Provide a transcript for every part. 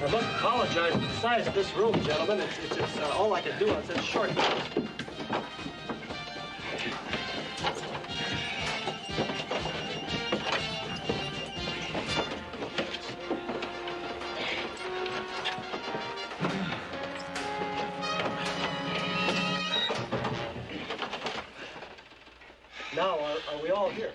I must apologize for the size of this room, gentlemen. It's all I can do on such short notice. Now, are we all here?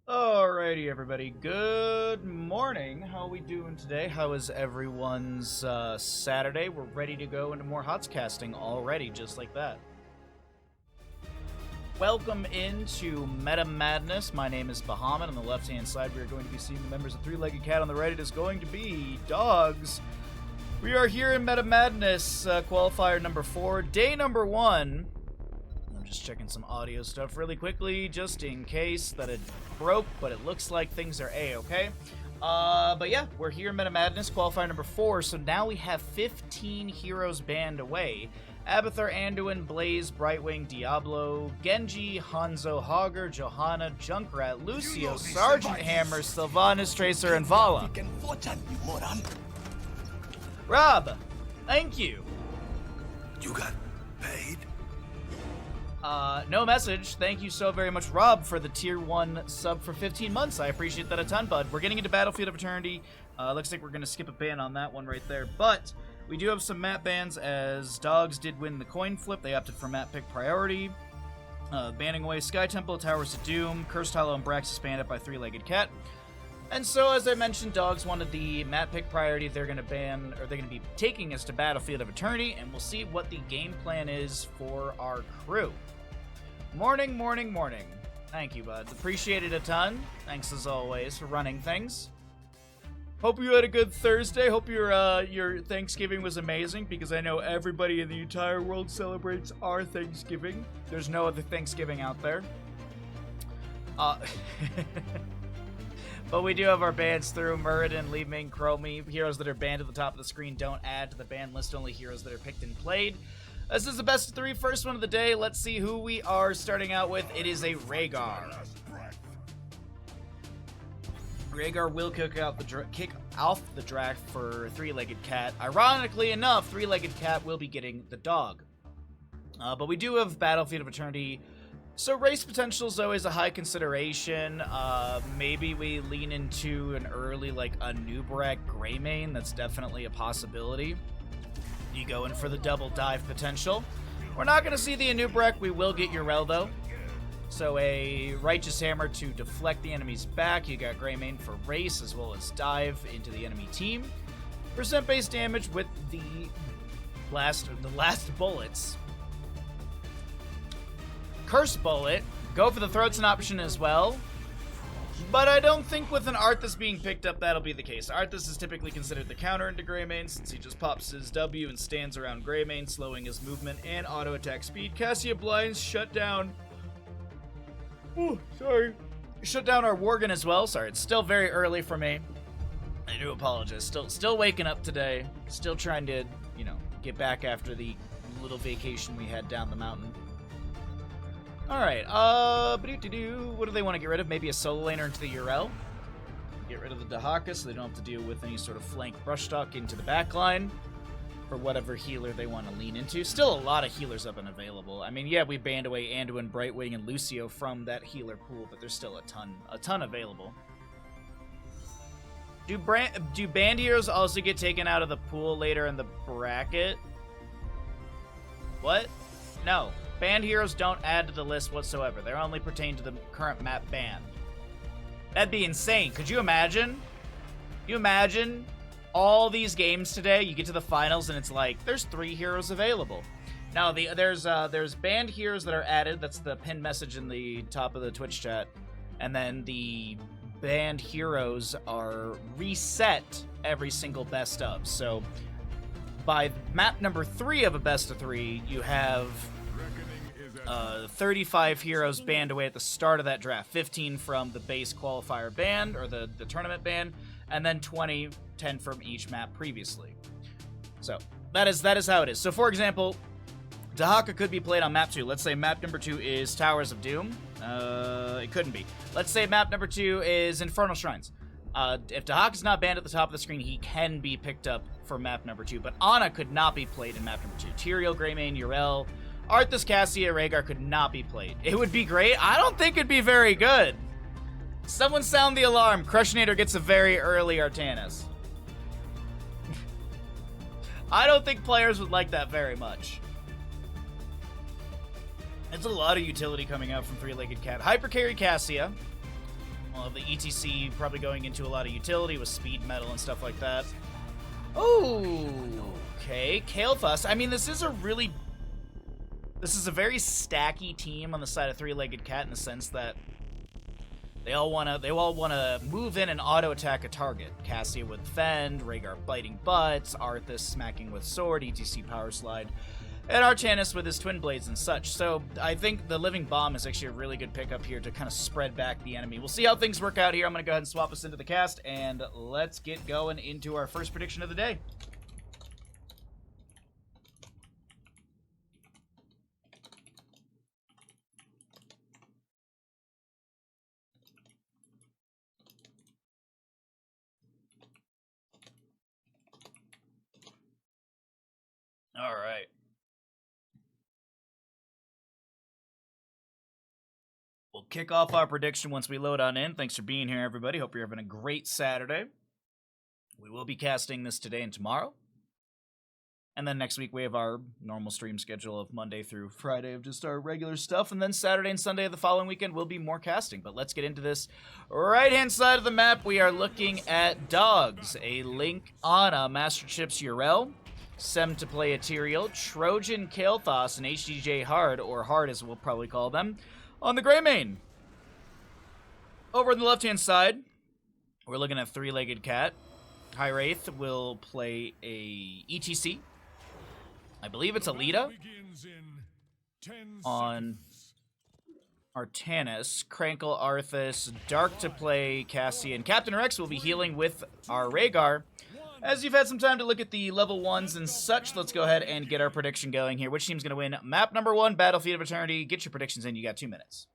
Alrighty, everybody. Good morning. How are we doing today? How is everyone's Saturday? We're ready to go into more HOTS casting already, just like that. Welcome into Meta Madness. My name is Bahamut. On the left-hand side, we are going to be seeing the members of Three-Legged Cat. On the right, it is going to be Dogs. We are here in Meta Madness, qualifier number 4, day number 1. Just checking some audio stuff really quickly, just in case that it broke, but it looks like things are A-okay. But yeah, we're here in Meta Madness, qualifier number 4, so now we have 15 heroes banned away. Abathur, Anduin, Blaze, Brightwing, Diablo, Genji, Hanzo, Hogger, Johanna, Junkrat, Lucio, Sergeant Hammer, Sylvanas, Tracer, and Vala. Rob, thank you. You got paid? No message. Thank you so very much, Rob, for the tier 1 sub for 15 months. I appreciate that a ton, bud. We're getting into Battlefield of Eternity. Looks like we're going to skip a ban on that one right there. But we do have some map bans, as Dogs did win the coin flip. They opted for map pick priority. Banning away Sky Temple, Towers of Doom, Cursed Hollow, and Braxis banned up by Three-Legged Cat. And so, as I mentioned, Dogs wanted the map pick priority. They're going to ban, or they're going to be taking us to Battlefield of Eternity, and we'll see what the game plan is for our crew. Morning, morning, morning. Thank you, bud. Appreciate it a ton. Thanks as always for running things. Hope you had a good Thursday. Hope your Thanksgiving was amazing, because I know everybody in the entire world celebrates our Thanksgiving. There's no other Thanksgiving out there. But we do have our bans through. Muradin, Li Ming, Chromie. Heroes that are banned at the top of the screen don't add to the ban list. Only heroes that are picked and played. This is the best of 3, first one of the day. Let's see who we are starting out with. It is a Rhaegar. Rhaegar will kick off the draft for Three-Legged Cat. Ironically enough, Three-Legged Cat will be getting the dog. But we do have Battlefield of Eternity. So race potential is always a high consideration. Maybe we lean into an early, like, a Nubarak Greymane. That's definitely a possibility. You go in for the double dive potential. We're not going to see the Anubarak. We will get Yrel, though. So a Righteous Hammer to deflect the enemy's back. You got Greymane for race, as well as dive into the enemy team. Percent-based damage with the last bullets. Curse Bullet. Go for the Throat's an option as well. But I don't think with an Arthas being picked up that'll be the case. Arthas is typically considered the counter into Greymane, since he just pops his W and stands around Greymane, slowing his movement and auto attack speed. Cassia Blinds shut down. Oh, sorry. Shut down our Worgen as well. Sorry, it's still very early for me. I do apologize. Still waking up today. Still trying to, get back after the little vacation we had down the mountain. Alright, what do they want to get rid of? Maybe a solo laner into the Yrel. Get rid of the Dahaka so they don't have to deal with any sort of flank brushstock into the backline for whatever healer they want to lean into. Still a lot of healers up and available. I mean, yeah, we banned away Anduin, Brightwing, and Lucio from that healer pool, but there's still a ton available. Do banned heroes also get taken out of the pool later in the bracket? What? No. Banned heroes don't add to the list whatsoever. They only pertain to the current map ban. That'd be insane. Could you imagine? You imagine all these games today, you get to the finals and it's like, there's 3 heroes available. Now, there's banned heroes that are added. That's the pinned message in the top of the Twitch chat. And then the banned heroes are reset every single best of. So, by map number 3 of a best of 3, you have 35 heroes banned away at the start of that draft. 15 from the base qualifier ban, or the tournament ban, and then 10 from each map previously. So, that is how it is. So, for example, Dahaka could be played on map 2. Let's say map number 2 is Towers of Doom. It couldn't be. Let's say map number 2 is Infernal Shrines. If Dahak is not banned at the top of the screen, he can be picked up for map number 2. But Ana could not be played in map number 2. Tyrael, Greymane, Yrel, Arthas, Cassia, Rhaegar could not be played. It would be great. I don't think it'd be very good. Someone sound the alarm. Crushinator gets a very early Artanis. I don't think players would like that very much. There's a lot of utility coming out from Three-Legged Cat. Hypercarry Cassia. Well, the ETC probably going into a lot of utility with speed metal and stuff like that. Oh, okay. Kael'thas. I mean, this is a very stacky team on the side of Three-Legged Cat in the sense that they all wanna move in and auto attack a target. Cassia with Fend, Rhaegar biting butts, Arthas smacking with sword, ETC power slide, and Artanis with his twin blades and such. So I think the Living Bomb is actually a really good pickup here to kind of spread back the enemy. We'll see how things work out here. I'm gonna go ahead and swap us into the cast, and let's get going into our first prediction of the day. All right. We'll kick off our prediction once we load on in. Thanks for being here, everybody. Hope you're having a great Saturday. We will be casting this today and tomorrow. And then next week we have our normal stream schedule of Monday through Friday of just our regular stuff. And then Saturday and Sunday of the following weekend will be more casting. But let's get into this. Right-hand side of the map, we are looking at Dogs. A Link Ana, Master Chips Yrel. Sem to play a Tyrael, Trojan Kael'thas, and HDJ Hard, or Hard as we'll probably call them, on the Greymane. Over on the left-hand side, we're looking at Three-Legged Cat. High Wraith will play a ETC. I believe it's Alita. On Artanis, Crankle, Arthas, Dark to play Cassie, and Captain Rex will be healing with our Rhaegar. As you've had some time to look at the level 1s and such, let's go ahead and get our prediction going here. Which team's going to win? Map number 1, Battlefield of Eternity. Get your predictions in. You got 2 minutes.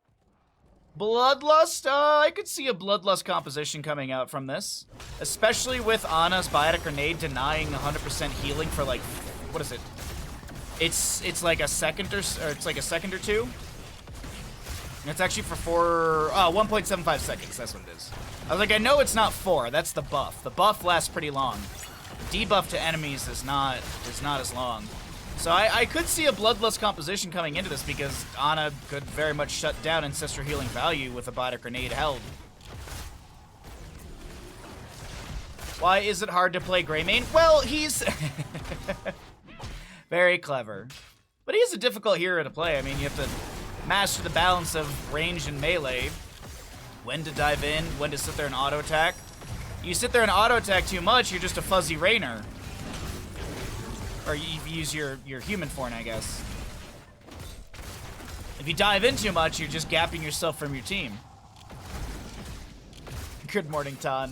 Bloodlust? I could see a Bloodlust composition coming out from this. Especially with Ana's Biotic Grenade denying 100% healing for like, what is it? It's like a second or two. And it's actually for 1.75 seconds. That's what it is. I was like, I know it's not 4. That's the buff. The buff lasts pretty long. The debuff to enemies is not as long. So I could see a Bloodlust composition coming into this because Ana could very much shut down Ancestral Healing value with a Biotic Grenade held. Why is it hard to play Greymane? Well, he's very clever. But he's a difficult hero to play. I mean, you have to master the balance of range and melee. When to dive in, when to sit there and auto-attack. You sit there and auto-attack too much, you're just a fuzzy Rainer. Or you use your human form, I guess. If you dive in too much, you're just gapping yourself from your team. Good morning, Ton.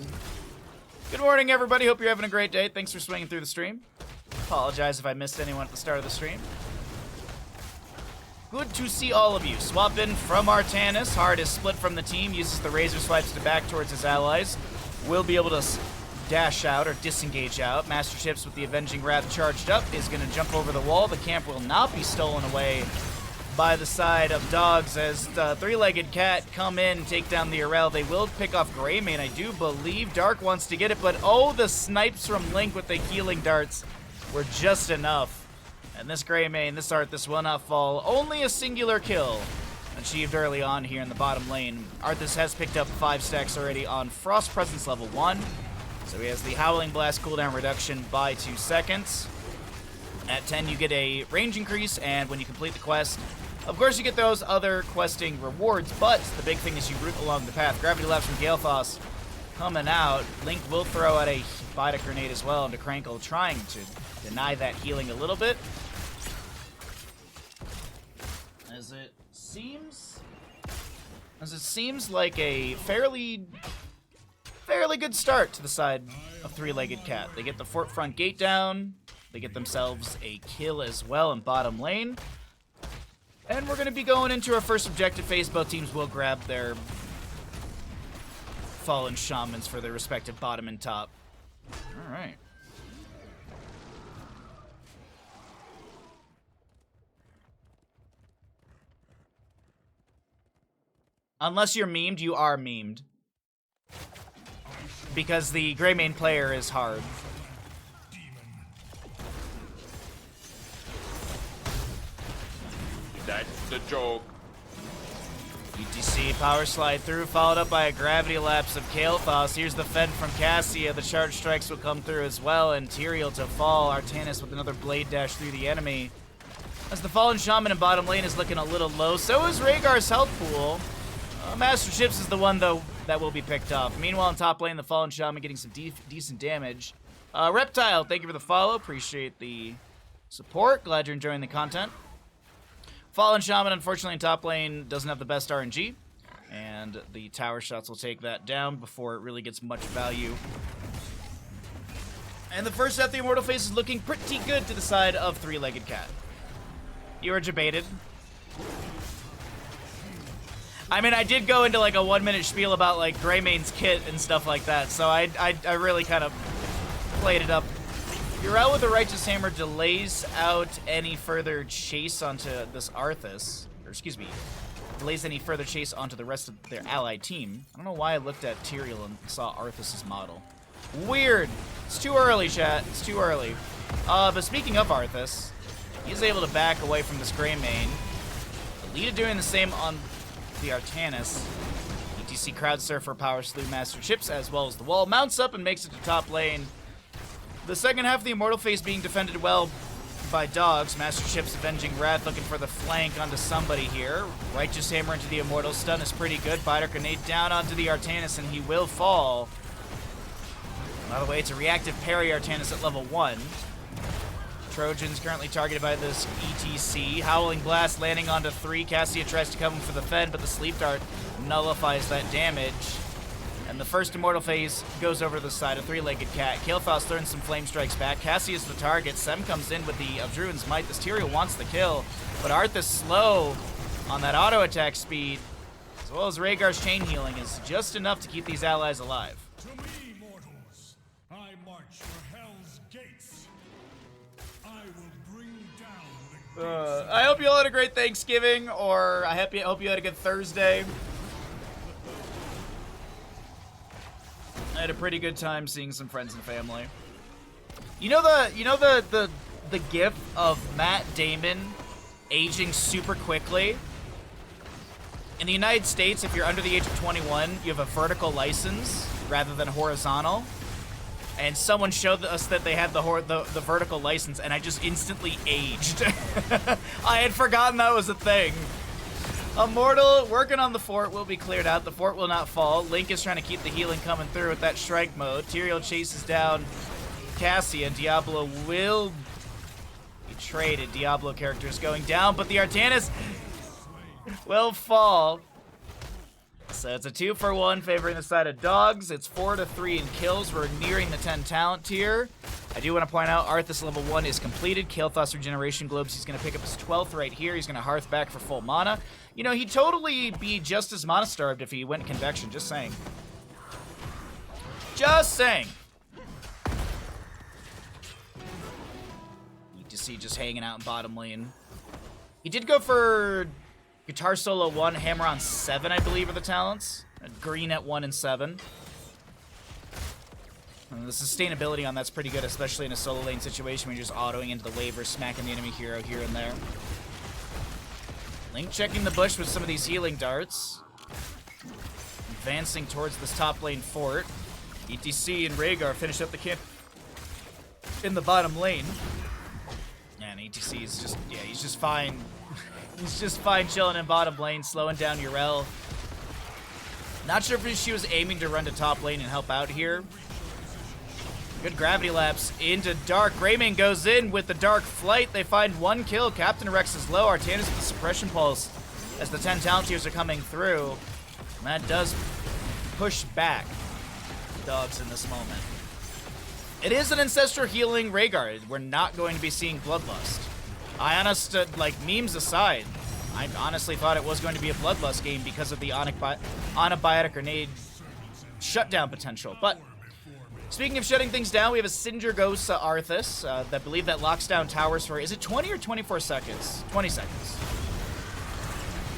Good morning, everybody. Hope you're having a great day. Thanks for swinging through the stream. Apologize if I missed anyone at the start of the stream. Good to see all of you. Swap in from Artanis. Hard is split from the team, uses the Razor Swipes to back towards his allies. Will be able to dash out or disengage out. Master Chips with the Avenging Wrath charged up is going to jump over the wall. The camp will not be stolen away by the side of Dogs as the Three-Legged Cat come in, take down the Yrel. They will pick off Greymane. I do believe Dark wants to get it, but oh, the snipes from Link with the healing darts were just enough. And this Greymane, this Arthas will not fall. Only a singular kill achieved early on here in the bottom lane. Arthas has picked up 5 stacks already on Frost Presence level 1. So he has the Howling Blast cooldown reduction by 2 seconds. At 10, you get a range increase, and when you complete the quest, of course you get those other questing rewards, but the big thing is you root along the path. Gravity Lapse from Kael'thas coming out. Link will throw out a Biotic Grenade as well into Crankle, trying to deny that healing a little bit. As it seems like a fairly good start to the side of Three-Legged Cat. They get the Fort Front Gate down. They get themselves a kill as well in bottom lane. And we're going to be going into our first objective phase. Both teams will grab their Fallen Shamans for their respective bottom and top. Alright. Unless you're memed, you are memed. Because the Greymane player is hard. That's the joke. UTC power slide through, followed up by a gravity lapse of Kael'thas. Here's the Fend from Cassia. The charge strikes will come through as well, and Tyrael to fall. Artanis with another blade dash through the enemy. As the Fallen Shaman in bottom lane is looking a little low, so is Rhaegar's health pool. Master Chips is the one, though, that will be picked off. Meanwhile, in top lane, the Fallen Shaman getting some decent damage. Reptile, thank you for the follow. Appreciate the support. Glad you're enjoying the content. Fallen Shaman, unfortunately, in top lane, doesn't have the best RNG. And the tower shots will take that down before it really gets much value. And the first half, the Immortal phase is looking pretty good to the side of Three-Legged Cat. You were debated. I mean, I did go into like a 1-minute spiel about like Greymane's kit and stuff like that, so I really kind of played it up. Yrel with the Righteous Hammer delays out any further chase onto this Arthas, or excuse me, delays any further chase onto the rest of their allied team. I don't know why I looked at Tyrael and saw Arthas' model. Weird. It's too early, chat. It's too early. But speaking of Arthas, he's able to back away from this Greymane. Alita doing the same on the Artanis. ETC Crowd Surfer powers through Master Chips as well as the wall. Mounts up and makes it to top lane. The second half of the Immortal phase being defended well by Dogs. Master Chips avenging Wrath, looking for the flank onto somebody here. Righteous Hammer into the Immortal. Stun is pretty good. Biter Grenade down onto the Artanis and he will fall. By the way, it's a reactive parry Artanis at level 1. Trojans currently targeted by this ETC. Howling Blast landing onto 3. Cassia tries to come for the Fend, but the Sleep Dart nullifies that damage. And the first Immortal phase goes over to the side of Three-Legged Cat. Kael'thas throws some Flame Strikes back. Cassia's the target. Sem comes in with the Druid's Might. This Tyrael wants the kill, but Arthas slow on that auto attack speed, as well as Rhaegar's chain healing is just enough to keep these allies alive. To me, mortals, I march for Hell's gates. I will bring down the I hope you all had a great Thanksgiving, or I hope you had a good Thursday. I had a pretty good time seeing some friends and family. You know the gif of Matt Damon aging super quickly? In the United States, if you're under the age of 21, you have a vertical license rather than horizontal. And someone showed us that they had the vertical license, and I just instantly aged. I had forgotten that was a thing. Immortal working on the fort will be cleared out. The fort will not fall. Link is trying to keep the healing coming through with that strike mode. Tyrael chases down Cassia, and Diablo will be traded. Diablo character is going down, but the Artanis will fall. So it's a 2-for-1 favoring the side of Dogs. It's 4-3 in kills. We're nearing the 10 talent tier. I do want to point out Arthas level 1 is completed. Kael'thas regeneration globes. He's going to pick up his 12th right here. He's going to hearth back for full mana. You know, he'd totally be just as mana starved if he went convection. Just saying. Just saying. You to see just hanging out in bottom lane. He did go for Guitar Solo 1, Hammer on 7, I believe, are the talents. Green at 1 and 7. And the sustainability on that's pretty good, especially in a solo lane situation when you're just autoing into the wave or smacking the enemy hero here and there. Link checking the bush with some of these healing darts. Advancing towards this top lane fort. ETC and Rhaegar finish up the camp in the bottom lane. And ETC is just, yeah, he's just fine. He's just fine chilling in bottom lane, slowing down Yrel. Not sure if she was aiming to run to top lane and help out here. Good gravity lapse into Dark. Greymane goes in with the Dark Flight. They find 1 kill. Captain Rex is low. Artanis with the Suppression Pulse as the 10 talent tiers are coming through. And that does push back Dogs in this moment. It is an Ancestral Healing Rhaegar. We're not going to be seeing Bloodlust. Like, memes aside, I honestly thought it was going to be a Bloodlust game because of the Anabiotic Grenade shutdown potential. But speaking of shutting things down, we have a Sindragosa Arthas that believe that locks down towers for, is it 20 or 24 seconds? 20 seconds.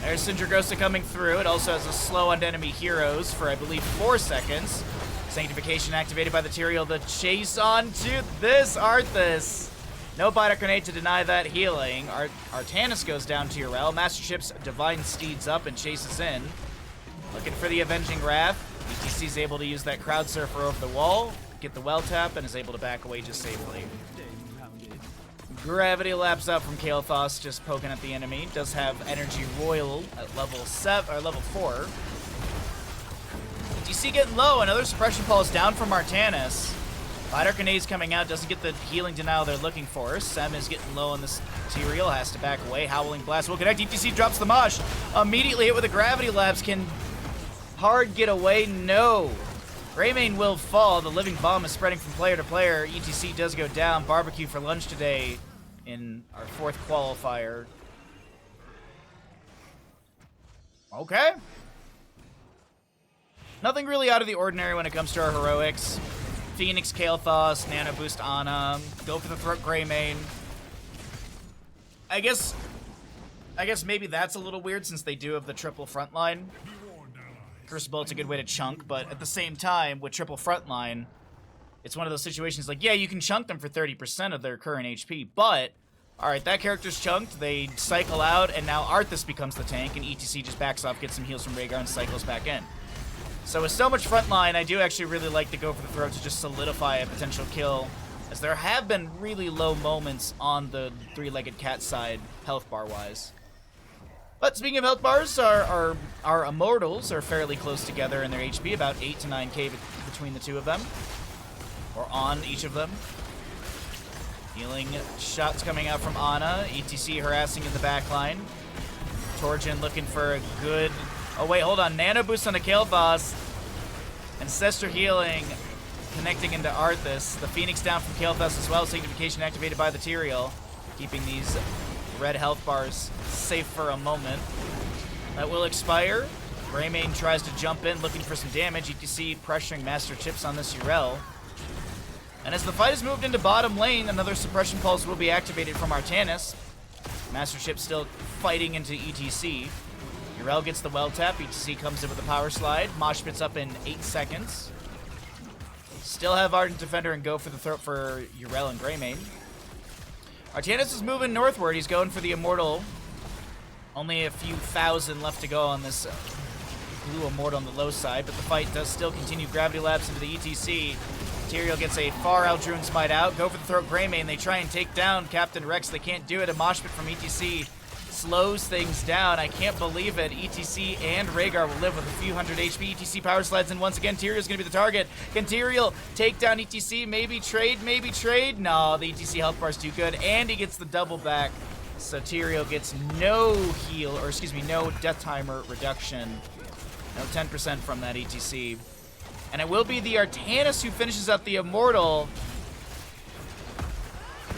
There's Sindragosa coming through. It also has a slow on enemy heroes for, I believe, 4 seconds. Sanctification activated by the Tyrael. The chase on to this Arthas. No Biter Grenade to deny that healing. Artanis goes down to Yrel. Master Chip's Divine Steeds up and chases in. Looking for the Avenging Wrath. ETC's able to use that Crowd Surfer over the wall, get the well tap, and is able to back away just safely. Gravity laps out from Kael'thas, just poking at the enemy. Does have Energy Royal at level 7 or level 4. ETC getting low. Another suppression pulse down from Artanis. Biter Grenade's coming out, doesn't get the healing denial they're looking for. Sem is getting low on this Tyrael, has to back away. Howling Blast will connect. ETC drops the Mosh. Immediately hit with a Gravity Lapse. Can Hard get away? No. Greymane will fall. The living bomb is spreading from player to player. ETC does go down. Barbecue for lunch today in our 4th qualifier. Okay. Nothing really out of the ordinary when it comes to our heroics. Phoenix, Kael'thas, Nano Boost Ana, go for the throat Greymane. I guess maybe that's a little weird since they do have the triple frontline. Crucible, it's a good way to chunk, but at the same time, with triple frontline, it's one of those situations like, yeah, you can chunk them for 30% of their current HP, but, alright, that character's chunked, they cycle out, and now Arthas becomes the tank, and ETC just backs off, gets some heals from Rhaegar, and cycles back in. So with so much frontline, I do actually really like to go for the throat to just solidify a potential kill, as there have been really low moments on the three-legged cat side, health bar-wise. But speaking of health bars, our Immortals are fairly close together in their HP, about 8 to 9k between the two of them, or on each of them. Healing shots coming out from Ana, ETC harassing in the backline. Torjin looking for a good... Oh wait, hold on, Nano Boost on the Kael'thas. Ancestor healing, connecting into Arthas. The Phoenix down from Kael'thas as well, Sanctification activated by the Tyrael, keeping these red health bars safe for a moment. That will expire. Greymane tries to jump in, looking for some damage. ETC pressuring Master Chips on this Yrel. And as the fight has moved into bottom lane, another suppression pulse will be activated from Artanis. Master Chip still fighting into ETC. Yrel gets the well tap. ETC comes in with a power slide. Mosh Pit's up in 8 seconds. Still have Ardent Defender and go for the throat for Yrel and Greymane. Artanis is moving northward. He's going for the Immortal. Only a few thousand left to go on this blue Immortal on the low side, but the fight does still continue. Gravity Lapse into the ETC. Tyrael gets a far Eldrune Smite out. Go for the throat Greymane. They try and take down Captain Rex. They can't do it. A Mosh Pit from ETC slows things down. I can't believe it. ETC and Rhaegar will live with a few hundred HP. ETC power slides in once again. Tyrael's going to be the target. Can Tyrael take down ETC? Maybe trade, maybe trade. No, the ETC health bar is too good, and he gets the double back. So Tyrael gets no heal, or excuse me, no death timer reduction. No 10% from that ETC. And it will be the Artanis who finishes up the Immortal.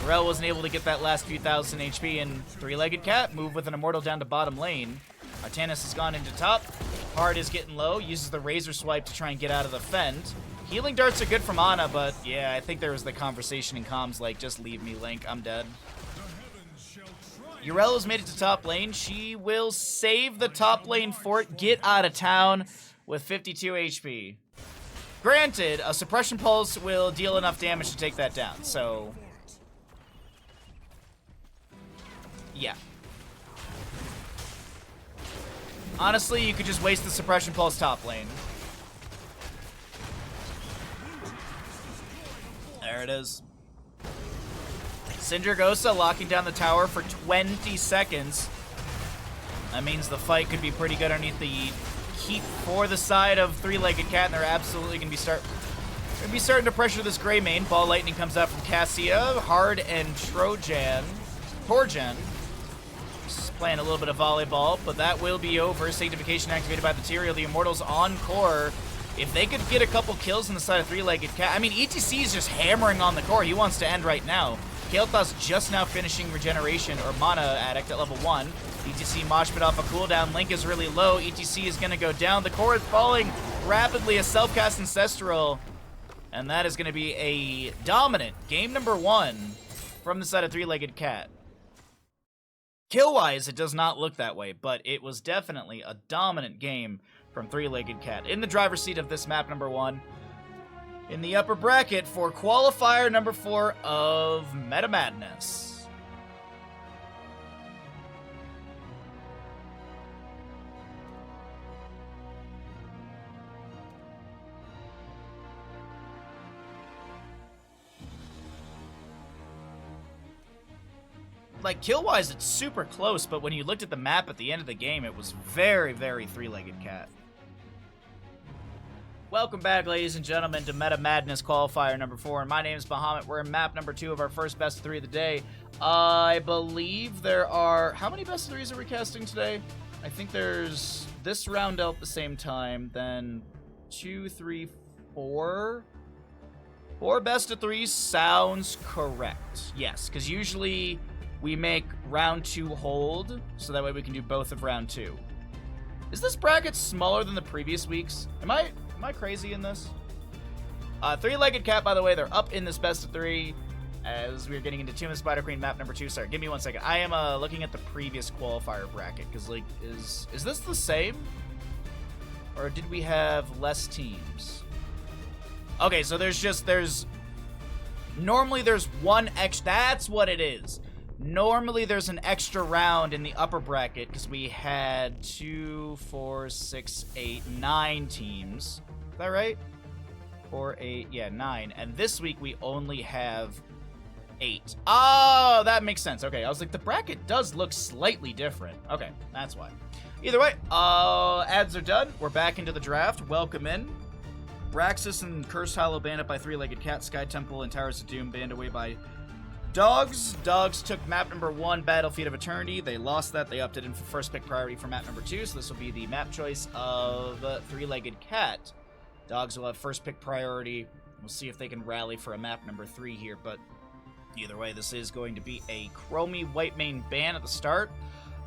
Yrel wasn't able to get that last few thousand HP, and three-legged cat move with an Immortal down to bottom lane. Artanis has gone into top. Hard is getting low, uses the Razor Swipe to try and get out of the fend. Healing darts are good from Ana, but yeah, I think there was the conversation in comms like, just leave me, Link, I'm dead. Yrel has made it to top lane. She will save the top lane fort, get out of town with 52 HP. Granted, a suppression pulse will deal enough damage to take that down, so... yeah. Honestly, you could just waste the suppression pulse top lane. There it is. Sindragosa locking down the tower for 20 seconds. That means the fight could be pretty good underneath the keep for the side of three-legged cat, and they're absolutely going to be starting to pressure this Greymane. Ball Lightning comes out from Cassia. Hard and Torjin. Just playing a little bit of volleyball, but that will be over. Sanctification activated by the Tyrael. The Immortals on core. If they could get a couple kills on the side of three-legged cat, I mean, ETC is just hammering on the core. He wants to end right now. Kael'thas just now finishing regeneration, or Mana Addict at level 1. ETC Mosh Pit off a cooldown. Link is really low. ETC is going to go down. The core is falling. rapidly a self-cast Ancestral, and that is going to be a dominant game number 1 from the side of Three-Legged Cat. Kill-wise, it does not look that way, but it was definitely a dominant game from Three-Legged Cat. In the driver's seat of this map number 1, in the upper bracket for qualifier number 4 of Meta Madness. Like, kill-wise, it's super close, but when you looked at the map at the end of the game, it was very, very Three-Legged Cat. Welcome back, ladies and gentlemen, to Meta Madness Qualifier number 4, and my name is Bahamut. We're in map number 2 of our first best of 3 of the day. I believe there are... How many best of 3s are we casting today? I think there's this round out at the same time, then 2, 3, 4... 4 best of 3s sounds correct. Yes, because usually we make round 2 hold, so that way we can do both of round 2. Is this bracket smaller than the previous weeks? Am I crazy in this? Three-Legged Cat, by the way, they're up in this best of 3 as we're getting into Tomb of Spider Queen map number 2. Sorry, give me 1 second. I am looking at the previous qualifier bracket, because, like, is this the same? Or did we have less teams? Okay, so normally there's 1 extra, that's what it is. Normally there's an extra round in the upper bracket because we had 2, 4, 6, 8, 9 teams. Is that right? 4, 8, yeah, 9. And this week we only have 8. Oh, that makes sense. Okay, I was like, the bracket does look slightly different. Okay, that's why. Either way, ads are done. We're back into the draft. Welcome in. Braxis and Cursed Hollow banned up by Three-Legged Cat, Sky Temple, and Towers of Doom banned away by Dogs. Dogs took map number 1, Battlefield of Eternity. They lost that. They opted in for first pick priority for map number 2, so this will be the map choice of Three-Legged Cat. Dogs will have first pick priority. We'll see if they can rally for a map number 3 here, but either way, this is going to be a Chromie white main ban at the start.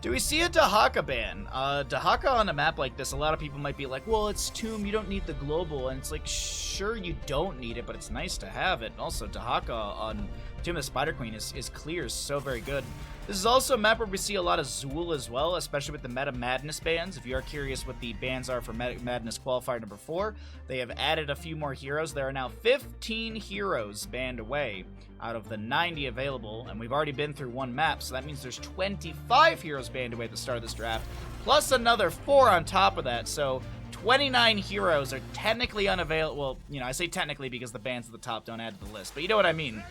Do we see a Dahaka ban? Dahaka on a map like this, a lot of people might be like, well, it's Tomb, you don't need the global, and it's like, sure, you don't need it, but it's nice to have it. And also, Dahaka on Tomb of the Spider Queen is clear, is so very good. This is also a map where we see a lot of Zool as well, especially with the Meta Madness bans. If you are curious what the bans are for Meta Madness Qualifier number 4, they have added a few more heroes. There are now 15 heroes banned away out of the 90 available, and we've already been through 1 map, so that means there's 25 heroes banned away at the start of this draft, plus another 4 on top of that, so 29 heroes are technically unavailable. Well, you know, I say technically because the bans at the top don't add to the list, but you know what I mean.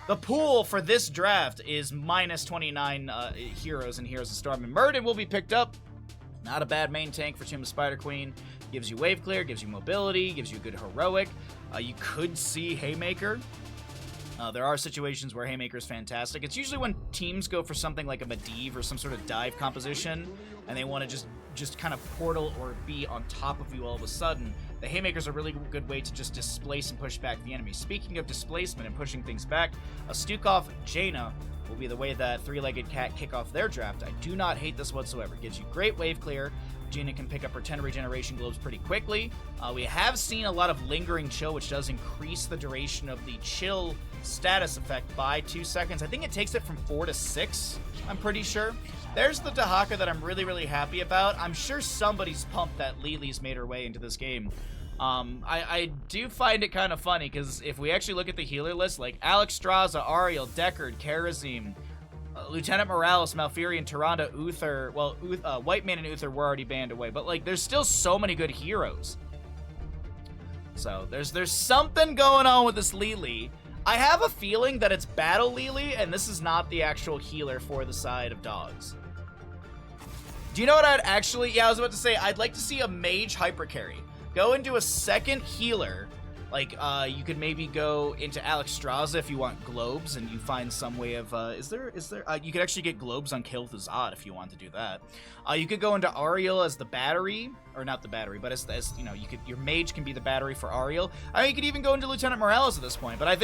The pool for this draft is minus 29 heroes and Heroes of Storm, and Murden will be picked up. Not a bad main tank for Tomb of Spider Queen. Gives you wave clear, gives you mobility, gives you a good heroic. You could see Haymaker. There are situations where Haymaker is fantastic. It's usually when teams go for something like a Medivh or some sort of dive composition, and they want to just kind of portal or be on top of you all of a sudden. The Haymaker's a really good way to just displace and push back the enemy. Speaking of displacement and pushing things back, a Stukov Jaina will be the way that Three-Legged Cat kick off their draft. I do not hate this whatsoever. Gives you great wave clear. Jaina can pick up her 10 regeneration globes pretty quickly. We have seen a lot of lingering chill, which does increase the duration of the chill status effect by 2 seconds. I think it takes it from 4 to 6, I'm pretty sure. There's the Dahaka that I'm really, really happy about. I'm sure somebody's pumped that Lili's made her way into this game. I do find it kind of funny, because if we actually look at the healer list, like Alex Straza, Ariel, Deckard, Karazim, Lieutenant Morales, Malfurion, Tyrande, Uther, well, White Man and Uther were already banned away, but like, there's still so many good heroes. So, there's something going on with this Lili. I have a feeling that it's Battle Lili, and this is not the actual healer for the side of Dogs. Do you know what I'd actually... Yeah, I was about to say, I'd like to see a Mage Hyper Carry. Go into a second healer. Like, you could maybe go into Alex Straza if you want globes, and you find some way of... you could actually get globes on Kill with Zod if you want to do that. You could go into Ariel as the battery, or not the battery, but as you know, your mage can be the battery for Ariel. I mean, you could even go into Lieutenant Morales at this point, but I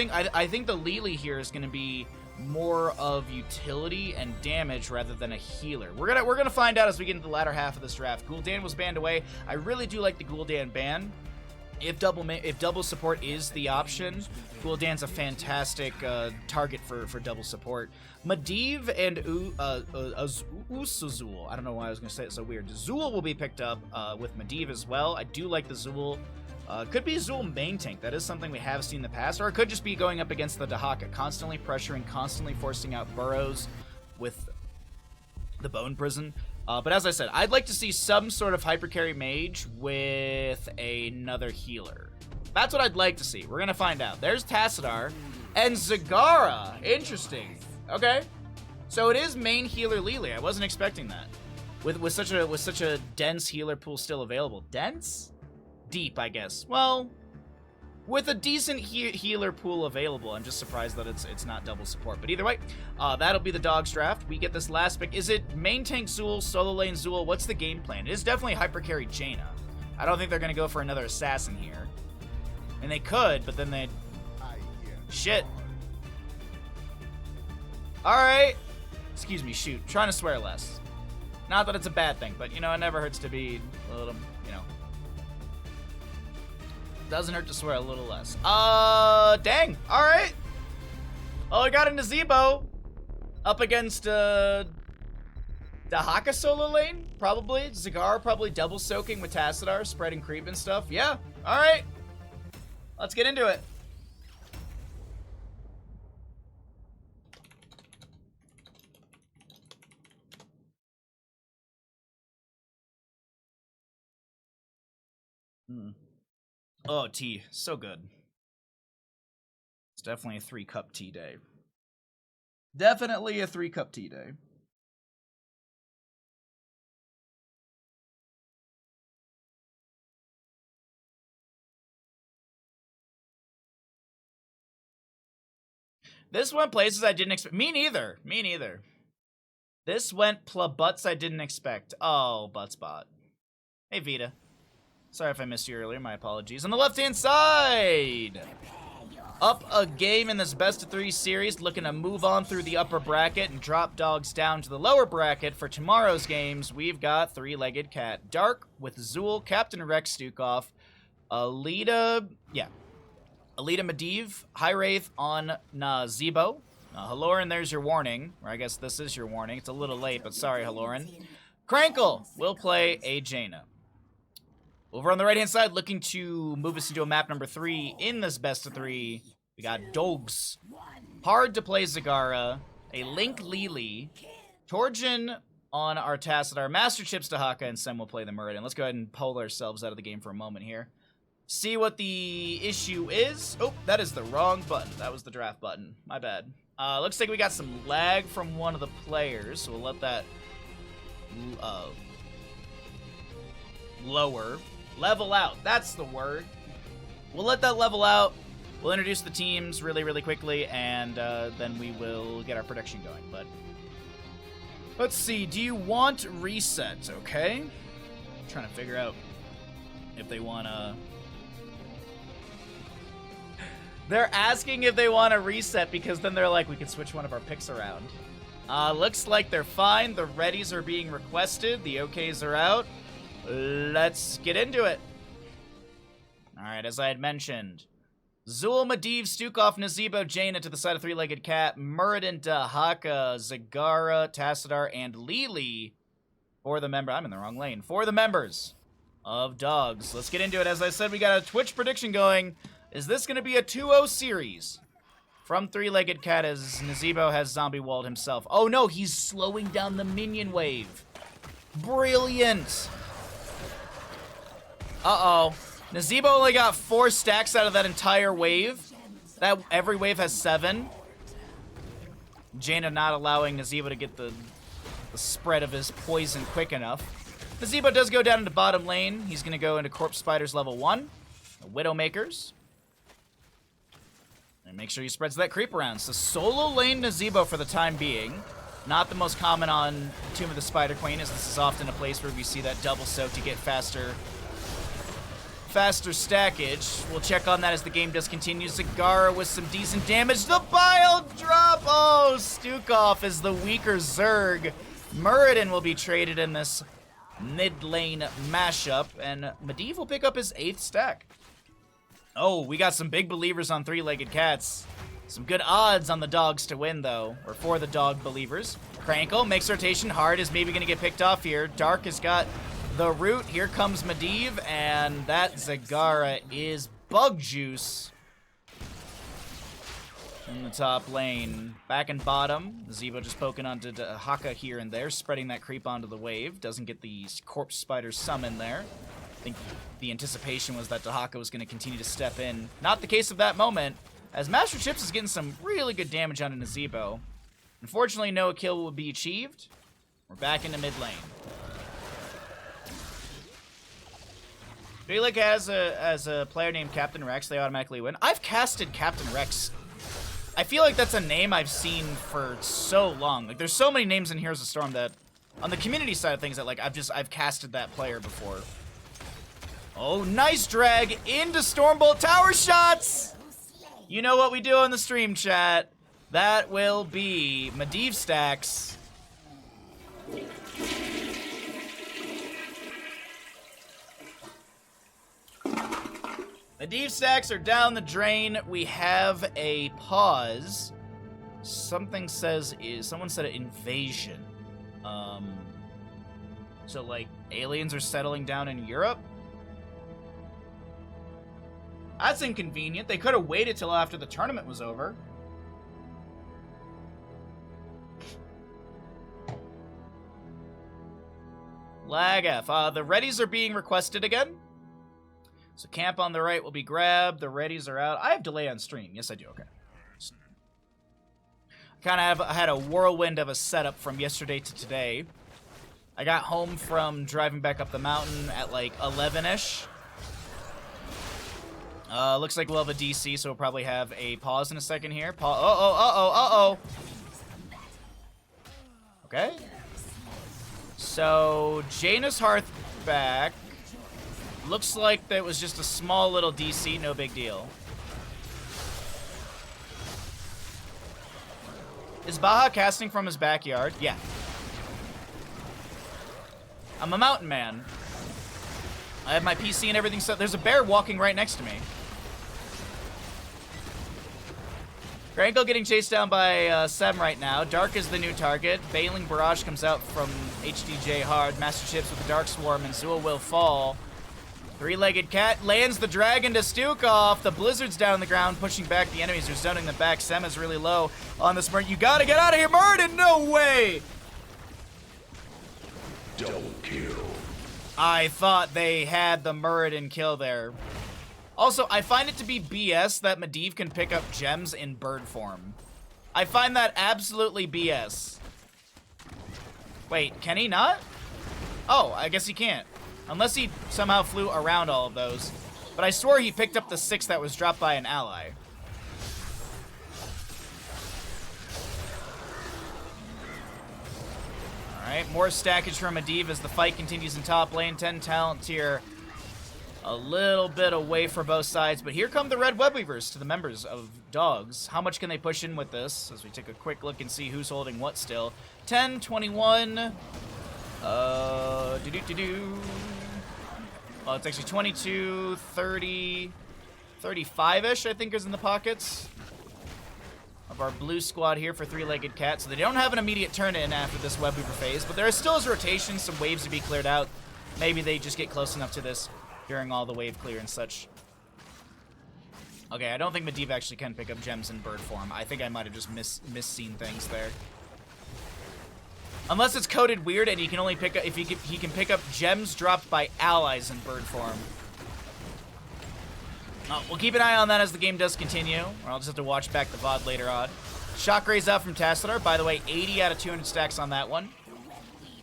think the Lili here is going to be more of utility and damage rather than a healer. We're gonna find out as we get into the latter half of this draft. Gul'dan was banned away. I really do like the Gul'dan ban. If double support is the option, Gul'dan's a fantastic target for double support. Medivh and Usuzul. I don't know why I was going to say it so weird. Zul will be picked up with Medivh as well. I do like the Zul. Could be Zul main tank. That is something we have seen in the past. Or it could just be going up against the Dahaka, constantly pressuring, constantly forcing out burrows with the Bone Prison. But as I said, I'd like to see some sort of hyper carry mage with another healer. That's what I'd like to see. We're going to find out. There's Tassadar and Zagara. Interesting. Okay. So it is main healer Lili. I wasn't expecting that. With such a dense healer pool still available. Dense? Deep, I guess. Well, with a decent healer pool available, I'm just surprised that it's not double support. But either way, that'll be the Dogs draft. We get this last pick. Is it main tank Zul, solo lane Zul? What's the game plan? It is definitely hyper carry Jaina. I don't think they're going to go for another assassin here. And they could, but then they'd... Shit. Alright. Excuse me, shoot. Trying to swear less. Not that it's a bad thing, but, you know, it never hurts to be a little, you know... Doesn't hurt to swear a little less. Dang. Alright. Well, we got a Nazeebo up against, Dahaka solo lane, probably. Zagara probably double soaking with Tassadar, spreading creep and stuff. Yeah. Alright. Let's get into it. Oh, tea. So good. It's definitely a 3-cup tea day. Definitely a 3-cup tea day. This went places I didn't expect. Me neither. Me neither. This went butts I didn't expect. Oh, Buttspot. Hey, Vita. Sorry if I missed you earlier. My apologies. On the left-hand side, up a game in this best-of-3 series, looking to move on through the upper bracket and drop Dogs down to the lower bracket for tomorrow's games. We've got Three-Legged Cat. Dark with Zul, Captain Rex Stukov, Alita Medivh, High Wraith on Nazeebo. Haloran, there's your warning. Or I guess this is your warning. It's a little late, but sorry, Haloran. Krankle will play a Jaina. Over on the right-hand side, looking to move us into a map number 3 in this best-of-3, we got Dogs. Hard to play Zagara, a Link Lili, Torjin on our Tassadar, Master Chips Dahaka, and Sem will play the Muradin. Let's go ahead and pull ourselves out of the game for a moment here. See what the issue is. Oh, that is the wrong button. That was the draft button. My bad. Looks like we got some lag from one of the players, so we'll let that level out. That's the word. We'll let that level out. We'll introduce the teams really, really quickly, and then we will get our production going. But let's see. Do you want resets? Okay. I'm trying to figure out if they want to... They're asking if they want to reset because then they're like, we can switch one of our picks around. Looks like they're fine. The readies are being requested. The okays are out. Let's get into it. Alright, as I had mentioned, Zul, Medivh, Stukov, Nazeebo, Jaina to the side of Three-Legged Cat, Muradin, Dahaka, Zagara, Tassadar, and Lili for the member. I'm in the wrong lane. For the members of Dogs. Let's get into it. As I said, we got a Twitch prediction going. Is this going to be a 2-0 series? From Three-Legged Cat as Nazeebo has zombie walled himself. Oh no, he's slowing down the minion wave. Brilliant. Uh-oh. Nazeebo only got 4 stacks out of that entire wave. That every wave has 7. Jaina not allowing Nazeebo to get the spread of his poison quick enough. Nazeebo does go down into bottom lane. He's going to go into Corpse Spiders level 1. The Widowmakers. And make sure he spreads that creep around. So solo lane Nazeebo for the time being. Not the most common on Tomb of the Spider Queen, as this is often a place where we see that double soak to get faster stackage. We'll check on that as the game does continue. Zagara with some decent damage. The Bile Drop! Oh, Stukov is the weaker Zerg. Muradin will be traded in this mid-lane mashup, and Medivh will pick up his 8th stack. Oh, we got some big believers on three-legged cats. Some good odds on the dogs to win, though, or for the dog believers. Crankle makes rotation. Hard is maybe going to get picked off here. Dark has got the root. Here comes Medivh, and that Zagara is bug juice. In the top lane. Back and bottom. Zevo just poking onto Haka here and there, spreading that creep onto the wave. Doesn't get the corpse spider summon there. I think the anticipation was that Dahaka was going to continue to step in. Not the case of that moment, as Master Chips is getting some really good damage on a Nazebo. Unfortunately, no kill will be achieved. We're back into mid lane. I feel like as a player named Captain Rex, they automatically win. I've casted Captain Rex. I feel like that's a name I've seen for so long. Like, there's so many names in Heroes of Storm that, on the community side of things, that like I've casted that player before. Oh, nice drag into Stormbolt tower shots. You know what we do on the stream, chat. That will be Medivh stacks. Medivh stacks are down the drain. We have a pause. Someone said invasion. So like aliens are settling down in Europe? That's inconvenient. They could have waited till after the tournament was over. Lag F. The readies are being requested again. So camp on the right will be grabbed. The readies are out. I have delay on stream. Yes, I do. Okay. I had a whirlwind of a setup from yesterday to today. I got home from driving back up the mountain at like 11-ish. Looks like we'll have a DC, so we'll probably have a pause in a second here. Uh-oh. Okay. So, Janus Hearth back. Looks like that was just a small little DC, no big deal. Is Baha casting from his backyard? Yeah. I'm a mountain man. I have my PC and everything set. There's a bear walking right next to me. Crankle getting chased down by Sem right now. Dark is the new target. Bailing Barrage comes out from HDJ hard. Master Chips with the Dark Swarm, and Zul will fall. Three-legged cat lands the dragon to Stukov. The blizzard's down on the ground, pushing back the enemies. They're zoning them back. Sem is really low on this Murd. You gotta get out of here, Murd! No way! Double kill. I thought they had the Muradin kill there. Also, I find it to be BS that Medivh can pick up gems in bird form. I find that absolutely BS. Wait, can he not? Oh, I guess he can't. Unless he somehow flew around all of those. But I swore he picked up the 6 that was dropped by an ally. Alright, more stackage from Medivh as the fight continues in top lane. 10 talent tier. A little bit away for both sides, but here come the Red Web Weavers to the members of Dogs. How much can they push in with this? As we take a quick look and see who's holding what still. 10, 21. Well, it's actually 22, 30, 35-ish, I think, is in the pockets of our blue squad here for three-legged cat. So they don't have an immediate turn-in after this Web Weaver phase, but there still is rotation, some waves to be cleared out. Maybe they just get close enough to this during all the wave clear and such. Okay, I don't think Medivh actually can pick up gems in bird form. I think I might have just misseen things there. Unless it's coded weird and he can only pick up if he can pick up gems dropped by allies in bird form. We'll keep an eye on that as the game does continue, or I'll just have to watch back the VOD later on. Shockrays out from Tassadar. By the way, 80 out of 200 stacks on that one.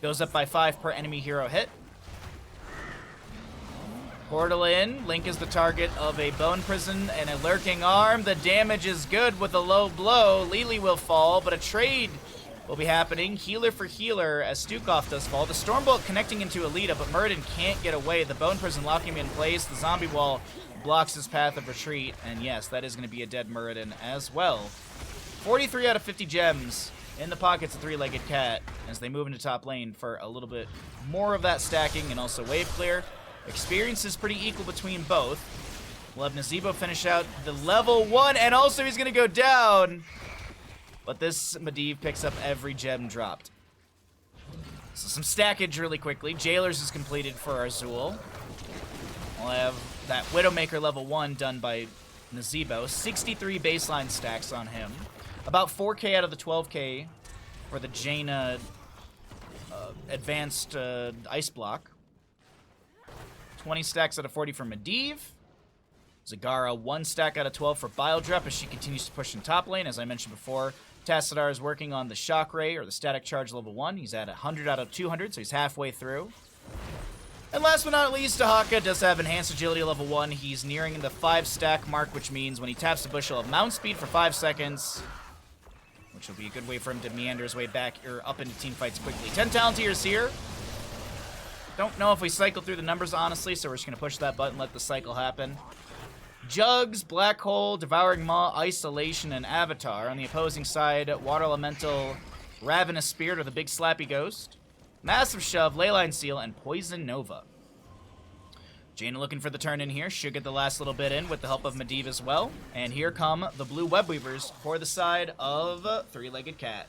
Goes up by 5 per enemy hero hit. Portal in. Link is the target of a bone prison and a lurking arm. The damage is good with a low blow. Lili will fall, but a trade will be happening. Healer for healer as Stukov does fall. The Stormbolt connecting into Alita, but Muradin can't get away. The bone prison locking him in place. The zombie wall blocks his path of retreat. And yes, that is going to be a dead Muradin as well. 43 out of 50 gems in the pockets of three-legged cat as they move into top lane for a little bit more of that stacking and also wave clear. Experience is pretty equal between both. We'll have Nazebo finish out the level 1, and also he's going to go down. But this Medivh picks up every gem dropped. So some stackage really quickly. Jailers is completed for Azul. We'll have that Widowmaker level 1 done by Nazebo. 63 baseline stacks on him. About 4k out of the 12k for the Jaina advanced ice block. 20 stacks out of 40 for Medivh. Zagara, 1 stack out of 12 for Biledrep as she continues to push in top lane. As I mentioned before, Tassadar is working on the Shock Ray, or the Static Charge level 1. He's at 100 out of 200, so he's halfway through. And last but not least, Dahaka does have Enhanced Agility level 1. He's nearing the 5 stack mark, which means when he taps the bush, he'll have Mount Speed for 5 seconds, which will be a good way for him to meander his way back or up into team fights quickly. 10 Talontiers here. Don't know if we cycle through the numbers, honestly, so we're just going to push that button, let the cycle happen. Jugs, Black Hole, Devouring Maw, Isolation, and Avatar. On the opposing side, Water Elemental, Ravenous Spirit, or the Big Slappy Ghost. Massive Shove, Leyline Seal, and Poison Nova. Jaina looking for the turn in here. Should get the last little bit in with the help of Medivh as well. And here come the Blue Webweavers for the side of Three-Legged Cat.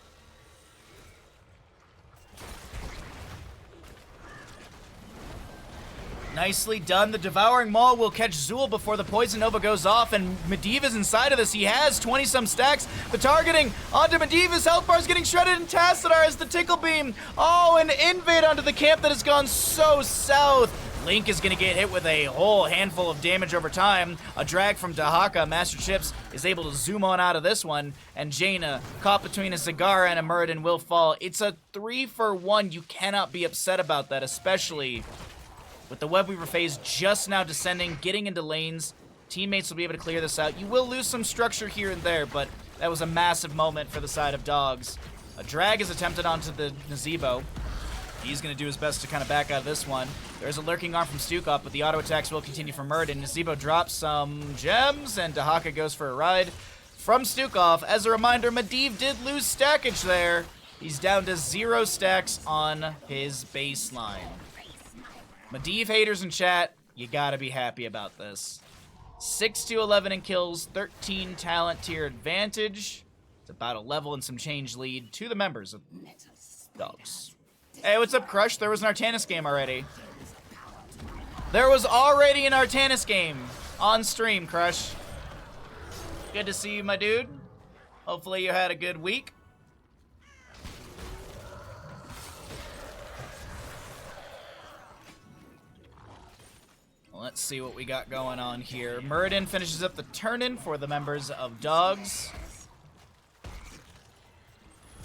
Nicely done. The Devouring Maw will catch Zul before the Poison Nova goes off, and Medivh is inside of this. He has 20-some stacks. The targeting onto Medivh. His health bar is getting shredded, and Tassadar has the Tickle Beam. Oh, an invade onto the camp that has gone so south. Link is going to get hit with a whole handful of damage over time. A drag from Dahaka. Master Chips is able to zoom on out of this one, and Jaina, caught between a Zagara and a Muradin, will fall. It's a 3-for-1. You cannot be upset about that, especially with the Webweaver phase just now descending, getting into lanes. Teammates will be able to clear this out. You will lose some structure here and there, but that was a massive moment for the side of Dogs. A drag is attempted onto the Nazebo. He's going to do his best to kind of back out of this one. There's a lurking arm from Stukov, but the auto attacks will continue from Muradin. Nazebo drops some gems, and Dahaka goes for a ride from Stukov. As a reminder, Medivh did lose stackage there. He's down to 0 stacks on his baseline. Medivh haters in chat, you gotta be happy about this. 6-11 in kills, 13 talent tier advantage. It's about a level and some change lead to the members of Dogs. Hey, what's up, Crush? There was an Artanis game already. There was already an Artanis game on stream, Crush. Good to see you, my dude. Hopefully you had a good week. Let's see what we got going on here. Muradin finishes up the turn-in for the members of Dogs.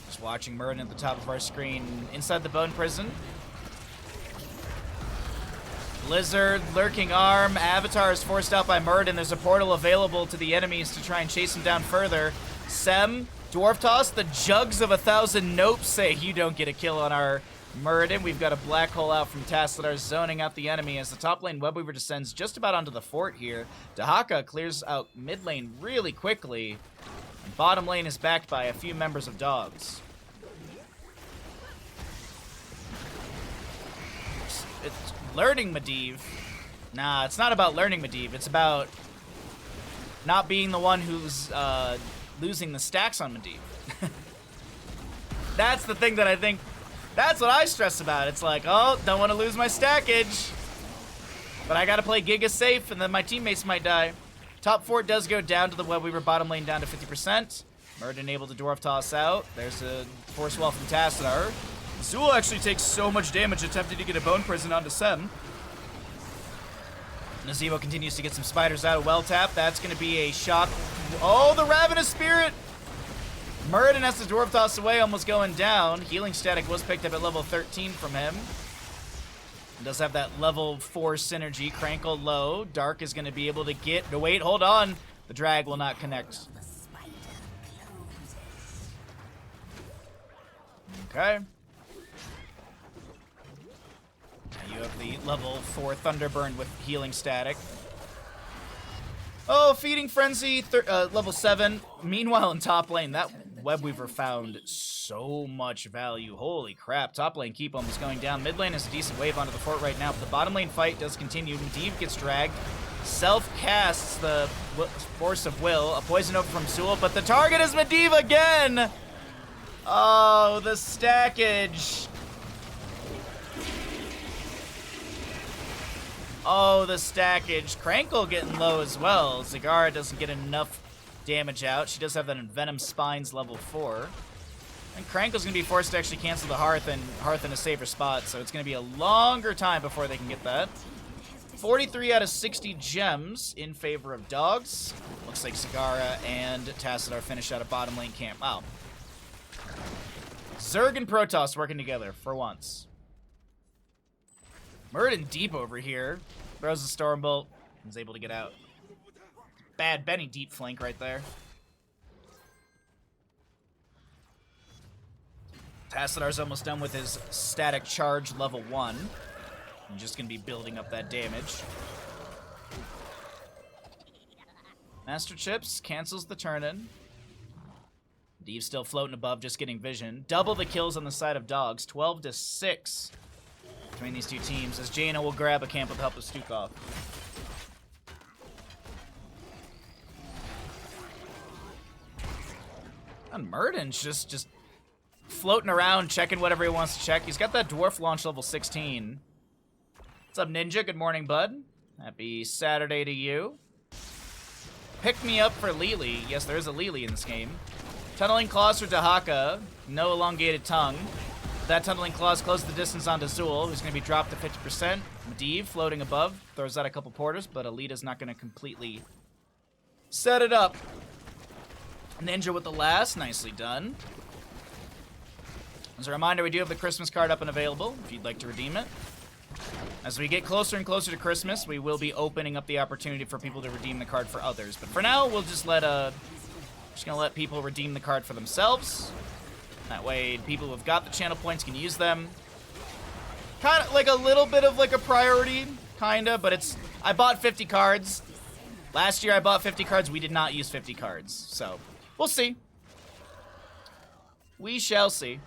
Just watching Muradin at the top of our screen inside the Bone Prison. Blizzard, Lurking Arm, Avatar is forced out by Muradin. There's a portal available to the enemies to try and chase him down further. Sem, Dwarf Toss, the Jugs of 1,000 Nope say you don't get a kill on our Muradin. We've got a Black Hole out from Tassadar zoning out the enemy as the top lane Webweaver descends just about onto the fort here. Dahaka clears out mid lane really quickly. And bottom lane is backed by a few members of Dogs. It's learning Medivh. Nah, it's not about learning Medivh. It's about not being the one who's losing the stacks on Medivh. That's the thing that I think. That's what I stress about. It's like, oh, don't want to lose my stackage. But I got to play Giga safe, and then my teammates might die. Top fort does go down to the Webweaver, bottom lane down to 50%. Muradin able to Dwarf Toss out. There's a Force Wall from Tassadar. Zul actually takes so much damage attempting to get a Bone Prison onto Sem. Nazebo continues to get some spiders out of Well Tap. That's going to be a shock. Oh, the Ravenous Spirit! Muradin has to Dwarf Toss away, almost going down. Healing Static was picked up at level 13 from him. He does have that level 4 synergy. Crankle low. Dark is going to be able to get... No, wait, hold on. The drag will not connect. Okay. Now you have the level 4 Thunderburn with Healing Static. Oh, Feeding Frenzy, level 7. Meanwhile, in top lane, that Webweaver found so much value. Holy crap. Top lane keep almost going down. Mid lane is a decent wave onto the fort right now, but the bottom lane fight does continue. Medivh gets dragged. self-casts the Force of Will. A Poison Oak from Zool, but the target is Medivh again! Oh, the stackage. Oh, the stackage. Crankle getting low as well. Zagara doesn't get enough damage out. She does have that Envenom Spines level 4. And Crankle's going to be forced to actually cancel the Hearth in a safer spot, so it's going to be a longer time before they can get that. 43 out of 60 gems in favor of dogs. Looks like Zagara and Tassadar finish out of bottom lane camp. Wow. Zerg and Protoss working together for once. Muradin deep over here. Throws the Stormbolt. Is able to get out. Bad Benny deep flank right there. Tassadar's almost done with his static charge level 1. I'm just going to be building up that damage. Master Chips cancels the turn-in. Deve's still floating above, just getting vision. Double the kills on the side of dogs. 12 to 6 between these two teams, as Jaina will grab a camp with the help of Stukov. And Muradin's just floating around, checking whatever he wants to check. He's got that dwarf launch level 16. What's up, Ninja? Good morning, bud. Happy Saturday to you. Pick me up for Lili. Yes, there is a Lili in this game. Tunneling Claws for Dahaka. No elongated tongue. That Tunneling Claws closes the distance onto Zool, who's going to be dropped to 50%. Medivh floating above. Throws out a couple porters, but Alita's not going to completely set it up. Ninja with the last. Nicely done. As a reminder, we do have the Christmas card up and available if you'd like to redeem it. As we get closer and closer to Christmas, we will be opening up the opportunity for people to redeem the card for others. But for now, we'll just gonna let people redeem the card for themselves. That way, people who have got the channel points can use them. Kind of like a little bit of like a priority, kinda, but it's, I bought 50 cards. Last year I bought 50 cards, we did not use 50 cards. So, we'll see. We shall see.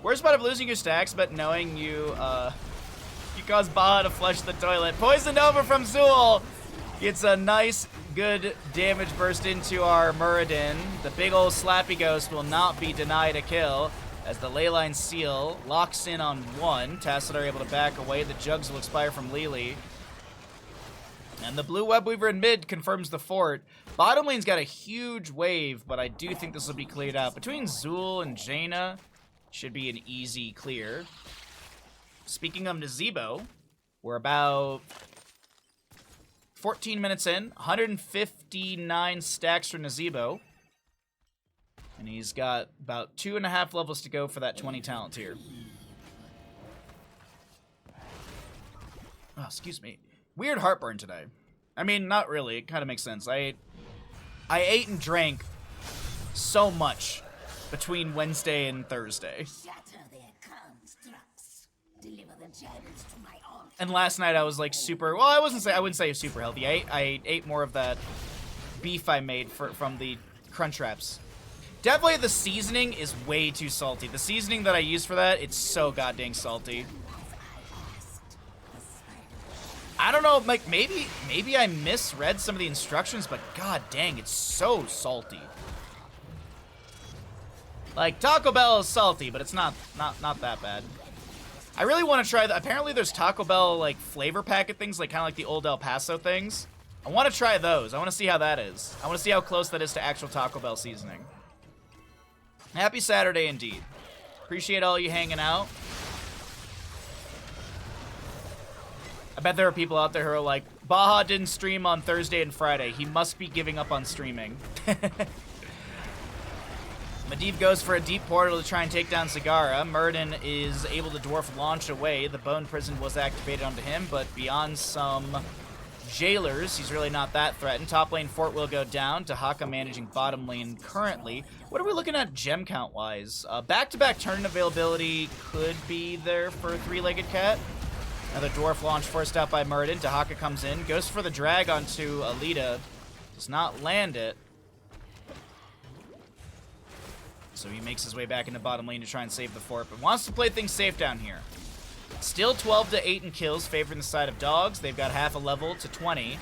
Worst part of losing your stacks, but knowing you cause Baha to flush the toilet. Poisoned over from Zool. Gets a nice, good damage burst into our Muradin. The big old Slappy Ghost will not be denied a kill, as the Leyline Seal locks in on 1. Tassadar able to back away. The Jugs will expire from Lili. And the Blue Web Weaver in mid confirms the fort. Bottom lane's got a huge wave, but I do think this will be cleared out. Between Zool and Jaina, should be an easy clear. Speaking of Nazebo, we're about 14 minutes in. 159 stacks for Nazebo. And he's got about 2.5 levels to go for that 20 talent tier. Oh, excuse me. Weird heartburn today. I mean, not really. It kind of makes sense. I ate and drank so much between Wednesday and Thursday. And last night I was like super, well, I wouldn't say super healthy. I ate more of that beef I made from the Crunch Wraps. Definitely the seasoning is way too salty. The seasoning that I use for that, it's so goddamn salty. I don't know, like maybe I misread some of the instructions, but god dang, it's so salty. Like, Taco Bell is salty, but it's not that bad. I really want to try that. Apparently there's Taco Bell, like, flavor packet things, like, kind of like the old El Paso things. I want to try those. I want to see how that is. I want to see how close that is to actual Taco Bell seasoning. Happy Saturday indeed. Appreciate all you hanging out. I bet there are people out there who are like, Baha didn't stream on Thursday and Friday. He must be giving up on streaming. Medivh goes for a deep portal to try and take down Zagara. Muradin is able to dwarf launch away. The Bone Prison was activated onto him, but beyond some jailers, he's really not that threatened. Top lane fort will go down. Dahaka managing bottom lane currently. What are we looking at gem count-wise? Back-to-back turn availability could be there for a three-legged cat. Another dwarf launch forced out by Muradin. Dahaka comes in, goes for the drag onto Alita. Does not land it. So he makes his way back into bottom lane to try and save the fort, but wants to play things safe down here. Still 12 to 8 in kills, favoring the side of dogs. They've got half a level to 20.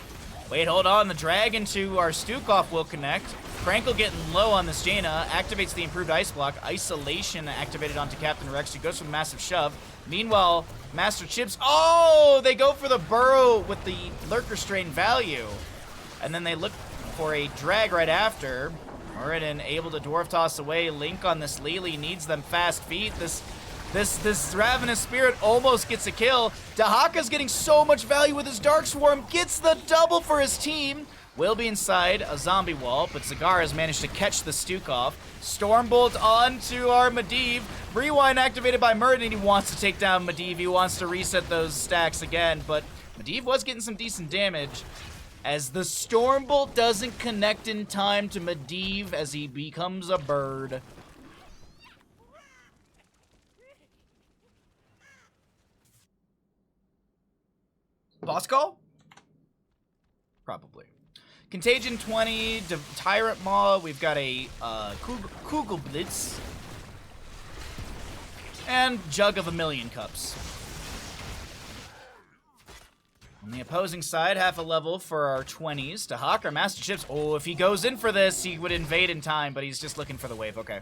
Wait, hold on. The drag into our Stukov will connect. Krankle getting low on this Jaina. Activates the improved ice block. Isolation activated onto Captain Rex, who goes for the massive shove. Meanwhile, Master Chips. Oh, they go for the burrow with the Lurker Strain value. And then they look for a drag right after. Muradin able to dwarf toss away. Link on this Lily needs them fast feet. This Ravenous Spirit almost gets a kill. Dahaka's getting so much value with his Dark Swarm. Gets the double for his team. Will be inside a zombie wall, but Zagara has managed to catch the Stukov. Stormbolt onto our Medivh. Rewind activated by Muradin. He wants to take down Medivh. He wants to reset those stacks again, but Medivh was getting some decent damage. As the Stormbolt doesn't connect in time to Medivh as he becomes a bird. Boss call? Probably. Contagion 20, Tyrant Maw, we've got a Kugelblitz, and Jug of a Million Cups. On the opposing side, half a level for our 20s. Dahaka, Master Chips. Oh, if he goes in for this, he would invade in time, but he's just looking for the wave. Okay. I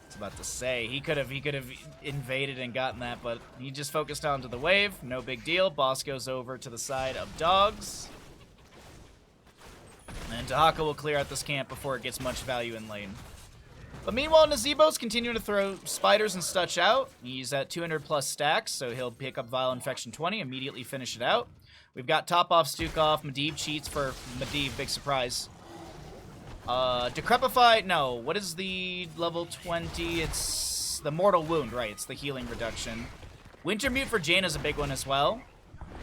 was about to say, he could have invaded and gotten that, but he just focused onto the wave. No big deal. Boss goes over to the side of dogs. And Dahaka will clear out this camp before it gets much value in lane. But meanwhile, Nazebo's continuing to throw spiders and Stutch out. He's at 200 plus stacks, so he'll pick up Vile Infection 20, immediately finish it out. We've got top off Stukov. Medivh cheats for Medivh, big surprise. Decrepify, no. What is the level 20? It's the Mortal Wound, right? It's the healing reduction. Wintermute for Jaina is a big one as well.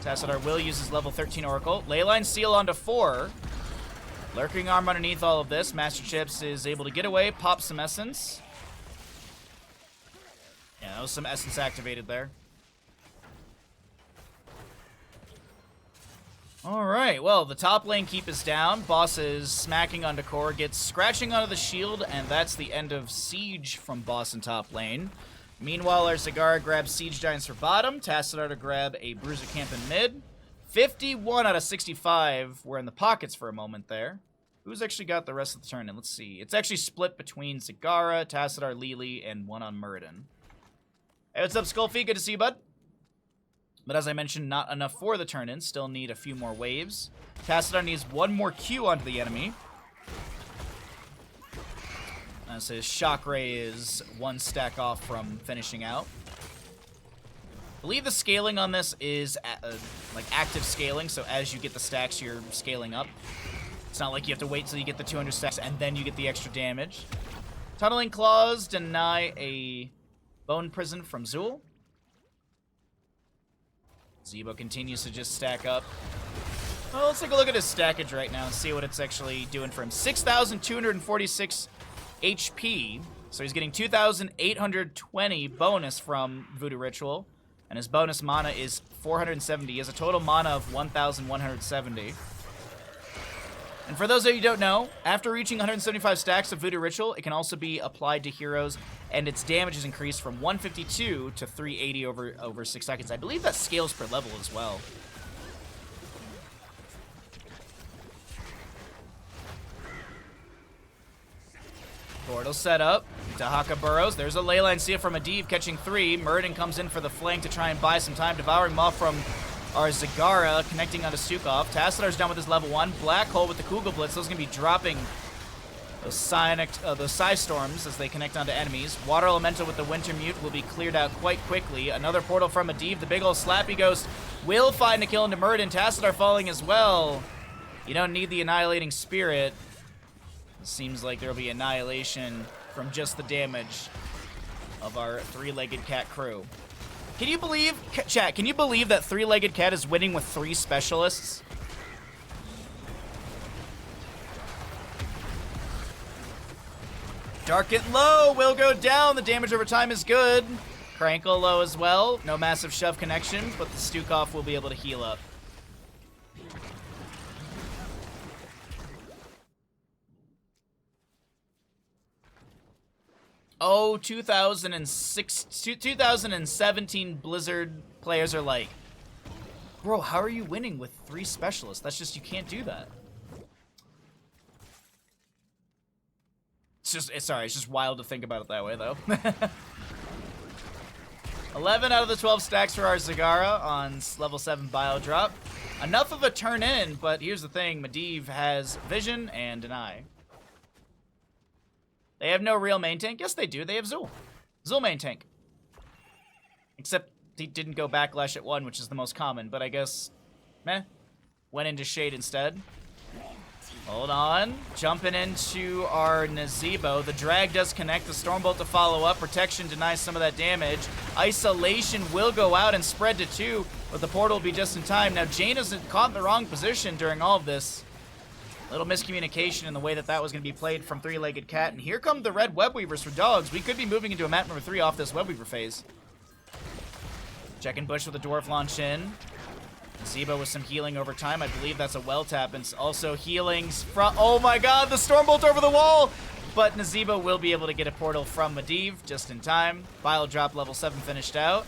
Tassadar will use his level 13 Oracle. Leyline Seal onto 4. Lurking Arm underneath all of this. Master Chips is able to get away, pop some Essence. Yeah, that was some Essence activated there. Alright, well, the top lane keep is down. Boss is smacking onto core, gets scratching onto the shield, and that's the end of Siege from Boss in top lane. Meanwhile, our Zagara grabs Siege Giants for bottom. Tassadar to grab a Bruiser Camp in mid. 51 out of 65 were in the pockets for a moment there. Who's actually got the rest of the turn? And let's see. It's actually split between Zagara, Tassadar, Lili, and one on Muradin. Hey, what's up, Skullfeet? Good to see you, bud. But as I mentioned, not enough for the turn-in. Still need a few more waves. Tassadar needs one more Q onto the enemy. As his Shock Ray is one stack off from finishing out. I believe the scaling on this is like active scaling, so as you get the stacks, you're scaling up. It's not like you have to wait till you get the 200 stacks and then you get the extra damage. Tunneling Claws deny a Bone Prison from Zul. Zebo continues to just stack up. Well, let's take a look at his stackage right now and see what it's actually doing for him. 6,246 HP, so he's getting 2,820 bonus from Voodoo Ritual. And his bonus mana is 470. He has a total mana of 1,170. And for those of you who don't know, after reaching 175 stacks of Voodoo Ritual, it can also be applied to heroes, and its damage is increased from 152 to 380 over 6 seconds. I believe that scales per level as well. Portal set up. Dahaka burrows. There's a Leyline Seal from Medivh catching 3. Muradin comes in for the flank to try and buy some time. Devouring Maw from our Zagara connecting onto Stukov. Tassadar's done with his level 1. Black Hole with the Kugelblitz. Those are going to be dropping those Psy Storms as they connect onto enemies. Water Elemental with the Wintermute will be cleared out quite quickly. Another portal from Medivh. The big old Slappy Ghost will find a kill into Muradin. Tassadar falling as well. You don't need the Annihilating Spirit. It seems like there'll be annihilation from just the damage of our three-legged cat crew. Can you believe, chat, can you believe that three-legged cat is winning with 3 specialists? Dark It low will go down. The damage over time is good. Krankle low as well. No massive shove connection, but the Stukov will be able to heal up. Oh, 2017 Blizzard players are like, bro, how are you winning with 3 specialists? That's just, you can't do that. It's just wild to think about it that way, though. 11 out of the 12 stacks for our Zagara on level 7 Bio Drop. Enough of a turn in, but here's the thing. Medivh has Vision and Deny. They have no real main tank. Yes, they do. They have Zul. Zul main tank. Except he didn't go backlash at 1, which is the most common, but I guess, meh. Went into Shade instead. Hold on. Jumping into our Nazeebo. The drag does connect. The Stormbolt to follow up. Protection denies some of that damage. Isolation will go out and spread to 2, but the portal will be just in time. Now, Jaina's caught in the wrong position during all of this. Little miscommunication in the way that that was going to be played from Three-Legged Cat. And here come the red Webweavers for Dogs. We could be moving into a map number 3 off this Webweaver phase. Checking Bush with the Dwarf launch in. Nazeebo with some healing over time. I believe that's a well tap. And also healings from... Oh my god, the Stormbolt over the wall! But Nazeebo will be able to get a portal from Medivh just in time. Bile Drop level 7 finished out.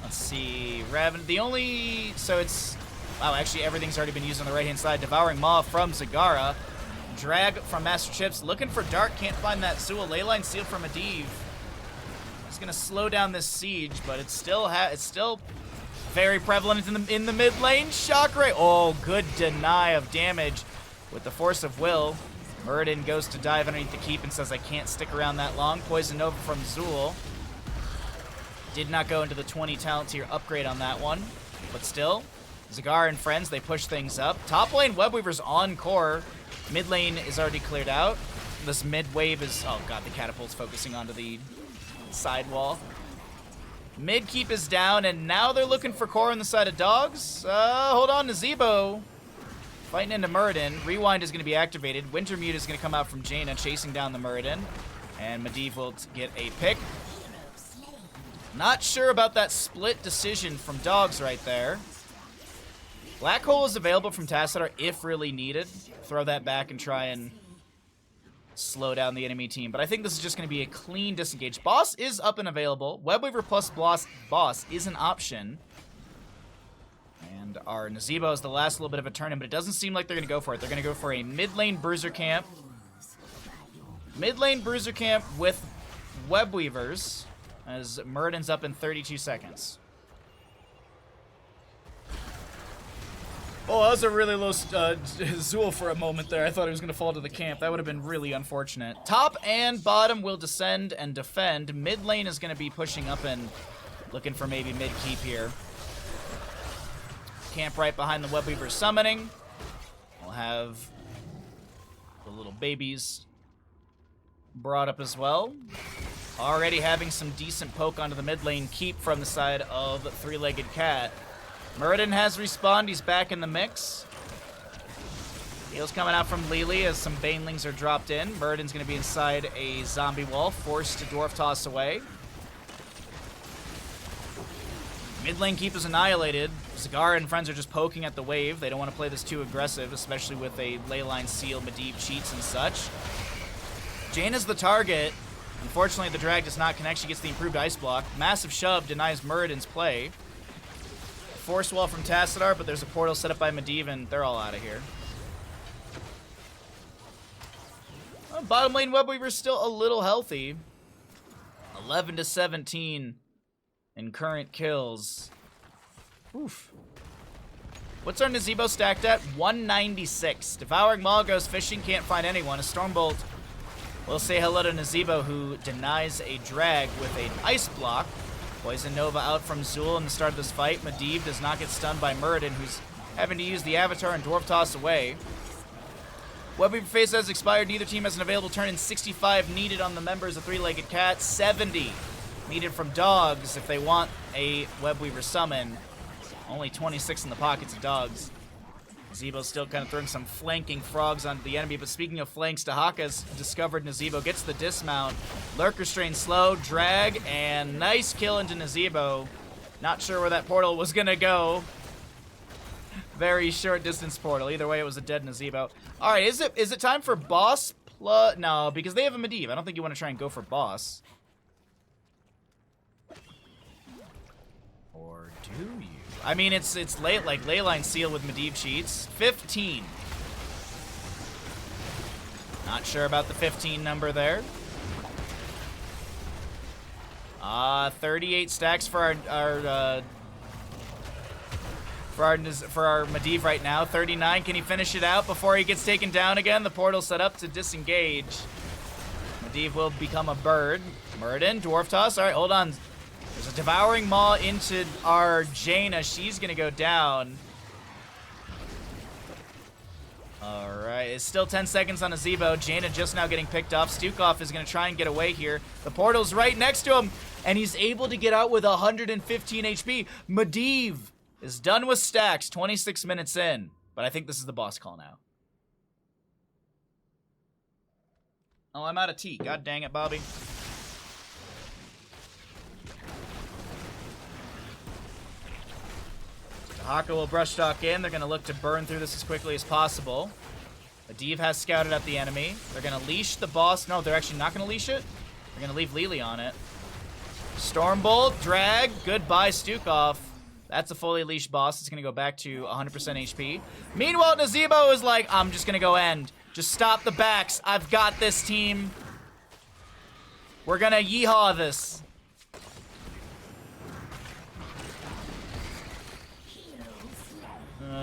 Let's see. Raven... The only... So it's... Wow, actually everything's already been used on the right-hand side. Devouring Maw from Zagara. Drag from Master Chips. Looking for Dark. Can't find that Zul. Leyline Seal from Medivh. It's going to slow down this siege, but it's still very prevalent in the mid lane. Shock Ray. Oh, good deny of damage with the Force of Will. Muradin goes to dive underneath the keep and says, I can't stick around that long. Poison Nova from Zul. Did not go into the 20 talent tier upgrade on that one, but still. Zagar and friends, they push things up. Top lane, Webweaver's on core. Mid lane is already cleared out. This mid wave is... Oh god, the catapult's focusing onto the side wall. Mid keep is down, and now they're looking for core on the side of Dogs. Hold on, Nazeebo. Fighting into Muradin. Rewind is going to be activated. Wintermute is going to come out from Jaina, chasing down the Muradin. And Medivh will get a pick. Not sure about that split decision from Dogs right there. Black Hole is available from Tassadar if really needed. Throw that back and try and slow down the enemy team. But I think this is just going to be a clean disengage. Boss is up and available. Webweaver plus Boss is an option. And our Nazeebo is the last little bit of a turn in, but it doesn't seem like they're going to go for it. They're going to go for a mid lane Bruiser Camp. Mid lane Bruiser Camp with Webweavers as Muradin's up in 32 seconds. Oh, that was a really low Zul for a moment there. I thought he was going to fall to the camp. That would have been really unfortunate. Top and bottom will descend and defend. Mid lane is going to be pushing up and looking for maybe mid keep here. Camp right behind the Webweaver summoning. We'll have the little babies brought up as well. Already having some decent poke onto the mid lane keep from the side of Three-Legged Cat. Muradin has respawned. He's back in the mix. Heals coming out from Lili as some Banelings are dropped in. Muradin's going to be inside a zombie wall, forced to Dwarf Toss away. Mid lane keep is annihilated. Zagar and friends are just poking at the wave. They don't want to play this too aggressive, especially with a Leyline Seal, Medivh cheats and such. Jaina's the target. Unfortunately, the drag does not connect. She gets the improved ice block. Massive shove denies Muradin's play. Force wall from Tassadar, but there's a portal set up by Medivh, and they're all out of here. Well, bottom lane Webweaver's still a little healthy. 11 to 17 in current kills. Oof. What's our Nazeebo stacked at? 196. Devouring Maw goes fishing, can't find anyone. A Stormbolt will say hello to Nazeebo, who denies a drag with an ice block. Poison Nova out from Zul in the start of this fight. Medivh does not get stunned by Muradin, who's having to use the Avatar and Dwarf Toss away. Webweaver phase has expired. Neither team has an available turn in. 65 needed on the members of Three-Legged Cat. 70 needed from Dogs if they want a Webweaver summon. Only 26 in the pockets of Dogs. Nazeebo's still kind of throwing some flanking frogs onto the enemy, but speaking of flanks, Dahaka's discovered Nazeebo, gets the dismount. Lurker Strain slow, drag, and nice kill into Nazeebo. Not sure where that portal was gonna go. Very short distance portal. Either way, it was a dead Nazeebo. Alright, is it time for Boss No, because they have a Medivh. I don't think you want to try and go for boss. Or do you? I mean, it's late, like Leyline Seal with Medivh cheats. 15. Not sure about the 15 number there. 38 stacks for our Medivh right now. 39. Can he finish it out before he gets taken down again? The portal set up to disengage. Medivh will become a bird. Muradin, Dwarf Toss. All right, hold on. There's a Devouring Maw into our Jaina. She's gonna go down. All right, it's still 10 seconds on a Zebo. Jaina just now getting picked up. Stukov is gonna try and get away here. The portal's right next to him, and he's able to get out with 115 HP. Medivh is done with stacks, 26 minutes in. But I think this is the boss call now. Oh, I'm out of tea. God dang it, Bobby. Haka will brush stock in. They're going to look to burn through this as quickly as possible. Medivh has scouted out the enemy. They're going to leash the boss. No, they're actually not going to leash it. They're going to leave Lily on it. Stormbolt, drag. Goodbye, Stukov. That's a fully leashed boss. It's going to go back to 100% HP. Meanwhile, Nazebo is like, I'm just going to go end. Just stop the backs. I've got this, team. We're going to yeehaw this.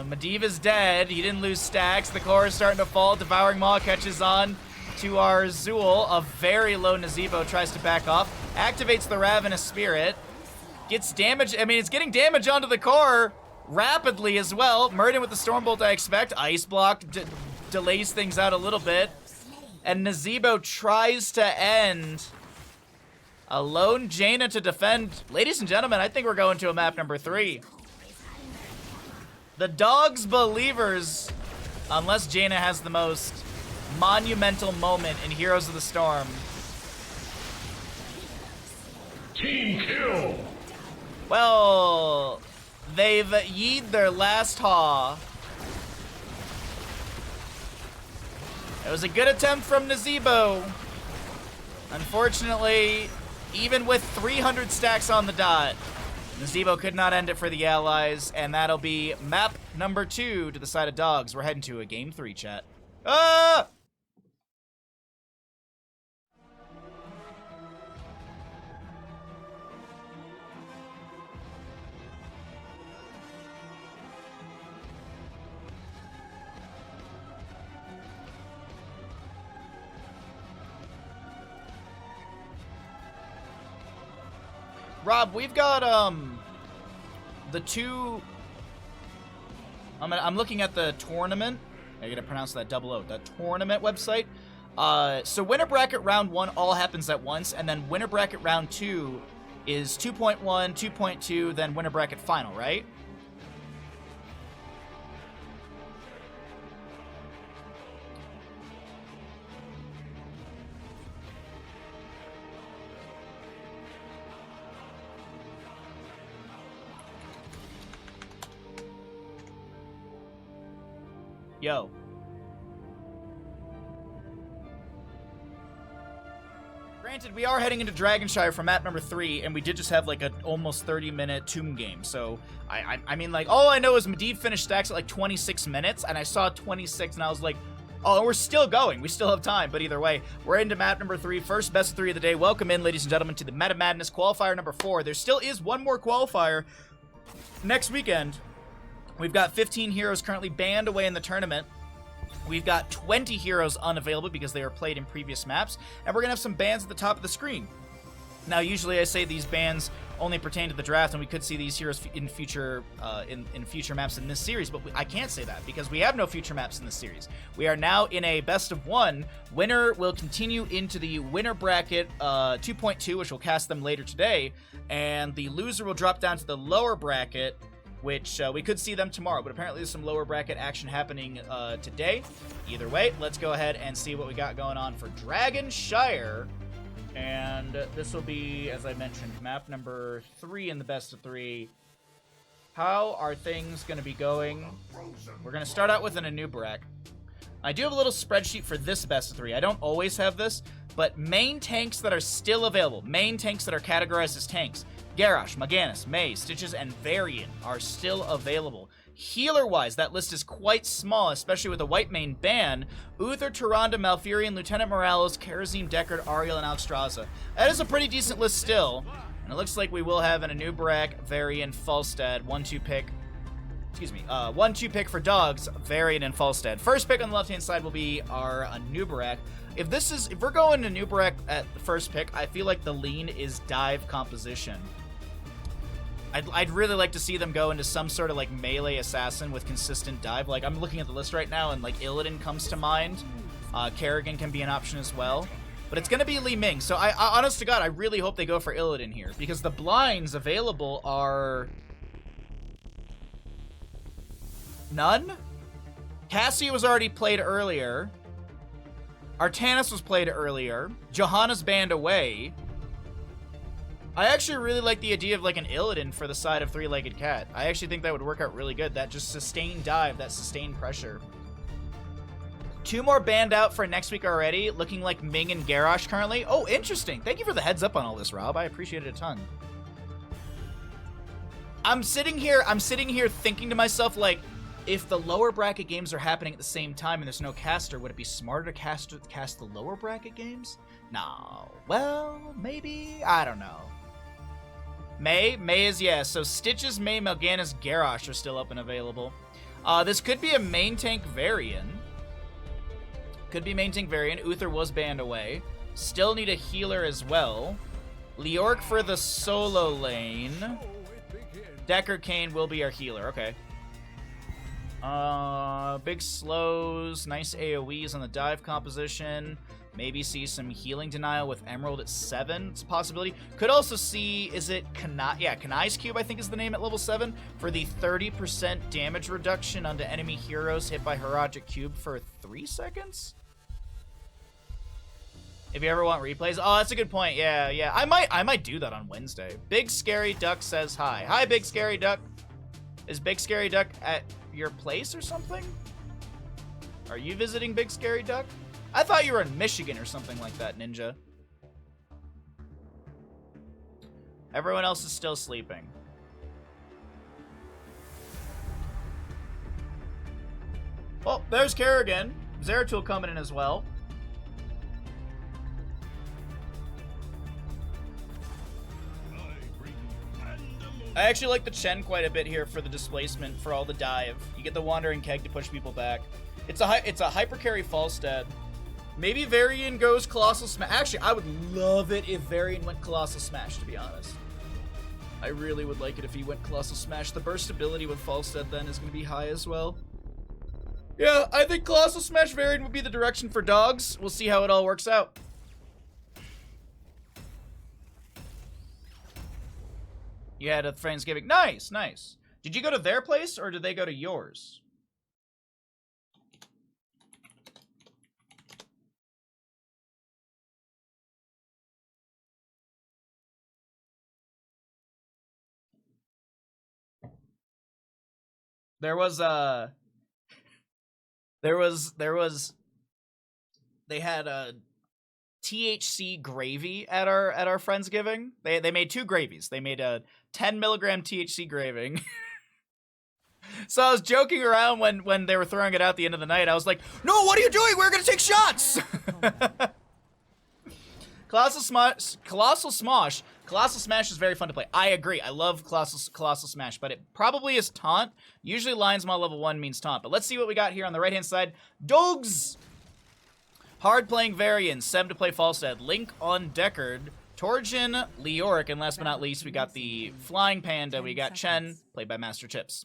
Medivh is dead. He didn't lose stacks. The core is starting to fall. Devouring Maw catches on to our Zool. A very low Nazebo tries to back off. Activates the Ravenous Spirit. Gets damage. I mean, it's getting damage onto the core rapidly as well. Muradin with the Stormbolt, I expect. Ice Block delays things out a little bit. And Nazebo tries to end. A lone Jaina to defend. Ladies and gentlemen, I think we're going to a map number 3. The Dogs Believers, unless Jaina has the most monumental moment in Heroes of the Storm. Team kill! Well, they've yeed their last haw. It was a good attempt from Nazebo. Unfortunately, even with 300 stacks on the dot, Nazebo could not end it for the allies, and that'll be map number 2 to the side of Dogs. We're heading to a game 3, chat. Ah! Rob, we've got the two. I'm looking at the tournament. I gotta pronounce that double O. That tournament website. So winner bracket round 1 all happens at once, and then winner bracket round 2 is 2.1, 2.2, then winner bracket final, right? Yo. Granted, we are heading into Dragonshire for map number 3, and we did just have like an almost 30-minute tomb game. So, I mean, like, all I know is Medivh finished stacks at like 26 minutes, and I saw 26, and I was like, oh, we're still going. We still have time. But either way, we're into map number 3. First best of 3 of the day. Welcome in, ladies and gentlemen, to the Meta Madness Qualifier number 4. There still is one more qualifier next weekend. We've got 15 heroes currently banned away in the tournament. We've got 20 heroes unavailable because they were played in previous maps. And we're going to have some bans at the top of the screen. Now, usually I say these bans only pertain to the draft, and we could see these heroes in future future maps in this series. But I can't say that because we have no future maps in this series. We are now in a best of 1. Winner will continue into the winner bracket 2.2, which will cast them later today. And the loser will drop down to the lower bracket, which we could see them tomorrow, but apparently there's some lower bracket action happening today. Either way, let's go ahead and see what we got going on for Dragonshire. And this will be, as I mentioned, map number 3 in the best of 3. How are things going to be going? We're going to start out with an Anubarak. I do have a little spreadsheet for this best of 3. I don't always have this, but main tanks that are still available, main tanks that are categorized as tanks, Garrosh, Morganis, Mei, Stitches, and Varian are still available. Healer-wise, that list is quite small, especially with a white main ban. Uther, Tyrande, Malfurion, Lieutenant Morales, Karazim, Deckard, Ariel, and Alexstrasza. That is a pretty decent list still. And it looks like we will have an Anubarak, Varian, Falstad, 1-2 pick. Excuse me, 1-2 pick for dogs, Varian and Falstad. First pick on the left-hand side will be our Anubarak. If we're going Anubarak at the first pick, I feel like the lean is dive composition. I'd really like to see them go into some sort of like melee assassin with consistent dive. Like I'm looking at the list right now and like Illidan comes to mind. Kerrigan can be an option as well. But it's going to be Li Ming. So I honest to God, I really hope they go for Illidan here because the blinds available are none. Cassia was already played earlier. Artanis was played earlier. Johanna's banned away. I actually really like the idea of like an Illidan for the side of three-legged cat. I actually think that would work out really good. That just sustained dive, that sustained pressure. 2 more banned out for next week already, looking like Ming and Garrosh currently. Oh, interesting. Thank you for the heads up on all this, Rob. I appreciate it a ton. I'm sitting here thinking to myself, like, if the lower bracket games are happening at the same time and there's no caster, would it be smarter to cast the lower bracket games? No. Well, maybe. I don't know. May is yes. So Stitches, Mei, Morganis, Garrosh are still up and available. This could be a main tank Varian. Could be main tank Varian. Uther was banned away. Still need a healer as well. Leoric for the solo lane. Deckard Kane will be our healer. Okay. Big slows, nice AoEs on the dive composition. Maybe see some healing denial with Emerald at 7. It's a possibility. Could also see, is it Kanai? Yeah, Kanai's Cube, I think is the name at level 7, for the 30% damage reduction onto enemy heroes hit by Heroic Cube for 3 seconds? If you ever want replays. Oh, that's a good point. Yeah. I might do that on Wednesday. Big Scary Duck says hi. Hi, Big Scary Duck. Is Big Scary Duck at your place or something? Are you visiting Big Scary Duck? I thought you were in Michigan or something like that, Ninja. Everyone else is still sleeping. Oh, there's Kerrigan. Zeratul coming in as well. I actually like the Chen quite a bit here for the displacement for all the dive. You get the Wandering Keg to push people back. It's a hyper carry Falstad. Maybe Varian goes Colossal Smash. Actually, I would love it if Varian went Colossal Smash, to be honest. I really would like it if he went Colossal Smash. The burst ability with Falstad then is going to be high as well. Yeah, I think Colossal Smash Varian would be the direction for dogs. We'll see how it all works out. You had a Friendsgiving. Nice. Did you go to their place or did they go to yours? They had a THC gravy at our Friendsgiving. They made 2 gravies. They made a 10 milligram THC gravy. So I was joking around when they were throwing it out at the end of the night. I was like, no, what are you doing? We're gonna take shots. Colossal Smash is very fun to play. I agree. I love Colossal Smash, but it probably is taunt. Usually Lion's Maw level 1 means taunt. But let's see what we got here on the right-hand side. Dogs! Hard-playing Varian, 7 to play Falstad. Link on Deckard. Torjin, Leoric, and last but not least, we got the Flying Panda. We got Chen, played by Master Chips.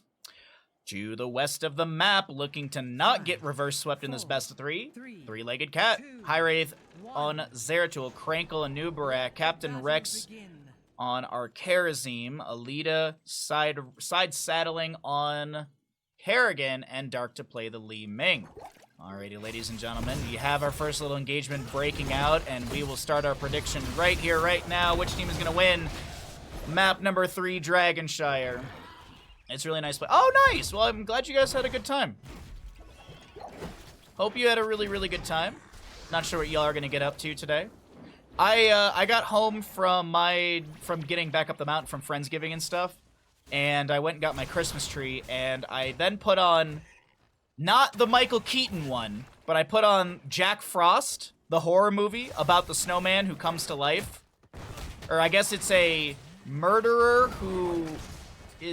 To the west of the map, looking to not get reverse swept in this best of 3. Three-legged cat. High Wraith on Zeratul. Crankle and Nubarak. Captain Rex on our Karazim. Alita side saddling on Kerrigan. And Dark to play the Li Ming. Alrighty, ladies and gentlemen, we have our first little engagement breaking out, and we will start our prediction right here, right now. Which team is going to win? Map number 3, Dragonshire. It's really nice play. Oh, nice! Well, I'm glad you guys had a good time. Hope you had a really, really good time. Not sure what y'all are gonna get up to today. I got home from getting back up the mountain from Friendsgiving and stuff, and I went and got my Christmas tree, and I then put on, not the Michael Keaton one, but I put on Jack Frost, the horror movie about the snowman who comes to life. Or I guess it's a murderer who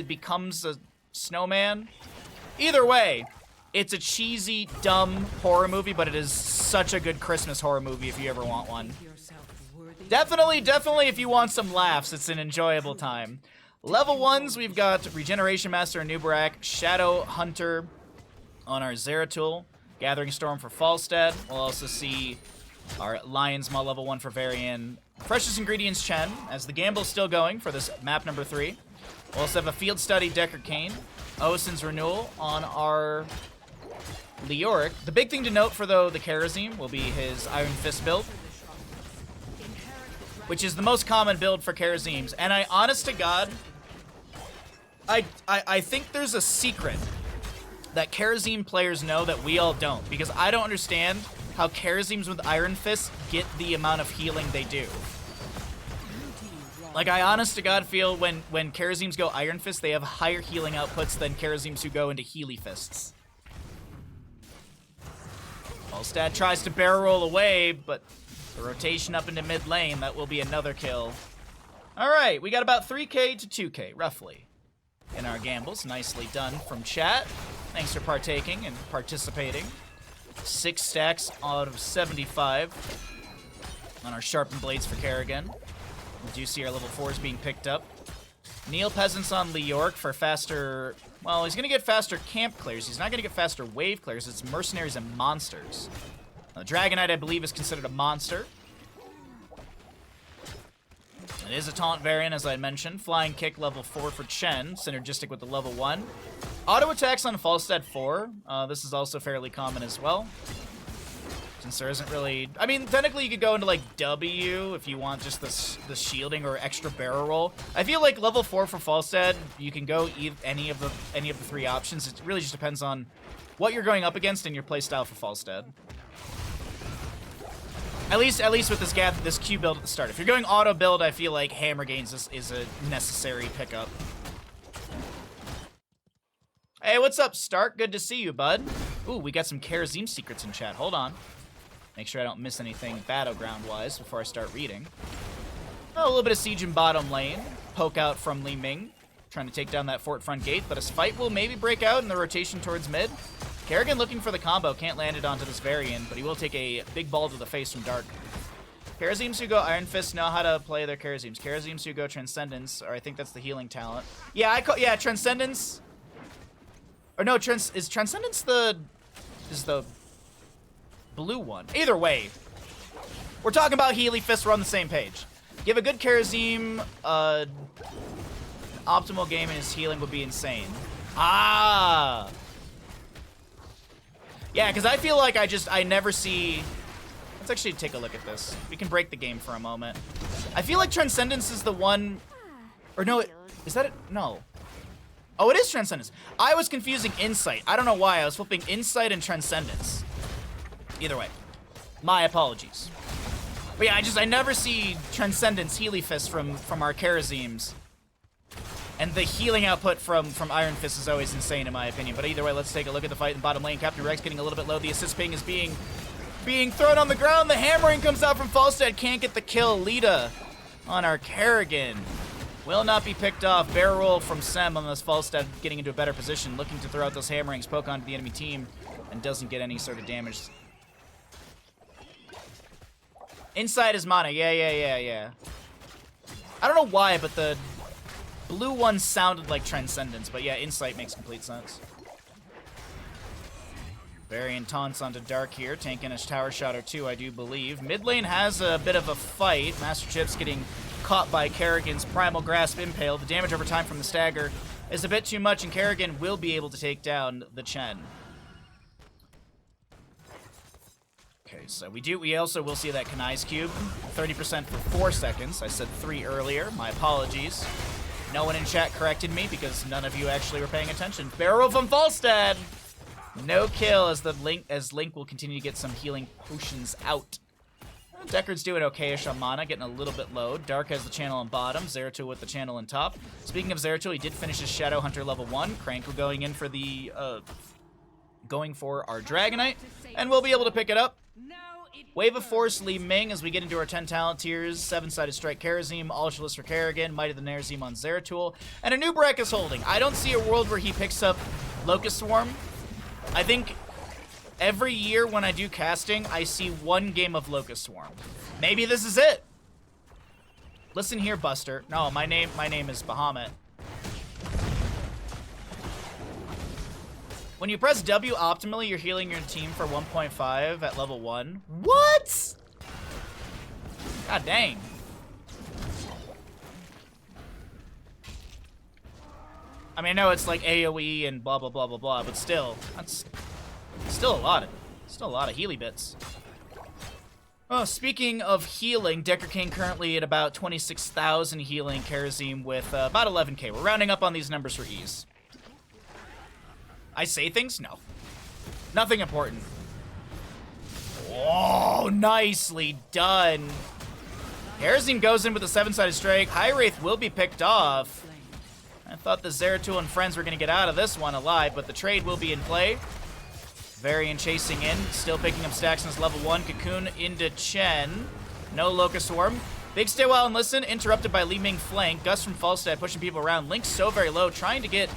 becomes a snowman. Either way, it's a cheesy, dumb horror movie, but it is such a good Christmas horror movie if you ever want one. Definitely if you want some laughs, it's an enjoyable time. Level 1s, we've got Regeneration Master and Nubarak, Shadow Hunter on our Zeratul, Gathering Storm for Falstad. We'll also see our Lion's Maw level 1 for Varian. Precious Ingredients Chen, as the gamble's still going for this map number 3. We'll also have a Field Study Decker Kane, Osin's Renewal on our Leoric. The big thing to note for, though, the Karazim will be his Iron Fist build, which is the most common build for Karazims. And I, honest to God, I think there's a secret that Karazim players know that we all don't, because I don't understand how Karazims with Iron Fist get the amount of healing they do. Like, I honest to God feel when Karazims go Iron Fist, they have higher healing outputs than Karazims who go into Healy Fists. Falstad tries to barrel roll away, but the rotation up into mid lane, that will be another kill. Alright, we got about 3k to 2k, roughly, in our gambles. Nicely done from chat. Thanks for partaking and participating. 6 stacks out of 75 on our Sharpened Blades for Kerrigan. We do see our level 4s being picked up. Neil Peasants on Leoric for faster... Well, he's going to get faster camp clears. He's not going to get faster wave clears. It's mercenaries and monsters. Dragonite, I believe, is considered a monster. It is a taunt variant, as I mentioned. Flying Kick level 4 for Chen, synergistic with the level 1. Auto attacks on Falstad 4. This is also fairly common as well, since there isn't really... I mean, technically you could go into, like, W if you want just the shielding or extra barrel roll. I feel like level 4 for Falstad, you can go any of the 3 options. It really just depends on what you're going up against and your playstyle for Falstad. At least with this Q build at the start. If you're going auto build, I feel like Hammer Gains is a necessary pickup. Hey, what's up, Stark? Good to see you, bud. Ooh, we got some Karazim secrets in chat. Hold on. Make sure I don't miss anything battleground-wise before I start reading. Oh, a little bit of siege in bottom lane. Poke out from Li Ming, trying to take down that fort front gate, but a fight will maybe break out in the rotation towards mid. Kerrigan looking for the combo, can't land it onto this Varian, but he will take a big ball to the face from Dark. Karazims who go Iron Fist know how to play their Karazims. Karazims who go Transcendence, or I think that's the healing talent. Yeah, Transcendence. Or no, is Transcendence the blue one? Either way, we're talking about Healy Fist. We're on the same page. Give a good Karazim optimal game in his healing would be insane. Ah. Yeah, because I feel like I never see... Let's actually take a look at this. We can break the game for a moment. I feel like Transcendence is the one... Or no, is that it? No. Oh, it is Transcendence. I was confusing Insight. I don't know why. I was flipping Insight and Transcendence. Either way. My apologies. But yeah, I never see Transcendence Healy Fist from our Karazims. And the healing output from Iron Fist is always insane, in my opinion. But either way, let's take a look at the fight in bottom lane. Captain Rex getting a little bit low. The assist ping is being thrown on the ground. The hammering comes out from Falstad. Can't get the kill. Lita on our Kerrigan will not be picked off. Barrel roll from Sem on this Falstad getting into a better position. Looking to throw out those hammerings. Poke onto the enemy team. And doesn't get any sort of damage. Inside is mana. Yeah. I don't know why, but the blue one sounded like Transcendence, but yeah, Insight makes complete sense. Varian taunts onto Dark here, tanking a tower shot or 2, I do believe. Mid lane has a bit of a fight. Master Chips getting caught by Kerrigan's Primal Grasp Impale. The damage over time from the stagger is a bit too much, and Kerrigan will be able to take down the Chen. Okay, so we also will see that Kanai's Cube. 30% for 4 seconds. I said 3 earlier. My apologies. No one in chat corrected me because none of you actually were paying attention. Barrel from Falstad! No kill as Link will continue to get some healing potions out. Deckard's doing okay-ish on mana, getting a little bit low. Dark has the channel on bottom, Zeratul with the channel on top. Speaking of Zeratul, he did finish his Shadow Hunter level 1. Crankle going in for the, going for our Dragonite, and we'll be able to pick it up. Wave of Force, Li Ming, as we get into our 10 talent tiers. 7-sided Strike Karazim, Ultralisk for Kerrigan, Might of the Narazim on Zeratul, and a new Breck is holding. I don't see a world where he picks up Locust Swarm. I think every year when I do casting, I see one game of Locust Swarm. Maybe this is it. Listen here, Buster. No, my name is Bahamut. When you press W optimally, you're healing your team for 1.5 at level 1. What? God dang. I mean, I know it's like AoE and blah, blah, blah, blah, blah, but still, that's still a lot of Healy bits. Oh, speaking of healing, Decker King currently at about 26,000 healing, Karazim with about 11k. We're rounding up on these numbers for ease. I say things? No. Nothing important. Oh, nicely done. Karazim goes in with a 7-sided strike. High Wraith will be picked off. I thought the Zeratul and friends were going to get out of this one alive, but the trade will be in play. Varian chasing in, still picking up stacks in his level 1. Cocoon into Chen. No Locust Swarm. Big stay while and listen, interrupted by Li Ming flank. Gus from Falstad pushing people around. Link's so very low, trying to get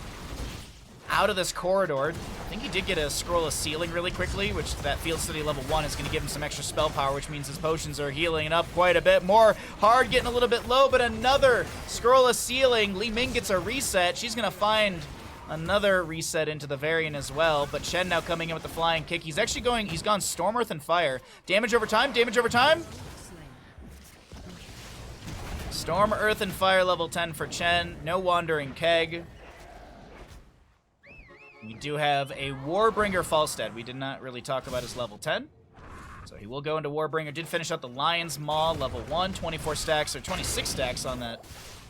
out of this corridor. I think he did get a Scroll of Sealing really quickly, which that Field Study level 1 is going to give him some extra spell power, which means his potions are healing up quite a bit more. Hard getting a little bit low, but another Scroll of Sealing. Li Ming gets a reset. She's going to find another reset into the Varian as well, but Chen now coming in with the flying kick. He's gone Storm, Earth, and Fire. Damage over time, damage over time. Storm, Earth, and Fire level 10 for Chen. No Wandering Keg. We do have a Warbringer Falstad. We did not really talk about his level 10. So he will go into Warbringer. Did finish out the Lion's Maw, level 1. 24 stacks, or 26 stacks on that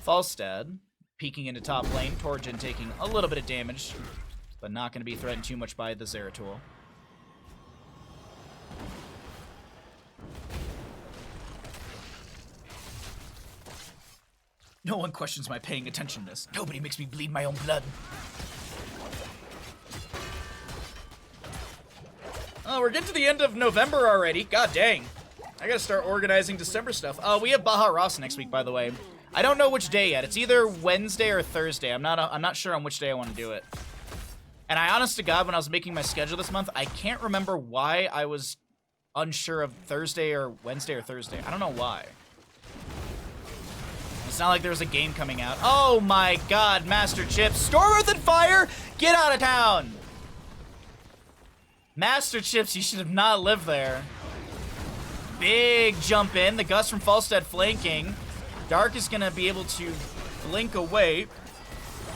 Falstad. Peeking into top lane. Torjin taking a little bit of damage, but not going to be threatened too much by the Zeratul. No one questions my paying attentionness. Nobody makes me bleed my own blood. Oh, we're getting to the end of November already. God dang. I gotta start organizing December stuff. We have Baja Ross next week, by the way. I don't know which day yet. It's either Wednesday or Thursday. I'm not sure on which day I want to do it. And I, honest to God, when I was making my schedule this month, I can't remember why I was unsure of Thursday or Wednesday or Thursday. I don't know why. It's not like there was a game coming out. Oh my God, Master Chips. Storm, Earth, and Fire, get out of town. Master Chips, you should have not lived there. Big jump in. The Gus from Falstad flanking. Dark is going to be able to blink away.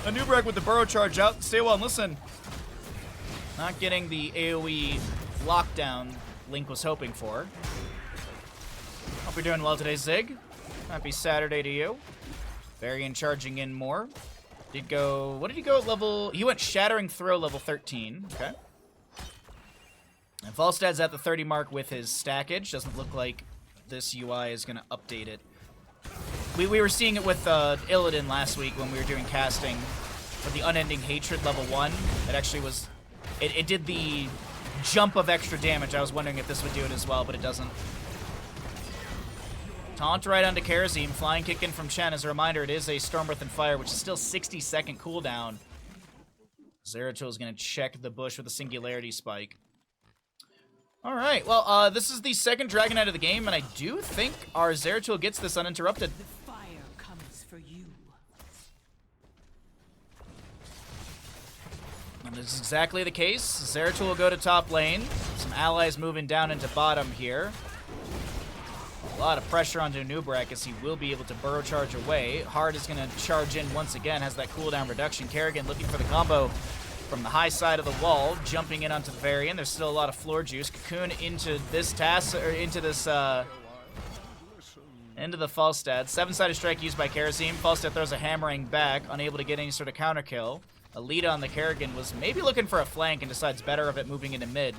A new Breck with the Burrow charge out. Stay well and listen. Not getting the AoE lockdown Link was hoping for. Hope you're doing well today, Zig. Happy Saturday to you. Varian charging in more. Did go... What did he go at level... He went Shattering Throw level 13. Okay. And Falstad's at the 30 mark with his stackage. Doesn't look like this UI is going to update it. We were seeing it with Illidan last week when we were doing casting for the Unending Hatred level 1. It actually was... It did the jump of extra damage. I was wondering if this would do it as well, but it doesn't. Taunt right onto Karazim. Flying kick in from Chen. As a reminder, it is a Storm, Earth, and Fire, which is still 60-second cooldown. Zeratul is going to check the bush with a Singularity Spike. Alright, well, this is the second Dragonite of the game, and I do think our Zeratul gets this uninterrupted. The fire comes for you. And this is exactly the case. Zeratul will go to top lane. Some allies moving down into bottom here. A lot of pressure onto Nubrek as he will be able to burrow charge away. Hard is going to charge in once again, has that cooldown reduction. Kerrigan looking for the combo from the high side of the wall, jumping in onto the Varian. There's still a lot of floor juice. Cocoon into this task, or into this, into the Falstad. 7-sided strike used by Karazim. Falstad throws a hammering back, unable to get any sort of counter kill. Alita on the Kerrigan was maybe looking for a flank and decides better of it moving into mid.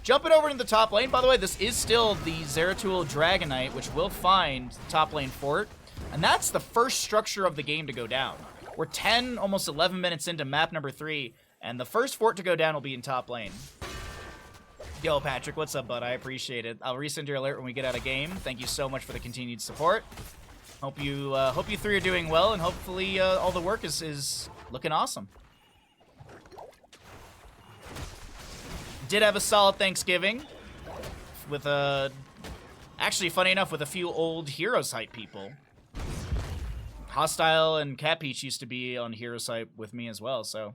Jumping over into the top lane, by the way, this is still the Zeratul Dragonite, which will find the top lane fort. And that's the first structure of the game to go down. We're 10, almost 11 minutes into map number 3, and the first fort to go down will be in top lane. Yo, Patrick, what's up, bud? I appreciate it. I'll resend your alert when we get out of game. Thank you so much for the continued support. Hope you three are doing well, and hopefully all the work is looking awesome. Did have a solid Thanksgiving with actually, funny enough, with a few old Heroes Hype people. Hostile and Cat Peach used to be on Heroes Hype with me as well, so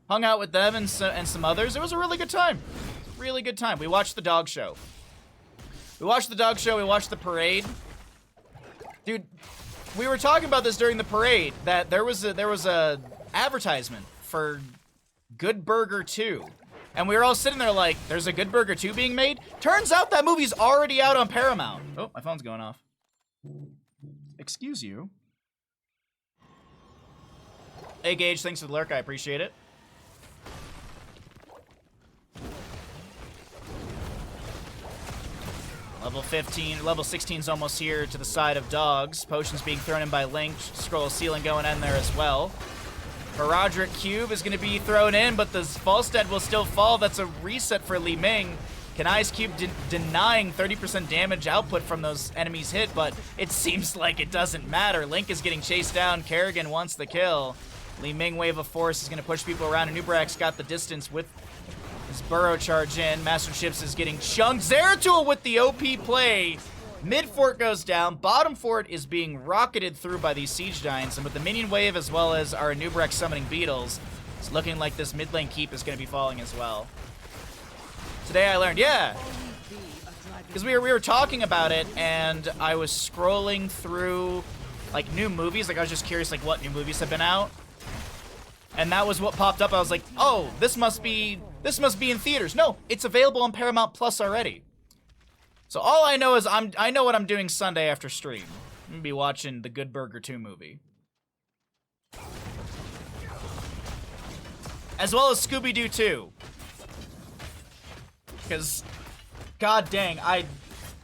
hung out with them and some others. It was a really good time. Really good time. We watched the dog show. We watched the parade. Dude, we were talking about this during the parade, that there was a advertisement for Good Burger 2. And we were all sitting there like, there's a Good Burger 2 being made? Turns out that movie's already out on Paramount. Oh, my phone's going off. Excuse you. Hey, Gage, thanks for the lurk. I appreciate it. Level 15, level 16's almost here to the side of dogs. Potions being thrown in by Link. Scroll ceiling going in there as well. Roderick Cube is going to be thrown in, but the Falstead will still fall. That's a reset for Li Ming. Can Ice Cube denying 30% damage output from those enemies hit, but it seems like it doesn't matter. Link is getting chased down. Kerrigan wants the kill. Li Ming Wave of Force is going to push people around, and Nubrak's got the distance with his burrow charge in. Master Chips is getting chunked. Zeratul with the OP play. Mid fort goes down. Bottom fort is being rocketed through by these siege giants, and with the minion wave as well as our Nubrak summoning beetles, it's looking like this mid lane keep is going to be falling as well. Today I learned, yeah, because we were talking about it, and I was scrolling through like new movies. Like I was just curious, like what new movies have been out, and that was what popped up. I was like, oh, this must be in theaters. No, it's available on Paramount Plus already. So all I know is I know what I'm doing Sunday after stream. I'm gonna be watching the Good Burger 2 movie. As well as Scooby-Doo 2. Because, god dang, I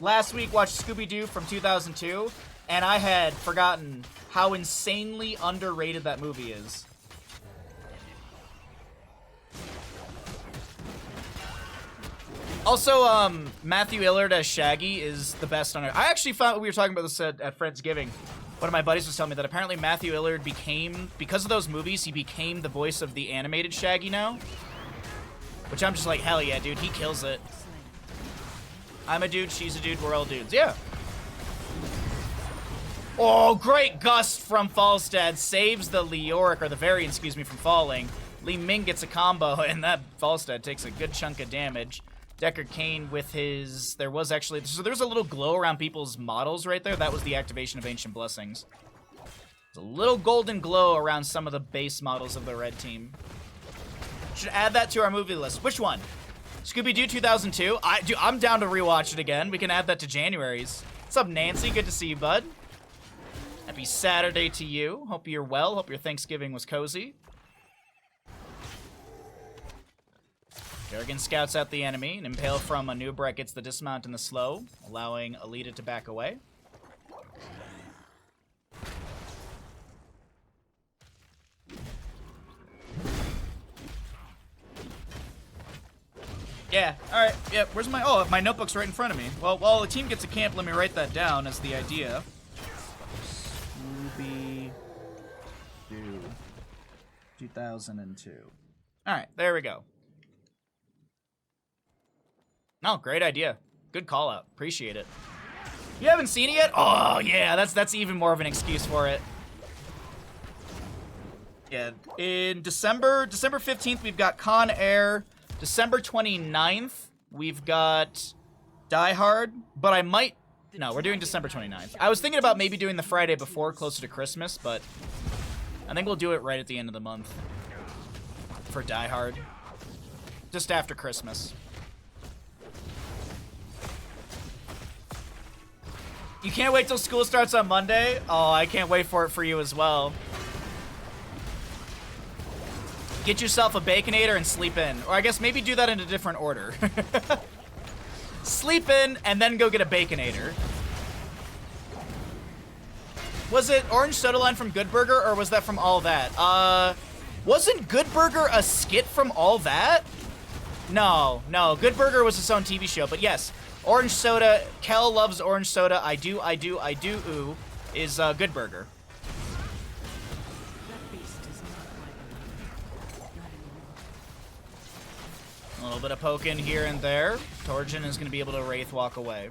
last week watched Scooby-Doo from 2002, and I had forgotten how insanely underrated that movie is. Also, Matthew Illard as Shaggy is the best on it. I actually found, we were talking about this at Friendsgiving. One of my buddies was telling me that apparently Matthew Illard became, because of those movies, he became the voice of the animated Shaggy now. Which I'm just like, hell yeah, dude, he kills it. I'm a dude, she's a dude, we're all dudes. Yeah. Oh, great gust from Falstad. Saves the Leoric, or the variant, excuse me, from falling. Li Ming gets a combo, and that Falstad takes a good chunk of damage. Deckard Cain with his, there was actually, so there's a little glow around people's models right there. That was the activation of Ancient Blessings. There's a little golden glow around some of the base models of the red team. Should add that to our movie list. Which one? Scooby-Doo 2002? I'm down to rewatch it again. We can add that to January's. What's up, Nancy? Good to see you, bud. Happy Saturday to you. Hope you're well. Hope your Thanksgiving was cozy. Kerrigan scouts out the enemy, and Impale from a Nubrak gets the dismount and the slow, allowing Alita to back away. Yeah, alright, yeah, where's my, oh, my notebook's right in front of me. Well, while the team gets a camp, let me write that down as the idea. Scooby-Doo 2002. Alright, there we go. No, great idea. Good call out. Appreciate it. You haven't seen it yet? Oh yeah, that's even more of an excuse for it. Yeah, in December 15th we've got Con Air. December 29th we've got Die Hard, but I might, no, we're doing December 29th. I was thinking about maybe doing the Friday before, closer to Christmas, but I think we'll do it right at the end of the month for Die Hard. Just after Christmas. You can't wait till school starts on Monday? Oh, I can't wait for it for you as well. Get yourself a Baconator and sleep in. Or I guess maybe do that in a different order. Sleep in and then go get a Baconator. Was it Orange Soda line from Good Burger or was that from All That? Wasn't Good Burger a skit from All That? No. Good Burger was its own TV show, but yes. Orange Soda, Kel loves Orange Soda. I do, ooh, is Good Burger. That beast is not my enemy. Not anymore. A little bit of poking here and there. Torjin is going to be able to Wraith walk away.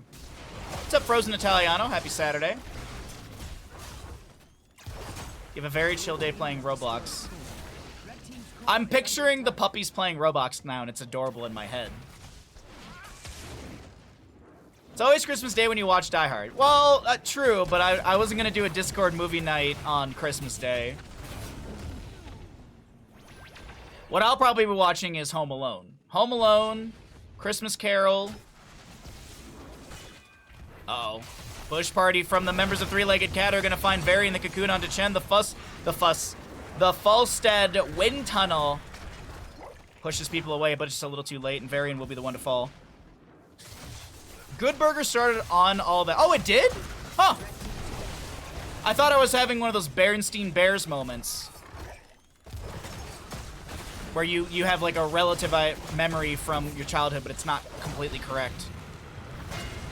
What's up, Frozen Italiano? Happy Saturday. You have a very chill day playing Roblox. I'm picturing the puppies playing Roblox now, and it's adorable in my head. It's always Christmas Day when you watch Die Hard. Well, true, but I wasn't going to do a Discord movie night on Christmas Day. What I'll probably be watching is Home Alone. Home Alone, Christmas Carol. Uh-oh. Bush party from the members of Three-Legged Cat are going to find Barry in the cocoon onto Chen. The Falstead wind tunnel pushes people away, but it's just a little too late, and Varian will be the one to fall. Good Burger started on All That. Oh, it did? Huh. I thought I was having one of those Berenstein Bears moments. Where you have like a relative memory from your childhood, but it's not completely correct.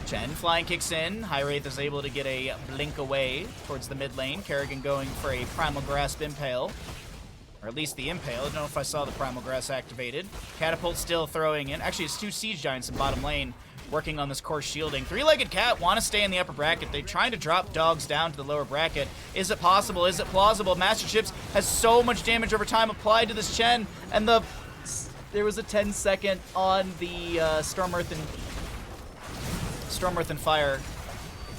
Chen flying kicks in. High Wraith is able to get a blink away towards the mid lane. Kerrigan going for a Primal Grasp Impale. Or at least the Impale. I don't know if I saw the Primal Grasp activated. Catapult still throwing in. Actually, it's 2 Siege Giants in bottom lane working on this core shielding. Three-Legged Cat want to stay in the upper bracket. They're trying to drop dogs down to the lower bracket. Is it possible? Is it plausible? Master Chips has so much damage over time applied to this Chen. And there was a 10-second on the Storm Earth and Fire.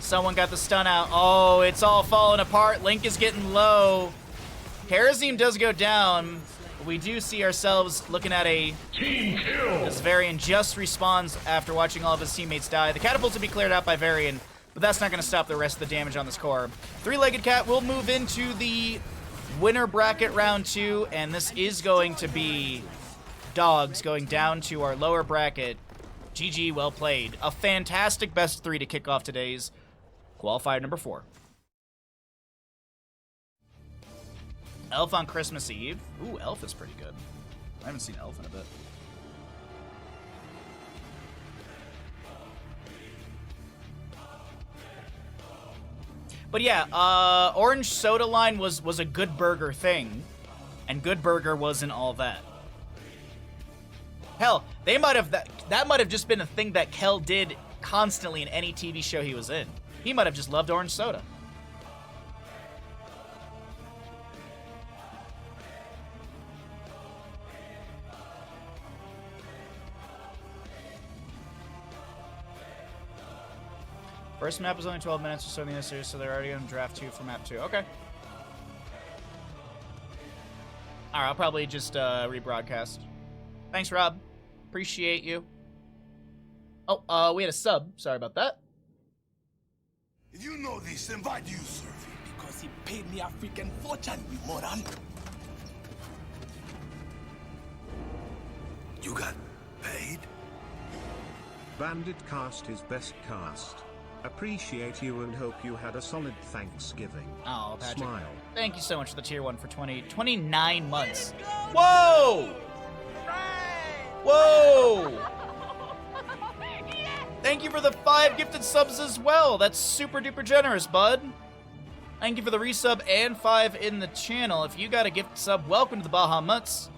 Someone got the stun out. Oh, it's all falling apart. Link is getting low. Karazim does go down. We do see ourselves looking at a team kill. As Varian just respawns after watching all of his teammates die. The catapults will be cleared out by Varian, but that's not going to stop the rest of the damage on this core. Three-Legged Cat will move into the winner bracket round 2, and this is going to be dogs going down to our lower bracket. GG, well played. A fantastic best of 3 to kick off today's qualifier number 4. Elf on Christmas Eve. Ooh, Elf is pretty good. I haven't seen Elf in a bit. But yeah, Orange Soda line was a Good Burger thing, and Good Burger wasn't All That. Hell, they might have that might have just been a thing that Kel did constantly in any TV show he was in. He might have just loved orange soda. First map is only 12 minutes or so in the series, so they're already on draft 2 for map 2. Okay. Alright, I'll probably just rebroadcast. Thanks, Rob. Appreciate you. Oh, we had a sub. Sorry about that. If you know this, then why do you serve him? Because he paid me a freaking fortune, you moron. You got paid? Bandit cast his best cast. Appreciate you and hope you had a solid Thanksgiving. Oh, Patrick. Smile. Thank you so much for the tier 1 for 29 months. Whoa! Whoa! Thank you for the 5 gifted subs as well. That's super duper generous, bud. Thank you for the resub and 5 in the channel. If you got a gift sub, welcome to the Bahamuts.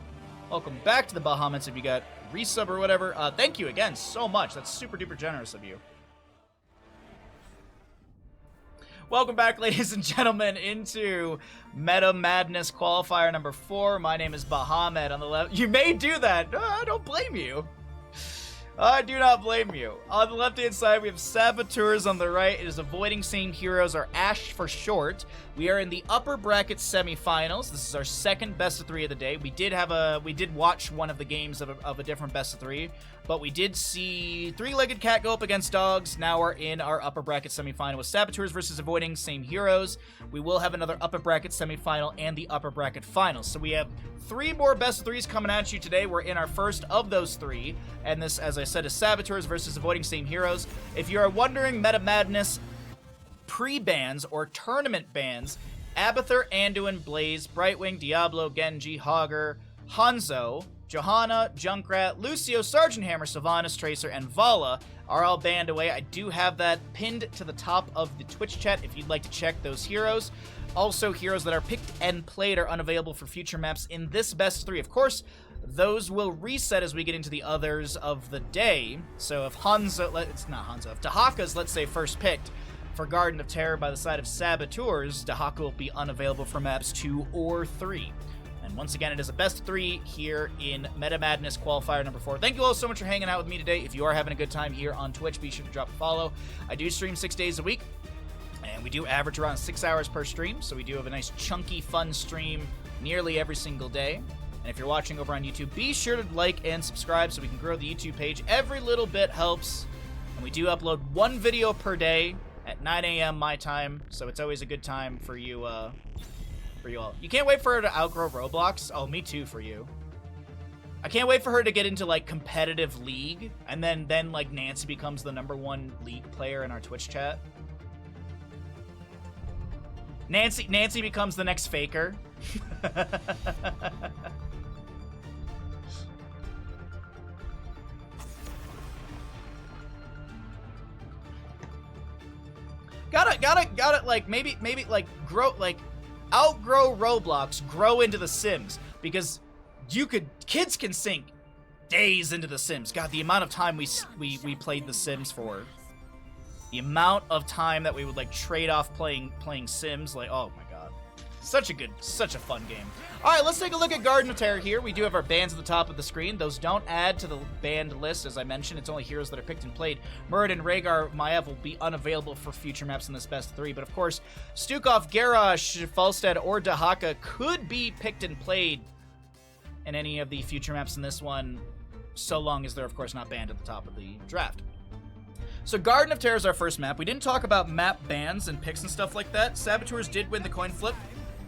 Welcome back to the Bahamuts if you got resub or whatever. Thank you again so much. That's super duper generous of you. Welcome back, ladies and gentlemen, into Meta Madness Qualifier number 4. My name is Bahamut on the left. You may do that. I don't blame you. I do not blame you. On the left-hand side, we have Saboteurs. On the right, it is Avoiding Same Heroes, or ASH for short. We are in the upper bracket semifinals. This is our second best of 3 of the day. We did watch one of the games of a different best of 3. but we did see Three-Legged Cat go up against Dogs. Now we're in our upper bracket semifinal with Saboteurs versus Avoiding Same Heroes. We will have another upper bracket semifinal and the upper bracket final. So we have 3 more best of 3s coming at you today. We're in our first of those 3, and this, as I said, is Saboteurs versus Avoiding Same Heroes. If you are wondering, Meta Madness pre-bans or tournament bans: Abathur, Anduin, Blaze, Brightwing, Diablo, Genji, Hogger, Hanzo, Johanna, Junkrat, Lucio, Sergeant Hammer, Sylvanas, Tracer, and Vala are all banned away. I do have that pinned to the top of the Twitch chat if you'd like to check those heroes. Also, heroes that are picked and played are unavailable for future maps in this best 3. Of course, those will reset as we get into the others of the day. So if Hanzo, it's not Hanzo, if Dahaka's, let's say, first picked for Garden of Terror by the side of Saboteurs, Dahaka will be unavailable for maps 2 or 3. And once again, it is a best of 3 here in Meta Madness Qualifier number 4. Thank you all so much for hanging out with me today. If you are having a good time here on Twitch, be sure to drop a follow. I do stream 6 days a week, and we do average around 6 hours per stream, so we do have a nice chunky fun stream nearly every single day. And if you're watching over on YouTube, be sure to like and subscribe so we can grow the YouTube page. Every little bit helps, and we do upload 1 video per day at 9 a.m. my time, so it's always a good time for you all. You can't wait for her to outgrow Roblox? Oh, me too for you. I can't wait for her to get into, like, competitive League, and then like, Nancy becomes the #1 League player in our Twitch chat. Nancy becomes the next Faker. Gotta, like, maybe, like, outgrow Roblox, grow into The Sims, because kids can sink days into The Sims. God, the amount of time we played The Sims for. The amount of time that we would, like, trade off playing Sims, like, oh my god. Such a fun game. Alright, let's take a look at Garden of Terror here. We do have our bans at the top of the screen. Those don't add to the banned list, as I mentioned. It's only heroes that are picked and played. Muradin, Rhaegar, Maiev will be unavailable for future maps in this best 3. But of course, Stukov, Garrosh, Falstad, or Dahaka could be picked and played in any of the future maps in this one, so long as they're, of course, not banned at the top of the draft. So Garden of Terror is our first map. We didn't talk about map bans and picks and stuff like that. Saboteurs did win the coin flip.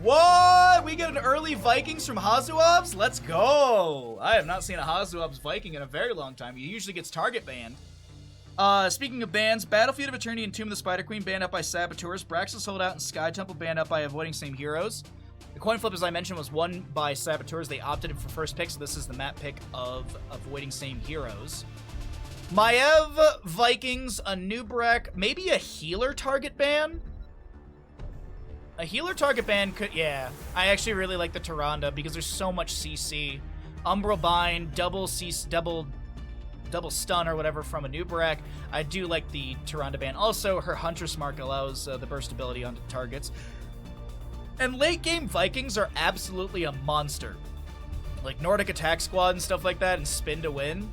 What? We get an early Vikings from Hazuovs? Let's go! I have not seen a Hazuovs Viking in a very long time. He usually gets target banned. Speaking of bans, Battlefield of Eternity and Tomb of the Spider Queen banned up by Saboteurs. Braxis Holdout and Sky Temple banned up by Avoiding Same Heroes. The coin flip, as I mentioned, was won by Saboteurs. They opted for first pick, so this is the map pick of Avoiding Same Heroes. Maiev, Vikings, a Nubrak, maybe a healer target ban? A healer target ban could, yeah. I actually really like the Tyrande because there's so much CC. Umbral Bind, double stun or whatever from a Nubrak. I do like the Tyrande ban. Also, her Huntress Mark allows the burst ability onto targets. And late game Vikings are absolutely a monster. Like Nordic Attack Squad and stuff like that and spin to win.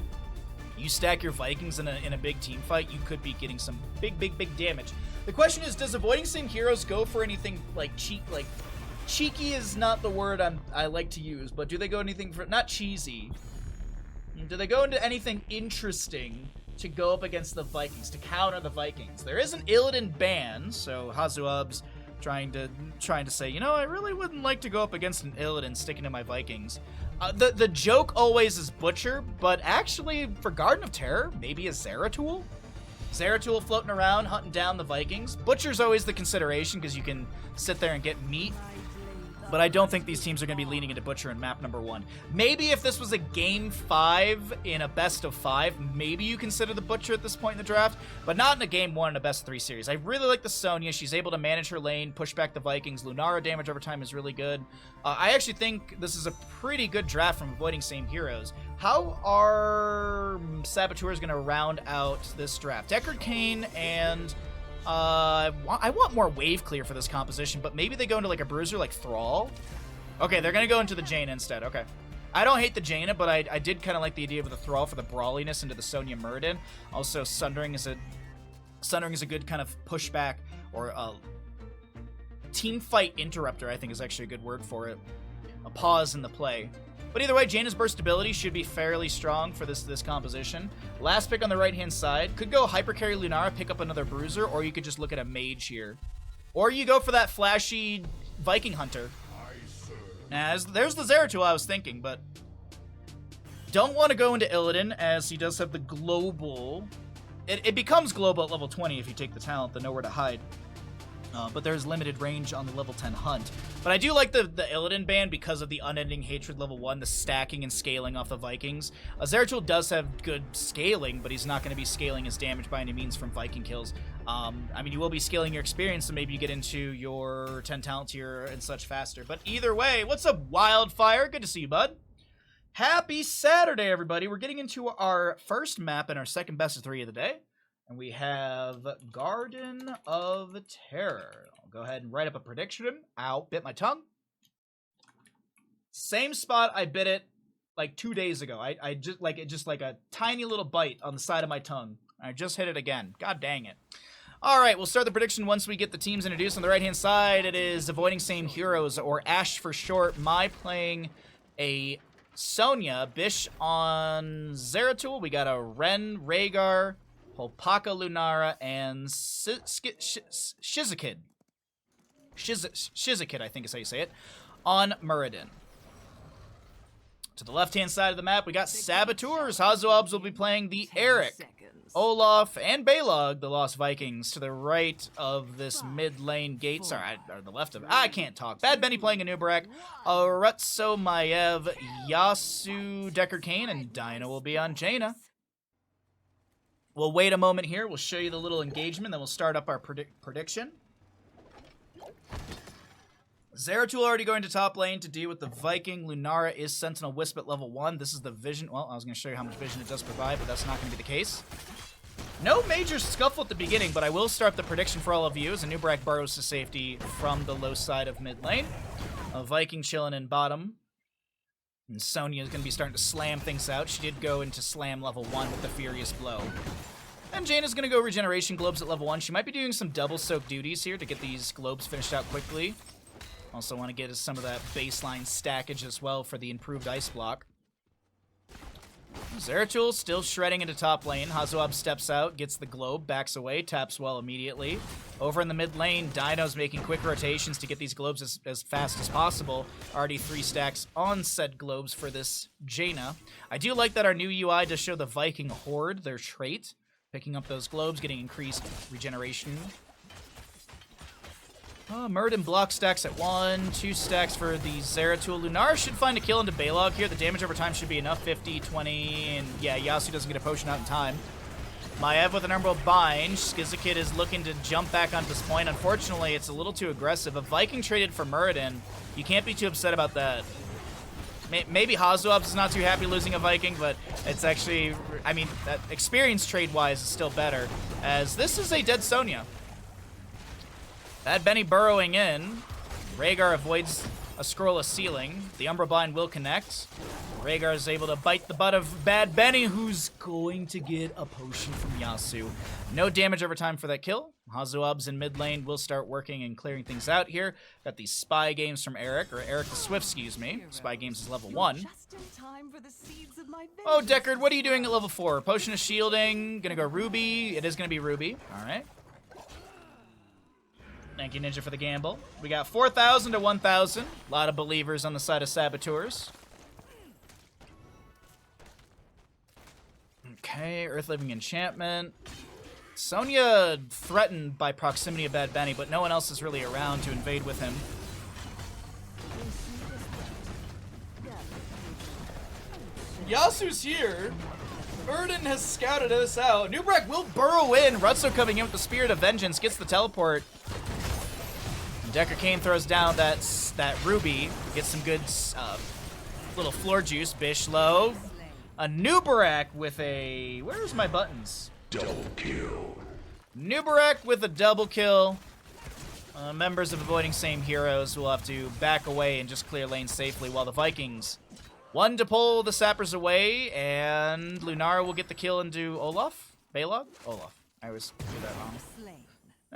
You stack your Vikings in a big team fight, you could be getting some big damage. The question is, does Avoiding Same Heroes go for anything like cheeky is not the word I like to use, but do they go anything for, not cheesy, do they go into anything interesting to go up against the Vikings, to counter the Vikings? There is an Illidan ban, so Hazuob's trying to say, you know, I really wouldn't like to go up against an Illidan sticking to my Vikings. The joke always is Butcher, but actually, for Garden of Terror, maybe a Zeratul? Zeratul floating around, hunting down the Vikings. Butcher's always the consideration, because you can sit there and get meat. But I don't think these teams are going to be leaning into Butcher in map number 1. Maybe if this was a game 5 in a best of 5, maybe you consider the Butcher at this point in the draft, but not in a game 1 in a best of 3 series. I really like the Sonya. She's able to manage her lane, push back the Vikings. Lunara damage over time is really good. I actually think this is a pretty good draft from Avoiding Same Heroes. How are Saboteurs going to round out this draft? Deckard Cain and... I want more wave clear for this composition, but maybe they go into like a bruiser like Thrall. Okay, they're gonna go into the Jaina instead. Okay, I don't hate the Jaina, but I did kind of like the idea of the Thrall for the brawliness into the Sonya Muradin. Also, Sundering is a good kind of pushback or a team fight interrupter. I think is actually a good word for it. A pause in the play. But either way, Jaina's burst ability should be fairly strong for this composition. Last pick on the right-hand side. Could go Hyper Carry Lunara, pick up another Bruiser, or you could just look at a Mage here. Or you go for that flashy Viking Hunter. As there's the Zeratul I was thinking, but don't want to go into Illidan, as he does have the global. It becomes global at level 20 if you take the talent, the Nowhere to Hide. But there's limited range on the level 10 Hunt. But I do like the Illidan ban because of the Unending Hatred level 1, the stacking and scaling off the Vikings. Zeratul does have good scaling, but he's not going to be scaling his damage by any means from Viking kills. I mean, you will be scaling your experience, so maybe you get into your 10 talent tier and such faster. But either way, what's up, Wildfire? Good to see you, bud. Happy Saturday, everybody. We're getting into our first map and our second best of 3 of the day. And we have Garden of Terror. I'll go ahead and write up a prediction. Ow, bit my tongue. Same spot I bit it like 2 days ago. I just like a tiny little bite on the side of my tongue. I just hit it again. God dang it. All right, we'll start the prediction once we get the teams introduced. On the right-hand side, it is Avoiding Same Heroes, or Ash for short. My playing a Sonya. Bish on Zeratul. We got a Ren, Rhaegar, Holpaka Lunara, and Shizakid. Shizakid, I think is how you say it, on Muradin. To the left-hand side of the map, we got Saboteurs. Hazuabs will be playing the Eric, Olaf, and Balog, the Lost Vikings. To the right of this mid-lane gate, sorry, or the left of, I can't talk. Bad Benny playing a Nubarak, Arutso Maiev, Yasu, Decker Kane, and Dino will be on Jaina. We'll wait a moment here. We'll show you the little engagement, then we'll start up our prediction. Zeratul already going to top lane to deal with the Viking. Lunara is Sentinel Wisp at level 1. This is the vision. Well, I was going to show you how much vision it does provide, but that's not going to be the case. No major scuffle at the beginning, but I will start the prediction for all of you as a Nubarak burrows to safety from the low side of mid lane. A Viking chilling in bottom. And Sonya is going to be starting to slam things out. She did go into slam level 1 with the Furious Blow. And Jaina's going to go Regeneration Globes at level 1. She might be doing some double soak duties here to get these globes finished out quickly. Also want to get us some of that baseline stackage as well for the improved ice block. Zeratul still shredding into top lane. Hazuab steps out, gets the globe, backs away, taps well immediately. Over in the mid lane, Dino's making quick rotations to get these globes as fast as possible. Already 3 stacks on said globes for this Jaina. I do like that our new UI does show the Viking Horde, their trait. Picking up those globes, getting increased regeneration. Muradin block stacks at 1, 2 stacks for the Zeratul. Lunara should find a kill into Balog here. The damage over time should be enough, 50, 20, and yeah, Yasu doesn't get a potion out in time. Maiev with an Emerald Bind. Skizakid is looking to jump back onto this point. Unfortunately, it's a little too aggressive. A Viking traded for Muradin. You can't be too upset about that. Maybe Hazuabs is not too happy losing a Viking, but it's actually, I mean, that experience trade-wise is still better, as this is a dead Sonya. Bad Benny burrowing in. Rhaegar avoids a scroll of ceiling. The Umbra Bind will connect. Rhaegar is able to bite the butt of Bad Benny, who's going to get a potion from Yasu. No damage over time for that kill. Hazuabs in mid lane will start working and clearing things out here. Got these Spy Games from Eric, or Eric the Swift, excuse me. Spy Games is level 1. Oh, Deckard, what are you doing at level 4? Potion of Shielding. Gonna go Ruby. It is gonna be Ruby. Alright. Thank you, Ninja, for the gamble. We got 4,000 to 1,000. A lot of believers on the side of Saboteurs. Okay, Earth-Living Enchantment. Sonya threatened by proximity of Bad Benny, but no one else is really around to invade with him. Yasu's here. Erden has scouted us out. Nubarak will burrow in. Rutso coming in with the Spirit of Vengeance, gets the teleport. Decker Kane throws down that Ruby, gets some good little floor juice. Bish low. A Nubarak with a... Where's my buttons? Double kill. Nubarak with a double kill. Members of Avoiding Same Heroes will have to back away and just clear lane safely, while the Vikings... One to pull the sappers away, and Lunara will get the kill into Olaf? Balog? Olaf. I always do that wrong.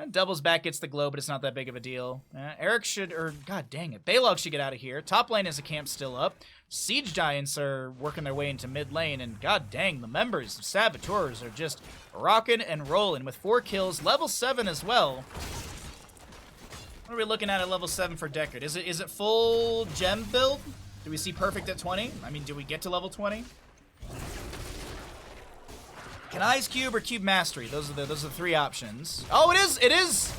Doubles back, gets the glow, but it's not that big of a deal. Eric should, or god dang it, Balog should get out of here. Top lane is a camp still up. Siege Giants are working their way into mid lane, and god dang, the members of Saboteurs are just rocking and rolling with 4 kills, level 7 as well. What are we looking at level 7 for Deckard? Is it full gem build? Do we see perfect at 20? I mean, do we get to level 20? Can Ice Cube or Cube Mastery? Those are the 3 options. Oh, it is!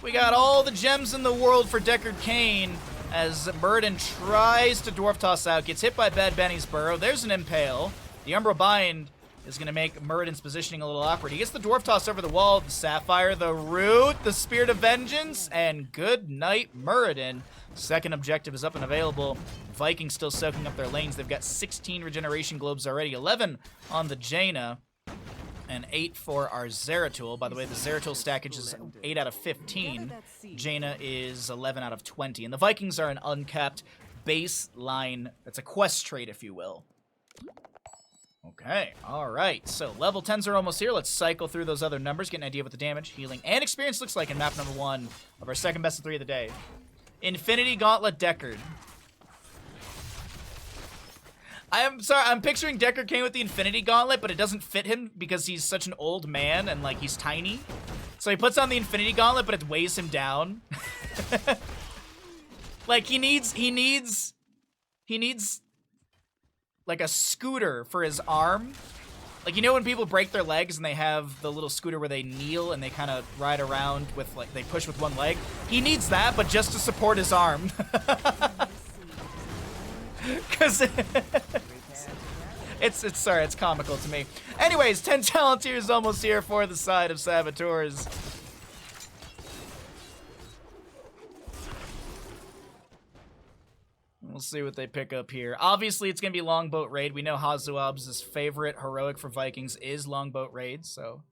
We got all the gems in the world for Deckard Cain as Muradin tries to Dwarf Toss out, gets hit by Bad Benny's Burrow. There's an Impale. The Umbra Bind is going to make Muradin's positioning a little awkward. He gets the Dwarf Toss over the wall, the Sapphire, the Root, the Spirit of Vengeance, and good night, Muradin. Second objective is up and available. Vikings still soaking up their lanes. They've got 16 regeneration globes already, 11 on the Jaina, and 8 for our Zeratul. By the way, the Zeratul stackage is 8 out of 15. Jaina is 11 out of 20. And the Vikings are an uncapped baseline. It's a quest trait, if you will. Okay, alright. So level 10s are almost here. Let's cycle through those other numbers, get an idea of what the damage, healing, and experience looks like in map number 1 of our second best of 3 of the day. Infinity Gauntlet Deckard. I'm sorry, I'm picturing Deckard Cain with the Infinity Gauntlet, but it doesn't fit him because he's such an old man and, like, he's tiny. So he puts on the Infinity Gauntlet, but it weighs him down. Like, he needs, like, a scooter for his arm. Like, you know when people break their legs and they have the little scooter where they kneel and they kind of ride around with, like, they push with one leg? He needs that, but just to support his arm. Because it's comical to me. Anyways, 10 talent tiers almost here for the side of Saboteurs. We'll see what they pick up here. Obviously, it's going to be Longboat Raid. We know Hazuab's favorite heroic for Vikings is Longboat Raid, so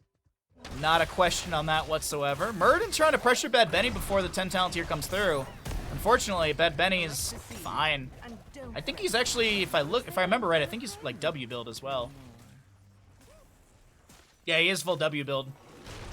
not a question on that whatsoever. Muradin trying to pressure Bad Benny before the 10 talent tier comes through. Unfortunately, Bad Benny is fine. I think he's actually, if I remember right, I think he's like W build as well. Yeah, he is full W build.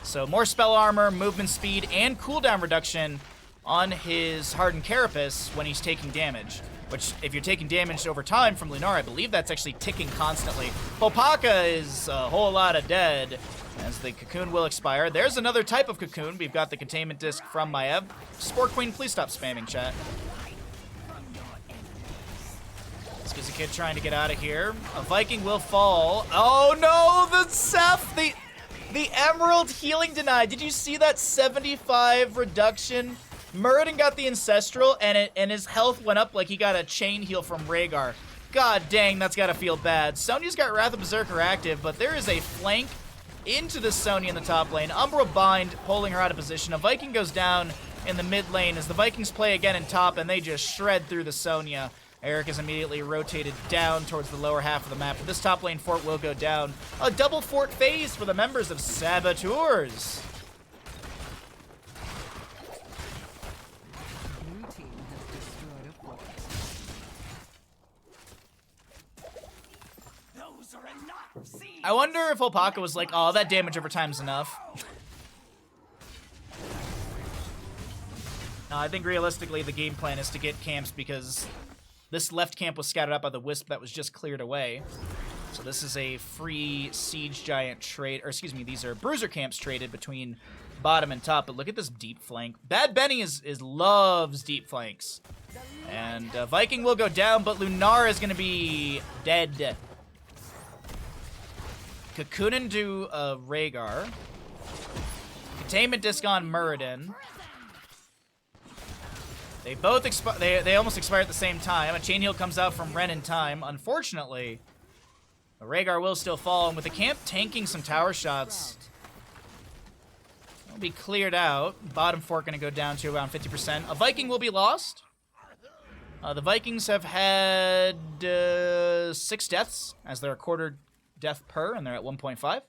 So more spell armor, movement speed, and cooldown reduction on his Hardened Carapace when he's taking damage. Which, if you're taking damage over time from Lunar, I believe that's actually ticking constantly. Popaka is a whole lot of dead, as the cocoon will expire. There's another type of cocoon. We've got the containment disc from Maev. Spore Queen, please stop spamming, chat. This kid trying to get out of here. A Viking will fall. Oh no, the Seth, the Emerald healing denied. Did you see that 75 reduction? Muradin got the Ancestral, and his health went up like he got a chain heal from Rhaegar. God dang, that's gotta feel bad. Sonya's got Wrath of Berserker active, but there is a flank into the Sonya in the top lane. Umbra Bind pulling her out of position. A Viking goes down in the mid lane as the Vikings play again in top, and they just shred through the Sonya. Eric is immediately rotated down towards the lower half of the map. But this top lane fort will go down. A double fort phase for the members of Saboteurs. Blue team has destroyed a fort. Those are enough. See? I wonder if Opaka was like, oh, that damage over time is enough. No, I think realistically the game plan is to get camps because this left camp was scattered out by the Wisp that was just cleared away. So this is a free Siege Giant trade, or excuse me, these are Bruiser camps traded between bottom and top. But look at this deep flank. Bad Benny loves deep flanks. And Viking will go down, but Lunar is going to be dead. Cocoon into Rhaegar. Containment disc on Muradin. They both they almost expire at the same time. A chain heal comes out from Ren in time. Unfortunately, Rhaegar will still fall, and with the camp tanking some tower shots, it'll be cleared out. Bottom fort going to go down to around 50%. A Viking will be lost. The Vikings have had 6 deaths, as they're a quarter death per, and they're at 1.5.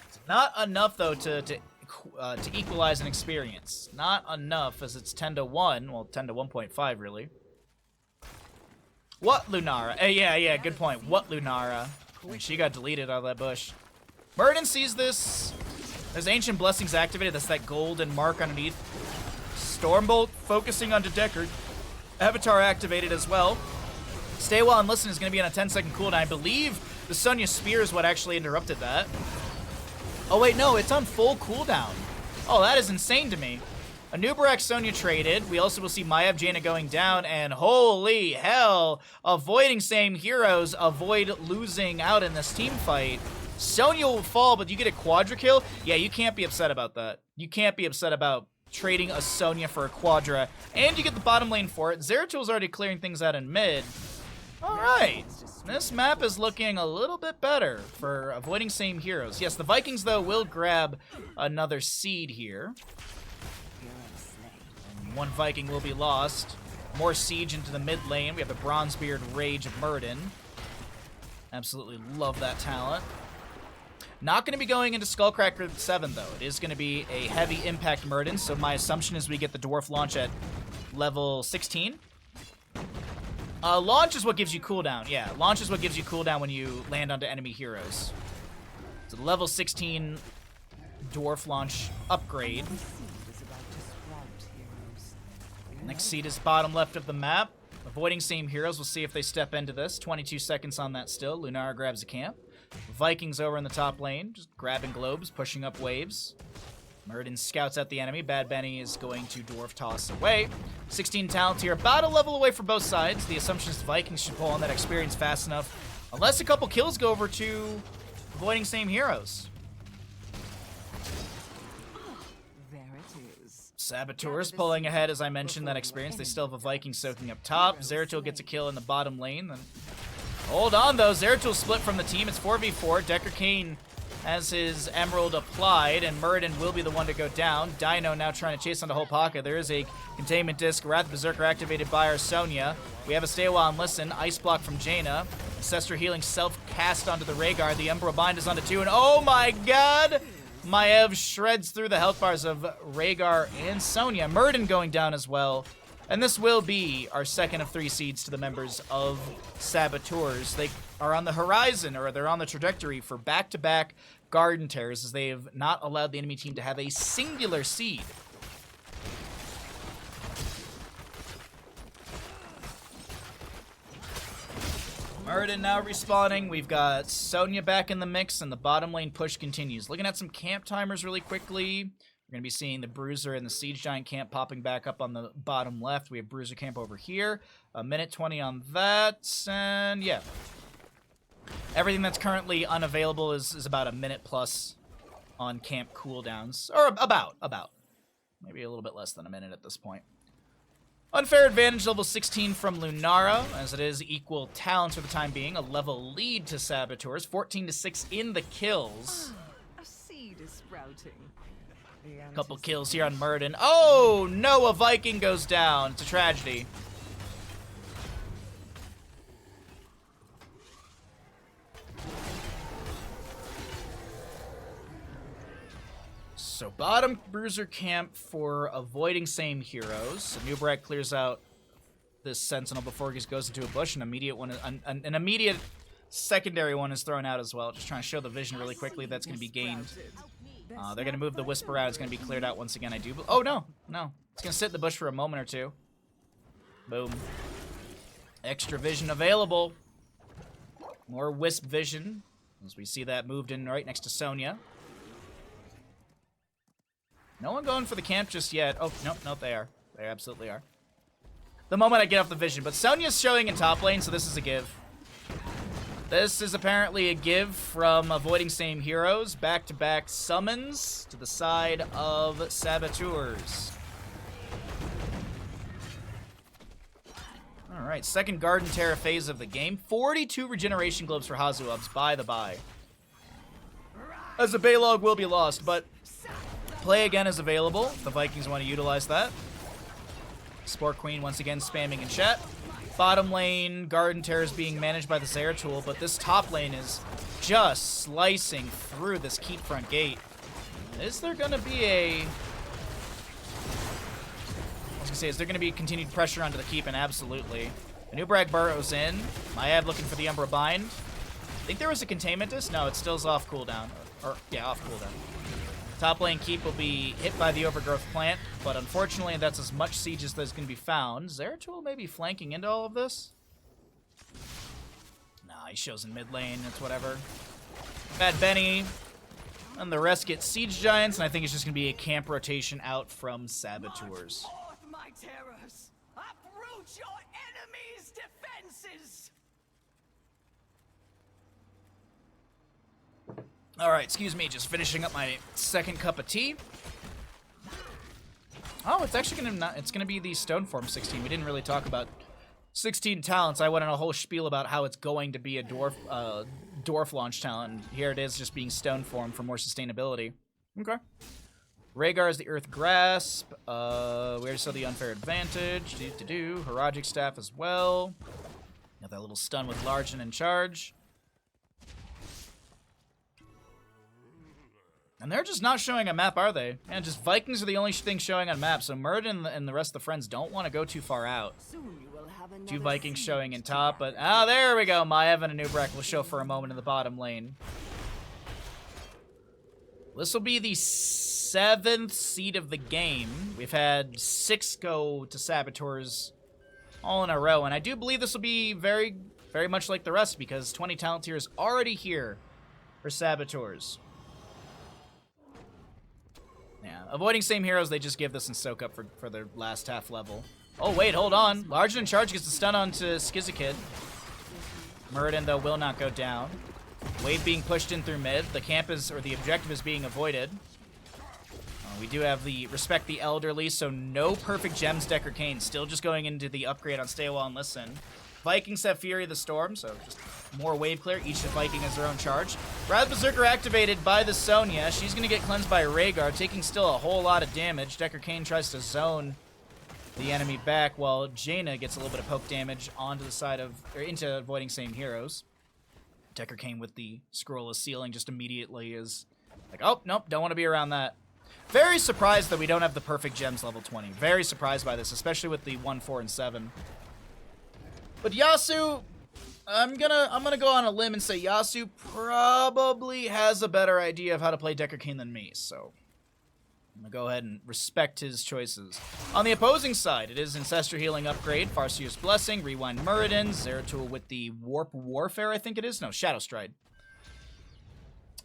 It's not enough, though, to equalize an experience. Not enough, as it's 10 to 1. Well, 10 to 1.5, really. What Lunara? Yeah, good point. What Lunara? And she got deleted out of that bush. Murden sees this. There's Ancient Blessings activated. That's that golden mark underneath. Stormbolt focusing onto Deckard. Avatar activated as well. Stay While and Listen is going to be on a 10-second cooldown. I believe the Sonya Spear is what actually interrupted that. Oh, wait, no, it's on full cooldown. Oh, that is insane to me. Anubarak Sonya traded. We also will see Maiev Jaina going down, and holy hell, avoiding same heroes, avoid losing out in this team fight. Sonya will fall, but you get a quadra kill? Yeah, you can't be upset about that. You can't be upset about trading a Sonya for a quadra, and you get the bottom lane for it. Zeratil's already clearing things out in mid. All right, this map is looking a little bit better for avoiding same heroes. Yes, the Vikings, though, will grab another seed here. And one Viking will be lost. More siege into the mid lane. We have the Bronzebeard Rage of Murden. Absolutely love that talent. Not going to be going into Skullcracker 7, though. It is going to be a heavy impact Murden, so my assumption is we get the Dwarf launch at level 16. Launch is what gives you cooldown. Yeah, launch is what gives you cooldown when you land onto enemy heroes. So the level 16 Dwarf launch upgrade. Next seed is bottom left of the map. Avoiding same heroes. We'll see if they step into this. 22 seconds on that still. Lunara grabs a camp. Vikings over in the top lane, just grabbing globes, pushing up waves. Murden scouts out the enemy. Bad Benny is going to Dwarf toss away. 16 talents here, about a level away for both sides. The assumption is the Vikings should pull on that experience fast enough, unless a couple kills go over to avoiding same heroes. There it is. Saboteurs pulling ahead, as I mentioned, that experience. They still have a Viking soaking up top. Zeratul gets a kill in the bottom lane. Then hold on, though. Zeratul split from the team. It's 4v4. Decker Kane has his Emerald applied, and Murden will be the one to go down. Dino now trying to chase onto Hopaka. There is a Containment Disc. Wrath Berserker activated by our Sonya. We have a Stay a While and Listen. Ice Block from Jaina. Ancestor Healing self-cast onto the Rhaegar. The Umbral Bind is onto 2, and oh my god! Maiev shreds through the health bars of Rhaegar and Sonya. Murden going down as well. And this will be our second of 3 seeds to the members of Saboteurs. They are on the horizon, or they're on the trajectory for back-to-back Garden Tears, as they have not allowed the enemy team to have a singular seed. Murden now respawning. We've got Sonya back in the mix, and the bottom lane push continues. Looking at some camp timers really quickly. We're going to be seeing the Bruiser and the Siege Giant camp popping back up on the bottom left. We have Bruiser camp over here. A minute 20 on that. And yeah. Everything that's currently unavailable is about a minute plus on camp cooldowns. Or about. Maybe a little bit less than a minute at this point. Unfair advantage level 16 from Lunara, as it is equal talents for the time being. A level lead to Saboteurs. 14-6 in the kills. A seed is sprouting. Couple kills here on Murden. Oh, no, a Viking goes down. It's a tragedy. So bottom Bruiser camp for avoiding same heroes. Nubrak clears out this Sentinel before he goes into a bush. An immediate secondary one is thrown out as well. Just trying to show the vision really quickly. That's going to be gained. They're going to move the Whisper out. It's going to be cleared out once again, I do. Oh, no. It's going to sit in the bush for a moment or two. Boom. Extra vision available. More Wisp vision, as we see that moved in right next to Sonya. No one going for the camp just yet. Oh, nope, they are. They absolutely are. The moment I get off the vision. But Sonya's showing in top lane, so this is a give. This is apparently a give from avoiding same heroes. Back-to-back summons to the side of Saboteurs. Alright, second Garden Terra phase of the game. 42 regeneration globes for Hazuabs, by the by. As the Baylog will be lost, but play again is available if the Vikings want to utilize that. Sport Queen once again spamming in chat. Bottom lane, Garden Terror is being managed by the Zeratul, but this top lane is just slicing through this keep front gate. Is there going to be is there going to be continued pressure onto the keep? And absolutely. Nubrak burrows in. Maiev looking for the Umbra Bind. think there was a containment disc. No, it still's off cooldown. Or yeah, off cooldown. Top lane keep will be hit by the overgrowth plant, but unfortunately that's as much siege as there's going to be found. Zeratul may be flanking into all of this. Nah, he shows in mid lane. It's whatever. Bad Benny. And the rest get siege giants, and I think it's just going to be a camp rotation out from saboteurs. Forth, my terrors! Uproot your enemy's defenses! All right, excuse me, just finishing up my second cup of tea. Oh, it's actually gonna be the Stoneform 16. We didn't really talk about 16 talents. I went on a whole spiel about how it's going to be a dwarf launch talent. Here it is, just being Stoneform for more sustainability. Okay. Rhaegar is the Earth Grasp. We already saw the Unfair Advantage. Haragic Staff as well. Got that little stun with Large and in charge. And they're just not showing a map, are they? Man, just Vikings are the only thing showing on a map, so Muradin and the rest of the friends don't want to go too far out. Soon you will have another 2 Vikings siege showing in to top, but gather. there we go. Maev and Anubrak will show for a moment in the bottom lane. This will be the 7th seed of the game. We've had 6 go to Saboteurs all in a row, and I do believe this will be very, very much like the rest because 20 talent tier is already here for Saboteurs. Yeah, avoiding same heroes, they just give this and soak up for their last half level. Oh, wait, hold on. Large in charge gets the stun onto Skizikid. Muradin, though, will not go down. Wave being pushed in through mid. The camp is, or the objective is being avoided. We do have the Respect the Elderly, so no perfect gems Decker Kane. Still just going into the upgrade on Stay a While and Listen. Vikings have Fury of the Storm, so just more wave clear. Each Viking has their own charge. Wrath Berserker activated by the Sonya. She's going to get cleansed by Rhaegar, taking still a whole lot of damage. Decker Kane tries to zone the enemy back, while Jaina gets a little bit of poke damage onto the side of, or into avoiding same heroes. Decker Kane with the Scroll of Sealing just immediately is like, oh, nope, don't want to be around that. Very surprised that we don't have the perfect gems level 20. Very surprised by this, especially with the 1, 4, and 7. But Yasuo, I'm gonna go on a limb and say Yasuo probably has a better idea of how to play Decker Kane than me, so I'm gonna go ahead and respect his choices. On the opposing side, it is Ancestor Healing upgrade, Farseer's Blessing, Rewind Muradin, Zeratul with the Warp Warfare, I think it is? No, Shadow Stride.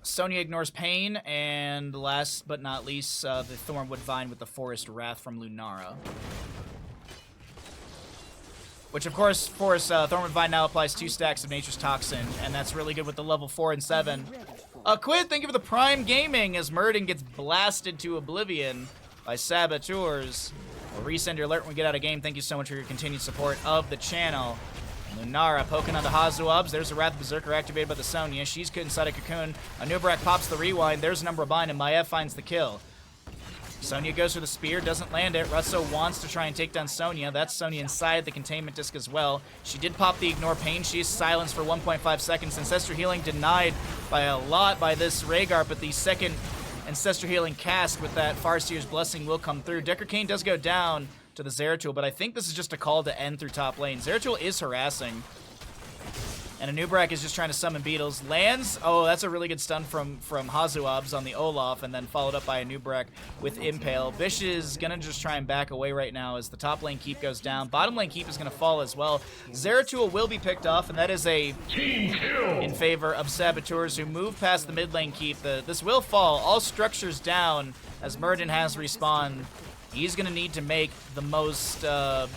Sonya ignores Pain, and last but not least, the Thornwood Vine with the Forest Wrath from Lunara. Which, of course, Thornwood Vine now applies 2 stacks of Nature's Toxin, and that's really good with the level 4 and 7. Quid, thank you for the Prime Gaming, as Muradin gets blasted to oblivion by Saboteurs. We'll resend your alert when we get out of game. Thank you so much for your continued support of the channel. Lunara poking onto Hazuabs. There's a Wrath Berserker activated by the Sonya. She's inside a cocoon. Anubrak pops the rewind. There's a number bind, and Maev finds the kill. Sonya goes for the spear, doesn't land it. Russo wants to try and take down Sonya. That's Sonya inside the containment disc as well. She did pop the ignore pain. She is silenced for 1.5 seconds. Ancestor Healing denied by a lot by this Rhaegar, but the second Ancestor Healing cast with that Farseer's Blessing will come through. Decker Kane does go down to the Zeratul, but I think this is just a call to end through top lane. Zeratul is harassing. And Anubrak is just trying to summon beetles. Lands. Oh, that's a really good stun from Hazuabs on the Olaf, and then followed up by Anubrak with Impale. Vish is going to just try and back away right now as the top lane keep goes down. Bottom lane keep is going to fall as well. Zeratul will be picked off, and that is a team kill in favor of Saboteurs who move past the mid lane keep. This will fall. All structures down as Muradin has respawned. He's going to need to make the most... Nope.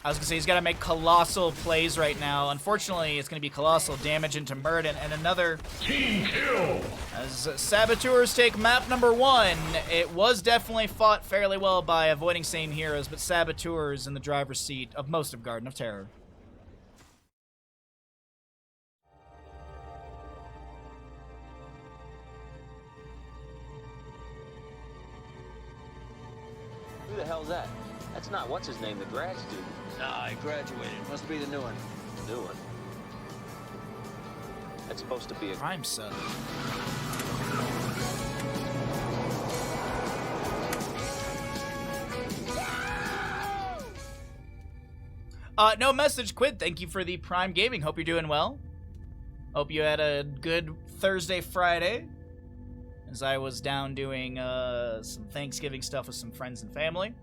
I was going to say he's got to make colossal plays right now. Unfortunately, it's going to be colossal damage into Muradin and another team kill. As Saboteurs take map number 1, it was definitely fought fairly well by avoiding same heroes, but Saboteurs in the driver's seat of most of Garden of Terror. Who the hell's that? That's not what's his name, the grad student. Nah, he graduated. Must be the new one. New one. That's supposed to be a Prime sub. No message, Quid. Thank you for the Prime Gaming. Hope you're doing well. Hope you had a good Thursday, Friday. As I was down doing some Thanksgiving stuff with some friends and family.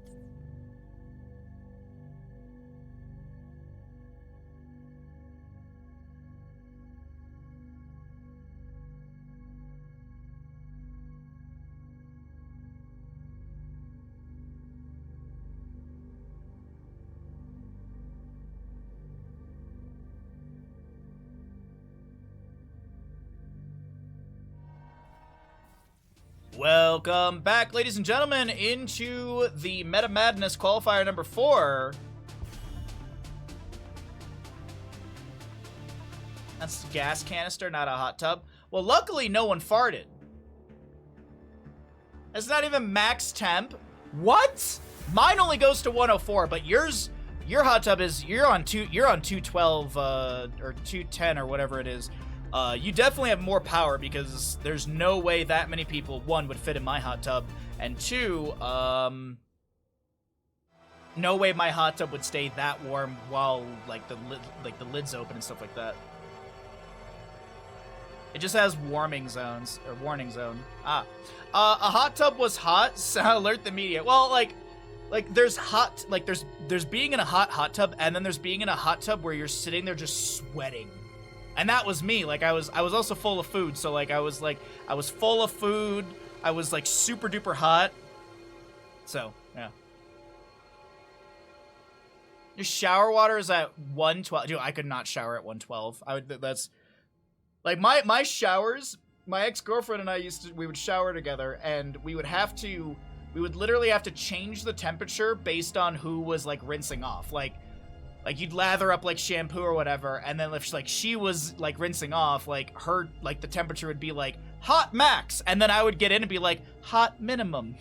Welcome back, ladies and gentlemen, into the Meta Madness qualifier number 4. That's a gas canister, not a hot tub. Well, luckily no one farted. It's not even max temp. What? Mine only goes to 104, but your hot tub is you're on 212 or 210 or whatever it is. You definitely have more power because there's no way that many people, one, would fit in my hot tub, and two, no way my hot tub would stay that warm while like the lid's open and stuff like that. It just has warming zones or warning zone. A hot tub was hot. So alert the media. Well, like there's hot, like there's being in a hot tub, and then there's being in a hot tub where you're sitting there just sweating. And that was me. Like I was also full of food, so like I was full of food. I was like super duper hot. So, yeah. Your shower water is at 112. Dude, I could not shower at 112. That's like my showers, my ex-girlfriend and I we would shower together, and we would literally have to change the temperature based on who was like rinsing off. Like you'd lather up like shampoo or whatever, and then if like she was like rinsing off, like her like the temperature would be like hot max, and then I would get in and be like hot minimum.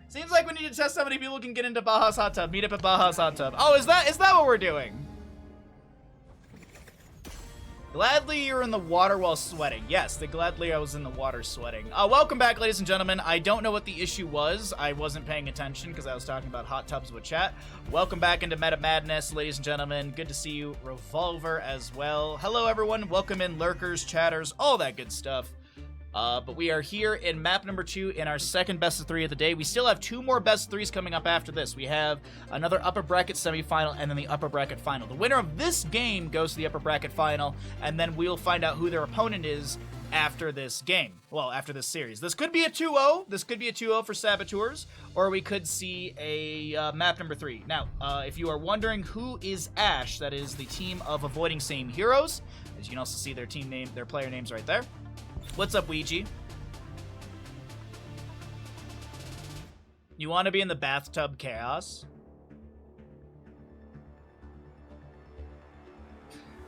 Seems like we need to test how many people can get into Baja's hot tub. Meet up at Baja's hot tub. Oh, is that what we're doing? Gladly you're in the water while sweating. Yes, gladly I was in the water sweating. Welcome back, ladies and gentlemen. I don't know what the issue was. I wasn't paying attention because I was talking about hot tubs with chat. Welcome back into Meta Madness, ladies and gentlemen. Good to see you. Revolver as well. Hello, everyone. Welcome in, lurkers, chatters, all that good stuff. But we are here in map number 2 in our second best of 3 of the day. We still have 2 more best of 3s coming up after this. We have another upper bracket semifinal and then the upper bracket final. The winner of this game goes to the upper bracket final, and then we'll find out who their opponent is after this game. Well, after this series. This could be a 2-0. This could be a 2-0 for Saboteurs, or we could see a map number 3. Now, if you are wondering who is Ash, that is the team of Avoiding Same Heroes. As you can also see their team name, their player names right there. What's up, Ouija? You want to be in the bathtub chaos?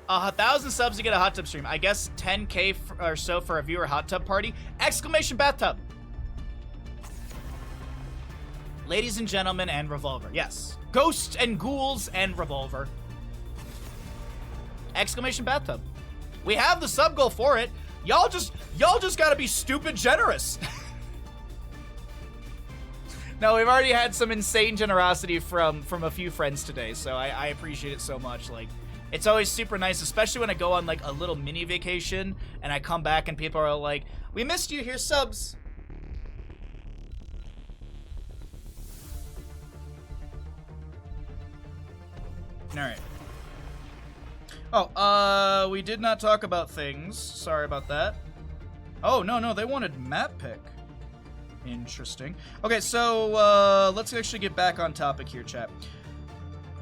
1,000 subs to get a hot tub stream. I guess 10K or so for a viewer hot tub party. Exclamation bathtub. Ladies and gentlemen, and Revolver. Yes. Ghosts and ghouls and Revolver. Exclamation bathtub. We have the sub goal for it. Y'all just gotta be stupid generous. No, we've already had some insane generosity from a few friends today, so I appreciate it so much. Like, it's always super nice, especially when I go on like a little mini vacation and I come back and people are like, "We missed you. Here's subs." All right. Oh, we did not talk about things. Sorry about that. Oh, no, they wanted map pick. Interesting. Okay, so, let's actually get back on topic here, chat.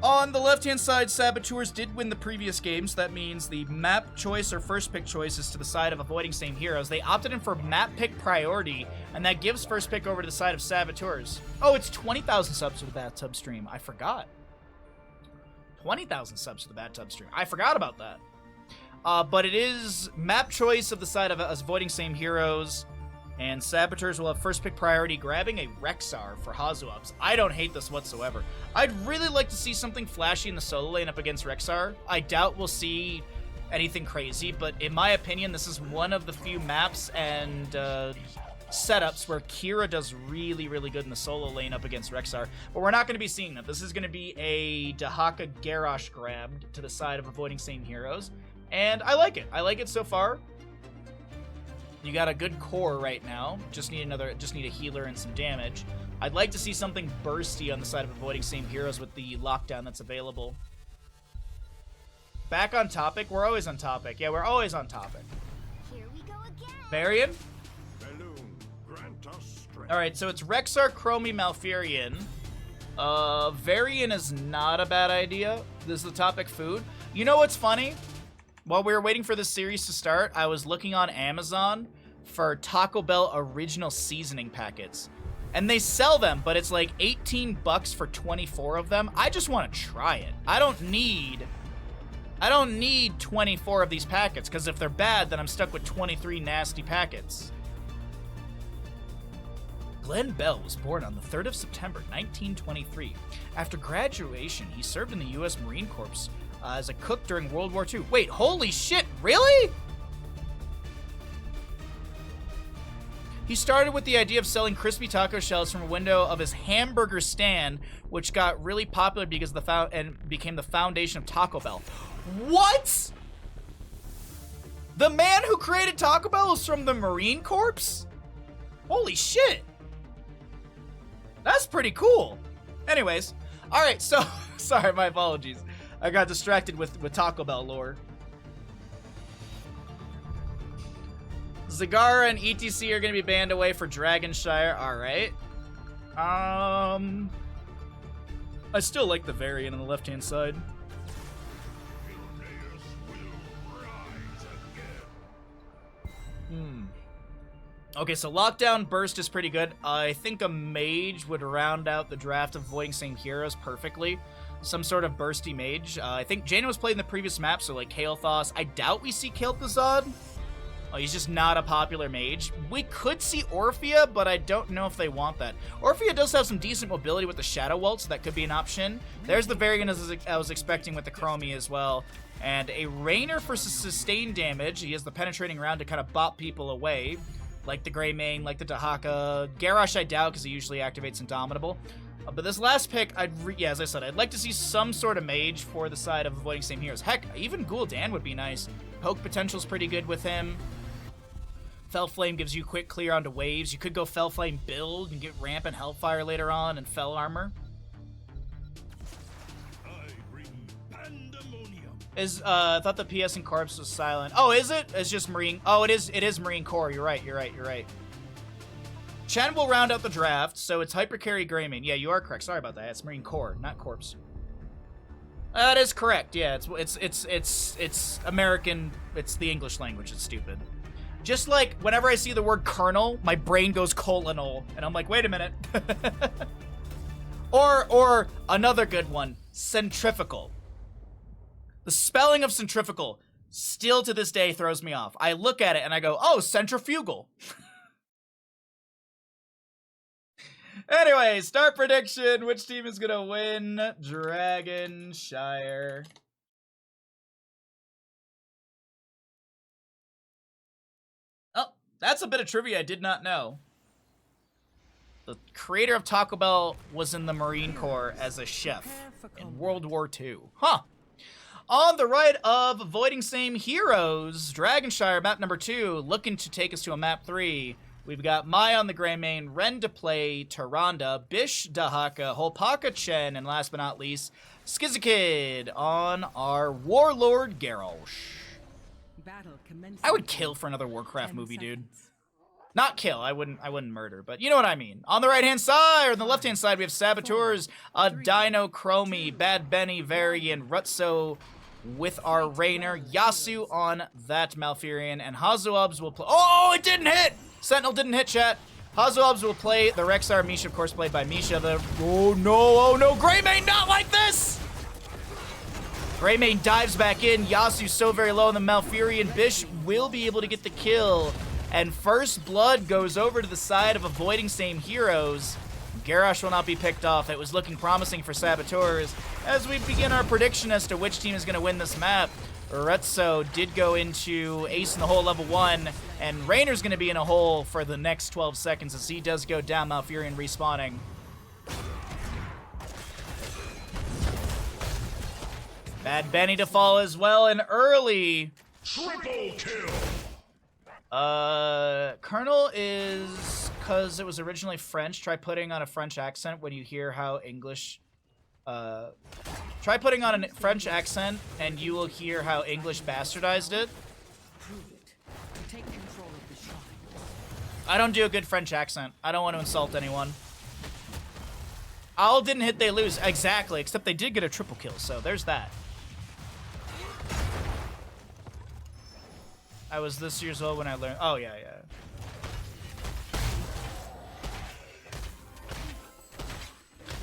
On the left-hand side, Saboteurs did win the previous games. That means the map choice or first pick choice is to the side of Avoiding Same Heroes. They opted in for map pick priority, and that gives first pick over to the side of Saboteurs. Oh, it's 20,000 subs for the bathtub stream. I forgot. 20,000 subs to the bathtub stream. I forgot about that. But it is map choice of the side of Avoiding Same Heroes, and Saboteurs will have first pick priority, grabbing a Rexar for Hazuops. I don't hate this whatsoever. I'd really like to see something flashy in the solo lane up against Rexar. I doubt we'll see anything crazy, but in my opinion, this is one of the few maps and setups where Kira does really, really good in the solo lane up against Rexxar, but we're not going to be seeing that. This is going to be a Dahaka Garrosh grab to the side of avoiding same heroes, and I like it. I like it so far. You got a good core right now. Just need a healer and some damage. I'd like to see something bursty on the side of avoiding same heroes with the lockdown that's available. Back on topic? We're always on topic. Yeah, we're always on topic. Here we go again. Varian? Balloon, grant us strength. Alright, so it's Rexxar, Chromie, Malfurion. Varian is not a bad idea. This is the topic food. You know what's funny? While we were waiting for this series to start, I was looking on Amazon for Taco Bell original seasoning packets. And they sell them, but it's like 18 bucks for 24 of them. I just want to try it. I don't need 24 of these packets, because if they're bad, then I'm stuck with 23 nasty packets. Glenn Bell was born on the 3rd of September, 1923. After graduation, he served in the U.S. Marine Corps as a cook during World War II. Wait, holy shit, really? He started with the idea of selling crispy taco shells from a window of his hamburger stand, which got really popular because became the foundation of Taco Bell. What? The man who created Taco Bell is from the Marine Corps? Holy shit. That's pretty cool. Anyways, all right, so sorry, my apologies. I got distracted with Taco Bell lore. Zagara and ETC are going to be banned away for Dragonshire. All right. I still like the Varian on the left-hand side. Okay, so Lockdown Burst is pretty good. I think a Mage would round out the draft of Avoiding Same Heroes perfectly. Some sort of bursty Mage. I think Jaina was played in the previous map, so like Kael'thas. I doubt we see Kel'Thuzad. Oh, he's just not a popular mage. We could see Orphea, but I don't know if they want that. Orphea does have some decent mobility with the Shadow Welt, so that could be an option. There's the Varian as I was expecting with the Chromie as well. And a Rainer for sustained damage. He has the penetrating round to kind of bop people away. Like the Greymane, like the Dahaka. Garrosh I doubt, because he usually activates Indomitable. But this last pick, as I said, I'd like to see some sort of mage for the side of avoiding same heroes. Heck, even Gul'dan would be nice. Poke potential's pretty good with him. Fell Flame gives you quick clear onto waves. You could go Fell Flame build and get Ramp and Hellfire later on and Fell Armor. I bring pandemonium. I thought the PS in Corpse was silent. Oh, is it? It's just Marine. Oh, it is Marine Core. You're right. Chen will round out the draft, so it's Hyper Carry Greymane. Yeah, you are correct. Sorry about that. It's Marine Core, not Corpse. That is correct. Yeah, it's American. It's the English language. It's stupid. Just like whenever I see the word Colonel, my brain goes colonel, and I'm like, wait a minute. or another good one, centrifugal. The spelling of centrifugal still to this day throws me off. I look at it and I go, oh, centrifugal. Anyway, start prediction. Which team is gonna win? Dragonshire. Oh, that's a bit of trivia I did not know. The creator of Taco Bell was in the Marine Corps as a chef in World War II. Huh. On the right of Avoiding Same Heroes, Dragonshire, map number 2, looking to take us to a map 3. We've got Mai on the Greymane, Ren to play, Tyrande, Bish, Dahaka, Holpaka, Chen, and last but not least, Skizikid on our Warlord Garrosh. I would kill for another Warcraft movie, dude. Not kill, I wouldn't murder, but you know what I mean. On the right-hand side, or on the left-hand side, we have Saboteurs, Dino, Chromie, Bad Benny, Varian, Rutso with our Rainer, Yasu on that Malfurion, and Hazuabs will play. Oh, it didn't hit! Sentinel didn't hit, chat. Hazuabs will play the Rexxar. Misha, of course, played by Misha. Oh no, Greymane, not like this! Greymane dives back in. Yasu's so very low on the Malfurion. Bish will be able to get the kill. And first blood goes over to the side of Avoiding Same Heroes. Garrosh will not be picked off. It was looking promising for Saboteurs. As we begin our prediction as to which team is going to win this map, Retso did go into Ace in the Hole level 1, and Rainer's going to be in a hole for the next 12 seconds as he does go down, Malfurion respawning. Bad Benny to fall as well, and early. Triple kill. Colonel is, because it was originally French, try putting on a French accent when you hear how English, try putting on a French accent and you will hear how English bastardized it. Prove it. Take control of the shrine. I don't do a good French accent. I don't want to insult anyone. All didn't hit, they lose. Exactly, except they did get a triple kill, so there's that. I was this years old when I learned. Oh, yeah.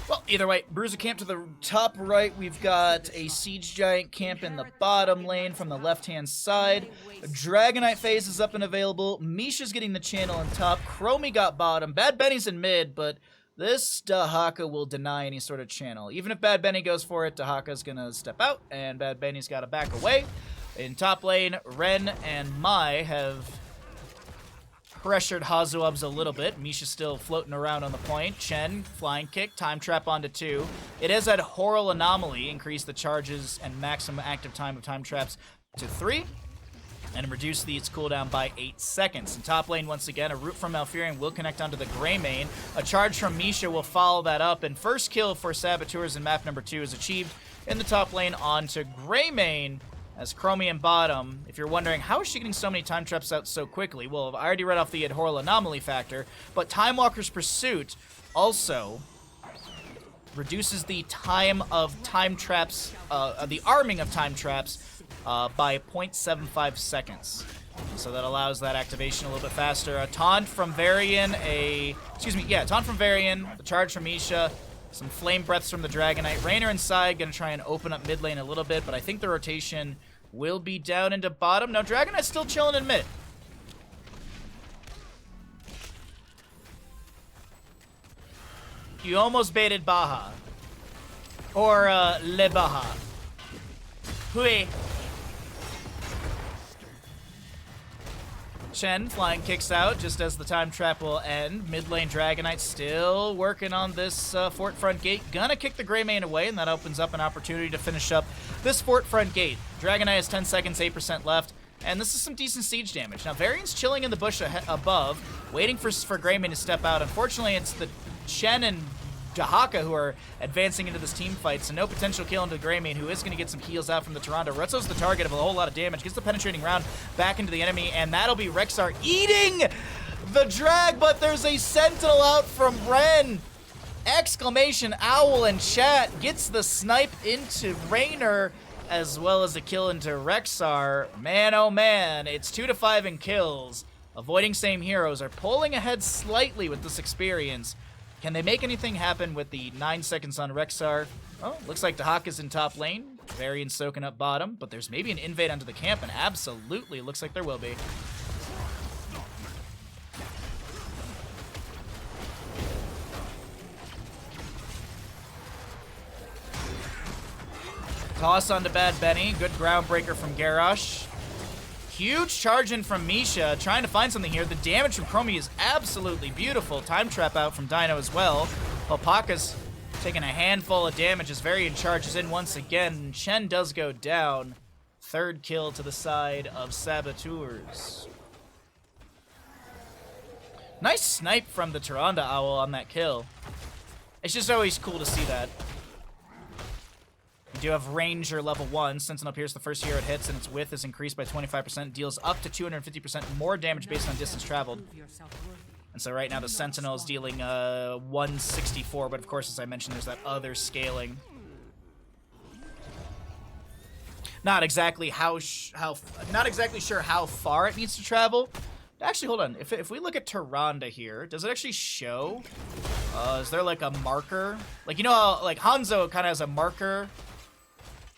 Well, either way, Bruiser camp to the top right. We've got a Siege Giant camp in the bottom lane from the left-hand side. Dragonite phase is up and available. Misha's getting the channel on top. Chromie got bottom. Bad Benny's in mid, but this Dahaka will deny any sort of channel. Even if Bad Benny goes for it, Dahaka's going to step out, and Bad Benny's got to back away. In top lane, Ren and Mai have pressured Hazuabs a little bit. Misha's still floating around on the point. Chen, flying kick, time trap onto 2. It has had Horror Anomaly, increase the charges and maximum active time of time traps to 3, and reduce its cooldown by 8 seconds. In top lane, once again, a root from Malfurion will connect onto the Greymane. A charge from Misha will follow that up, and first kill for Saboteurs in map number 2 is achieved in the top lane onto Greymane. As Chromie and bottom, if you're wondering, how is she getting so many time traps out so quickly? Well, I already read off the Horror Anomaly factor, but Time Walker's Pursuit also reduces the time of time traps, the arming of time traps by 0.75 seconds. So that allows that activation a little bit faster. A taunt from Varian, taunt from Varian, the charge from Misha, some flame breaths from the Dragonite. Rainer inside, gonna try and open up mid lane a little bit, but I think the rotation will be down into bottom. No, Dragonite's still chilling in mid. You almost baited Baha. Or, Le Baha. Hui. Chen flying kicks out just as the time trap will end. Mid lane Dragonite still working on this fort front gate. Gonna kick the Greymane away, and that opens up an opportunity to finish up this fort front gate. Dragonite has 10 seconds, 8% left, and this is some decent siege damage. Now Varian's chilling in the bush above, waiting for Greymane to step out. Unfortunately, it's the Chen and Dahaka who are advancing into this team fight, so no potential kill into the Greymane, who is going to get some heals out from the Toronto. Retso's the target of a whole lot of damage, gets the penetrating round back into the enemy, and that'll be Rexar eating the drag, but there's a Sentinel out from Ren. Exclamation owl in chat gets the snipe into Rainer, as well as a kill into Rexar. Man, oh man, it's 2-5 in kills. Avoiding same heroes are pulling ahead slightly with this experience. Can they make anything happen with the 9 seconds on Rexar? Oh, looks like Dahaka's in top lane. Varian soaking up bottom, but there's maybe an invade onto the camp, and absolutely looks like there will be. Toss onto Bad Benny. Good groundbreaker from Garrosh. Huge charge in from Misha, trying to find something here. The damage from Chromie is absolutely beautiful. Time trap out from Dino as well. Popaka's taking a handful of damage as Varian charges in once again. Chen does go down. Third kill to the side of Saboteurs. Nice snipe from the Tyrande Owl on that kill. It's just always cool to see that. We do have Ranger level 1. Sentinel Pierce the first hero it hits, and its width is increased by 25%. Deals up to 250% more damage based on distance traveled. And so right now the Sentinel is dealing 164, but of course, as I mentioned, there's that other scaling. Not exactly not exactly sure how far it needs to travel. Actually, hold on. If we look at Tyrande here, does it actually show? Is there like a marker? Like, you know how like Hanzo kind of has a marker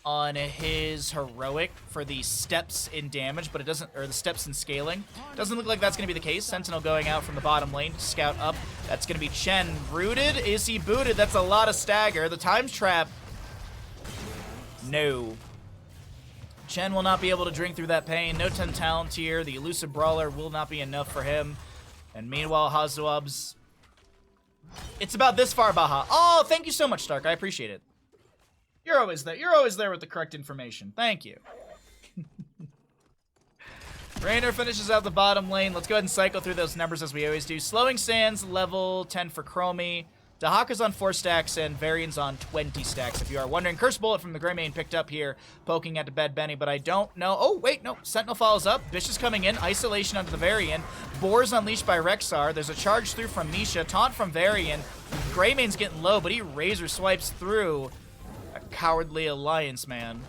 on his heroic for the steps in damage, but it doesn't, or the steps in scaling. Doesn't look like that's going to be the case. Sentinel going out from the bottom lane to scout up. That's going to be Chen. Rooted? Is he booted? That's a lot of stagger. The time trap. No. Chen will not be able to drink through that pain. No 10 talent here. The elusive brawler will not be enough for him. And meanwhile, Hazuab's... It's about this far, Baha. Oh, thank you so much, Stark. I appreciate it. You're always there. You're always there with the correct information. Thank you. Raynor finishes out the bottom lane. Let's go ahead and cycle through those numbers as we always do. Slowing Sands, level 10 for Chromie. Dahaka's on 4 stacks and Varian's on 20 stacks, if you are wondering. Curse Bullet from the Greymane picked up here, poking at the Bad Benny, but I don't know. Oh, wait, no. Sentinel follows up. Bish is coming in. Isolation onto the Varian. Boar's unleashed by Rexar. There's a charge through from Misha. Taunt from Varian. Greymane's getting low, but he razor swipes through. A cowardly alliance, man.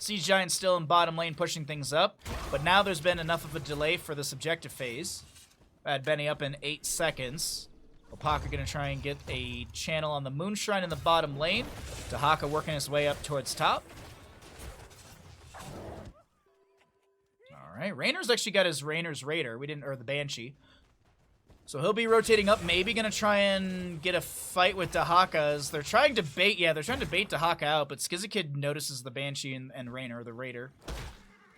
Siege Giant still in bottom lane pushing things up, but now there's been enough of a delay for this objective phase. Bad Benny up in 8 seconds. Opaka gonna try and get a channel on the Moonshine in the bottom lane. Dahaka working his way up towards top. Alright, Raynor's actually got his Raynor's Raider. Or the Banshee. So he'll be rotating up, maybe gonna try and get a fight with Dahaka. They're trying to bait, they're trying to bait Dahaka out, but Skizikid notices the Banshee and Raynor, the Raider.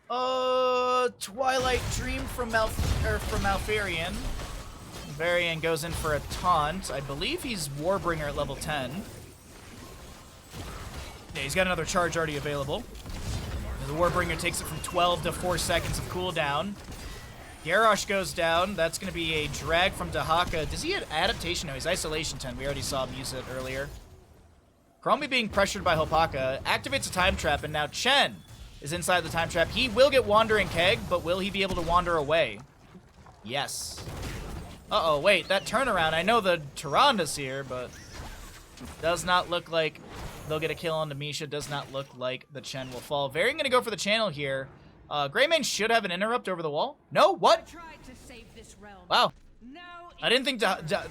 Twilight Dream from Malfurion. Varian goes in for a taunt. I believe he's Warbringer at level 10. Yeah, he's got another charge already available. The Warbringer takes it from 12 to 4 seconds of cooldown. Garrosh goes down. That's going to be a drag from Dahaka. Does he have adaptation? No, he's isolation 10. We already saw him use it earlier. Chromie being pressured by Hopaka activates a time trap, and now Chen is inside the time trap. He will get Wandering Keg, but will he be able to wander away? Yes. Uh-oh, wait, that turnaround. I know the Tyranda's here, but does not look like they'll get a kill on Misha. Does not look like the Chen will fall. Varian going to go for the channel here. Greymane should have an interrupt over the wall. No, what? Wow. I didn't think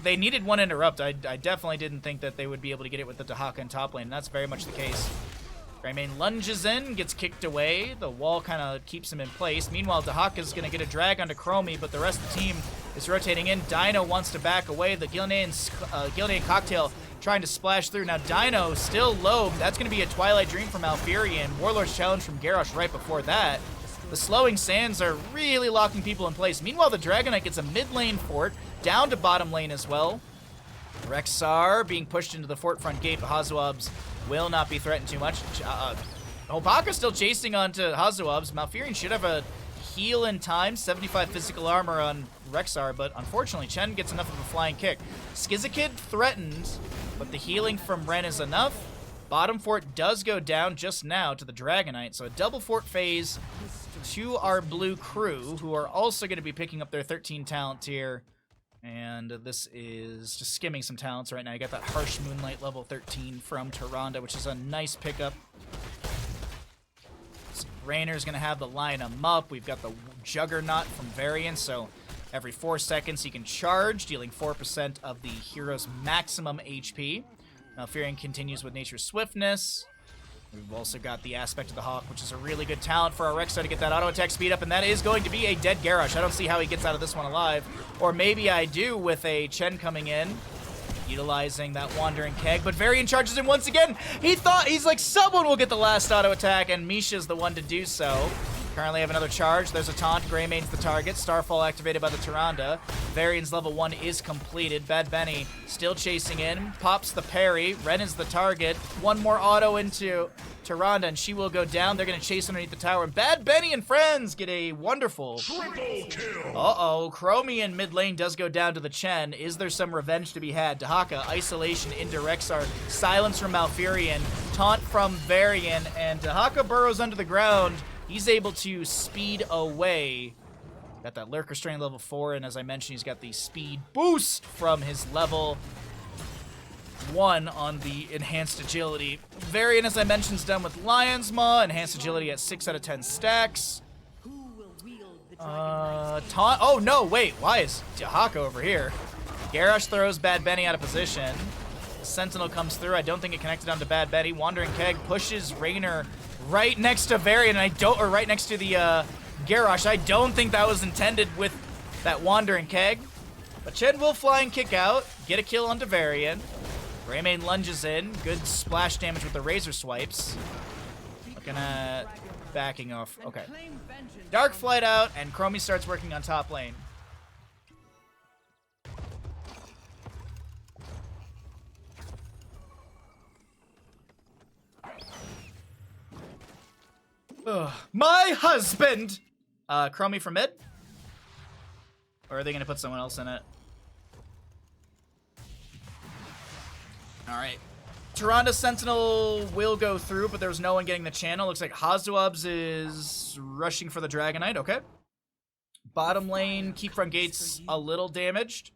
they needed one interrupt. I definitely didn't think that they would be able to get it with the Dahaka in top lane. And that's very much the case. Greymane lunges in, gets kicked away. The wall kind of keeps him in place. Meanwhile, Dahaka's going to get a drag onto Chromie, but the rest of the team is rotating in. Dino wants to back away. The Gilnean Cocktail trying to splash through. Now Dino still low. That's going to be a Twilight Dream from Malfurion. Warlord's Challenge from Garrosh right before that. The slowing sands are really locking people in place. Meanwhile, the Dragonite gets a mid lane fort, down to bottom lane as well. Rexar being pushed into the fort front gate, but Hazuabs will not be threatened too much. Hopaka still chasing onto Hazuabs. Malfurion should have a heal in time, 75 physical armor on Rexar, but unfortunately Chen gets enough of a flying kick. Skizikid threatened, but the healing from Ren is enough. Bottom fort does go down just now to the Dragonite, so a double fort phase to our blue crew, who are also going to be picking up their 13 talent tier. And this is just skimming some talents right now. You got that Harsh Moonlight level 13 from Tyrande, which is a nice pickup. So Raynor's going to have the line 'em up. We've got the Juggernaut from Varian, so every 4 seconds he can charge, dealing 4% of the hero's maximum HP. Malfurion continues with Nature's Swiftness. We've also got the Aspect of the Hawk, which is a really good talent for our Rexar to get that auto attack speed up, and that is going to be a dead Garrosh. I don't see how he gets out of this one alive. Or maybe I do with a Chen coming in, utilizing that Wandering Keg, but Varian charges him once again. He's like, someone will get the last auto attack, and Misha's the one to do so. Currently have another charge. There's a taunt. Greymane's the target. Starfall activated by the Tyrande. Varian's level 1 is completed. Bad Benny still chasing in. Pops the parry. Ren is the target. One more auto into Tyrande, and she will go down. They're going to chase underneath the tower. And Bad Benny and friends get a wonderful triple kill. Uh-oh. Chromie in mid lane does go down to the Chen. Is there some revenge to be had? Dahaka, isolation into Rexar. Silence from Malfurion. Taunt from Varian. And Dahaka burrows under the ground. He's able to speed away. Got that Lurker Strain level 4, and as I mentioned, he's got the speed boost from his level 1 on the Enhanced Agility. Varian, as I mentioned, is done with Lion's Maw, Enhanced Agility at 6 out of 10 stacks. Taunt. Oh, no, wait. Why is Dahaka over here? Garrosh throws Bad Benny out of position. The Sentinel comes through. I don't think it connected onto Bad Benny. Wandering Keg pushes Raynor right next to Varian, or right next to the Garrosh. I don't think that was intended with that Wandering Keg. But Chen will fly and kick out, get a kill onto Varian. Greymane lunges in. Good splash damage with the razor swipes. Looking at backing off. Okay. Dark Flight out, and Chromie starts working on top lane. Ugh. My husband! Chromie for mid? Or are they going to put someone else in it? Alright. Tyrande Sentinel will go through, but there's no one getting the channel. Looks like Hazuabs is rushing for the Dragonite. Okay. Bottom lane, keep front gates a little damaged.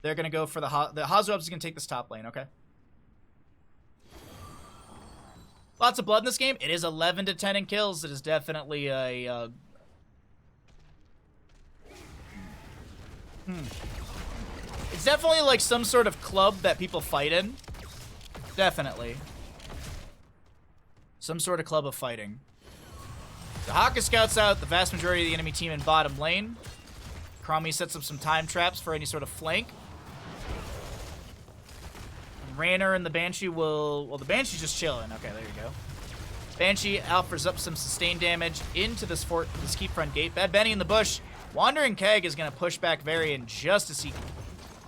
They're going to go for the Hazuabs is going to take this top lane. Okay. Lots of blood in this game. It is 11 to 10 in kills. It is definitely a... It's definitely like some sort of club that people fight in. Definitely. Some sort of club of fighting. The Haka scouts out the vast majority of the enemy team in bottom lane. Chromie sets up some time traps for any sort of flank. Raynor and the Banshee will... Well, the Banshee's just chilling. Okay, there you go. Banshee offers up some sustained damage into this keep front gate. Bad Benny in the bush. Wandering Keg is going to push back Varian just as he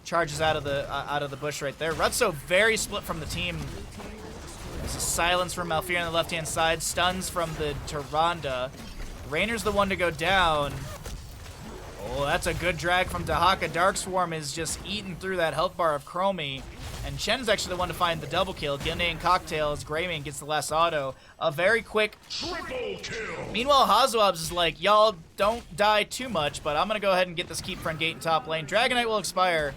charges out of the bush right there. Rutso very split from the team. There's a silence from Malfear on the left-hand side. Stuns from the Tyrande. Raynor's the one to go down. Oh, that's a good drag from Dahaka. Dark Swarm is just eating through that health bar of Chromie. And Chen's actually the one to find the double kill. Gilne and Cocktail as Greymane gets the last auto. A very quick triple kill. Meanwhile, Hazuabs is like, y'all don't die too much, but I'm going to go ahead and get this keep front gate in top lane. Dragonite will expire.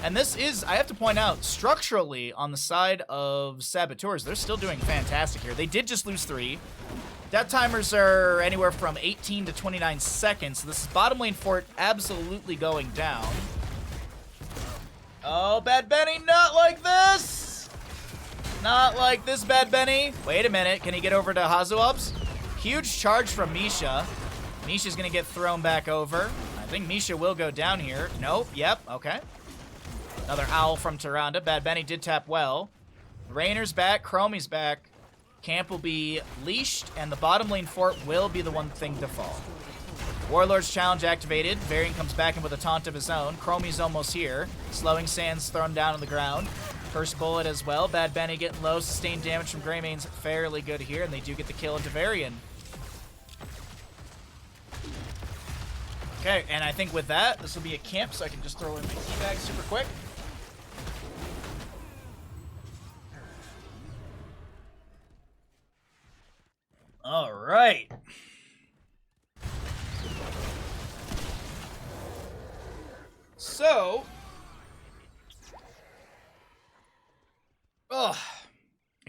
And this is, I have to point out, structurally on the side of Saboteurs, they're still doing fantastic here. They did just lose 3. Death timers are anywhere from 18 to 29 seconds. So this is bottom lane fort absolutely going down. Oh, Bad Benny, not like this! Not like this, Bad Benny. Wait a minute, can he get over to Hazuabs? Huge charge from Misha. Misha's gonna get thrown back over. I think Misha will go down here. Nope, yep, okay. Another owl from Tyrande. Bad Benny did tap well. Raynor's back, Chromie's back. Camp will be leashed, and the bottom lane fort will be the one thing to fall. Warlord's challenge activated. Varian comes back in with a taunt of his own. Chromie's almost here. Slowing Sands thrown down on the ground. First bullet as well. Bad Benny getting low. Sustained damage from Greymane's fairly good here, and they do get the kill into Varian. Okay, and I think with that, this will be a camp, so I can just throw in my key bag super quick. All right. So, I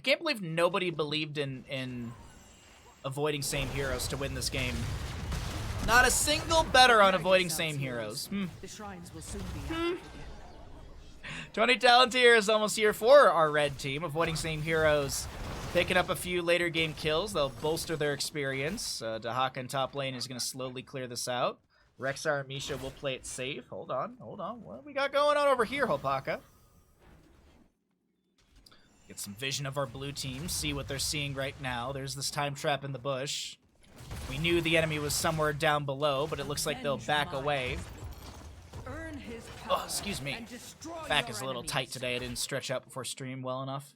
can't believe nobody believed in avoiding same heroes to win this game. Not a single better on avoiding same heroes. The shrines will soon be active again. 20 talent here is almost here for our red team. Avoiding same heroes, picking up a few later game kills. They'll bolster their experience. Dahaka in top lane is going to slowly clear this out. Rexar and Misha will play it safe. Hold on. What do we got going on over here, Hopaka? Get some vision of our blue team. See what they're seeing right now. There's this time trap in the bush. We knew the enemy was somewhere down below, but it looks like they'll back away. Oh, excuse me. Back is a little tight today. I didn't stretch out before stream well enough.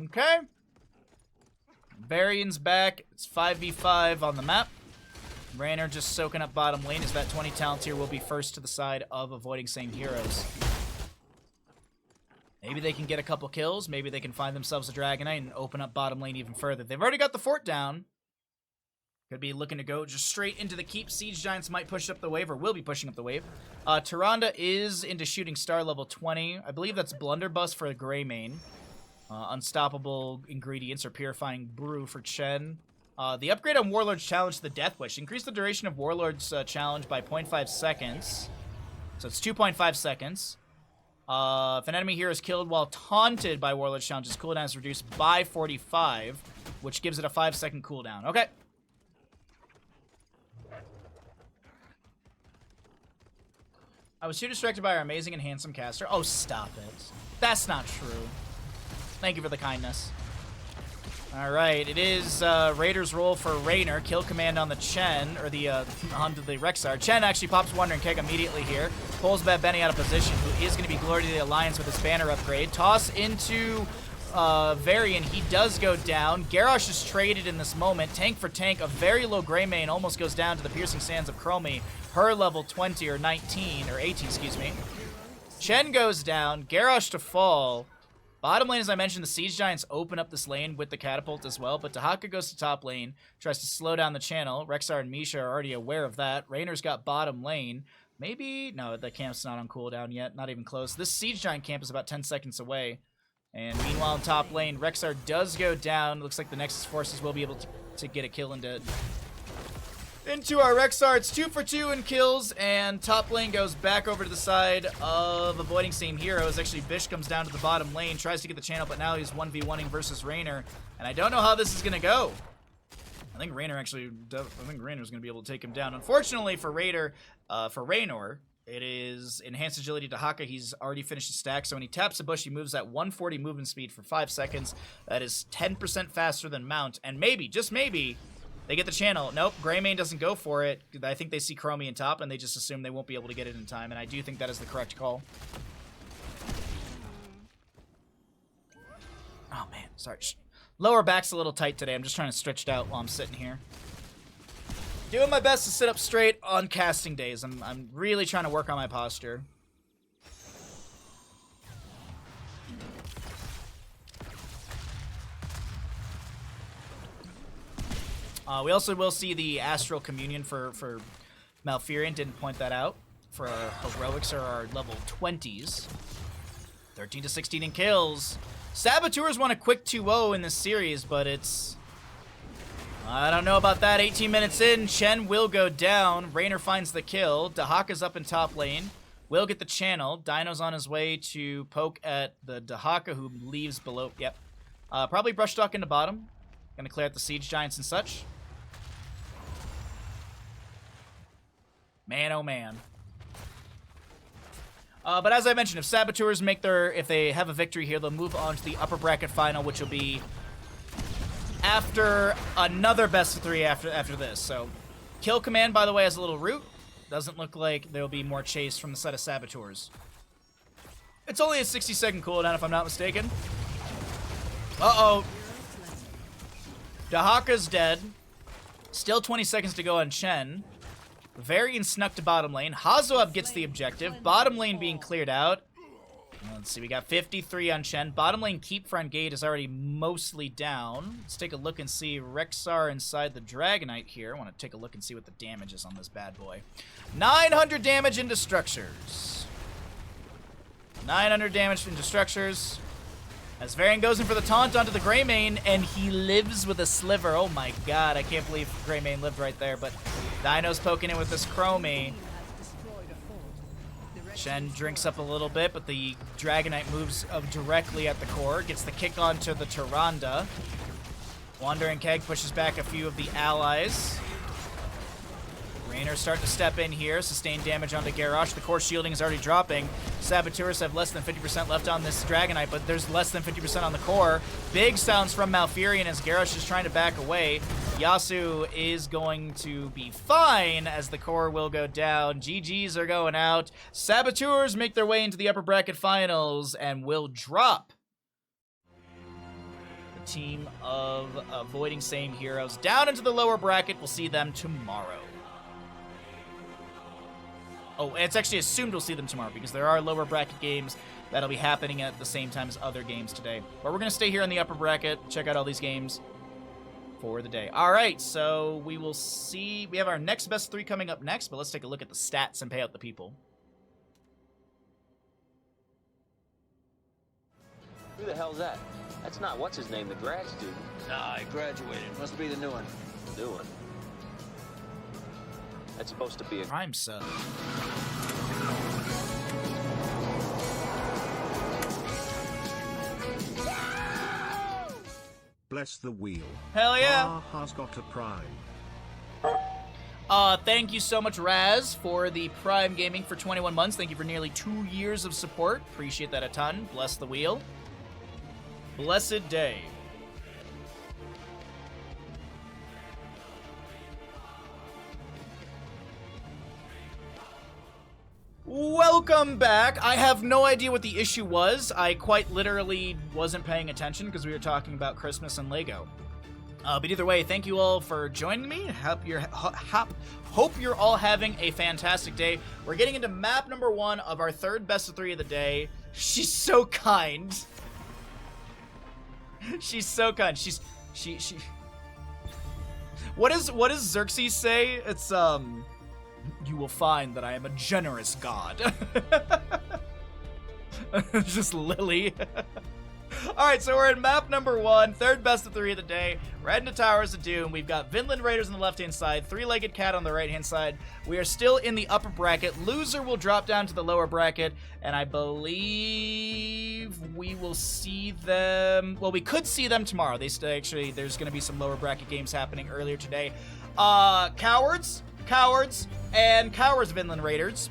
Okay. Varian's back. It's 5v5 on the map. Raynor just soaking up bottom lane as that 20 talents here will be first to the side of avoiding same heroes. Maybe they can get a couple kills. Maybe they can find themselves a Dragonite and open up bottom lane even further. They've already got the fort down. Could be looking to go just straight into the keep. Siege Giants might push up the wave, or will be pushing up the wave. Tyrande is into Shooting Star level 20. I believe that's Blunderbuss for Greymane. Unstoppable Ingredients or Purifying Brew for Chen. The upgrade on Warlord's Challenge to the Death Wish. Increase the duration of Warlord's Challenge by 0.5 seconds. So it's 2.5 seconds. If an enemy here is killed while taunted by Warlord's Challenge, its cooldown is reduced by 45, which gives it a 5-second cooldown. Okay. I was too distracted by our amazing and handsome caster. Oh, stop it. That's not true. Thank you for the kindness. Alright, it is Raider's role for Raynor. Kill command on the Chen, or the onto the Rexar. Chen actually pops Wandering Keg immediately here. Pulls Bad Benny out of position, who is going to be Glory to the Alliance with his banner upgrade. Toss into Varian. He does go down. Garrosh is traded in this moment. Tank for tank. A very low Greymane almost goes down to the Piercing Sands of Chromie. Her level 20 or 19, or 18, excuse me. Chen goes down. Garrosh to fall. Bottom lane, as I mentioned, the Siege Giants open up this lane with the catapult as well, but Dahaka goes to top lane, tries to slow down the channel. Rexar and Misha are already aware of that. Raynor's got bottom lane. Maybe... No, the camp's not on cooldown yet. Not even close. This Siege Giant camp is about 10 seconds away. And meanwhile, in top lane, Rexar does go down. Looks like the Nexus forces will be able to get a kill into our Rexar. It's 2 for 2 in kills, and top lane goes back over to the side of avoiding same heroes. Actually, Bish comes down to the bottom lane, tries to get the channel, but now he's 1v1ing versus Raynor, and I don't know how this is going to go. I think Raynor's going to be able to take him down. Unfortunately for Raynor, it is Enhanced Agility to Haka. He's already finished his stack, so when he taps a bush, he moves at 140 movement speed for 5 seconds. That is 10% faster than Mount, and maybe, just maybe, they get the channel. Nope, Greymane doesn't go for it. I think they see Chromie in top, and they just assume they won't be able to get it in time, and I do think that is the correct call. Oh, man, sorry. Lower back's a little tight today. I'm just trying to stretch it out while I'm sitting here. Doing my best to sit up straight on casting days. I'm really trying to work on my posture. We also will see the Astral Communion for Malfurion. Didn't point that out. For our heroics or our level 20s. 13 to 16 in kills. Saboteurs want a quick 2-0 in this series, but it's... I don't know about that. 18 minutes in, Chen will go down. Raynor finds the kill. Dahaka's up in top lane. Will get the channel. Dino's on his way to poke at the Dahaka, who leaves below. Yep. Probably brush talk into bottom. Gonna clear out the Siege Giants and such. Man, oh man. But as I mentioned, if Saboteurs if they have a victory here, they'll move on to the upper bracket final, which will be after another best of 3 after this. So, kill command, by the way, has a little root. Doesn't look like there'll be more chase from the set of Saboteurs. It's only a 60-second cooldown, if I'm not mistaken. Uh-oh. Dahaka's dead. Still 20 seconds to go on Chen. Varian snuck to bottom lane. Hazoab gets the objective. Bottom lane being cleared out. Let's see, we got 53 on Chen. Bottom lane keep front gate is already mostly down. Let's take a look and see Rexar inside the Dragonite here. I want to take a look and see what the damage is on this bad boy. 900 damage into structures. 900 damage into structures. As Varian goes in for the taunt onto the Greymane, and he lives with a sliver. Oh my god, I can't believe Greymane lived right there, but Dino's poking in with this Chromie. Chen drinks up a little bit, but the Dragonite moves directly at the core. Gets the kick onto the Tyrande. Wandering Keg pushes back a few of the allies. Raynor's starting to step in here. Sustained damage onto Garrosh. The core shielding is already dropping. Saboteurs have less than 50% left on this Dragonite, but there's less than 50% on the core. Big sounds from Malfurion as Garrosh is trying to back away. Yasu is going to be fine as the core will go down. GGs are going out. Saboteurs make their way into the upper bracket finals and will drop the team of Avoiding Same Heroes down into the lower bracket. We'll see them tomorrow. Oh, it's actually assumed we'll see them tomorrow because there are lower bracket games that'll be happening at the same time as other games today. But we're going to stay here in the upper bracket, check out all these games for the day. All right, so we will see. We have our next best 3 coming up next, but let's take a look at the stats and pay out the people. Who the hell's that? That's not what's his name, the grad student. Nah, he graduated. Must be the new one. New one. That's supposed to be a Prime sub. Bless the wheel. Hell yeah. Has got a prime. Thank you so much, Raz, for the Prime Gaming for 21 months. Thank you for nearly 2 years of support. Appreciate that a ton. Bless the wheel. Blessed day. Welcome back. I have no idea what the issue was. I quite literally wasn't paying attention because we were talking about Christmas and Lego. But either way, thank you all for joining me. Hope you're all having a fantastic day. We're getting into map number 1 of our third best of 3 of the day. She's so kind. She's so kind. She. What does Xerxes say? It's you will find that I am a generous god. Just Lily. Alright, so we're in map number 1, third best of 3 of the day. We're heading to Towers of Doom. We've got Vinland Raiders on the left-hand side, Three-Legged Cat on the right-hand side. We are still in the upper bracket. Loser will drop down to the lower bracket, and I believe we will see them... Well, we could see them tomorrow. Actually, there's going to be some lower bracket games happening earlier today. Cowards, and Cowards Vinland Raiders.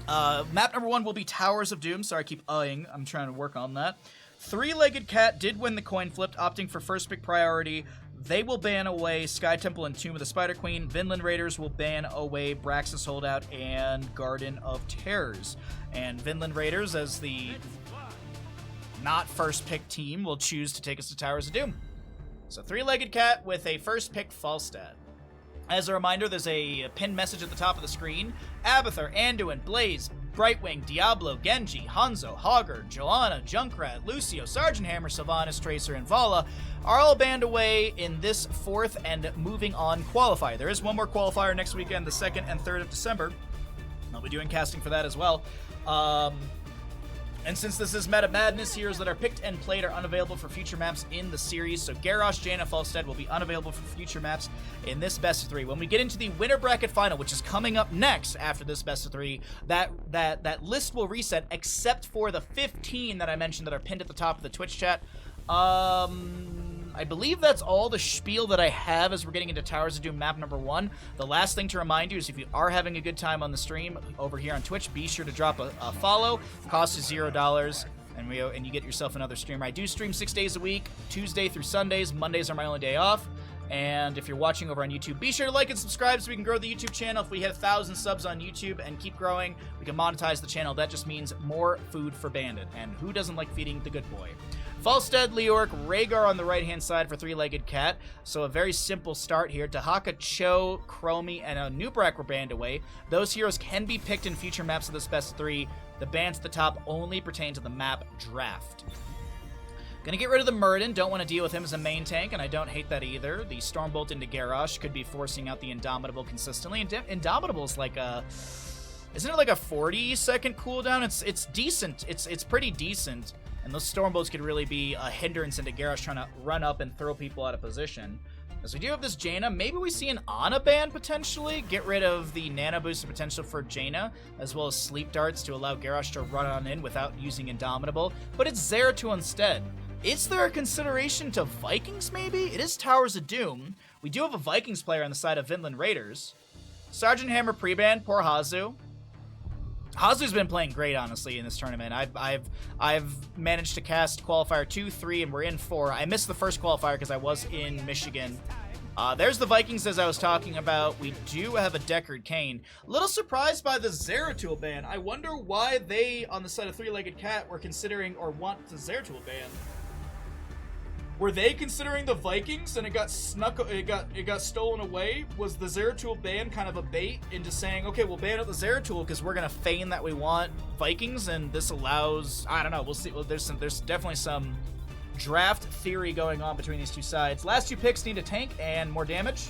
Map number 1 will be Towers of Doom. Sorry, I keep eyeing. I'm trying to work on that. Three-Legged Cat did win the coin flip, opting for first pick priority. They will ban away Sky Temple and Tomb of the Spider Queen. Vinland Raiders will ban away Braxis Holdout and Garden of Terrors. And Vinland Raiders, as the not first pick team, will choose to take us to Towers of Doom. So Three-Legged Cat with a first pick Falstad. As a reminder, there's a pinned message at the top of the screen. Abathur, Anduin, Blaze, Brightwing, Diablo, Genji, Hanzo, Hogger, Joanna, Junkrat, Lucio, Sergeant Hammer, Sylvanas, Tracer, and Vala are all banned away in this 4th and moving on qualifier. There is one more qualifier next weekend, the 2nd and 3rd of December. I'll be doing casting for that as well. And since this is Meta Madness, heroes that are picked and played are unavailable for future maps in the series, so Garrosh, Jaina, Falstad will be unavailable for future maps in this best of 3. When we get into the winner bracket final, which is coming up next after this best of 3, that list will reset except for the 15 that I mentioned that are pinned at the top of the Twitch chat. I believe that's all the spiel that I have as we're getting into Towers of Doom map number 1. The last thing to remind you is if you are having a good time on the stream over here on Twitch, be sure to drop a follow. Cost is $0, and you get yourself another streamer. I do stream 6 days a week, Tuesday through Sundays. Mondays are my only day off. And if you're watching over on YouTube, be sure to like and subscribe so we can grow the YouTube channel. If we hit 1,000 subs on YouTube and keep growing, we can monetize the channel. That just means more food for Bandit. And who doesn't like feeding the good boy? Falstad, Leorc, Rhaegar on the right-hand side for Three-Legged Cat. So a very simple start here. Dahaka, Cho, Chromie, and Nubrak were banned away. Those heroes can be picked in future maps of this best of 3. The bans at the top only pertain to the map draft. Gonna get rid of the Muradin. Don't want to deal with him as a main tank, and I don't hate that either. The Stormbolt into Garrosh could be forcing out the Indomitable consistently. Indomitable is like a... Isn't it like a 40-second cooldown? It's decent. It's pretty decent. And those Stormbolts could really be a hindrance into Garrosh trying to run up and throw people out of position. As we do have this Jaina, maybe we see an Ana ban potentially. Get rid of the Nano Booster potential for Jaina, as well as Sleep Darts to allow Garrosh to run on in without using Indomitable. But it's Zeratul instead. Is there a consideration to Vikings, maybe? It is Towers of Doom. We do have a Vikings player on the side of Vinland Raiders. Sergeant Hammer pre-ban, poor Hazu. Hazu's been playing great, honestly, in this tournament. I've managed to cast Qualifier 2, 3, and we're in 4. I missed the first Qualifier because I was in Michigan. There's the Vikings, as I was talking about. We do have a Deckard Cain. A little surprised by the Zeratul ban. I wonder why they, on the side of Three-Legged Cat, were considering or want the Zeratul ban. Were they considering the Vikings and it got stolen away? Was the Zeratul ban kind of a bait into saying, okay, we'll ban out the Zeratul because we're gonna feign that we want Vikings, and this allows, I don't know, we'll see. Well, there's definitely some draft theory going on between these two sides. Last 2 picks need a tank and more damage.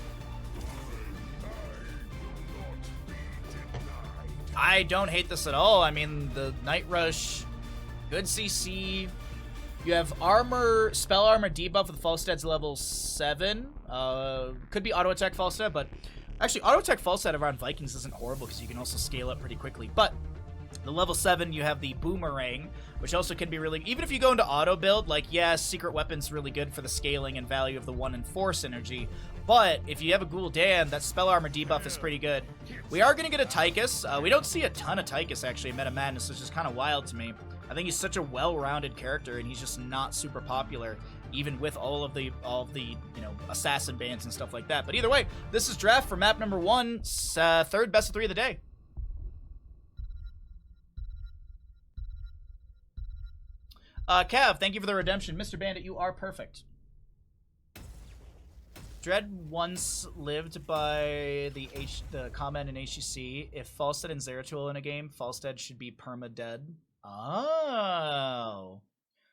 I don't hate this at all. I mean, the Night Rush, good CC. You have armor, spell armor debuff with Falstad's level 7. Could be auto attack Falstad, but actually auto attack Falstad around Vikings isn't horrible because you can also scale up pretty quickly. But The level 7, you have the Boomerang, which also can be really... Even if you go into auto build, like, yes, Secret Weapon's really good for the scaling and value of the 1 and 4 synergy, but if you have a Gul'dan, that spell armor debuff is pretty good. We are going to get a Tychus. We don't see a ton of Tychus, actually, in Meta Madness, which is kind of wild to me. I think he's such a well-rounded character, and he's just not super popular, even with all of the you know, assassin bans and stuff like that. But either way, this is draft for map number 1, third best of 3 of the day. Cav, thank you for the redemption. Mr. Bandit, you are perfect. Dread once lived by the comment in HEC. If Falstead and Zeratul in a game, Falstead should be perma-dead. Oh.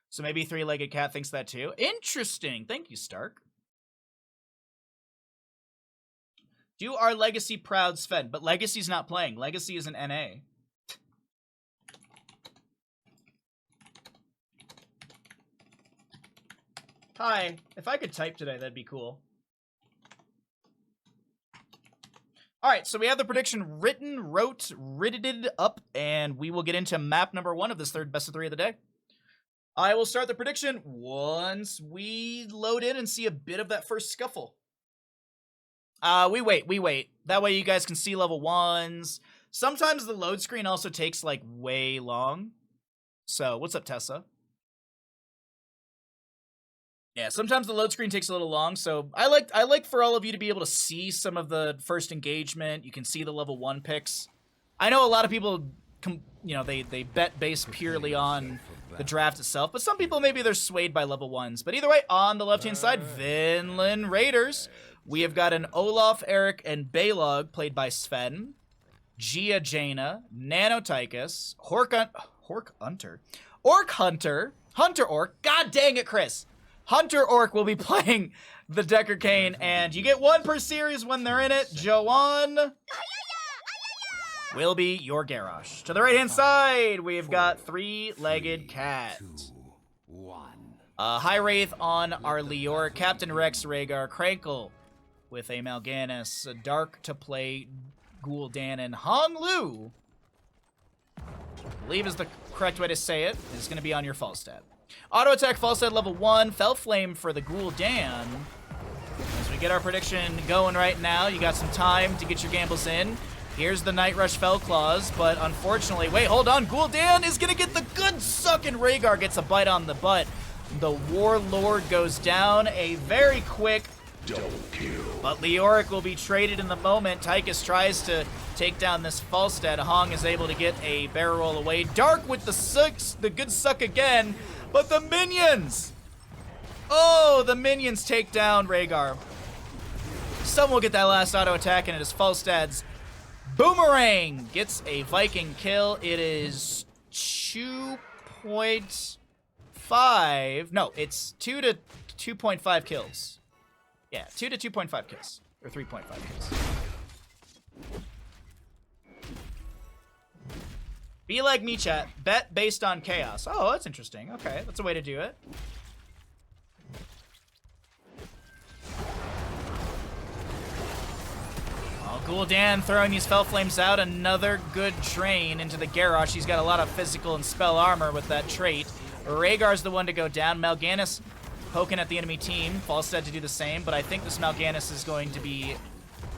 So maybe Three-Legged Cat thinks that too. Interesting. Thank you, Stark. Do our Legacy proud Sven, but Legacy's not playing. Legacy is an NA. Hi. If I could type today, that'd be cool. Alright, so we have the prediction written up, and we will get into map number 1 of this third best of 3 of the day. I will start the prediction once we load in and see a bit of that first scuffle. We wait. That way you guys can see level 1s. Sometimes the load screen also takes, like, way long. So, what's up, Tessa? Yeah, sometimes the load screen takes a little long, so I like for all of you to be able to see some of the first engagement. You can see the level 1 picks. I know a lot of people, you know, they bet based purely on the draft itself, but some people, maybe they're swayed by level 1s. But either way, on the left-hand side, Vinland Raiders. We have got an Olaf, Eric, and Balog, played by Sven. Gia Jaina, Nano Tychus, Orc Hunter, Hunter Orc. God dang it, Chris. Hunter Orc will be playing the Decker Kane, and you get 1 per series when they're in it. Joanne will be your Garrosh. To the right-hand side, we've got Three-Legged Cat. High Wraith on our Leoric, Captain Rex, Rhaegar, Crankle with a Mal'Ganis, Dark to play Gul'dan, and Hong Lu, I believe is the correct way to say it, is going to be on your Falstad. Auto attack Falstad level 1, Fel Flame for the Gul'dan. As we get our prediction going right now, you got some time to get your gambles in. Here's the Night Rush Fel Claws, but unfortunately, wait, hold on, Gul'dan is gonna get the good suck, and Rhaegar gets a bite on the butt. The Warlord goes down, a very quick double kill. But Leoric will be traded in the moment. Tychus tries to take down this Falstad. Hong is able to get a barrel roll away. Dark with the good suck again. But the minions! Oh, the minions take down Rhaegar. Someone will get that last auto attack, and it is Falstad's Boomerang. Gets a Viking kill. It is 2.5. No, it's 2 to 2.5 kills. Yeah, 2 to 2.5 kills. Or 3.5 kills. Be like me, chat. Bet based on chaos. Oh, that's interesting. Okay, that's a way to do it. Oh, Gul'dan throwing these Fel Flames out. Another good drain into the Garrosh. He's got a lot of physical and spell armor with that trait. Rhaegar's the one to go down. Mal'Ganis poking at the enemy team. Falstad to do the same, but I think this Mal'Ganis is going to be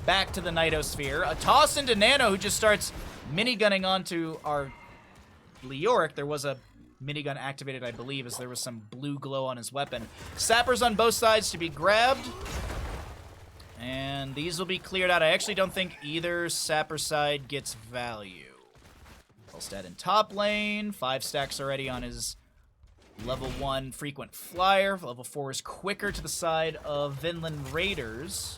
back to the Nightosphere. A toss into Nano, who just starts minigunning onto our Leoric. There was a minigun activated, I believe, as there was some blue glow on his weapon. Sappers on both sides to be grabbed. And these will be cleared out. I actually don't think either Sapper side gets value. Falstad in top lane. 5 stacks already on his level 1 frequent flyer. Level 4 is quicker to the side of Vinland Raiders.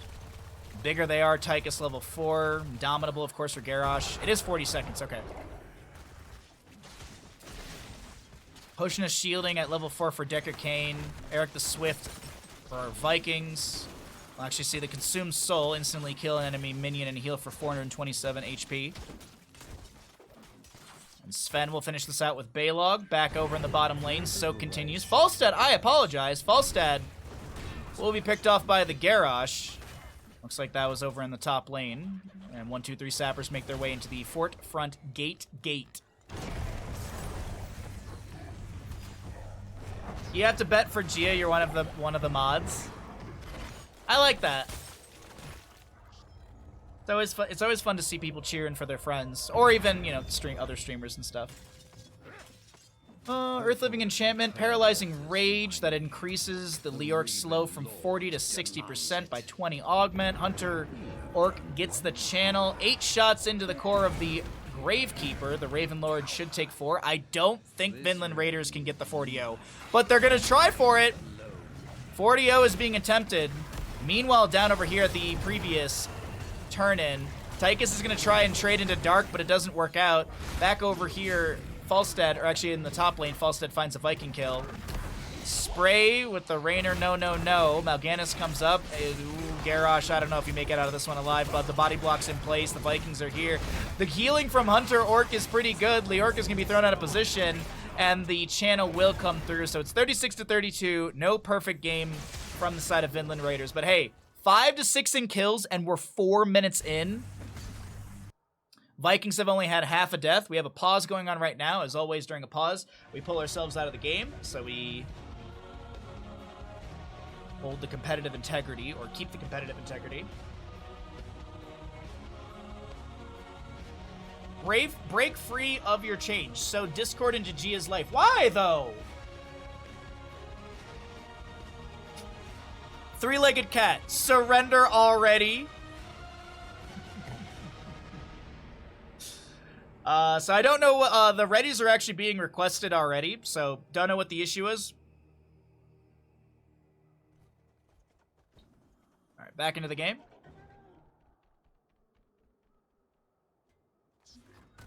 Bigger they are, Tychus level 4. Indomitable, of course, for Garrosh. It is 40 seconds, okay. Potionous shielding at level 4 for Decker Kane. Eric the Swift for our Vikings. We'll actually see the Consumed Soul instantly kill an enemy minion and heal for 427 HP. And Sven will finish this out with Balog. Back over in the bottom lane. Soak continues. Falstad, I apologize. Falstad will be picked off by the Garrosh. Looks like that was over in the top lane. And 1, 2, 3 Sappers make their way into the Fort Front Gate. You have to bet for Gia. You're one of the mods. I like that. It's always fun. It's always fun to see people cheering for their friends, or even other streamers and stuff. Earth Living Enchantment, Paralyzing Rage that increases the Leorc slow from 40 to 60% by 20 augment. Hunter Orc gets the channel. 8 shots into the core of the Gravekeeper. The Raven Lord should take 4. I don't think Vinland Raiders can get the 40-0, but they're gonna try for it. 40-0 is being attempted. Meanwhile, down over here at the previous turn-in, Tychus is gonna try and trade into Dark, but it doesn't work out. Back over here, Falstad, or actually in the top lane, Falstad finds a Viking kill. Spray with the Rainer, no. Mal'Ganis comes up. Ooh, Garrosh, I don't know if you make it out of this one alive, but the body block's in place. The Vikings are here. The healing from Hunter Orc is pretty good. Leorc is going to be thrown out of position, and the channel will come through. So it's 36-32. No perfect game from the side of Vinland Raiders. But hey, 5-6 in kills, and we're 4 minutes in. Vikings have only had half a death. We have a pause going on right now. As always, during a pause, we pull ourselves out of the game, so we hold the competitive integrity, or keep the competitive integrity. Break free of your change. So Discord into Gia's life. Why, though? Three-legged cat. Surrender already. So I don't know what, the readies are actually being requested already, so don't know what the issue is. Alright, back into the game.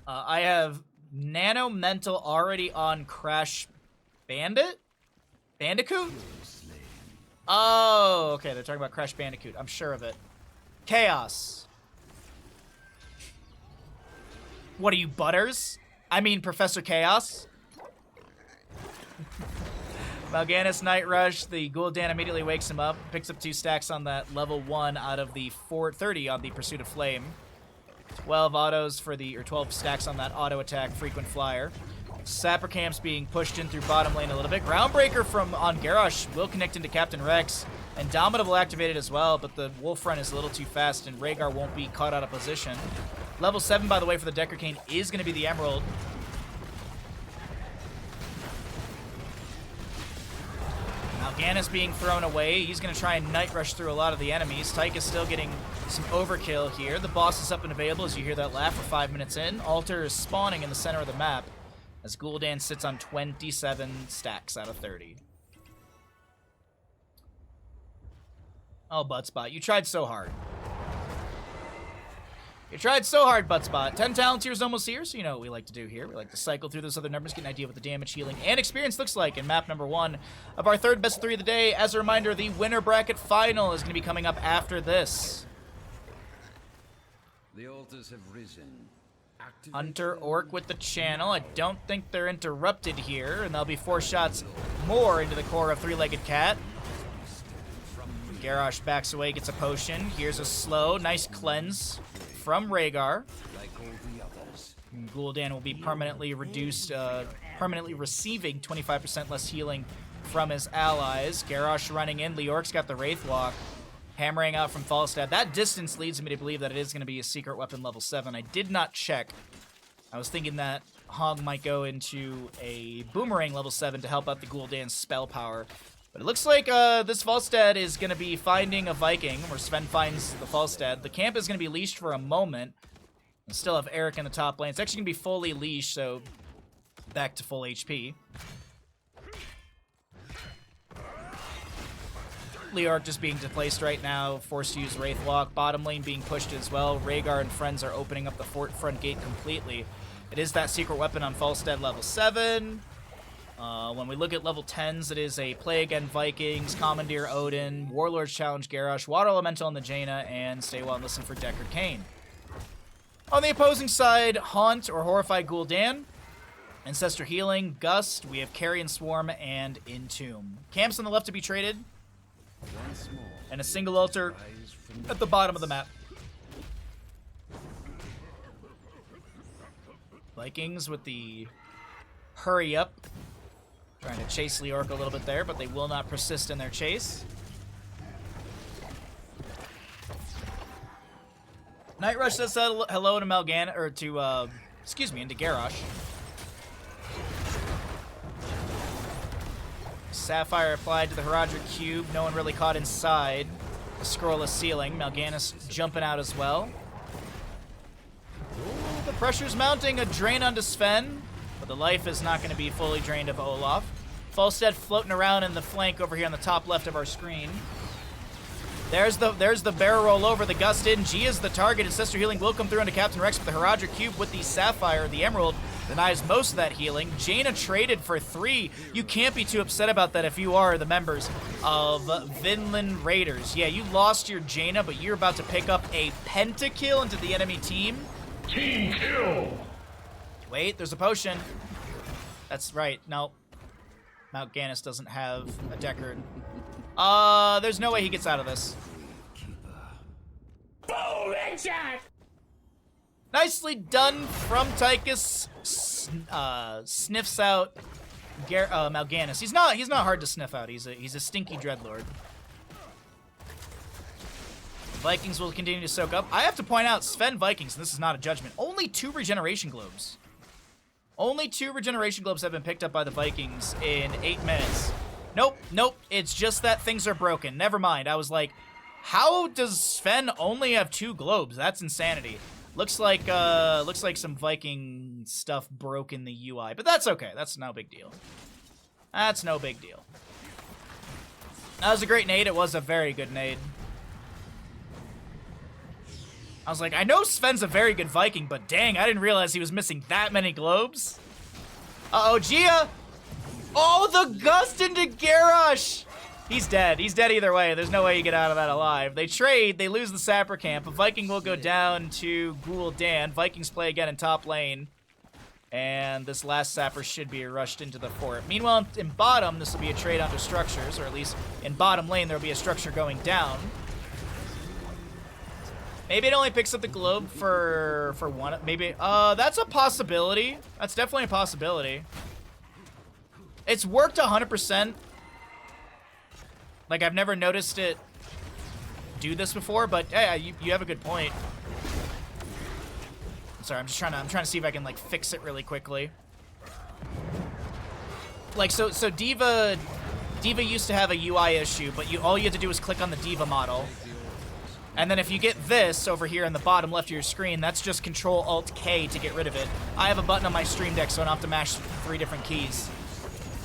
I have Nano Mental already on Crash Bandicoot? Oh, okay, they're talking about Crash Bandicoot. I'm sure of it. Chaos. What are you, Butters? I mean, Professor Chaos. Mal'Ganis Night Rush. The Gul'dan immediately wakes him up. Picks up 2 stacks on that level 1 out of the 430 on the Pursuit of Flame. 12 autos for the, or 12 stacks on that auto attack Frequent Flyer. Sapper Camp's being pushed in through bottom lane a little bit. Groundbreaker from on Garrosh will connect into Captain Rex. Indomitable activated as well, but the Wolf Run is a little too fast and Rhaegar won't be caught out of position. Level 7, by the way, for the Decker Cane is going to be the Emerald. Mal'Ganis being thrown away. He's going to try and Night Rush through a lot of the enemies. Tyke is still getting some overkill here. The boss is up and available as you hear that laugh for 5 minutes in. Altar is spawning in the center of the map as Gul'dan sits on 27 stacks out of 30. Oh, Buttspot, you tried so hard. You tried so hard, Buttspot. 10 talent tiers almost here, so you know what we like to do here. We like to cycle through those other numbers, get an idea what the damage, healing, and experience looks like in map number 1 of our third best of 3 of the day. As a reminder, the winner bracket final is going to be coming up after this. The altars have risen. Hunter Orc with the channel. I don't think they're interrupted here, and there'll be 4 shots more into the core of Three-Legged Cat. Garrosh backs away, gets a potion. Here's a slow, nice cleanse from Rhaegar. Gul'dan will be permanently reduced, permanently receiving 25% less healing from his allies. Garrosh running in. Leorc's got the Wraith Walk. Hammering out from Falstad. That distance leads me to believe that it is going to be a secret weapon level 7. I did not check. I was thinking that Hog might go into a Boomerang level 7 to help out the Gul'dan's spell power. But it looks like this Falstad is going to be finding a Viking, where Sven finds the Falstad. The camp is going to be leashed for a moment. We'll still have Eric in the top lane. It's actually going to be fully leashed, so back to full HP. Leorc just being displaced right now, forced to use Wraith Walk. Bottom lane being pushed as well. Rhaegar and friends are opening up the fort front gate completely. It is that secret weapon on Falstad level 7. When we look at level 10s, it is a Play Again Vikings, Commandeer Odin, Warlord's Challenge Garrosh, Water Elemental on the Jaina, and Stay Well and Listen for Decker Cain. On the opposing side, Haunt or Horrified Gul'dan, Ancestor Healing, Gust, we have Carrion Swarm, and Entomb. Camps on the left to be traded, and a single altar at the bottom of the map. Vikings with the hurry up. Trying to chase Leoric a little bit there, but they will not persist in their chase. Night Rush says hello to Malgan, or to, excuse me, into Garrosh. Sapphire applied to the Herodric Cube. No one really caught inside the scrollless ceiling. Mal'Ganis jumping out as well. Ooh, the pressure's mounting. A drain onto Sven, but the life is not going to be fully drained of Olaf. Falstead floating around in the flank over here on the top left of our screen. There's the barrel roll over, the gust in. Gia's the target. Ancestor healing will come through into Captain Rex with the Herodric Cube with the Sapphire. The Emerald denies most of that healing. Jaina traded for 3. You can't be too upset about that if you are the members of Vinland Raiders. Yeah, you lost your Jaina, but you're about to pick up a pentakill into the enemy team. Team kill! Wait, there's a potion. That's right. No. Mal'Ganis doesn't have a Deckard. There's no way he gets out of this. Nicely done from Tychus. Sniffs out Mal'Ganis. He's not hard to sniff out. He's a stinky dreadlord. Vikings will continue to soak up. I have to point out, Sven Vikings, and this is not a judgment, only 2 regeneration globes. Only 2 regeneration globes have been picked up by the Vikings in 8 minutes. Nope, it's just that things are broken. Never mind. I was like, how does Sven only have 2 globes? That's insanity. Looks like some Viking stuff broke in the UI, but that's okay. That's no big deal. That's no big deal. That was a great nade. It was a very good nade. I was like, I know Sven's a very good Viking, but dang, I didn't realize he was missing that many globes. Uh-oh, Gia! Oh, the gust into Garrosh! He's dead. He's dead either way. There's no way you get out of that alive. They trade. They lose the Sapper Camp. A Viking will go down to Gul'dan. Vikings play again in top lane. And this last Sapper should be rushed into the fort. Meanwhile, in bottom, this will be a trade onto structures, or at least in bottom lane, there will be a structure going down. Maybe it only picks up the globe for one. Maybe, that's a possibility. That's definitely a possibility. It's worked 100%. Like, I've never noticed it do this before, but yeah, you have a good point. Sorry, I'm trying to see if I can, like, fix it really quickly. Like, so Diva used to have a UI issue, but all you had to do was click on the Diva model. And then if you get this over here in the bottom left of your screen, that's just Control-Alt-K to get rid of it. I have a button on my Stream Deck, so I don't have to mash 3 different keys.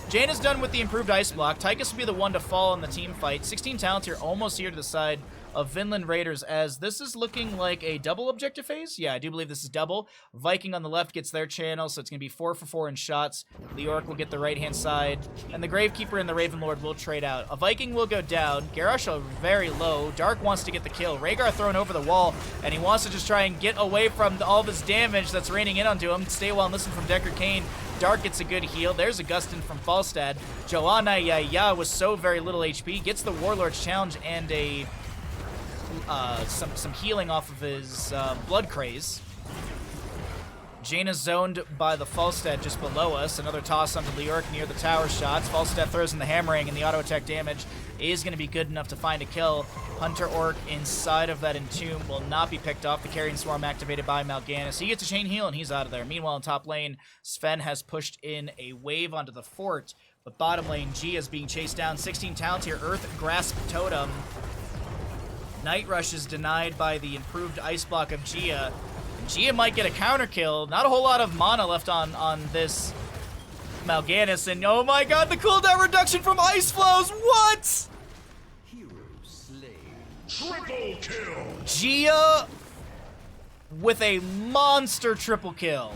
Jaina's done with the improved ice block. Tychus will be the one to fall in the team fight. 16 talents here, almost here to the side of Vinland Raiders, as this is looking like a double objective phase. Yeah, I do believe this is double. Viking on the left gets their channel, so it's going to be 4 for 4 in shots. Leoric will get the right-hand side, and the Gravekeeper and the Ravenlord will trade out. A Viking will go down. Garrosh are very low. Dark wants to get the kill. Rhaegar thrown over the wall, and he wants to just try and get away from all this damage that's raining in onto him. Stay well and listen from Deckard Cain. Dark gets a good heal. There's Augustin from Falstad. Joanna Yaya was so very little HP. Gets the Warlord's Challenge and a some healing off of his blood craze. Jaina's zoned by the Falstad just below us. Another toss onto Leoric near the tower shots. Falstad throws in the hammering, and the auto attack damage is going to be good enough to find a kill. Hunter Orc inside of that Entomb will not be picked off. The Carrion Swarm activated by Mal'Ganis. He gets a chain heal, and he's out of there. Meanwhile, in top lane, Sven has pushed in a wave onto the fort. But bottom lane, Gia is being chased down. 16 talents here. Earth Grasp Totem. Night Rush is denied by the improved ice block of Gia. Gia might get a counter kill. Not a whole lot of mana left on this Mal'Ganis, and oh my god, the cooldown reduction from Ice Flows! What? Triple kill! Gia with a monster triple kill.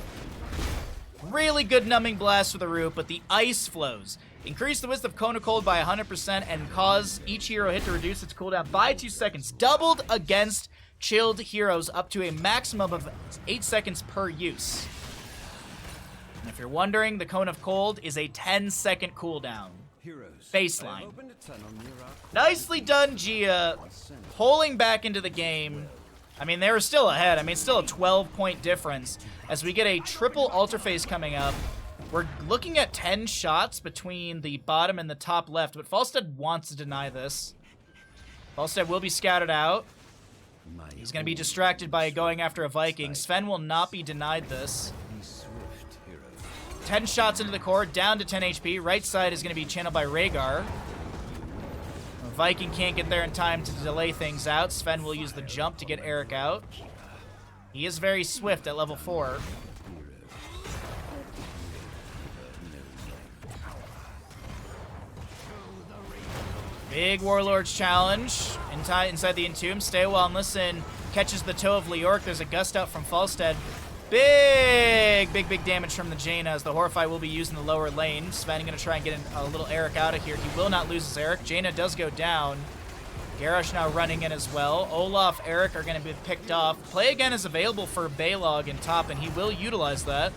Really good numbing blast for the root, but the Ice Flows increase the width of Cone of Cold by 100% and cause each hero hit to reduce its cooldown by 2 seconds. Doubled against chilled heroes up to a maximum of 8 seconds per use. And if you're wondering, the Cone of Cold is a 10-second cooldown. Baseline. Nicely done, Gia. Pulling back into the game. I mean, they were still ahead. I mean, still a 12-point difference. As we get a triple altar phase coming up, we're looking at 10 shots between the bottom and the top left, but Falstead wants to deny this. Falstead will be scouted out. He's going to be distracted by going after a Viking. Sven will not be denied this. 10 shots into the core, down to 10 HP. Right side is going to be channeled by Rhaegar. Viking can't get there in time to delay things out. Sven will use the jump to get Eric out. He is very swift at level 4. Big Warlord's challenge inside the Entomb. Stay well and listen. Catches the toe of Leorc. There's a gust out from Falstead. Big damage from the Jaina as the Horrify will be used in the lower lane. Sven going to try and get a little Eric out of here. He will not lose his Eric. Jaina does go down. Garrosh now running in as well. Olaf, Eric are going to be picked off. Play again is available for Balog in top, and he will utilize that.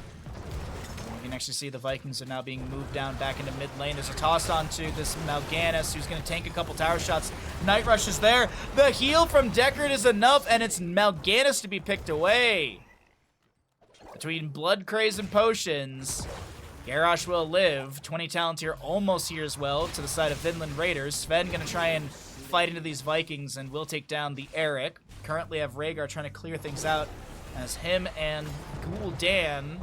You can actually see the Vikings are now being moved down back into mid lane. There's a toss onto this Mal'Ganis who's going to tank a couple tower shots. Night Rush is there. The heal from Deckard is enough, and it's Mal'Ganis to be picked away. Between Blood Craze and Potions, Garrosh will live. 20 talents here, almost here as well, to the side of Vinland Raiders. Sven going to try and fight into these Vikings and will take down the Eric. Currently have Rhaegar trying to clear things out as him and Gul'dan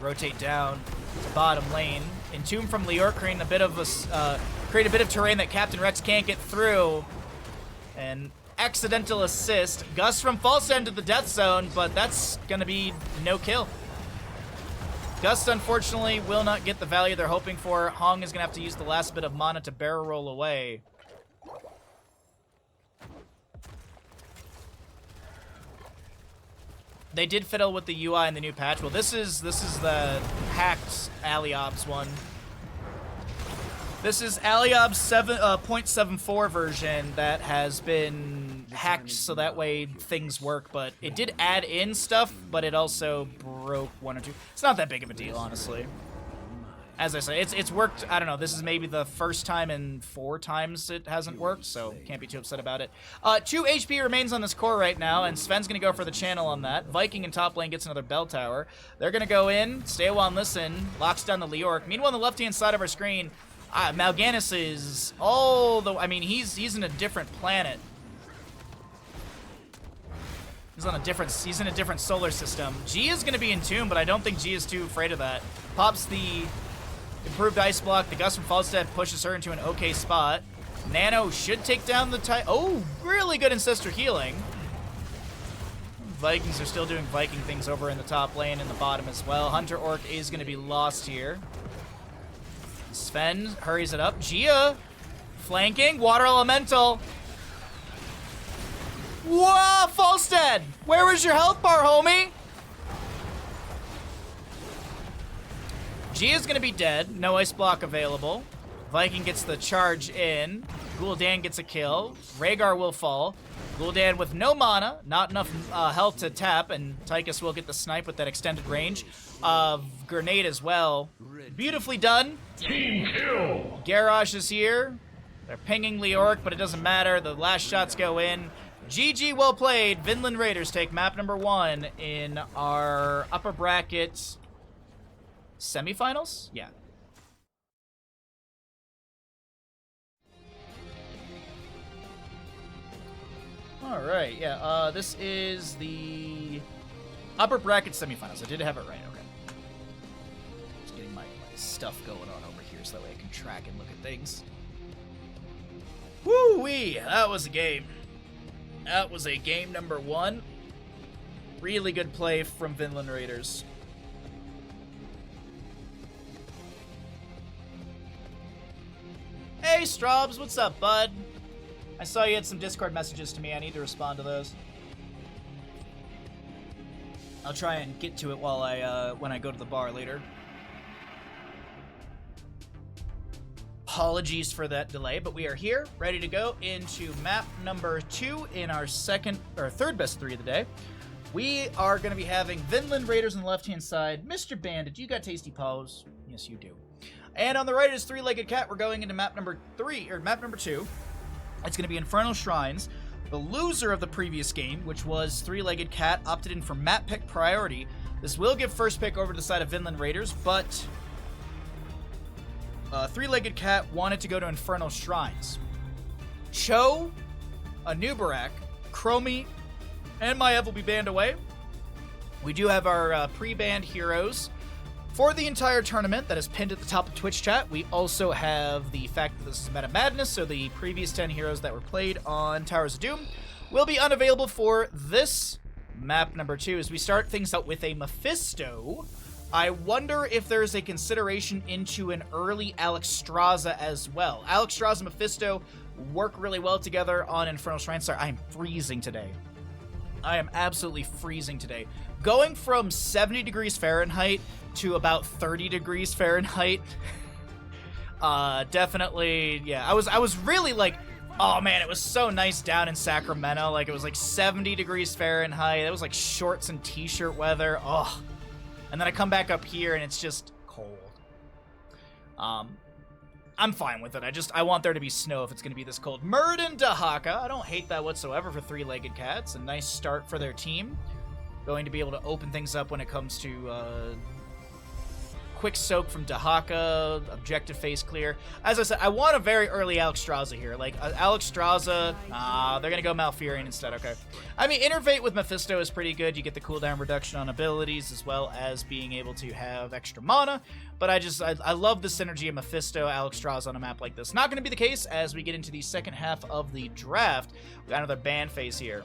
rotate down to bottom lane. Entomb from Leorc creating a bit of terrain that Captain Rex can't get through. And accidental assist. Gust from Falstead into the death zone, but that's going to be no kill. Gust, unfortunately, will not get the value they're hoping for. Hong is going to have to use the last bit of mana to barrel roll away. They did fiddle with the UI in the new patch. Well, this is the hacked Aliob's one. This is Aliob's 0.74 version that has been hacked so that way things work, but it did add in stuff, but it also broke one or two. It's not that big of a deal, honestly. As I say, it's worked, I don't know, this is maybe the first time in 4 times it hasn't worked, so can't be too upset about it. 2 HP remains on this core right now, and Sven's going to go for the channel on that. Viking in top lane gets another bell tower. They're going to go in, stay a while and listen, locks down the Leorc. Meanwhile, on the left-hand side of our screen, Mal'Ganis is I mean, he's in a different planet. He's in a different solar system. G is going to be in tune, but I don't think G is too afraid of that. Pops the improved ice block. The Gust from Falstead pushes her into an okay spot. Nano should take down the oh, really good ancestor healing. Vikings are still doing Viking things over in the top lane and the bottom as well. Hunter Orc is going to be lost here. Sven hurries it up. Gia flanking. Water Elemental. Whoa, Falstead! Where was your health bar, homie? Gia's gonna be dead. No ice block available. Viking gets the charge in. Gul'dan gets a kill. Rhaegar will fall. Gul'dan with no mana, not enough health to tap, and Tychus will get the snipe with that extended range of grenade as well. Beautifully done. Team kill! Garrosh is here. They're pinging Leorc, but it doesn't matter. The last shots go in. GG, well played. Vinland Raiders take map number 1 in our upper bracket semifinals? Yeah. All right, yeah. This is the upper bracket semifinals. I did have it right. Okay. Just getting my stuff going on over here so that way I can track and look at things. Woo-wee! That was a game. That was a game number 1. Really good play from Vinland Raiders. Hey, Straubs, what's up, bud? I saw you had some Discord messages to me. I need to respond to those. I'll try and get to it while when I go to the bar later. Apologies for that delay, but we are here, ready to go into map number 2 in our third best 3 of the day. We are going to be having Vinland Raiders on the left-hand side. Mr. Bandit, you got tasty paws. Yes, you do. And on the right is Three-Legged Cat. We're going into map number 2. It's going to be Infernal Shrines. The loser of the previous game, which was Three-Legged Cat, opted in for map pick priority. This will give first pick over to the side of Vinland Raiders, but Three-Legged Cat wanted to go to Infernal Shrines. Cho, Anubarak, Chromie, and Maev will be banned away. We do have our pre-banned heroes for the entire tournament that is pinned at the top of Twitch chat. We also have the fact that this is Meta Madness, so the previous 10 heroes that were played on Towers of Doom will be unavailable for this map number 2. As we start things out with a Mephisto, I wonder if there's a consideration into an early Alexstrasza as well. Alexstrasza and Mephisto work really well together on Infernal Shrine. Sorry, I am freezing today. I am absolutely freezing today. Going from 70 degrees Fahrenheit to about 30 degrees Fahrenheit. Definitely, yeah. I was really like, oh man, it was so nice down in Sacramento. Like, it was like 70 degrees Fahrenheit. It was like shorts and t-shirt weather. Oh. And then I come back up here and it's just cold. I'm fine with it. I want there to be snow if it's going to be this cold. Muradin Dahaka. I don't hate that whatsoever for Three-Legged Cats. A nice start for their team. Going to be able to open things up when it comes to quick soak from Dahaka, objective face clear. As I said, I want a very early Alexstrasza here. Like, Alexstrasza, they're going to go Malfurion instead, okay. I mean, Innervate with Mephisto is pretty good. You get the cooldown reduction on abilities as well as being able to have extra mana. But I love the synergy of Mephisto, Alexstrasza on a map like this. Not going to be the case as we get into the second half of the draft. We got another ban phase here.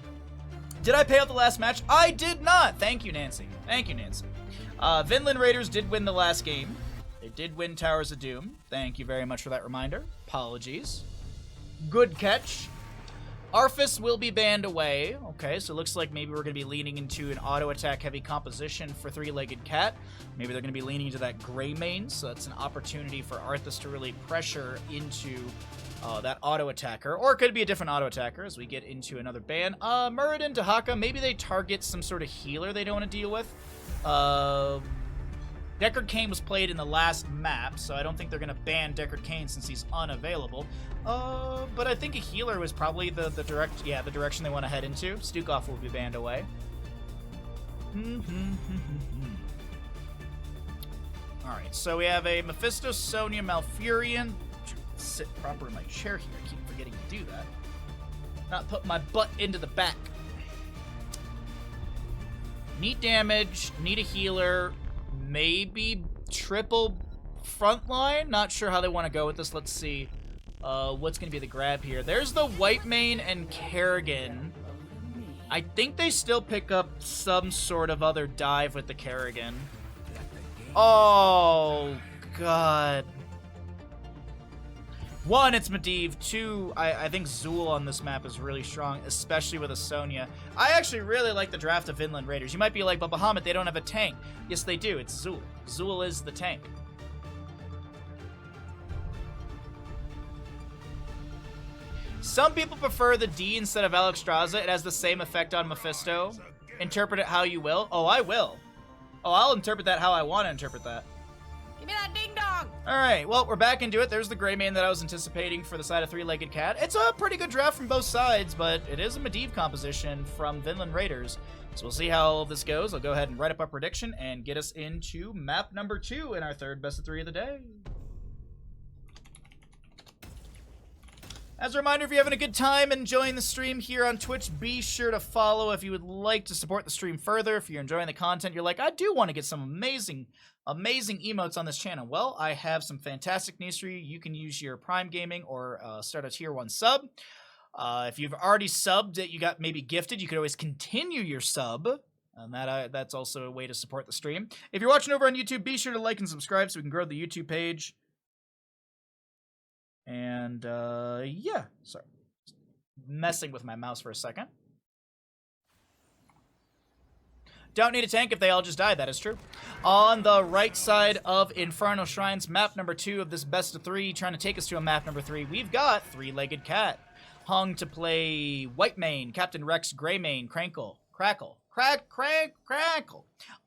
Did I pay out the last match? I did not! Thank you, Nancy. Thank you, Nancy. Vinland Raiders did win the last game. They did win Towers of Doom. Thank you very much for that reminder. Apologies. Good catch. Arthas will be banned away. Okay, so it looks like maybe we're going to be leaning into an auto-attack heavy composition for Three-Legged Cat. Maybe they're going to be leaning into that gray main, so that's an opportunity for Arthas to really pressure into that auto-attacker. Or it could be a different auto-attacker as we get into another ban. Muradin Dahaka, maybe they target some sort of healer they don't want to deal with. Deckard Cain was played in the last map, so I don't think they're going to ban Deckard Cain since he's unavailable. But I think a healer was probably the direction they want to head into. Stukov will be banned away. Alright, so we have a Mephisto, Sonya, Malfurion. Sit proper in my chair here. I keep forgetting to do that. Not put my butt into the back. Need damage, need a healer, maybe triple frontline. Not sure how they want to go with this. Let's see what's going to be the grab here. There's the White Mane and Kerrigan. I think they still pick up some sort of other dive with the Kerrigan. Oh, God. 1, it's Medivh. 2, I think Zool on this map is really strong, especially with a Sonya. I actually really like the draft of Vinland Raiders. You might be like, but Bahamut, they don't have a tank. Yes, they do. It's Zool. Zool is the tank. Some people prefer the D instead of Alexstrasza. It has the same effect on Mephisto. Interpret it how you will. Oh, I will. Oh, I'll interpret that how I want to interpret that. Give me that ding dong! Alright, well, we're back into it. There's the gray main that I was anticipating for the side of Three-Legged Cat. It's a pretty good draft from both sides, but it is a Medivh composition from Vinland Raiders. So we'll see how all of this goes. I'll go ahead and write up our prediction and get us into map number 2 in our third best of 3 of the day. As a reminder, if you're having a good time enjoying the stream here on Twitch, be sure to follow if you would like to support the stream further. If you're enjoying the content, you're like, I do want to get some amazing emotes on this channel. Well, I have some fantastic news for you. You can use your Prime Gaming or start a tier 1 sub. If you've already subbed that you got maybe gifted, you could always continue your sub. And that's also a way to support the stream. If you're watching over on YouTube, be sure to like and subscribe so we can grow the YouTube page. And, yeah. Sorry. Messing with my mouse for a second. Don't need a tank if they all just die, that is true. On the right side of Infernal Shrines, map number 2 of this best of 3, trying to take us to a map number 3, we've got Three-Legged Cat. Hung to play White Mane, Captain Rex, Grey Mane, Crackle.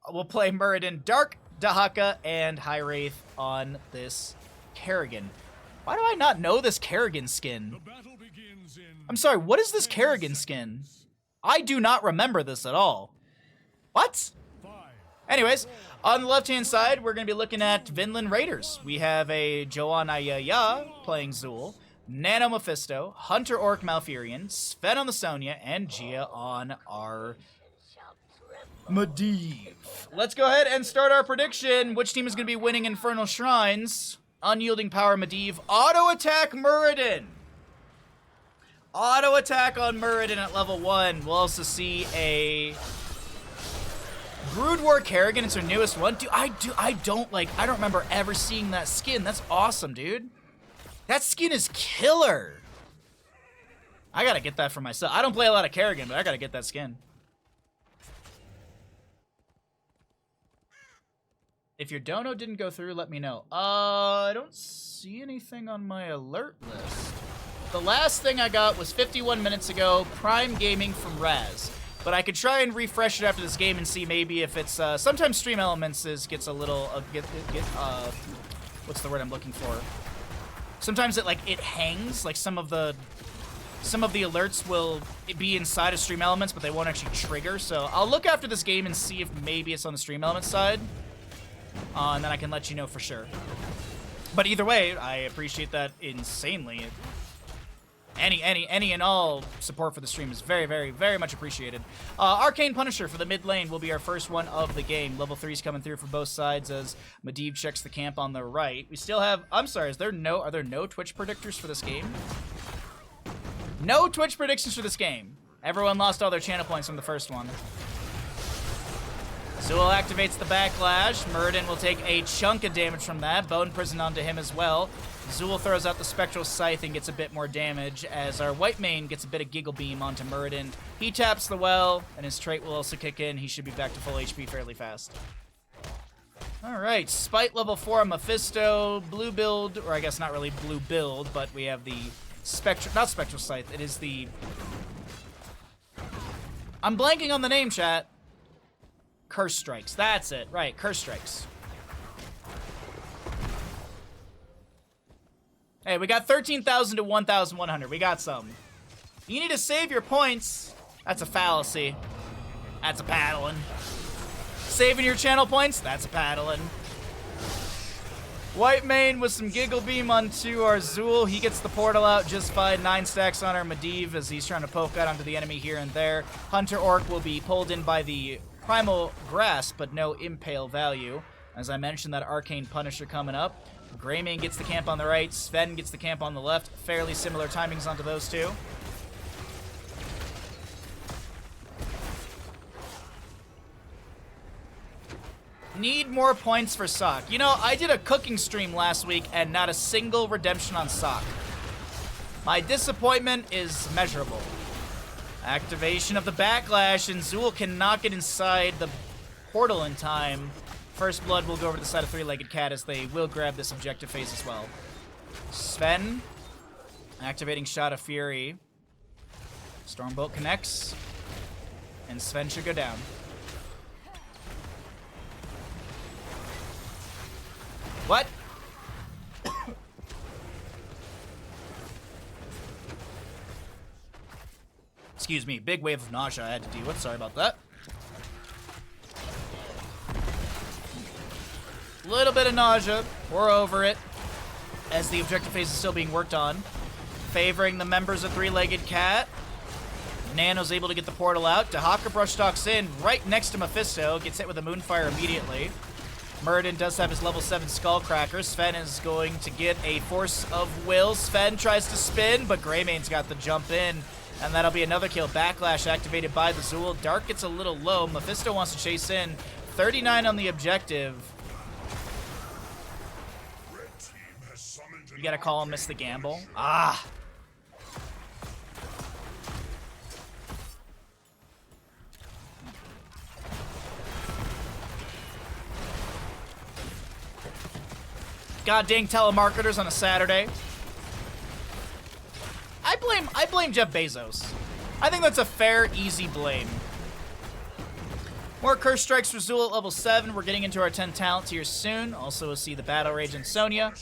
We'll play Muradin, Dark, Dahaka, and High Wraith on this Kerrigan. Why do I not know this Kerrigan skin? begins in I'm sorry, what is this Kerrigan skin? I do not remember this at all. What? 5, Anyways, on the left-hand side, we're going to be looking at Vinland Raiders. We have a Joanna Yaya playing Zool, Nano Mephisto, Hunter Orc Malfurion, Sven on the Sonya, and Gia on our Medivh. Let's go ahead and start our prediction. Which team is going to be winning Infernal Shrines? Unyielding Power Medivh. Auto Attack Muradin. Auto Attack on Muradin at level 1. We'll also see a Brood War Kerrigan. It's our newest one. Dude, I don't remember ever seeing that skin. That's awesome, dude. That skin is killer. I gotta get that for myself. I don't play a lot of Kerrigan, but I gotta get that skin. If your dono didn't go through, let me know. I don't see anything on my alert list. The last thing I got was 51 minutes ago, Prime Gaming from Raz. But I could try and refresh it after this game and see maybe if it's, sometimes Stream Elements gets a little, what's the word I'm looking for? Sometimes it hangs, like some of the alerts will be inside of Stream Elements, but they won't actually trigger. So I'll look after this game and see if maybe it's on the Stream Elements side. And then I can let you know for sure. But either way, I appreciate that insanely. Any and all support for the stream is very, very, very much appreciated. Arcane Punisher for the mid lane will be our first one of the game. Level 3's coming through for both sides as Medivh checks the camp on the right. We still have, I'm sorry, are there no Twitch predictors for this game? No Twitch predictions for this game. Everyone lost all their channel points from the first one. Zool activates the backlash. Muradin will take a chunk of damage from that. Bone Prison onto him as well. Zool throws out the Spectral Scythe and gets a bit more damage as our white main gets a bit of Giggle Beam onto Muradin. He taps the well, and his trait will also kick in. He should be back to full HP fairly fast. Alright, Spite level 4 on Mephisto. Blue build, or I guess not really blue build, but we have the not Spectral Scythe. It is the... I'm blanking on the name, chat. Curse Strikes. That's it. Right, Curse Strikes. Hey, we got 13,000 to 1,100. We got some. You need to save your points. That's a fallacy. That's a paddling. Saving your channel points? That's a paddling. White main with some Giggle Beam onto our Zool. He gets the portal out just fine. 9 stacks on our Medivh as he's trying to poke out onto the enemy here and there. Hunter Orc will be pulled in by the Primal Grasp, but no Impale value. As I mentioned, that Arcane Punisher coming up. Greymane gets the camp on the right. Sven gets the camp on the left. Fairly similar timings onto those two. Need more points for Sock. You know, I did a cooking stream last week and not a single redemption on Sock. My disappointment is measurable. Activation of the backlash, and Zool cannot get inside the portal in time. First Blood will go over to the side of Three-Legged Cat as they will grab this objective phase as well. Sven, activating Shot of Fury. Stormbolt connects, and Sven should go down. What? Excuse me, big wave of nausea I had to deal with. Sorry about that. Little bit of nausea. We're over it. As the objective phase is still being worked on. Favoring the members of Three-Legged Cat. Nano's able to get the portal out. Dahaka brush stalks in right next to Mephisto. Gets hit with a Moonfire immediately. Muradin does have his level 7 Skullcracker. Sven is going to get a Force of Will. Sven tries to spin, but Greymane's got the jump in. And that'll be another kill. Backlash activated by the Zool. Dark gets a little low. Mephisto wants to chase in. 39 on the objective. You gotta call him Miss the Gamble. Ah! God dang telemarketers on a Saturday. I blame Jeff Bezos. I think that's a fair, easy blame. More Curse Strikes for Zool at level 7. We're getting into our 10 talents here soon. Also, we'll see the Battle Rage and Sonya.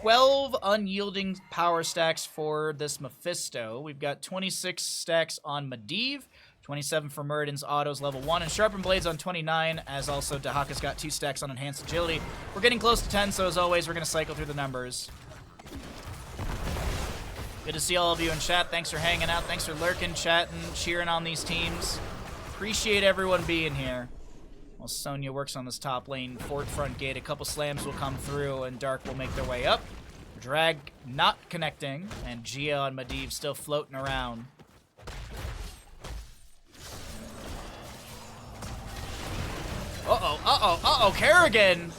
12 unyielding power stacks for this Mephisto. We've got 26 stacks on Medivh, 27 for Muradin's autos level 1, and Sharpened Blades on 29, as also Dahaka's got 2 stacks on Enhanced Agility. We're getting close to 10, so as always, we're going to cycle through the numbers. Good to see all of you in chat. Thanks for hanging out. Thanks for lurking, chatting, cheering on these teams. Appreciate everyone being here. While Sonya works on this top lane, fort front gate, a couple slams will come through, and Dark will make their way up. Drag not connecting, and Gia and Medivh still floating around. Uh-oh, Kerrigan!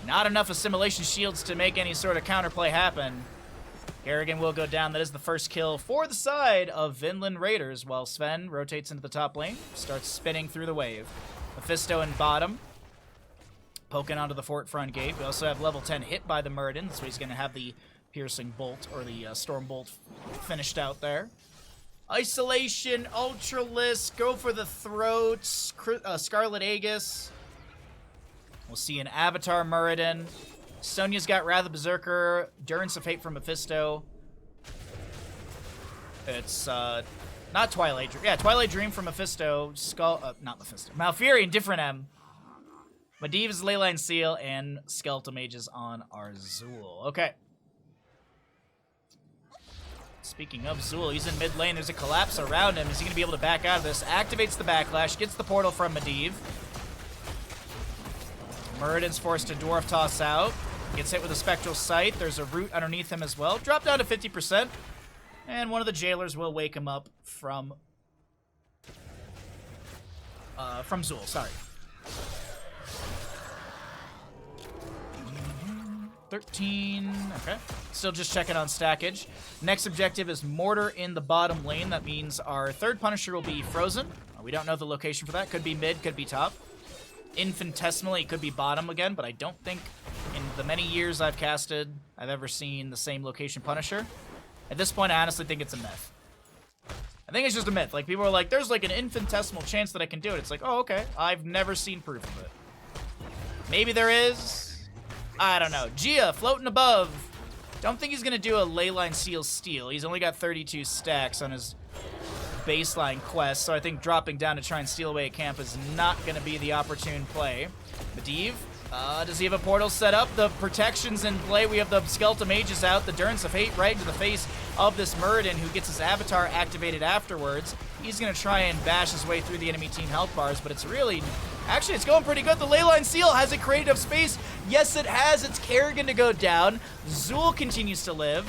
Not enough assimilation shields to make any sort of counterplay happen. Kerrigan will go down. That is the first kill for the side of Vinland Raiders, while Sven rotates into the top lane, starts spinning through the wave. Mephisto in bottom, poking onto the fort front gate. We also have level 10 hit by the Muradin, so he's going to have the piercing bolt, or the storm bolt, finished out there. Isolation, Ultralisk, go for the throats, Scarlet Aegis. We'll see an Avatar Muradin. Sonya's got Wrath of Berserker, Durance of Hate from Mephisto. It's, not Twilight Dream. Yeah, Twilight Dream from Mephisto. Not Mephisto. Malfurion, different M. Medivh is Leyline Seal, and Skeletal Mages on our Zool. Okay. Speaking of Zool, he's in mid lane. There's a collapse around him. Is he going to be able to back out of this? Activates the backlash, gets the portal from Medivh. Muradin's forced to Dwarf Toss out. Gets hit with a Spectral Sight. There's a Root underneath him as well. Drop down to 50%. And one of the jailers will wake him up from Zool, sorry. 13, okay. Still just checking on stackage. Next objective is Mortar in the bottom lane. That means our third Punisher will be Frozen. We don't know the location for that. Could be mid, could be top. Infinitesimally, it could be bottom again, but I don't think in the many years I've casted, I've ever seen the same location Punisher. At this point, I honestly think it's a myth. I think it's just a myth. Like, people are like, there's like an infinitesimal chance that I can do it. It's like, oh, okay. I've never seen proof of it. Maybe there is. I don't know. Gia, floating above. Don't think he's going to do a Leyline Seal steal. He's only got 32 stacks on his baseline quest, so I think dropping down to try and steal away a camp is not going to be the opportune play. Medivh, does he have a portal set up? The protection's in play. We have the Skeletal Mages out. The Durance of Hate right into the face of this Muradin, who gets his avatar activated afterwards. He's going to try and bash his way through the enemy team health bars, but it's really... Actually, it's going pretty good. The Leyline Seal, has it created enough space? Yes, it has. It's Kerrigan to go down. Zool continues to live.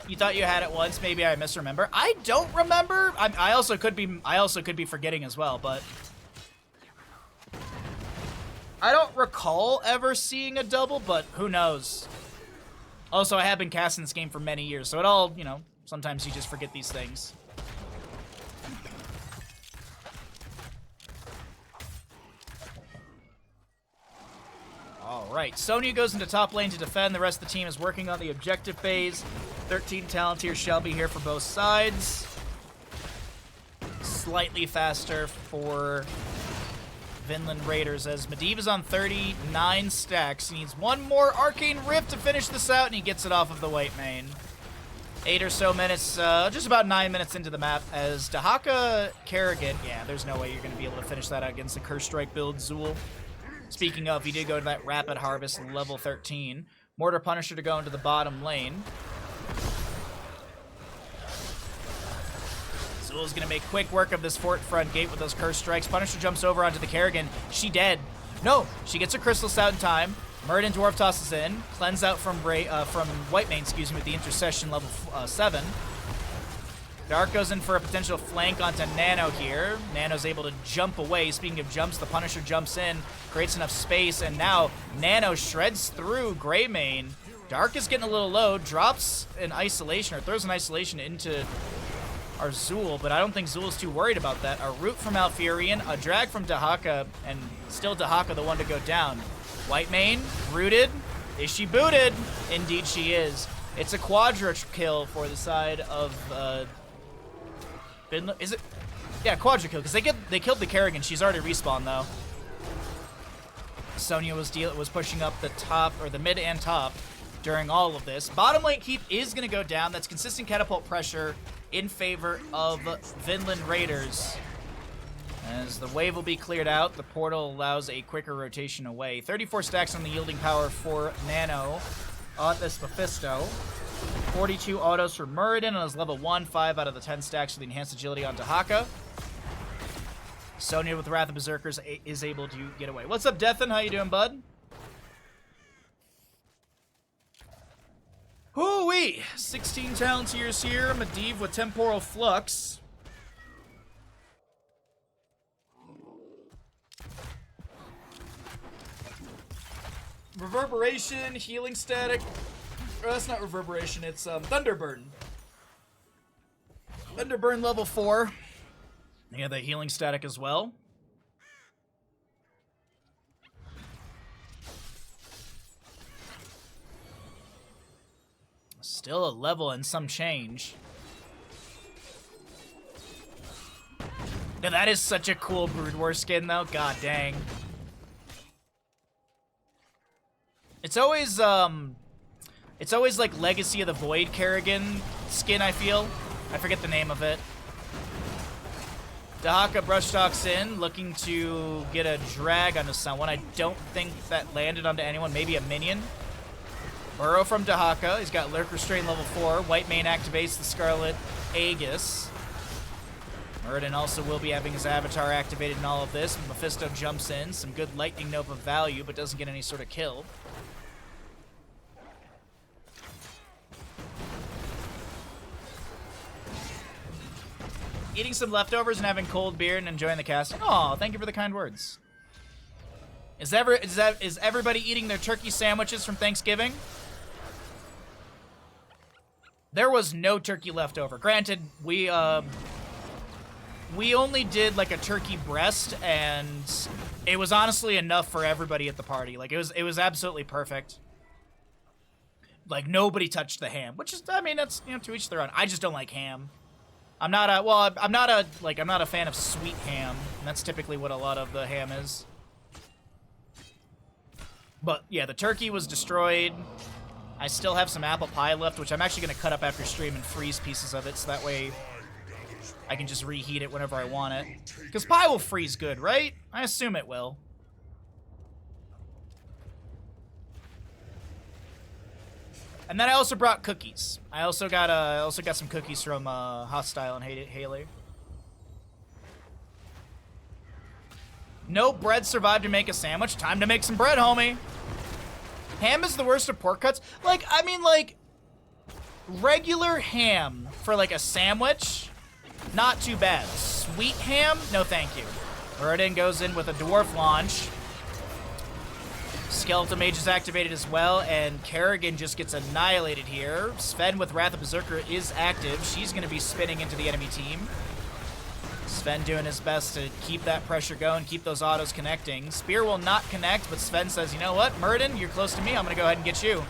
You thought you had it once. Maybe I misremember. I don't remember. I also could be forgetting as well, but I don't recall ever seeing a double, but who knows? Also, I have been casting this game for many years, so it all, you know, sometimes you just forget these things. Alright, Sonya goes into top lane to defend. The rest of the team is working on the objective phase. 13 Talontiers shall be here for both sides. Slightly faster for Vinland Raiders, as Medivh is on 39 stacks. He needs one more Arcane Rift to finish this out, and he gets it off of the white mane. 8 or so minutes, just about 9 minutes into the map, as Dahaka Kerrigan, yeah, there's no way you're going to be able to finish that out against the Curse Strike build, Zool. Speaking of, he did go to that Rapid Harvest level 13. Mortar Punisher to go into the bottom lane. Zool's going to make quick work of this fort front gate with those Curse Strikes. Punisher jumps over onto the Kerrigan. She dead. No, she gets her Crystals out in time. Muradin Dwarf tosses in. Cleanse out from Whitemane, excuse me, with the Intercession level 7. Dark goes in for a potential flank onto Nano here. Nano's able to jump away. Speaking of jumps, the Punisher jumps in, creates enough space, and now Nano shreds through Greymane. Dark is getting a little low, drops an isolation, or throws an isolation into our Zool, but I don't think Zool is too worried about that. A root from Malfurion, a drag from Dahaka, and still Dahaka the one to go down. Whitemane, rooted. Is she booted? Indeed she is. It's a quadra kill for the side of Is it? Yeah, quadra kill, because they killed the Kerrigan. She's already respawned, though. Sonya was pushing up the top, or the mid and top, during all of this. Bottom lane keep is going to go down. That's consistent catapult pressure in favor of Vinland Raiders. As the wave will be cleared out, the portal allows a quicker rotation away. 34 stacks on the yielding power for Nano on this Mephisto. 42 autos for Muradin on his level 1, 5 out of the 10 stacks for the enhanced agility on Dahaka. Sonya with Wrath of Berserkers is able to get away. What's up, Deathan? How you doing, bud? Hoo-wee! 16 Talontiers here. Medivh with Temporal Flux. Reverberation, Healing Static. Oh, that's not Reverberation, it's Thunderburn. Thunderburn level 4. Yeah, the Healing Static as well. Still a level and some change. Now that is such a cool Brood War skin though, god dang. It's always like Legacy of the Void Kerrigan skin, I feel. I forget the name of it. Dahaka brushstalks in, looking to get a drag onto someone. I don't think that landed onto anyone, maybe a minion. Burrow from Dahaka. He's got Lurk Restraint level 4. White Mane activates the Scarlet Aegis. Muradin also will be having his avatar activated in all of this. Mephisto jumps in. Some good Lightning Nova value, but doesn't get any sort of kill. Eating some leftovers and having cold beer and enjoying the casting. Aw, thank you for the kind words. Is everybody eating their turkey sandwiches from Thanksgiving? There was no turkey left over. Granted, we only did like a turkey breast, and it was honestly enough for everybody at the party. Like it was absolutely perfect. Like nobody touched the ham, which is, I mean, that's, you know, to each their own. I just don't like ham. I'm not a fan of sweet ham, and that's typically what a lot of the ham is. But yeah, the turkey was destroyed. I still have some apple pie left, which I'm actually going to cut up after stream and freeze pieces of it, so that way I can just reheat it whenever I want it. Because pie will freeze good, right? I assume it will. And then I also brought cookies. I also got some cookies from Hostile and Haley. No bread survived to make a sandwich. Time to make some bread, homie. Ham is the worst of pork cuts. Like, I mean, like, regular ham for, like, a sandwich, not too bad. Sweet ham? No, thank you. Muradin goes in with a dwarf launch. Skeleton Mage is activated as well, and Kerrigan just gets annihilated here. Sven with Wrath of Berserker is active. She's going to be spinning into the enemy team. Sven doing his best to keep that pressure going, keep those autos connecting. Spear will not connect, but Sven says, you know what, Muradin, you're close to me. I'm going to go ahead and get you.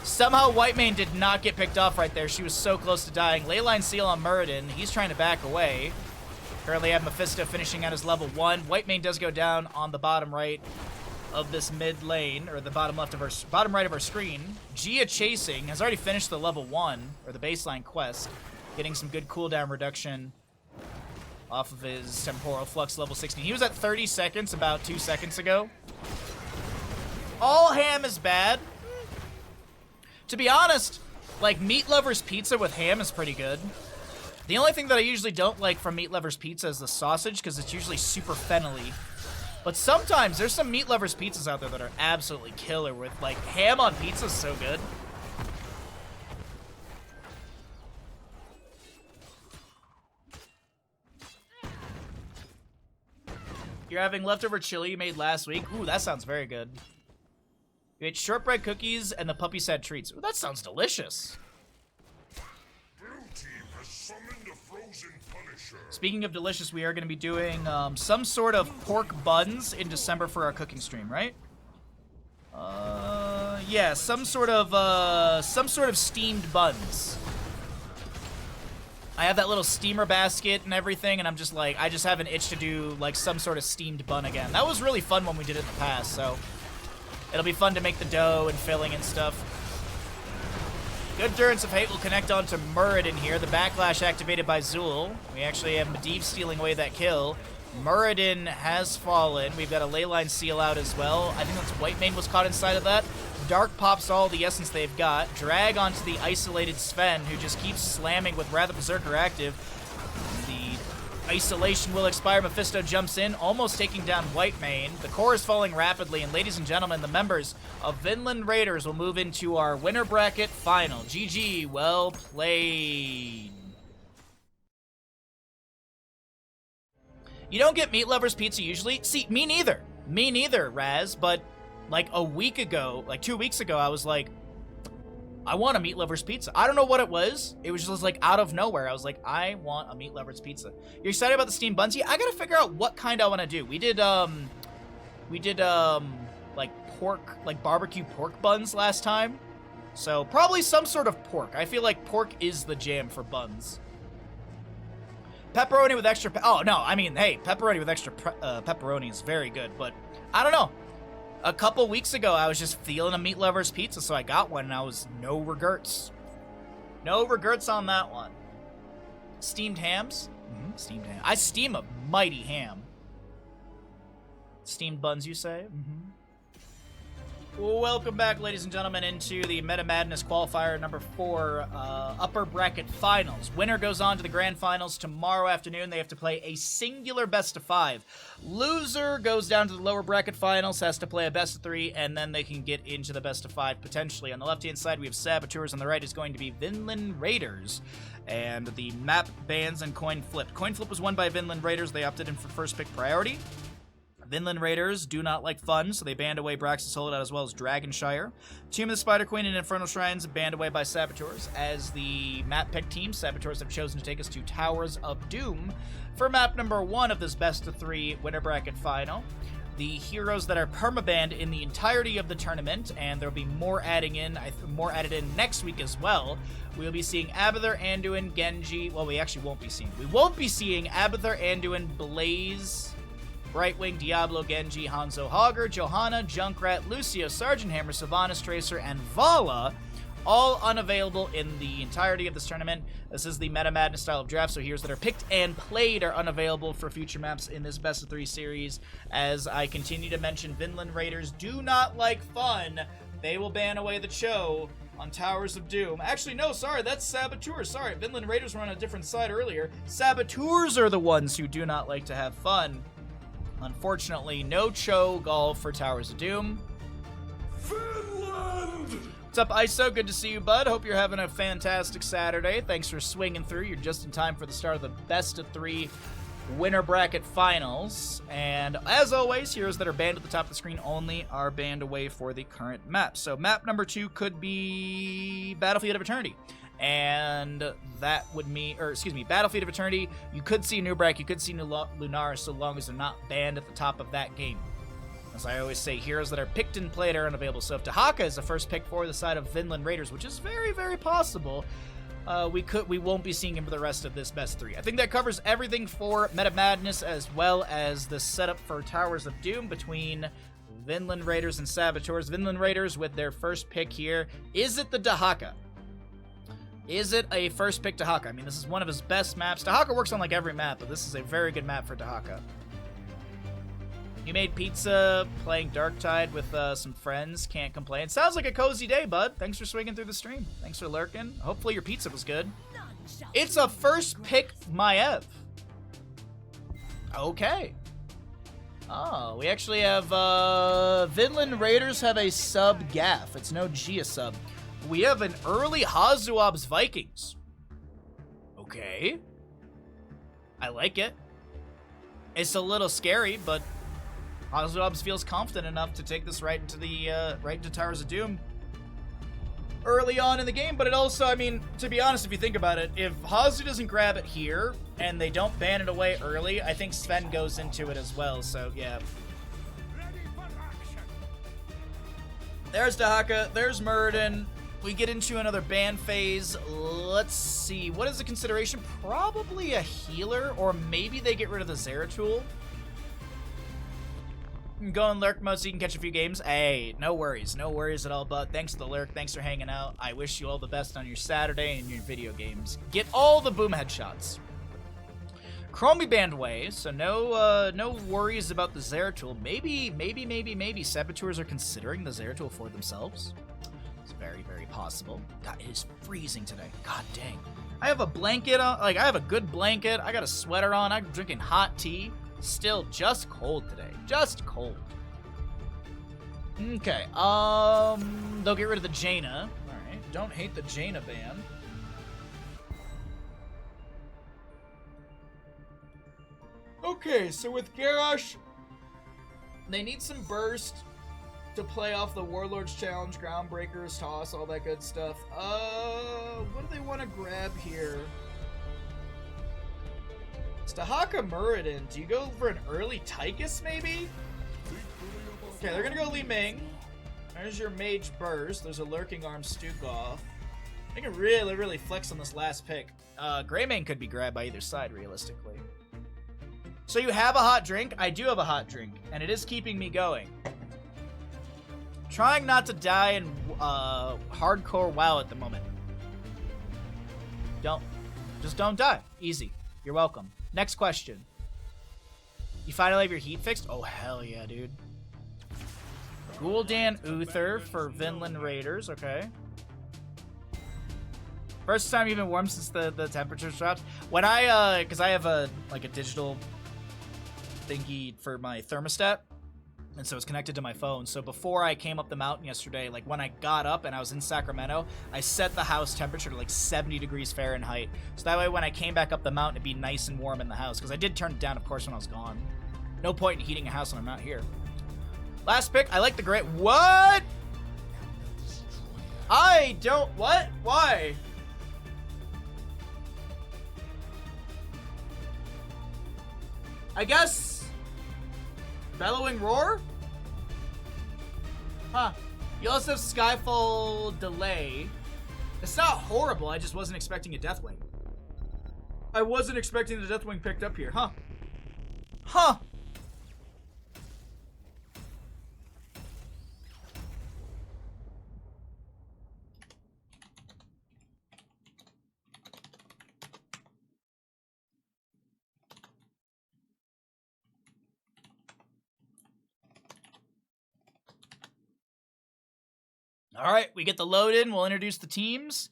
Somehow Whitemane did not get picked off right there. She was so close to dying. Leyline Seal on Muradin. He's trying to back away. Currently have Mephisto finishing at his level 1. Whitemane does go down on the bottom right of this mid lane, or the bottom left of our, bottom right of our screen. Gia chasing has already finished the level 1, or the baseline quest, getting some good cooldown reduction off of his Temporal Flux level 16. He was at 30 seconds about 2 seconds ago. All ham is bad. To be honest, like, Meat Lover's Pizza with ham is pretty good. The only thing that I usually don't like from Meat Lover's Pizza is the sausage, because it's usually super fennelly. But sometimes there's some Meat Lover's pizzas out there that are absolutely killer with, like, ham on pizza is so good. You're having leftover chili you made last week? Ooh, that sounds very good. You ate shortbread cookies and the puppy sad treats. Ooh, that sounds delicious. Speaking of delicious, we are going to be doing some sort of pork buns in December for our cooking stream, right? Yeah, some sort of steamed buns. I have that little steamer basket and everything, and I'm just like, I just have an itch to do like some sort of steamed bun again. That was really fun when we did it in the past, so It'll be fun to make the dough and filling and stuff. Good Durance of Hate will connect onto Muradin here. The backlash activated by Zool. We actually have Medivh stealing away that kill. Muradin has fallen. We've got a Leyline seal out as well. I think that's Whitemane was caught inside of that. Dark pops all the essence they've got. Drag onto the isolated Sven, who just keeps slamming with Wrath of Berserker active. The isolation will expire. Mephisto jumps in, almost taking down Whitemane. The core is falling rapidly, and ladies and gentlemen, the members of Vinland Raiders will move into our winner bracket final. GG, well played. You don't get Meat Lovers Pizza usually? See, me neither. Me neither, Raz, but like a week ago, like 2 weeks ago, I was like, I want a Meat Lovers Pizza. I don't know what it was. It was just like out of nowhere. I was like, I want a Meat Lovers Pizza. You're excited about the steamed buns? Yeah, I gotta figure out what kind I want to do. We did like pork, like barbecue pork buns last time. So probably some sort of pork. I feel like pork is the jam for buns. Pepperoni with extra, oh no, I mean, hey, pepperoni with extra pepperoni is very good, but I don't know. A couple weeks ago, I was just feeling a Meat Lovers Pizza, so I got one, and I was no regrets. No regrets on that one. Steamed hams? Mm-hmm. Steamed ham. I steam a mighty ham. Steamed buns, you say? Mm-hmm. Welcome back, ladies and gentlemen, into the Meta Madness Qualifier number 4 upper bracket finals. Winner goes on to the grand finals tomorrow afternoon. They have to play a singular best of 5. Loser goes down to the lower bracket finals, has to play a best of 3, and then they can get into the best of 5 potentially. On the left-hand side, we have Saboteurs. On the right is going to be Vinland Raiders. And the map bans and coin flip. Coin flip was won by Vinland Raiders. They opted in for first pick priority. Vinland Raiders do not like fun, so they banned away Braxis Holdout as well as Dragonshire. Tomb of the Spider Queen and Infernal Shrines banned away by Saboteurs. As the map pick team, Saboteurs have chosen to take us to Towers of Doom for map number 1 of this best of 3 winner bracket final. The heroes that are permabanned in the entirety of the tournament, and there'll be more added in next week as well. We'll be seeing Abathur, Anduin, Genji. Well, we actually won't be seeing. We won't be seeing Abathur, Anduin, Blaze, Brightwing, Diablo, Genji, Hanzo, Hogger, Johanna, Junkrat, Lucio, Sergeant Hammer, Sylvanas, Tracer, and Vala, all unavailable in the entirety of this tournament. This is the Meta Madness style of draft, so heroes that are picked and played are unavailable for future maps in this best of 3 series. As I continue to mention, Vinland Raiders do not like fun. They will ban away the Cho on Towers of Doom. Actually, no, sorry, that's Saboteurs. Sorry, Vinland Raiders were on a different side earlier. Saboteurs are the ones who do not like to have fun. Unfortunately, no Cho Golf for Towers of Doom. Finland! What's up, ISO? Good to see you, bud. Hope you're having a fantastic Saturday. Thanks for swinging through. You're just in time for the start of the best of 3 winner bracket finals. And as always, heroes that are banned at the top of the screen only are banned away for the current map. So map number 2 could be Battlefield of Eternity. And that would mean, Battlefield of Eternity, you could see Nubrak, you could see Lunar, so long as they're not banned at the top of that game. As I always say, heroes that are picked and played are unavailable. So if Dahaka is the first pick for the side of Vinland Raiders, which is very, very possible, we won't be seeing him for the rest of this best 3. I think that covers everything for Meta Madness, as well as the setup for Towers of Doom between Vinland Raiders and Saboteurs. Vinland Raiders with their first pick here. Is it the Dahaka? Is it a first pick Dahaka? I mean, this is one of his best maps. Dahaka works on like every map, but this is a very good map for Dahaka. You made pizza playing Darktide with some friends. Can't complain. Sounds like a cozy day, bud. Thanks for swinging through the stream. Thanks for lurking. Hopefully your pizza was good. It's a first pick Maev. Okay. Oh, we actually have Vinland Raiders have a sub gaff. It's no Gia sub. We have an early Hazuab's Vikings. Okay. I like it. It's a little scary, but Hazuab's feels confident enough to take this right into Towers of Doom early on in the game. But it also, I mean, to be honest, if you think about it, if Hazu doesn't grab it here and they don't ban it away early, I think Sven goes into it as well. So yeah. There's Dahaka. There's Muradin. We get into another ban phase. Let's see. What is the consideration? Probably a healer, or maybe they get rid of the Zeratul. Go in lurk mode so you can catch a few games. Hey, no worries at all, bud. Thanks for the lurk, thanks for hanging out. I wish you all the best on your Saturday and your video games. Get all the boom headshots. Chromie banned way, so no worries about the Zeratul. Maybe saboteurs are considering the Zeratul for themselves. It's very, very possible. God, it is freezing today. God dang. I have a blanket on, like, I have a good blanket. I got a sweater on. I'm drinking hot tea. Still just cold today. Just cold. Okay, they'll get rid of the Jaina. Alright, don't hate the Jaina ban. Okay, so with Garrosh, they need some burst to play off the Warlord's Challenge, Groundbreakers, Toss, all that good stuff. What do they want to grab here? It's Dahaka Muradin. Do you go for an early Tychus, maybe? Okay, they're gonna go Li Ming. There's your Mage Burst. There's a Lurking Arm Stukov. They can really, really flex on this last pick. Greymane could be grabbed by either side, realistically. So you have a hot drink? I do have a hot drink, and it is keeping me going. Trying not to die in hardcore WoW at the moment. Just don't die. Easy. You're welcome. Next question. You finally have your heat fixed? Oh, hell yeah, dude. Gul'dan Uther for Vinland Raiders. Okay. First time you've been warm since the temperatures dropped. When because I have a digital thingy for my thermostat, and so it's connected to my phone. So before I came up the mountain yesterday, like when I got up and I was in Sacramento, I set the house temperature to like 70 degrees Fahrenheit. So that way when I came back up the mountain, it'd be nice and warm in the house. Because I did turn it down, of course, when I was gone. No point in heating a house when I'm not here. Last pick, I like the great. What? I don't. What? Why? I guess. Bellowing Roar? Huh. You also have Skyfall Delay. It's not horrible, I just wasn't expecting a Deathwing. I wasn't expecting the Deathwing picked up here, huh? Huh. All right, we get the load in. We'll introduce the teams,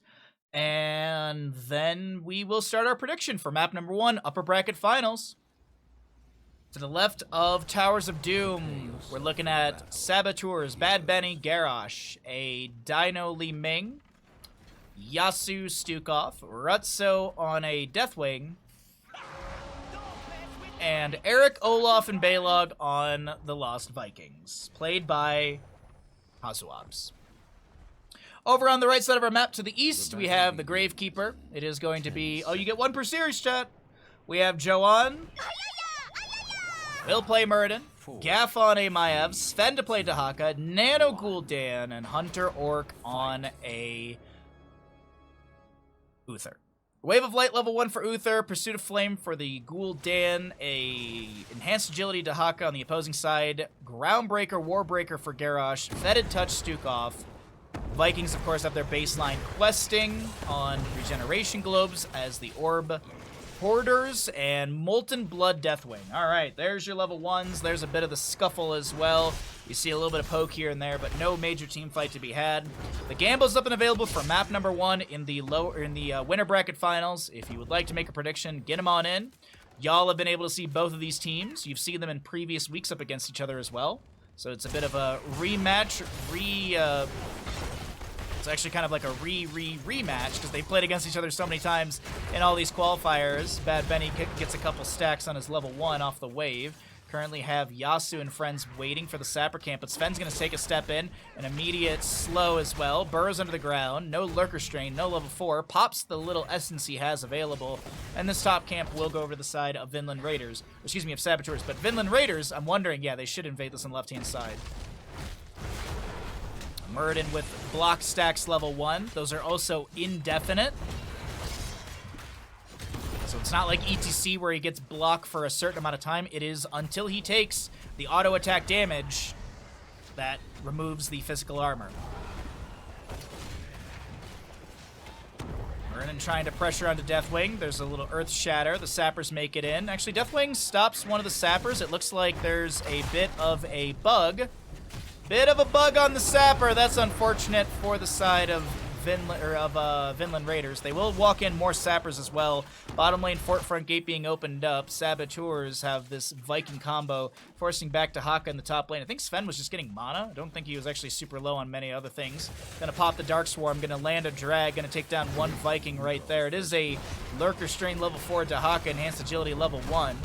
and then we will start our prediction for map number 1, upper bracket finals. To the left of Towers of Doom, we're looking at Saboteurs, Bad Benny, Garrosh, a Dino Li Ming, Yasu Stukov, Rutso on a Deathwing, and Eric, Olaf, and Balog on the Lost Vikings, played by Hazuabs. Over on the right side of our map to the east, we have the Gravekeeper. It is going to be... Oh, you get 1 per series, chat. We have Joanne. Will play Muradin. Gaff on a Maev. Sven to play Dahaka. Nano Gul'dan. And Hunter Orc on a... Uther. Wave of Light level 1 for Uther. Pursuit of Flame for the Gul'dan. A Enhanced Agility Dahaka on the opposing side. Groundbreaker, Warbreaker for Garrosh. Fetid Touch Stukov. Vikings, of course, have their baseline questing on Regeneration Globes as the Orb Hoarders and Molten Blood Deathwing. All right, there's your level 1s. There's a bit of the scuffle as well. You see a little bit of poke here and there, but no major team fight to be had. The Gamble's up and available for map number 1 in the winter bracket finals. If you would like to make a prediction, get them on in. Y'all have been able to see both of these teams. You've seen them in previous weeks up against each other as well. So it's a bit of a rematch, it's actually kind of like a rematch because they played against each other so many times in all these qualifiers. Bad Benny gets a couple stacks on his level 1 off the wave. Currently have Yasu and friends waiting for the Sapper Camp, but Sven's going to take a step in. An immediate slow as well. Burrows under the ground. No Lurker Strain, no level 4. Pops the little essence he has available. And this top camp will go over to the side of Vinland Raiders. Excuse me, of Saboteurs. But Vinland Raiders, I'm wondering, yeah, they should invade this on the left-hand side. Muradin with block stacks level 1. Those are also indefinite. So it's not like ETC where he gets blocked for a certain amount of time. It is until he takes the auto attack damage that removes the physical armor. Merden trying to pressure onto Deathwing. There's a little Earth Shatter. The Sappers make it in. Actually, Deathwing stops one of the Sappers. It looks like there's a bit of a bug. Bit of a bug on the Sapper. That's unfortunate for the side of Vinland Raiders. They will walk in more Sappers as well. Bottom lane Fort Front Gate being opened up. Saboteurs have this Viking combo, forcing back to Haka in the top lane. I think Sven was just getting mana. I don't think he was actually super low on many other things. Gonna pop the Dark Swarm, gonna land a drag, gonna take down one Viking right there. It is a Lurker Strain level 4 to Haka, Enhanced Agility level 1.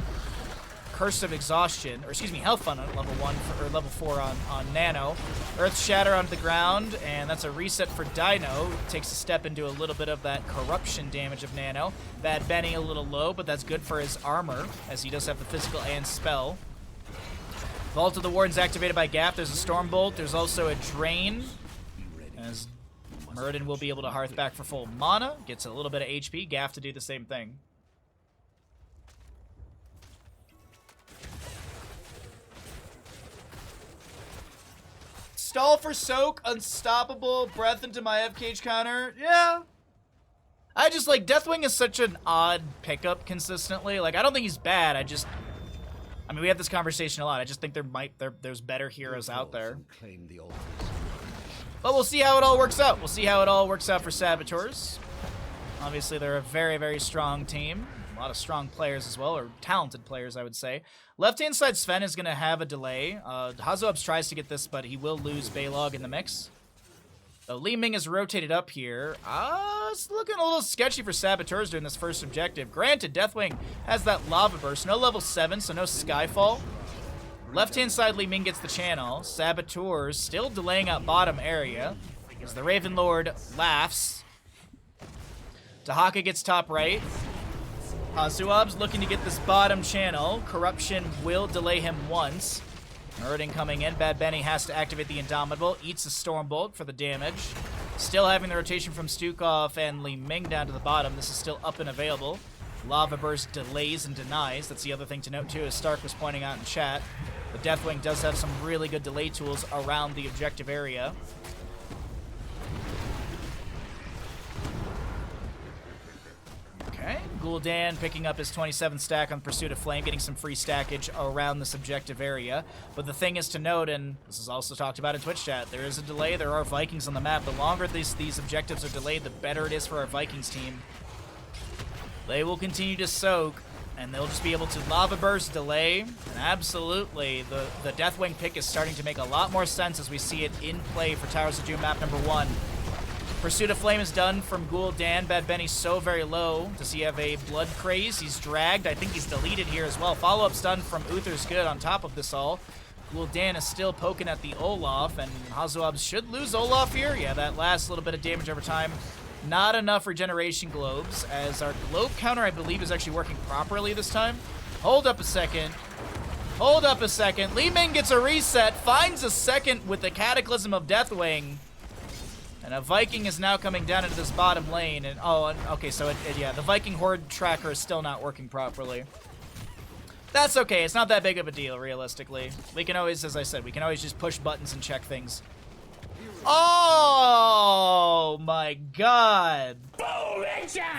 Curse of Exhaustion, or excuse me, Health Fund on level 1, or level 4 on Nano. Earth Shatter onto the ground, and that's a reset for Dino. Takes a step into a little bit of that corruption damage of Nano. Bad Benny a little low, but that's good for his armor, as he does have the physical and spell. Vault of the Warden's activated by Gap. There's a Stormbolt. There's also a Drain, as Merden will be able to Hearth back for full mana. Gets a little bit of HP. Gaff to do the same thing. Stall for Soak, Unstoppable, Breath into my F-Cage counter. Yeah. I just, like, Deathwing is such an odd pickup consistently. Like, I don't think he's bad. I mean, we have this conversation a lot. I just think there's better heroes out there. But we'll see how it all works out. We'll see how it all works out for Saboteurs. Obviously, they're a very, very strong team. A lot of strong players as well, or talented players, I would say. Left-hand side Sven is going to have a delay. Hazuabs tries to get this, but he will lose Baylog in the mix. So Li Ming is rotated up here. It's looking a little sketchy for Saboteurs during this first objective. Granted, Deathwing has that Lava Burst. No level 7, so no Skyfall. Left-hand side Li Ming gets the channel. Saboteurs still delaying out bottom area as the Raven Lord laughs. Dahaka gets top right. Hazuab's looking to get this bottom channel. Corruption will delay him once. Merden coming in. Bad Benny has to activate the Indomitable. Eats a Stormbolt for the damage. Still having the rotation from Stukov and Li Ming down to the bottom. This is still up and available. Lava Burst delays and denies. That's the other thing to note too, as Stark was pointing out in chat. The Deathwing does have some really good delay tools around the objective area. Okay, Gul'dan picking up his 27 stack on Pursuit of Flame, getting some free stackage around this objective area. But the thing is to note, and this is also talked about in Twitch chat, there is a delay, there are Vikings on the map. The longer these objectives are delayed, the better it is for our Vikings team. They will continue to soak, and they'll just be able to Lava Burst, delay, and absolutely, the Deathwing pick is starting to make a lot more sense as we see it in play for Towers of Doom map number 1. Pursuit of Flame is done from Gul'dan. Bad Benny's so very low. Does he have a Blood Craze? He's dragged. I think he's deleted here as well. Follow-up's done from Uther's good on top of this all. Gul'dan is still poking at the Olaf, and Hazuabs should lose Olaf here. Yeah, that last little bit of damage over time. Not enough regeneration globes, as our globe counter, I believe, is actually working properly this time. Hold up a second. Hold up a second. Li Ming gets a reset, finds a second with the Cataclysm of Deathwing. And a Viking is now coming down into this bottom lane. And okay, so yeah, the Viking Horde tracker is still not working properly. That's okay. It's not that big of a deal, realistically. We can always, as I said, we can always just push buttons and check things. Oh my God!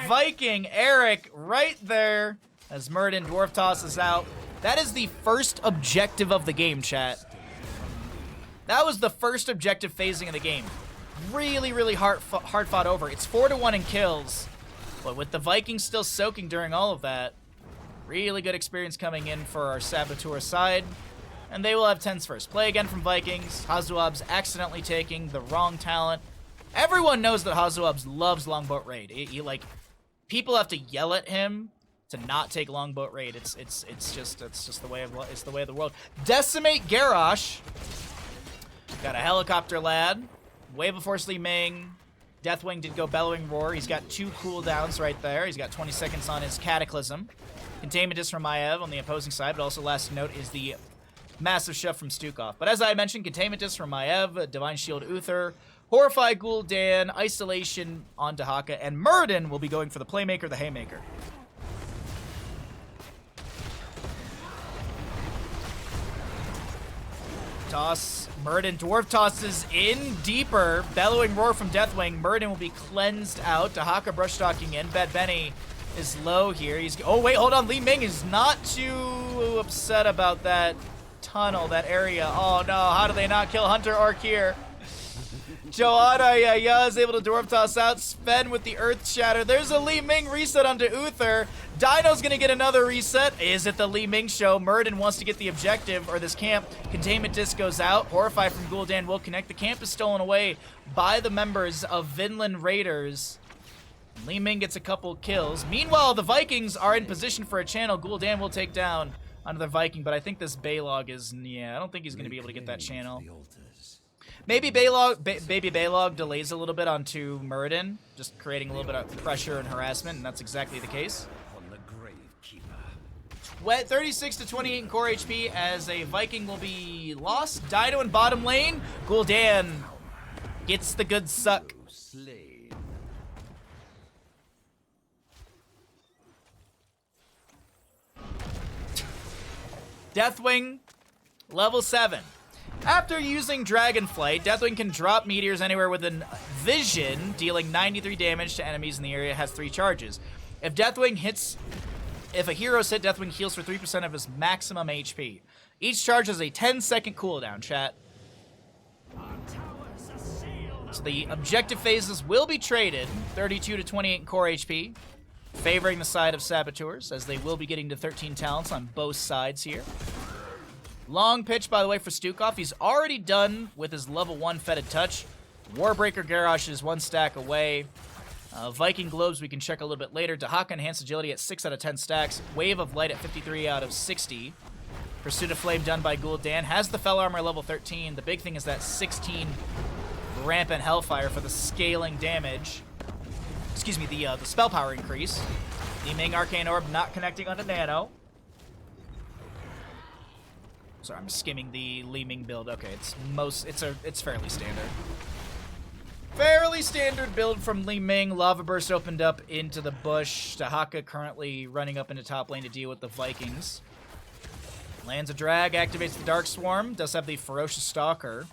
Viking Eric right there as Merden Dwarf tosses out. That is the first objective of the game, chat. That was the first objective phasing of the game. Really, really hard fought over. It's 4-1 in kills, but with the Vikings still soaking during all of that, really good experience coming in for our Saboteur side, and they will have 10s first. Play again from Vikings. Hazuab's accidentally taking the wrong talent. Everyone knows that Hazuab's loves Longboat Raid. Like, people have to yell at him to not take Longboat Raid. It's just the way of the world. Decimate Garrosh. Got a Helicopter Lad. Wave of Force Li Ming. Deathwing did go Bellowing Roar. He's got 2 cooldowns right there. He's got 20 seconds on his Cataclysm. Containment Disc from Maiev on the opposing side, but also last note is the massive shove from Stukov. But as I mentioned, Containment Disc from Maiev, Divine Shield Uther, Horrify Gul'dan, Isolation on Dahaka, and Merden will be going for the Playmaker, the Haymaker. Toss. Murden. Dwarf tosses in deeper. Bellowing roar from Deathwing. Murden will be cleansed out. Dahaka brush stalking in. Bad Benny is low here. He's. Oh, wait, hold on. Li Ming is not too upset about that tunnel, that area. Oh, no. How do they not kill Hunter Orc here? Joanna is able to dwarf toss out. Sven with the Earth Shatter. There's a Li Ming reset onto Uther. Dino's gonna get another reset. Is it the Li Ming show? Murden wants to get the objective, or this camp. Containment disc goes out. Horrify from Gul'dan will connect. The camp is stolen away by the members of Vinland Raiders. Li Ming gets a couple kills. Meanwhile, the Vikings are in position for a channel. Gul'dan will take down another Viking, but I think this Baylog is, yeah, I don't think he's gonna be able to get that channel. Maybe Baby Baylog delays a little bit onto Murden, just creating a little bit of pressure and harassment, and that's exactly the case. 36 to 28 in core HP as a Viking will be lost. Dino in bottom lane. Gul'dan gets the good suck. Deathwing, level 7. After using Dragonflight, Deathwing can drop meteors anywhere within vision, dealing 93 damage to enemies in the area, has 3 charges. If a hero's hit, Deathwing heals for 3% of his maximum HP. Each charge has a 10-second cooldown, chat. So the objective phases will be traded, 32 to 28 in core HP, favoring the side of Saboteurs, as they will be getting to 13 talents on both sides here. Long pitch, by the way, for Stukov. He's already done with his level 1 Fetid Touch. Warbreaker Garrosh is 1 stack away. Viking Globes we can check a little bit later. Dahaka Enhanced Agility at 6 out of 10 stacks. Wave of Light at 53 out of 60. Pursuit of Flame done by Gul'dan. Has the Fell Armor level 13. The big thing is that 16 Rampant Hellfire for the scaling damage. Excuse me, the spell power increase. The Ming Arcane Orb not connecting onto Nano. Sorry, I'm skimming the Li Ming build. Okay, it's fairly standard. Fairly standard build from Li Ming. Lava Burst opened up into the bush. Dahaka currently running up into top lane to deal with the Vikings. Lands a drag, activates the Dark Swarm. Does have the Ferocious Stalker.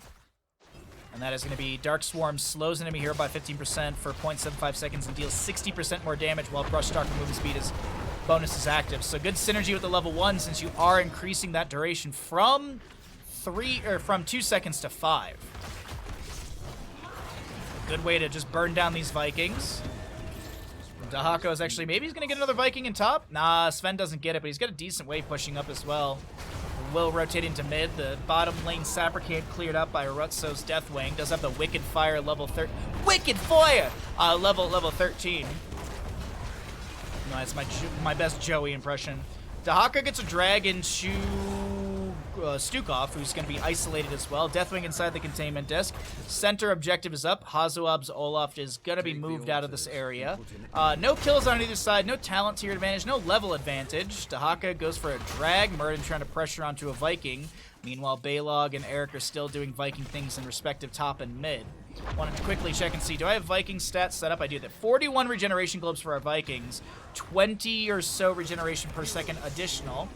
And that is going to be Dark Swarm slows enemy hero by 15% for 0.75 seconds and deals 60% more damage while Brush Stalker movement speed bonus is active. So good synergy with the level 1 since you are increasing that duration from 2 seconds to 5. Good way to just burn down these Vikings. Dahako is actually, maybe he's going to get another Viking in top? Nah, Sven doesn't get it, but he's got a decent wave pushing up as well. Will rotate into mid. The bottom lane Sapper can't cleared up by Rutso's Deathwing. Does have the Wicked Fire level 13. Wicked Fire! Level 13. No, that's my best Joey impression. Dahaka gets a drag into Stukov, who's going to be isolated as well. Deathwing inside the containment disc. Center objective is up. Hazuab's Olaf is going to be moved out of this area. No kills on either side. No talent tier advantage. No level advantage. Dahaka goes for a drag. Murden trying to pressure onto a Viking. Meanwhile, Baylog and Eric are still doing Viking things in respective top and mid. Wanted to quickly check and see, do I have Viking stats set up? I do. That 41 regeneration globes for our Vikings. 20 or so regeneration per second additional.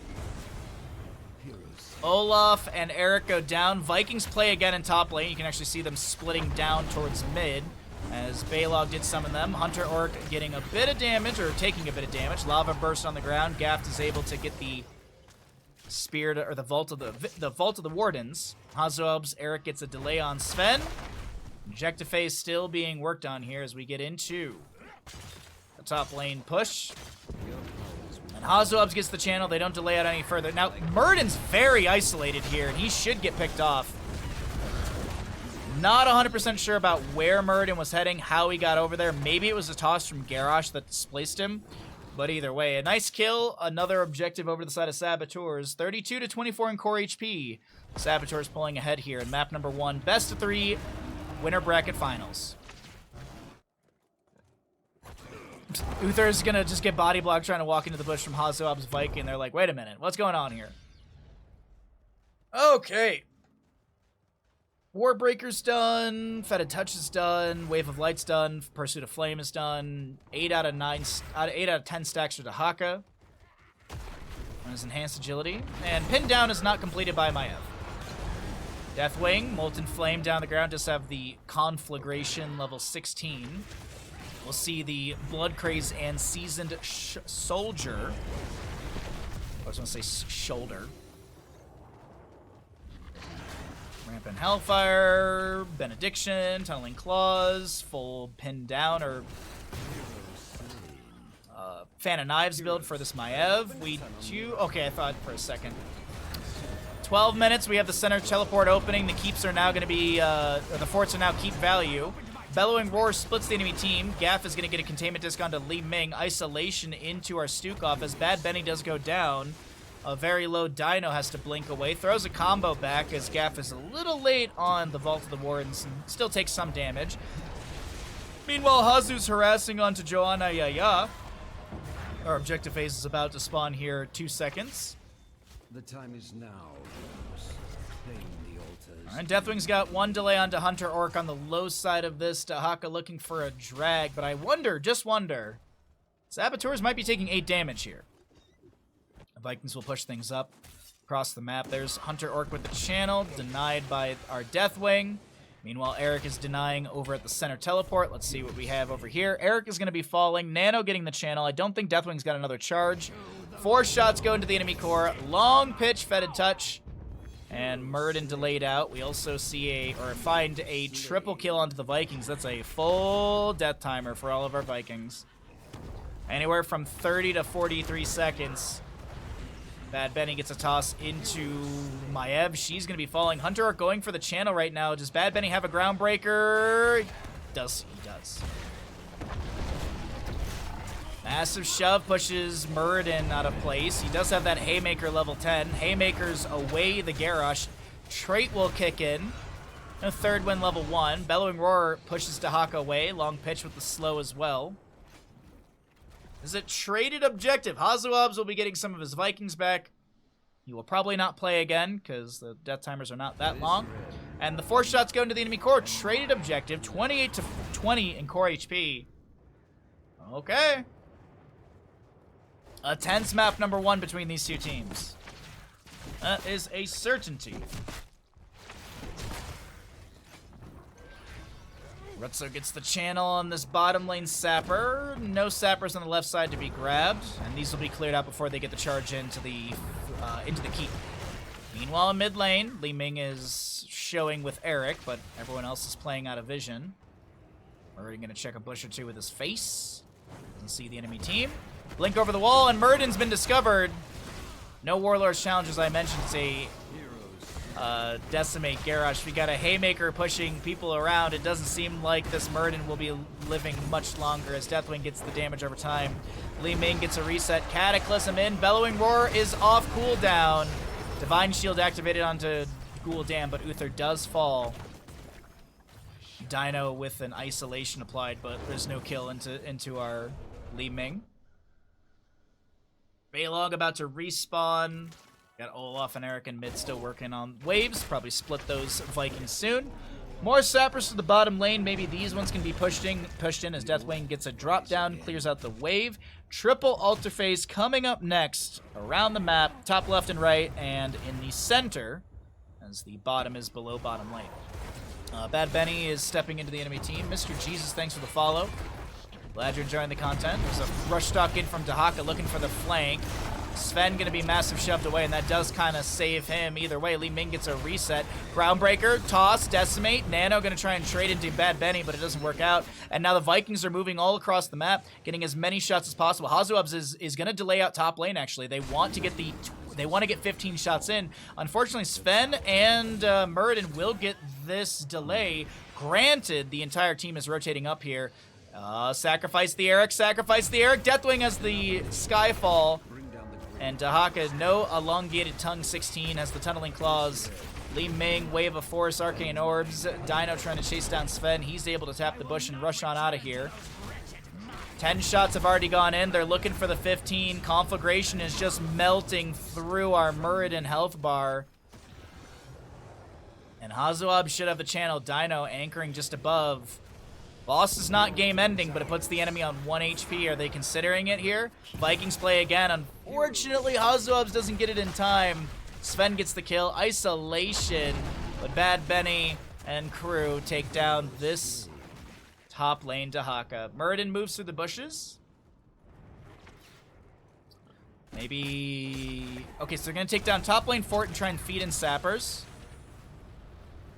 Olaf and Eric go down. Vikings play again in top lane. You can actually see them splitting down towards mid as Baylog did summon them. Hunter Orc getting a bit of damage, or taking a bit of damage. Lava burst on the ground. Gaft is able to get the spear or the vault of the Wardens. Hazuab's Eric gets a delay on Sven. Objective phase still being worked on here as we get into the top lane push. And Hazuab's gets the channel. They don't delay out any further. Now, Murden's very isolated here, and he should get picked off. Not 100% sure about where Murden was heading, how he got over there. Maybe it was a toss from Garrosh that displaced him. But either way, a nice kill. Another objective over the side of Saboteurs. 32 to 24 in core HP. Saboteurs pulling ahead here in map number 1. Best of 3 winner bracket finals. Uther's gonna just get body blocked trying to walk into the bush from Hazuab's Viking. They're like, wait a minute, what's going on here? Okay. Warbreaker's done. Fetid Touch is done. Wave of Light's done. Pursuit of Flame is done. 8 out of 10 stacks for Dahaka. And his Enhanced Agility. And Pinned Down is not completed by Maiev. Deathwing, Molten Flame down the ground, just have the Conflagration level 16. We'll see the Blood Craze and Seasoned Soldier. I was going to say shoulder. Rampant Hellfire, Benediction, Tunneling Claws, full pin down, or Fan of Knives build for this Maev. We do... Okay, I thought for a second. 12 minutes, we have the center teleport opening. The keeps are now going to be... or the forts are now keep value. Bellowing Roar splits the enemy team. Gaff is going to get a containment disc onto Li Ming. Isolation into our Stukov as Bad Benny does go down. A very low Dino has to blink away. Throws a combo back as Gaff is a little late on the Vault of the Wardens and still takes some damage. Meanwhile, Hazu's harassing onto Joanna Yaya. Our objective phase is about to spawn here 2 seconds. The time is now. Claim the altars. Alright, Deathwing's got 1 delay onto Hunter Orc on the low side of this. Dahaka looking for a drag, but I wonder, just wonder, Saboteurs might be taking 8 damage here. The Vikings will push things up across the map. There's Hunter Orc with the channel, denied by our Deathwing. Meanwhile, Eric is denying over at the center teleport. Let's see what we have over here. Eric is going to be falling. Nano getting the channel. I don't think Deathwing's got another charge. 4 shots go into the enemy core. Long pitch, fetid touch. And Murden delayed out. We also see find a triple kill onto the Vikings. That's a full death timer for all of our Vikings. Anywhere from 30 to 43 seconds. Bad Benny gets a toss into Maev. She's going to be falling. Hunter Orc going for the channel right now. Does Bad Benny have a groundbreaker? He does. Massive shove pushes Muradin out of place. He does have that Haymaker level 10. Haymaker's away the Garrosh. Trait will kick in. No third wind level 1. Bellowing Roar pushes Dahaka away. Long pitch with the slow as well. Is it traded objective? Hazuabs will be getting some of his Vikings back. He will probably not play again because the death timers are not that long. And the 4 shots go into the enemy core. Traded objective, 28 to 20 in core HP. Okay. A tense map number 1 between these 2 teams. That is a certainty. Rutzo gets the channel on this bottom lane sapper. No sappers on the left side to be grabbed, and these will be cleared out before they get the charge into the keep. Meanwhile, in mid lane, Li Ming is showing with Eric, but everyone else is playing out of vision. We're going to check a bush or 2 with his face. Doesn't see the enemy team. Blink over the wall, and Murden's been discovered. No Warlord's challenge, as I mentioned. It's a Decimate Garrosh. We got a Haymaker pushing people around. It doesn't seem like this Murden will be living much longer as Deathwing gets the damage over time. Li Ming gets a reset. Cataclysm in. Bellowing Roar is off cooldown. Divine Shield activated onto Gul'dan, but Uther does fall. Dino with an isolation applied, but there's no kill into our Li Ming. Baylog about to respawn. Got Olaf and Eric in mid still working on waves. Probably split those Vikings soon. More sappers to the bottom lane. Maybe these ones can be pushed in as Deathwing gets a drop down, clears out the wave. Triple altar phase coming up next around the map, top left and right, and in the center, as the bottom is below bottom lane. Bad Benny is stepping into the enemy team. Mr. Jesus, thanks for the follow. Glad you're enjoying the content. There's a rush stock in from Dahaka looking for the flank. Sven gonna be massive shoved away, and that does kind of save him. Either way, Li Ming gets a reset. Groundbreaker, toss, decimate. Nano gonna try and trade into Bad Benny, but it doesn't work out. And now the Vikings are moving all across the map, getting as many shots as possible. Hazuabs is gonna delay out top lane, actually. They want to get 15 shots in. Unfortunately, Sven and Muradin will get this delay. Granted, the entire team is rotating up here. Sacrifice the Eric. Deathwing has the Skyfall. And Dahaka, no elongated tongue 16 has the tunneling claws. Li Ming, wave of force, arcane orbs. Dino trying to chase down Sven. He's able to tap the bush and rush on out of here. 10 shots have already gone in. They're looking for the 15. Conflagration is just melting through our Muradin health bar. And Hazuab should have the channel. Dino anchoring just above. Boss is not game ending, but it puts the enemy on 1 HP. Are they considering it here? Vikings play again. Unfortunately, Hazuabs doesn't get it in time. Sven gets the kill. Isolation But Bad Benny and crew take down this top lane Dahaka. Muradin moves through the bushes. Maybe... Okay, so they're going to take down top lane fort and try and feed in sappers.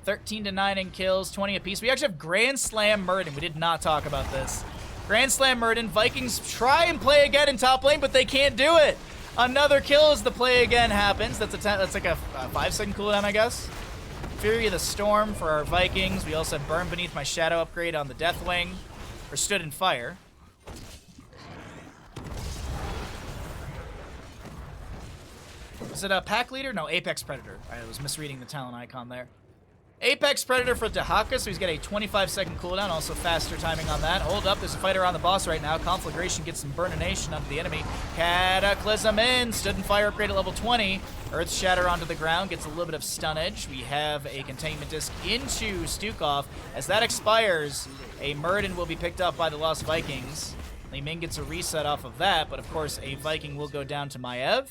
13-9 in kills, 20 apiece. We actually have Grand Slam Muradin. We did not talk about this. Grand Slam Muradin. Vikings try and play again in top lane, but they can't do it. Another kill as the play again happens. That's like a 5-second cooldown, I guess. Fury of the Storm for our Vikings. We also have Burn Beneath My Shadow upgrade on the Deathwing. Or Stood in Fire. Was it a pack leader? No, Apex Predator. I was misreading the talent icon there. Apex Predator for Dahaka, so he's got a 25-second cooldown, also faster timing on that. Hold up, there's a fighter on the boss right now. Conflagration gets some Burnination onto the enemy. Cataclysm in, Stood in Fire upgrade at level 20. Earth Shatter onto the ground, gets a little bit of stunnage. We have a Containment Disc into Stukov. As that expires, a Muradin will be picked up by the Lost Vikings. Li Ming gets a reset off of that, but of course a Viking will go down to Maev.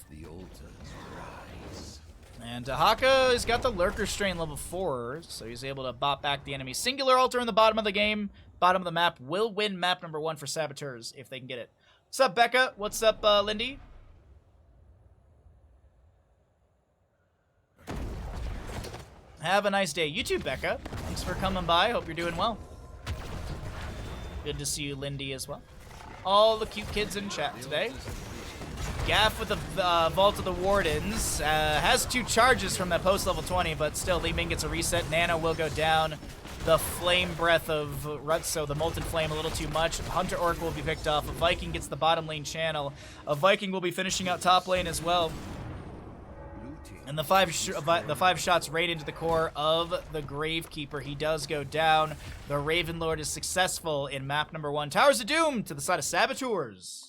And Dahaka has got the Lurker Strain level 4, so he's able to bop back the enemy. Singular Altar in the bottom of the game, bottom of the map, will win map number 1 for Saboteurs if they can get it. What's up, Becca? What's up, Lindy? Have a nice day. You too, Becca. Thanks for coming by. Hope you're doing well. Good to see you, Lindy, as well. All the cute kids in chat today. Gaff with the Vault of the Wardens. Has 2 charges from that post level 20, but still Li Ming gets a reset. Nano will go down. The Flame Breath of Rutso, the Molten Flame, a little too much. Hunter Orc will be picked off. A Viking gets the bottom lane channel. A Viking will be finishing out top lane as well. And the 5 shots right into the core of the Gravekeeper. He does go down. The Raven Lord is successful in map number 1. Towers of Doom to the side of Saboteurs.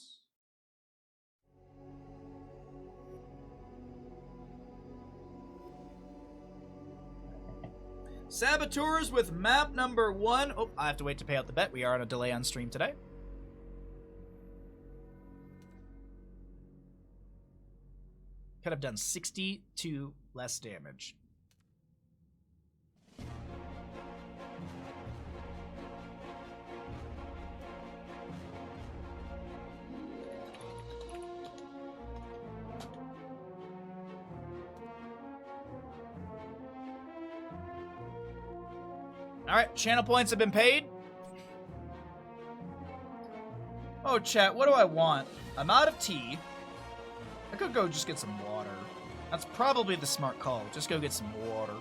Saboteurs with map number 1. Oh, I have to wait to pay out the bet. We are on a delay on stream today. Could have done 62 less damage. Alright, channel points have been paid. Oh, chat, what do I want? I'm out of tea. I could go just get some water. That's probably the smart call. Just go get some water.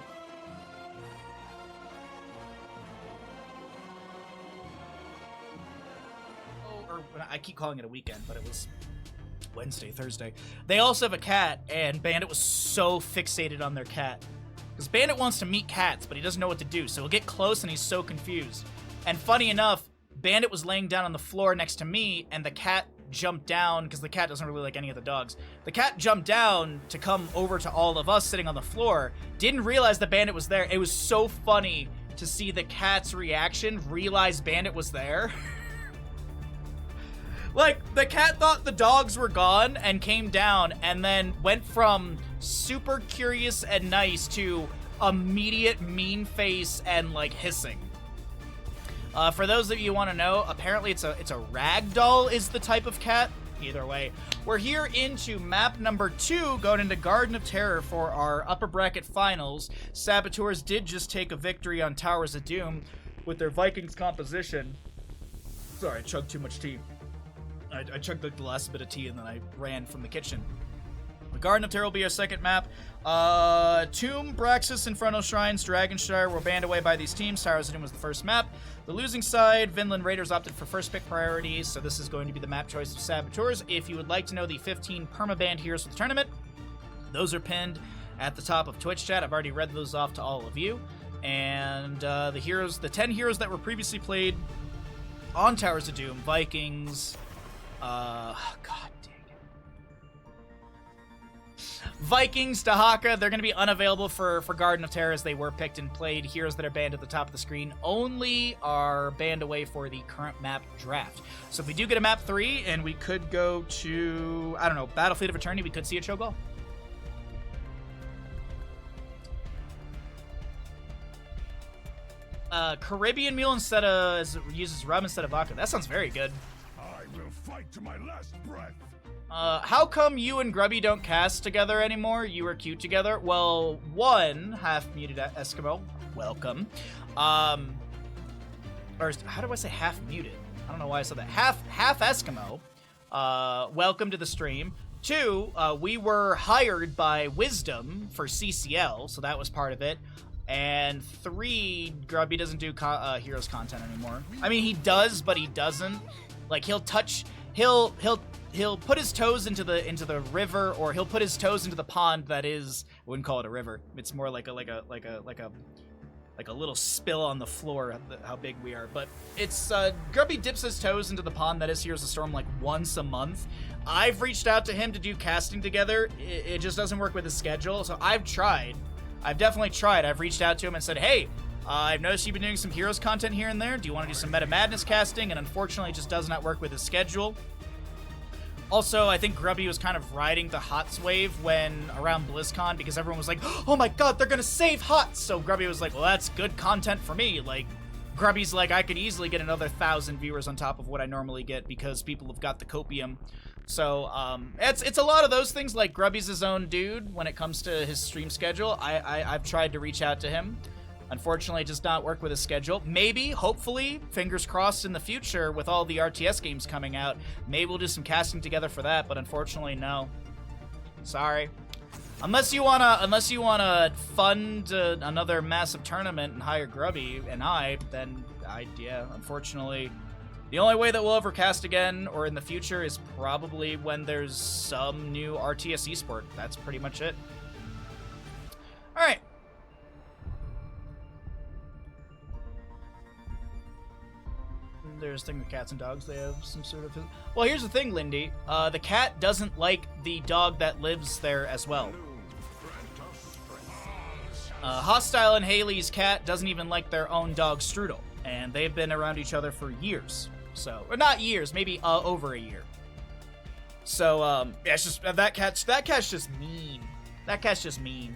Oh, or I keep calling it a weekend, but it was Wednesday, Thursday. They also have a cat, and Bandit was so fixated on their cat. Because Bandit wants to meet cats, but he doesn't know what to do, so he'll get close and he's so confused. And funny enough, Bandit was laying down on the floor next to me, and the cat jumped down, because the cat doesn't really like any of the dogs. The cat jumped down to come over to all of us sitting on the floor, didn't realize that Bandit was there. It was so funny to see the cat's reaction, realize Bandit was there. Like, the cat thought the dogs were gone and came down and then went from super curious and nice to immediate mean face and, like, hissing. For those of you who want to know, apparently it's a ragdoll is the type of cat. Either way, we're here into map number 2, going into Garden of Terror for our upper bracket finals. Saboteurs did just take a victory on Towers of Doom with their Vikings composition. Sorry, I chugged too much tea. I chugged the last bit of tea and then I ran from the kitchen. The Garden of Terror will be our second map. Tomb, Braxis, Infernal Shrines, Dragonshire were banned away by these teams. Towers of Doom was the first map. The losing side, Vinland Raiders, opted for first pick priority, so this is going to be the map choice of Saboteurs. If you would like to know the 15 permabanned heroes for the tournament, those are pinned at the top of Twitch chat. I've already read those off to all of you. And the 10 heroes that were previously played on Towers of Doom, Vikings, God dang it. Vikings, Dahaka, they're going to be unavailable for Garden of Terror as they were picked and played. Heroes that are banned at the top of the screen only are banned away for the current map draft. So if we do get a map 3 and we could go to, I don't know, Battlefield of Eternity, we could see a Cho'Gall. Caribbean Mule uses rum instead of vodka. That sounds very good. I will fight to my last breath. How come you and Grubby don't cast together anymore? You were cute together. Well, one half-muted Eskimo, welcome. Or how do I say half-muted? I don't know why I said that. Half Eskimo, welcome to the stream. Two, we were hired by Wisdom for CCL, so that was part of it. And three, Grubby doesn't do Heroes content anymore. I mean, he does, but he doesn't. Like, he'll put his toes into the river, or he'll put his toes into the pond that is, I wouldn't call it a river. It's more like a little spill on the floor, how big we are. But it's, Grubby dips his toes into the pond that is Heroes of the Storm like once a month. I've reached out to him to do casting together. It just doesn't work with his schedule, so I've tried. I've definitely tried. I've reached out to him and said, hey, I've noticed you've been doing some Heroes content here and there. Do you want to do some Meta Madness casting? And unfortunately, it just does not work with his schedule. Also, I think Grubby was kind of riding the HOTS wave when around BlizzCon, because everyone was like, oh my god, they're gonna save HOTS! So Grubby was like, well, that's good content for me. Like, Grubby's like, I could easily get another 1,000 viewers on top of what I normally get because people have got the copium. So, it's a lot of those things. Like, Grubby's his own dude when it comes to his stream schedule. I've tried to reach out to him. Unfortunately, it does not work with his schedule. Maybe, hopefully, fingers crossed in the future with all the RTS games coming out, maybe we'll do some casting together for that, but unfortunately, no. Sorry. Unless you wanna fund another massive tournament and hire Grubby and then yeah, unfortunately, the only way that we'll ever cast again or in the future is probably when there's some new RTS esport. That's pretty much it. All right. There's a thing with cats and dogs. They have some sort of... Well, here's the thing, Lindy. The cat doesn't like the dog that lives there as well. Hostile and Haley's cat doesn't even like their own dog, Strudel. And they've been around each other for years. So, or not years, maybe over a year. So, yeah, it's just, that cat's just mean. That cat's just mean.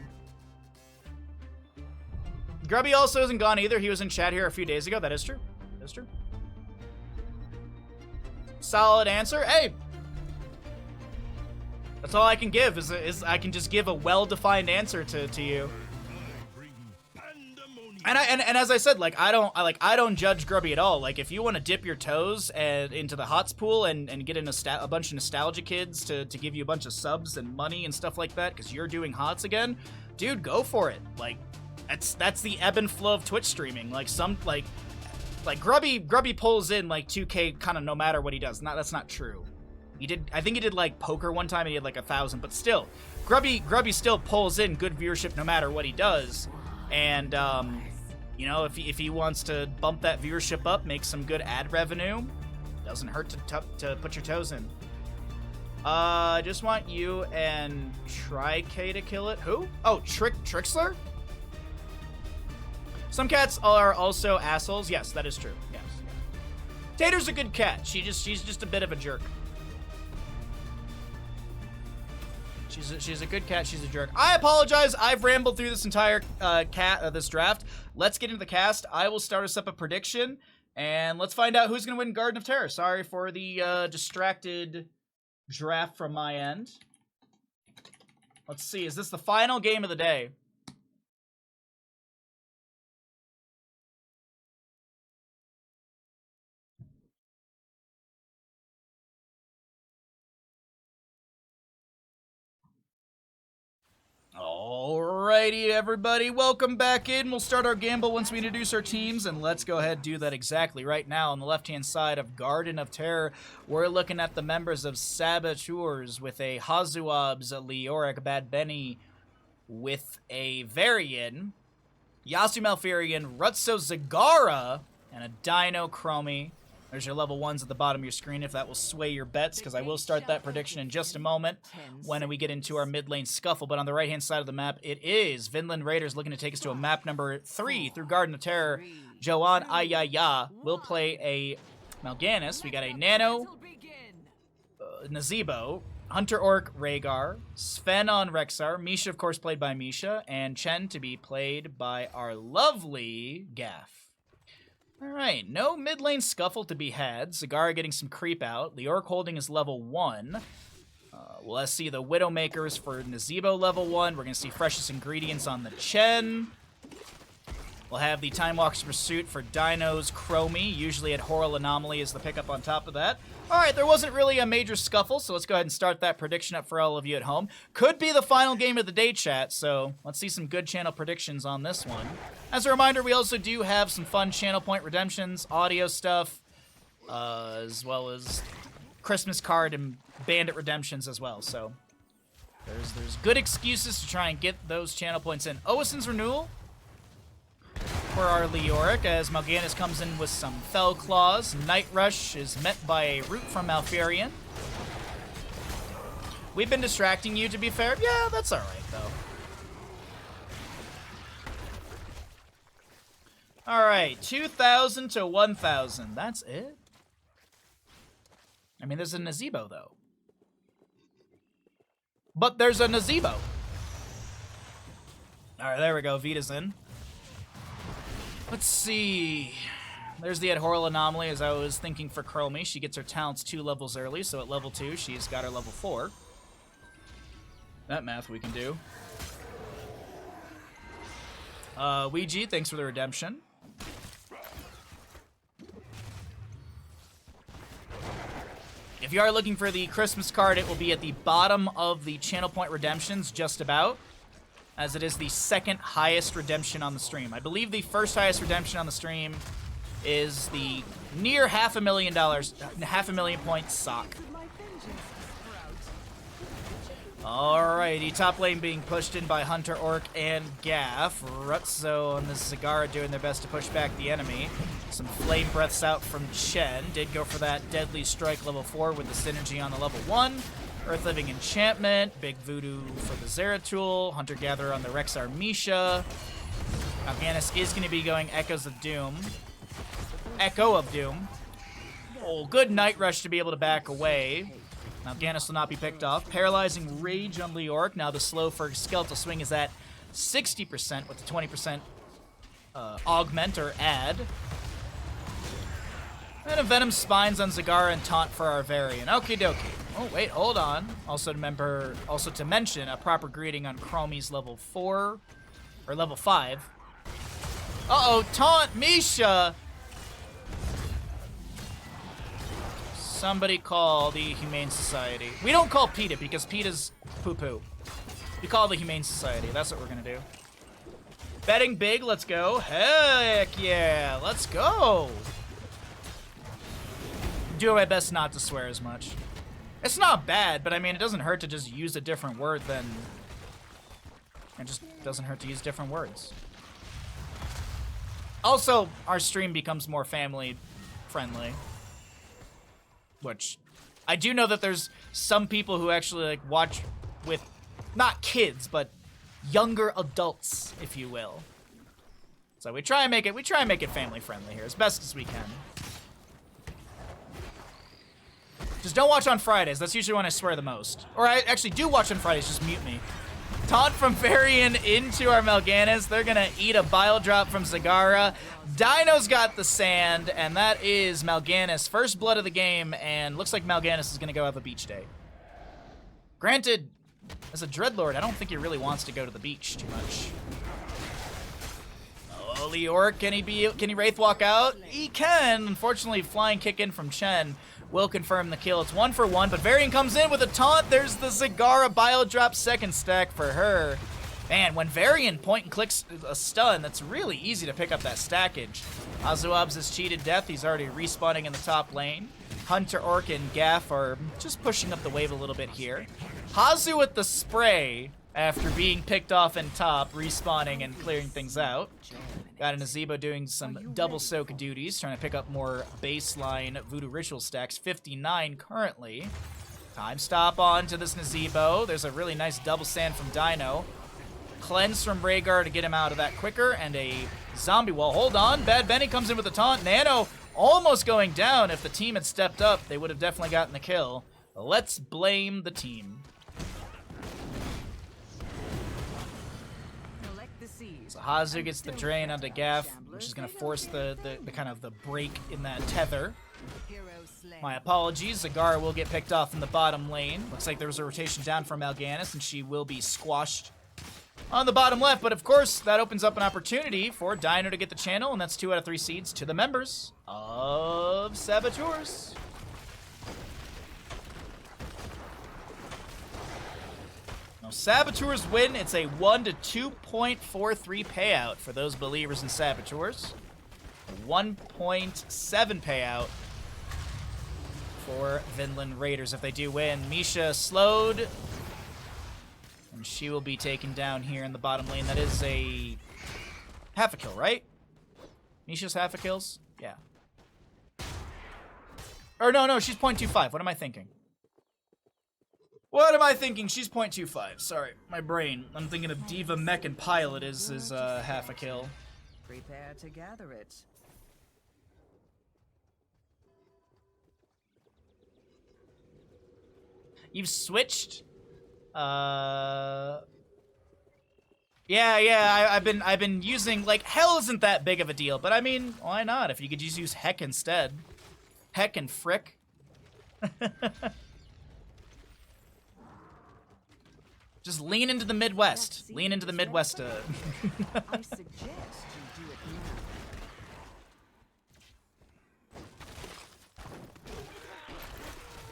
Grubby also isn't gone either. He was in chat here a few days ago. That is true. That's true. Solid answer. Hey! That's all I can give, is I can just give a well-defined answer to you. And as I said, like I don't judge Grubby at all. Like, if you want to dip your toes into the HOTS pool and get in a bunch of nostalgia kids to give you a bunch of subs and money and stuff like that because you're doing HOTS again, dude, go for it. Like, that's the ebb and flow of Twitch streaming. Like Grubby pulls in like 2K kind of no matter what he does. That's not true. I think he did like poker one time and he had like 1,000, but still, Grubby still pulls in good viewership no matter what he does. And you know, if he wants to bump that viewership up, make some good ad revenue, doesn't hurt to put your toes in. I just want you and Try-K to kill it. Who? Oh, Trixler? Some cats are also assholes. Yes, that is true. Yes. Tater's a good cat. She's just a bit of a jerk. She's a good cat. She's a jerk. I apologize. I've rambled through this entire this draft. Let's get into the cast. I will start us up a prediction, and let's find out who's going to win Garden of Terror. Sorry for the distracted draft from my end. Let's see. Is this the final game of the day? Alrighty, everybody, welcome back in. We'll start our gamble once we introduce our teams, and let's go ahead and do that exactly right now. On the left-hand side of Garden of Terror, we're looking at the members of Saboteurs with a Hazuabs, a Leoric, Bad Benny with a Varian, Yasu Malfurion, Rutso Zagara, and a Dino Chromie. There's your level 1s at the bottom of your screen if that will sway your bets, because I will start that prediction in just a moment when we get into our mid lane scuffle. But on the right-hand side of the map, it is Vinland Raiders looking to take us to a map number 3 through Garden of Terror. Joanne Ayaya will play a Mal'Ganis. We got a Nano, Nazebo, Hunter Orc Rhaegar, Sven on Rexar, Misha, of course, played by Misha, and Chen to be played by our lovely Gaff. Alright, no mid lane scuffle to be had. Zagara getting some creep out. Leoric holding is level 1. Let's see the Widowmakers for Nazebo level 1. We're going to see freshest ingredients on the Chen. We'll have the Time Walker's Pursuit for Dinos, Chromie. Usually at Horror Anomaly is the pickup on top of that. Alright, there wasn't really a major scuffle, so let's go ahead and start that prediction up for all of you at home. Could be the final game of the day, chat, so let's see some good channel predictions on this one. As a reminder, we also do have some fun channel point redemptions, audio stuff, as well as Christmas card and bandit redemptions as well, so there's good excuses to try and get those channel points in. Owasun's Renewal for our Leoric, as Mal'Ganis comes in with some Fell Claws. Night Rush is met by a root from Malfurion. We've been distracting you, to be fair. Yeah, that's alright, though. Alright, 2,000 to 1,000. That's it? I mean, there's a Nazebo, though. But there's a Nazebo. Alright, there we go. Vita's in. Let's see. There's the Horror Anomaly, as I was thinking for Chromie. She gets her talents 2 levels early, so at level 2, she's got her level 4. That math we can do. Ouija, thanks for the redemption. If you are looking for the Christmas card, it will be at the bottom of the channel point redemptions, just about, as it is the second highest redemption on the stream. I believe the first highest redemption on the stream is the near $500,000 point sock. Alrighty, top lane being pushed in by Hunter, Orc, and Gaff. Rutzo and the Zagara doing their best to push back the enemy. Some Flame Breaths out from Chen. Did go for that Deadly Strike level 4 with the synergy on the level 1. Earth Living Enchantment. Big Voodoo for the Zeratul. Hunter Gatherer on the Rexar Misha. Mal'Ganis is going to be going Echoes of Doom. Echo of Doom. Oh, good Night Rush to be able to back away. Mal'Ganis will not be picked off. Paralyzing Rage on Leoric. Now the slow for Skeletal Swing is at 60% with the 20% augment or add. And a Venom Spines on Zagara and Taunt for our Varian. Okie dokie. Oh, wait, hold on. Also to mention, a proper greeting on Chromie's level 4, or level 5. Uh-oh, Taunt Misha! Somebody call the Humane Society. We don't call PETA because PETA's poo-poo. We call the Humane Society. That's what we're gonna do. Betting big, let's go. Heck yeah, let's go. Doing my best not to swear as much. It's not bad, but I mean, it doesn't hurt to just use a different word than... It just doesn't hurt to use different words. Also, our stream becomes more family-friendly. Which, I do know that there's some people who actually, like, watch with, not kids, but younger adults, if you will. So we try and make it family-friendly here, as best as we can. Just don't watch on Fridays. That's usually when I swear the most. Or I actually do watch on Fridays, just mute me. Taunt from Varian into our Mal'Ganis. They're gonna eat a Bile Drop from Zagara. Dino's got the sand, and that is Mal'Ganis' first blood of the game, and looks like Mal'Ganis is gonna go have a beach day. Granted, as a Dreadlord, I don't think he really wants to go to the beach too much. Oh, Leoric, can he Wraith Walk out? He can! Unfortunately, flying kick in from Chen will confirm the kill. It's 1 for 1, but Varian comes in with a taunt. There's the Zagara Bile Drop second stack for her. Man, when Varian point and clicks a stun, that's really easy to pick up that stackage. Azuab's has cheated death. He's already respawning in the top lane. Hunter, Orc, and Gaff are just pushing up the wave a little bit here. Hazu with the spray after being picked off in top, respawning and clearing things out. Got a Nazebo doing some double soak duties, trying to pick up more baseline Voodoo Ritual stacks. 59 currently. Time stop on to this Nazebo. There's a really nice double sand from Dino. Cleanse from Rhaegar to get him out of that quicker, and a zombie wall. Hold on, Bad Benny comes in with a taunt. Nano almost going down. If the team had stepped up, they would have definitely gotten the kill. Let's blame the team. Collect the succeed. So Hazu gets the drain onto Gaff, which is going to force the kind of the break in that tether. Hero slain. My apologies, Zagara will get picked off in the bottom lane. Looks like there was a rotation down from Mal'Ganis, and she will be squashed on the bottom left. But of course, that opens up an opportunity for Dino to get the channel, and that's 2 out of 3 seeds to the members of Saboteurs. Now, Saboteurs win. It's a 1 to 2.43 payout for those believers in Saboteurs. A 1.7 payout for Vinland Raiders if they do win. Misha slowed, and she will be taken down here in the bottom lane. That is a half a kill, right? Misha's half a kills? Yeah. Or no, she's 0.25. What am I thinking? What am I thinking? She's 0.25. Sorry, my brain. I'm thinking of Diva Mech and Pilot is half a kill. Prepare to gather it. You've switched? Yeah, I've been using, like, Hell isn't that big of a deal, but I mean, why not? If you could just use Heck instead. Heck and Frick. Just lean into the Midwest. Lean into the Midwest. I suggest you do it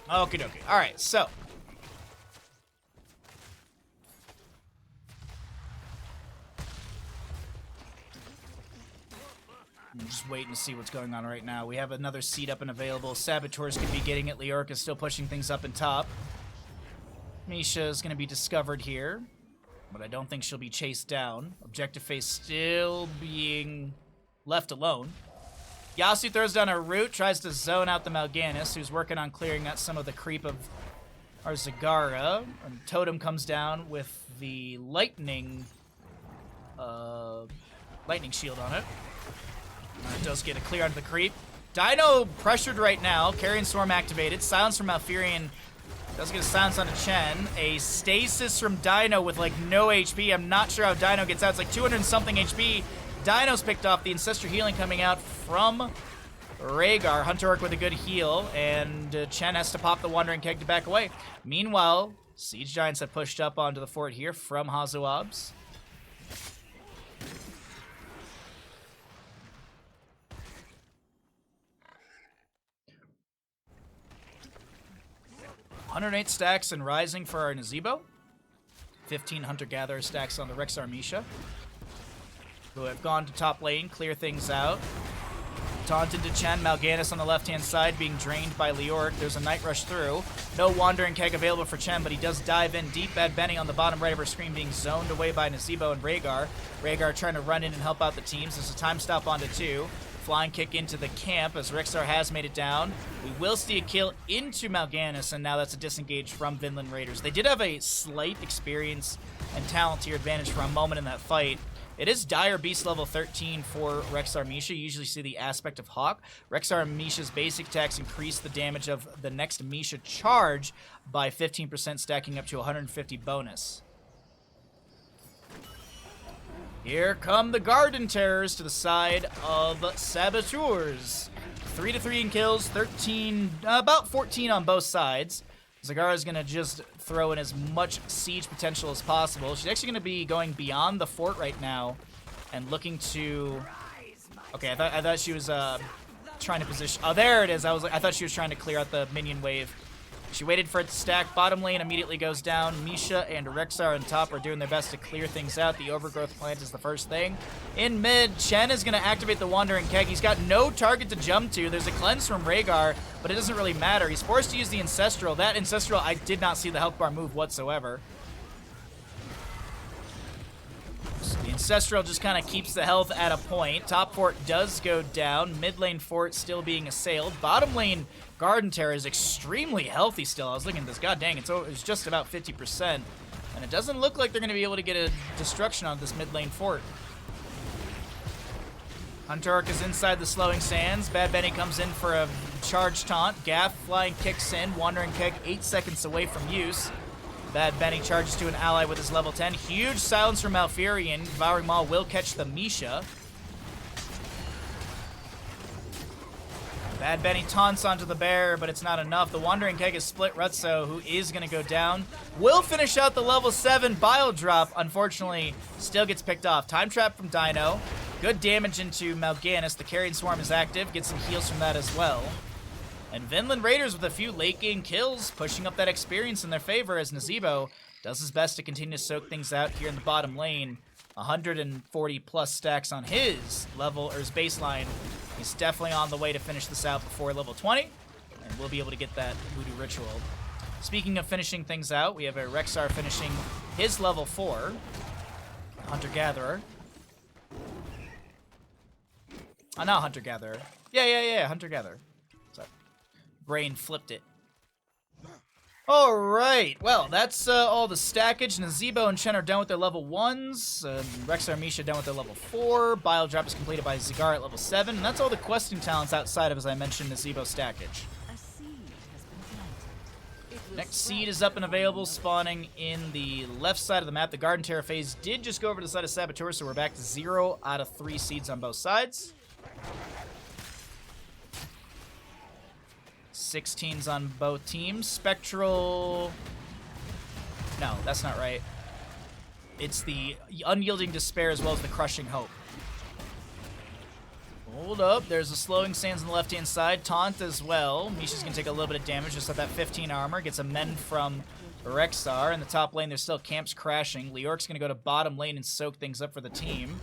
now. Okie dokie. Alright, so. I'm just waiting to see what's going on right now. We have another seat up and available. Saboteurs could be getting it. Leorica's still pushing things up in top. Misha is going to be discovered here, but I don't think she'll be chased down. Objective phase still being left alone. Yasu throws down a root, tries to zone out the Mal'Ganis, who's working on clearing out some of the creep of our Zagara. And Totem comes down with the lightning shield on it. It does get a clear onto the creep. Dino pressured right now. Carrion Storm activated. Silence from Malfurion. Does get a silence onto Chen. A stasis from Dino with, like, no HP. I'm not sure how Dino gets out. It's like 200 and something HP. Dino's picked off. The Ancestor healing coming out from Rhaegar. Hunter Orc with a good heal. And Chen has to pop the Wandering Keg to back away. Meanwhile, Siege Giants have pushed up onto the fort here from Hazuabs. $108 stacks and rising for our Nazebo. 15 Hunter-Gatherer stacks on the Rexxar Misha, who have gone to top lane, clear things out. Taunt into Chen, Mal'Ganis on the left-hand side being drained by Leoric. There's a Night Rush through. No Wandering Keg available for Chen, but he does dive in deep. Bad Benny on the bottom right of her screen being zoned away by Nazebo and Rhaegar. Rhaegar trying to run in and help out the teams. There's a time stop onto 2. Flying kick into the camp as Rexxar has made it down. We will see a kill into Mal'Ganis, and now that's a disengage from Vinland Raiders. They did have a slight experience and talent tier advantage for a moment in that fight. It is Dire Beast level 13 for Rexxar Misha. You usually see the aspect of Hawk. Rexxar Misha's basic attacks increase the damage of the next Misha charge by 15%, stacking up to 150 bonus. Here come the Garden Terrors to the side of Saboteurs. 3 to 3 in kills, 13, about 14 on both sides. Zagara's gonna just throw in as much siege potential as possible. She's actually gonna be going beyond the fort right now and looking to. Okay, I thought she was trying to position. Oh, there it is. I thought she was trying to clear out the minion wave. She waited for it to stack. Bottom lane immediately goes down. Misha and Rexxar on top are doing their best to clear things out. The Overgrowth Plant is the first thing. In mid, Chen is going to activate the Wandering Keg. He's got no target to jump to. There's a cleanse from Rhaegar, but it doesn't really matter. He's forced to use the Ancestral. That Ancestral, I did not see the health bar move whatsoever. So the Ancestral just kind of keeps the health at a point. Top fort does go down. Mid lane fort still being assailed. Bottom lane Garden Terror is extremely healthy still. I was looking at this. God dang, it's just about 50%. And it doesn't look like they're going to be able to get a destruction on this mid lane fort. Hunter Orc is inside the Slowing Sands. Bad Benny comes in for a charge taunt. Gaff flying kicks in. Wandering Keg 8 seconds away from use. Bad Benny charges to an ally with his level 10. Huge silence from Malfurion. Devouring Maw will catch the Misha. Bad Benny taunts onto the bear, but it's not enough. The Wandering Keg has split Rutso, who is going to go down. Will finish out the level 7 Bile Drop. Unfortunately, still gets picked off. Time Trap from Dino. Good damage into Mal'Ganis. The Carrion Swarm is active. Get some heals from that as well. And Vinland Raiders with a few late game kills, pushing up that experience in their favor as Nazeebo does his best to continue to soak things out here in the bottom lane. 140 plus stacks on his level, or his baseline. He's definitely on the way to finish this out before level 20, and we'll be able to get that Voodoo Ritual. Speaking of finishing things out, we have a Rexxar finishing his level 4, Hunter-Gatherer. Not Hunter-Gatherer. Yeah, Hunter-Gatherer. Brain flipped it. Alright, well, that's all the stackage. Nazeebo and Chen are done with their level 1s. Rexxar Misha done with their level 4. Bile Drop is completed by Zagar at level 7. And that's all the questing talents outside of, as I mentioned, Nazeebo stackage. A seed has been planted. It will Next sprout seed is up and available, spawning in the left side of the map. The Garden Terror phase did just go over to the side of Saboteur, so we're back to 0 out of 3 seeds on both sides. 16s on both teams. Spectral... No, that's not right. It's the Unyielding Despair as well as the Crushing Hope. Hold up. There's a Slowing Sands on the left-hand side. Taunt as well. Misha's going to take a little bit of damage just at that 15 armor. Gets a Mend from Rexxar. In the top lane, there's still camps crashing. Leorc's going to go to bottom lane and soak things up for the team.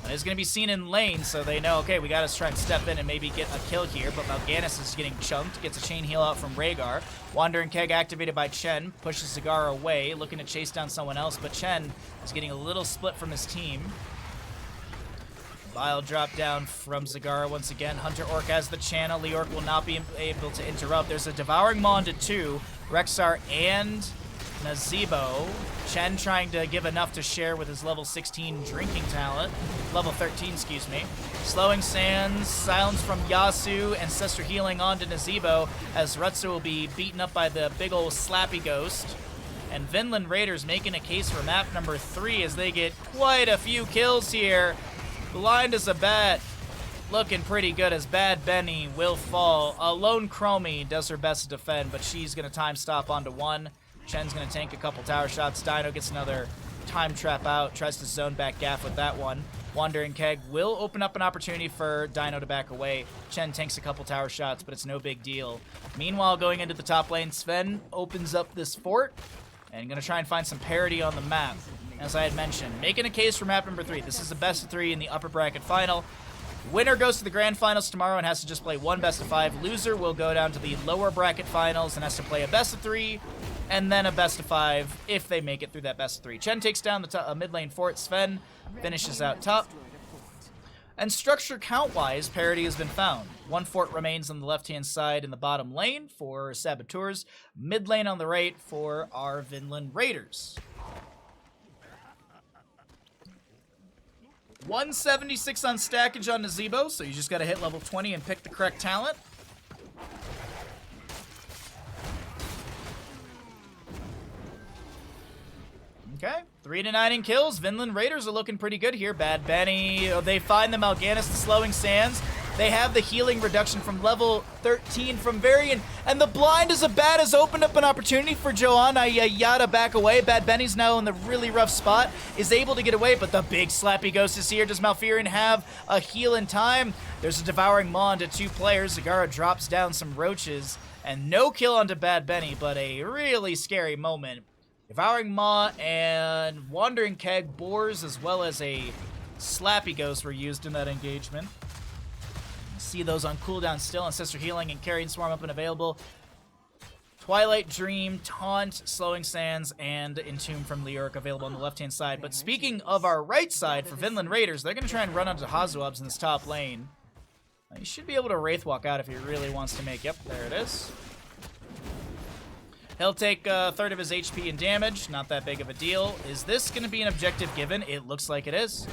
It's going to be seen in lane, so they know, okay, we got to try and step in and maybe get a kill here, but Mal'Ganis is getting chunked, gets a chain heal out from Rhaegar. Wandering Keg activated by Chen, pushes Zagar away, looking to chase down someone else, but Chen is getting a little split from his team. Bile drop down from Zagar once again. Hunter Orc has the channel. Leorc will not be able to interrupt. There's a Devouring Maw into 2. Rexxar and Nazeebo. Chen trying to give enough to share with his level 16 drinking talent. Level 13, excuse me. Slowing Sands, silence from Yasu, Ancestor healing onto Nazeebo as Rutsu will be beaten up by the big ol' Slappy Ghost. And Vinland Raiders making a case for map number 3 as they get quite a few kills here. Blind as a bat. Looking pretty good as Bad Benny will fall. Lone Chromie does her best to defend, but she's going to time stop onto 1. Chen's going to tank a couple tower shots. Dino gets another time trap out. Tries to zone back Gaff with that one. Wandering Keg will open up an opportunity for Dino to back away. Chen tanks a couple tower shots, but it's no big deal. Meanwhile, going into the top lane, Sven opens up this fort and going to try and find some parity on the map. As I had mentioned, making a case for map number 3. This is the best of 3 in the upper bracket final. Winner goes to the grand finals tomorrow and has to just play one best of 5. Loser will go down to the lower bracket finals and has to play a best of 3 and then a best of 5 if they make it through that best of 3. Chen takes down the mid lane fort. Sven finishes out top. And structure count-wise, parity has been found. 1 fort remains on the left-hand side in the bottom lane for Saboteurs. Mid lane on the right for our Vinland Raiders. 176 on stackage on Nazeebo, so you just got to hit level 20 and pick the correct talent. Okay, 3 to 9 in kills. Vinland Raiders are looking pretty good here. Bad Benny, they find the Mal'Ganis, the Slowing Sands. They have the healing reduction from level 13 from Varian, and the Blind as a Bat has opened up an opportunity for Joanna Yada back away. Bad Benny's now in the really rough spot, is able to get away, but the big Slappy Ghost is here. Does Malfurion have a heal in time? There's a Devouring Maw onto 2 players. Zagara drops down some roaches, and no kill onto Bad Benny, but a really scary moment. Devouring Maw and Wandering Keg, Boars, as well as a Slappy Ghost were used in that engagement. See those on cooldown still. Ancestor healing and Carrion Swarm up and available. Twilight Dream, Taunt, Slowing Sands, and Entomb from Leorc available on the left-hand side. But speaking of our right side for Vinland Raiders, they're going to try and run onto Hazuabs in this top lane. He should be able to Wraith Walk out if he really wants to make... Yep, there it is. He'll take a third of his HP and damage. Not that big of a deal. Is this going to be an objective given? It looks like it is.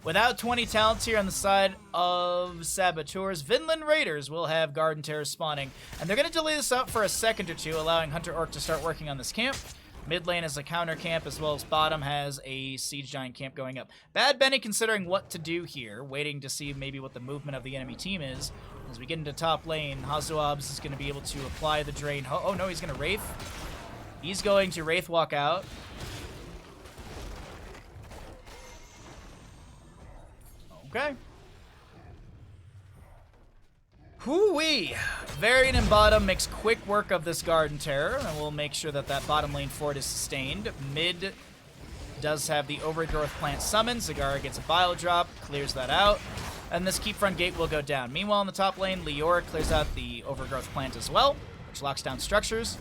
Without 20 talents here on the side of Saboteurs, Vinland Raiders will have Garden Terror spawning. And they're going to delay this out for a second or two, allowing Hunter Orc to start working on this camp. Mid lane is a counter camp, as well as bottom has a siege giant camp going up. Bad Benny considering what to do here, waiting to see maybe what the movement of the enemy team is. As we get into top lane, Hazuabs is going to be able to apply the drain. Oh no, he's going to Wraith. He's going to Wraith walk out. Okay. Hoo-wee! Varian in bottom makes quick work of this Garden Terror, and we'll make sure that that bottom lane fort is sustained. Mid does have the Overgrowth Plant summoned. Zagara gets a Bile Drop, clears that out, and this Keep Front Gate will go down. Meanwhile, in the top lane, Leoric clears out the Overgrowth Plant as well, which locks down structures,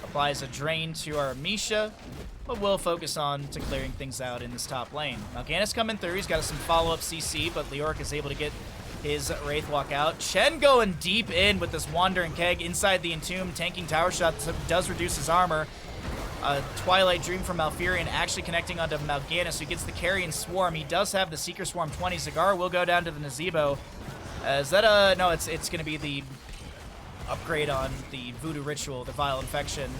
applies a drain to our Misha, but we'll focus on to clearing things out in this top lane. Mal'Ganis coming through, he's got some follow-up CC, but Leoric is able to get his Wraith walk out. Chen going deep in with this Wandering Keg inside the Entomb, tanking tower shots, does reduce his armor. Twilight Dream from Malfurion actually connecting onto Mal'Ganis, who gets the Carrion Swarm. He does have the Seeker Swarm 20. Zagara will go down to the Nazebo. Is that a... No, it's going to be the upgrade on the Voodoo Ritual, the Vile Infection.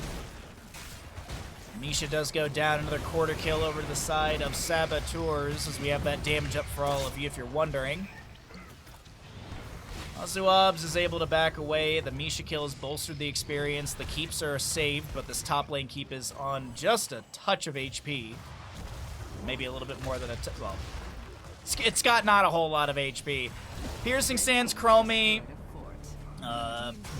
Misha does go down, another quarter kill over to the side of Saboteurs, as we have that damage up for all of you if you're wondering. Hazuabs is able to back away. The Misha kill has bolstered the experience. The keeps are saved, but this top lane keep is on just a touch of HP. Maybe a little bit more than a well, it's got not a whole lot of HP. Piercing Sands, Chromie.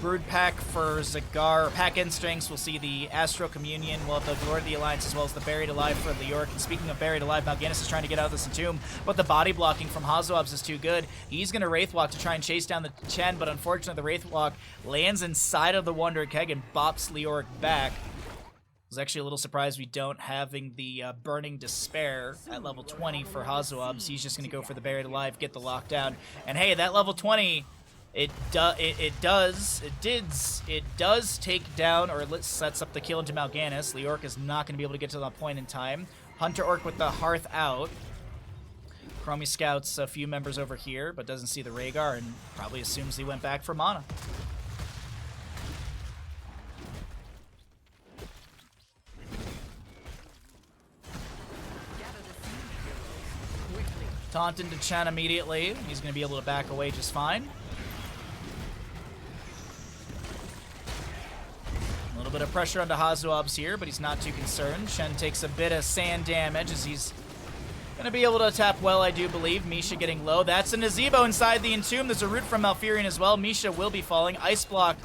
Brood Pack for Zagar. Pack Instincts, we'll see the Astral Communion. We'll have the Lord of the Alliance as well as the Buried Alive for Leoric. And speaking of Buried Alive, Mal'Ganis is trying to get out of this Entomb, but the body blocking from Hazuabs is too good. He's going to Wraith Walk to try and chase down the Chen, but unfortunately the Wraith Walk lands inside of the Wonder Keg and bops Leoric back. I was actually a little surprised we don't having the Burning Despair at level 20 for Hazuabs. He's just going to go for the Buried Alive, get the lockdown. And hey, that level 20... It does take down or sets up the kill into Mal'Ganis. Leoric is not going to be able to get to that point in time. Hunter Orc with the Hearth out. Chromie scouts a few members over here, but doesn't see the Rhaegar and probably assumes he went back for mana. Taunt into Chen immediately. He's going to be able to back away just fine. A little bit of pressure onto Hazuabs here, but he's not too concerned. Shen takes a bit of sand damage as he's going to be able to tap well, I do believe. Misha getting low. That's a Nazebo inside the Entomb. There's a root from Malfurion as well. Misha will be falling. Ice Block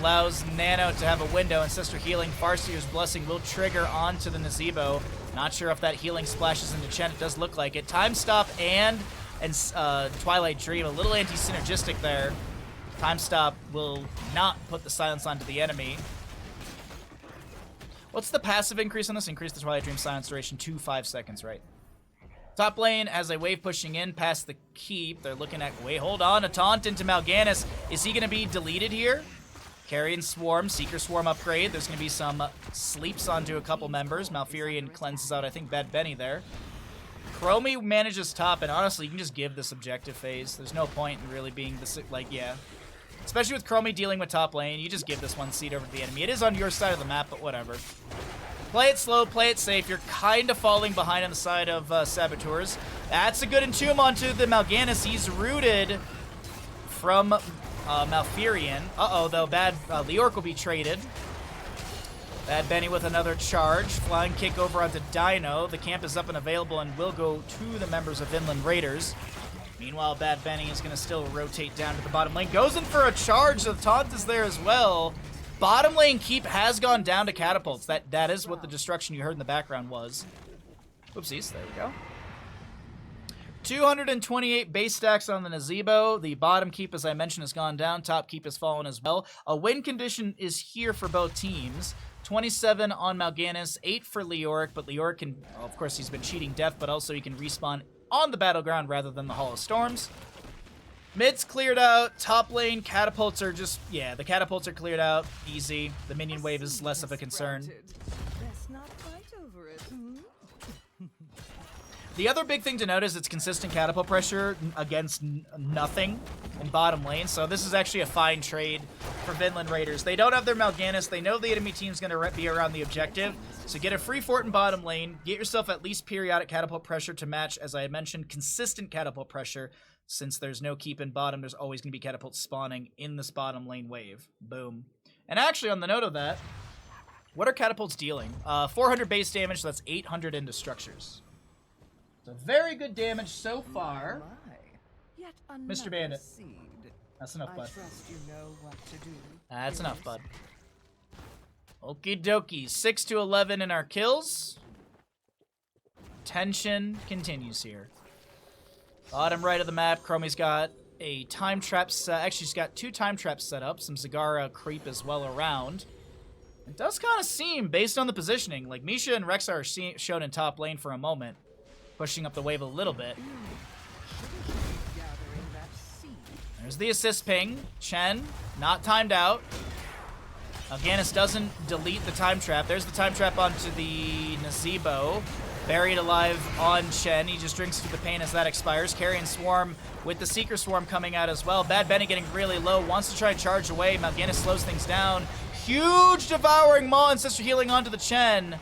allows Nano to have a window. Ancestor Healing, Farseer's Blessing will trigger onto the Nazebo. Not sure if that healing splashes into Chen. It does look like it. Time Stop and Twilight Dream. A little anti-synergistic there. Time Stop will not put the silence onto the enemy. What's the passive increase on this? Increase the Twilight Dream silence duration to 5 seconds, right? Top lane, as a wave pushing in past the keep, they're looking at, wait, hold on, a taunt into Mal'Ganis. Is he going to be deleted here? Carrion Swarm, Seeker Swarm upgrade. There's going to be some sleeps onto a couple members. Malfurion cleanses out, I think, Bad Benny there. Chromie manages top, and honestly, you can just give this objective phase. There's no point in really being this, like, yeah. Especially with Chromie dealing with top lane, you just give this one seat over to the enemy. It is on your side of the map, but whatever. Play it slow, play it safe. You're kind of falling behind on the side of Saboteurs. That's a good Entomb onto the Mal'Ganis. He's rooted from Malfurion. Uh-oh, though, bad Leoric will be traded. Bad Benny with another charge. Flying kick over onto Dino. The camp is up and available and will go to the members of Inland Raiders. Meanwhile, Bad Benny is going to still rotate down to the bottom lane. Goes in for a charge. The taunt is there as well. Bottom lane keep has gone down to catapults. That is what the destruction you heard in the background was. Oopsies, there we go. 228 base stacks on the Nazebo. The bottom keep, as I mentioned, has gone down. Top keep has fallen as well. A win condition is here for both teams. 27 on Mal'Ganis, 8 for Leoric, but Leoric can, well, of course, he's been cheating death, but also he can respawn on the battleground rather than the Hall of Storms. Mid's cleared out. Top lane catapults are just, yeah, the catapults are cleared out. Easy. The minion wave is less of a concern. Best not fight over it, hmm? The other big thing to note is it's consistent catapult pressure against nothing in bottom lane, so this is actually a fine trade for Vinland Raiders. They don't have their Mal'Ganis, they know the enemy team's going to be around the objective, so get a free fort in bottom lane, get yourself at least periodic catapult pressure to match, as I had mentioned, consistent catapult pressure. Since there's no keep in bottom, there's always going to be catapults spawning in this bottom lane wave. Boom. And actually, on the note of that, what are catapults dealing? 400 base damage, so that's 800 into structures. So very good damage so far. Yet Mr. Bandit. Seed. That's enough, bud. I trust you know what to do. That's enough, bud. Okie dokie. 6 to 11 in our kills. Tension continues here. Bottom right of the map, Chromie's got a time trap set. Actually, she's got 2 time traps set up. Some Zagara creep as well around. It does kind of seem, based on the positioning, like Misha and Rexa are shown in top lane for a moment, pushing up the wave a little bit. There's the assist ping. Chen, not timed out. Mal'Ganis doesn't delete the time trap. There's the time trap onto the Nazebo. Buried alive on Chen. He just drinks through the pain as that expires. Carrion Swarm with the Seeker Swarm coming out as well. Bad Benny getting really low. Wants to try and charge away. Mal'Ganis slows things down. Huge Devouring Maw and Sister Healing onto the Chen.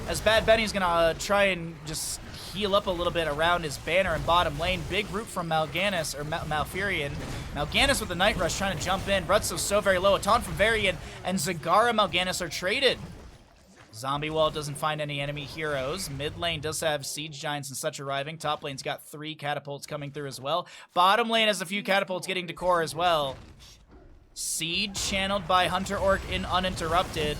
As Bad Benny's going to try and just heal up a little bit around his banner in bottom lane. Big root from Mal'Ganis, or Malfurion. Mal'Ganis with the Night Rush trying to jump in. Brutzo's so very low. A taunt from Varian and Zagara Mal'Ganis are traded. Zombie Wall doesn't find any enemy heroes. Mid lane does have Siege Giants and such arriving. Top lane's got 3 catapults coming through as well. Bottom lane has a few catapults getting to core as well. Seed channeled by Hunter Orc in uninterrupted.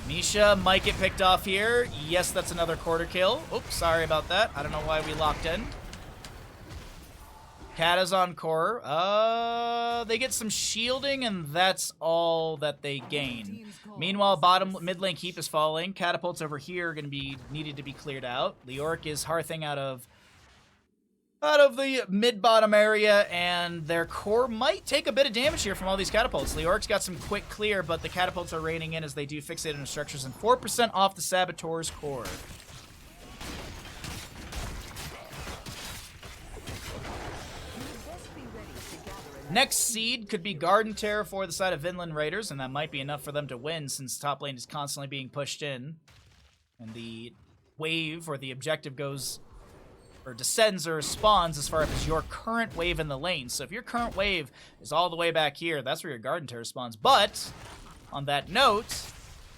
Misha might get picked off here. Yes, that's another quarter kill. Oops, sorry about that. I don't know why we locked in. Kata's on core. They get some shielding, and that's all that they gain. Meanwhile, mid lane keep is falling. Catapults over here are going to be needed to be cleared out. Leoric is hearthing out of the mid-bottom area, and their core might take a bit of damage here from all these catapults. Leoric's got some quick clear, but the catapults are raining in as they do fixate on structures, and 4% off the Saboteur's core. Next seed could be Garden Terror for the side of Vinland Raiders, and that might be enough for them to win since top lane is constantly being pushed in. And the wave, or the objective, goes, or descends or spawns as far as your current wave in the lane. So if your current wave is all the way back here, that's where your Garden Terror spawns. But, on that note,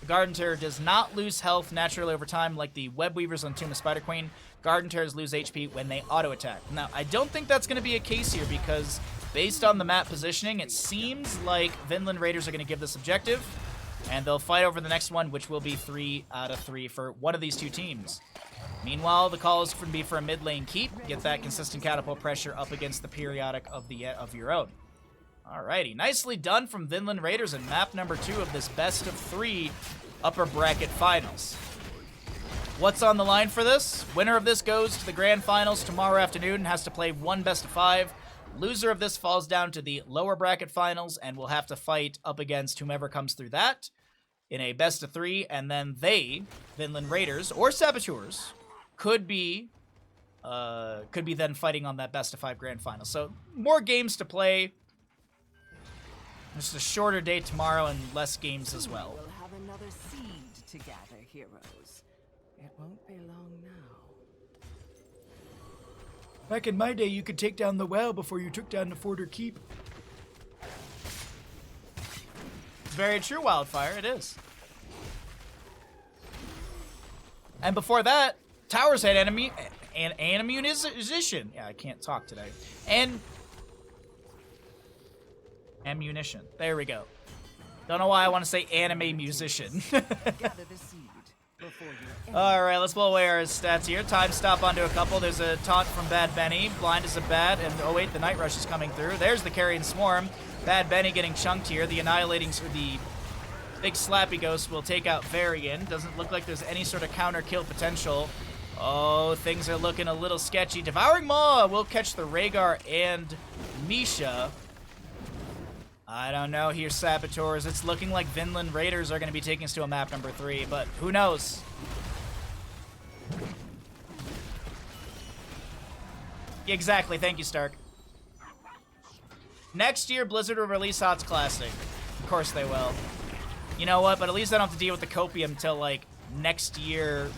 the Garden Terror does not lose health naturally over time like the Web Weavers on Tomb of Spider Queen. Garden Terrors lose HP when they auto-attack. Now, I don't think that's going to be a case here because based on the map positioning, it seems like Vinland Raiders are going to give this objective, and they'll fight over the next one, which will be 3 out of 3 for one of these two teams. Meanwhile, the call is going to be for a mid lane keep. Get that consistent catapult pressure up against the periodic of your own. Alrighty, nicely done from Vinland Raiders in map number 2 of this best of 3 upper bracket finals. What's on the line for this? Winner of this goes to the grand finals tomorrow afternoon and has to play 1 best of 5. Loser of this falls down to the lower bracket finals and will have to fight up against whomever comes through that in a best of 3, and then they, Vinland Raiders or Saboteurs, could be then fighting on that best of 5 grand final. So more games to play. Just a shorter day tomorrow and less games as well. We'll have another seed to gather, heroes. It won't be long now. Back in my day, you could take down the well before you took down the fort or keep. It's very true, Wildfire. It is. And before that, Towers had ammunition. Yeah, I can't talk today. And ammunition. There we go. Don't know why I want to say anime musician. Gather the seed before you. Alright, let's blow away our stats here. Time stop onto a couple. There's a taunt from Bad Benny. Blind as a bat. And oh wait, the Night Rush is coming through. There's the Carrion Swarm. Bad Benny getting chunked here. The Annihilating, or the Big Slappy Ghost will take out Varian. Doesn't look like there's any sort of counter kill potential. Oh, things are looking a little sketchy. Devouring Maw will catch the Rhaegar and Misha. I don't know here, Saboteurs. It's looking like Vinland Raiders are going to be taking us to a map number 3, but who knows? Exactly. Thank you, Stark. Next year, Blizzard will release HOTS Classic. Of course they will. You know what? But at least I don't have to deal with the copium until, like, next year,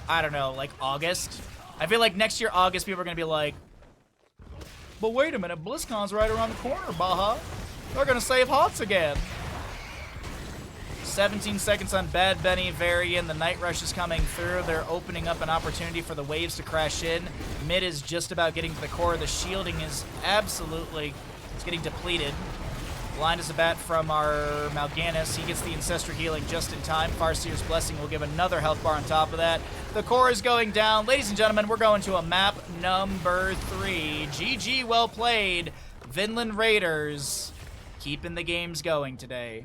I don't know, like, August. I feel like next year, August, people are going to be like, but wait a minute, BlizzCon's right around the corner, Baha. They're going to save HOTS again. 17 seconds on Bad Benny, Varian. The Night Rush is coming through. They're opening up an opportunity for the waves to crash in. Mid is just about getting to the core. The shielding is absolutely... It's getting depleted. Blind as a bat from our Mal'Ganis. He gets the Ancestral Healing just in time. Farseer's Blessing will give another health bar on top of that. The core is going down. Ladies and gentlemen, we're going to a map number 3. GG, well played. Vinland Raiders keeping the games going today.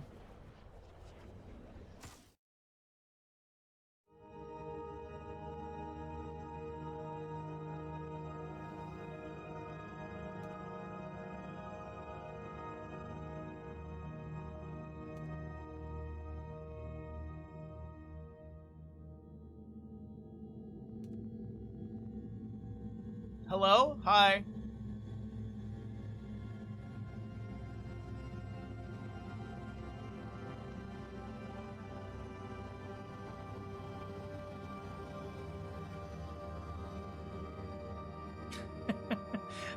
Hello? Hi.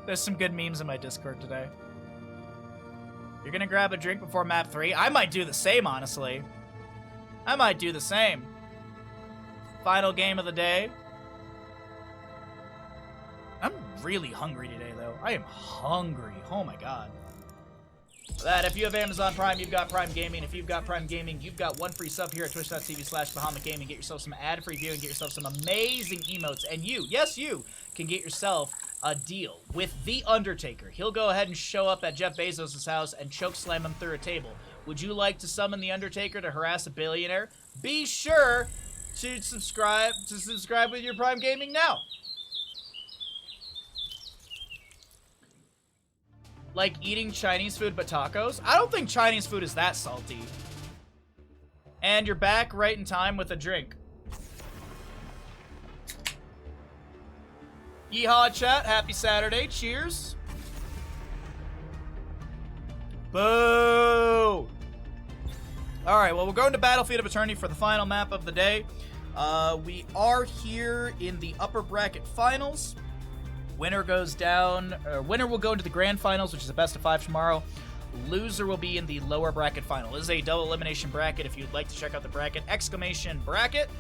There's some good memes in my Discord today. You're gonna grab a drink before map 3? I might do the same, honestly. I might do the same. Final game of the day. I'm really hungry today, though. I am hungry. Oh, my God. That if you have Amazon Prime, you've got Prime Gaming. If you've got Prime Gaming, you've got one free sub here at twitch.tv/Bahamut Gaming. Get yourself some ad-free viewing, get yourself some amazing emotes, and you, yes, you, can get yourself a deal with The Undertaker. He'll go ahead and show up at Jeff Bezos' house and choke slam him through a table. Would you like to summon The Undertaker to harass a billionaire? Be sure to subscribe with your Prime Gaming now. Like eating Chinese food but tacos? I don't think Chinese food is that salty. And you're back right in time with a drink. Yeehaw, chat. Happy Saturday. Cheers. Boo! Alright, well, we're going to Battlefield of Eternity for the final map of the day. We are here in the upper bracket finals. Winner goes down, winner will go into the grand finals, which is a best of 5 tomorrow. Loser will be in the lower bracket final. This is a double elimination bracket. If you'd like to check out the bracket, exclamation bracket.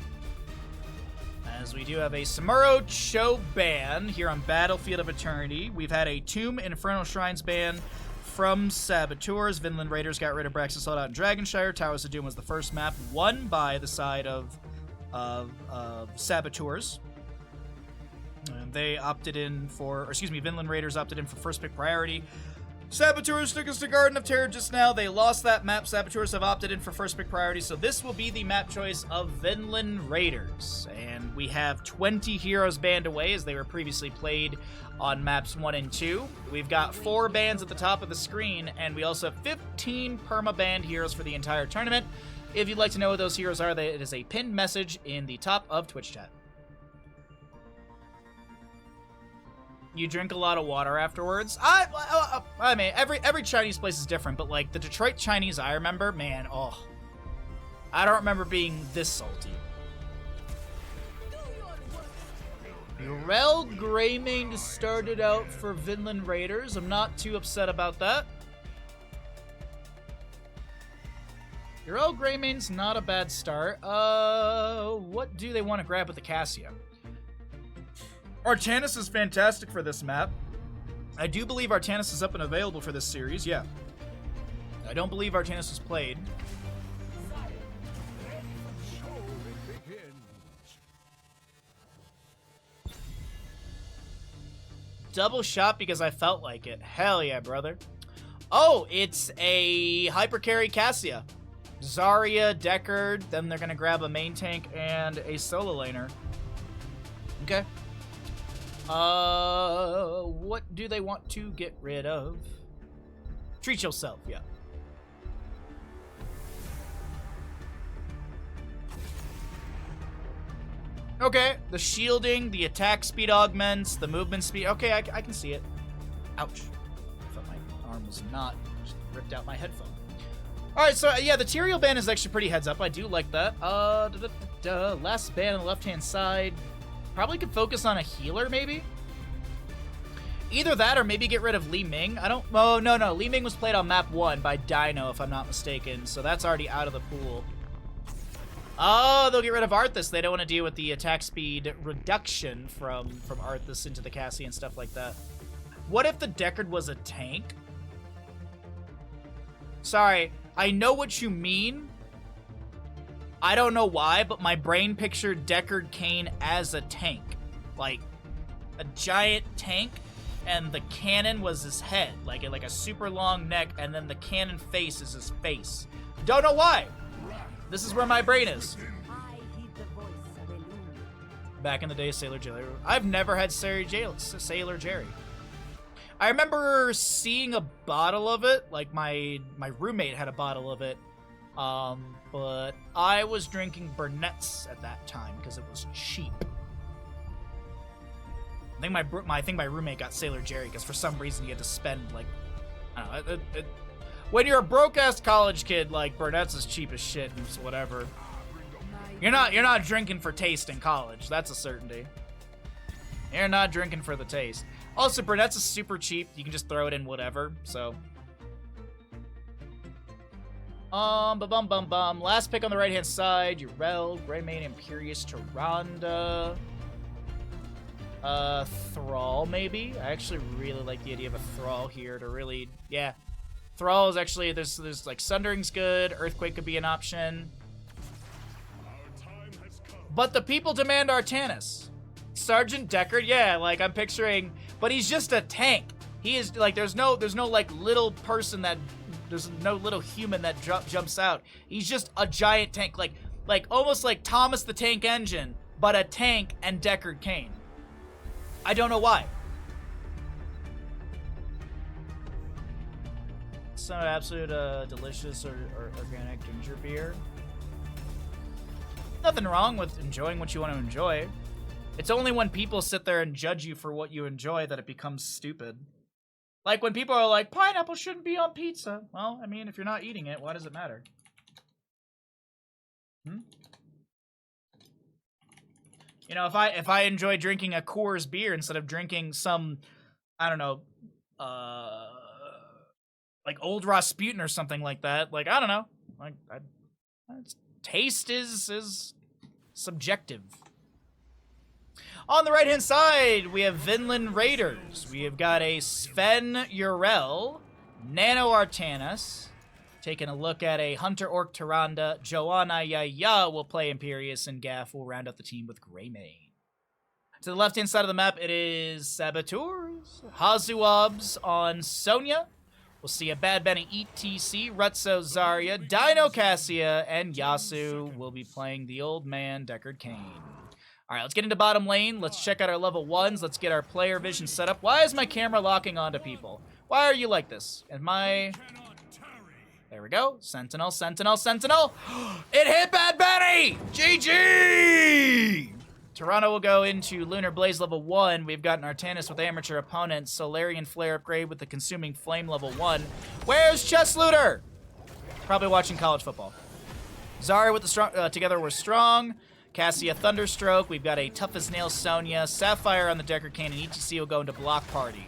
As we do have a Samuro Cho ban here on Battlefield of Eternity. We've had a Tomb Infernal Shrines ban from Saboteurs. Vinland Raiders got rid of Braxton Sold Out in Dragonshire. Towers of Doom was the first map, won by the side of Saboteurs. And they opted in for, or excuse me, Vinland Raiders opted in for first pick priority. Saboteurs took us to Garden of Terror just now. They lost that map. Saboteurs have opted in for first pick priority, so this will be the map choice of Vinland Raiders. And we have 20 heroes banned away as they were previously played on maps 1 and 2. We've got 4 bans at the top of the screen, and we also have 15 perma-banned heroes for the entire tournament. If you'd like to know what those heroes are, it is a pinned message in the top of Twitch chat. You drink a lot of water afterwards. I mean, every Chinese place is different, but like the Detroit Chinese I remember, man, oh, I don't remember being this salty. Rel Greymane started out for Vinland Raiders. I'm not too upset about that. Rel Greymane's not a bad start. What do they want to grab with the Cassia? Artanis is fantastic for this map. I do believe Artanis is up and available for this series, yeah. I don't believe Artanis was played. Double shot because I felt like it. Hell yeah, brother. Oh, it's a hyper carry Cassia. Zarya, Deckard, then they're gonna grab a main tank and a solo laner. Okay. What do they want to get rid of? Treat yourself, yeah. Okay, the shielding, the attack speed augments, the movement speed. Okay, I can see it. Ouch. I thought my arm was not. Just ripped out my headphone. Alright, so yeah, the Tyrael band is actually pretty heads up. I do like that. Last band on the left-hand side. Probably could focus on a healer, maybe? Either that or maybe get rid of Li Ming. I don't... Oh, no. Li Ming was played on map 1 by Dino, if I'm not mistaken. So that's already out of the pool. Oh, they'll get rid of Arthas. They don't want to deal with the attack speed reduction from Arthas into the Cassie and stuff like that. What if the Deckard was a tank? Sorry, I know what you mean. I don't know why, but my brain pictured Deckard Cain as a tank. Like, a giant tank, and the cannon was his head. Like a super long neck, and then the cannon face is his face. Don't know why. This is where my brain is. Back in the day, Sailor Jerry. I've never had Sailor Jerry. I remember seeing a bottle of it. Like, my roommate had a bottle of it. But I was drinking Burnett's at that time because it was cheap. I think my roommate got Sailor Jerry because for some reason he had to spend, like, I don't know, when you're a broke-ass college kid, like, Burnett's is cheap as shit and just whatever. You're not drinking for taste in college. That's a certainty. You're not drinking for the taste. Also, Burnett's is super cheap. You can just throw it in whatever, so. Last pick on the right-hand side. Yrel, Greymane, Imperius, Tyrande. Thrall, maybe? I actually really like the idea of a Thrall here to really, yeah. Thrall is actually, there's like Sundering's good, Earthquake could be an option. But the people demand Artanis. Sergeant Deckard, yeah, like I'm picturing, but he's just a tank. He is like, there's no like little person that, there's no little human that jumps out. He's just a giant tank, like almost like Thomas the Tank Engine, but a tank and Deckard Cain. I don't know why. Some absolute delicious or organic ginger beer. Nothing wrong with enjoying what you want to enjoy. It's only when people sit there and judge you for what you enjoy that it becomes stupid. Like when people are like, pineapple shouldn't be on pizza. Well, I mean, if you're not eating it, why does it matter? You know, if I enjoy drinking a Coors beer instead of drinking some, I don't know, like Old Rasputin or something like that. Like, I don't know. Like, taste is subjective. On the right-hand side, we have Vinland Raiders. We have got a Sven Yrel, Nano Artanis, taking a look at a Hunter Orc Tyrande, Joanna Yaya will play Imperius, and Gaff will round out the team with Greymane. To the left-hand side of the map, it is Saboteurs, Hazuabs on Sonya. We'll see a Bad Benny ETC, Rutzo Zarya, Dino Cassia, and Yasu will be playing the old man, Deckard Cain. All right, let's get into bottom lane. Let's check out our level 1s. Let's get our player vision set up. Why is my camera locking onto people? Why are you like this? And my... There we go. Sentinel, Sentinel, Sentinel. It hit Bad Benny! GG! Toronto will go into Lunar Blaze level 1. We've got an Artanis with amateur opponents. Solarian Flare upgrade with the Consuming Flame level 1. Where's Chess Looter? Probably watching college football. Zarya with the strong, Together We're Strong. Cassia Thunderstroke. We've got a Tough as Nails Sonya. Sapphire on the Deckard Cain, and ETC will go into Block Party.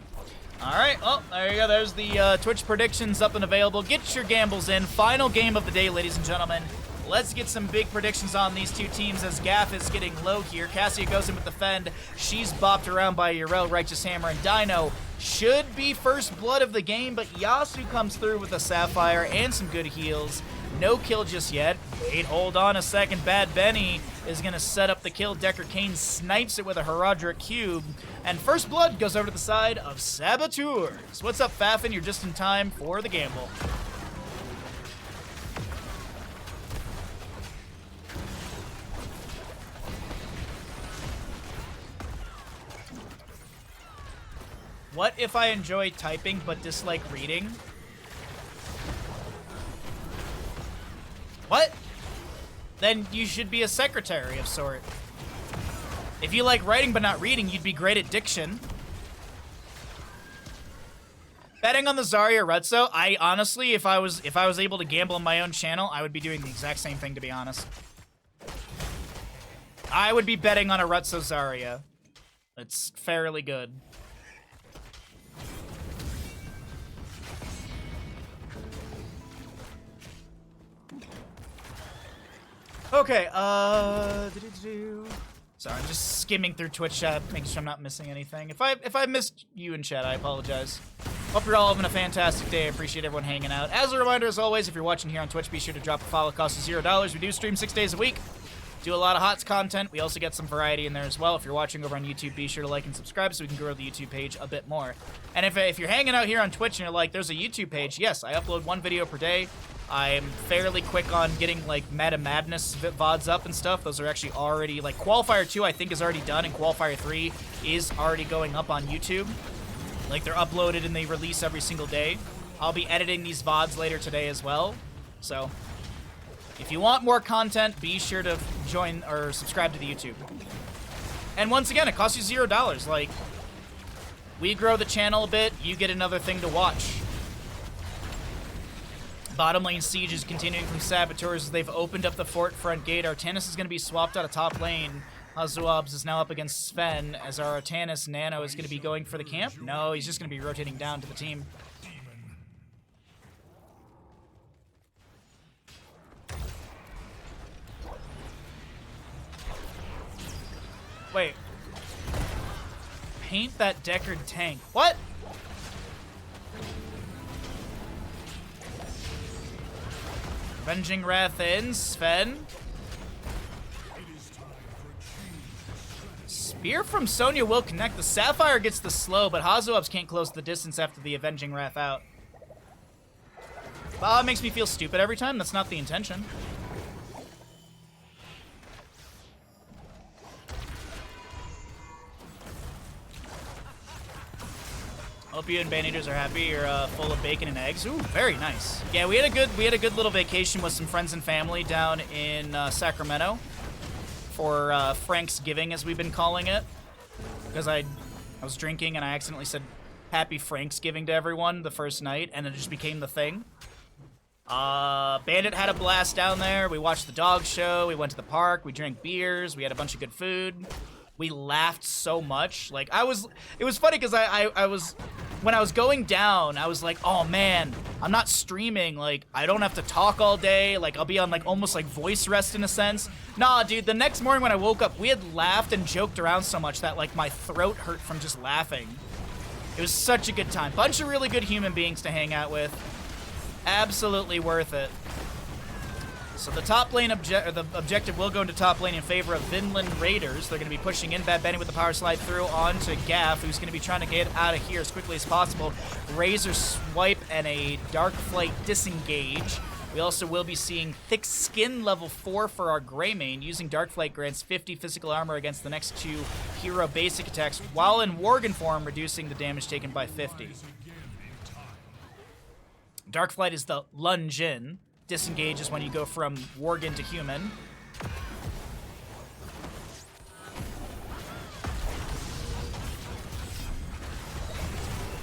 All right, well, there you go. There's the Twitch predictions up and available. Get your gambles in. Final game of the day, ladies and gentlemen. Let's get some big predictions on these two teams as Gaff is getting low here. Cassia goes in with the Fend. She's bopped around by Yrel, Righteous Hammer, and Dino. Should be first blood of the game, but Yasu comes through with a Sapphire and some good heals. No kill just yet. Wait, hold on a second. Bad Benny is going to set up the kill. Deckard Cain snipes it with a Herodric Cube. And first blood goes over to the side of Saboteurs. What's up, Faffin? You're just in time for the gamble. What if I enjoy typing but dislike reading? What? Then you should be a secretary of sort. If you like writing but not reading, you'd be great at diction. Betting on the Zarya Retso, I honestly, if I was able to gamble on my own channel, I would be doing the exact same thing, to be honest. I would be betting on a Retso Zarya. It's fairly good. Okay, sorry, I'm just skimming through Twitch chat, making sure I'm not missing anything. If I missed you in chat, I apologize. Hope you're all having a fantastic day. I appreciate everyone hanging out. As a reminder, as always, if you're watching here on Twitch, be sure to drop a follow. It costs you $0. We do stream 6 days a week. Do a lot of HOTS content. We also get some variety in there as well. If you're watching over on YouTube, be sure to like and subscribe so we can grow the YouTube page a bit more. And if you're hanging out here on Twitch and you're like, there's a YouTube page, yes, I upload 1 video per day. I'm fairly quick on getting, like, Meta Madness VODs up and stuff. Those are actually already, like, Qualifier 2 I think is already done, and Qualifier 3 is already going up on YouTube. Like, they're uploaded and they release every single day. I'll be editing these VODs later today as well. So, if you want more content, be sure to join or subscribe to the YouTube. And once again, it costs you $0. Like, we grow the channel a bit, you get another thing to watch. Bottom lane siege is continuing from Saboteurs as they've opened up the fort front gate. Artanis is going to be swapped out of top lane. Hazuabs is now up against Sven as our Artanis Nano is going to be going for the camp. No, he's just going to be rotating down to the team. Wait. Paint that Deckard tank. What? Avenging Wrath in, Sven. Spear from Sonya will connect. The Sapphire gets the slow, but Hazuabs can't close the distance after the Avenging Wrath out. Well, it makes me feel stupid every time. That's not the intention. Hope you and Band-Eaters are happy. You're full of bacon and eggs. Ooh, very nice. Yeah, we had a good little vacation with some friends and family down in Sacramento for Franksgiving, as we've been calling it, because I was drinking and I accidentally said Happy Franksgiving to everyone the first night, and it just became the thing. Bandit had a blast down there. We watched the dog show. We went to the park. We drank beers. We had a bunch of good food. We laughed so much. Like, it was funny because I was, when I was going down, I was like, oh man, I'm not streaming. Like, I don't have to talk all day. Like, I'll be on like almost like voice rest in a sense. Nah, dude, the next morning when I woke up, we had laughed and joked around so much that like my throat hurt from just laughing. It was such a good time. Bunch of really good human beings to hang out with. Absolutely worth it. So the top lane objective will go into top lane in favor of Vinland Raiders. They're going to be pushing in. Bad Benny with the power slide through onto Gaff, who's going to be trying to get out of here as quickly as possible. Razor Swipe and a Dark Flight disengage. We also will be seeing Thick Skin level 4 for our Greymane. Using Dark Flight grants 50 physical armor against the next 2 hero basic attacks, while in Worgen form, reducing the damage taken by 50. Dark Flight is the lunge in. Disengage is when you go from Worgen to human.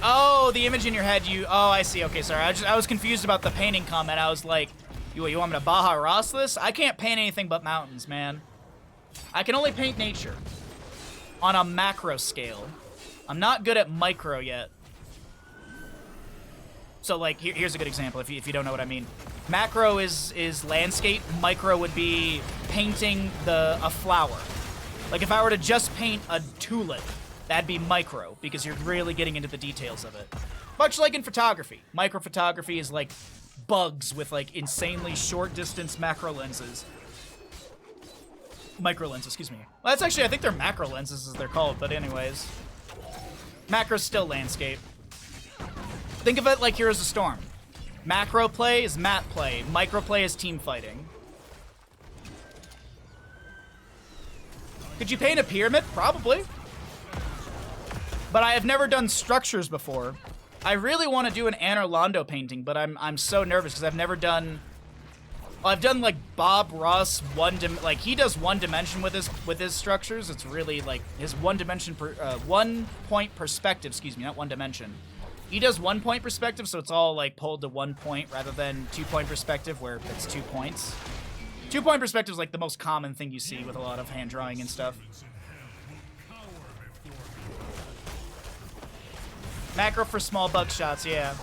Oh, the image in your head, oh, I see. Okay, sorry. I was confused about the painting comment. I was like, you want me to Baja Ross this? I can't paint anything but mountains, man. I can only paint nature on a macro scale. I'm not good at micro yet. So, like, here's a good example if you don't know what I mean. Macro is landscape. Micro would be painting a flower. Like, if I were to just paint a tulip, that'd be micro, because you're really getting into the details of it. Much like in photography. Micro photography is like bugs with, like, insanely short-distance macro lenses. Micro lenses, excuse me. Well, that's actually, I think they're macro lenses, as they're called, but anyways. Macro's still landscape. Think of it like Heroes of Storm. Macro play is map play. Micro play is team fighting. Could you paint a pyramid? Probably. But I have never done structures before. I really want to do an Anne Orlando painting, but I'm so nervous because I've never done I've done like Bob Ross like he does one dimension with his structures. It's really like his 1 point perspective. Excuse me, not one dimension. He does 1 point perspective, so it's all like pulled to 1 point rather than 2 point perspective where it's 2 points. 2 point perspective is like the most common thing you see with a lot of hand drawing and stuff. Macro for small bug shots, yeah.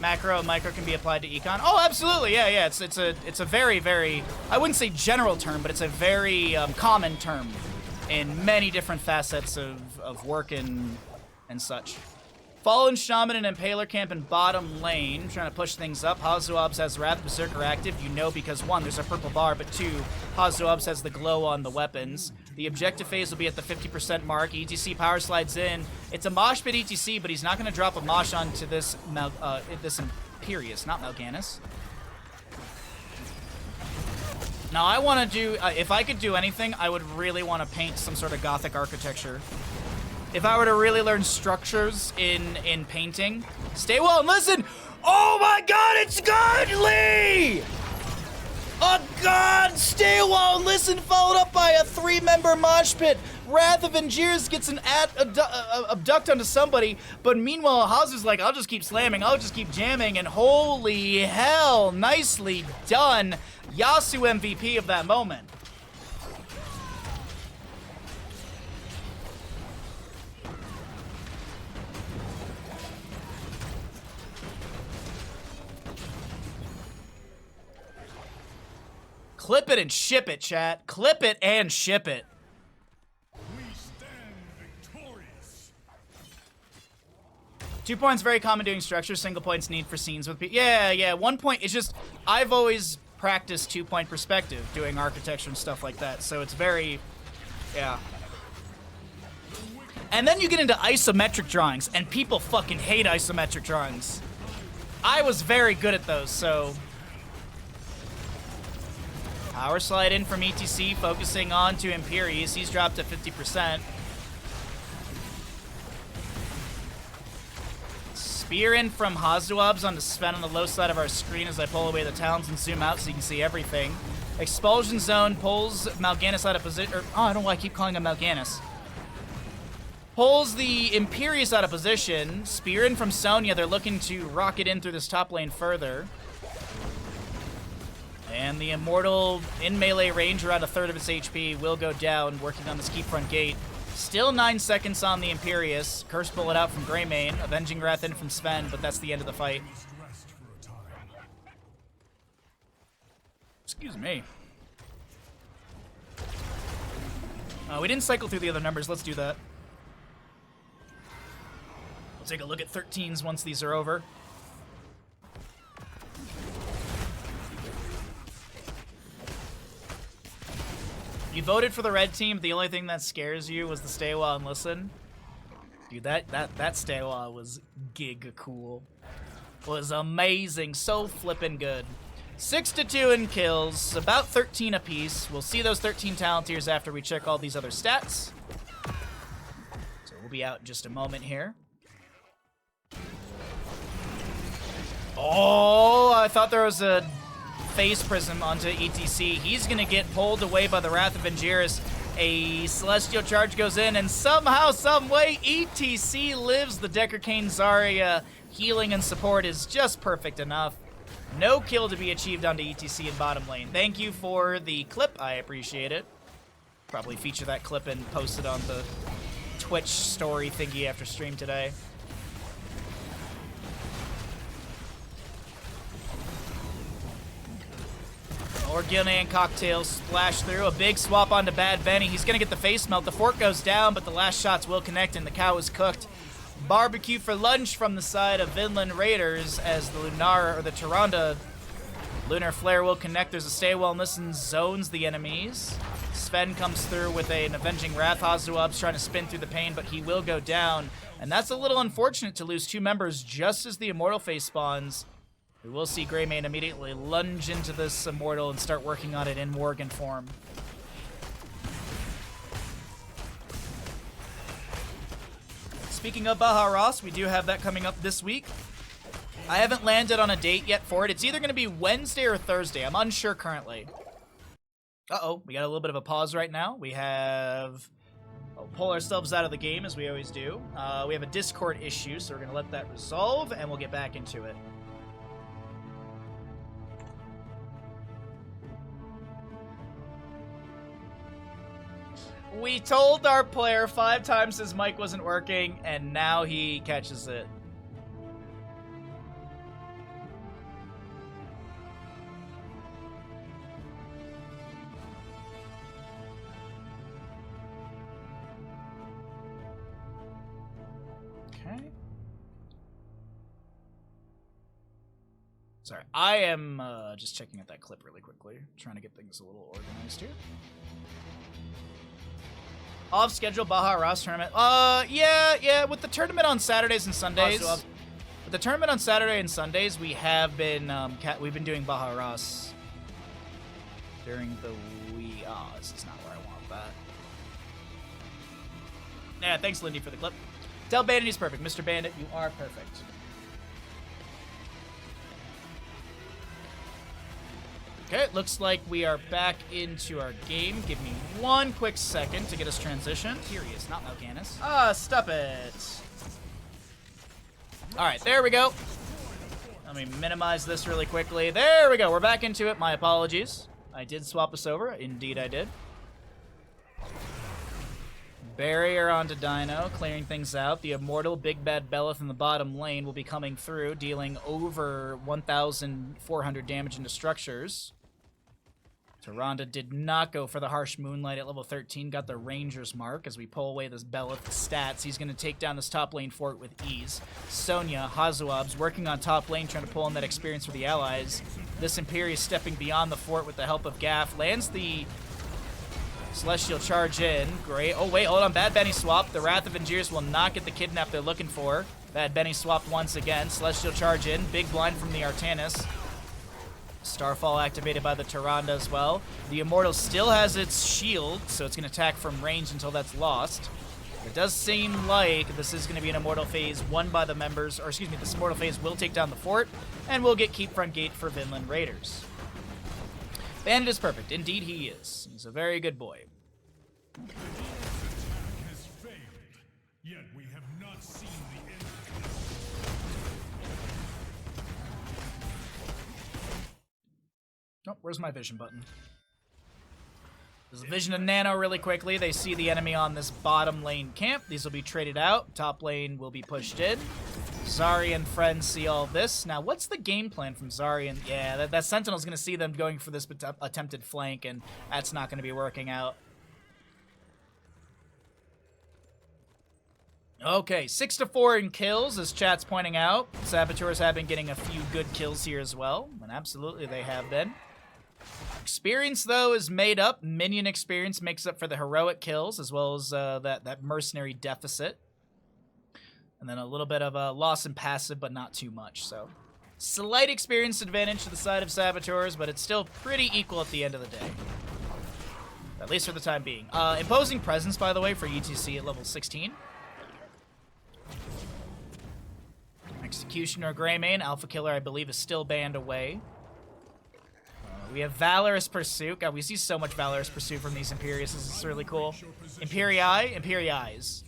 Macro and micro can be applied to econ. Oh, absolutely, yeah. It's a very, very, I wouldn't say general term, but it's a very common term in many different facets of work and such. Fallen Shaman and Impaler camp in bottom lane, trying to push things up. Hazuabs has Wrath Berserker active. You know because 1, there's a purple bar, but 2, Hazuabs has the glow on the weapons. The objective phase will be at the 50% mark. ETC power slides in. It's a mosh pit ETC, but he's not going to drop a mosh onto this Imperius, not Mal'Ganis. Now I want to do, if I could do anything, I would really want to paint some sort of Gothic architecture. If I were to really learn structures in painting, stay well and listen. Oh my God, it's Godly! Oh God, stay well and listen, followed up by a 3-member mosh pit. Wrath of Angiers gets an abduct onto somebody, but meanwhile, Hazu's like, I'll just keep slamming, I'll just keep jamming, and holy hell, nicely done. Yasu MVP of that moment. Clip it and ship it, chat. Clip it and ship it. We stand victorious. 2 points, very common doing structures. Single points need for scenes with people. Yeah. 1 point, it's just, I've always practiced 2 point perspective, doing architecture and stuff like that. So it's very, yeah. And then you get into isometric drawings, and people fucking hate isometric drawings. I was very good at those, so. Power slide in from ETC, focusing on to Imperius. He's dropped to 50%. Spear in from Hazuabs onto Sven on the low side of our screen as I pull away the talons and zoom out so you can see everything. Expulsion Zone pulls Mal'Ganis out of position. Oh, I don't know why I keep calling him Mal'Ganis. Pulls the Imperius out of position. Spear in from Sonya. They're looking to rocket in through this top lane further. And the Immortal, in melee range, around a third of its HP, will go down, working on this keep front gate. Still 9 seconds on the Imperius. Curse bullet out from Greymane. Avenging Wrath in from Sven, but that's the end of the fight. Excuse me. We didn't cycle through the other numbers. Let's do that. We'll take a look at 13s once these are over. You voted for the red team. The only thing that scares you was the stay while and listen. Dude, that stay while was giga cool. Was amazing. So flippin' good. 6-2 in kills. About 13 apiece. We'll see those 13 talent tiers after we check all these other stats. So we'll be out in just a moment here. Oh, I thought there was a Phase Prism onto ETC. He's gonna get pulled away by the Wrath of Angiers. A Celestial Charge goes in, and somehow, someway, ETC lives. The Decker Kane Zarya healing and support is just perfect enough. No kill to be achieved onto ETC in bottom lane. Thank you for the clip. I appreciate it. Probably feature that clip and post it on the Twitch story thingy after stream today. Orgillian Cocktail splash through. A big swap onto Bad Benny. He's going to get the face melt. The fork goes down, but the last shots will connect, and the cow is cooked. Barbecue for lunch from the side of Vinland Raiders as the Lunar, or the Tyrande Lunar Flare will connect. There's a stay well and listen, zones the enemies. Sven comes through with an Avenging Wrath. Hazuab's trying to spin through the pain, but he will go down. And that's a little unfortunate to lose 2 members just as the Immortal phase spawns. We will see Greymane immediately lunge into this Immortal and start working on it in Worgen form. Speaking of Baha Ross, we do have that coming up this week. I haven't landed on a date yet for it. It's either going to be Wednesday or Thursday. I'm unsure currently. Uh-oh, we got a little bit of a pause right now. We have... We'll pull ourselves out of the game, as we always do. We have a Discord issue, so we're going to let that resolve, and we'll get back into it. We told our player 5 times his mic wasn't working, and now he catches it. Okay. Sorry, I am just checking out that clip really quickly, trying to get things a little organized here. Off schedule Baja Ross tournament. Yeah. With the tournament on Saturdays and Sundays. With the tournament on Saturday and Sundays, we have been we've been doing Baja Ross during the week. Oh, this is not where I want that. Yeah, thanks, Lindy, for the clip. Tell Bandit he's perfect, Mr. Bandit. You are perfect. Okay, it looks like we are back into our game. Give me one quick second to get us transitioned. Curious, not Mal'Ganis. Stop it. Alright, there we go. Let me minimize this really quickly. There we go, we're back into it. My apologies. I did swap us over. Indeed I did. Barrier onto Dino, clearing things out. The immortal Big Bad Belith in the bottom lane will be coming through, dealing over 1,400 damage into structures. Tyrande did not go for the Harsh Moonlight at level 13, got the Ranger's mark. As we pull away this Belith stats, he's going to take down this top lane fort with ease. Sonya, Hazuab's working on top lane, trying to pull in that experience for the allies. This Imperius stepping beyond the fort with the help of Gaff, lands the Celestial charge in. Great. Oh, wait, hold on. Bad Benny swapped. The Wrath of Angiers will not get the kidnap they're looking for. Bad Benny swapped once again. Celestial charge in. Big blind from the Artanis. Starfall activated by the Tyrande as well. The Immortal still has its shield, so it's going to attack from range until that's lost. It does seem like this is going to be an Immortal phase won by the members, or excuse me, this Immortal phase will take down the fort, and we'll get Keep Front Gate for Vinland Raiders. Bandit is perfect. Indeed he is. He's a very good boy. Has failed, yet we have not seen the end. Oh, where's my vision button? There's a vision of Nano really quickly. They see the enemy on this bottom lane camp. These will be traded out. Top lane will be pushed in. Zari and friends see all this. Now, what's the game plan from Zari? And yeah, that Sentinel's going to see them going for this attempted flank, and that's not going to be working out. Okay, 6-4 in kills, as chat's pointing out. Saboteurs have been getting a few good kills here as well, and absolutely they have been. Experience, though, is made up. Minion experience makes up for the heroic kills, as well as that mercenary deficit. And then a little bit of a loss in passive, but not too much. So, slight experience advantage to the side of Saboteurs, but it's still pretty equal at the end of the day. At least for the time being. Imposing Presence, by the way, for UTC at level 16. Executioner Greymane. Alpha Killer, I believe, is still banned away. We have Valorous Pursuit. God, we see so much Valorous Pursuit from these Imperius. This is really cool. Imperii.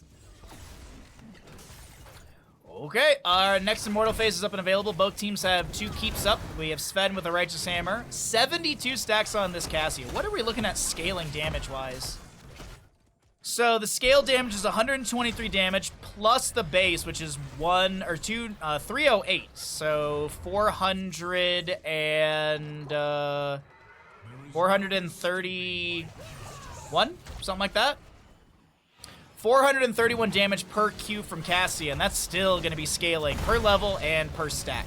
Okay, our next Immortal phase is up and available. Both teams have 2 keeps up. We have Sven with a Righteous Hammer. 72 stacks on this Cassia. What are we looking at scaling damage-wise? So the scale damage is 123 damage plus the base, which is 308. So 431, something like that. 431 damage per Q from Cassia, and that's still going to be scaling per level and per stack.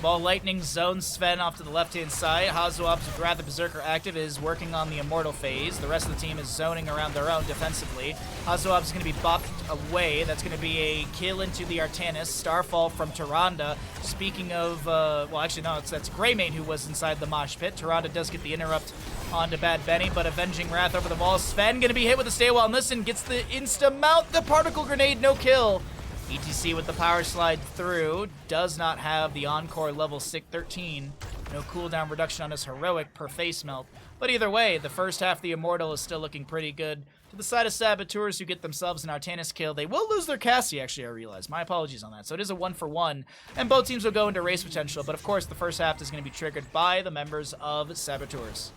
Ball Lightning zones Sven off to the left-hand side. Hazuab's with Wrath of Berserker active is working on the Immortal phase. The rest of the team is zoning around their own defensively. Hazuab's going to be buffed away. That's going to be a kill into the Artanis. Starfall from Tyrande. Speaking of, well, actually, no, that's Greymane who was inside the mosh pit. Tyrande does get the interrupt onto Bad Benny, but Avenging Wrath over the wall. Sven going to be hit with a stay while Listen gets the insta-mount, the particle grenade, no kill. ETC with the power slide through does not have the Encore level 13. No cooldown reduction on his heroic per face melt. But either way, the first half of the Immortal is still looking pretty good. To the side of Saboteurs who get themselves an Artanis kill, they will lose their Cassie, actually, I realize. My apologies on that. So it is a 1-for-1, and both teams will go into race potential, but of course the first half is going to be triggered by the members of Saboteurs.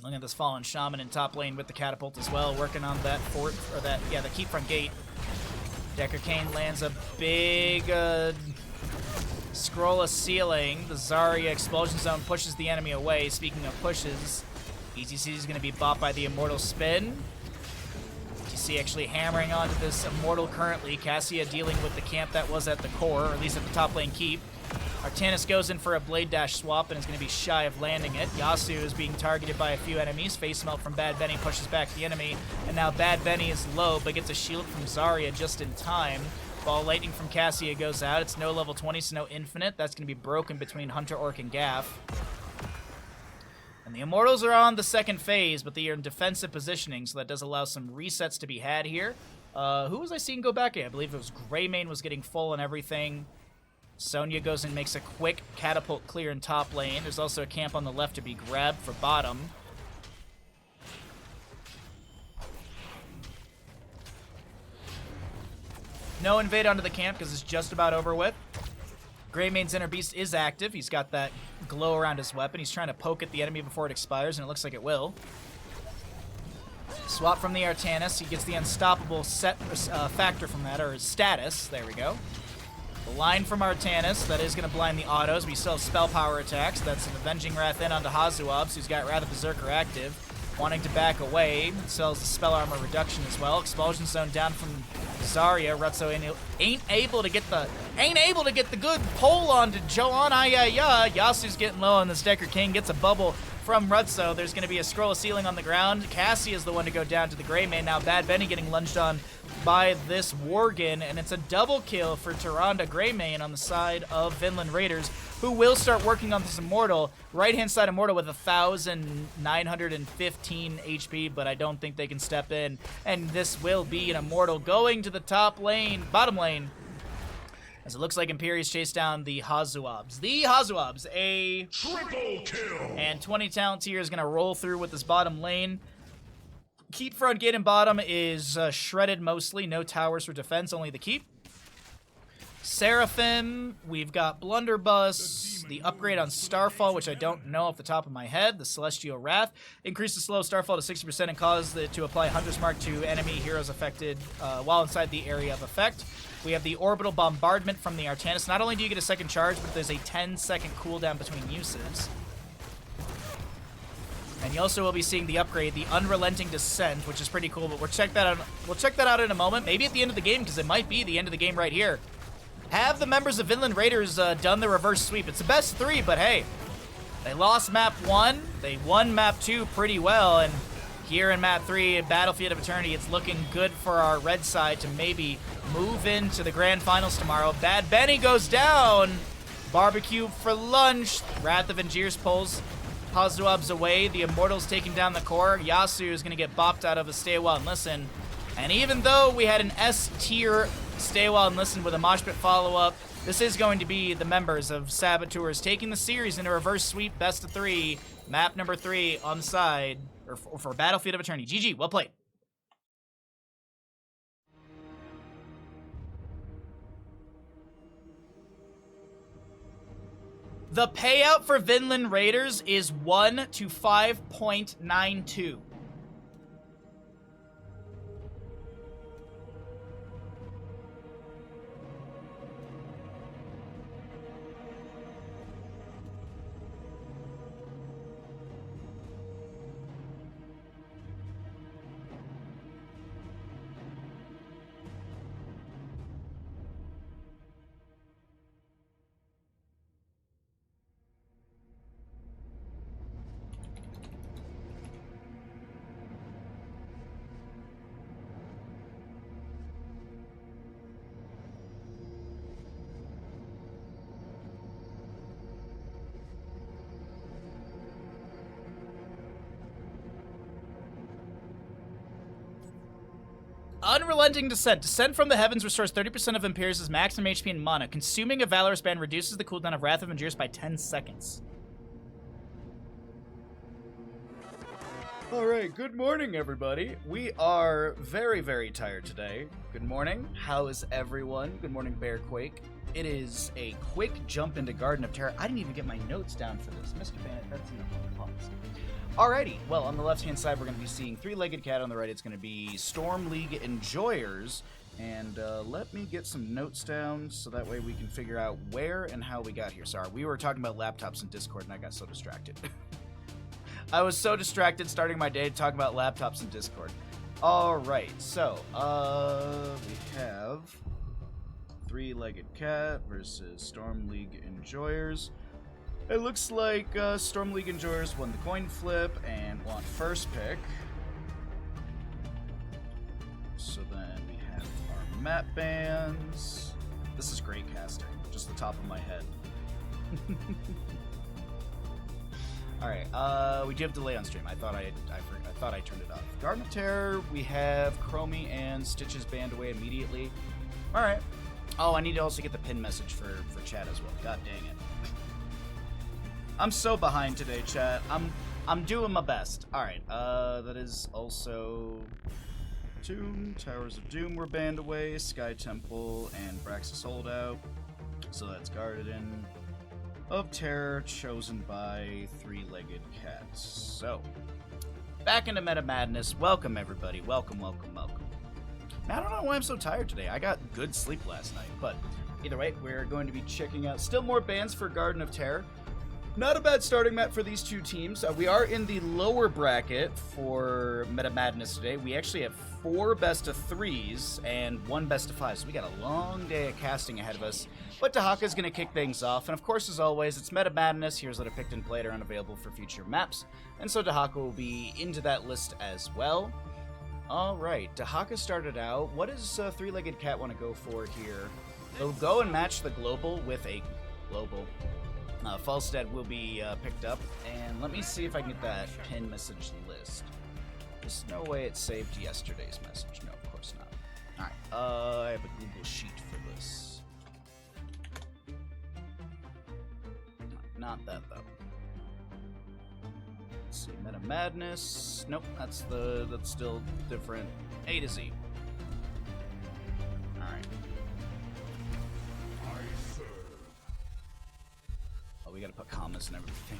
Look at this Fallen Shaman in top lane with the catapult as well, working on that fort, or that, yeah, the keep front gate. Decker Kane lands a big scroll of ceiling. The Zarya expulsion zone pushes the enemy away. Speaking of pushes, ETC is going to be bought by the Immortal spin. ETC actually hammering onto this Immortal currently. Cassia dealing with the camp that was at the core, or at least at the top lane keep. Artanis goes in for a blade dash swap and is going to be shy of landing it. Yasu is being targeted by a few enemies. Face melt from Bad Benny pushes back the enemy. And now Bad Benny is low, but gets a shield from Zarya just in time. Ball lightning from Cassia goes out. It's no level 20, so no infinite. That's going to be broken between Hunter, Orc, and Gaff. And the Immortals are on the second phase, but they are in defensive positioning, so that does allow some resets to be had here. Who was I seeing go back at? I believe it was Greymane was getting full and everything. Sonya goes and makes a quick catapult clear in top lane. There's also a camp on the left to be grabbed for bottom. No invade onto the camp because it's just about over with. Greymane's Inner Beast is active. He's got that glow around his weapon. He's trying to poke at the enemy before it expires, and it looks like it will. Swap from the Artanis. He gets the unstoppable factor from that, or his status. There we go. The line from Artanis, that is going to blind the autos. We still have spell power attacks. That's an Avenging Wrath in onto Hazuabs, who's got Wrath of Berserker active. Wanting to back away. Sells the spell armor reduction as well. Expulsion zone down from Zarya. Rutzo ain't able to get the good pull onto Joan Ayaya. Yasu's getting low on this. Decker King gets a bubble from Rutzo. There's going to be a scroll of ceiling on the ground. Cassie is the one to go down to the Greymane. Now Bad Benny getting lunged on by this Worgen, and it's a double kill for Tyrande Greymane on the side of Vinland Raiders, who will start working on this Immortal. Right-hand side Immortal with 1,915 HP, but I don't think they can step in, and this will be an Immortal going to the bottom lane, as it looks like Imperius chased down the Hazuabs. The Hazuabs, a Triple kill! And 20 talents here is going to roll through with this bottom lane. Keep front gate and bottom is shredded mostly. No towers for defense, only the keep. Seraphim, we've got Blunderbuss, the upgrade on Starfall, which I don't know off the top of my head, the Celestial Wrath. Increase the slow Starfall to 60% and cause it to apply Hunter's Mark to enemy heroes affected while inside the area of effect. We have the Orbital Bombardment from the Artanis. Not only do you get a second charge, but there's a 10-second cooldown between uses. And you also will be seeing the upgrade, the Unrelenting Descent, which is pretty cool, but we'll check that out in a moment. Maybe at the end of the game, because it might be the end of the game right here. Have the members of Vinland Raiders done the reverse sweep? It's a best 3, but hey, they lost map 1, they won map 2 pretty well, and here in map 3, Battlefield of Eternity, it's looking good for our red side to maybe move into the grand finals tomorrow. Bad Benny goes down. Barbecue for lunch. Wrath of Angiers pulls Hazuabs away. The Immortals taking down the core. Yasu is going to get bopped out of a Stay a While and Listen. And even though we had an S tier Stay a While and Listen with a Mosh Pit follow-up, this is going to be the members of Saboteurs taking the series in a reverse sweep best of 3. Map number 3 on the side, or for Battlefield of Eternity. GG, well played. The payout for Vinland Raiders is 1 to 5.92. Unrelenting Descent. Descent from the heavens restores 30% of Imperius' maximum HP and mana. Consuming a Valorous Band reduces the cooldown of Wrath of Imperius by 10 seconds. Alright, good morning, everybody. We are very, very tired today. Good morning. How is everyone? Good morning, Bearquake. It is a quick jump into Garden of Terror. I didn't even get my notes down for this. Mr. Bandit, that's enough applause. Alrighty, well, on the left-hand side, we're going to be seeing Three-Legged Cat. On the right, it's going to be Storm League Enjoyers. And let me get some notes down so that way we can figure out where and how we got here. Sorry, we were talking about laptops in Discord, and I got so distracted. I was so distracted starting my day talking about laptops in Discord. Alright, so, we have Three-Legged Cat versus Storm League Enjoyers. It looks like Storm League Enjoyers won the coin flip and want first pick. So then we have our map bands. This is great casting, just the top of my head. Alright, we do have delay on stream. I thought I turned it off. Garden of Terror, we have Chromie and Stitches banned away immediately. Alright. Oh, I need to also get the pin message for chat as well. God dang it. I'm so behind today, chat. I'm doing my best. Alright, that is also Tomb, Towers of Doom were banned away, Sky Temple, and Braxis Holdout. So that's Guardian of Terror, chosen by Three-Legged Cats. So, back into Meta Madness. Welcome, everybody. Welcome, welcome, welcome. Now, I don't know why I'm so tired today. I got good sleep last night, but either way, we're going to be checking out still more bans for Garden of Terror. Not a bad starting map for these two teams. We are in the lower bracket for Meta Madness today. We actually have 4 best of 3s and 1 best of 5, so we got a long day of casting ahead of us. But Dahaka's going to kick things off, and of course, as always, it's Meta Madness. Heroes that are picked and played are unavailable for future maps, and so Dahaka will be into that list as well. Alright, Dahaka started out. What does Three-Legged Cat want to go for here? They'll go and match the global with a global. Falstead will be picked up, and let me see if I can get that pin message list. There's no way it saved yesterday's message. No, of course not. Alright, I have a Google Sheet for this. Not that, though. Let's see, Meta Madness. Nope, that's still different. A to Z. Alright. We gotta put commas and everything.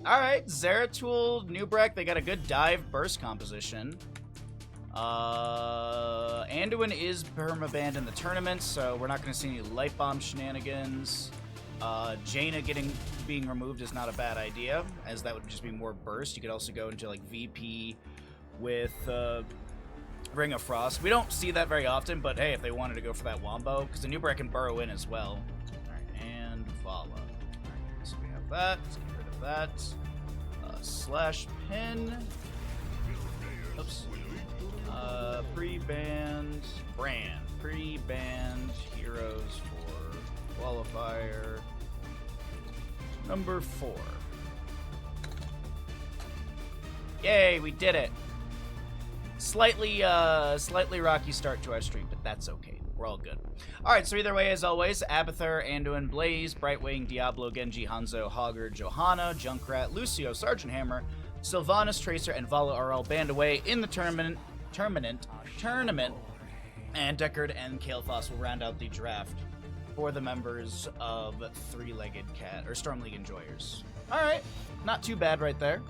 Alright, Zeratul, Nubrak, they got a good dive burst composition. Anduin is permabanned in the tournament, so we're not gonna see any light bomb shenanigans. Jaina being removed is not a bad idea, as that would just be more burst. You could also go into like VP with Ring of Frost. We don't see that very often, but hey, if they wanted to go for that Wombo, because the Nubrak can burrow in as well. Vala. Alright, so we have that. Let's get rid of that. Slash pin. Oops. Pre-banned brand. Pre-banned heroes for Qualifier. Number 4. Yay, we did it. Slightly rocky start to our stream, but that's okay. We're all good. Alright, so either way, as always, Abathur, Anduin, Blaze, Brightwing, Diablo, Genji, Hanzo, Hogger, Johanna, Junkrat, Lucio, Sergeant Hammer, Sylvanas, Tracer, and Vala are all banned away in the tournament, and Deckard and Kael'thas will round out the draft for the members of Three-Legged Cat, or Storm League Enjoyers. Alright, not too bad right there.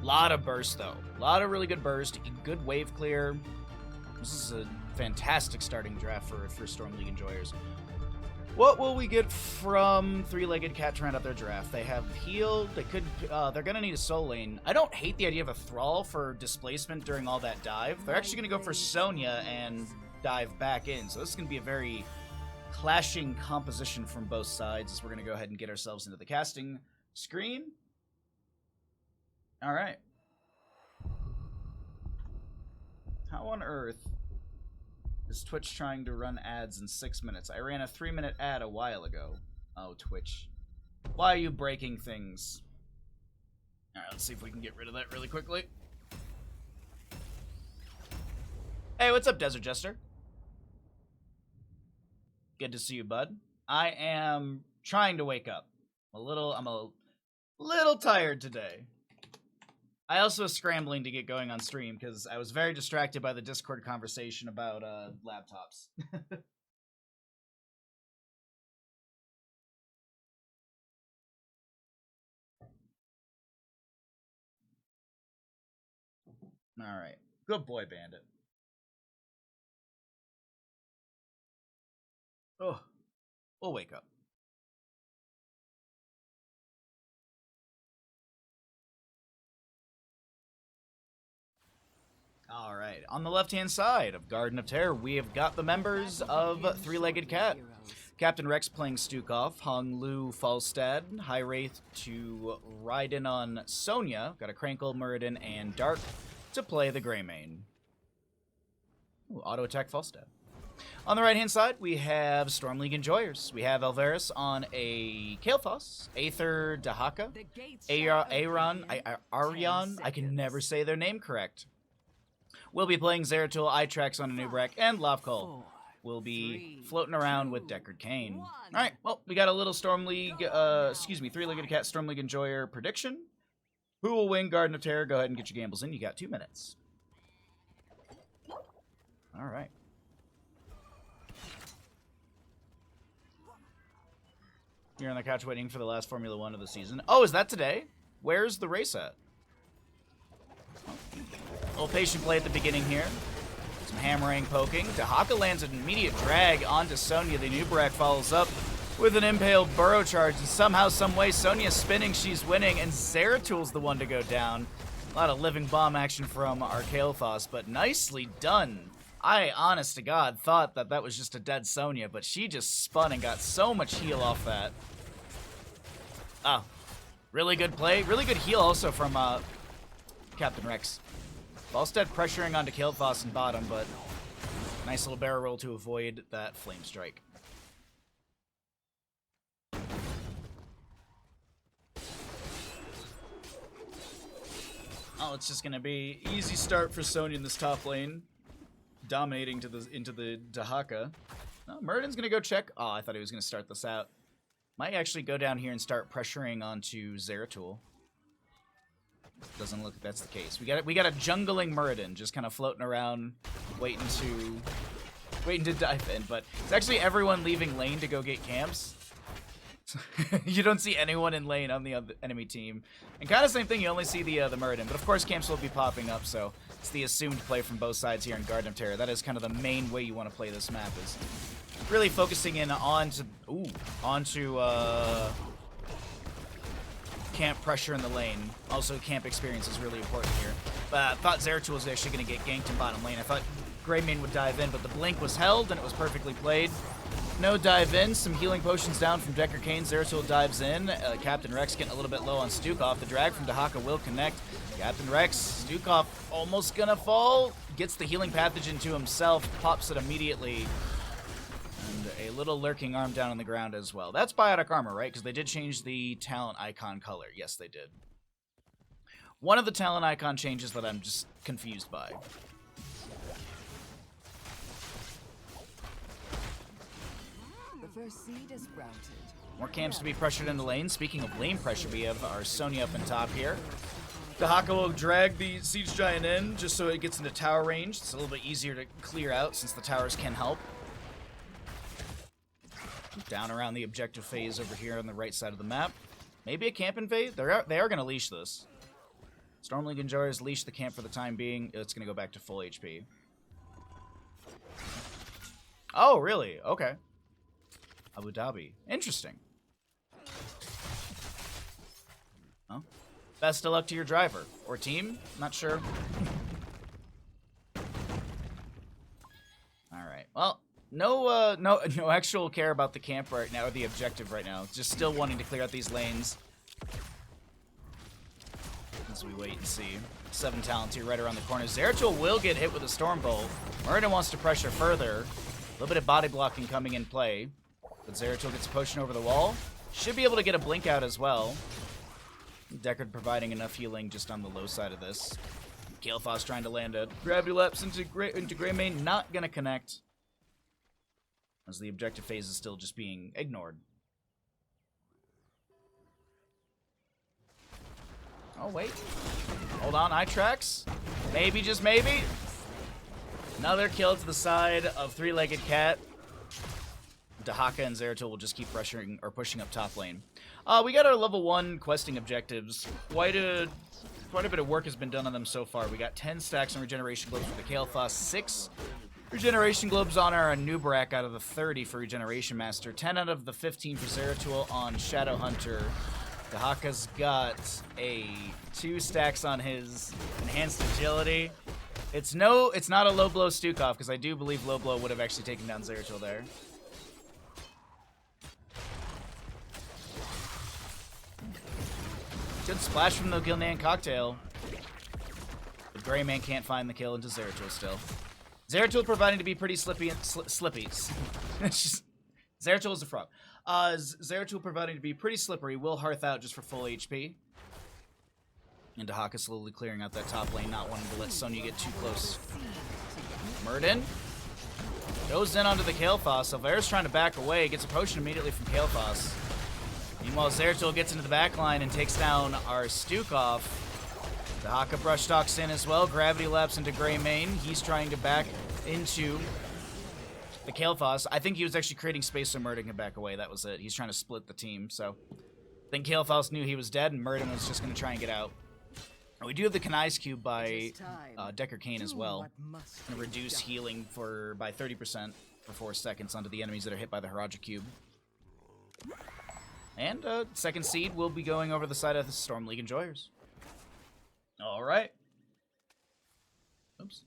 Lot of burst, though. Lot of really good burst, good wave clear. This is a fantastic starting draft for Storm League Enjoyers. What will we get from Three-Legged Cat to round out their draft? They have heal. They're gonna need a soul lane. I don't hate the idea of a Thrall for displacement during all that dive. They're actually gonna go for Sonya and dive back in. So this is gonna be a very clashing composition from both sides as we're gonna go ahead and get ourselves into the casting screen. All right. How on earth is Twitch trying to run ads in 6 minutes? I ran a 3-minute ad a while ago. Oh, Twitch. Why are you breaking things? Alright, let's see if we can get rid of that really quickly. Hey, what's up, Desert Jester? Good to see you, bud. I am trying to wake up. I'm a little tired today. I also was scrambling to get going on stream because I was very distracted by the Discord conversation about laptops. All right. Good boy, Bandit. Oh, we'll wake up. All right. On the left-hand side of Garden of Terror, we have got the members of Three-Legged Cat. Captain Rex playing Stukov, Hong Lu Falstad, High Wraith to ride in on Sonya, got a Crankle, Muradin, and Dark to play the Greymane. Ooh, auto attack Falstad. On the right-hand side, we have Storm League Enjoyers. We have Alvarez on a Kael'thas, Aether Dahaka, Arion, I can never say their name correct. We'll be playing Zeratul, Itrax on a Nubrak, and Lovekull will be floating around with Deckard Cain. Alright, well, we got a little Three-Legged Cat Storm League Enjoyer prediction. Who will win Garden of Terror? Go ahead and get your gambles in. You got 2 minutes. Alright. You're on the couch waiting for the last Formula 1 of the season. Oh, is that today? Where's the race at? A little patient play at the beginning here. Some hammering, poking. Dahaka lands an immediate drag onto Sonya. The Nubrak follows up with an impaled burrow charge. And somehow, someway, Sonya's spinning, she's winning, and Zeratul's the one to go down. A lot of living bomb action from our Kael'thas, but nicely done. I, honest to God, thought that that was just a dead Sonya, but she just spun and got so much heal off that. Oh, really good play. Really good heal also from Captain Rex. Falstad pressuring onto Kael'thas in bottom, but nice little barrel roll to avoid that flame strike. Oh, it's just gonna be easy start for Sonya in this top lane, dominating into the Dahaka. Oh, Muradin's gonna go check. Oh, I thought he was gonna start this out. Might actually go down here and start pressuring onto Zeratul. Doesn't look like that's the case. We got a jungling Muradin just kind of floating around, waiting to dive in. But it's actually everyone leaving lane to go get camps. You don't see anyone in lane on the enemy team. And kind of same thing, you only see the Muradin. But of course camps will be popping up, so it's the assumed play from both sides here in Garden of Terror. That is kind of the main way you want to play this map, is really focusing in onto camp pressure in the lane. Also, camp experience is really important here. But I thought Zeratul was actually going to get ganked in bottom lane. I thought Greymane would dive in, but the blink was held, and it was perfectly played. No dive in. Some healing potions down from Deckard Cain. Zeratul dives in. Captain Rex getting a little bit low on Stukov. The drag from Dahaka will connect. Captain Rex, Stukov almost going to fall. Gets the healing pathogen to himself. Pops it immediately. And a little lurking arm down on the ground as well. That's biotic armor, right? Because they did change the talent icon color. Yes, they did. One of the talent icon changes that I'm just confused by. The first seed is routed. More camps to be pressured in the lane. Speaking of lane pressure, we have our Sonya up in top here. Dahaka will drag the Siege Giant in just so it gets into tower range. It's a little bit easier to clear out since the towers can help. Down around the objective phase over here on the right side of the map. Maybe a camp invade? They are going to leash this. Storm League Enjoyers leash the camp for the time being. It's going to go back to full HP. Oh, really? Okay. Abu Dhabi. Interesting. Well, best of luck to your driver. Or team? Not sure. Alright. Well, no actual care about the camp right now, or the objective right now. Just still wanting to clear out these lanes. As we wait and see. 7 talents here right around the corner. Zeratul will get hit with a Stormbolt. Muradin wants to pressure further. A little bit of body blocking coming in play. But Zeratul gets a potion over the wall. Should be able to get a blink out as well. Deckard providing enough healing just on the low side of this. Kael'thas trying to land a gravity lapse into Greymane, not gonna connect. As the objective phase is still just being ignored. Oh, wait. Hold on, Itrax. Maybe, just maybe. Another kill to the side of three-legged cat. Dahaka and Zeratul will just keep pressuring or pushing up top lane. We got our level 1 questing objectives. Quite a bit of work has been done on them so far. We got 10 stacks on regeneration globes for the Kael'thas, 6 regeneration globes on our Nubarak out of the 30 for Regeneration Master, 10 out of the 15 for Zeratul on Shadow Hunter. Dahaka's got 2 stacks on his enhanced agility. It's not a low blow Stukov, because I do believe low blow would have actually taken down Zeratul there. Good splash from the Gilnean Cocktail. The Greymane can't find the kill into Zeratul still. Zeratul proving to be pretty slippy. Zeratul is a frog. Zeratul proving to be pretty slippery. Will Hearth out just for full HP. And Dahaka slowly clearing out that top lane, not wanting to let Sonya get too close. Murden goes in onto the Kael'thas. Alvera's trying to back away, gets a potion immediately from Kael'thas. Meanwhile, Zeratul gets into the back line and takes down our Stukov. Dahaka brush stalks in as well. Gravity laps into Greymane. He's trying to back into the Kael'thas. I think he was actually creating space so Murden can back away. That was it. He's trying to split the team. So I think Kael'thas knew he was dead, and Murden was just going to try and get out. We do have the Kanai's Cube by Decker Kane as well. Gonna reduce healing by 30% for 4 seconds onto the enemies that are hit by the Haraja Cube. And second seed will be going over the side of the Storm League Enjoyers. All right. Oops.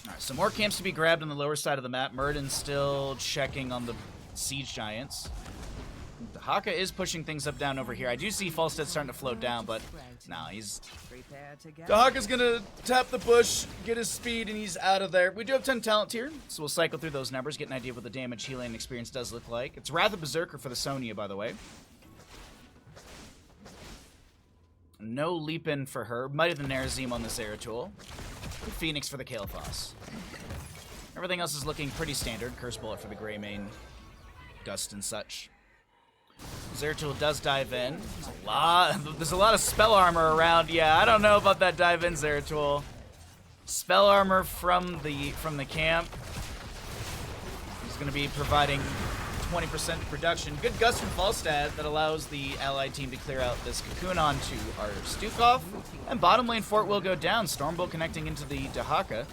All right, so more camps to be grabbed on the lower side of the map. Murden's still checking on the Siege Giants. Dahaka is pushing things up down over here. I do see Falstead starting to float down, but no, Dahaka's gonna tap the bush, get his speed, and he's out of there. We do have 10 talent here, so we'll cycle through those numbers, get an idea of what the damage, healing, and experience does look like. It's Wrath of Berserker for the Sonya, by the way. No leap in for her. Might of the Nerazim on the Zeratul. Phoenix for the Kael'thas. Everything else is looking pretty standard. Curse Bullet for the Greymane, Gust and such. Zeratul does dive in. There's a lot of spell armor around. Yeah, I don't know about that dive in, Zeratul. Spell armor from the camp. He's going to be providing 20% production. Good gust from Falstad that allows the allied team to clear out this cocoon onto our Stukov. And bottom lane fort will go down. Stormbolt connecting into the Dahaka.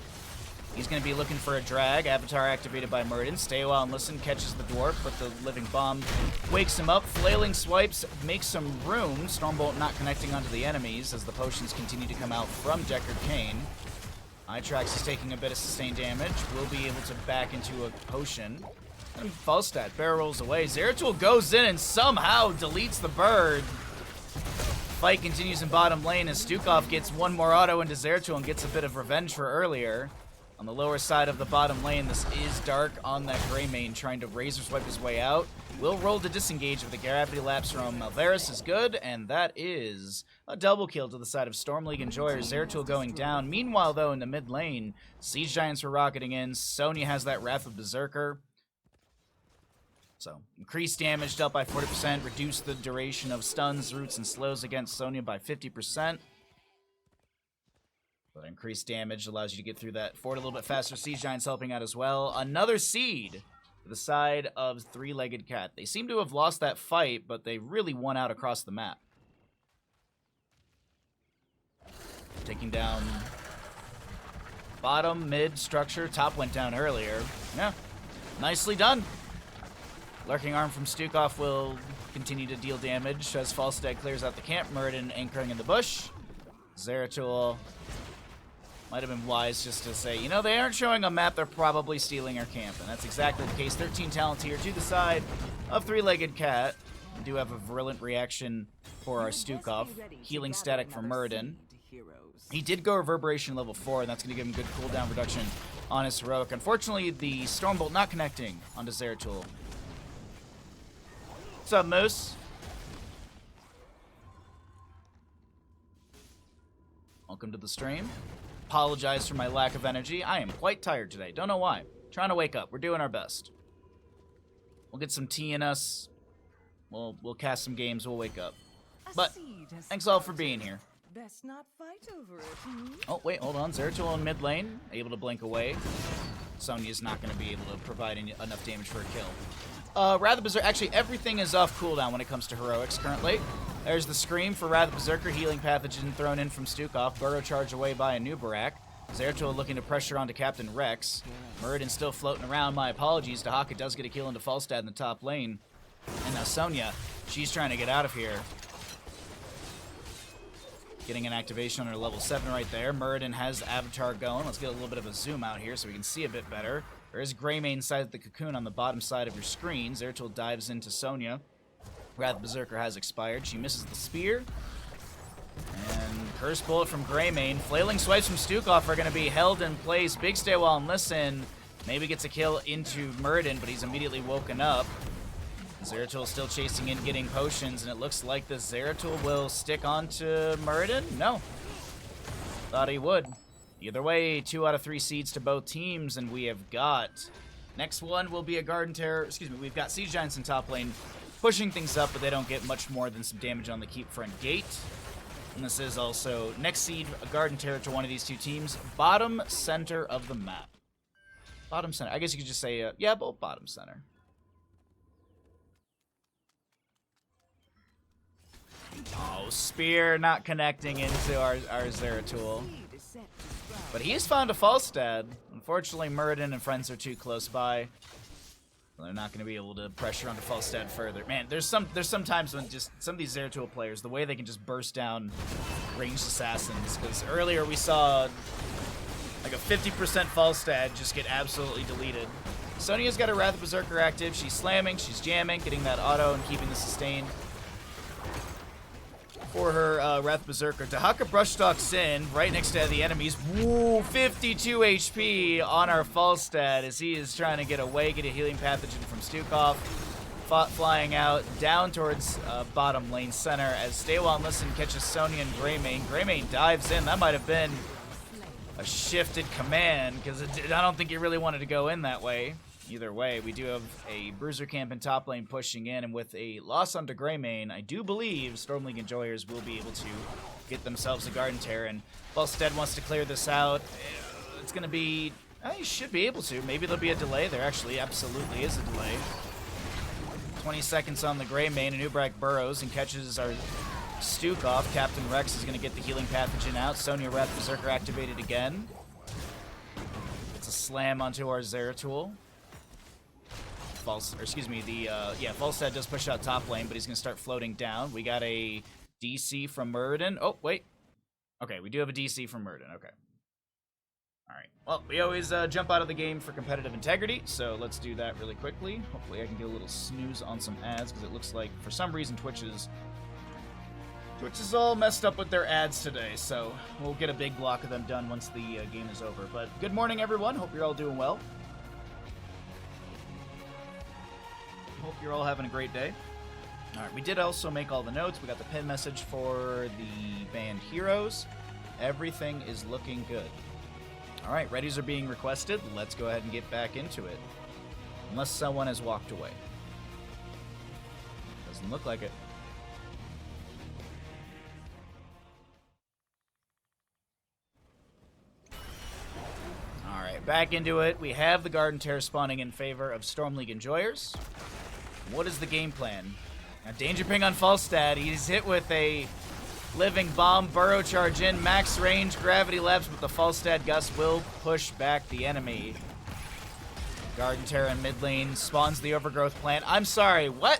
He's going to be looking for a drag. Avatar activated by Murden. Stay a while and listen. Catches the dwarf, but the living bomb wakes him up. Flailing swipes makes some room. Stormbolt not connecting onto the enemies as the potions continue to come out from Deckard Cain. Itrax is taking a bit of sustained damage. Will be able to back into a potion. And Falstad barrel rolls away. Zeratul goes in and somehow deletes the bird. Fight continues in bottom lane as Stukov gets one more auto into Zeratul and gets a bit of revenge for earlier. On the lower side of the bottom lane, this is Dark on that Greymane trying to razor swipe his way out. Will roll to disengage with the gravity lapse from Alvarez is good, and that is a double kill to the side of Storm League Enjoyers. Zeratul going down. Meanwhile, though, in the mid lane, Siege Giants were rocketing in. Sonya has that Wrath of Berserker. So, increased damage dealt by 40%, reduce the duration of stuns, roots, and slows against Sonya by 50%. But increased damage allows you to get through that fort a little bit faster. Siege Giants helping out as well. Another seed to the side of Three-Legged Cat. They seem to have lost that fight, but they really won out across the map. Taking down bottom, mid, structure. Top went down earlier. Yeah, nicely done. Lurking Arm from Stukov will continue to deal damage as Falstad clears out the camp. Murden anchoring in the bush. Zeratul might have been wise just to say, you know, they aren't showing a map, they're probably stealing our camp. And that's exactly the case. 13 talents here to the side of Three-Legged Cat. We do have a virulent reaction for our Stukov. Healing static for Murden. He did go Reverberation level 4, and that's going to give him good cooldown reduction on his Heroic. Unfortunately, the Stormbolt not connecting onto Zeratul. What's up, Moose? Welcome to the stream. Apologize for my lack of energy. I am quite tired today. Don't know why. Trying to wake up. We're doing our best. We'll get some tea in us. We'll cast some games. We'll wake up. But thanks all for being here. Best not fight over it. Hmm? Oh, wait, hold on. Zeratul in mid lane, able to blink away. Sonya's not going to be able to provide enough damage for a kill. Wrath of Berserker, actually, everything is off cooldown when it comes to heroics currently. There's the Scream for Wrath of Berserker, healing pathogen thrown in from Stukov, Burrow charge away by a new Barak. Zeratul looking to pressure onto Captain Rex. Muradin still floating around, my apologies. Dahaka does get a kill into Falstad in the top lane. And now Sonya, she's trying to get out of here. Getting an activation on her level 7 right there. Muradin has Avatar going. Let's get a little bit of a zoom out here so we can see a bit better. There is Greymane inside the cocoon on the bottom side of your screen. Zeratul dives into Sonya. Wrath Berserker has expired. She misses the spear. And Curse Bullet from Greymane. Flailing swipes from Stukov are going to be held in place. Big stay while and listen. Maybe gets a kill into Muradin, but he's immediately woken up. Zeratul still chasing in, getting potions, and it looks like the Zeratul will stick onto Muradin? No. Thought he would. Either way, 2 out of 3 seeds to both teams, and we have got... Next one will be a Garden Terror... Excuse me, we've got Siege Giants in top lane pushing things up, but they don't get much more than some damage on the keep front gate. And this is also next seed, a Garden Terror to one of these two teams. Bottom center of the map. Bottom center. I guess you could just say, yeah, both bottom center. Oh, Spear not connecting into our Zeratul. But he's found a Falstad. Unfortunately, Muradin and friends are too close by. They're not going to be able to pressure onto Falstad further. Man, there's some times when just some of these Zeratul players, the way they can just burst down ranged assassins. Because earlier we saw like a 50% Falstad just get absolutely deleted. Sonya's got her Wrath of Berserker active. She's slamming, she's jamming, getting that auto and keeping the sustain for her Wrath Berserker. Dahaka brushstalks in right next to the enemies. Woo, 52 HP on our Falstad as he is trying to get away, get a healing pathogen from Stukov. Flying out down towards bottom lane center as Stay While and Listen catches Sonya and Greymane. Greymane dives in. That might have been a shifted command because I don't think he really wanted to go in that way. Either way, we do have a Bruiser Camp in top lane pushing in, and with a loss onto Greymane, I do believe Storm League Enjoyers will be able to get themselves a Garden Terror, and Falstad wants to clear this out. It's going to be... he should be able to. Maybe there'll be a delay. There actually absolutely is a delay. 20 seconds on the Greymane, and Ubrak burrows and catches our Stukov. Captain Rex is going to get the healing pathogen out. Sonya Wrath Berserker activated again. It's a slam onto our Zeratul. Falstad does push out top lane, but he's going to start floating down. We got a DC from Muradin. Oh, wait. Okay, we do have a DC from Muradin. Okay. Alright. Well, we always jump out of the game for competitive integrity, so let's do that really quickly. Hopefully I can get a little snooze on some ads, because it looks like, for some reason, Twitch is all messed up with their ads today, so we'll get a big block of them done once the game is over. But good morning, everyone. Hope you're all doing well. Hope you're all having a great day. Alright, we did also make all the notes. We got the pin message for the banned heroes. Everything is looking good. Alright, readies are being requested. Let's go ahead and get back into it. Unless someone has walked away. Doesn't look like it. Alright, back into it. We have the Garden Terror spawning in favor of Storm League Enjoyers. What is the game plan? Now, Danger Ping on Falstad. He's hit with a Living Bomb, Burrow charge in, max range, Gravity Lapse, but the Falstad Gust will push back the enemy. Garden Terror in mid lane spawns the Overgrowth Plant. I'm sorry, what?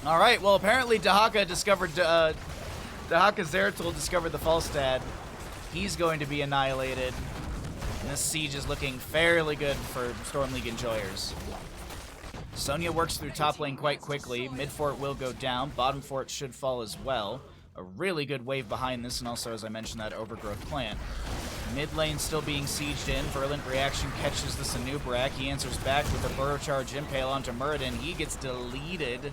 Alright, well apparently Dahaka Zeratul discovered the Falstad. He's going to be annihilated. And this siege is looking fairly good for Storm League Enjoyers. Sonya works through top lane quite quickly. Mid fort will go down. Bottom fort should fall as well. A really good wave behind this, and also, as I mentioned, that Overgrowth Plant. Mid lane still being sieged in. Verlint reaction catches this Anubrak. He answers back with a Burrow Charge Impale onto Muradin. He gets deleted.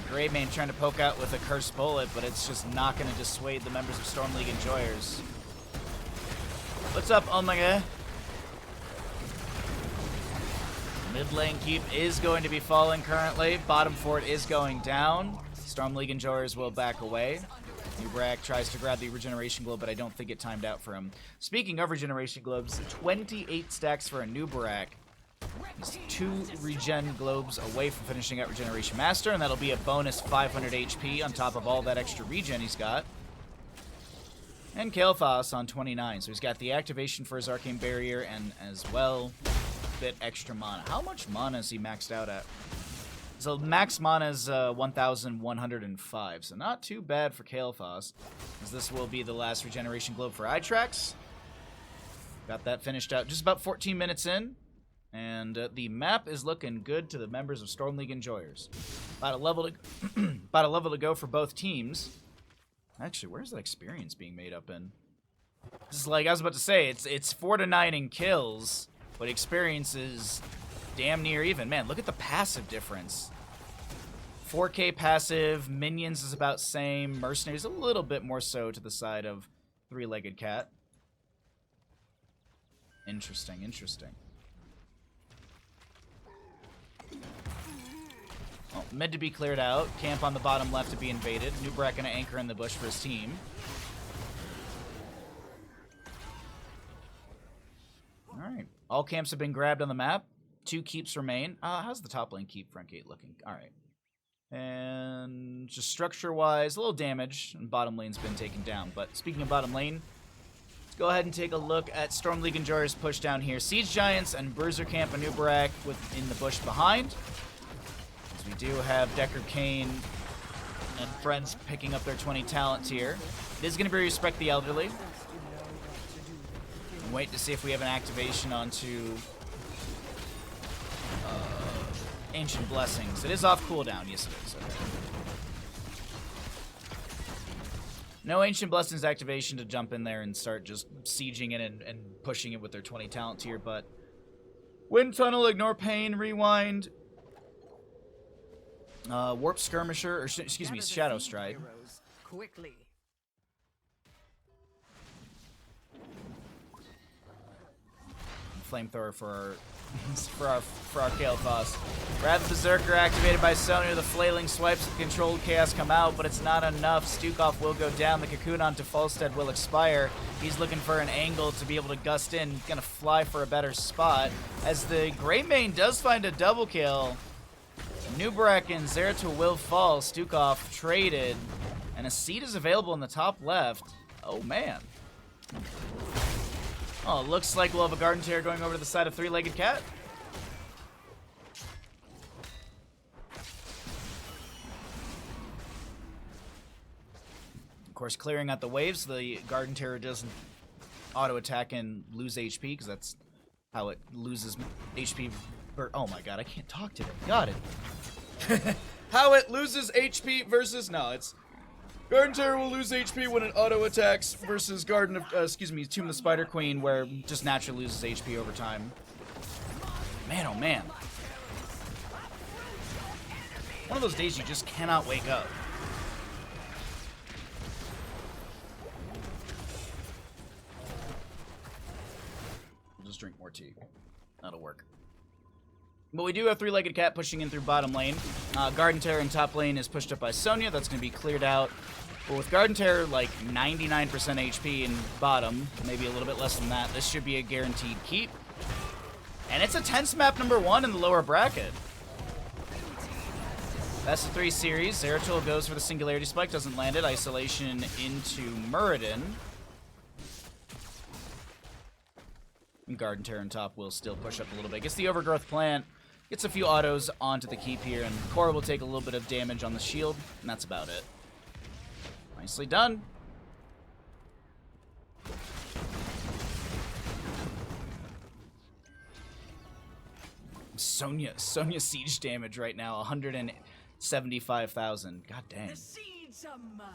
Greymane trying to poke out with a Cursed Bullet, but it's just not going to dissuade the members of Storm League Enjoyers. What's up, Omega? Mid lane keep is going to be falling currently. Bottom fort is going down. Storm League Enjoyers will back away. Nubrak tries to grab the Regeneration Globe, but I don't think it timed out for him. Speaking of Regeneration Globes, 28 stacks for a Nubrak. He's 2 Regen Globes away from finishing out Regeneration Master, and that'll be a bonus 500 HP on top of all that extra regen he's got. And Kael'thas on 29, so he's got the activation for his Arcane Barrier and as well a bit extra mana. How much mana is he maxed out at? So max mana is 1,105, so not too bad for Kael'thas, as this will be the last Regeneration Globe for Itrax. Got that finished out just about 14 minutes in, and the map is looking good to the members of Storm League Enjoyers. About a level to go for both teams. Actually, where's that experience being made up in? This is like I was about to say, it's 4 to 9 in kills, but experience is damn near even. Man, look at the passive difference. 4K passive, minions is about same, mercenaries a little bit more so to the side of three-legged cat. Interesting, interesting. Well, mid to be cleared out, camp on the bottom left to be invaded. Nubrak gonna anchor in the bush for his team. Alright, all camps have been grabbed on the map. 2 keeps remain. How's the top lane keep front gate looking? Alright. And just structure-wise, a little damage, and bottom lane's been taken down. But speaking of bottom lane, let's go ahead and take a look at Storm League Enjoyers push down here. Siege Giants and Bruiser Camp and Nubrak in the bush behind. As we do have Decker Kane and friends picking up their 20 talent tier. It is going to be Respect the Elderly. And wait to see if we have an activation onto Ancient Blessings. It is off cooldown. Yes, it is. Okay. No Ancient Blessings activation to jump in there and start just sieging it and pushing it with their 20 talent tier, but Wind Tunnel, Ignore Pain, Rewind, Warp Skirmisher, or excuse me, Shadow Stride. Quickly. Flamethrower for our Kael'thas. Wrath Berserker activated by Sonya. The flailing swipes of controlled chaos come out, but it's not enough. Stukov will go down. The cocoon onto Falstead will expire. He's looking for an angle to be able to gust in. He's gonna fly for a better spot. As the Greymane does find a double kill. Nubrak and Zeratul will fall. Stukov traded. And a seat is available in the top left. Oh man. Oh, looks like we'll have a Garden Tear going over to the side of Three-Legged Cat. Of course, clearing out the waves, the Garden Terror doesn't auto-attack and lose HP, because that's how it loses HP. Oh my god, I can't talk today. Got it. How it loses HP versus... No, it's... Garden Terror will lose HP when it auto-attacks versus Tomb of the Spider Queen, where it just naturally loses HP over time. Man, oh man. One of those days you just cannot wake up. I'll just drink more tea. That'll work. But we do have Three-Legged Cat pushing in through bottom lane. Garden Terror in top lane is pushed up by Sonya. That's going to be cleared out. But with Garden Terror like 99% HP in bottom, maybe a little bit less than that, this should be a guaranteed keep. And it's a tense map #1 in the lower bracket. Best of 3 series. Zeratul goes for the Singularity Spike, doesn't land it. Isolation into Muradin. And Garden Terror in top will still push up a little bit. Gets the Overgrowth Plant. Gets a few autos onto the keep here, and Korra will take a little bit of damage on the shield, and that's about it. Nicely done. Sonya siege damage right now, 175,000. God dang. The seeds are mine.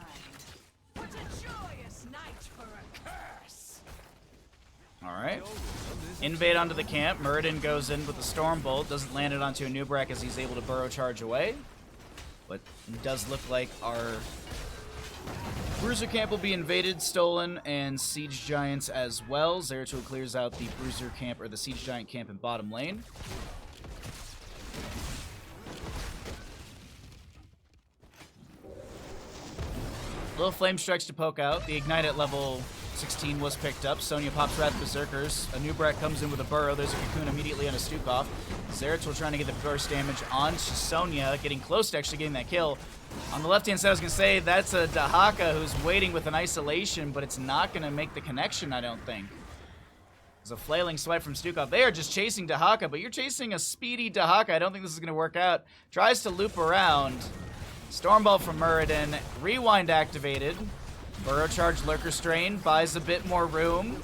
What a joyous night for a curse. Alright. Invade onto the camp. Muradin goes in with the Stormbolt. Doesn't land it onto a Nubrak as he's able to burrow charge away. But it does look like our Bruiser camp will be invaded, stolen, and Siege Giants as well. Zeratul clears out the Bruiser camp, or the Siege Giant camp in bottom lane. Little Flame Strikes to poke out. The Ignite at level 16 was picked up. Sonya pops Wrath Berserkers. A Nubrak comes in with a burrow. There's a Cocoon immediately on a Stukov. Zeratul trying to get the burst damage onto Sonya, getting close to actually getting that kill. On the left-hand side, I was going to say, that's a Dahaka who's waiting with an isolation, but it's not going to make the connection, I don't think. There's a flailing swipe from Stukov. They are just chasing Dahaka, but you're chasing a speedy Dahaka. I don't think this is going to work out. Tries to loop around. Stormball from Muradin. Rewind activated. Burrow Charge Lurker Strain buys a bit more room.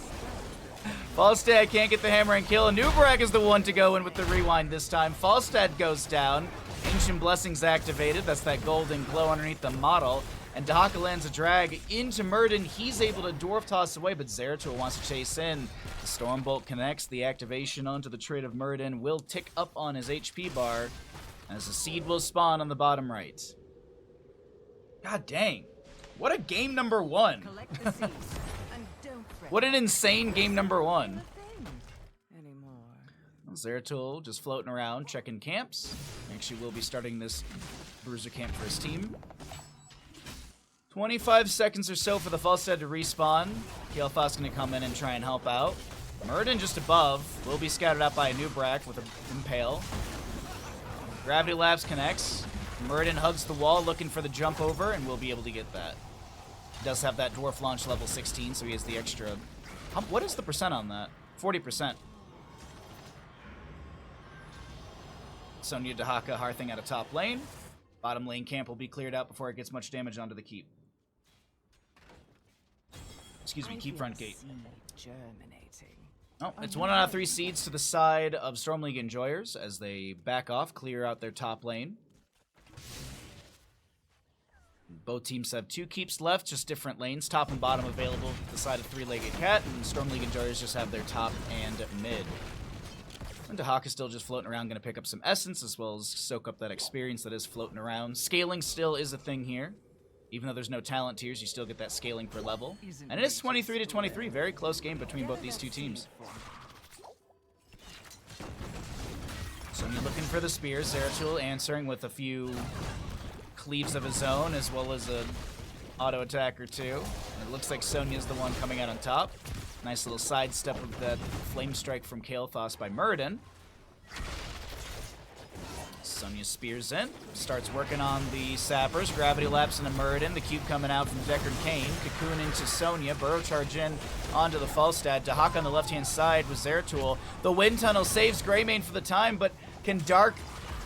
Falstad can't get the hammer and kill. Nubrak is the one to go in with the rewind this time. Falstad goes down. Ancient Blessings activated. That's that golden glow underneath the model. And Dahaka lands a drag into Muradin. He's able to Dwarf Toss away, but Zeratul wants to chase in. The Stormbolt connects. The activation onto the trait of Muradin will tick up on his HP bar as the seed will spawn on the bottom right. God dang. What a game number one. Collect the seeds and don't fret. What an insane game number one. Anymore. Zeratul just floating around, checking camps. Actually, will be starting this Bruiser camp for his team. 25 seconds or so for the Falstad to respawn. Kael'thas gonna come in and try and help out. Muradin just above. Will be scouted out by a Nubrak with an Impale. Gravity Labs connects. Muradin hugs the wall looking for the jump over and will be able to get that. He does have that Dwarf launch level 16, so he has the extra... What is the percent on that? 40%. Sonya, Dahaka, Harthing out of top lane. Bottom lane camp will be cleared out before it gets much damage onto the keep. Excuse me, keep front gate. Germinating. Oh, it's 1 out of 3 seeds to the side of Storm League Enjoyers as they back off, clear out their top lane. Both teams have 2 keeps left, just different lanes. Top and bottom available to the side of Three-Legged Cat, and Storm League Enjoyers just have their top and mid. And Dahaka's still just floating around, going to pick up some essence, as well as soak up that experience that is floating around. Scaling still is a thing here. Even though there's no talent tiers, you still get that scaling per level. And it is 23 to 23, very close game between both these two teams. Sonya looking for the spears, Zeratul answering with a few cleaves of his own, as well as a auto attack or two. It looks like Sonya's the one coming out on top. Nice little sidestep of that flame strike from Kael'thas by Muradin. Sonya spears in, starts working on the sappers. Gravity Lapse into Muradin. The cube coming out from Deckard Cain. Cocoon into Sonya. Burrow Charge in onto the Falstad. Dahaka on the left-hand side with Zeratul. The Wind Tunnel saves Greymane for the time, but can Dark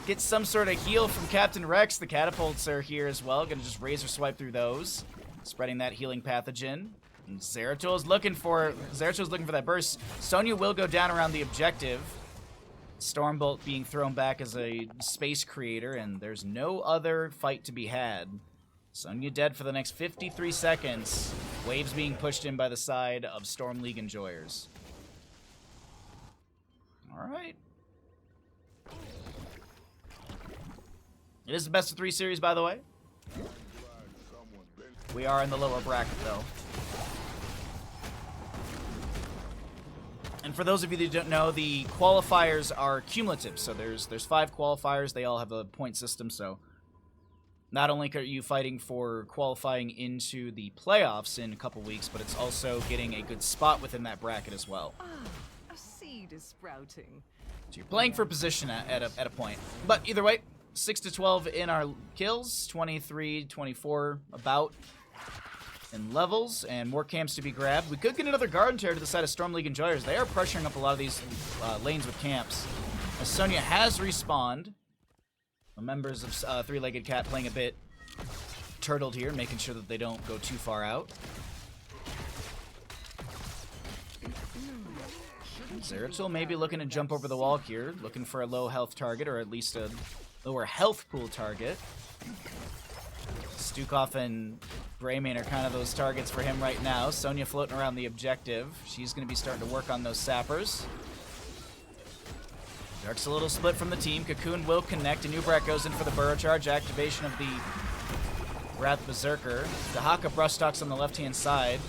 get some sort of heal from Captain Rex? The catapults are here as well. Gonna just razor swipe through those. Spreading that healing pathogen. And Zeratul's looking for that burst. Sonya will go down around the objective. Stormbolt being thrown back as a space creator, and there's no other fight to be had. Sonya dead for the next 53 seconds. Waves being pushed in by the side of Storm League Enjoyers. Alright. It is the best of 3 series, by the way. We are in the lower bracket, though. And for those of you that don't know, the qualifiers are cumulative. So there's 5 qualifiers. They all have a point system. So not only are you fighting for qualifying into the playoffs in a couple weeks, but it's also getting a good spot within that bracket as well. Ah, a seed is sprouting. So you're playing for position at a point. But either way, 6 to 12 in our kills, 23, 24 about in levels, and more camps to be grabbed. We could get another Garden Tear to the side of Storm League Enjoyers. They are pressuring up a lot of these lanes with camps. As Sonya has respawned. The members of Three-Legged Cat playing a bit turtled here, making sure that they don't go too far out. Zeratul maybe looking to jump over the wall here, looking for a low health target, or at least a lower health pool target. Stukov and Greymane are kind of those targets for him right now. Sonya floating around the objective. She's going to be starting to work on those sappers. Dark's a little split from the team. Cocoon will connect. Anubrak goes in for the burrow charge. Activation of the Wrath Berserker. Dahaka brushstocks on the left-hand side.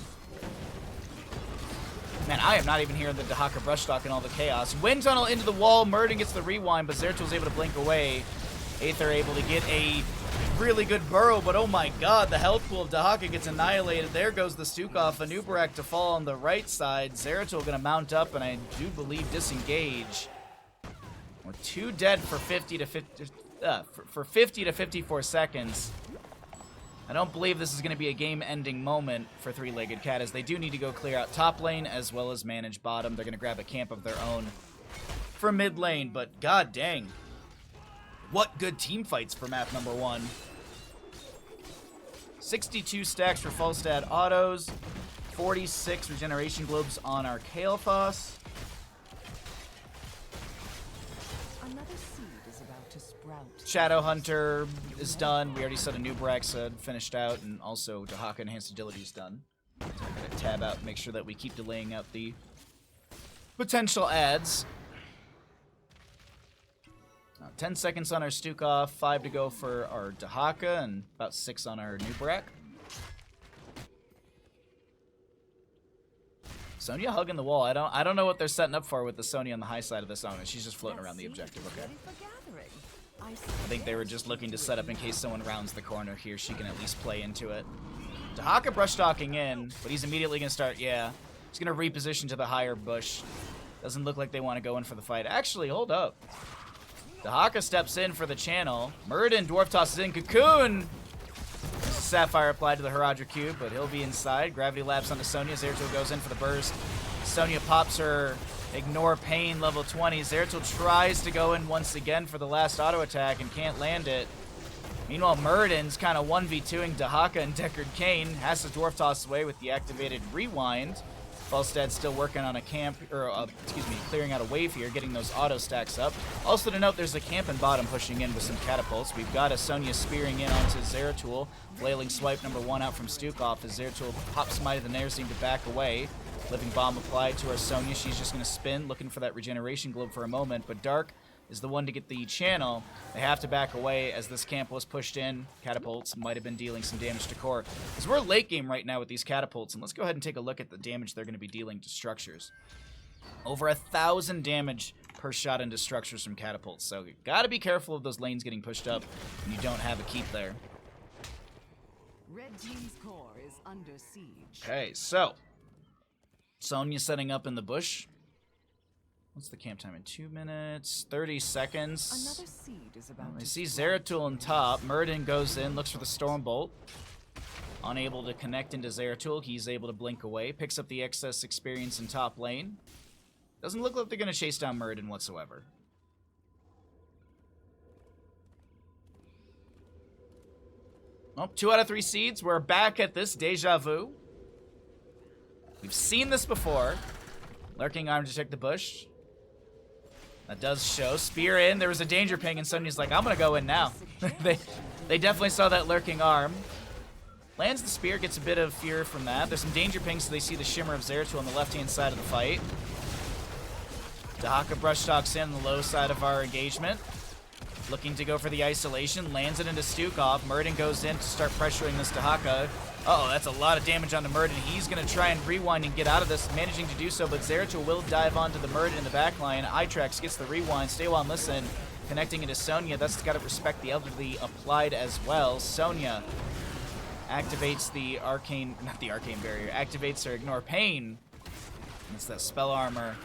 Man, I am not even hearing the Dahaka brushstock in all the chaos. Wind tunnel into the wall. Murden gets the rewind, but Zeratul able to blink away. Aether able to get a really good burrow, but oh my god, the health pool of Dahaka gets annihilated. There goes the Stukov. Anubrak to fall on the right side. Zeratul gonna mount up, and I do believe disengage. We're 2 dead for 50 to 54 seconds. I don't believe this is going to be a game-ending moment for Three-Legged Cat, as they do need to go clear out top lane as well as manage bottom. They're going to grab a camp of their own for mid lane, but god dang. What good team fights for map number 1. 62 stacks for Falstad autos, 46 regeneration globes on our Kael'thas. Shadow Hunter is done. We already said Anubrak's finished out, and also Dahaka Enhanced Agility is done. So I'm going to tab out and make sure that we keep delaying out the potential ads. 10 seconds on our Stukov, 5 to go for our Dahaka, and about 6 on our Anubrak. Sonya hugging the wall. I don't know what they're setting up for with the Sonya on the high side of this Ona. She's just floating around the objective, okay. I think they were just looking to set up in case someone rounds the corner here. She can at least play into it. Dahaka brushstalking in, but he's immediately going to start, yeah. He's going to reposition to the higher bush. Doesn't look like they want to go in for the fight. Actually, hold up. Dahaka steps in for the channel. Murden, Dwarf tosses in. Cocoon! Sapphire applied to the Haradra Cube, but he'll be inside. Gravity Lapse onto Sonya. Zeratul goes in for the burst. Sonya pops her Ignore Pain level 20. Zeratul tries to go in once again for the last auto attack and can't land it. Meanwhile, Murden's kind of 1v2ing Dahaka and Deckard Cain. Has to Dwarf Toss away with the activated Rewind. Falstad's still working on a camp, or clearing out a wave here, getting those auto stacks up. Also to note, there's a camp in bottom pushing in with some catapults. We've got a Sonya spearing in onto Zeratul. Flailing swipe number 1 out from Stukov as Zeratul pops Might of the Nair, seem to back away. Living Bomb applied to our Sonya. She's just going to spin, looking for that regeneration globe for a moment, but Dark is the one to get the channel. They have to back away as this camp was pushed in. Catapults might have been dealing some damage to core. Because we're late game right now with these catapults, and let's go ahead and take a look at the damage they're going to be dealing to structures. Over 1,000 damage per shot into structures from catapults, so you got to be careful of those lanes getting pushed up when you don't have a keep there. Red team's core is under siege. Okay, so Sonya setting up in the bush. What's the camp time in 2 minutes? 30 seconds. Another seed is about I see Zeratul on top. Murden goes in, looks for the Stormbolt. Unable to connect into Zeratul. He's able to blink away. Picks up the excess experience in top lane. Doesn't look like they're going to chase down Murden whatsoever. Well, 2 out of 3 seeds. We're back at this deja vu. We've seen this before. Lurking Arm to check the bush. That does show. Spear in. There was a danger ping, and Sonya's like, I'm going to go in now. they definitely saw that Lurking Arm. Lands the spear, gets a bit of fear from that. There's some danger pings, so they see the shimmer of Zeratul on the left-hand side of the fight. Dahaka brushstocks in the low side of our engagement. Looking to go for the isolation. Lands it into Stukov. Murden goes in to start pressuring this Dahaka. Uh-oh, that's a lot of damage onto Murden. He's going to try and rewind and get out of this, managing to do so, but Zeratul will dive onto the Murden in the backline. Itrax gets the rewind. Stay while and listen. Connecting into Sonya. That's got to respect the elderly applied as well. Sonya activates the arcane, not the arcane barrier, activates her Ignore Pain. It's that spell armor.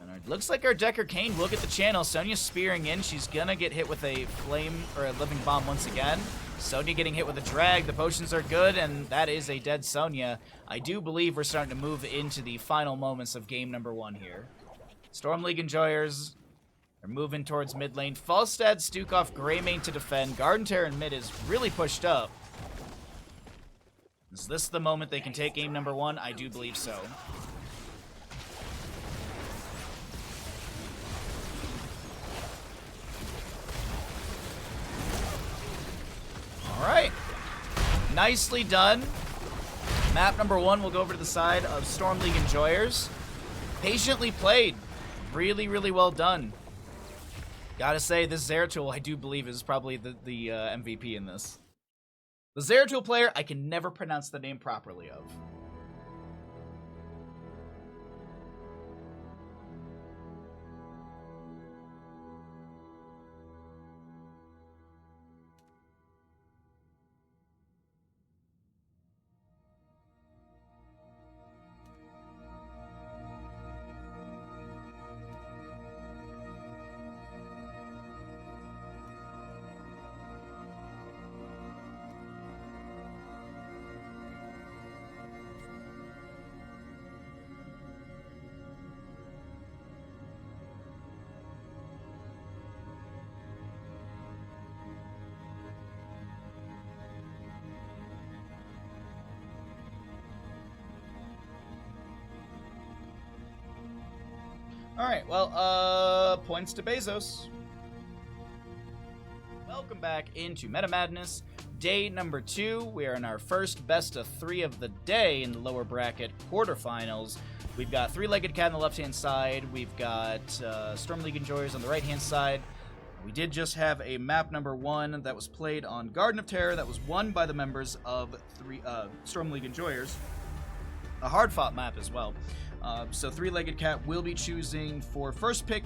And it looks like our Deckard Cain will get the channel. Sonya's spearing in. She's gonna get hit with a flame, or a living bomb once again. Sonya getting hit with a drag. The potions are good, and that is a dead Sonya. I do believe we're starting to move into the final moments of game number 1 here. Storm League enjoyers are moving towards mid lane. Falstad, Stukov, Greymane to defend. Garden Terror in mid is really pushed up. Is this the moment they can take game number 1? I do believe so. Alright. Nicely done. Map number 1 will go over to the side of Storm League Enjoyers. Patiently played. Really, really well done. Gotta say, this Zeratul, I do believe, is probably the MVP in this. The Zeratul player, I can never pronounce the name properly of. Alright, well, points to Bezos. Welcome back into Meta Madness. Day number 2. We are in our first best of 3 of the day in the lower bracket quarterfinals. We've got Three-Legged Cat on the left-hand side. We've got Storm League Enjoyers on the right-hand side. We did just have a map number 1 that was played on Garden of Terror that was won by the members of Storm League Enjoyers. A hard-fought map as well. So Three-Legged Cat will be choosing for first pick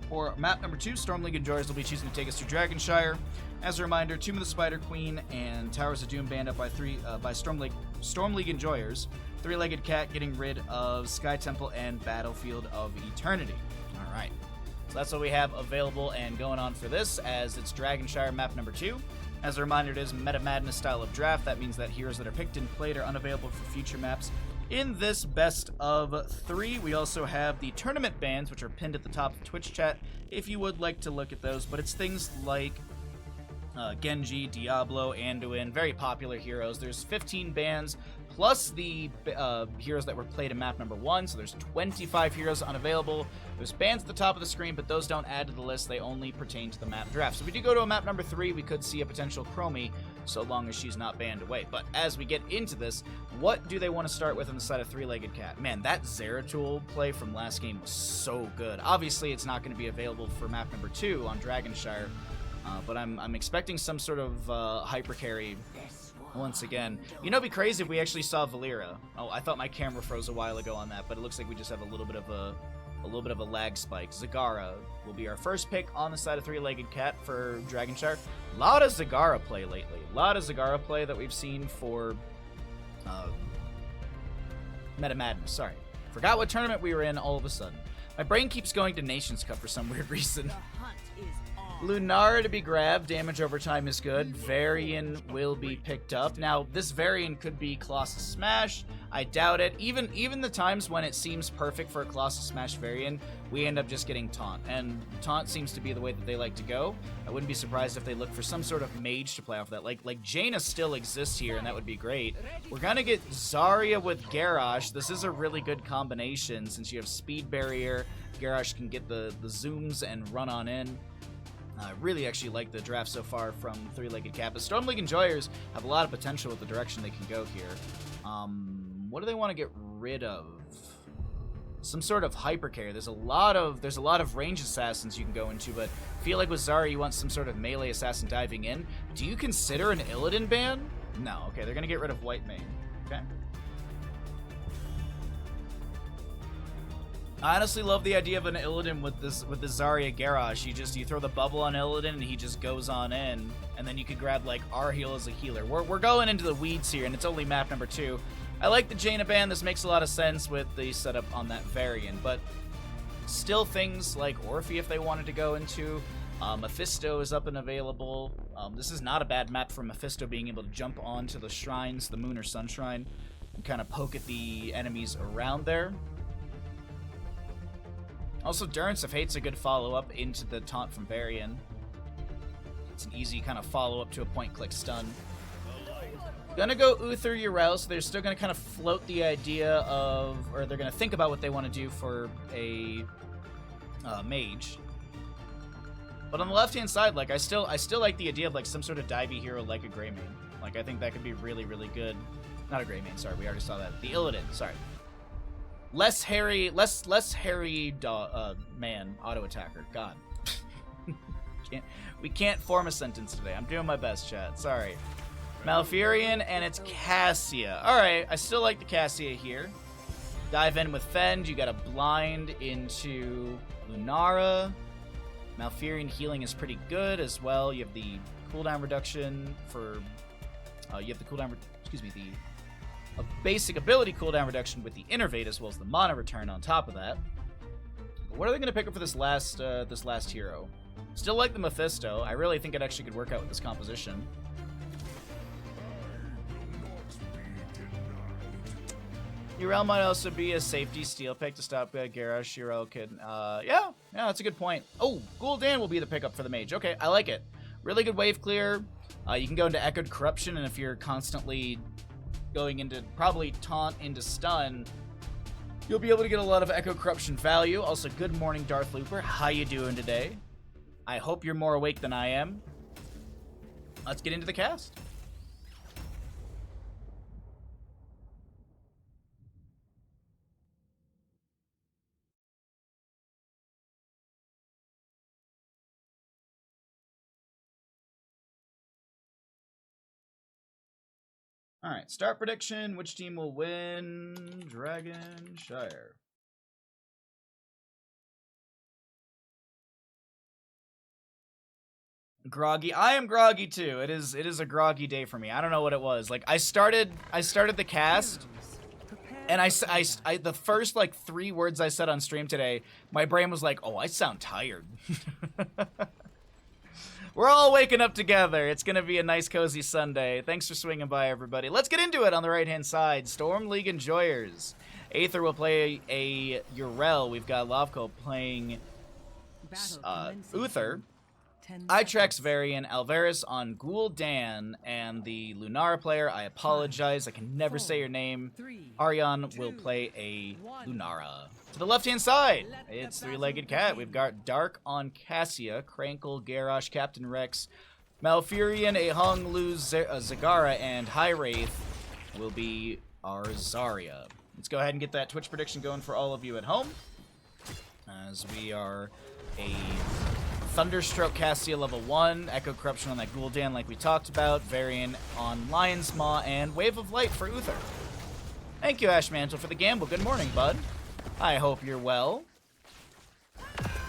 for map number 2. Storm League Enjoyers will be choosing to take us to Dragonshire. As a reminder, Tomb of the Spider Queen and Towers of Doom banned up by Storm League Enjoyers. Three-Legged Cat getting rid of Sky Temple and Battlefield of Eternity. All right. So that's what we have available and going on for this, as it's Dragonshire map number 2. As a reminder, it is Meta Madness style of draft. That means that heroes that are picked and played are unavailable for future maps. In this best of 3, we also have the tournament bans, which are pinned at the top of Twitch chat, if you would like to look at those. But it's things like Genji, Diablo, Anduin, very popular heroes. There's 15 bans, plus the heroes that were played in map number 1, so there's 25 heroes unavailable. There's bans at the top of the screen, but those don't add to the list. They only pertain to the map draft. So if we do go to a map number 3, we could see a potential Chromie, so long as she's not banned away. But as we get into this, what do they want to start with on the side of Three-Legged Cat? Man, that Zeratul play from last game was so good. Obviously, it's not going to be available for map number 2 on Dragonshire, but I'm expecting some sort of hyper carry once again. You know, it'd be crazy if we actually saw Valera. Oh, I thought my camera froze a while ago on that, but it looks like we just have a little bit of a lag spike. Zagara will be our first pick on the side of Three-Legged Cat for Dragonshire. A lot of Zagara play lately. A lot of Zagara play that we've seen for Meta Madness. Sorry. Forgot what tournament we were in all of a sudden. My brain keeps going to Nations Cup for some weird reason. Lunar to be grabbed. Damage over time is good. Varian will be picked up. Now, this Varian could be Colossus Smash. I doubt it. Even the times when it seems perfect for a Colossus Smash Varian, we end up just getting Taunt. And Taunt seems to be the way that they like to go. I wouldn't be surprised if they look for some sort of mage to play off that. Like Jaina still exists here, and that would be great. We're going to get Zarya with Garrosh. This is a really good combination since you have Speed Barrier. Garrosh can get the zooms and run on in. I really actually like the draft so far from Three-Legged Cat, but Storm League Enjoyers have a lot of potential with the direction they can go here. What do they want to get rid of? Some sort of hyper carry. There's a lot of range assassins you can go into, but I feel like with Zarya you want some sort of melee assassin diving in. Do you consider an Illidan ban? No. Okay, they're gonna get rid of White Mane. Okay. I honestly love the idea of an Illidan with the Zarya Garrosh. You throw the bubble on Illidan and he just goes on in, and then you could grab like Arheal as a healer. We're going into the weeds here, and it's only map number 2. I like the Jaina ban. This makes a lot of sense with the setup on that Varian, but still things like Orphe if they wanted to go into. Mephisto is up and available. This is not a bad map for Mephisto being able to jump onto the shrines, the Moon or Sun Shrine, and kind of poke at the enemies around there. Also, Durance of Hate's a good follow-up into the taunt from Varian. It's an easy kind of follow-up to a point-click stun. Gonna go Uther Yrel, so they're still gonna kind of float the idea of, or they're gonna think about what they want to do for a mage. But on the left-hand side, like I still like the idea of like some sort of divey hero like a Greymane. Like, I think that could be really, really good. Not a Greymane, sorry. We already saw that. The Illidan, sorry. Less hairy man auto attacker. God. We can't form a sentence today. I'm doing my best, chat. Sorry. Malfurion, and it's Cassia. Alright, I still like the Cassia here. Dive in with Fend. You got a blind into Lunara. Malfurion healing is pretty good as well. You have the cooldown reduction for... you have the cooldown... a basic ability cooldown reduction with the Innervate as well as the mana return on top of that. But what are they going to pick up for this last hero? Still like the Mephisto. I really think it actually could work out with this composition. Yrel might also be a safety steal pick to stop Garrosh. Yrel could, yeah, that's a good point. Oh, Gul'dan will be the pickup for the mage. Okay, I like it. Really good wave clear. You can go into Echoed Corruption, and if you're constantly going into probably taunt into stun, you'll be able to get a lot of Echo Corruption value. Also, good morning, Darth Looper. How you doing today? I hope you're more awake than I am. Let's get into the cast. All right, start prediction. Which team will win? Dragonshire. Groggy. I am groggy too. It is a groggy day for me. I don't know what it was. Like I started the cast, and I the first like 3 words I said on stream today, my brain was like, "Oh, I sound tired." We're all waking up together. It's going to be a nice, cozy Sunday. Thanks for swinging by, everybody. Let's get into it on the right-hand side. Storm League Enjoyers. Aether will play a Yrel. We've got Lovko playing Uther. Itrex, Varian, Alvarez on Gul'dan, and the Lunara player, I apologize, I can never say your name. Arion will play a Lunara. To the left-hand side, it's Three-Legged Cat. We've got Dark on Cassia, Crankle, Garrosh, Captain Rex, Malfurion, Ahong, Lu, Zagara, and High Wraith will be our Zarya. Let's go ahead and get that Twitch prediction going for all of you at home, as we are a Thunderstroke Cassia level 1, Echo Corruption on that Gul'dan like we talked about, Varian on Lion's Maw, and Wave of Light for Uther. Thank you, Ashmantle, for the gamble. Good morning, bud. I hope you're well.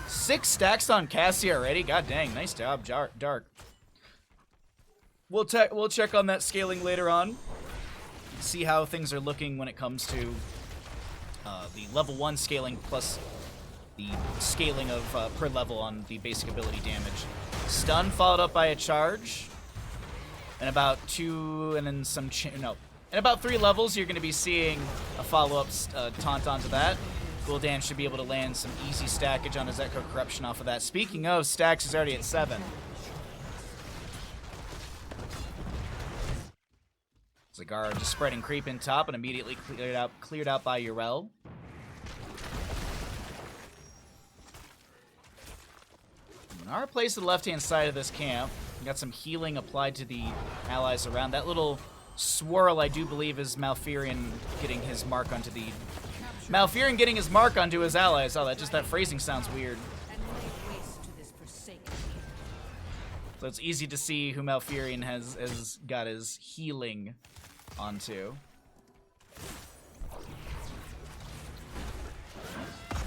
6 stacks on Cassia already? God dang, nice job, Dark. We'll check on that scaling later on. See how things are looking when it comes to the level 1 scaling plus the scaling of per level on the basic ability damage. Stun followed up by a charge. And about 2 and then some in about 3 levels you're going to be seeing a follow-up taunt onto that. Gul'dan should be able to land some easy stackage on his Echo Corruption off of that. Speaking of, stacks is already at 7. Zagara just spreading creep in top and immediately cleared out by Yrel. Our place to the left-hand side of this camp. We got some healing applied to the allies around. That little swirl, I do believe, is Malfurion getting his mark onto the... Malfurion getting his mark onto his allies. Oh, that phrasing sounds weird. So it's easy to see who Malfurion has got his healing onto.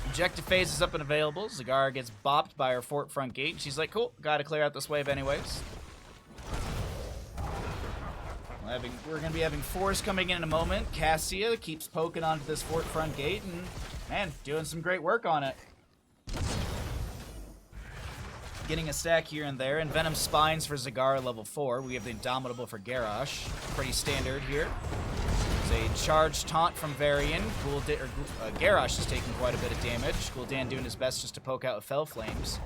Objective phase is up and available. Zagara gets bopped by her fort front gate. She's like, cool, gotta clear out this wave anyways. We're gonna be having Force coming in a moment. Cassia keeps poking onto this fort front gate and, man, doing some great work on it. Getting a stack here and there. And Venom Spines for Zagara level 4. We have the Indomitable for Garrosh. Pretty standard here. A charge taunt from Varian. Garrosh is taking quite a bit of damage. Gul'dan doing his best just to poke out with Fell Flames.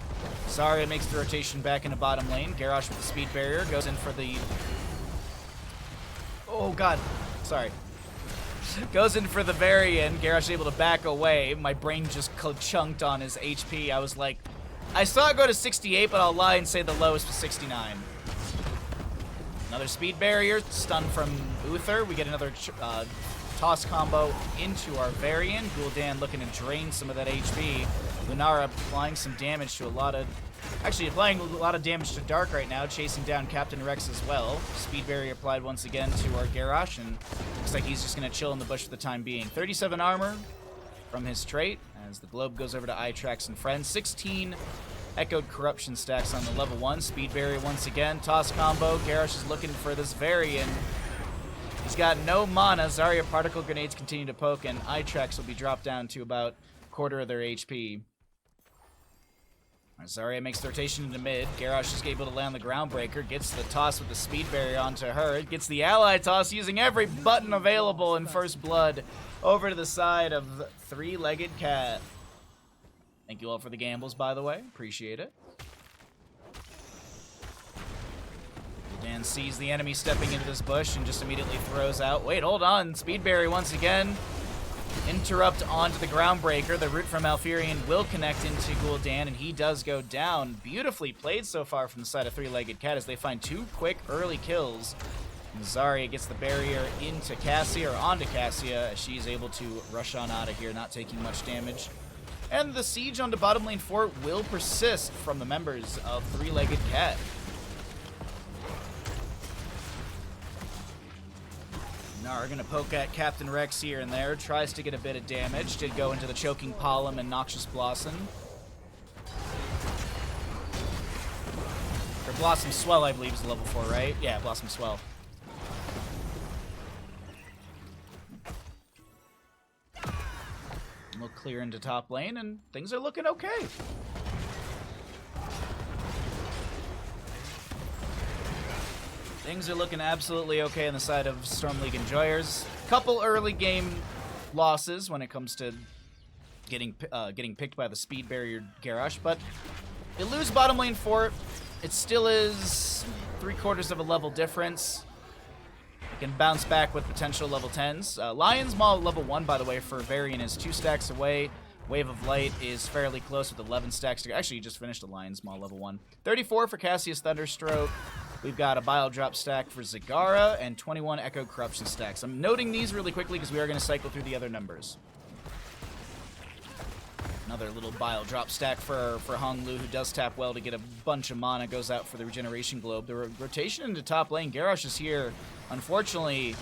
Zarya makes the rotation back into bottom lane. Garrosh with the speed barrier goes in for the... Oh, God. Sorry. Goes in for the Varian. Garrosh is able to back away. My brain just chunked on his HP. I was like... I saw it go to 68, but I'll lie and say the lowest was 69. Another speed barrier, stun from Uther. We get another toss combo into our Varian. Gul'dan looking to drain some of that HP. Lunara applying some damage to a lot of... Actually, applying a lot of damage to Dark right now, chasing down Captain Rex as well. Speed barrier applied once again to our Garrosh, and looks like he's just going to chill in the bush for the time being. 37 armor from his trait, as the globe goes over to Itrax and friends. 16 echoed corruption stacks on the level 1. Speed barrier once again. Toss combo. Garrosh is looking for this Varian. He's got no mana. Zarya particle grenades continue to poke, and Itrax will be dropped down to about a quarter of their HP. Zarya makes the rotation into mid. Garrosh is able to land the Groundbreaker. Gets the toss with the speed barrier onto her. Gets the ally toss using every button available in First Blood over to the side of the Three-Legged Cat. Thank you all for the gambles, by the way. Appreciate it. Dan sees the enemy stepping into this bush and just immediately throws out. Wait, hold on. Speed barrier once again. Interrupt onto the Groundbreaker. The root from Malfurion will connect into Gul'dan, and he does go down. Beautifully played so far from the side of Three-Legged Cat as they find 2 quick early kills. And Zarya gets the barrier into Cassia, or onto Cassia, as she's able to rush on out of here, not taking much damage. And the siege onto bottom lane fort will persist from the members of Three-Legged Cat. Nar gonna poke at Captain Rex here and there, tries to get a bit of damage, did go into the Choking Pollen and Noxious Blossom. Or Blossom Swell, I believe, is level 4, right? Yeah, Blossom Swell. We'll clear into top lane, and things are looking okay. Things are looking absolutely okay on the side of Storm League Enjoyers. Couple early game losses when it comes to getting picked by the speed barrier Garrosh, but you lose bottom lane fort. It still is 3/4 of a level difference. You can bounce back with potential level 10s. Lion's Maw level 1, by the way, for Varian is 2 stacks away. Wave of Light is fairly close with 11 stacks. Actually, you just finished the Lion's Maw level 1. 34 for Cassius Thunderstroke. We've got a Bile Drop stack for Zagara and 21 Echo Corruption stacks. I'm noting these really quickly because we are going to cycle through the other numbers. Another little Bile Drop stack for Hong Lu, who does tap well to get a bunch of mana, goes out for the Regeneration Globe. The rotation into top lane. Garrosh is here. Unfortunately,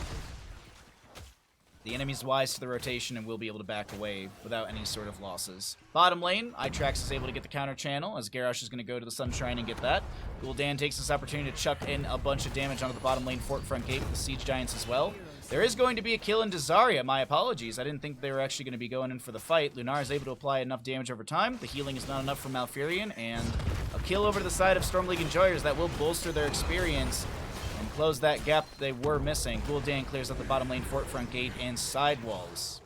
the enemy's wise to the rotation and will be able to back away without any sort of losses. Bottom lane, Itrax is able to get the counter channel as Garrosh is going to go to the Sunshine and get that. Gul'dan takes this opportunity to chuck in a bunch of damage onto the bottom lane fort front gate with the Siege Giants as well. There is going to be a kill into Zarya. My apologies. I didn't think they were actually going to be going in for the fight. Lunar is able to apply enough damage over time. The healing is not enough for Malfurion, and a kill over to the side of Storm League Enjoyers that will bolster their experience and close that gap they were missing. Gul'dan clears up the bottom lane fort front gate and side walls.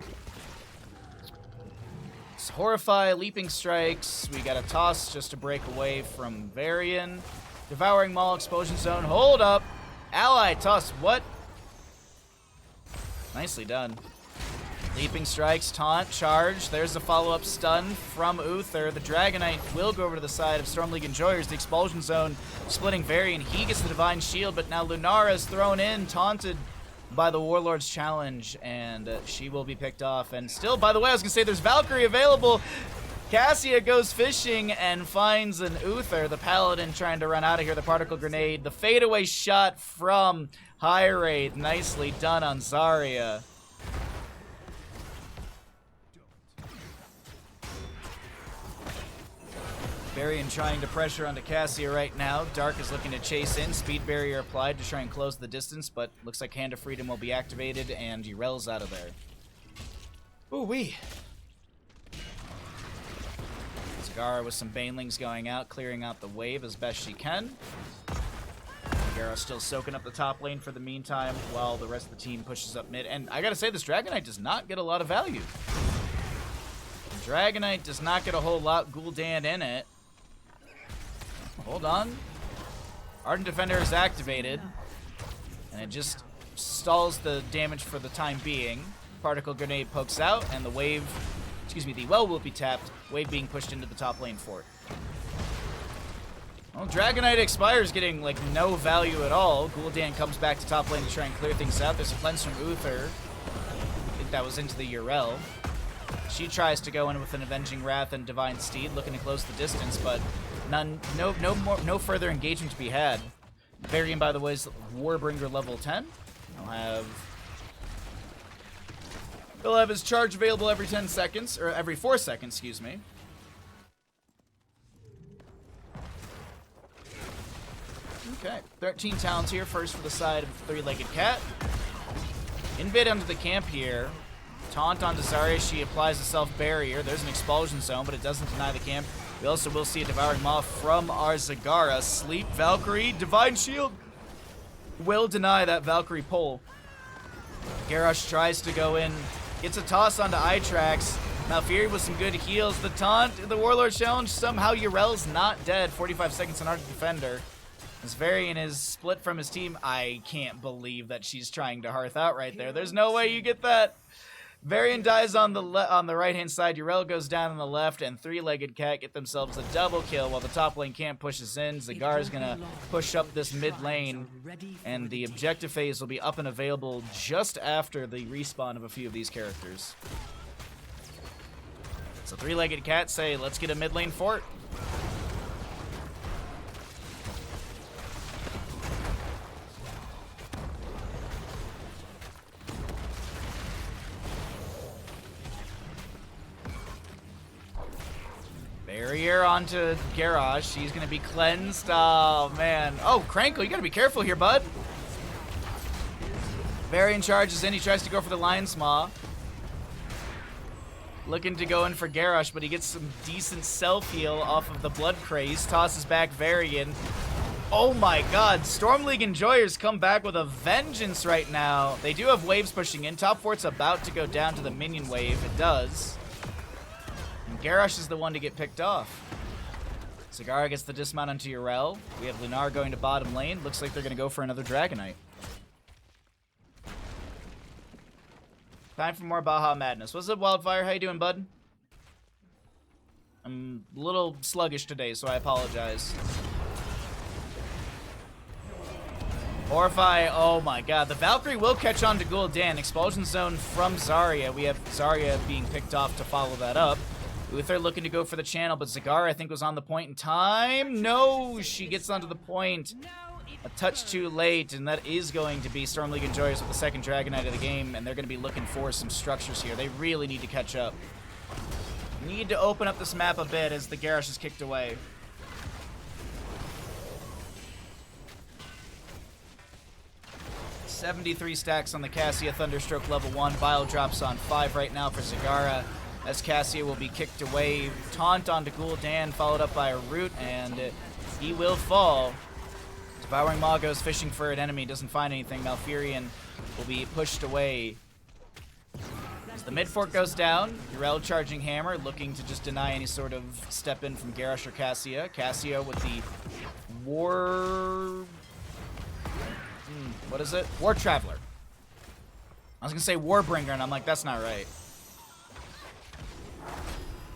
It's Horrify, Leaping Strikes. We got a toss just to break away from Varian. Devouring Maul, Explosion Zone. Hold up. Ally toss. What? Nicely done. Leaping Strikes, Taunt, Charge. There's the follow-up stun from Uther. The Dragonite will go over to the side of Storm League Enjoyers. The Expulsion Zone splitting Varian. He gets the Divine Shield, but now Lunara is thrown in, taunted by the Warlord's Challenge, and she will be picked off. And still, by the way, I was going to say there's Valkyrie available. Cassia goes fishing and finds an Uther, the Paladin, trying to run out of here. The Particle Grenade, the fadeaway shot from High Wraith. Nicely done on Zarya. Varian trying to pressure onto Cassia right now. Dark is looking to chase in. Speed barrier applied to try and close the distance, but looks like Hand of Freedom will be activated, and Urel's out of there. Ooh-wee. Zagara with some Banelings going out, clearing out the wave as best she can. Garrosh still soaking up the top lane for the meantime, while the rest of the team pushes up mid. And I gotta say, this Dragonite does not get a lot of value. The Dragonite does not get a whole lot. Gul'dan in it. Hold on. Ardent Defender is activated, and it just stalls the damage for the time being. Particle Grenade pokes out, and the wave, the well will be tapped, wave being pushed into the top lane fort. Well, Dragonite expires, getting like no value at all. Gul'dan comes back to top lane to try and clear things out. There's a cleanse from Uther. I think that was into the Urel. She tries to go in with an Avenging Wrath and Divine Steed, looking to close the distance, but no further engagement to be had. Varian, by the way, is Warbringer level 10. He'll have his charge available every 10 seconds, or every 4 seconds, excuse me. Okay, 13 talents here. First for the side of the three-legged cat. Invade onto the camp here. Taunt onto Zarya. She applies a self-barrier. There's an expulsion zone, but it doesn't deny the camp. We also will see a Devouring Maw from our Zagara. Sleep, Valkyrie, Divine Shield. Will deny that Valkyrie pull. Garrosh tries to go in. Gets a toss onto Itrax. Malfuri with some good heals. The taunt, the Warlord challenge. Somehow Urel's not dead. 45 seconds on our defender. As Varian is split from his team. I can't believe that she's trying to hearth out right there. There's no way you get that. Varian dies on the right-hand side. Urel goes down on the left, and three-legged cat get themselves a double kill while the top lane camp pushes in. Zagar is going to push up this mid lane, and the objective phase will be up and available just after the respawn of a few of these characters. So three-legged cat say, let's get a mid lane fort. Barrier onto Garrosh. She's going to be cleansed. Oh, man. Oh, Crankle, you got to be careful here, bud. Varian charges in. He tries to go for the Lion's Maw. Looking to go in for Garrosh, but he gets some decent self-heal off of the Blood Craze. Tosses back Varian. Oh, my God. Storm League Enjoyers come back with a vengeance right now. They do have waves pushing in. Top fort's about to go down to the minion wave. It does. Garrosh is the one to get picked off. Zagara gets the dismount onto Urel. We have Lunar going to bottom lane. Looks like they're going to go for another Dragonite. Time for more Baja Madness. What's up, Wildfire? How you doing, bud? I'm a little sluggish today, so I apologize. Horrify, oh my god. The Valkyrie will catch on to Gul'dan. Expulsion zone from Zarya. We have Zarya being picked off to follow that up. Uther looking to go for the channel, but Zagara, I think, was on the point in time. No, she gets onto the point a touch too late, and that is going to be Storm League Enjoyers with the second Dragonite of the game, and they're going to be looking for some structures here. They really need to catch up. Need to open up this map a bit as the Garrosh is kicked away. $73 stacks on the Cassia Thunderstroke level 1. Bile drops on 5 right now for Zagara, as Cassia will be kicked away. Taunt onto Gul'dan, followed up by a root, and he will fall. Devouring Maw goes fishing for an enemy, doesn't find anything. Malfurion will be pushed away. As the mid fork goes down, Urel charging Hammer, looking to just deny any sort of step in from Garrosh or Cassia. Cassia with the what is it? War Traveler. I was gonna say Warbringer, and I'm like, that's not right.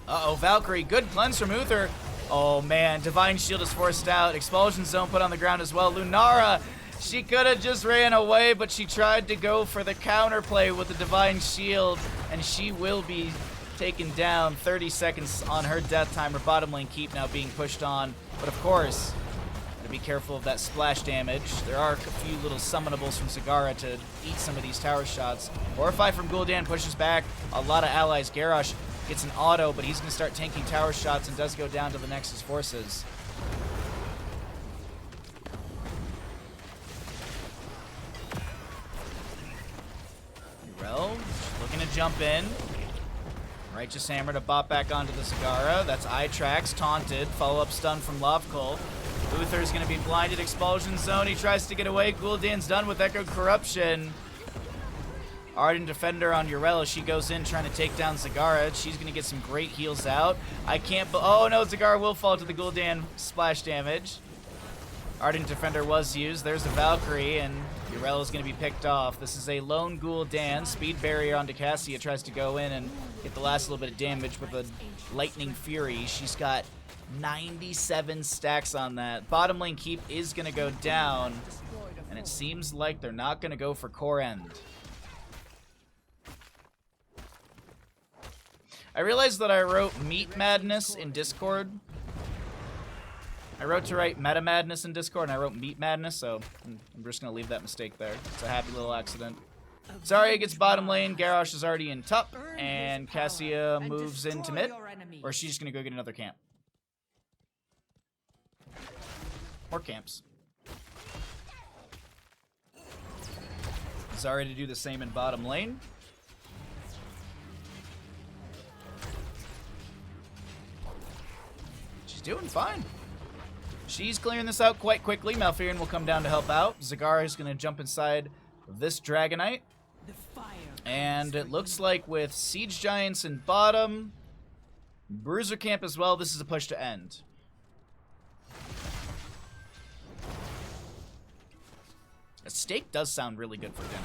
Uh-oh, Valkyrie. Good cleanse from Uther. Oh, man. Divine Shield is forced out. Expulsion Zone put on the ground as well. Lunara, she could have just ran away, but she tried to go for the counterplay with the Divine Shield, and she will be taken down. 30 seconds on her death timer. Bottom lane keep now being pushed on. But, of course, gotta be careful of that splash damage. There are a few little summonables from Zagara to eat some of these tower shots. Horrify from Gul'dan pushes back. A lot of allies. Garrosh gets an auto, but he's going to start tanking tower shots and does go down to the Nexus forces. Urel looking to jump in. Righteous Hammer to bop back onto the Zagara. That's Itrax, taunted. Follow-up stun from Lovekull. Uther's going to be blinded. Expulsion Zone. He tries to get away. Gul'dan's done with Echo Corruption. Ardent Defender on Urel as she goes in trying to take down Zagara. She's going to get some great heals out. I can't... Oh, no, Zagara will fall to the Gul'dan splash damage. Ardent Defender was used. There's a Valkyrie, and Yrel is going to be picked off. This is a Lone Gul'dan. Speed Barrier onto Cassia. Tries to go in and get the last little bit of damage with a Lightning Fury. She's got 97 stacks on that. Bottom lane keep is going to go down, and it seems like they're not going to go for core end. I realized that I wrote Meat Madness in Discord. I wrote to write Meta Madness in Discord, and I wrote Meat Madness, so I'm just going to leave that mistake there. It's a happy little accident. Zarya gets bottom lane, Garrosh is already in top, and Cassia moves into mid. Or she's just going to go get another camp. More camps. Zarya to do the same in bottom lane. She's doing fine. She's clearing this out quite quickly. Malfurion will come down to help out. Zagara is going to jump inside of this Dragonite. And it looks like with Siege Giants in bottom, Bruiser camp as well, this is a push to end. A steak does sound really good for dinner.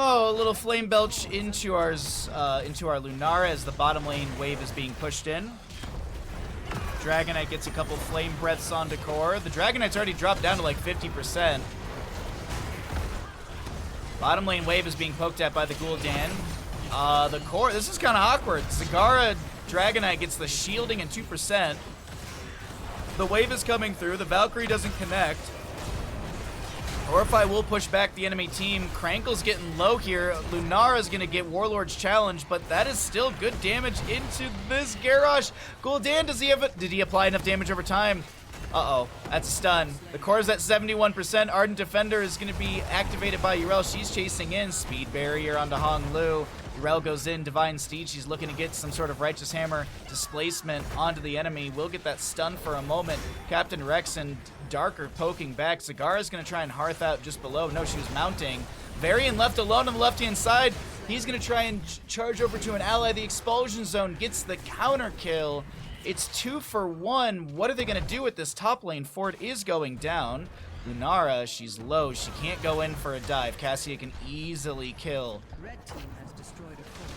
Oh, a little flame belch into our Lunara as the bottom lane wave is being pushed in. Dragonite gets a couple flame breaths onto core. The Dragonite's already dropped down to like 50%. Bottom lane wave is being poked at by the Gul'dan. The core, this is kind of awkward. Zagara Dragonite gets the shielding and 2%. The wave is coming through. The Valkyrie doesn't connect. Orify will push back the enemy team. Crankle's getting low here. Lunara's going to get Warlord's challenge, but that is still good damage into this Garrosh. Gul'dan, did he apply enough damage over time? Uh-oh, that's a stun. The core is at 71%. Ardent Defender is going to be activated by Yrel. She's chasing in. Speed Barrier onto Hong Lu. Yrel goes in. Divine Steed. She's looking to get some sort of Righteous Hammer displacement onto the enemy. We'll get that stun for a moment. Captain Rex and Darker poking back. Zagara's going to try and hearth out just below. No, she was mounting. Varian left alone on the left-hand side. He's going to try and charge over to an ally. The Expulsion Zone gets the counter kill. It's 2 for 1. What are they going to do with this top lane? Ford is going down. Lunara, she's low. She can't go in for a dive. Cassia can easily kill. Red team has destroyed a fort.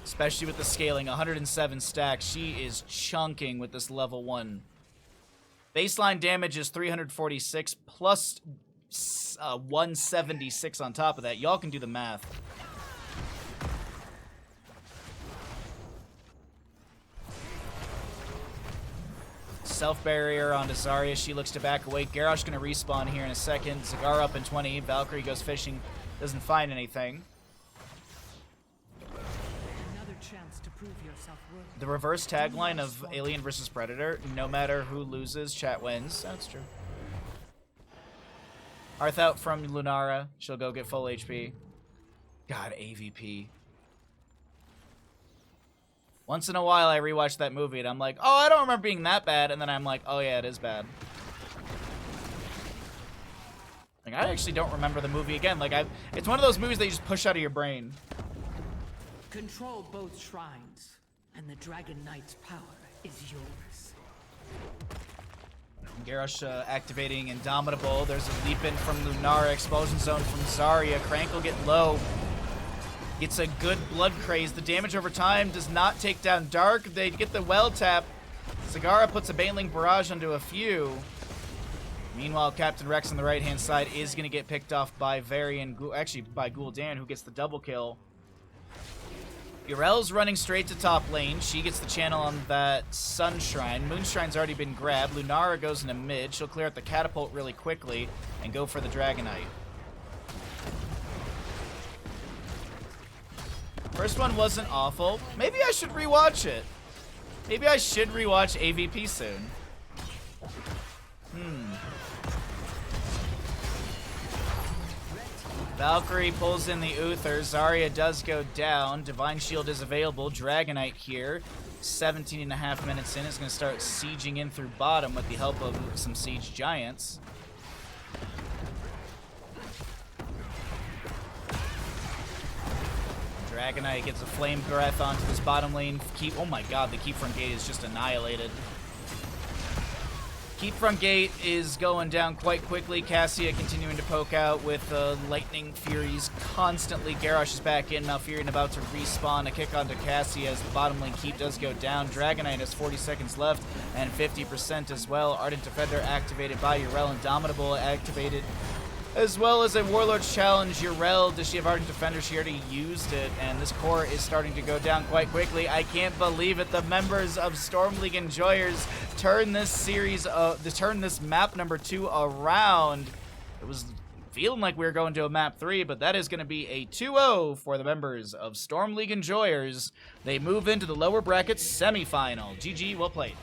Especially with the scaling, 107 stacks. She is chunking with this level 1. Baseline damage is 346 plus 176 on top of that. Y'all can do the math. Self-barrier onto Zarya. She looks to back away. Garrosh going to respawn here in a second. Zagara up in 20. Valkyrie goes fishing. Doesn't find anything. Another chance to prove yourself worthy. The reverse tagline of Alien vs. Predator, no matter who loses, chat wins. That's true. Hearth out from Lunara. She'll go get full HP. God, AVP. Once in a while, I rewatch that movie, and I'm like, oh, I don't remember being that bad. And then I'm like, oh, yeah, it is bad. Like, I actually don't remember the movie again. Like, it's one of those movies that you just push out of your brain. Control both shrines, and the Dragon Knight's power is yours. Garrosh activating Indomitable. There's a leap in from Lunara. Expulsion Zone from Zarya. Crankle getting low. Gets a good blood craze. The damage over time does not take down Dark. They get the well tap. Zagara puts a Baneling Barrage onto a few. Meanwhile, Captain Rex on the right-hand side is going to get picked off by Varian, actually by Gul'dan, who gets the double kill. Yrel's running straight to top lane. She gets the channel on that Sun Shrine. Moon Shrine's already been grabbed. Lunara goes into mid. She'll clear out the catapult really quickly and go for the Dragonite. First one wasn't awful. Maybe I should rewatch it. Maybe I should rewatch AVP soon. Valkyrie pulls in the Uther. Zarya does go down. Divine Shield is available. Dragonite here. 17.5 minutes in. Is going to start sieging in through bottom with the help of some Siege Giants. Dragonite gets a Flame Breath onto this bottom lane. Oh my god, the Keep Front Gate is just annihilated. Keep Front Gate is going down quite quickly. Cassia continuing to poke out with Lightning Furies constantly. Garrosh is back in. Malfurion about to respawn. A kick onto Cassia as the bottom lane keep does go down. Dragonite has 40 seconds left and 50% as well. Ardent Defender activated by Yrel. Indomitable activated as well as a Warlord's Challenge. Yrel, does she have Ardent Defender? She already used it, and this core is starting to go down quite quickly. I can't believe it. The members of Storm League Enjoyers turn this map number 2 around. It was feeling like we were going to a map 3, but that is going to be a 2-0 for the members of Storm League Enjoyers. They move into the lower brackets semifinal. GG, well played.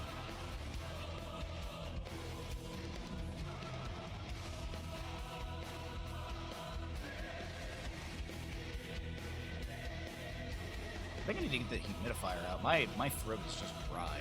I think I need to get the humidifier out. My throat is just dry.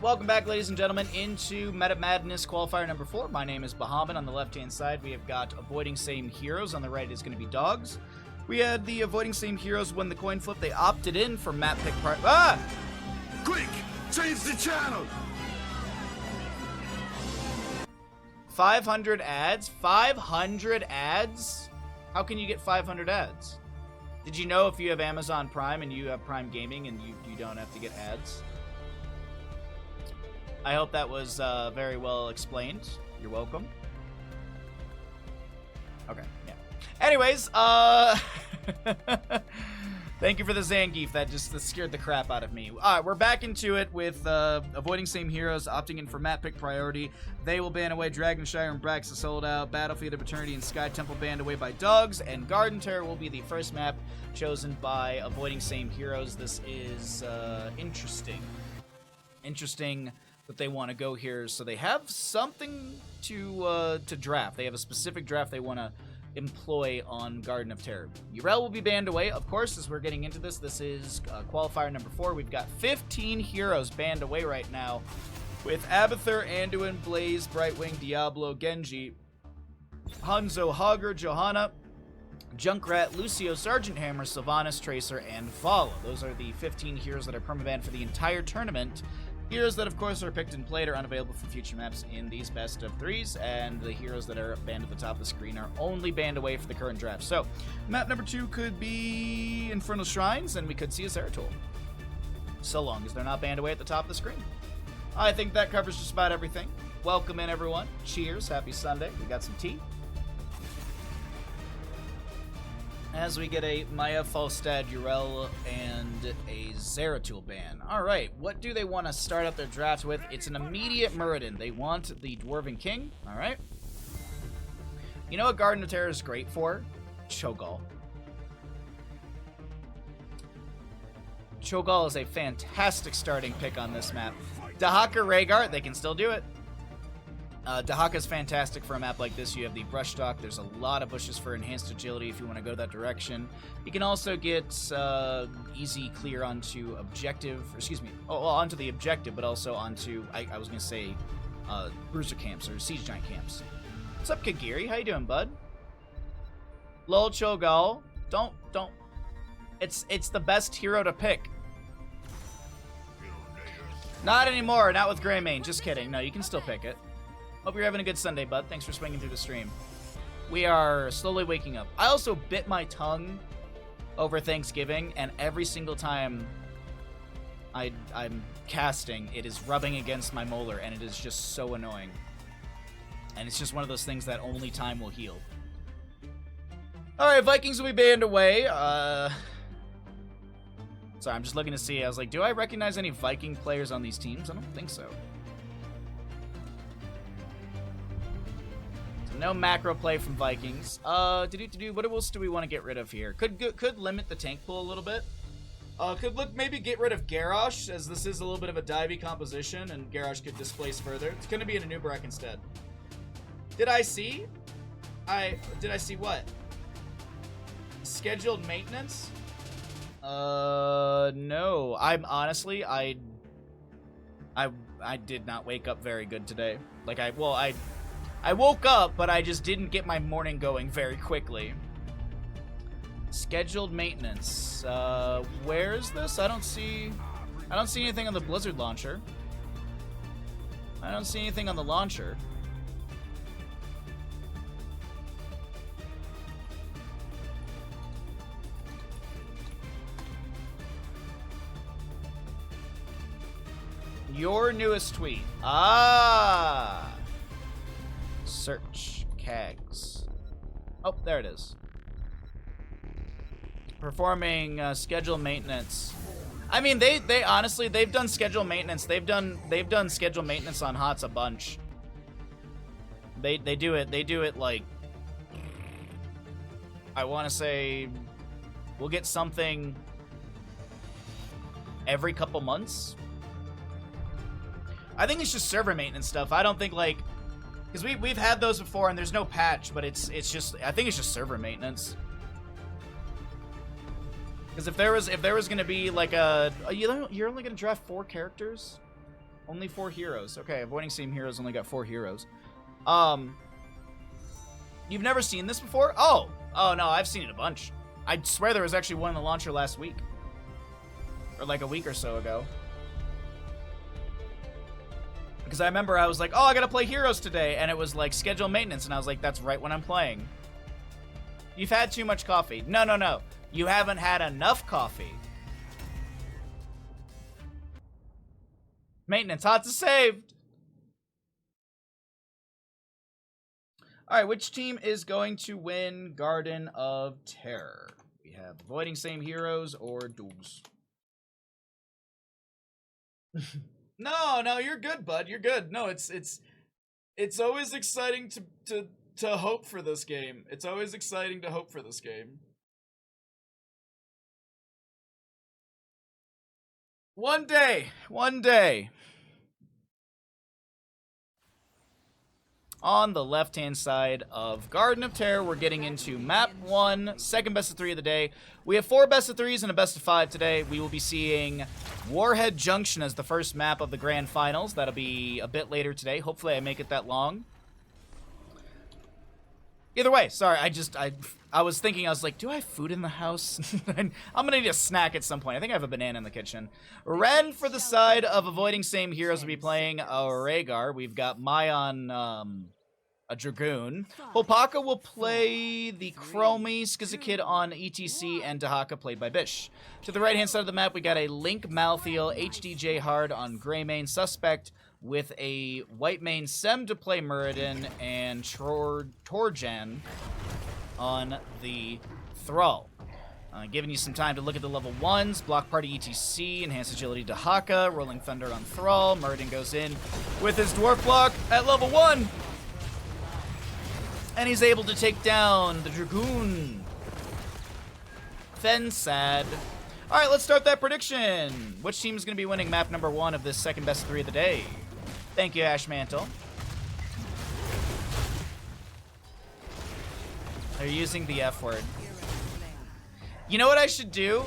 Welcome back, ladies and gentlemen, into Meta Madness Qualifier number 4. My name is Bahamut. On the left-hand side, we have got Avoiding Same Heroes. On the right is going to be Dogs. We had the Avoiding Same Heroes win the coin flip. They opted in for map pick part. Ah! Quick! Change the channel! 500 ads? 500 ads? How can you get 500 ads? Did you know if you have Amazon Prime and you have Prime Gaming and you don't have to get ads? I hope that was very well explained. You're welcome. Okay, yeah. Anyways, thank you for the Zangief. That scared the crap out of me. Alright, we're back into it with Avoiding Same Heroes, opting in for map pick priority. They will ban away Dragonshire and Braxa sold out. Battlefield of Eternity and Sky Temple banned away by Dogs. And Garden Terror will be the first map chosen by Avoiding Same Heroes. This is interesting. Interesting that they want to go here, so they have something to draft. They have a specific draft they want to employ on Garden of Terror. Yrel will be banned away, of course, as we're getting into this. This is qualifier number 4. We've got 15 heroes banned away right now, with Abathur, Anduin, Blaze, Brightwing, Diablo, Genji, Hanzo, Hogger, Johanna, Junkrat, Lucio, Sergeant Hammer, Sylvanas, Tracer, and Vala. Those are the 15 heroes that are permabanned for the entire tournament. Heroes that, of course, are picked and played are unavailable for future maps in these best of 3s, and the heroes that are banned at the top of the screen are only banned away for the current draft. So, map number 2 could be Infernal Shrines, and we could see a Zeratul, so long as they're not banned away at the top of the screen. I think that covers just about everything. Welcome in, everyone. Cheers. Happy Sunday. We got some tea. As we get a Maya, Falstad, Yrel, and a Zeratul ban. Alright, what do they want to start up their draft with? It's an immediate Muradin. They want the Dwarven King. Alright. You know what Garden of Terror is great for? Cho'Gall. Cho'Gall is a fantastic starting pick on this map. Dahaka, Rhaegar, they can still do it. Dahaka is fantastic for a map like this. You have the brush stock. There's a lot of bushes for enhanced agility if you want to go that direction. You can also get easy clear onto objective, onto the objective, but also onto, I was going to say, bruiser camps or siege giant camps. What's up, Kagiri? How you doing, bud? Lol, Cho'Gall. Don't. It's the best hero to pick. Not anymore. Not with Greymane. Just kidding. No, you can still pick it. Hope you're having a good Sunday, bud. Thanks for swinging through the stream. We are slowly waking up. I also bit my tongue over Thanksgiving, and every single time I'm casting, it is rubbing against my molar, and it is just so annoying. And it's just one of those things that only time will heal. Alright, Vikings will be banned away. Sorry, I'm just looking to see. I was like, do I recognize any Viking players on these teams? I don't think so. no macro play from Vikings. What else do we want to get rid of here? Could limit the tank pool a little bit. Maybe get rid of Garrosh, as this is a little bit of a divey composition, and Garrosh could displace further. It's going to be an Anubarak instead. Did I see what? Scheduled maintenance? No. I'm honestly, I did not wake up very good today. Like, I woke up, but I just didn't get my morning going very quickly. Scheduled maintenance. Where is this? I don't see anything on the Blizzard launcher. I don't see anything on the launcher. Your newest tweet. Ah! Search. Cags. Oh, there it is. Performing schedule maintenance. I mean, they honestly, they've done schedule maintenance. They've done schedule maintenance on HOTS a bunch. They do it like, I want to say we'll get something every couple months. I think it's just server maintenance stuff. I don't think, like, because we've had those before and there's no patch, but it's just, I think it's just server maintenance. Because if there was gonna be like you're only gonna draft 4 characters, only 4 heroes. Okay, avoiding same heroes only got 4 heroes. You've never seen this before? Oh no, I've seen it a bunch. I swear there was actually one in the launcher last week, or like a week or so ago. Because I remember I was like, oh, I gotta play heroes today, and it was like schedule maintenance, and I was like, that's right when I'm playing. You've had too much coffee. No. You haven't had enough coffee. Maintenance, HOTS is saved. Alright, which team is going to win Garden of Terror? We have avoiding same heroes or duels. No, you're good, bud. You're good. No, it's always exciting to hope for this game. It's always exciting to hope for this game. One day. On the left-hand side of Garden of Terror, we're getting into map 1, second best of 3 of the day. We have 4 best of 3s and a best of 5 today. We will be seeing Warhead Junction as the first map of the grand finals. That'll be a bit later today. Hopefully I make it that long. Either way, sorry, I was thinking, I was like, do I have food in the house? I'm gonna need a snack at some point. I think I have a banana in the kitchen. Ren for the side of avoiding same heroes will be playing Rhaegar. We've got Mayon, a Dragoon. Hopaka will play the Chromie, Skizakid on ETC, and Dahaka played by Bish. To the right-hand side of the map, we got a Link Malthael, HDJ Hard on Greymane, Suspect, with a white main Sem to play Muradin, and Torjan on the Thrall. Giving you some time to look at the level 1s. Block Party ETC, Enhanced Agility to Haka, Rolling Thunder on Thrall. Muradin goes in with his Dwarf Block at level 1. And he's able to take down the Dragoon. Fensad. Alright, let's start that prediction. Which team is going to be winning map number 1 of this second best of 3 of the day? Thank you, Ash Mantle. They're using the F word. You know what I should do?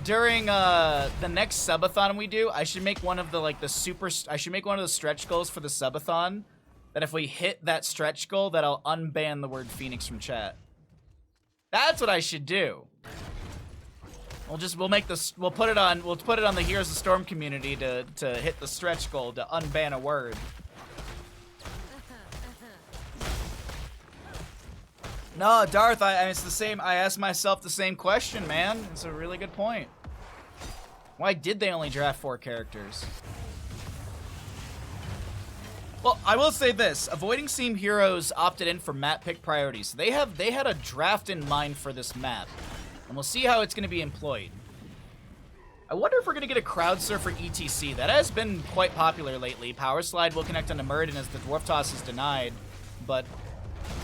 During the next subathon we do, I should make one of the I should make one of the stretch goals for the subathon. That if we hit that stretch goal, that I'll unban the word Phoenix from chat. That's what I should do. We'll put it on the Heroes of Storm community to hit the stretch goal to unban a word. No, Darth, it's the same. I asked myself the same question, man. It's a really good point. Why did they only draft 4 characters? Well, I will say this. Avoiding Seam Heroes opted in for map pick priorities. They had a draft in mind for this map. And we'll see how it's going to be employed. I wonder if we're going to get a crowd surfer ETC. That has been quite popular lately. Power Slide will connect onto Muradin as the Dwarf Toss is denied. but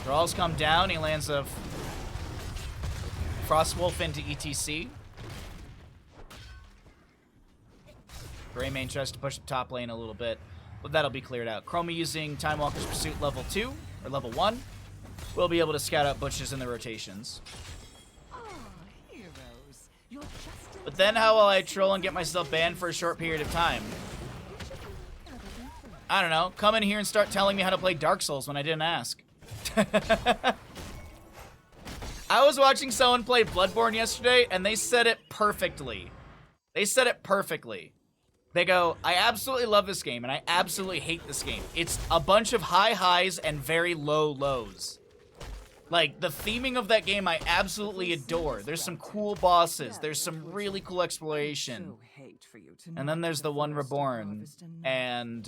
Thralls come down. He lands a Frostwolf into ETC. Greymane tries to push the top lane a little bit, but that'll be cleared out. Chromie using Time Walker's Pursuit level 2, or level 1. We'll be able to scout out bushes in the rotations. But then how will I troll and get myself banned for a short period of time? I don't know. Come in here and start telling me how to play Dark Souls when I didn't ask. I was watching someone play Bloodborne yesterday, and they said it perfectly. They said it perfectly. They go, I absolutely love this game, and I absolutely hate this game. It's a bunch of high highs and very low lows. Like, the theming of that game I absolutely adore. There's some cool bosses. There's some really cool exploration. And then there's the one Reborn. And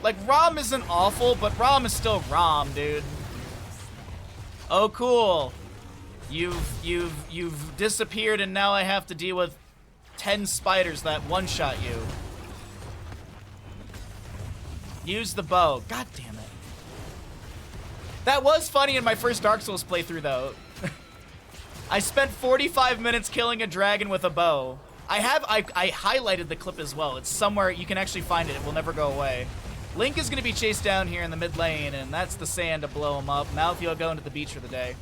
like, ROM isn't awful, but ROM is still ROM, dude. Oh, cool. You've disappeared, and now I have to deal with 10 spiders that one-shot you. Use the bow. God damn it. That was funny in my first Dark Souls playthrough, though. I spent 45 minutes killing a dragon with a bow. I highlighted the clip as well. It's somewhere, you can actually find it. It will never go away. Link is going to be chased down here in the mid lane, and that's the sand to blow him up. Malthael will go into the beach for the day.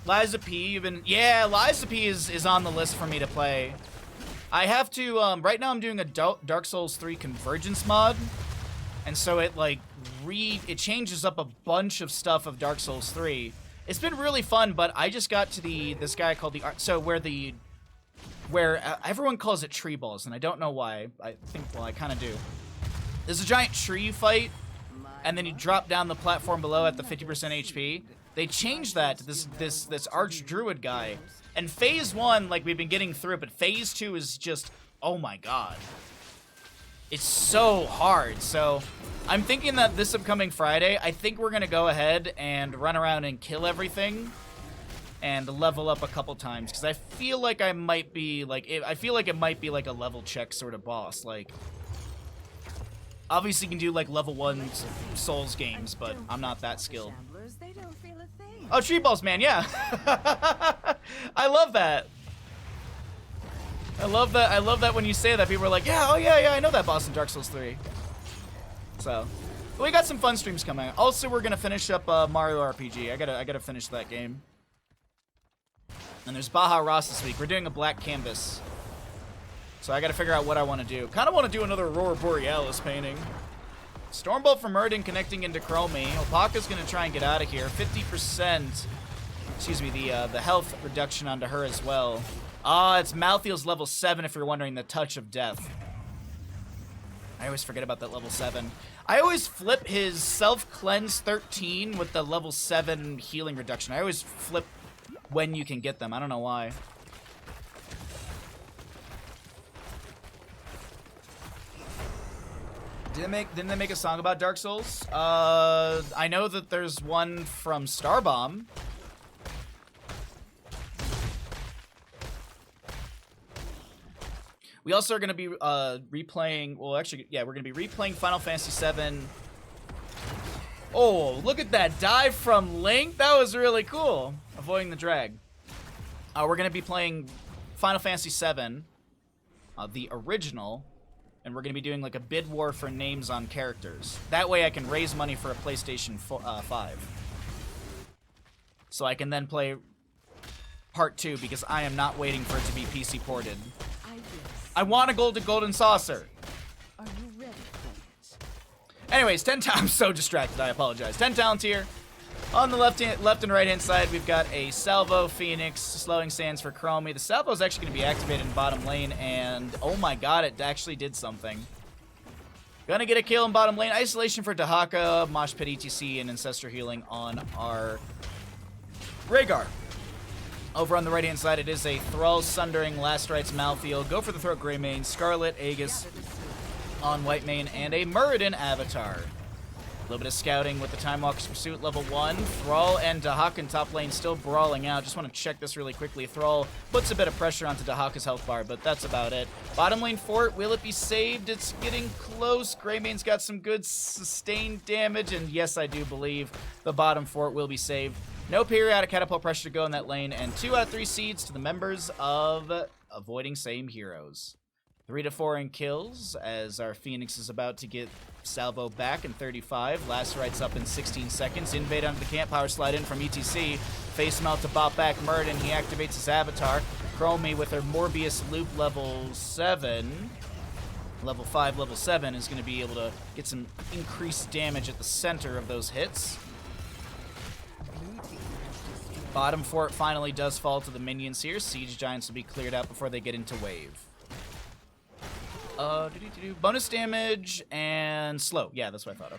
Liza P, yeah, Liza P is on the list for me to play. I have to, right now I'm doing a Dark Souls 3 Convergence mod, and so it, like, it changes up a bunch of stuff of Dark Souls 3. It's been really fun, but I just got to this guy called where everyone calls it tree balls, and I don't know why. I think, well, I kind of do. There's a giant tree you fight, and then you drop down the platform below at the 50% HP. They changed that to this arch druid guy. And phase 1, like, we've been getting through it, but phase 2 is just, oh my god. It's so hard. So I'm thinking that this upcoming Friday, I think we're gonna go ahead and run around and kill everything and level up a couple times, because I feel like I might be like, I feel like it might be like a level check sort of boss. Like, obviously you can do like level 1 Souls games, but I'm not that skilled. Oh, tree balls, man, yeah. I love that. I love that when you say that, people are like, yeah, oh yeah, I know that boss in Dark Souls 3. So, we got some fun streams coming. Also, we're gonna finish up Mario RPG. I gotta finish that game. And there's Baja Ross this week. We're doing a black canvas. So I gotta figure out what I want to do. Kind of want to do another Aurora Borealis painting. Stormbolt from Murden connecting into Chromie. Opaka's gonna try and get out of here. 50%, excuse me, the health reduction onto her as well. It's Malthael's level 7, if you're wondering, the Touch of Death. I always forget about that level 7. I always flip his Self-Cleanse 13 with the level 7 healing reduction. I always flip when you can get them. I don't know why. Didn't they make a song about Dark Souls? I know that there's one from Starbomb. We also are going to be replaying, well, actually, yeah, we're going to be replaying Final Fantasy VII. Oh, look at that dive from Link. That was really cool. Avoiding the drag. We're going to be playing Final Fantasy VII, the original, and we're going to be doing like a bid war for names on characters. That way I can raise money for a PlayStation 5. So I can then play Part 2, because I am not waiting for it to be PC ported. I want a golden saucer. Are you ready for it? Anyways, 10 times. I'm so distracted. I apologize. 10 talents here. On the left and right hand side, we've got a Salvo, Phoenix, Slowing Sands for Chromie. The Salvo is actually going to be activated in bottom lane, and oh my god, it actually did something. Gonna get a kill in bottom lane. Isolation for Dahaka, Mosh Pit ETC, and Ancestor Healing on our Rhaegar. Over on the right-hand side, it is a Thrall Sundering, Last Rites Malthael, Go for the Throat Greymane, Scarlet Aegis on Whitemane, and a Muradin Avatar. little bit of scouting with the Time Walker's Pursuit, level 1. Thrall and Dahaka in top lane still brawling out. Just want to check this really quickly. Thrall puts a bit of pressure onto Dahaka's health bar, but that's about it. Bottom lane fort, will it be saved? It's getting close. Greymaine's got some good sustained damage, and yes, I do believe the bottom fort will be saved. No periodic catapult pressure to go in that lane, and 2 out of 3 seeds to the members of Avoiding Same Heroes. 3 to 4 in kills, as our Phoenix is about to get Salvo back in 35. Last right's up in 16 seconds. Invade onto the camp, power slide in from ETC. Face melt to bop back Murden. He activates his avatar. Chromie with her Morbius loop level 7. Level 5, level 7 is going to be able to get some increased damage at the center of those hits. Bottom fort finally does fall to the minions here. Siege Giants will be cleared out before they get into wave. Bonus damage and slow. Yeah, that's what I thought.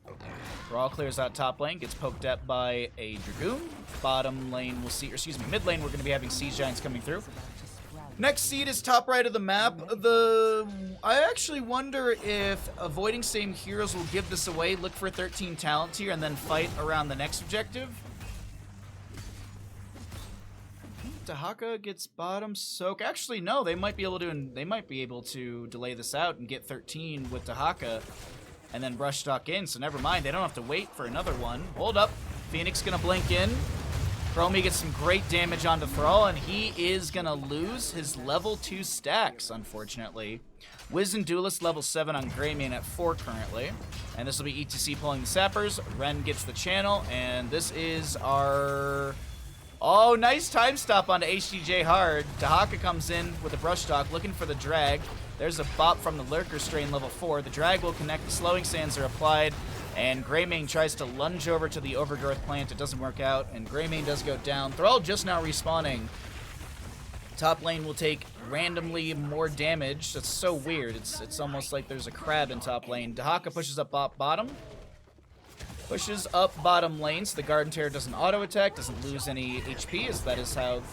Okay. Brawl clears out top lane, gets poked at by a Dragoon. Bottom lane we'll see, or excuse me, mid lane we're going to be having Siege Giants coming through. Next seed is top right of the map. I actually wonder if Avoiding Same Heroes will give this away, look for 13 talent tier, and then fight around the next objective. Dahaka gets bottom soak. Actually, no, they might be able to delay this out and get 13 with Dahaka and then brush stock in. So never mind, they don't have to wait for another one. Hold up, Phoenix gonna blink in. Chromie gets some great damage onto Thrall, and he is gonna lose his level 2 stacks, unfortunately. Wiz and Duelist level 7 on Greymane at 4 currently. And this will be ETC pulling the sappers. Ren gets the channel, and this is our... Oh, nice time stop onto HDJ Hard. Dahaka comes in with a brush stock, looking for the drag. There's a bop from the Lurker Strain level 4. The drag will connect, the slowing sands are applied, and Greymane tries to lunge over to the Overgrowth plant. It doesn't work out, and Greymane does go down. Thrall just now respawning. Top lane will take randomly more damage. That's so weird. It's almost like there's a crab in top lane. Dahaka pushes up bottom. Pushes up bottom lane, so the Garden Terror doesn't auto-attack, doesn't lose any HP, as that is how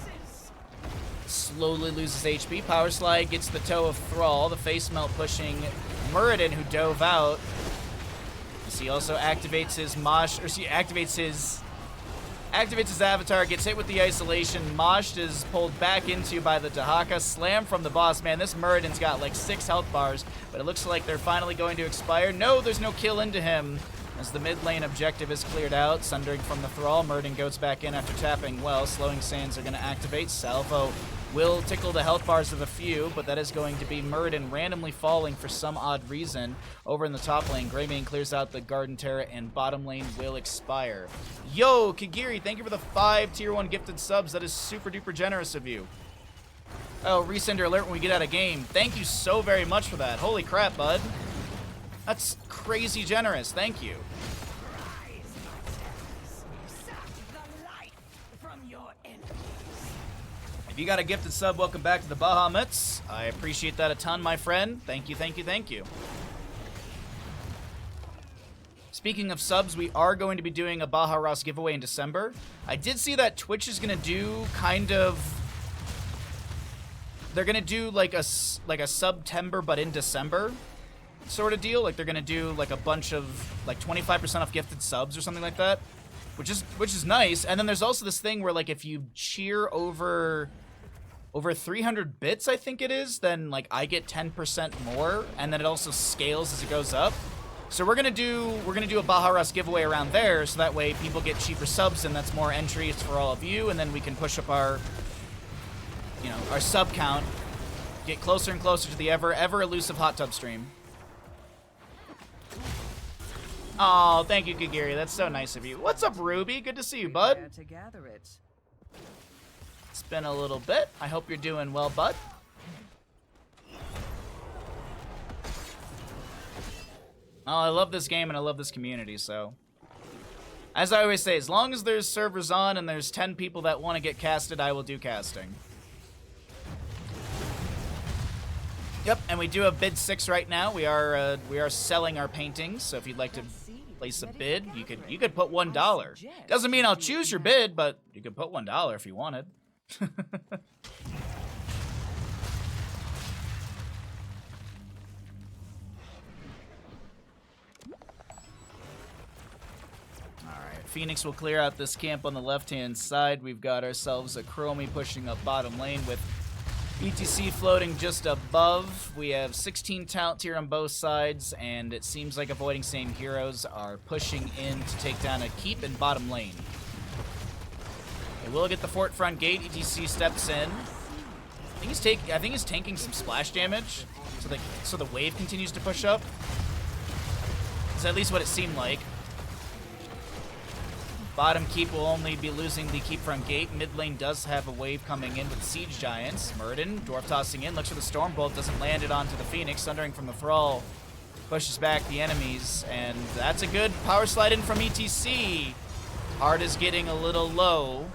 slowly loses HP. Power Slide gets the toe of Thrall, the Face Melt pushing Muradin, who dove out. He also activates his Mosh, or he activates his avatar, gets hit with the isolation. Moshed is pulled back into by the Dahaka. Slam from the boss. Man, this Muradin's got like 6 health bars, but it looks like they're finally going to expire. No, there's no kill into him, as the mid lane objective is cleared out. Sundering from the Thrall. Muradin goes back in after tapping well. Slowing Sands are going to activate. Salvo will tickle the health bars of a few, but that is going to be Muradin randomly falling for some odd reason. Over in the top lane, Greymane clears out the Garden Terror, and bottom lane will expire. Yo, Kagiri, thank you for the 5 tier 1 gifted subs. That is super duper generous of you. Oh, resender alert when we get out of game. Thank you so very much for that. Holy crap, bud. That's crazy generous. Thank you. If you got a gifted sub, welcome back to the Bahamuts. I appreciate that a ton, my friend. Thank you, thank you, thank you. Speaking of subs, we are going to be doing a Baja Ross giveaway in December. I did see that Twitch is going to do kind of... They're going to do like a September but in December sort of deal. Like they're going to do like a bunch of like 25% off gifted subs or something like that, which is nice. And then there's also this thing where like if you cheer over 300 bits, I think it is, then like I get 10% more, and then it also scales as it goes up. So we're gonna do a Baja Ross giveaway around there, so that way people get cheaper subs, and that's more entries for all of you, and then we can push up our, you know, our sub count, get closer and closer to the ever elusive hot tub stream. Oh, thank you, Kagiri. That's so nice of you. What's up, Ruby? Good to see you, bud. It's been a little bit. I hope you're doing well, bud. Oh, I love this game and I love this community, so. As I always say, as long as there's servers on and there's 10 people that want to get casted, I will do casting. Yep, and we do have bid 6 right now. We are selling our paintings, so if you'd like to place a bid, you could put $1. Doesn't mean I'll choose your bid, but you could put $1 if you wanted. Phoenix will clear out this camp on the left-hand side. We've got ourselves a Chromie pushing up bottom lane with ETC floating just above. We have 16 talent tier on both sides, and it seems like Avoiding Same Heroes are pushing in to take down a keep in bottom lane. They will get the fort front gate. ETC steps in. I think he's tanking some splash damage, so the wave continues to push up. That's at least what it seemed like. Bottom keep will only be losing the keep front gate. Mid lane does have a wave coming in with Siege Giants. Murden, Dwarf tossing in, looks for the Stormbolt, doesn't land it onto the Phoenix. Sundering from the Thrall pushes back the enemies, and that's a good power slide in from ETC. Heart is getting a little low.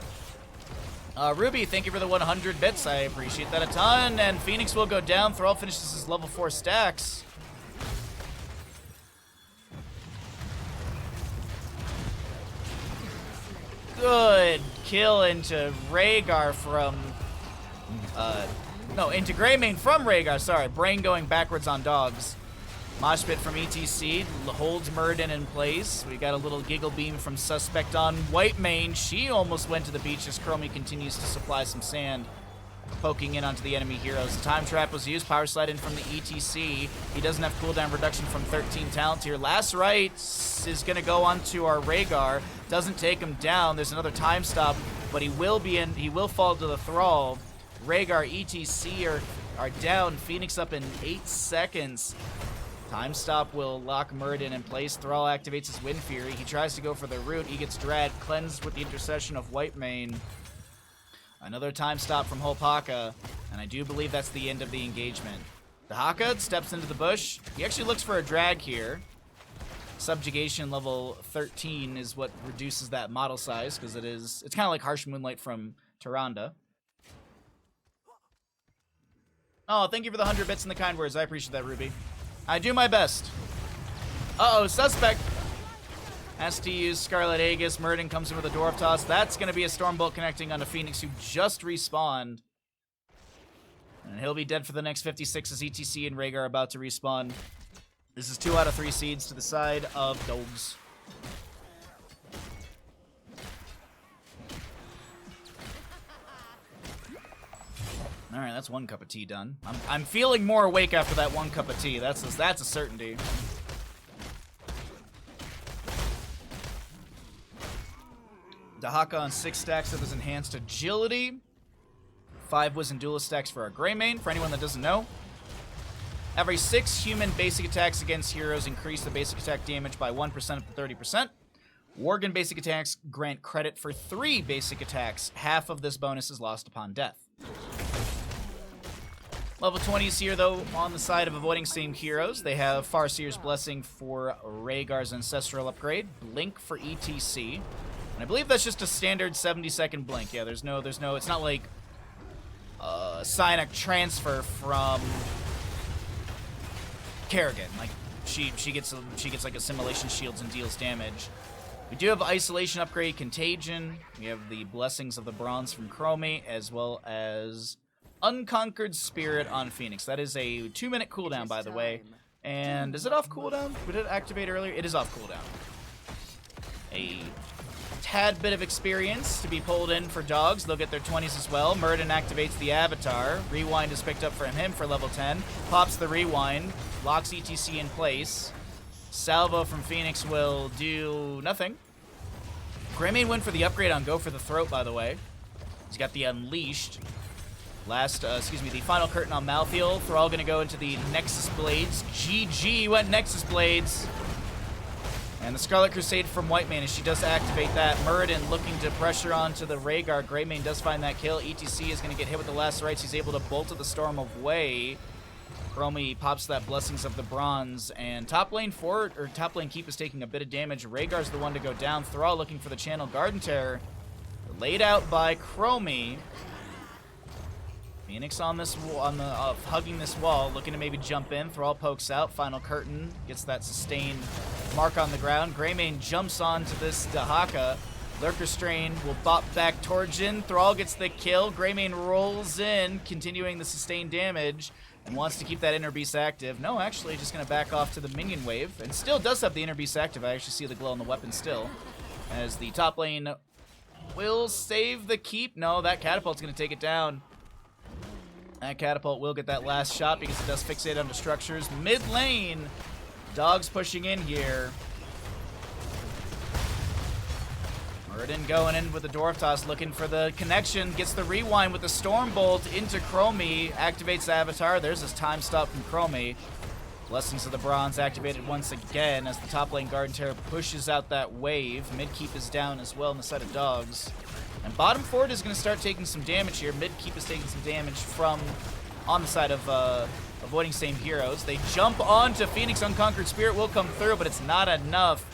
Ruby, thank you for the 100 bits. I appreciate that a ton. And Phoenix will go down. Thrall finishes his level 4 stacks. Good kill into Rhaegar from... no, into Greymane from Rhaegar, sorry. Brain going backwards on dogs. Mosh pit from ETC holds Murden in place. We got a little giggle beam from Suspect on Whitemane. She almost went to the beach as Chromie continues to supply some sand, poking in onto the enemy heroes. The time trap was used. Power slide in from the ETC. He doesn't have cooldown reduction from 13 talent here. Last Rites is going to go onto our Rhaegar. Doesn't take him down. There's another time stop, but he will fall to the Thrall. Rhaegar, ETC are down. Phoenix up in 8 seconds. Time stop will lock Murden in place. Thrall activates his Wind Fury. He tries to go for the root. He gets dragged, cleansed with the intercession of Whitemane. Another time stop from Hopaka, and I do believe that's the end of the engagement. The Haka steps into the bush. He actually looks for a drag here. Subjugation level 13 is what reduces that model size, because it's kind of like Harsh Moonlight from Tyrande. Oh, thank you for the 100 bits and the kind words. I appreciate that, Ruby. I do my best. Uh-oh, Suspect has to use Scarlet Aegis. Murden comes in with a Dwarf Toss. That's going to be a Stormbolt connecting onto Phoenix, who just respawned. And he'll be dead for the next 56 as ETC and Rhaegar are about to respawn. This is 2 out of 3 seeds to the side of Dogs. Alright, that's 1 cup of tea done. I'm feeling more awake after that 1 cup of tea. That's a certainty. Dahaka on 6 stacks of his enhanced agility. 5 was in duelist stacks for our Greymane, for anyone that doesn't know. Every 6 human basic attacks against heroes increase the basic attack damage by 1% up to 30%. Worgen basic attacks grant credit for 3 basic attacks. Half of this bonus is lost upon death. Level 20 is here, though, on the side of Avoiding Same Heroes. They have Farseer's Blessing for Rhaegar's Ancestral upgrade, Blink for ETC. And I believe that's just a standard 70-second blink. Yeah, there's no, it's not like Psionic Transfer from Kerrigan. Like, she gets like Assimilation Shields and deals damage. We do have Isolation upgrade, Contagion. We have the Blessings of the Bronze from Chromie, as well as Unconquered Spirit on Phoenix. That is a 2-minute cooldown, by the way. And is it off cooldown? Did it activate earlier? It is off cooldown. A tad bit of experience to be pulled in for dogs. They'll get their 20s as well. Murden activates the Avatar. Rewind is picked up from him for level 10. Pops the Rewind. Locks ETC in place. Salvo from Phoenix will do nothing. Greymane went for the upgrade on Go for the Throat, by the way. He's got the Unleashed. The final curtain on Malthael. Thrall gonna go into the Nexus Blades. GG went Nexus Blades. And the Scarlet Crusade from Whitemane as she does activate that. Murden looking to pressure onto the Rhaegar. Greymane does find that kill. ETC is gonna get hit with the last rites. He's able to bolt to the Storm of Way. Chromie pops that Blessings of the Bronze. And top lane keep is taking a bit of damage. Rhaegar's the one to go down. Thrall looking for the Channel Garden Terror. Laid out by Chromie. Phoenix on this hugging this wall, looking to maybe jump in. Thrall pokes out. Final curtain gets that sustained mark on the ground. Greymane jumps onto this Dahaka. Lurker Strain will bop back Torjin. Thrall gets the kill. Greymane rolls in, continuing the sustained damage, and wants to keep that Inner Beast active. No, actually, just going to back off to the minion wave, and still does have the Inner Beast active. I actually see the glow on the weapon still. As the top lane will save the keep. No, that catapult's going to take it down. That catapult will get that last shot because it does fixate onto structures. Mid lane, dogs pushing in here. Muradin going in with the Dwarf Toss, looking for the connection. Gets the rewind with the Storm Bolt into Chromie. Activates the Avatar. There's his time stop from Chromie. Blessings of the Bronze activated once again as the top lane Garden Terror pushes out that wave. Mid keep is down as well on the side of dogs. And bottom fort is going to start taking some damage here. Mid keep is taking some damage from on the side of avoiding same heroes. They jump onto Phoenix. Unconquered Spirit will come through, but it's not enough.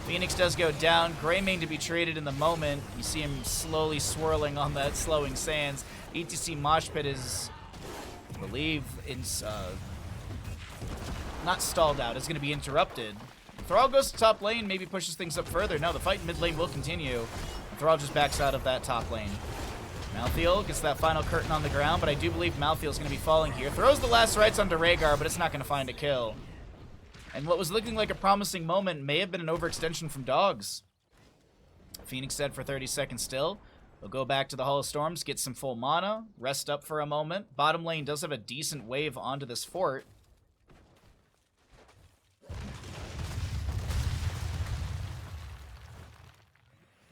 Phoenix does go down. Greymane to be traded in the moment. You see him slowly swirling on that slowing sands. ETC Mosh Pit is, I believe, not stalled out. It's going to be interrupted. Thrall goes to top lane, maybe pushes things up further. No, the fight in mid lane will continue. Thrall just backs out of that top lane. Malthael gets that final curtain on the ground, but I do believe Malthael's going to be falling here. Throws the last rites onto Rhaegar, but it's not going to find a kill. And what was looking like a promising moment may have been an overextension from dogs. Phoenix dead for 30 seconds still. We'll go back to the Hall of Storms, get some full mana, rest up for a moment. Bottom lane does have a decent wave onto this fort.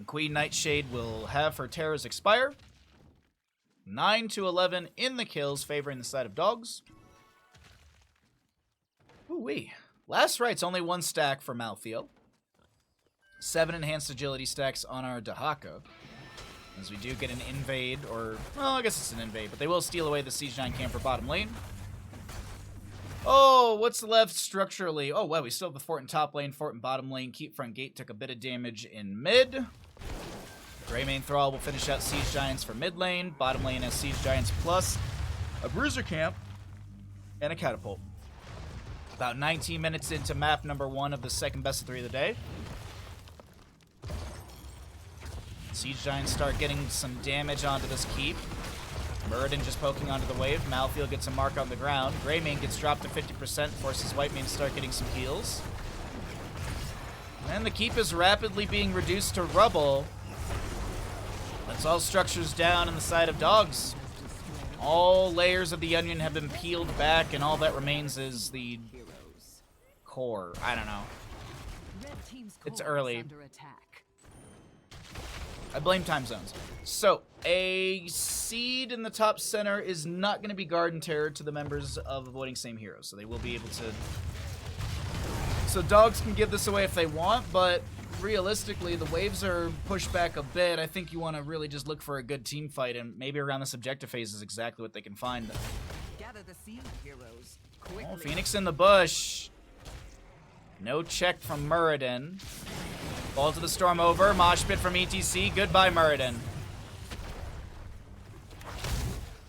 Queen Nightshade will have her terrors expire. 9 to 11 in the kills, favoring the side of dogs. Ooh-wee. Last right's only 1 stack for Malthael. 7 enhanced agility stacks on our Dahaka. As we do get an invade, or, well, I guess it's an invade, but they will steal away the Siege 9 camper bottom lane. Oh, what's left structurally? Oh, wow, we still have the fort in top lane, fort in bottom lane. Keep front gate took a bit of damage in mid. Greymane Thrall will finish out Siege Giants for mid lane. Bottom lane has Siege Giants plus a Bruiser Camp and a Catapult. About 19 minutes into map number 1 of the second best of 3 of the day. Siege Giants start getting some damage onto this keep. Muradin just poking onto the wave. Malthael gets a mark on the ground. Greymane gets dropped to 50%, forces Whitemane to start getting some heals. And the keep is rapidly being reduced to rubble. That's all structures down in the side of dogs. All layers of the onion have been peeled back, and all that remains is the core. I don't know. It's early. I blame time zones. So, a seed in the top center is not going to be Garden Terror to the members of Avoiding Same Heroes, so they will be able to... So dogs can give this away if they want, but realistically, the waves are pushed back a bit. I think you want to really just look for a good team fight, and maybe around this objective phase is exactly what they can find. Gather the seed, heroes. Oh, Phoenix in the bush. No check from Muradin. Ball to the storm over. Mosh pit from ETC. Goodbye, Muradin.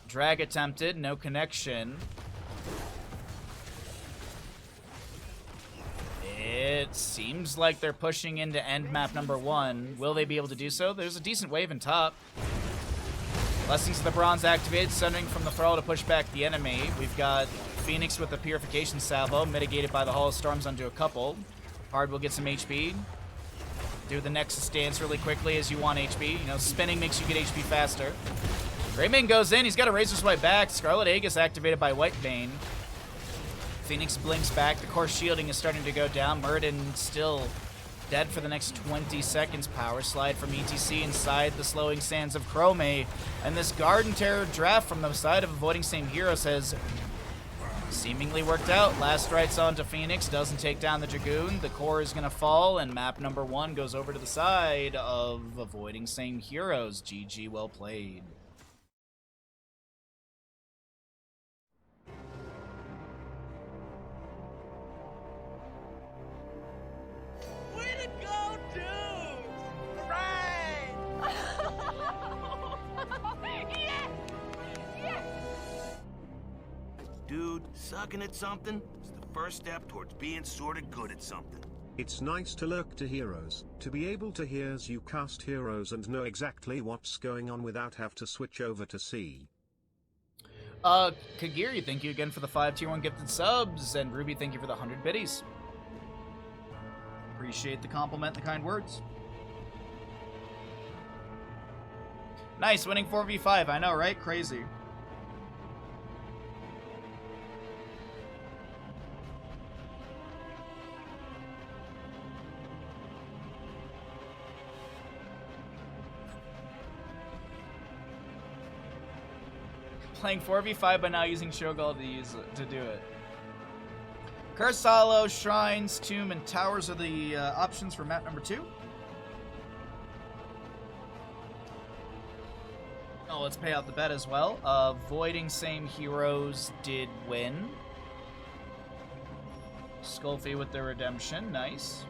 Drag attempted. No connection. It seems like they're pushing into end map number 1. Will they be able to do so? There's a decent wave in top. Blessings of the Bronze activated, sundering from the Thrall to push back the enemy. We've got Phoenix with the Purification Salvo, mitigated by the Hall of Storms onto a couple. Hard will get some HP. Do the Nexus dance really quickly as you want HP. You know, spinning makes you get HP faster. Greymane goes in. He's got a Razor's Swipe back. Scarlet Aegis activated by Whitemane. Phoenix blinks back. The core shielding is starting to go down. Muradin still dead for the next 20 seconds. Power slide from ETC inside the slowing sands of Chromie. And this Garden Terror draft from the side of Avoiding Same Heroes has seemingly worked out. Last rights on to Phoenix. Doesn't take down the Dragoon. The core is going to fall, and map number 1 goes over to the side of Avoiding Same Heroes. GG, well played. Dude, sucking at something is the first step towards being sorta good at something. It's nice to lurk to heroes, to be able to hear as you cast heroes and know exactly what's going on without have to switch over to C. Kagiri, thank you again for the 5 tier 1 gifted subs, and Ruby, thank you for the 100 biddies. Appreciate the compliment and the kind words. Nice, winning 4v5. I know, right? Crazy. Playing 4v5 but now using Shogal to do it. Cursed Hollow, Shrines, Tomb, and Towers are the options for map number 2. Oh, let's pay out the bet as well. Avoiding Same Heroes did win. Skullfy with the redemption, nice.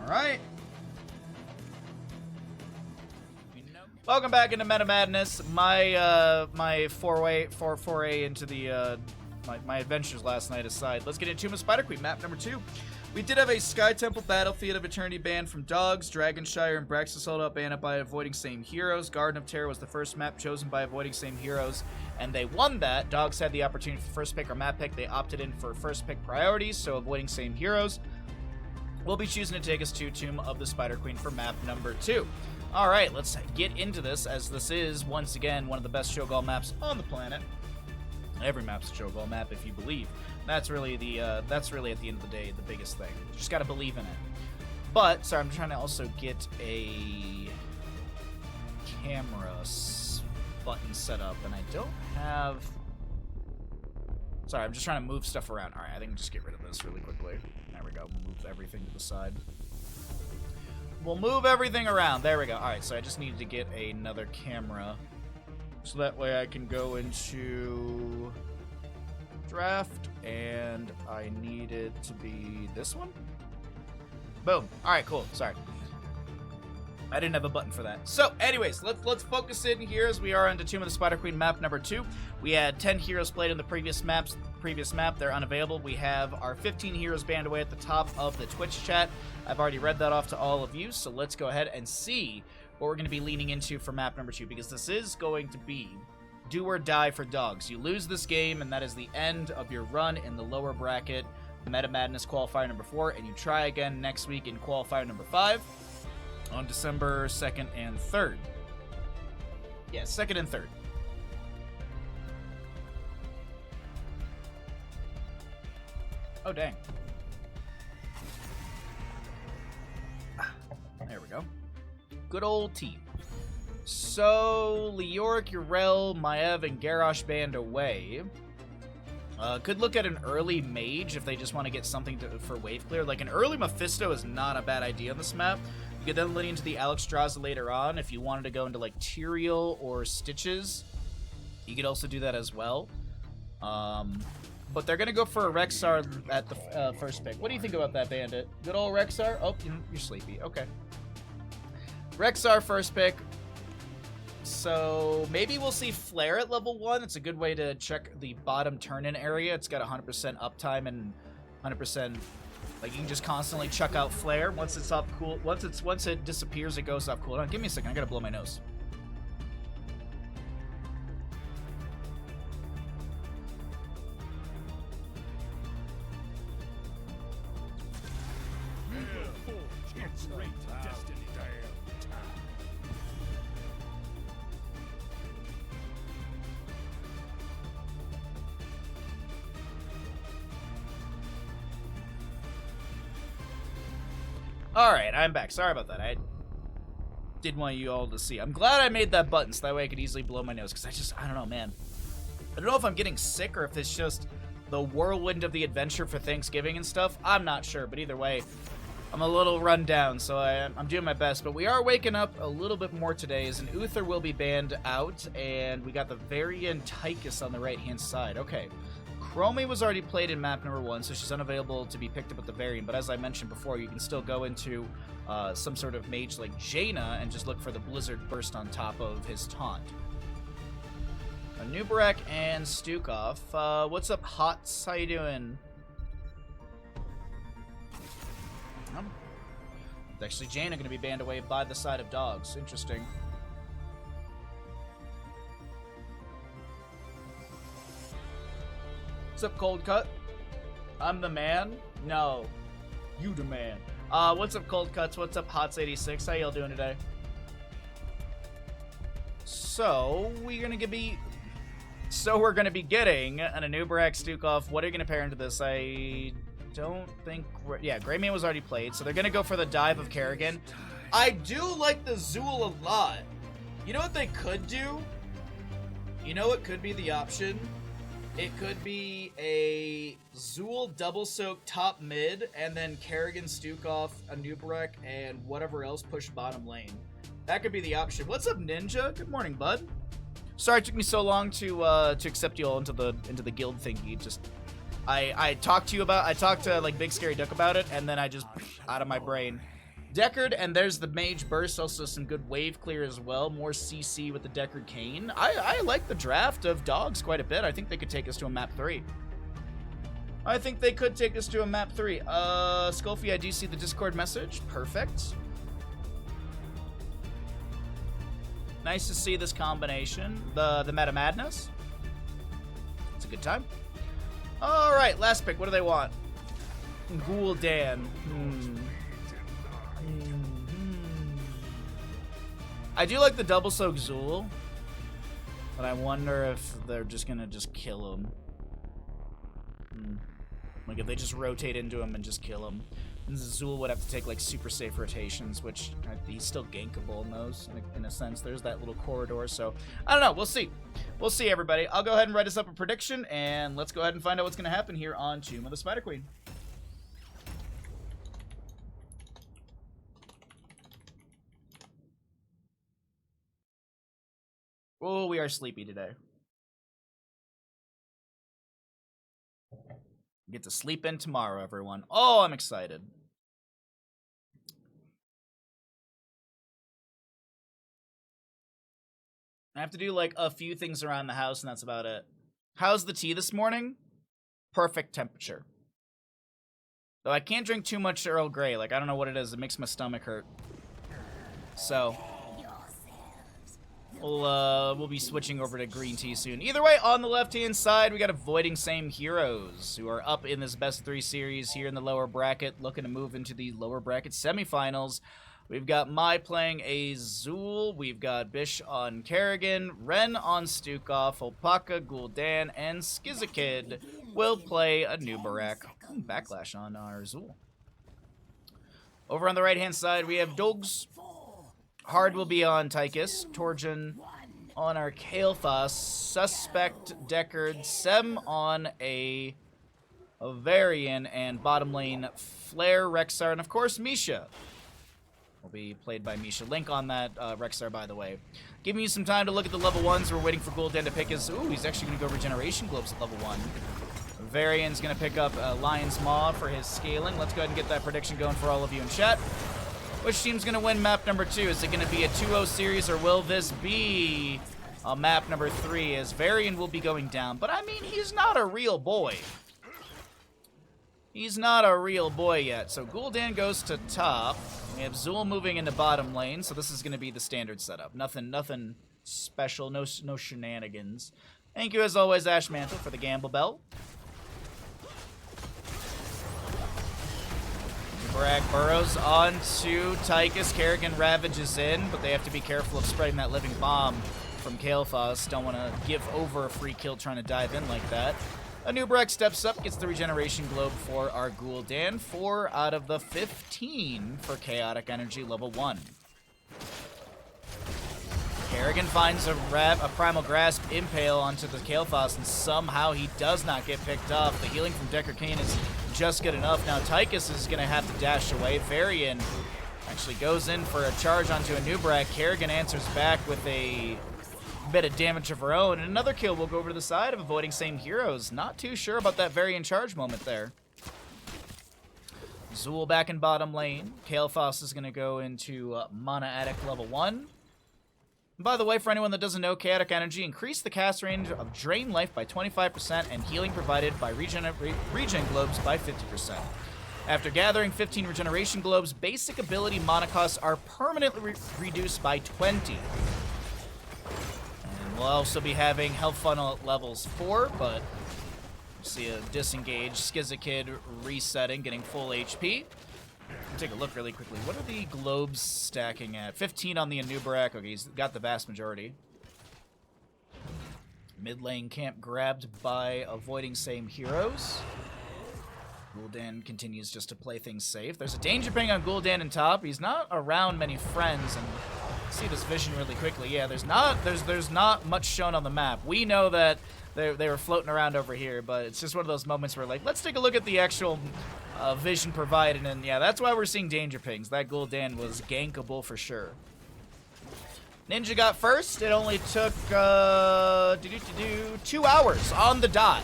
Alright. Welcome back into Meta Madness. My foray into the my adventures last night aside. Let's get into Tomb of Spider Queen, map number 2. We did have a Sky Temple Battlefield of Eternity banned from Dogs, Dragonshire and Braxis Holdout banned by Avoiding Same Heroes. Garden of Terror was the first map chosen by Avoiding Same Heroes, and they won that. Dogs had the opportunity for first pick or map pick. They opted in for first pick priorities, so Avoiding Same Heroes will be choosing to take us to Tomb of the Spider Queen for map number 2. Alright, let's get into this, as this is, once again, one of the best Shogal maps on the planet. Every map's a Shogal map, if you believe. That's really at the end of the day, the biggest thing. You just gotta believe in it. But, sorry, I'm trying to also get a camera button set up, and I don't have... Sorry, I'm just trying to move stuff around. Alright, I think I'll just get rid of this really quickly. There we go. Move everything to the side. We'll move everything around. There we go. Alright, so I just needed to get another camera. So that way I can go into draft, and I need it to be this one. Boom. Alright, cool. Sorry. I didn't have a button for that. So, anyways, let's focus in here as we are into Tomb of the Spider Queen map number 2. We had 10 heroes played in the previous map. They're unavailable. We have our 15 heroes banned away at the top of the Twitch chat. I've already read that off to all of you, so let's go ahead and see what we're going to be leaning into for map number 2, because this is going to be do or die for Dogs. You lose this game, and that is the end of your run in the lower bracket Meta Madness Qualifier number 4, and you try again next week in Qualifier number 5 on December 2nd and 3rd. Yeah, 2nd and 3rd. Oh, dang. There we go. Good old team. So, Leoric, Yrel, Maev, and Garrosh banned away. Could look at an early Mage if they just want to get something for wave clear. Like, an early Mephisto is not a bad idea on this map. You could then lean into the Alexstrasza later on if you wanted to go into, like, Tyrael or Stitches. You could also do that as well. But they're going to go for a Rexar at the first pick. What do you think about that, Bandit? Good old Rexar? Oh, you're sleepy. Okay. Rexar first pick. So maybe we'll see Flare at level 1. It's a good way to check the bottom turn-in area. It's got 100% uptime and 100%... Like, you can just constantly chuck out Flare. Once it's off cool... Once it disappears, it goes off cooldown. Give me a second. I gotta blow my nose. Alright, I'm back. Sorry about that. I didn't want you all to see. I'm glad I made that button so that way I could easily blow my nose, because I don't know, man. I don't know if I'm getting sick or if it's just the whirlwind of the adventure for Thanksgiving and stuff. I'm not sure, but either way, I'm a little run down, so I'm doing my best. But we are waking up a little bit more today, as an Uther will be banned out, and we got the Varian Tychus on the right-hand side. Okay. Chromie was already played in map number 1, so she's unavailable to be picked up at the Varian, but as I mentioned before, you can still go into some sort of mage like Jaina and just look for the Blizzard Burst on top of his taunt. Nubarak and Stukov. What's up, Hots? How you doing? Actually, Jaina going to be banned away by the side of Dogs. Interesting. What's up, Cold Cut? I'm the man? No. You the man. What's up, Cold Cuts? What's up, Hots86? How y'all doing today? So, we're gonna be getting an Anubarak Stukov. What are you gonna pair into this? I don't think... Yeah, Greymane was already played, so they're gonna go for the dive of Kerrigan. I do like the Zool a lot. You know what they could do? You know what could be the option? It could be a Zool double soak top mid, and then Kerrigan, Stukov, Anubarak, and whatever else push bottom lane. That could be the option. What's up, Ninja? Good morning, bud. Sorry it took me so long to accept you all into the guild thingy. Just I talked to like Big Scary Duck about it, and then I just out of my brain. Deckard, and there's the Mage Burst, also some good wave clear as well. More CC with the Deckard Kane. I like the draft of dogs quite a bit. I think they could take us to a map 3. I think they could take us to a map 3. Skulfy, I do see the Discord message. Perfect. Nice to see this combination. The Meta Madness. It's a good time. Alright, last pick. What do they want? Gul'dan. I do like the double soak Zool, but I wonder if they're just gonna kill him. Like if they just rotate into him and just kill him. And Zool would have to take like super safe rotations, which he's still gankable in those, in a sense. There's that little corridor, so I don't know. We'll see. We'll see, everybody. I'll go ahead and write us up a prediction, and let's go ahead and find out what's gonna happen here on Tomb of the Spider Queen. Oh, we are sleepy today. Get to sleep in tomorrow, everyone. Oh, I'm excited. I have to do like a few things around the house, and that's about it. How's the tea this morning? Perfect temperature. Though I can't drink too much Earl Grey. Like, I don't know what it is. It makes my stomach hurt. So we'll be switching over to green tea soon. Either way, on the left-hand side, we got Avoiding Same Heroes, who are up in this best 3 series here in the lower bracket, looking to move into the lower bracket semifinals. We've got Mai playing a Zool, we've got Bish on Kerrigan, Ren on Stukov, Opaka, Gul'dan, and Skizakid will play a Anubarak. Backlash on our Zool. Over on the right-hand side, we have Dogs. Hard will be on Tychus, Torjin on our Kael'thas, Suspect, Deckard, Sem on a Ovarian, and bottom lane Flare, Rexar, and of course Misha. Will be played by Misha. Link on that Rexar, by the way. Giving you some time to look at the level 1s. We're waiting for Gul'dan to pick his... Ooh, he's actually going to go Regeneration Globes at level 1. Varian's going to pick up Lion's Maw for his scaling. Let's go ahead and get that prediction going for all of you in chat. Which team's going to win map number 2? Is it going to be a 2-0 series, or will this be a map number 3, as Varian will be going down? But, I mean, he's not a real boy. He's not a real boy yet. So Gul'dan goes to top. We have Zool moving into bottom lane, so this is going to be the standard setup. Nothing special, no shenanigans. Thank you, as always, Ash Mantle, for the gamble bell. Bragg burrows onto Tychus. Kerrigan ravages in, but they have to be careful of spreading that living bomb from Kael'thas. Don't want to give over a free kill trying to dive in like that. Anubarak steps up, gets the regeneration globe for our Gul'dan. 4 out of the 15 for Chaotic Energy level 1. Kerrigan finds a Primal Grasp Impale onto the Kael'thas, and somehow he does not get picked up. The healing from Deckard Kane is just good enough. Now Tychus is going to have to dash away. Varian actually goes in for a charge onto Anubarak. Kerrigan answers back with a bit of damage of her own, and another kill will go over to the side of Avoiding Same Heroes. Not too sure about that Varian charge moment there. Zool back in bottom lane. Kael'thas is going to go into Mana Addict level 1. And by the way, for anyone that doesn't know, Chaotic Energy increased the cast range of Drain Life by 25% and healing provided by Regen Globes by 50%. After gathering 15 Regeneration Globes, basic ability mana costs are permanently reduced by 20. And we'll also be having Health Funnel at levels 4, but See a disengage, Skizza Kid resetting, getting full HP. Take a look really quickly. What are the globes stacking at? 15 on the Anubarak. Okay, he's got the vast majority. Mid lane camp grabbed by avoiding same heroes. Gul'dan continues just to play things safe. There's a danger ping on Gul'dan in top. He's not around many friends, and see this vision really quickly. Yeah, there's not much shown on the map. We know that they were floating around over here, but it's just one of those moments where, like, let's take a look at the actual vision provided, and yeah, that's why we're seeing danger pings. That Gul'dan was gankable for sure. Ninja got first. It only took 2 hours on the dot.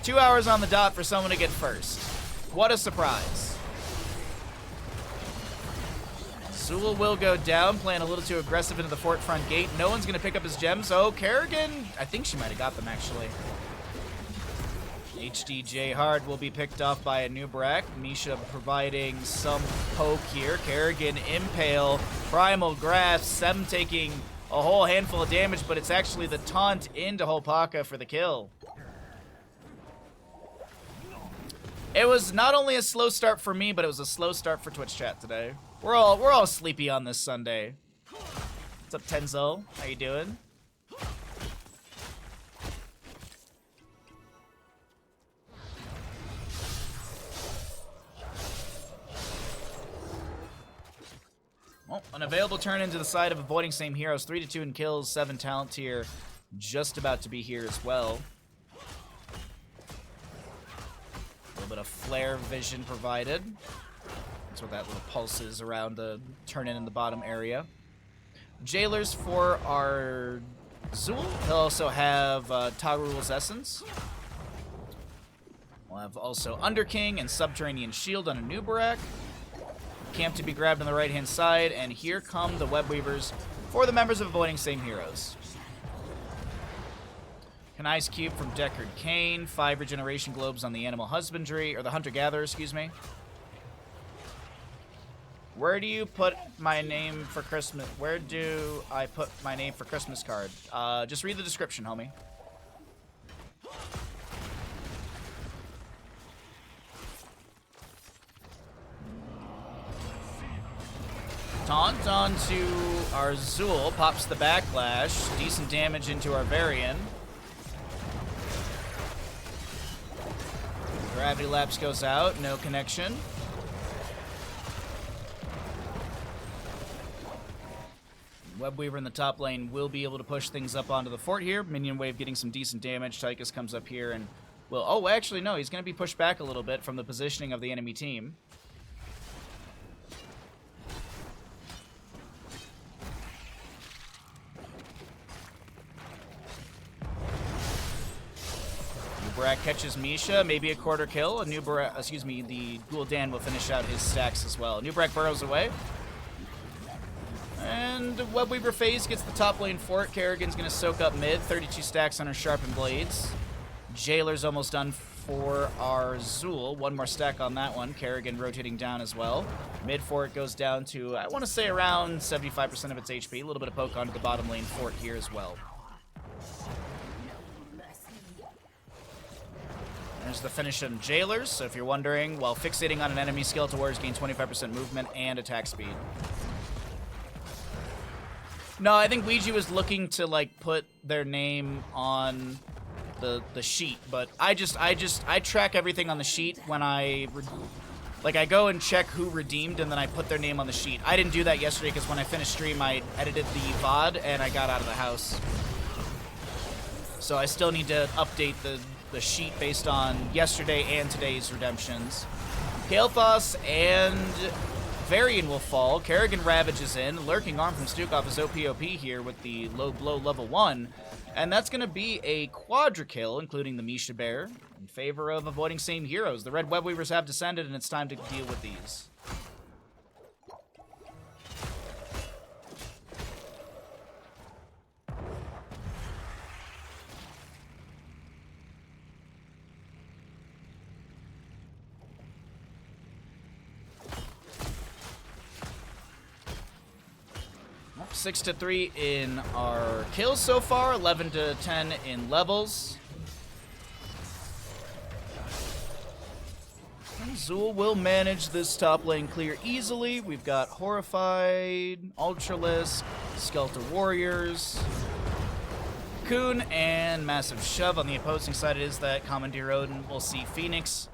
2 hours on the dot for someone to get first. What a surprise. Zool will go down, playing a little too aggressive into the fort front gate. No one's going to pick up his gems. Oh, Kerrigan, I think she might have got them, actually. HDJ Hard will be picked off by a Anubarak. Misha providing some poke here. Kerrigan impale. Primal Grasp. Sem taking a whole handful of damage, but it's actually the taunt into Holpaka for the kill. It was not only a slow start for me, but it was a slow start for Twitch chat today. We're all sleepy on this Sunday. What's up, Tenzo? How you doing? Well, an available turn into the side of avoiding same heroes. 3-2 in kills, 7 talent tier. Just about to be here as well. A little bit of flare vision provided. That's what that little pulse is around the turn in the bottom area. Jailers for our Zool. He'll also have Togrule's Essence. We'll have also Underking and Subterranean Shield on a Anubarak. Camp to be grabbed on the right-hand side, and here come the Web Weavers for the members of Avoiding Same Heroes. An Ice Cube from Deckard Cain, 5 regeneration globes on the Animal Husbandry, or the Hunter-Gatherer, excuse me. Where do you put my name for Christmas? Where do I put my name for Christmas card? Just read the description, homie. Taunt onto our Zool, pops the backlash, decent damage into our Varian. Gravity Lapse goes out, no connection. Webweaver in the top lane will be able to push things up onto the fort here. Minion Wave getting some decent damage. Tychus comes up here and will... Oh, actually, no. He's going to be pushed back a little bit from the positioning of the enemy team. Anubarak catches Misha, maybe a quarter kill. Anubarak, excuse me, the Gul'dan will finish out his stacks as well. Anubarak burrows away. And Webweaver phase gets the top lane fort. Kerrigan's going to soak up mid. 32 stacks on her Sharpened Blades. Jailer's almost done for our Zool. 1 more stack on that one. Kerrigan rotating down as well. Mid fort goes down to, I want to say, around 75% of its HP. A little bit of poke onto the bottom lane fort here as well. There's the finish on Jailers. So if you're wondering, while fixating on an enemy, Skeletal Warriors gain 25% movement and attack speed. No, I think Ouija was looking to, like, put their name on the sheet, but I track everything on the sheet when I go and check who redeemed, and then I put their name on the sheet. I didn't do that yesterday because when I finished stream, I edited the VOD, and I got out of the house. So I still need to update the sheet based on yesterday and today's redemptions. Kael'thas and Varian will fall. Kerrigan ravages in. Lurking Arm from Stukov is OPOP here with the low blow level 1. And that's going to be a quadra kill, including the Misha Bear, in favor of Avoiding Same Heroes. The Red Webweavers have descended, and it's time to deal with these. Well, 6-3 in our kills so far, 11-10 in levels. Zool will manage this top lane clear easily. We've got Horrified, Ultralisk, Skeletal Warriors, Cocoon, and Massive Shove. On the opposing side, it is that Commandeer Odin. We'll see Phoenix,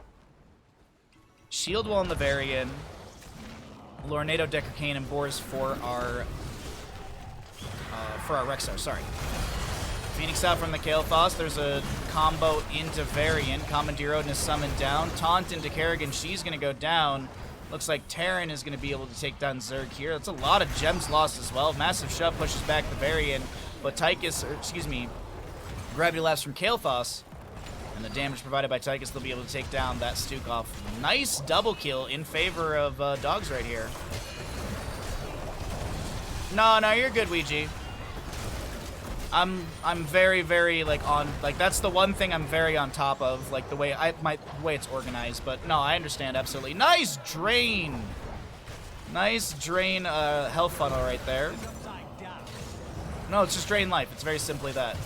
Shield Wall on the Varian, Lornado, Decker Kane, and Boars for our Rexar, sorry. Phoenix out from the Kael'thas. There's a combo into Varian. Commandeer Odin is summoned down. Taunt into Kerrigan. She's going to go down. Looks like Terran is going to be able to take down Zerg here. That's a lot of gems lost as well. Massive Shove pushes back the Varian. But Gravity Lapse from Kael'thas. And the damage provided by Tychus, they'll be able to take down that Stukov. Nice double kill in favor of Dogs right here. No, you're good, Ouija. I'm very, very that's the one thing I'm very on top of, like the way it's organized. But no, I understand absolutely. Nice drain health funnel right there. No, it's just drain life. It's very simply that.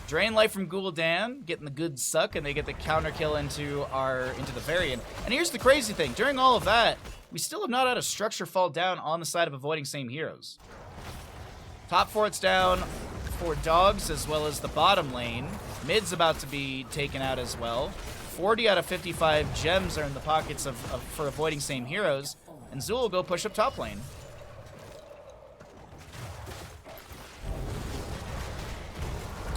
Drain life from Gul'dan, getting the good suck, and they get the counter kill into the Varian. And here's the crazy thing: during all of that, we still have not had a structure fall down on the side of avoiding same heroes. Top fort's down for Dogs as well as the bottom lane. Mid's about to be taken out as well. 40 out of 55 gems are in the pockets for avoiding same heroes, and Zool will go push up top lane.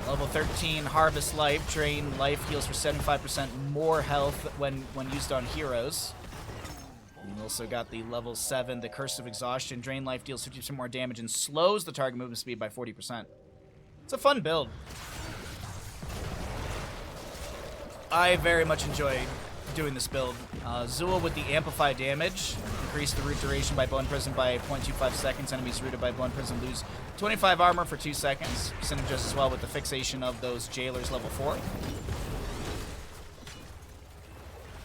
Level 13 Harvest Life. Drain life heals for 75% more health when used on heroes. We also got the level 7, the Curse of Exhaustion. Drain life deals 50% more damage and slows the target movement speed by 40%. It's a fun build. I very much enjoy doing this build. Zool with the Amplify damage. Increase the root duration by Blood Prison by 0.25 seconds. Enemies rooted by Blood Prison lose 25 armor for 2 seconds. Synergizes as well with the fixation of those Jailers level 4.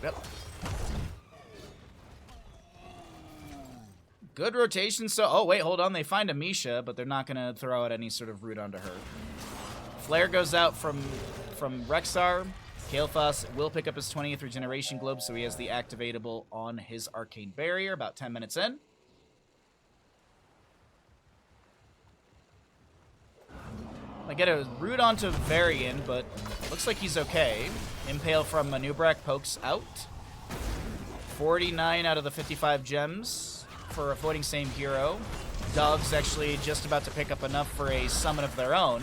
Yep. Good rotation. So, oh wait, hold on. They find Amisha, but they're not going to throw out any sort of root onto her. Flare goes out from Rexar. Kael'thas will pick up his 20th regeneration globe, so he has the activatable on his arcane barrier about 10 minutes in. I get a root onto Varian, but looks like he's okay. Impale from Manubrak pokes out. 49 out of the 55 gems for avoiding same hero. Dogs actually just about to pick up enough for a summon of their own.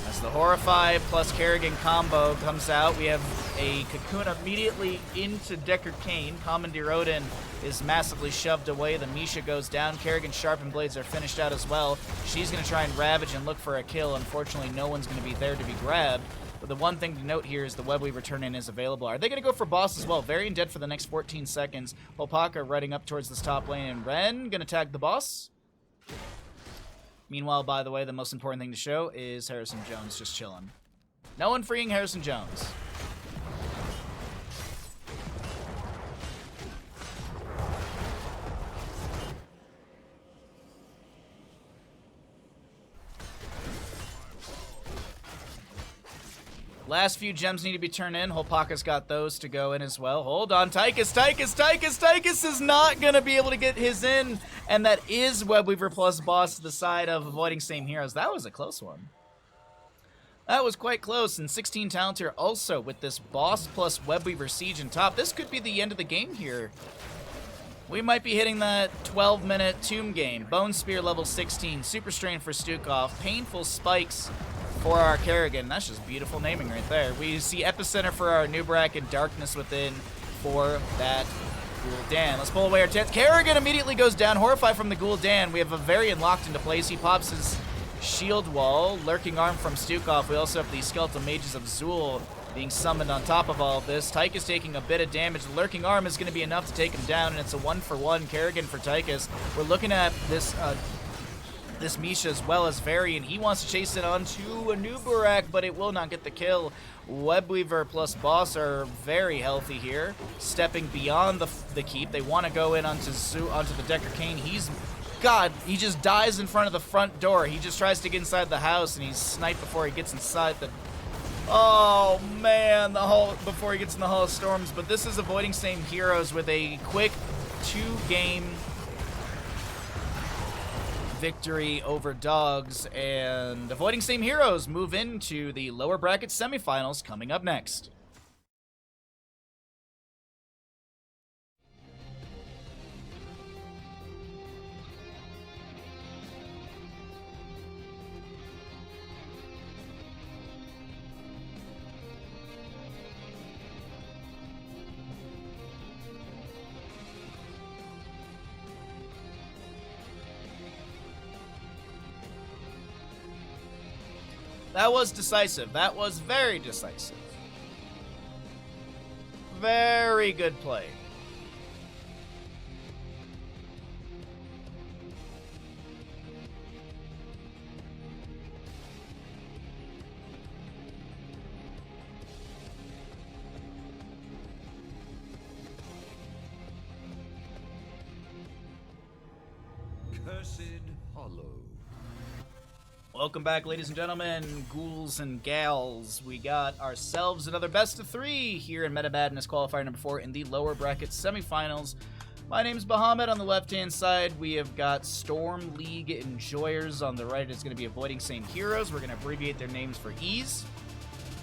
As the Horrify plus Kerrigan combo comes out, we have a Cocoon immediately into Decker Kane. Commandeer Odin is massively shoved away. The Misha goes down. Kerrigan's Sharpened Blades are finished out as well. She's going to try and ravage and look for a kill. Unfortunately, no one's going to be there to be grabbed. But the one thing to note here is the Webweaver turn-in is available. Are they going to go for boss as well? Varian dead for the next 14 seconds. Hopaka running up towards this top lane, and Ren going to tag the boss. Meanwhile, by the way, the most important thing to show is Harrison Jones just chilling. No one freeing Harrison Jones. Last few gems need to be turned in. Hopaka's got those to go in as well. Hold on, Tychus is not going to be able to get his in. And that is Webweaver plus boss to the side of avoiding same heroes. That was a close one. That was quite close. And 16 talent here also with this boss plus Webweaver siege in top. This could be the end of the game here. We might be hitting that 12-minute tomb game. Bone Spear level 16. Super Strain for Stukov. Painful Spikes for our Kerrigan. That's just beautiful naming right there. We see Epicenter for our Nubrak and Darkness Within for that Gul'dan. Let's pull away our tent. Kerrigan immediately goes down. Horrify from the Gul'dan. We have a Varian locked into place. He pops his shield wall. Lurking Arm from Stukov. We also have the Skeletal Mages of Zool being summoned on top of all of this. Tychus taking a bit of damage. The Lurking Arm is going to be enough to take him down, and it's a 1-for-1 Kerrigan for Tychus. We're looking at this Misha as well as Varian. He wants to chase it onto a Nubarak, but it will not get the kill. Webweaver plus boss are very healthy here, stepping beyond the keep. They want to go in onto the Decker Kane. He just dies in front of the front door. He just tries to get inside the house, and he's sniped before he gets inside Oh man, before he gets in the Hall of Storms, but this is avoiding same heroes with a quick 2-game victory over Dogs, and avoiding same heroes move into the lower bracket semifinals coming up next. That was decisive. That was very decisive. Very good play. Cursed Hollow. Welcome back, ladies and gentlemen, ghouls and gals. We got ourselves another best of 3 here in Meta Madness Qualifier number 4 in the lower bracket semifinals. My name's Bahamut. On the left-hand side, we have got Storm League Enjoyers. On the right is going to be Avoiding Same Heroes. We're going to abbreviate their names for ease.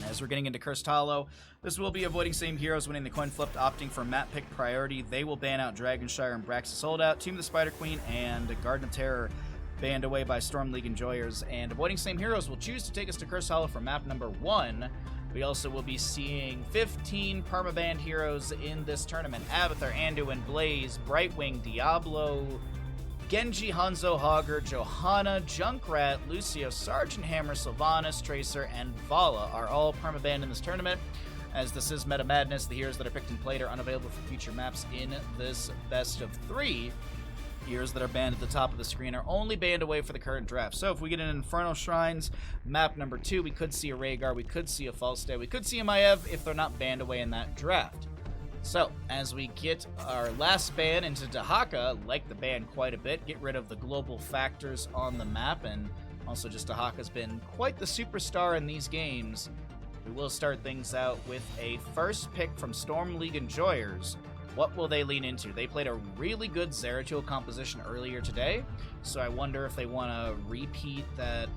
As we're getting into Cursed Hollow, this will be Avoiding Same Heroes winning the coin flip, opting for map pick priority. They will ban out Dragonshire and Braxis Holdout, Tomb of the Spider Queen, and Garden of Terror banned away by Storm League Enjoyers. And Avoiding Same Heroes will choose to take us to Cursed Hollow for map number 1. We also will be seeing 15 permabanned heroes in this tournament. Abathur, Anduin, Blaze, Brightwing, Diablo, Genji, Hanzo, Hogger, Johanna, Junkrat, Lucio, Sergeant Hammer, Sylvanas, Tracer, and Vala are all permabanned in this tournament. As this is Meta Madness, the heroes that are picked and played are unavailable for future maps in this best of 3. Heroes that are banned at the top of the screen are only banned away for the current draft. So if we get an Infernal Shrines, map number 2, we could see a Rhaegar, we could see a Falstad, we could see a Maiev if they're not banned away in that draft. So, as we get our last ban into Dahaka, like the ban quite a bit, get rid of the global factors on the map, and also just Dahaka's been quite the superstar in these games, we will start things out with a first pick from Storm League Enjoyers. What will they lean into? They played a really good Zeratul composition earlier today, so I wonder if they want to repeat that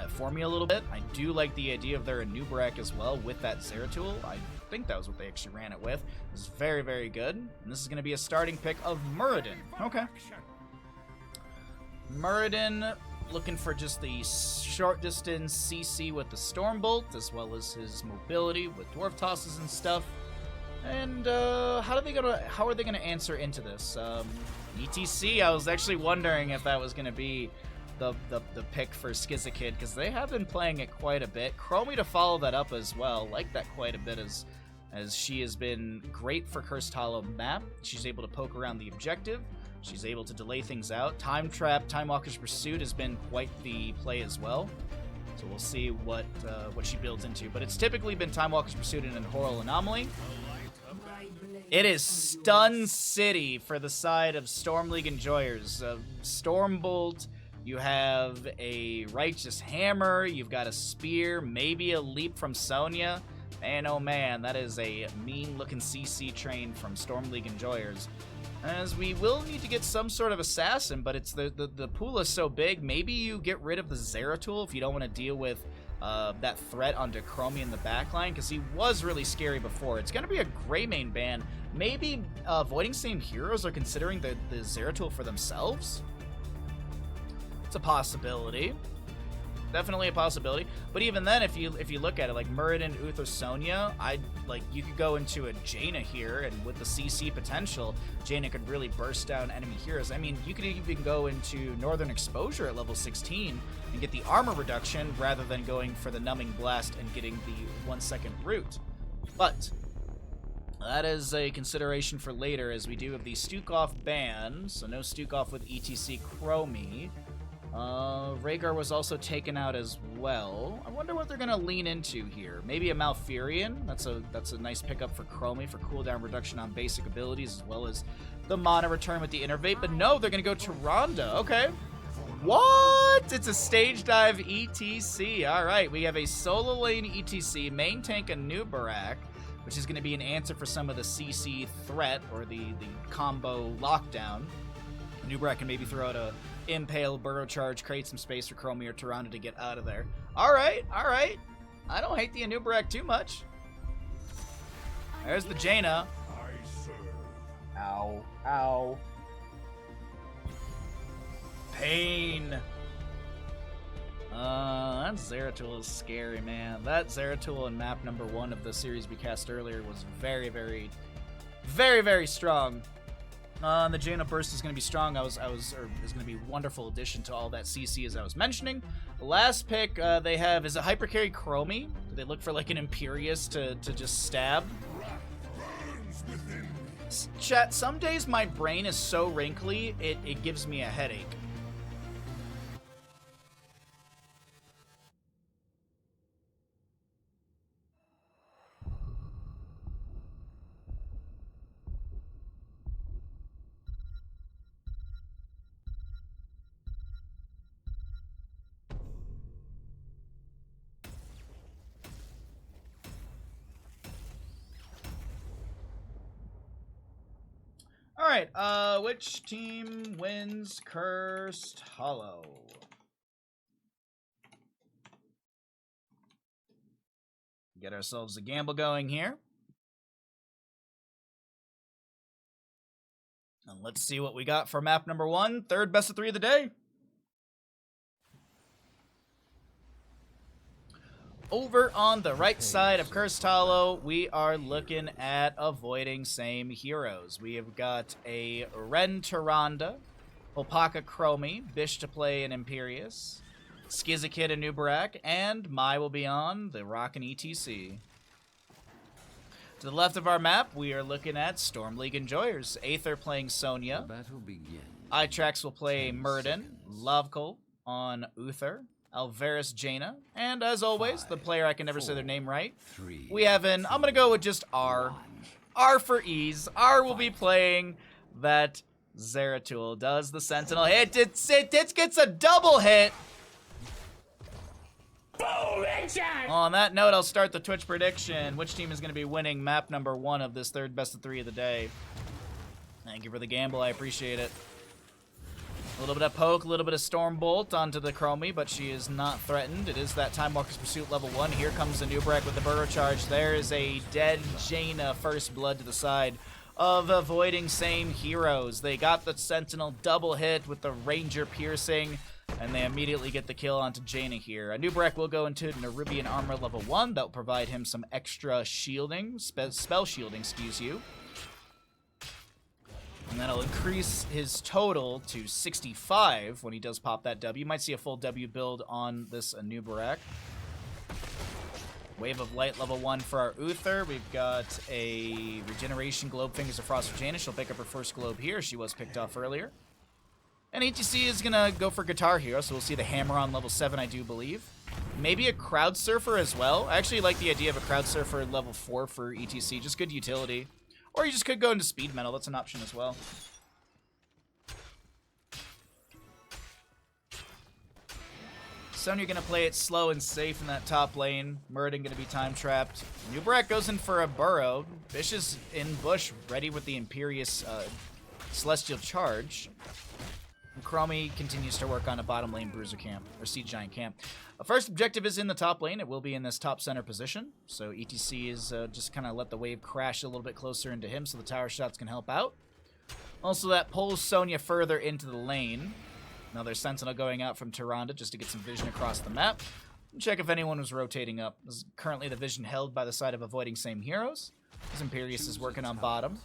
formula a little bit. I do like the idea of their Anub'arak as well with that Zeratul. I think that was what they actually ran it with. It was very, very good. And this is going to be a starting pick of Muradin. Okay. Muradin looking for just the short distance CC with the Stormbolt, as well as his mobility with Dwarf Tosses and stuff. And how are they gonna answer into this? ETC, I was actually wondering if that was gonna be the pick for Skizakid, because they have been playing it quite a bit. Chromie to follow that up as well, like that quite a bit, as she has been great for Cursed Hollow map. She's able to poke around the objective. She's able to delay things out. Time Trap, Time Walker's Pursuit has been quite the play as well. So we'll see what she builds into. But it's typically been Time Walker's Pursuit and Horror Anomaly. It is Stun City for the side of Storm League Enjoyers. Stormbolt, you have a Righteous Hammer, you've got a Spear, maybe a Leap from Sonya. Man, oh man, that is a mean-looking CC train from Storm League Enjoyers. As we will need to get some sort of assassin, but it's the pool is so big, maybe you get rid of the Zeratul if you don't want to deal with that threat onto Chromie in the backline, because he was really scary before. It's going to be a Greymane ban. Maybe Avoiding Same Heroes are considering the Zeratul for themselves? It's a possibility. Definitely a possibility. But even then, if you look at it, like Muradin, Uther, Sonya, you could go into a Jaina here, and with the CC potential, Jaina could really burst down enemy heroes. I mean, you could even go into Northern Exposure at level 16 and get the armor reduction rather than going for the Numbing Blast and getting the 1-second root. But that is a consideration for later, as we do have the Stukov ban, so no Stukov with ETC Chromie. Rhaegar was also taken out as well. I wonder what they're going to lean into here. Maybe a Malfurion. That's a nice pickup for Chromie for cooldown reduction on basic abilities, as well as the mana return with the Innervate. But no, they're going to go to Ronda. Okay. What? It's a stage dive ETC. All right, we have a solo lane ETC, main tank a Nubarak, which is going to be an answer for some of the CC threat or the combo lockdown. Nubarak can maybe throw out a Impale, Burrow Charge, create some space for Chromie or Tyrande to get out of there. All right, all right. I don't hate the Anubarak too much. There's the Jaina. Ow, ow. Pain. That Zeratul is scary, man. That Zeratul in map number 1 of the series we cast earlier was very, very, very, very strong. The Jaina burst is going to be strong. Is going to be a wonderful addition to all that CC as I was mentioning. The last pick they have is a Hypercarry Chromie. Do they look for like an Imperious to just stab? Chat, some days my brain is so wrinkly, it gives me a headache. Alright, which team wins Cursed Hollow? Get ourselves a gamble going here. And let's see what we got for map number 1, third best of 3 of the day. Over on the right side of Cursed Hollow, we are looking at avoiding same heroes. We have got a Ren Tyrande, Opaka Chromie, Bish to play an Imperious, Skizakid and Nubarak, and Mai will be on the Rockin' ETC. To the left of our map, we are looking at Storm League Enjoyers. Aether playing Sonya. The battle begins. Itrax will play Murden, Lovekul on Uther, Alvarez Jaina, and as always, the player I can never say their name right. We have an, I'm going to go with just R. R for ease. R will be playing that Zeratul. Does the Sentinel hit? It gets a double hit. On that note, I'll start the Twitch prediction. Which team is going to be winning map number 1 of this third best of 3 of the day? Thank you for the gamble. I appreciate it. A little bit of poke, a little bit of Stormbolt onto the Chromie, but she is not threatened. It is that Time Walker's Pursuit level 1. Here comes the Nubarak with the Burrow Charge. There is a dead Jaina first blood to the side of avoiding same heroes. They got the Sentinel double hit with the Ranger piercing, and they immediately get the kill onto Jaina here. A Nubarak will go into Nerubian Armor level 1. That will provide him some extra shielding, spell shielding, excuse you. And that'll increase his total to 65 when he does pop that W. You might see a full W build on this Nubarak. Wave of Light level 1 for our Uther. We've got a Regeneration Globe Fingers of Frost for Jaina. She'll pick up her first globe here. She was picked off earlier. And ETC is going to go for Guitar Hero, so we'll see the Hammer on level 7, I do believe. Maybe a Crowd Surfer as well. I actually like the idea of a Crowd Surfer level 4 for ETC. Just good utility. Or you just could go into Speed Metal. That's an option as well. Sonya going to play it slow and safe in that top lane. Murden going to be time trapped. Nubarak goes in for a Burrow. Bish is in bush, ready with the Imperious Celestial Charge. And Chromie continues to work on a bottom lane Bruiser camp, or Siege Giant camp. First objective is in the top lane. It will be in this top center position. So ETC is just kind of let the wave crash a little bit closer into him so the tower shots can help out. Also, that pulls Sonya further into the lane. Another Sentinel going out from Tyrande just to get some vision across the map. And check if anyone was rotating up. This is currently the vision held by the side of avoiding same heroes. His Imperious is working on bottom.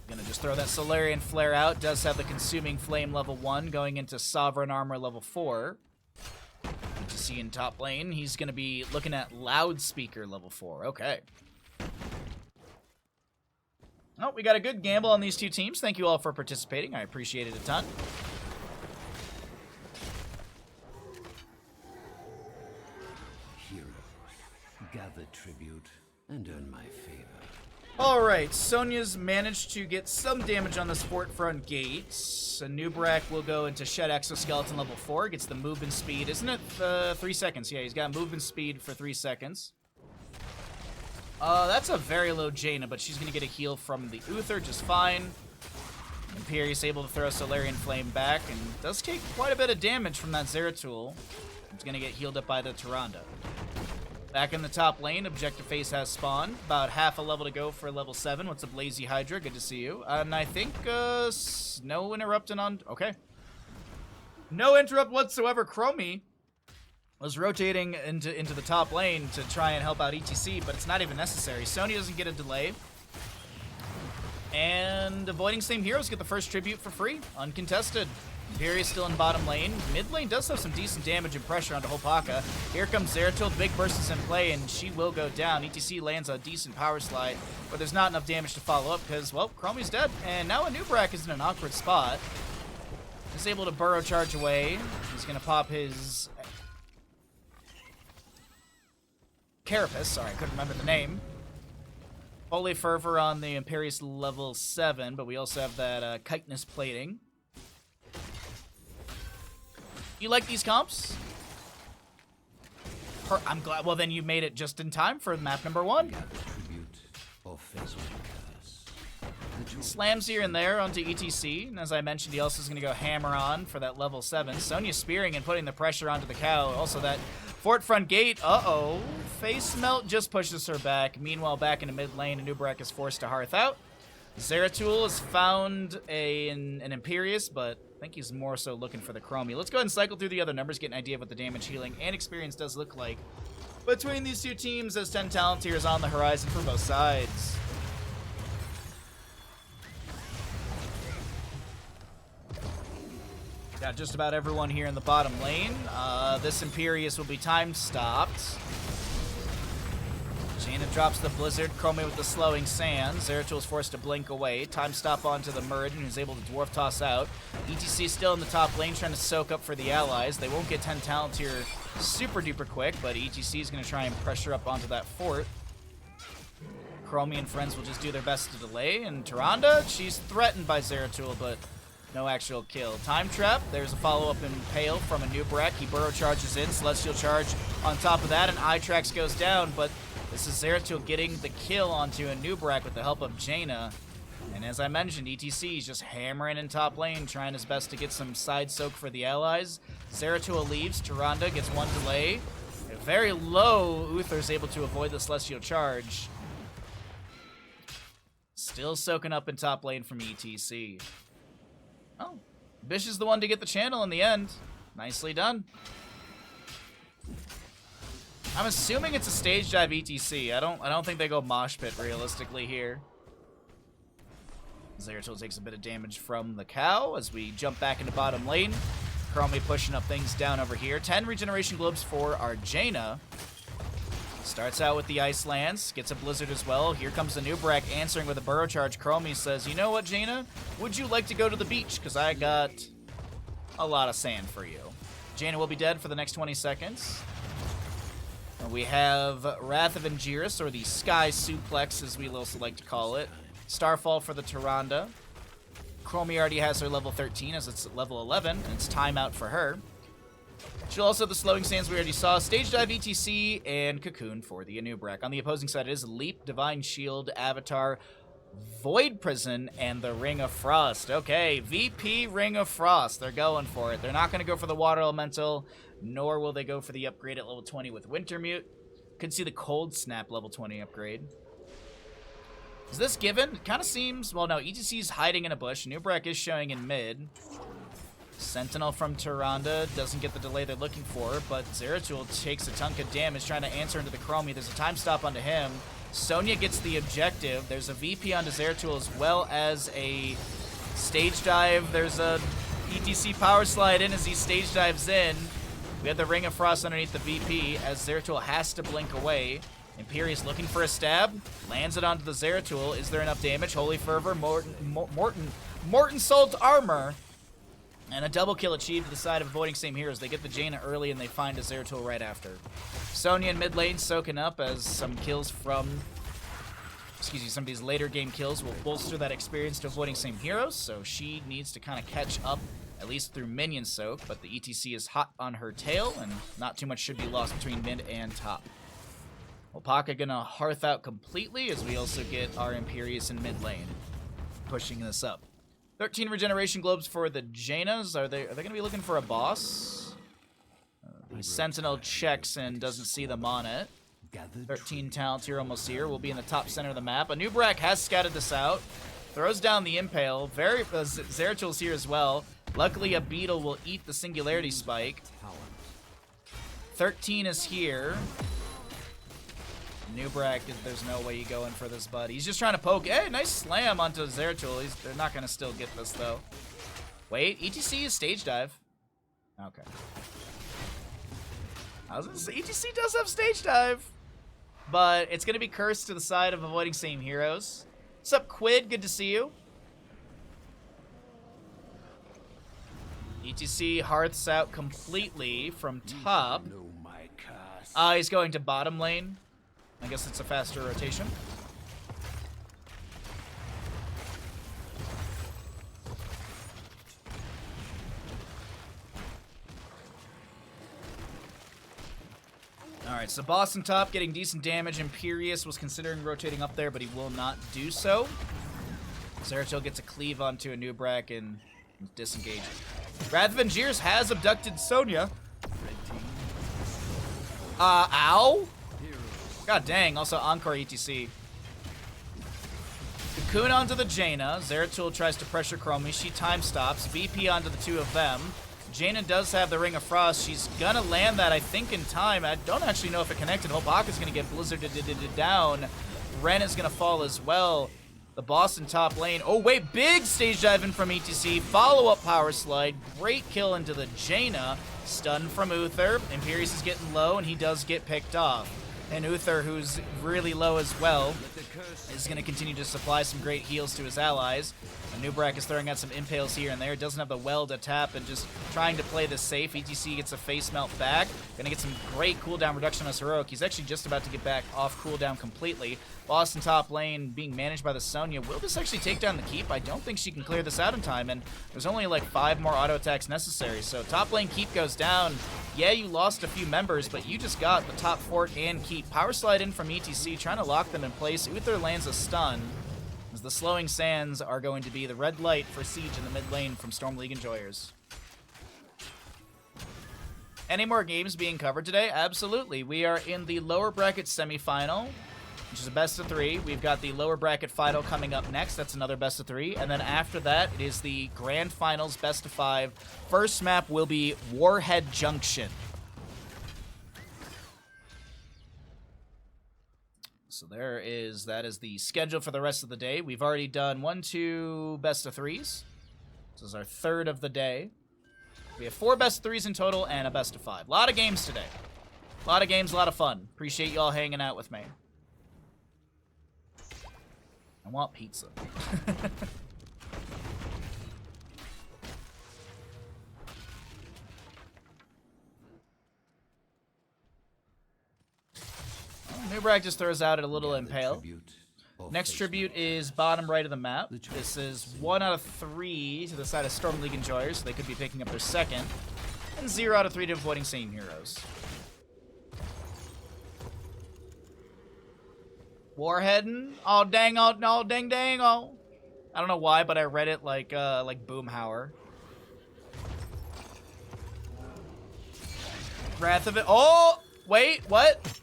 Gonna just throw that Solarian Flare out. Does have the Consuming Flame level 1 going into Sovereign Armor level 4. To see in top lane, he's gonna be looking at Loudspeaker level 4. Okay. Oh, we got a good gamble on these two teams. Thank you all for participating. I appreciate it a ton. Heroes, gather tribute and earn my favor. Alright, Sonya's managed to get some damage on this fort front gate. Nubrak will go into Shed Exoskeleton level 4, gets the movement speed. Isn't it 3 seconds? Yeah, he's got movement speed for 3 seconds. That's a very low Jaina, but she's going to get a heal from the Uther just fine. Imperius able to throw Solarian Flame back, and does take quite a bit of damage from that Zeratul. It's going to get healed up by the Tyrande. Back in the top lane, Objective Phase has spawned. About half a level to go for level 7. What's up, Lazy Hydra? Good to see you. And I think, no interrupting on... Okay. No interrupt whatsoever. Chromie was rotating into the top lane to try and help out ETC, but it's not even necessary. Sony doesn't get a delay. And Avoiding Same Heroes get the first tribute for free. Uncontested. Imperius still in bottom lane. Mid lane does have some decent damage and pressure onto Hopaka. Here comes Zeratul. The big burst is in play, and she will go down. ETC lands a decent power slide, but there's not enough damage to follow up because, well, Chromie's dead. And now Anubrak is in an awkward spot. He's able to burrow charge away. He's going to pop his... Carapace. Sorry, I couldn't remember the name. Holy Fervor on the Imperius level 7, but we also have that chitinous plating. You like these comps? I'm glad. Well, then you made it just in time for map number 1. Slams here and there onto ETC, and as I mentioned, he also is going to go hammer on for that level 7. Sonya spearing and putting the pressure onto the cow. Also that fort front gate. Uh-oh. Face melt just pushes her back. Meanwhile, back into mid lane, Anubrak is forced to hearth out. Zeratul has found an Imperius, but I think he's more so looking for the Chromie. Let's go ahead and cycle through the other numbers, get an idea of what the damage, healing, and experience does look like between these two teams as 10 talent tiers on the horizon for both sides. Got just about everyone here in the bottom lane. This Imperius will be time stopped. Jaina drops the Blizzard, Chromie with the Slowing Sand. Zeratul is forced to blink away. Time stop onto the Muradin, who's able to Dwarf Toss out. ETC still in the top lane, trying to soak up for the allies. They won't get 10 talent here super duper quick, but ETC is going to try and pressure up onto that fort. Chromie and friends will just do their best to delay. And Tyrande, she's threatened by Zeratul, but no actual kill. Time Trap, there's a follow-up impale from Anubrak. He burrow charges in, Celestial Charge on top of that, and Itrax goes down, but this is Zeratul getting the kill onto Anubrak with the help of Jaina. And as I mentioned, ETC is just hammering in top lane, trying his best to get some side soak for the allies. Zeratul leaves, Tyrande gets one delay. Very low, Uther's able to avoid the Celestial Charge. Still soaking up in top lane from ETC. Oh, Bish is the one to get the channel in the end. Nicely done. I'm assuming it's a stage dive ETC. I don't think they go mosh pit realistically here. Zeratul takes a bit of damage from the cow as we jump back into bottom lane. Chromie pushing up things down over here. 10 regeneration globes for our Jaina. Starts out with the Ice Lance, gets a Blizzard as well. Here comes the Nubrak answering with a Burrow Charge. Chromie says, you know what, Jaina? Would you like to go to the beach? Because I got a lot of sand for you. Jaina will be dead for the next 20 seconds. We have Wrath of Angiris, or the Sky Suplex, as we also like to call it. Starfall for the Tyrande. Chromie already has her level 13, as it's level 11, and it's timeout for her. She'll also have the Slowing Sands we already saw, Stage Dive ETC, and Cocoon for the Anubrak. On the opposing side, it is Leap, Divine Shield, Avatar, Void Prison, and the Ring of Frost. Okay, VP Ring of Frost. They're going for it. They're not going to go for the Water Elemental, nor will they go for the upgrade at level 20 with Wintermute. Could see the Cold Snap level 20 upgrade. Is this given? It kind of seems... Well, no, ETC's hiding in a bush. Nubrak is showing in mid. Sentinel from Tyrande doesn't get the delay they're looking for, but Zeratul takes a chunk of damage trying to answer into the Chromie. There's a time stop onto him. Sonya gets the objective. There's a VP onto Zeratul as well as a stage dive. There's a ETC power slide in as he stage dives in. We have the Ring of Frost underneath the VP as Zeratul has to blink away. Imperius looking for a stab. Lands it onto the Zeratul. Is there enough damage? Holy Fervor, Morton Salt Armor. And a double kill achieved to the side of Avoiding Same Heroes. They get the Jaina early and they find a Zeratul right after. Sonya in mid lane soaking up as some kills from some of these later game kills will bolster that experience to avoiding same heroes, so she needs to kind of catch up, at least through minion soak, but the ETC is hot on her tail, and not too much should be lost between mid and top. Opaka gonna hearth out completely, as we also get our Imperius in mid lane, pushing this up. 13 regeneration globes for the Janas. Are they gonna be looking for a boss? The Sentinel checks and doesn't see them on it. 13 talents here, almost here. We'll be in the top center of the map. Anubrak has scouted this out. Throws down the Impale. Zeratil's here as well. Luckily, a Beetle will eat the Singularity Spike. 13 is here. Nubrak, there's no way you go in for this, bud. He's just trying to poke. Hey, nice slam onto Zeratul. They're not going to still get this, though. Wait, ETC is stage dive. Okay. I was going to say, ETC does have stage dive. But it's going to be cursed to the side of avoiding same heroes. What's up, Quid? Good to see you. ETC hearths out completely from top. He's going to bottom lane. I guess it's a faster rotation. Alright, so boss on top getting decent damage. Imperius was considering rotating up there, but he will not do so. Zeratul gets a cleave onto a Nubrak and disengage. Wrath of Angiers has abducted Sonya. Ow? God dang, also Encore ETC. Cocoon onto the Jaina. Zeratul tries to pressure Chromie. She time stops. VP onto the two of them. Jaina does have the Ring of Frost. She's gonna land that, I think, in time. I don't actually know if it connected. Hopaka's gonna get blizzarded down. Ren is gonna fall as well. The boss in top lane. Oh, wait, big stage dive in from ETC. Follow-up power slide. Great kill into the Jaina. Stun from Uther. Imperius is getting low, and he does get picked off. And Uther, who's really low as well, is going to continue to supply some great heals to his allies. And Nubrak is throwing out some impales here and there. Doesn't have the well to tap and just trying to play this safe. ETC gets a face melt back. Going to get some great cooldown reduction on his heroic. He's actually just about to get back off cooldown completely. Boss in top lane being managed by the Sonya. Will this actually take down the keep? I don't think she can clear this out in time. And there's only like 5 more auto attacks necessary. So top lane keep goes down. Yeah, you lost a few members, but you just got the top fort and keep. Power slide in from ETC, trying to lock them in place. Uther lands a stun, as the slowing sands are going to be the red light for Siege in the mid lane from Storm League enjoyers. Any more games being covered today? Absolutely. We are in the lower bracket semifinal, which is a best of 3. We've got the lower bracket final coming up next. That's another best of 3. And then after that, it is the grand finals best of 5. First map will be Warhead Junction. So that is the schedule for the rest of the day. We've already done 1, 2 best of 3s. This is our 3rd of the day. We have 4 best of 3s in total and a best of 5. A lot of games today. A lot of games, a lot of fun. Appreciate y'all hanging out with me. I want pizza. Nubrak just throws out a little impale. Next tribute is bottom right of the map. This is 1 out of 3 to the side of Storm League enjoyers, so they could be picking up their 2nd. And 0 out of 3 to avoiding same heroes. Warheadin'? Oh dang, oh no, dang dang, oh. I don't know why, but I read it like Boomhauer. Wrath of it. Oh! Wait, what?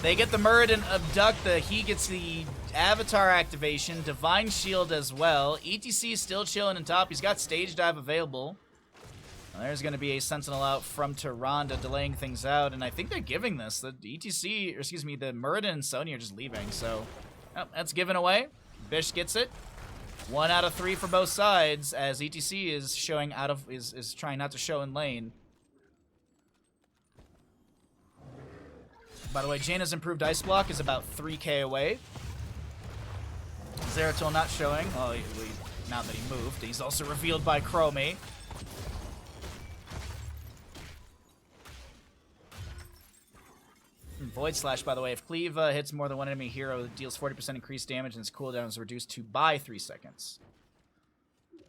They get the Muradin abduct, he gets the Avatar activation, Divine Shield as well. ETC still chilling in top. He's got Stage Dive available. Well, there's going to be a Sentinel out from Tyrande delaying things out, and I think they're giving this. The ETC, or excuse me, the Muradin and Sonya are just leaving, so oh, that's given away. Bish gets it. 1 out of 3 for both sides, as ETC is showing out of is trying not to show in lane. By the way, Jaina's improved ice block is about 3k away. Zeratul not showing. Oh, now that he moved. He's also revealed by Chromie. Void Slash, by the way, if Cleave hits more than one enemy hero, it deals 40% increased damage and its cooldown is reduced to by 3 seconds.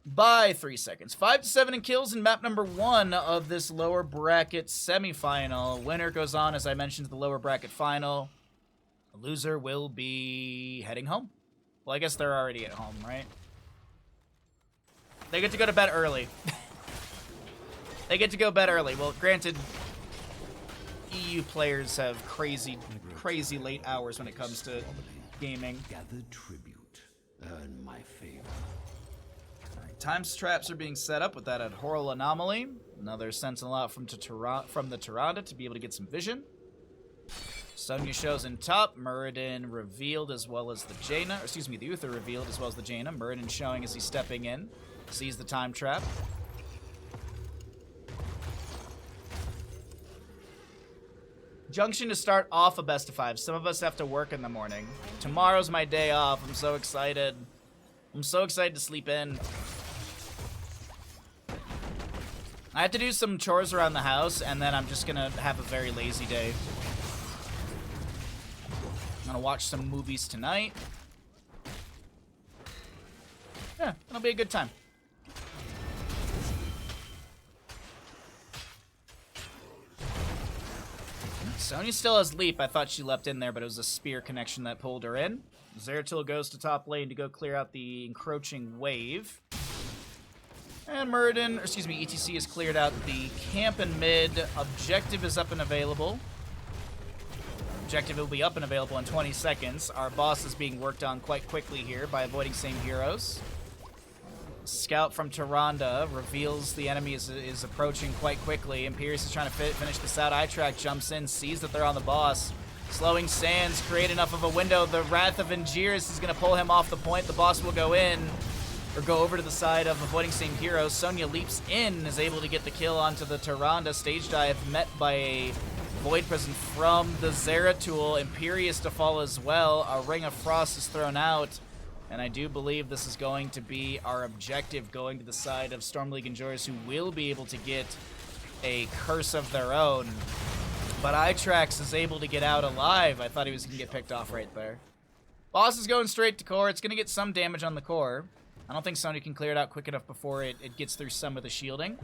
By 3 seconds. 5 to 7 in kills in map number 1 of this lower bracket semifinal. Winner goes on, as I mentioned, to the lower bracket final. The loser will be heading home. Well, I guess they're already at home, right? They get to go to bed early. They get to go to bed early. Well, granted, EU players have crazy late hours when it comes to gaming. Gather tribute. Earn my favor. Time traps are being set up with that Horror Anomaly. Another Sentinel out from the Tyrande to be able to get some vision. Sonya shows in top. Muradin revealed as well as the Jaina. Or excuse me, the Uther revealed as well as the Jaina. Muradin showing as he's stepping in. Sees the time trap. Junction to start off a best of 5. Some of us have to work in the morning. Tomorrow's my day off. I'm so excited. I'm so excited to sleep in. I have to do some chores around the house, and then I'm just gonna have a very lazy day. I'm gonna watch some movies tonight. Yeah, it'll be a good time. Sonya still has leap. I thought she leapt in there, but it was a spear connection that pulled her in. Zeratul goes to top lane to go clear out the encroaching wave. And Muradin, or excuse me, ETC has cleared out the camp and mid. Objective is up and available. Objective will be up and available in 20 seconds. Our boss is being worked on quite quickly here by avoiding same heroes. Scout from Tyrande reveals the enemy is approaching quite quickly. Imperius is trying to finish this out. iTrack jumps in, sees that they're on the boss. Slowing sands create enough of a window. The Wrath of Angiers is going to pull him off the point. The boss will go in, or go over to the side of avoiding same heroes. Sonya leaps in and is able to get the kill onto the Tyrande. Stage dive met by a Void Prison from the Zeratul. Imperius to fall as well. A Ring of Frost is thrown out. And I do believe this is going to be our objective, going to the side of Storm League Enjoyers, who will be able to get a curse of their own. But iTrax is able to get out alive. I thought he was going to get picked off right there. Boss is going straight to core. It's going to get some damage on the core. I don't think Sonya can clear it out quick enough before it gets through some of the shielding.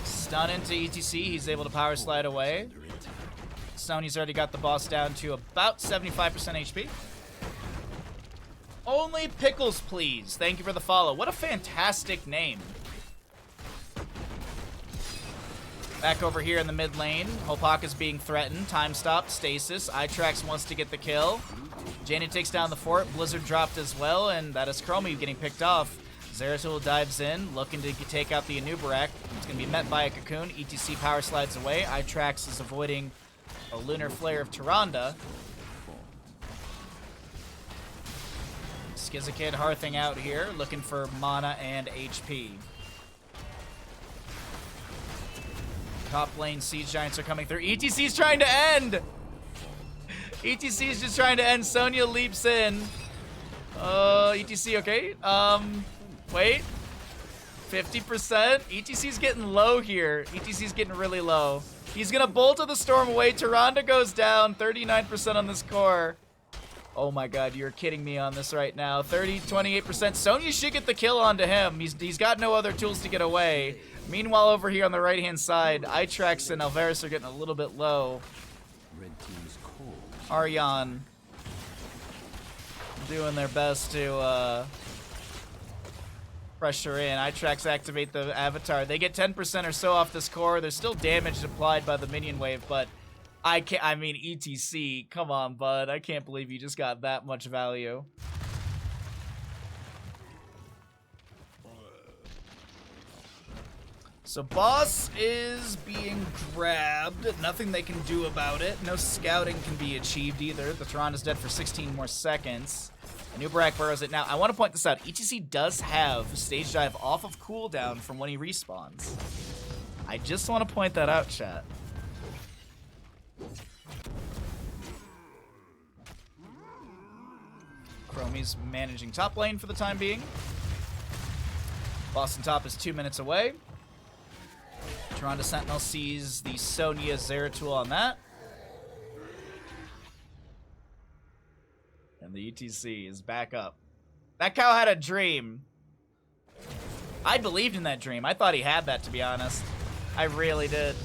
Stun into ETC. He's able to power slide away. Sonya's already got the boss down to about 75% HP. Only Pickles, please. Thank you for the follow. What a fantastic name. Back over here in the mid lane. Hopaka's being threatened. Time stopped. Stasis. iTrax wants to get the kill. Jaina takes down the fort. Blizzard dropped as well, and that is Chromie getting picked off. Zeratul dives in, looking to take out the Anubarak. It's going to be met by a Cocoon. ETC power slides away. iTrax is avoiding a Lunar Flare of Tyrande. Skizakid hearthing out here, looking for mana and HP. Top lane Siege Giants are coming through. ETC's trying to end! ETC's just trying to end. Sonya leaps in. ETC, okay. Wait. 50%. ETC's getting low here. ETC's getting really low. He's gonna bolt of the storm away. Tyrande goes down. 39% on this core. Oh my god, you're kidding me on this right now. 28%. Sonya should get the kill onto him. He's got no other tools to get away. Meanwhile, over here on the right-hand side, iTrax and Alvarez are getting a little bit low. Red team's cold. Aryan doing their best to pressure in. iTrax activate the avatar. They get 10% or so off this core. There's still damage applied by the minion wave, but I mean, ETC, come on, bud. I can't believe you just got that much value. So boss is being grabbed. Nothing they can do about it. No scouting can be achieved either. The Tyrande is dead for 16 more seconds. Anubarak burrows it. Now, I want to point this out. ETC does have Stage Dive off of cooldown from when he respawns. I just want to point that out, chat. Chromie's managing top lane for the time being. Boss on top is 2 minutes away. Toronto Sentinel sees the Sonya Zeratul on that. And the ETC is back up. That cow had a dream. I believed in that dream. I thought he had that, to be honest. I really did.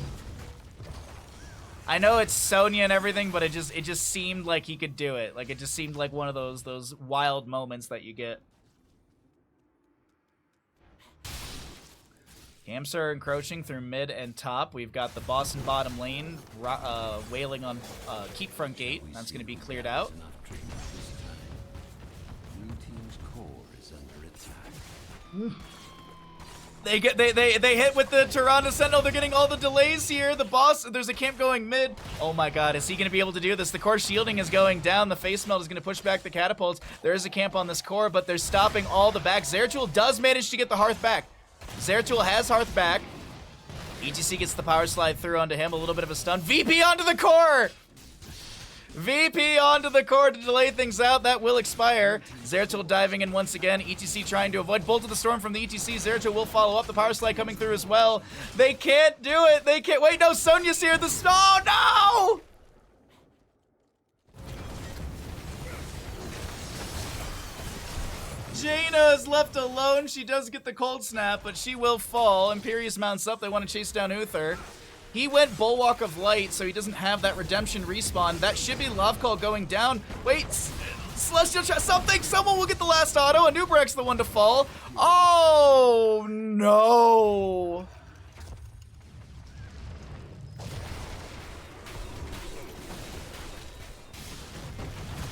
I know it's Sonya and everything, but it just seemed like he could do it. Like, it just seemed like one of those wild moments that you get. Camps are encroaching through mid and top. We've got the boss in bottom lane wailing on keep front gate. That's going to be cleared out. Blue team's core is under attack. They hit with the Toronto Sentinel. They're getting all the delays here. The boss, there's a camp going mid. Oh my god, is he going to be able to do this? The core shielding is going down. The face melt is going to push back the catapults. There is a camp on this core, but they're stopping all the back. Zeratul does manage to get the Hearth back. Zeratul has Hearth back. ETC gets the power slide through onto him. A little bit of a stun. VP onto the core! VP onto the core to delay things out. That will expire. Zeratul diving in once again. ETC trying to avoid Bolt of the Storm from the ETC. Zeratul will follow up. The power slide coming through as well. They can't do it. They can't. Wait, no. Sonya's here. Oh, no! Jaina is left alone. She does get the cold snap, but she will fall. Imperius mounts up. They want to chase down Uther. He went Bulwark of Light, so he doesn't have that redemption respawn. That should be Love Call going down. Wait, Celestial something. Someone will get the last auto. Anubrek's the one to fall. Oh, no.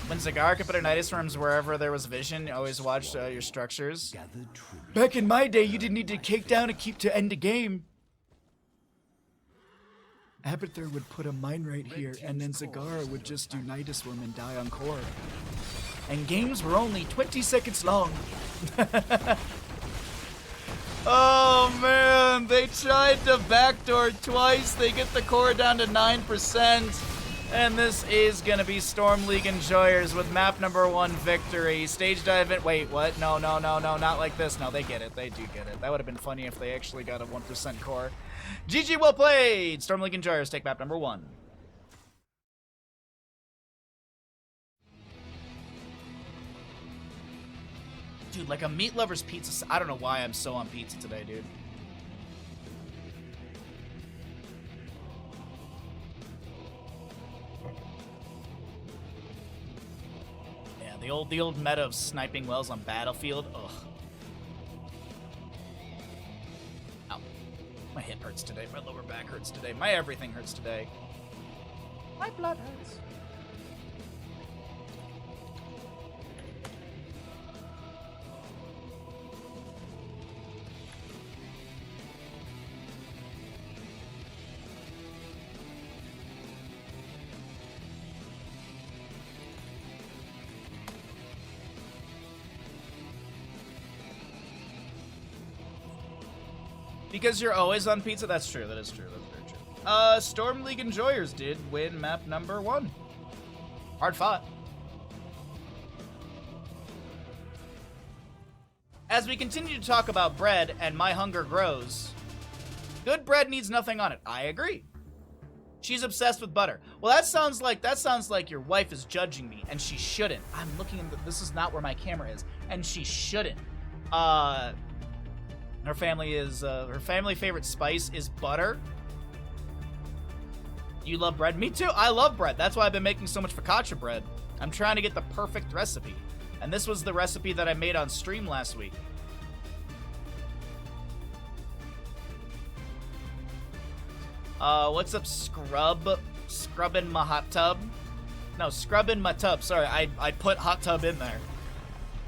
When Zagar could put a Nidus Worms wherever there was vision, always watch your structures. Back in my day, you didn't need to kick down and keep to end a game. Abathur would put a mine right here, and then Zagara would just do Nidus Worm and die on core. And games were only 20 seconds long. Oh man, they tried to backdoor twice. They get the core down to 9%. And this is gonna be Storm League Enjoyers with map number 1 victory. Stage dive in. Wait, what? No, not like this. No, they get it. They do get it. That would have been funny if they actually got a 1% core. GG, well played! Storm League Enjoyers take map number 1. Dude, like a meat lover's pizza. I don't know why I'm so on pizza today, dude. The old meta of sniping wells on Battlefield. Ugh. Ow. My hip hurts today. My lower back hurts today. My everything hurts today. My blood hurts. Because you're always on pizza? That's true. That is true. That's very true. Storm League Enjoyers did win map number 1. Hard fought. As we continue to talk about bread and my hunger grows, good bread needs nothing on it. I agree. She's obsessed with butter. Well, that sounds like your wife is judging me, and she shouldn't. I'm looking at this is not where my camera is, and she shouldn't. Her family favorite spice is butter. You love bread? Me too. I love bread. That's why I've been making so much focaccia bread. I'm trying to get the perfect recipe. And this was the recipe that I made on stream last week. What's up, Scrubbing my hot tub? No, scrubbing my tub. Sorry, I put hot tub in there.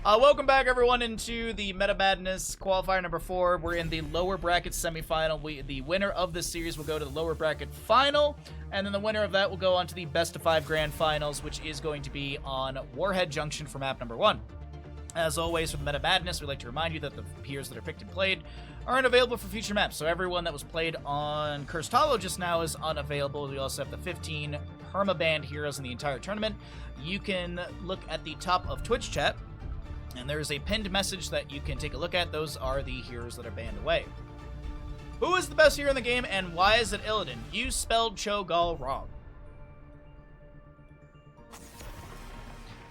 Welcome back, everyone, into the Meta Madness Qualifier number 4. We're in the lower bracket semifinal. The winner of this series will go to the lower bracket final, and then the winner of that will go on to the best of 5 grand finals, which is going to be on Warhead Junction for map number 1. As always, with Meta Madness, we'd like to remind you that the peers that are picked and played aren't available for future maps. So everyone that was played on Cursed Hollow just now is unavailable. We also have the 15 permabanned heroes in the entire tournament. You can look at the top of Twitch chat, and there is a pinned message that you can take a look at. Those are the heroes that are banned away. Who is the best hero in the game, and why is it Illidan? You spelled Cho'Gall wrong.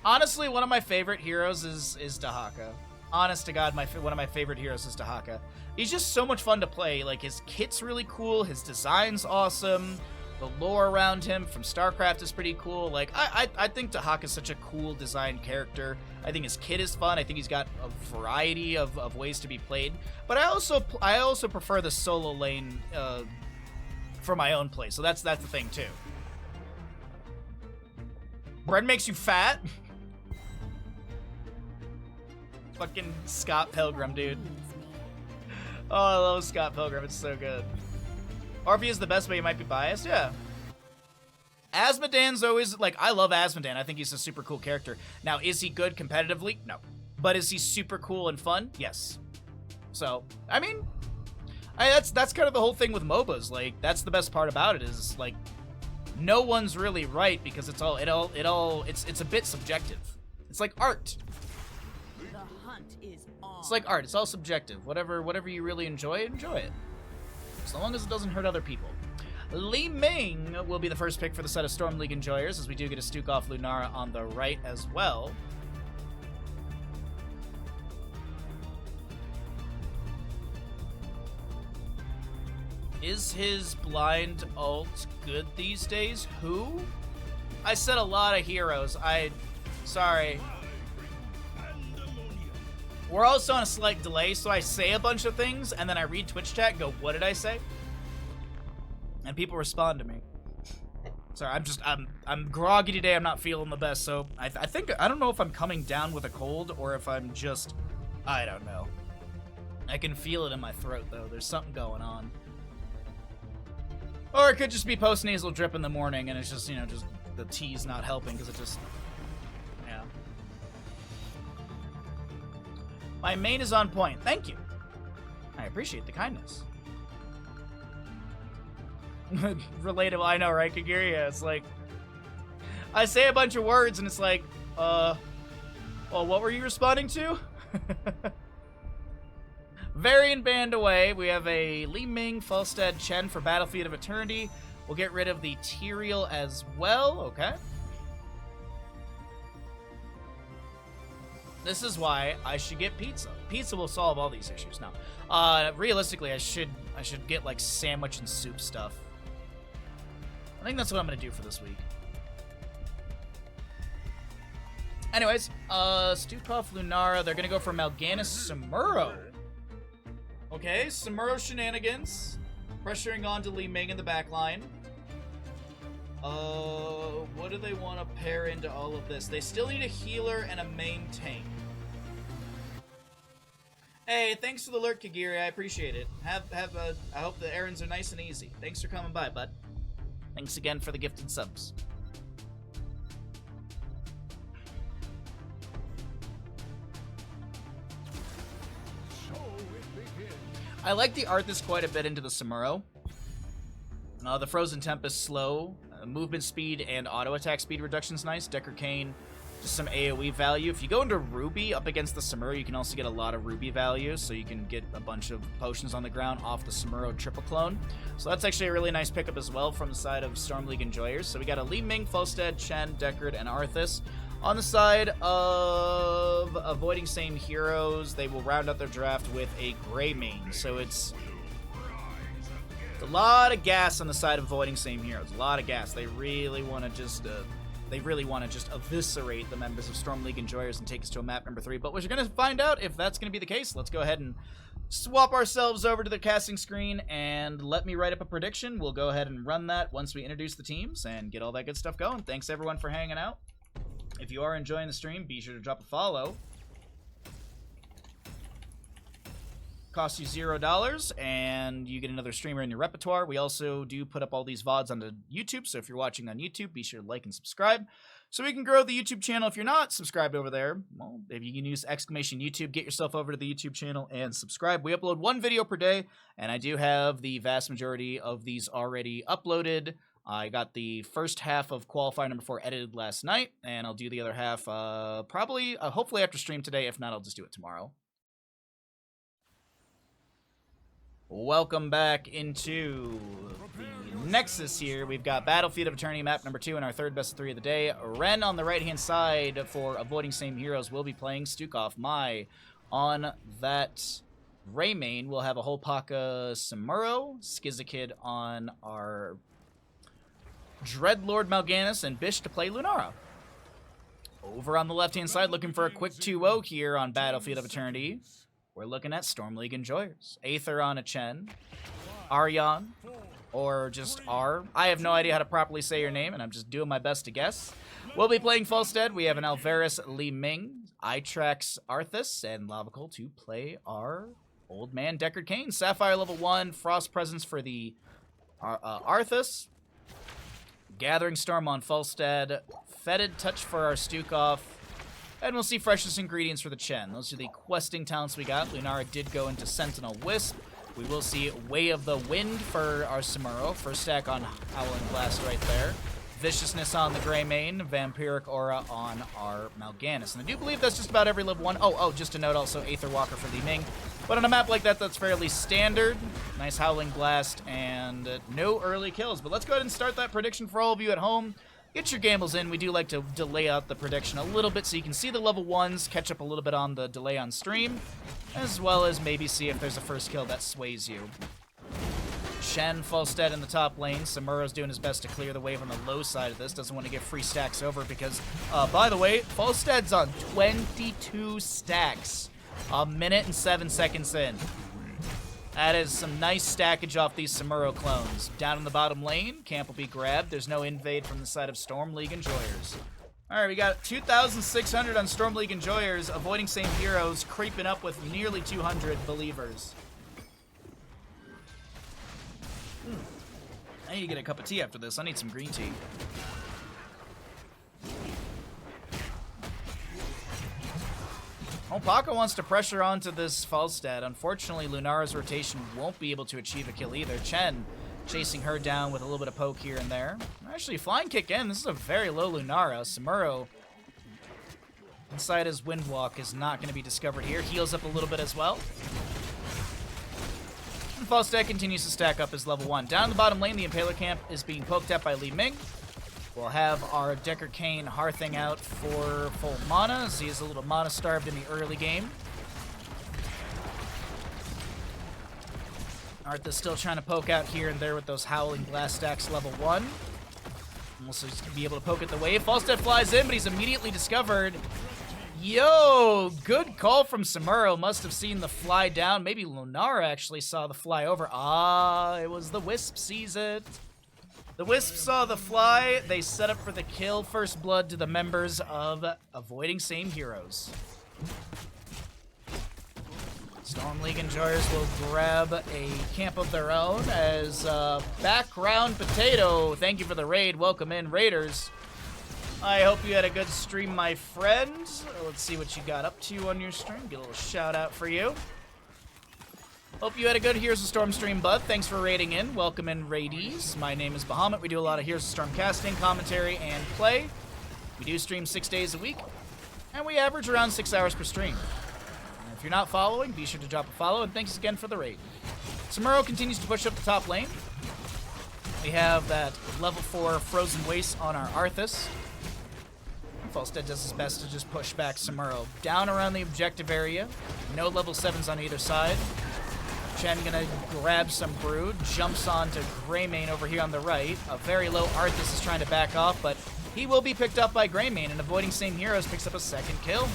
Honestly, one of my favorite heroes is Dahaka. Honest to God, one of my favorite heroes is Dahaka. He's just so much fun to play. Like, his kit's really cool, his design's awesome, the lore around him from StarCraft is pretty cool. Like, I think Dahaka's such a cool design character. I think his kit is fun. I think he's got a variety of ways to be played. But I also prefer the solo lane for my own play. So that's the thing too. Bread makes you fat. Fucking Scott Pilgrim, dude. Oh, I love Scott Pilgrim. It's so good. RP is the best, but he might be biased. Yeah. Asmodan's always, like, I love Asmodan. I think he's a super cool character. Now, is he good competitively? No. But is he super cool and fun? Yes. So, I mean, that's kind of the whole thing with MOBAs. Like, that's the best part about it is, like, no one's really right because it's a bit subjective. It's like art. It's like art. It's all subjective. Whatever you really enjoy it. As long as it doesn't hurt other people. Li Ming will be the first pick for the set of Storm League enjoyers, as we do get a Stuke off Lunara on the right as well. Is his blind ult good these days? Who? I said a lot of heroes. Sorry. We're also on a slight delay, so I say a bunch of things, and then I read Twitch chat and go, what did I say? And people respond to me. Sorry, I'm groggy today, I'm not feeling the best, so I don't know if I'm coming down with a cold, or if I'm just, I don't know. I can feel it in my throat, though. There's something going on. Or it could just be post-nasal drip in the morning, and it's just, just the tea's not helping, because it just, yeah. My main is on point. Thank you. I appreciate the kindness. Relatable, I know, right, Kagiria? It's like, I say a bunch of words, and it's like, well, what were you responding to? Variant banned away. We have a Li Ming, Falstad, Chen for Battlefield of Eternity. We'll get rid of the Tyrael as well. Okay. This is why I should get pizza. Pizza will solve all these issues. Now, realistically, I should get like sandwich and soup stuff. I think that's what I'm gonna do for this week. Anyways, Stukov, Lunara, they're gonna go for Mal'Ganis, Samuro. Okay, Samuro shenanigans. Pressuring on to Li Ming in the back line. What do they want to pair into all of this? They still need a healer and a main tank. Hey, thanks for the alert, Kagiri. I appreciate it. I hope the errands are nice and easy. Thanks for coming by, bud. Thanks again for the gifted subs. I like the Arthas quite a bit into the Samuro. The Frozen Tempest slow. Movement speed and auto attack speed reduction's nice. Decker Cane, just some AoE value. If you go into Ruby up against the Samuro, you can also get a lot of Ruby value, so you can get a bunch of potions on the ground off the Samuro triple clone. So that's actually a really nice pickup as well from the side of Storm League enjoyers. So we got a Li Ming, Falstad, Chen, Deckard, and Arthas. On the side of avoiding same heroes, they will round out their draft with a Grey main. So it's a lot of gas on the side of avoiding same heroes. A lot of gas. They really want to just eviscerate the members of Storm League enjoyers and take us to a map number 3. But we're going to find out if that's going to be the case. Let's go ahead and swap ourselves over to the casting screen and let me write up a prediction. We'll go ahead and run that once we introduce the teams and get all that good stuff going. Thanks everyone for hanging out. If you are enjoying the stream, be sure to drop a follow. Costs you $0, and you get another streamer in your repertoire. We also do put up all these VODs onto YouTube, so if you're watching on YouTube, be sure to like and subscribe so we can grow the YouTube channel. If you're not subscribed over there, well, if you can use !YouTube, get yourself over to the YouTube channel and subscribe. We upload 1 video per day, and I do have the vast majority of these already uploaded. I got the first half of Qualifier number 4 edited last night, and I'll do the other half hopefully after stream today. If not, I'll just do it tomorrow. Welcome back into the Nexus here. We've got Battlefield of Eternity map number 2 in our third best of 3 of the day. Ren on the right-hand side for Avoiding Same Heroes will be playing Stukov. Mai on that Ray main. We'll have a whole Paka Samuro, Skizakid on our Dreadlord Mal'Ganis, and Bish to play Lunara. Over on the left-hand side, looking for a quick 2-0 here on Battlefield of Eternity. We're looking at Storm League Enjoyers. Aether on a Chen, Aryan, or just R. I have no idea how to properly say your name, and I'm just doing my best to guess. We'll be playing Falstead. We have an Alvarez Li Ming, Itrax Arthas, and Lavacool to play our old man Deckard Cain. Sapphire level 1, Frost Presence for the Arthas. Gathering Storm on Falstead, Fetid Touch for our Stukov, and we'll see Freshest Ingredients for the Chen. Those are the questing talents we got. Lunara did go into Sentinel Wisp. We will see Way of the Wind for our Samuro. First stack on Howling Blast right there. Viciousness on the Grey Mane, Vampiric Aura on our Mal'Ganis. And I do believe that's just about every level 1. Oh, just a note also, Aether Walker for Li Ming. But on a map like that, that's fairly standard. Nice Howling Blast and no early kills. But let's go ahead and start that prediction for all of you at home. Get your gambles in. We do like to delay out the prediction a little bit so you can see the level 1s, catch up a little bit on the delay on stream, as well as maybe see if there's a first kill that sways you. Shen, Falstead in the top lane. Samuro's doing his best to clear the wave on the low side of this. Doesn't want to get free stacks over because, by the way, Falstead's on 22 stacks. A minute and 7 seconds in. That is some nice stackage off these Samuro clones. Down in the bottom lane, camp will be grabbed. There's no invade from the side of Storm League Enjoyers. All right, we got 2,600 on Storm League Enjoyers. Avoiding Same Heroes creeping up with nearly 200 believers. I need to get a cup of tea after this. I need some green tea. Paka wants to pressure onto this Falstad. Unfortunately, Lunara's rotation won't be able to achieve a kill either. Chen chasing her down with a little bit of poke here and there. Actually, flying kick in. This is a very low Lunara. Samuro inside his Windwalk is not going to be discovered here. Heals up a little bit as well. And Falstad continues to stack up his level 1. Down in the bottom lane, the Impaler camp is being poked at by Li Ming. We'll have our Deckard Cain Hearthing out for full mana, as he is a little mana starved in the early game. Arthas still trying to poke out here and there with those Howling Blast stacks level 1. Also just gonna be able to poke at the wave. Falstead flies in, but he's immediately discovered. Yo, good call from Samuro. Must have seen the fly down. Maybe Lunara actually saw the fly over. It was the Wisp sees it. The Wisp saw the fly. They set up for the kill. First blood to the members of Avoiding Same Heroes. Storm League Enjoyers will grab a camp of their own as Background Potato. Thank you for the raid. Welcome in, Raiders. I hope you had a good stream, my friend. Let's see what you got up to on your stream. Get a little shout out for you. Hope you had a good Heroes of Storm stream, bud. Thanks for raiding in. Welcome in, raidees. My name is Bahamut. We do a lot of Heroes of Storm casting, commentary, and play. We do stream 6 days a week, and we average around 6 hours per stream. And if you're not following, be sure to drop a follow, and thanks again for the raid. Samuro continues to push up the top lane. We have that level 4 Frozen Waste on our Arthas. Falstead does his best to just push back Samuro. Down around the objective area. No level 7s on either side. Chen gonna grab some Brood, jumps onto Greymane over here on the right. A very low Arthas is trying to back off, but he will be picked up by Greymane, and Avoiding Same Heroes picks up a second kill.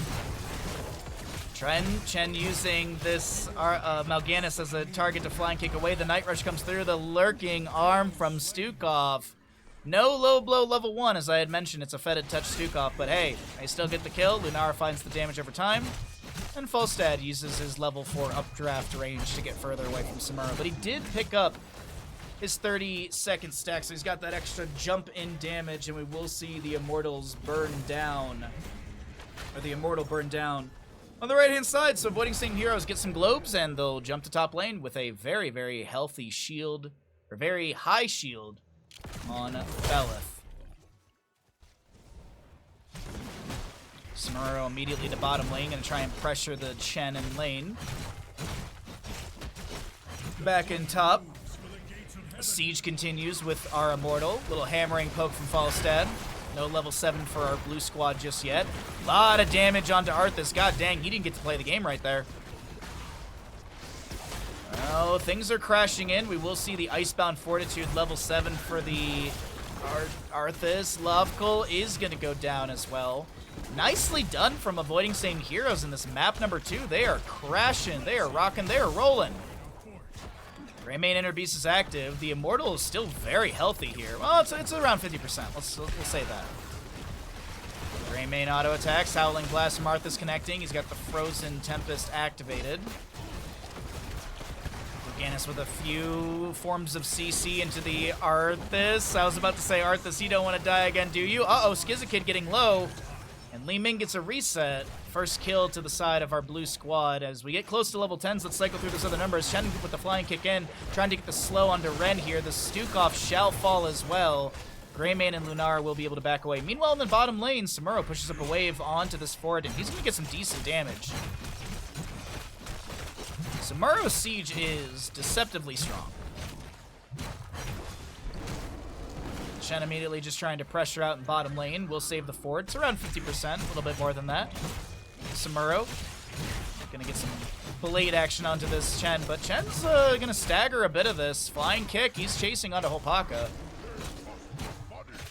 Chen using this Mal'Ganis as a target to flying kick away. The Night Rush comes through, the lurking arm from Stukov. No low blow level 1, as I had mentioned, it's a Fetid Touch Stukov, but hey, they still get the kill. Lunara finds the damage over time. And Falstad uses his level 4 updraft range to get further away from Samuro. But he did pick up his 30-second stack, so he's got that extra jump in damage, and we will see the Immortals burn down. Or the Immortal burn down. On the right-hand side, so Avoiding Same Heroes get some globes, and they'll jump to top lane with a very, very healthy shield, or very high shield on Belith. Samuro immediately to bottom lane, gonna try and pressure the Chen in lane. back in top. Siege continues with our Immortal. Little hammering poke from Falstad. No level 7 for our blue squad just yet. A lot of damage onto Arthas. God dang, he didn't get to play the game right there. Oh, things are crashing in. We will see the Icebound Fortitude level 7 for the Arthas. Lovekel is going to go down as well. Nicely done from avoiding same heroes in this map number 2. They are crashing. They are rocking. They are rolling. Greymane Inner Beast is active. The Immortal is still very healthy here. Well, it's around 50%. We'll say that. Greymane auto attacks. Howling Blast from Arthas connecting. He's got the Frozen Tempest activated. Organis with a few forms of CC into the Arthas. I was about to say, Arthas, you don't want to die again, do you? Uh-oh, Skizakid getting low. And Li Ming gets a reset. First kill to the side of our blue squad. As we get close to level 10s, let's cycle through those other numbers. Shen with the flying kick in, trying to get the slow onto Ren here. The Stukov shall fall as well. Greymane and Lunar will be able to back away. Meanwhile, in the bottom lane, Samuro pushes up a wave onto this fort, and he's going to get some decent damage. Samuro's siege is deceptively strong. Shen immediately just trying to pressure out in bottom lane. We'll save the fort. It's around 50%, a little bit more than that. Samuro gonna get some blade action onto this Chen, but Chen's gonna stagger a bit of this. Flying kick, he's chasing onto Hopaka.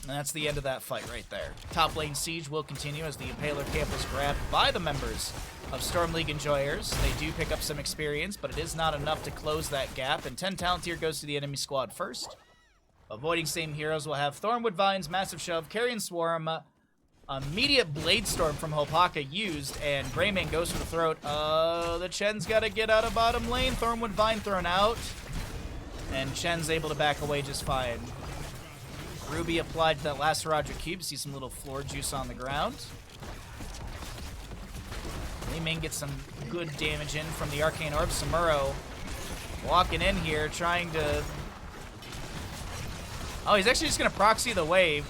And that's the end of that fight right there. Top lane siege will continue as the Impaler camp was grabbed by the members of Storm League Enjoyers. They do pick up some experience, but it is not enough to close that gap, and 10 talent here goes to the enemy squad first. Avoiding same heroes will have Thornwood Vines, Massive Shove, Carrion Swarm, immediate Blade Storm from Hopaka used, and Greymane goes for the throat. The Chen's got to get out of bottom lane. Thornwood Vine thrown out, and Chen's able to back away just fine. Ruby applied to that last Roger Cube. See some little floor juice on the ground. Li Ming gets some good damage in from the Arcane Orb. Samuro walking in here, trying to... Oh, he's actually just going to proxy the wave.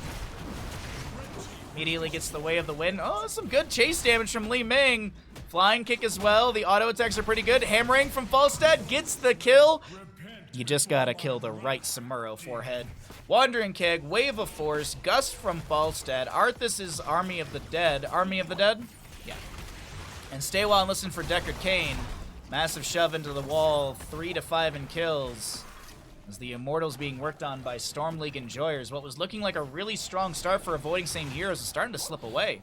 Immediately gets the way of the wind. Oh, some good chase damage from Li Ming. Flying kick as well. The auto attacks are pretty good. Hammering from Falstad gets the kill. You just got to kill the right Samuro forehead. Wandering Keg, Wave of Force, Gust from Falstad. Arthas is Army of the Dead. Army of the Dead? Yeah. And stay a while and listen for Deckard Cain. Massive shove into the wall. 3 to 5 in kills. As the Immortals being worked on by Storm League Enjoyers. What was looking like a really strong start for avoiding same heroes is starting to slip away.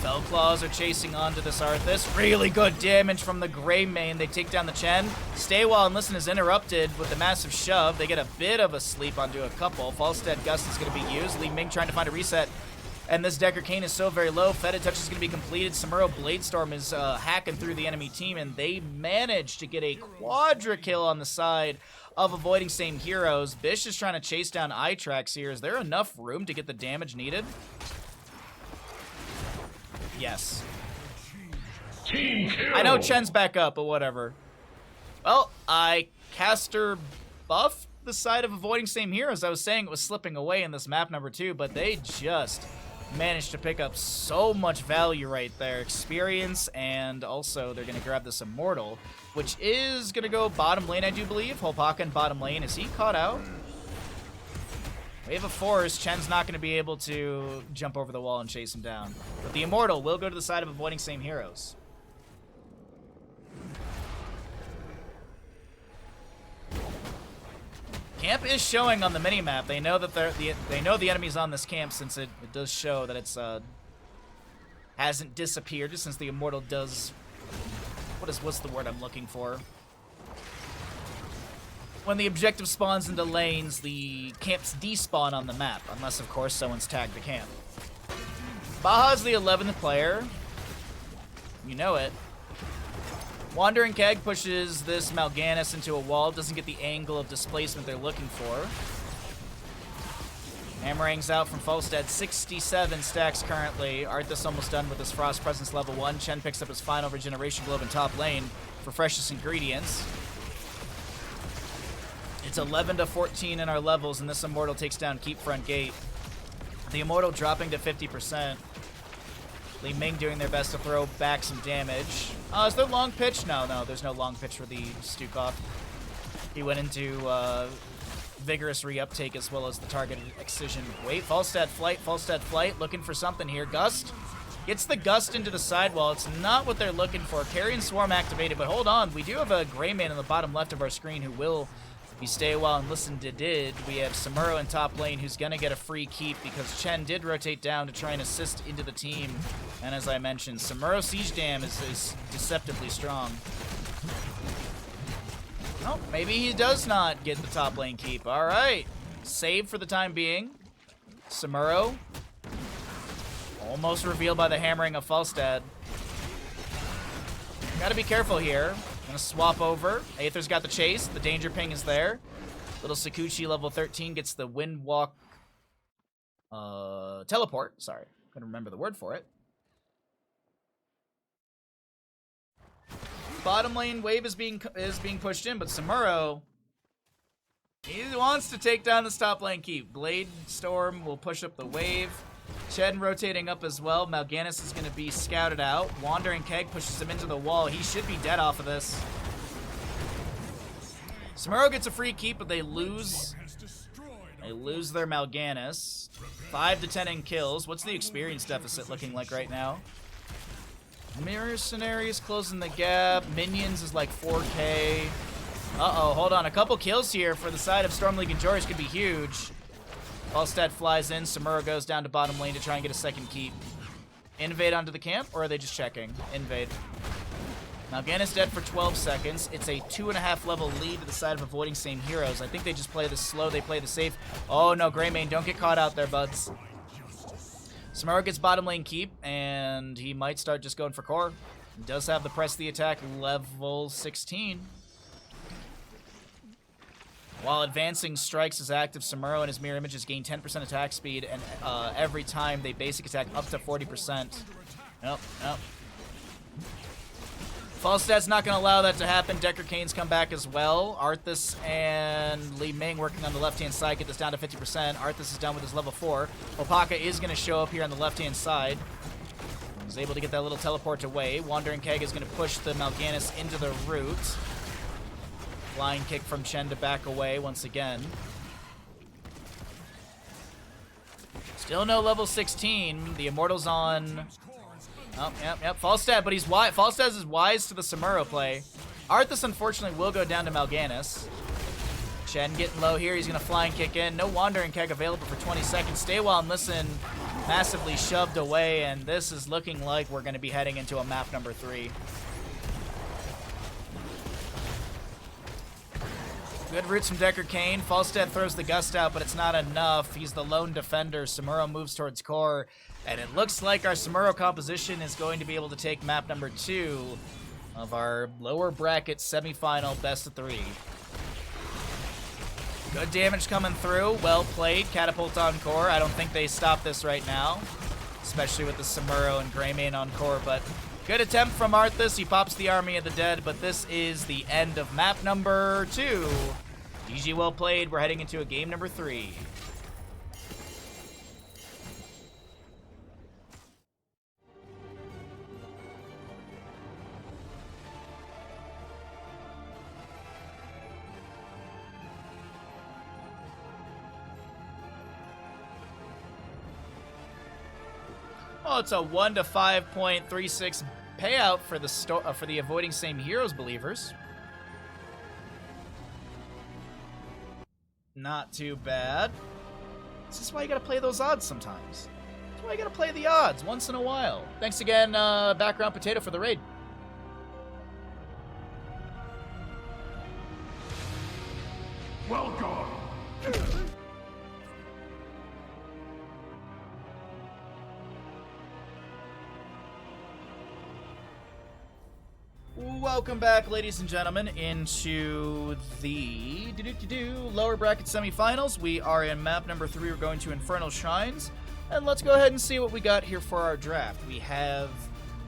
Fellclaws are chasing onto this Arthas. Really good damage from the Greymane. They take down the Chen. Stay while and listen is interrupted with the massive shove. They get a bit of a sleep onto a couple. Falstad Gust is going to be used. Li Ming trying to find a reset. And this Deckard Cain is so very low. Fetid Touch is going to be completed. Samuro Bladestorm is hacking through the enemy team, and they manage to get a quadra kill on the side of avoiding same heroes. Bish is trying to chase down Itrax here. Is there enough room to get the damage needed? Yes. I know Chen's back up, but whatever. Well, I caster buffed the side of avoiding same heroes. I was saying it was slipping away in this map number 2, but they just managed to pick up so much value right there. Experience, and also they're going to grab this Immortal, which is going to go bottom lane, I do believe. Hopaka in bottom lane. Is he caught out? Wave of Force. Chen's not going to be able to jump over the wall and chase him down. But the Immortal will go to the side of avoiding same heroes. Camp is showing on the minimap. They know that they know the enemy's on this camp, since it does show that it's hasn't disappeared, just since the Immortal does what's the word I'm looking for? When the objective spawns into lanes, the camps despawn on the map, unless of course someone's tagged the camp. Baha's the 11th player. You know it. Wandering Keg pushes this Mal'Ganis into a wall, doesn't get the angle of displacement they're looking for. Hammerang's out from Falstad, 67 stacks currently. Arthas almost done with his Frost Presence level 1. Chen picks up his final Regeneration Globe in top lane for freshest ingredients. It's 11 to 14 in our levels, and this Immortal takes down Keep Front Gate. The Immortal dropping to 50%. Li Ming doing their best to throw back some damage. Is there long pitch? No, there's no long pitch for the Stukov. He went into vigorous reuptake as well as the targeted excision. Wait, Falstad flight, looking for something here. Gust gets the Gust into the sidewall. It's not what they're looking for. Carrion Swarm activated, but hold on. We do have a Gray Man in the bottom left of our screen who will be stay a while and listen to did. We have Samuro in top lane who's going to get a free keep because Chen did rotate down to try and assist into the team. And as I mentioned, Samuro Siege Dam is deceptively strong. Oh, maybe he does not get the top lane keep. All right. Save for the time being. Samuro. Almost revealed by the hammering of Falstad. Gotta be careful here. Gonna swap over. Aether's got the chase. The danger ping is there. Little Sakuchi level 13 gets the Windwalk teleport. Sorry. Couldn't remember the word for it. Bottom lane wave is being pushed in, but Samuro, he wants to take down this top lane keep. Blade Storm will push up the wave. Chen rotating up as well. Mal'Ganis is going to be scouted out. Wandering Keg pushes him into the wall. He should be dead off of this. Samuro gets a free keep, but they lose. They lose their Mal'Ganis. 5 to 10 in kills. What's the experience deficit looking like right now? Mercenaries closing the gap. Minions is like 4K. Uh-oh, hold on. A couple kills here for the side of Storm League and George could be huge. Falstad flies in. Samuro goes down to bottom lane to try and get a second keep. Invade onto the camp, or are they just checking? Invade. Mal'Ganis dead for 12 seconds. It's a 2.5 level lead to the side of avoiding same heroes. I think they just play this slow. They play the safe. Oh, no, Greymane, don't get caught out there, buds. Samuro gets bottom lane keep, and he might start just going for core. He does have the press the attack level 16. While advancing strikes is active, Samuro and his mirror images gain 10% attack speed, and every time they basic attack up to 40%. Nope. Falstad's not going to allow that to happen. Decker Kane's come back as well. Arthas and Li Ming working on the left-hand side get this down to 50%. Arthas is done with his level 4. Opaka is going to show up here on the left-hand side. He's able to get that little teleport away. Wandering Keg is going to push the Mal'Ganis into the root. Flying kick from Chen to back away once again. Still no level 16. The Immortal's on... Oh, yep. Falstad, but he's wise. Falstad is wise to the Samuro play. Arthas, unfortunately, will go down to Mal'Ganis. Chen getting low here. He's going to flying kick in. No Wandering Keg available for 20 seconds. Stay while and listen. Massively shoved away, and this is looking like we're going to be heading into a map number 3. Good roots from Decker Kane. Falstad throws the Gust out, but it's not enough. He's the lone defender. Samuro moves towards core. And it looks like our Samuro composition is going to be able to take map number 2 of our lower bracket semifinal best of 3. Good damage coming through. Well played. Catapult on core. I don't think they stop this right now, especially with the Samuro and Greymane on core, but good attempt from Arthas. He pops the Army of the Dead, but this is the end of map number 2. GG, well played. We're heading into a game number 3. Oh, it's a 1 to 5.36 payout for the avoiding same heroes believers. Not too bad. This is why you gotta play those odds sometimes. That's why you gotta play the odds once in a while. Thanks again, Background Potato, for the raid. Welcome. Welcome back, ladies and gentlemen, into the lower bracket semifinals. We are in map number 3. We're going to Infernal Shrines. And let's go ahead and see what we got here for our draft. We have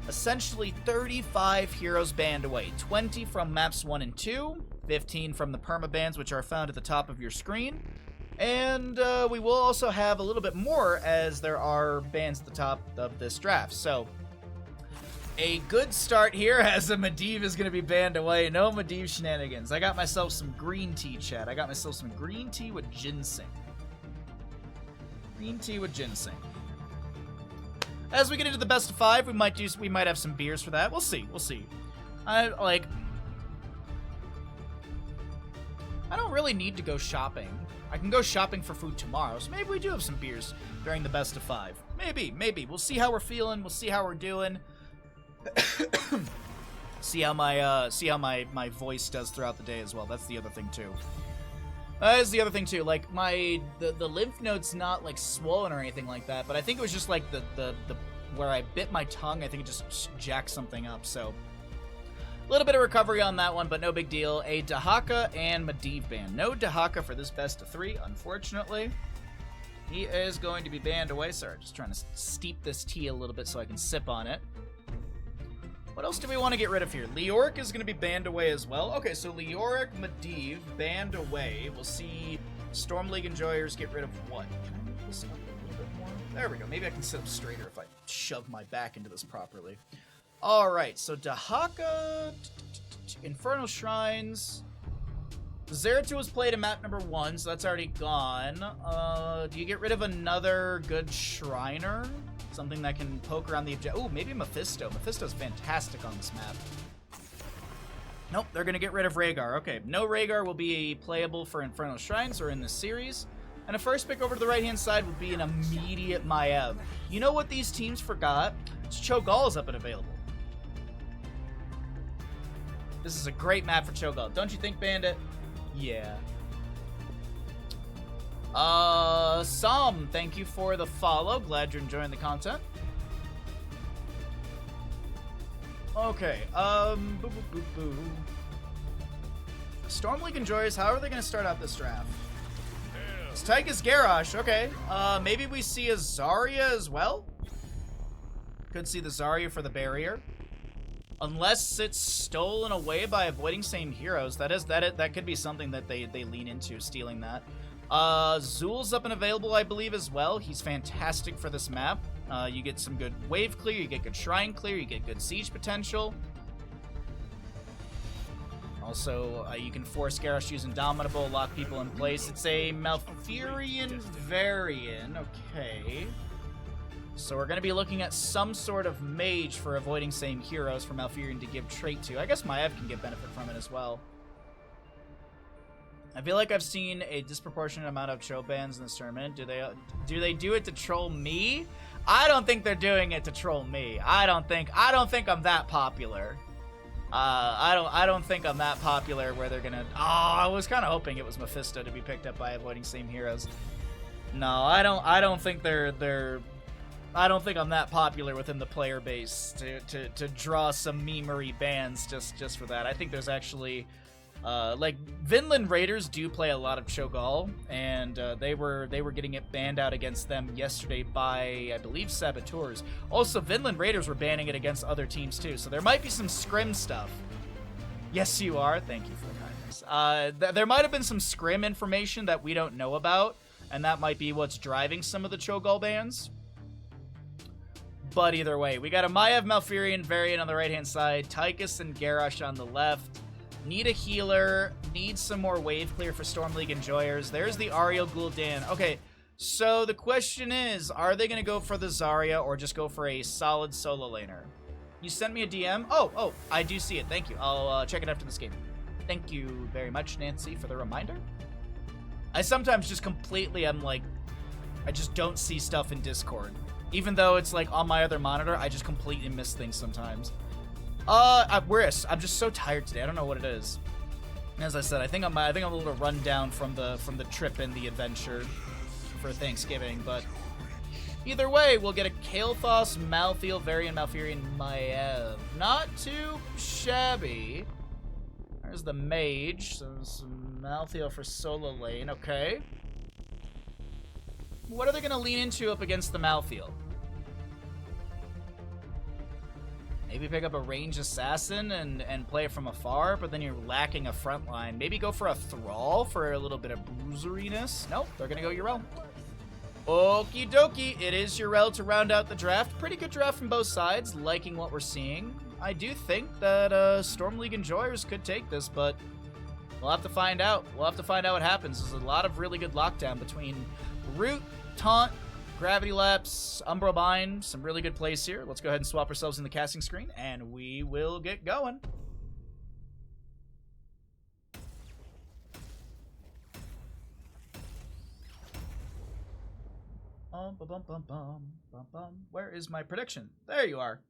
essentially 35 heroes banned away. 20 from maps 1 and 2. 15 from the permabans, which are found at the top of your screen. And we will also have a little bit more, as there are bans at the top of this draft. So A good start here as a Medivh is going to be banned away. No Medivh shenanigans. I got myself some green tea, chat. I got myself some green tea with ginseng. Green tea with ginseng. As we get into the best of 5, we might have some beers for that. We'll see. We'll see. I don't really need to go shopping. I can go shopping for food tomorrow, so maybe we do have some beers during the best of 5. Maybe. We'll see how we're feeling. We'll see how we're doing. see how my voice does throughout the day as well. That's the other thing too. That is the other thing too. Like the lymph node's not like swollen or anything like that, but I think it was just like the where I bit my tongue. I think it just jacked something up. So a little bit of recovery on that one, but no big deal. A Dahaka and Medivh ban. No Dahaka for this best of 3, unfortunately. He is going to be banned away. Sorry, just trying to steep this tea a little bit so I can sip on it. What else do we want to get rid of here? Leoric is going to be banned away as well. Okay, so Leoric, Medivh, banned away. We'll see Storm League Enjoyers get rid of what? Can I move this up a little bit more? There we go. Maybe I can sit up straighter if I shove my back into this properly. Alright, so Dahaka, Infernal Shrines. Zeratul was played in map number 1, so that's already gone. Do you get rid of another good Shriner? Something that can poke around the object. Oh, maybe Mephisto. Mephisto's fantastic on this map. Nope, they're going to get rid of Rhaegar. Okay, no Rhaegar will be playable for Infernal Shrines or in this series. And a first pick over to the right-hand side would be an immediate Maiev. You know what these teams forgot? Cho'Gall is up and available. This is a great map for Cho'Gall. Don't you think, Bandit? Yeah. Sam, thank you for the follow. Glad you're enjoying the content. Okay, Storm League Enjoyers, how are they going to start out this draft? It's Tychus Garrosh, okay. Maybe we see a Zarya as well? Could see the Zarya for the barrier. Unless it's stolen away by avoiding same heroes. That could be something that they lean into, stealing that. Zul's up and available, I believe, as well. He's fantastic for this map. You get some good wave clear, you get good shrine clear, you get good siege potential. Also, you can force Garrosh to use Indomitable, lock people in place. It's a Malfurion variant, okay. So we're going to be looking at some sort of mage for avoiding same heroes for Malfurion to give trait to. I guess Maiev can get benefit from it as well. I feel like I've seen a disproportionate amount of troll bans in this tournament. Do they do it to troll me? I don't think they're doing it to troll me. I don't think I'm that popular. I don't think I'm that popular where they're gonna. Oh, I was kind of hoping it was Mephisto to be picked up by avoiding same heroes. No, I don't think they're. I don't think I'm that popular within the player base to draw some memery bans just for that. I think there's actually. Like Vinland Raiders do play a lot of Cho'Gall, and they were getting it banned out against them yesterday by, I believe, Saboteurs. Also, Vinland Raiders were banning it against other teams too, so there might be some scrim stuff. Yes, you are. Thank you for the kindness. There might have been some scrim information that we don't know about, and that might be what's driving some of the Cho'Gall bans. But either way, we got a Maiev Malfurion variant on the right-hand side, Tychus and Garrosh on the left. Need a healer, need some more wave clear for Storm League Enjoyers. There's the Ariel Gul'dan. Okay, so the question is, are they going to go for the Zarya or just go for a solid solo laner? You sent me a DM? Oh, I do see it. Thank you. I'll check it after this game. Thank you very much, Nancy, for the reminder. I sometimes just completely, I just don't see stuff in Discord. Even though it's like on my other monitor, I just completely miss things sometimes. I'm just so tired today. I don't know what it is. As I said, I think I'm a little run down from the trip and the adventure for Thanksgiving. But either way, we'll get a Kael'thas, Malthael, Varian, Malfurion, Maiev. Not too shabby. There's the mage. So some Malthael for solo lane. Okay. What are they gonna lean into up against the Malthael? Maybe pick up a ranged assassin and play it from afar, but then you're lacking a front line. Maybe go for a Thrall for a little bit of bruiseriness. Nope, they're going to go Yrel. Okie dokie, it is Yrel to round out the draft. Pretty good draft from both sides, liking what we're seeing. I do think that Storm League Enjoyers could take this, but we'll have to find out. We'll have to find out what happens. There's a lot of really good lockdown between Root, Taunt, Gravity Lapse, Umbral Bind. Some really good plays here. Let's go ahead and swap ourselves in the casting screen, and we will get going. Where is my prediction? There you are.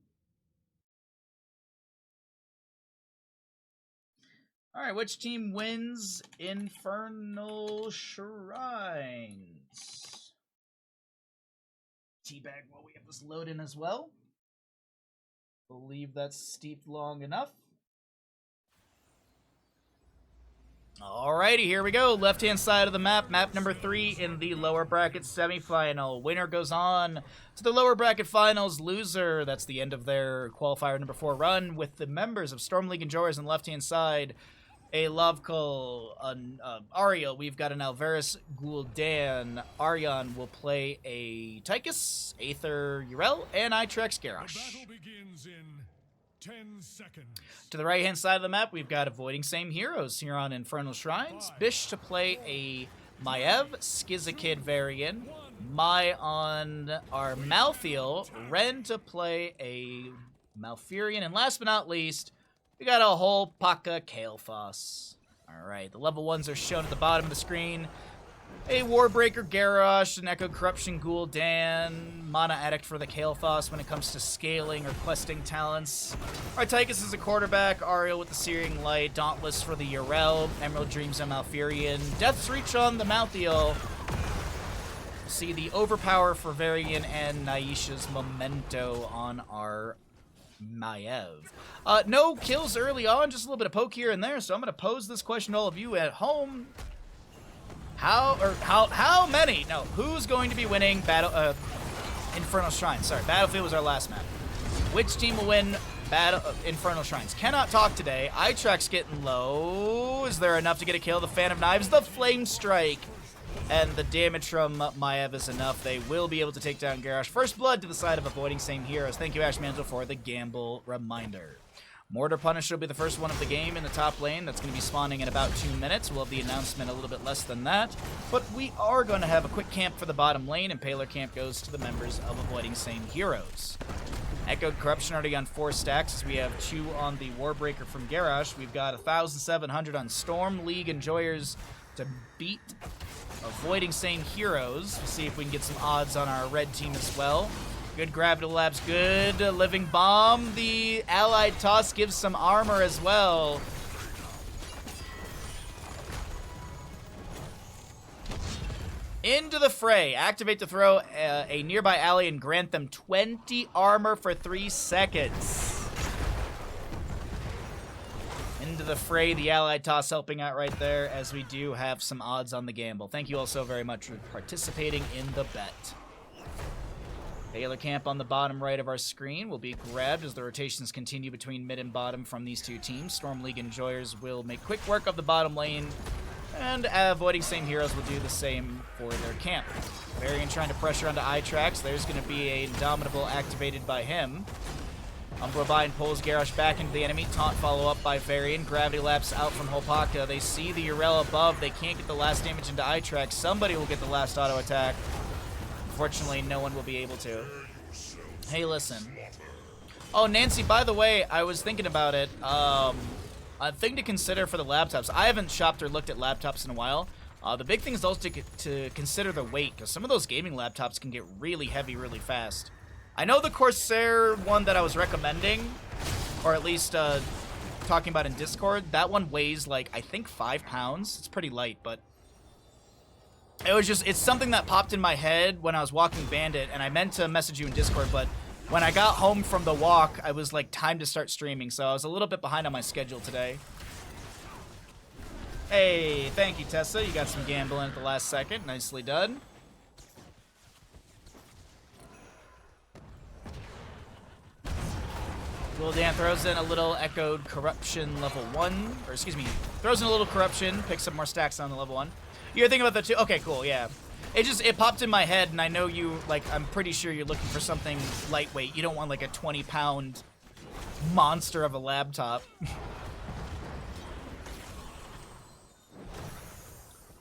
Alright, which team wins Infernal Shrines? Teabag while we have this load in as well. Believe that's steeped long enough. Alrighty, here we go. Left-hand side of the map. Map number 3 in the lower bracket semifinal. Winner goes on to the lower bracket finals. Loser, that's the end of their qualifier number 4 run with the members of Storm League Enjoyers on the left-hand side. A Lovekull, an Ariel. We've got an Alvarez Gul'dan. Aryan will play a Tychus, Aether Yrel, and Itrex Garrosh. The battle begins in 10 seconds. To the right-hand side of the map, we've got avoiding same heroes here on Infernal Shrines. Bish to play a Maiev, Skizakid Varian. Mai on our Malthael. Ren to play a Malfurion. And last but not least, we got a whole Paka Kael'thas. Alright, the level 1s are shown at the bottom of the screen. A Warbreaker Garrosh, an Echo Corruption Gul'dan, Mana Addict for the Kael'thas when it comes to scaling or questing talents. Our Tychus is a quarterback, Ariel with the Searing Light, Dauntless for the Yrel, Emerald Dreams on Malfurion, Death's Reach on the Malthael. See the Overpower for Varian and Naisha's Memento on our Maiev. No kills early on, just a little bit of poke here and there, so I'm going to pose this question to all of you at home. How many? No, who's going to be winning Infernal Shrines? Sorry, Battlefield was our last map. Which team will win Infernal Shrines? Cannot talk today. Itrex getting low. Is there enough to get a kill? The Fan of Knives, the Flame Strike, and the damage from Maiev is enough. They will be able to take down Garrosh. First blood to the side of avoiding same heroes. Thank you, Ash Mantle, for the gamble reminder. Mortar Punisher will be the first one of the game in the top lane. That's going to be spawning in about 2 minutes. We'll have the announcement a little bit less than that. But we are going to have a quick camp for the bottom lane, and Paler Camp goes to the members of Avoiding Same Heroes. Echoed Corruption already on 4 stacks, as we have 2 on the Warbreaker from Garrosh. We've got 1,700 on Storm League Enjoyers to beat Avoiding Same Heroes. We'll see if we can get some odds on our red team as well. Good Gravity Labs, good Living Bomb. The Allied Toss gives some armor as well. Into the fray. Activate to throw a nearby ally and grant them 20 armor for 3 seconds. Into the fray, the Allied Toss helping out right there, as we do have some odds on the gamble. Thank you all so very much for participating in the bet. Paler Camp on the bottom right of our screen will be grabbed as the rotations continue between mid and bottom from these 2 teams. Storm League Enjoyers will make quick work of the bottom lane, and Avoiding Same Heroes will do the same for their camp. Varian trying to pressure onto Itrex. There's going to be a Indomitable activated by him. Umbral Bind pulls Garrosh back into the enemy. Taunt follow up by Varian. Gravity Lapse out from Hopaka. They see the Yrel above. They can't get the last damage into Itrex. Somebody will get the last auto attack. Unfortunately, no one will be able to. Hey, listen. Oh, Nancy, by the way, I was thinking about it. A thing to consider for the laptops. I haven't shopped or looked at laptops in a while. The big thing is also to consider the weight, because some of those gaming laptops can get really heavy really fast. I know the Corsair one that I was recommending, or at least talking about in Discord, that one weighs like, I think 5 pounds. It's pretty light, but it's something that popped in my head when I was walking Bandit, and I meant to message you in Discord, but when I got home from the walk, I was like, time to start streaming, so I was a little bit behind on my schedule today. Hey, thank you, Tessa. You got some gambling at the last second. Nicely done. Gul'dan throws in a little Echoed Corruption level 1, or excuse me, throws in a little Corruption, picks up more stacks on the level 1. You're thinking about that too? Okay, cool, yeah. It popped in my head, and I know you, like, I'm pretty sure you're looking for something lightweight. You don't want, like, a 20-pound monster of a laptop.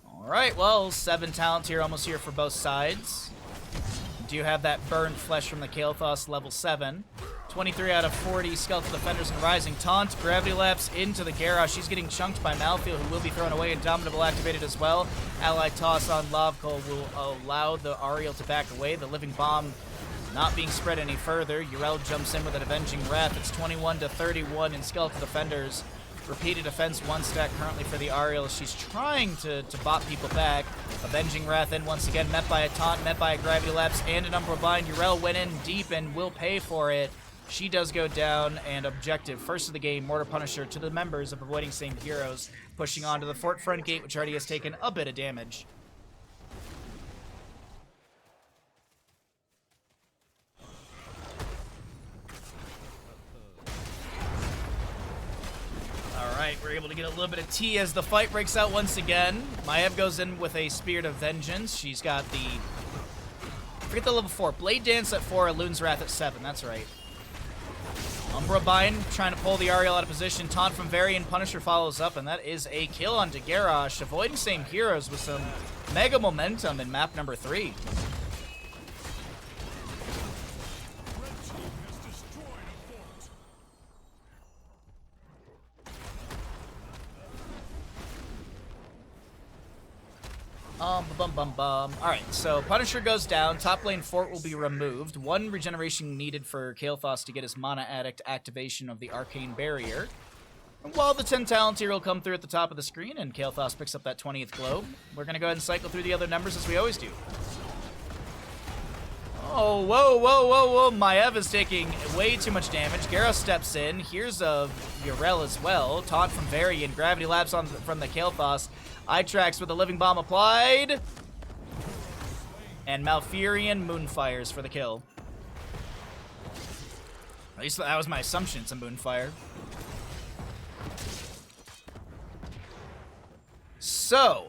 Alright, well, 7 talents here, almost here for both sides. Do you have that burned flesh from the Kael'thas, level 7. 23 out of 40 Skeletal Defenders and Rising. Taunt, Gravity Lapse into the Garrosh. She's getting chunked by Malthael, who will be thrown away. Indomitable activated as well. Ally Toss on Lavkol will allow the Ariel to back away. The Living Bomb not being spread any further. Yrel jumps in with an Avenging Wrath. It's 21 to 31 in Skeletal Defenders. Repeated offense, 1 stack currently for the Ariel. She's trying to bop people back. Avenging Wrath in once again, met by a taunt, met by a Gravity Lapse, and an Umbral Bind. Yrel went in deep and will pay for it. She does go down, and objective, first of the game, Mortar Punisher to the members of Avoiding Same Heroes, pushing onto the fort front gate, which already has taken a bit of damage. Alright, we're able to get a little bit of tea as the fight breaks out once again. Maiev goes in with a Spirit of Vengeance. She's got the... forget the level 4. Blade Dance at 4, Loon's Wrath at 7. That's right. Umbra Bind trying to pull the Ariel out of position. Taunt from Varian. Punisher follows up, and that is a kill onto Garrosh. Avoiding Same Heroes with some mega momentum in map number 3. Alright, so Punisher goes down. Top lane fort will be removed. 1 regeneration needed for Kael'thas to get his Mana Addict activation of the Arcane Barrier. And while the 10 talent tier will come through at the top of the screen and Kael'thas picks up that 20th globe, we're going to go ahead and cycle through the other numbers as we always do. Oh, whoa, whoa, whoa, whoa. Maiev is taking way too much damage. Garrosh steps in. Here's a Yrel as well. Taunt from Varian. Gravity Lapse from the Kael'thas. Eye-Tracks with a Living Bomb applied. And Malfurion Moonfires for the kill. At least that was my assumption, it's a Moonfire. So,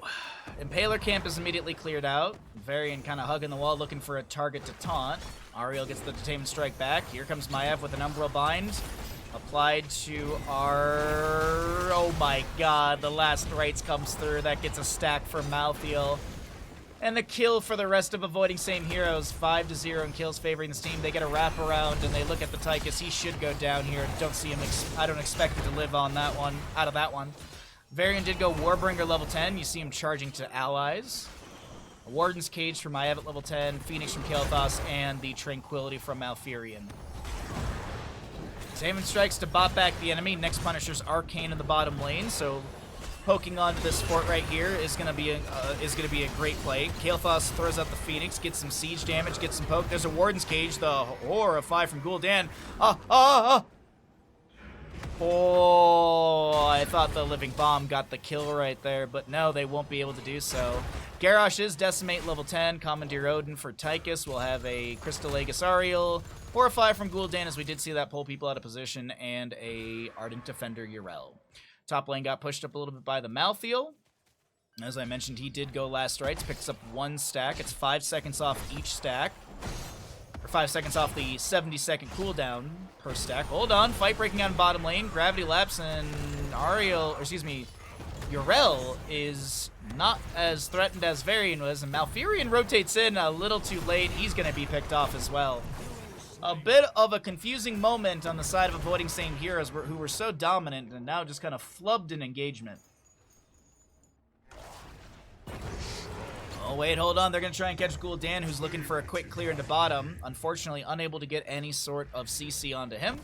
Impaler camp is immediately cleared out. Varian kind of hugging the wall, looking for a target to taunt. Ariel gets the Detainment Strike back. Here comes Maiev with an Umbral Bind. Applied to our... oh my god, the last rites comes through. That gets a stack for Malthael. And the kill for the rest of Avoiding Same Heroes. 5-0 and kills favoring this team. They get a wraparound and they look at the Tychus. He should go down here. Don't see him. I don't expect him to live on that one. Out of that one. Varian did go Warbringer level 10. You see him charging to allies. A Warden's Cage from Maiev at level 10. Phoenix from Kael'thas. And the Tranquility from Malfurion. Detainment Strikes to bot back the enemy. Next Punisher's Arcane in the bottom lane. So poking onto this fort right here is gonna be a great play. Kael'thas throws out the Phoenix, gets some siege damage, gets some poke. There's a Warden's Cage, the Horror of 5 from Gul'dan. Oh, I thought the Living Bomb got the kill right there, but no, they won't be able to do so. Garrosh is Decimate level 10. Commandeer Odin for Tychus. We'll have a Crystal Aegis Ariel. Horror 5 from Gul'dan, as we did see that pull people out of position, and a Ardent Defender Yrel. Top lane got pushed up a little bit by the Malthael. As I mentioned, he did go last rites, picks up 1 stack. It's 5 seconds off each stack. Or 5 seconds off the 70-second cooldown per stack. Hold on, fight breaking out in bottom lane. Gravity Lapse and Yrel is not as threatened as Varian was, and Malfurion rotates in a little too late. He's going to be picked off as well. A bit of a confusing moment on the side of Avoiding Same Heroes who were so dominant and now just kind of flubbed in engagement. Oh, wait, hold on. They're going to try and catch Gul'dan, who's looking for a quick clear into bottom. Unfortunately, unable to get any sort of CC onto him.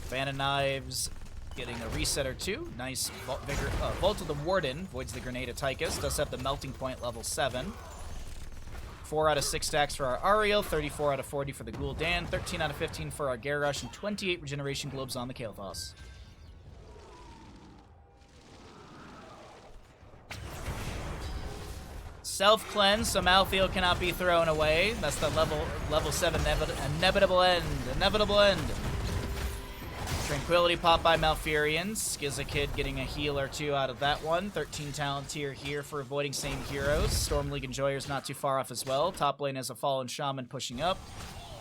Fan of Knives getting a reset or 2. Nice Vault of the Warden. Voids the Grenade of Tychus. Does have the Melting Point level 7. 4 out of 6 stacks for our Ariel, 34 out of 40 for the Gul'dan, 13 out of 15 for our Garrosh, and 28 regeneration globes on the Kael'thas. Self-cleanse, so Malthael cannot be thrown away. That's the level 7 inevitable end. Inevitable end. Tranquility pop by Malfurion. Skizza Kid getting a heal or two out of that one. 13 talent tier here for avoiding same heroes. Storm League Enjoyer's not too far off as well. Top lane has a Fallen Shaman pushing up.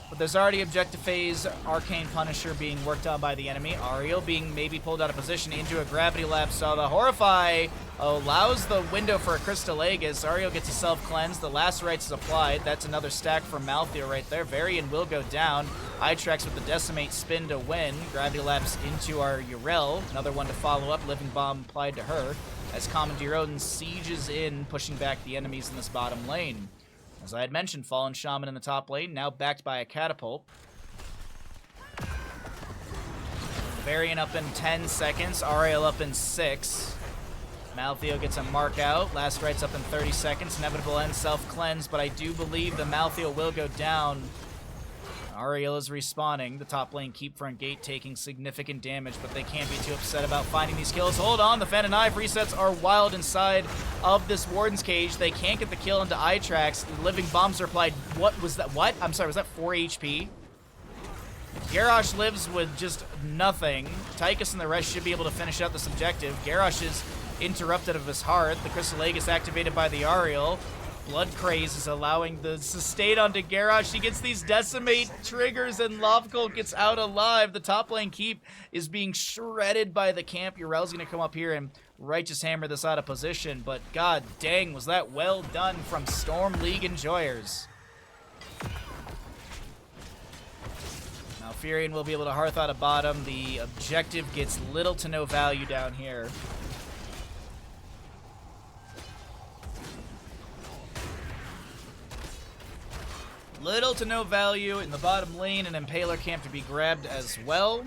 But there's already Objective Phase, Arcane Punisher being worked on by the enemy. Ariel being maybe pulled out of position into a Gravity Lapse. So the Horrify allows the window for a Crystal Aegis. Ariel gets a self-cleanse. The Lacerates is applied. That's another stack from Malthael right there. Varian will go down. Itrex with the Decimate spin to win. Gravity Lapse into our Yrel. Another one to follow up. Living Bomb applied to her. As Commandeer Odin sieges in, pushing back the enemies in this bottom lane. As I had mentioned, Fallen Shaman in the top lane, now backed by a Catapult. Varian up in 10 seconds, Ariel up in 6. Malthael gets a mark out, Lacerite's up in 30 seconds, Inevitable End self-cleanse, but I do believe the Malthael will go down. Ariel is respawning, the top lane keep front gate taking significant damage, but they can't be too upset about finding these kills. Hold on, the Fan and Knife resets are wild inside of this Warden's Cage. They can't get the kill into Itrax. Living Bombs are applied. What was that? What? I'm sorry, was that 4 HP? Garrosh lives with just nothing. Tychus and the rest should be able to finish out this objective. Garrosh is interrupted of his heart. The Crystal Egg is activated by the Ariel. Blood Craze is allowing the sustain onto Garrosh. He gets these Decimate triggers and Lovekull gets out alive. The top lane keep is being shredded by the camp. Yrel's going to come up here and Righteous Hammer this out of position. But god dang, was that well done from Storm League Enjoyers. Malfurion will be able to Hearth out of bottom. The objective gets little to no value down here. Little to no value in the bottom lane, and Impaler camp to be grabbed as well.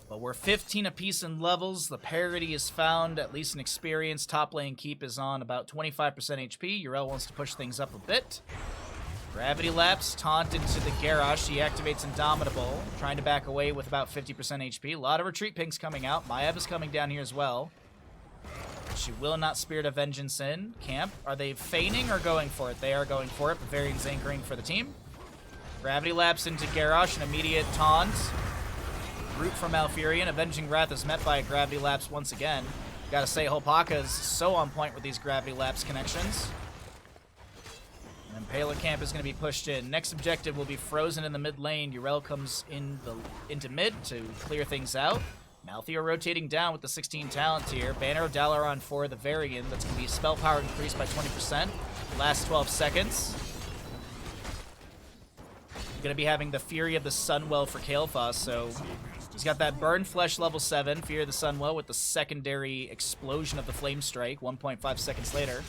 But we're 15 apiece in levels. The parity is found, at least in experience. Top lane keep is on about 25% HP. Yrel wants to push things up a bit. Gravity Lapse, taunt into the Garrosh. He activates Indomitable, trying to back away with about 50% HP. A lot of retreat pings coming out. Maiev is coming down here as well. She will not Spirit of Vengeance in. Camp, are they feigning or going for it? They are going for it, but Varian's anchoring for the team. Gravity Lapse into Garrosh, an immediate taunt. Root from Malfurion. Avenging Wrath is met by a Gravity Lapse once again. Gotta say, Hopaka is so on point with these Gravity Lapse connections. And Impaler camp is going to be pushed in. Next objective will be frozen in the mid lane. Yrel comes into mid to clear things out. Malthael rotating down with the 16 talent tier. Banner of Dalaran for the Varian. That's going to be spell power increased by 20%. Last 12 seconds. Going to be having the Fury of the Sunwell for Kael'thas, so he's got that Burn Flesh level 7, Fury of the Sunwell with the secondary explosion of the Flame Strike 1.5 seconds later.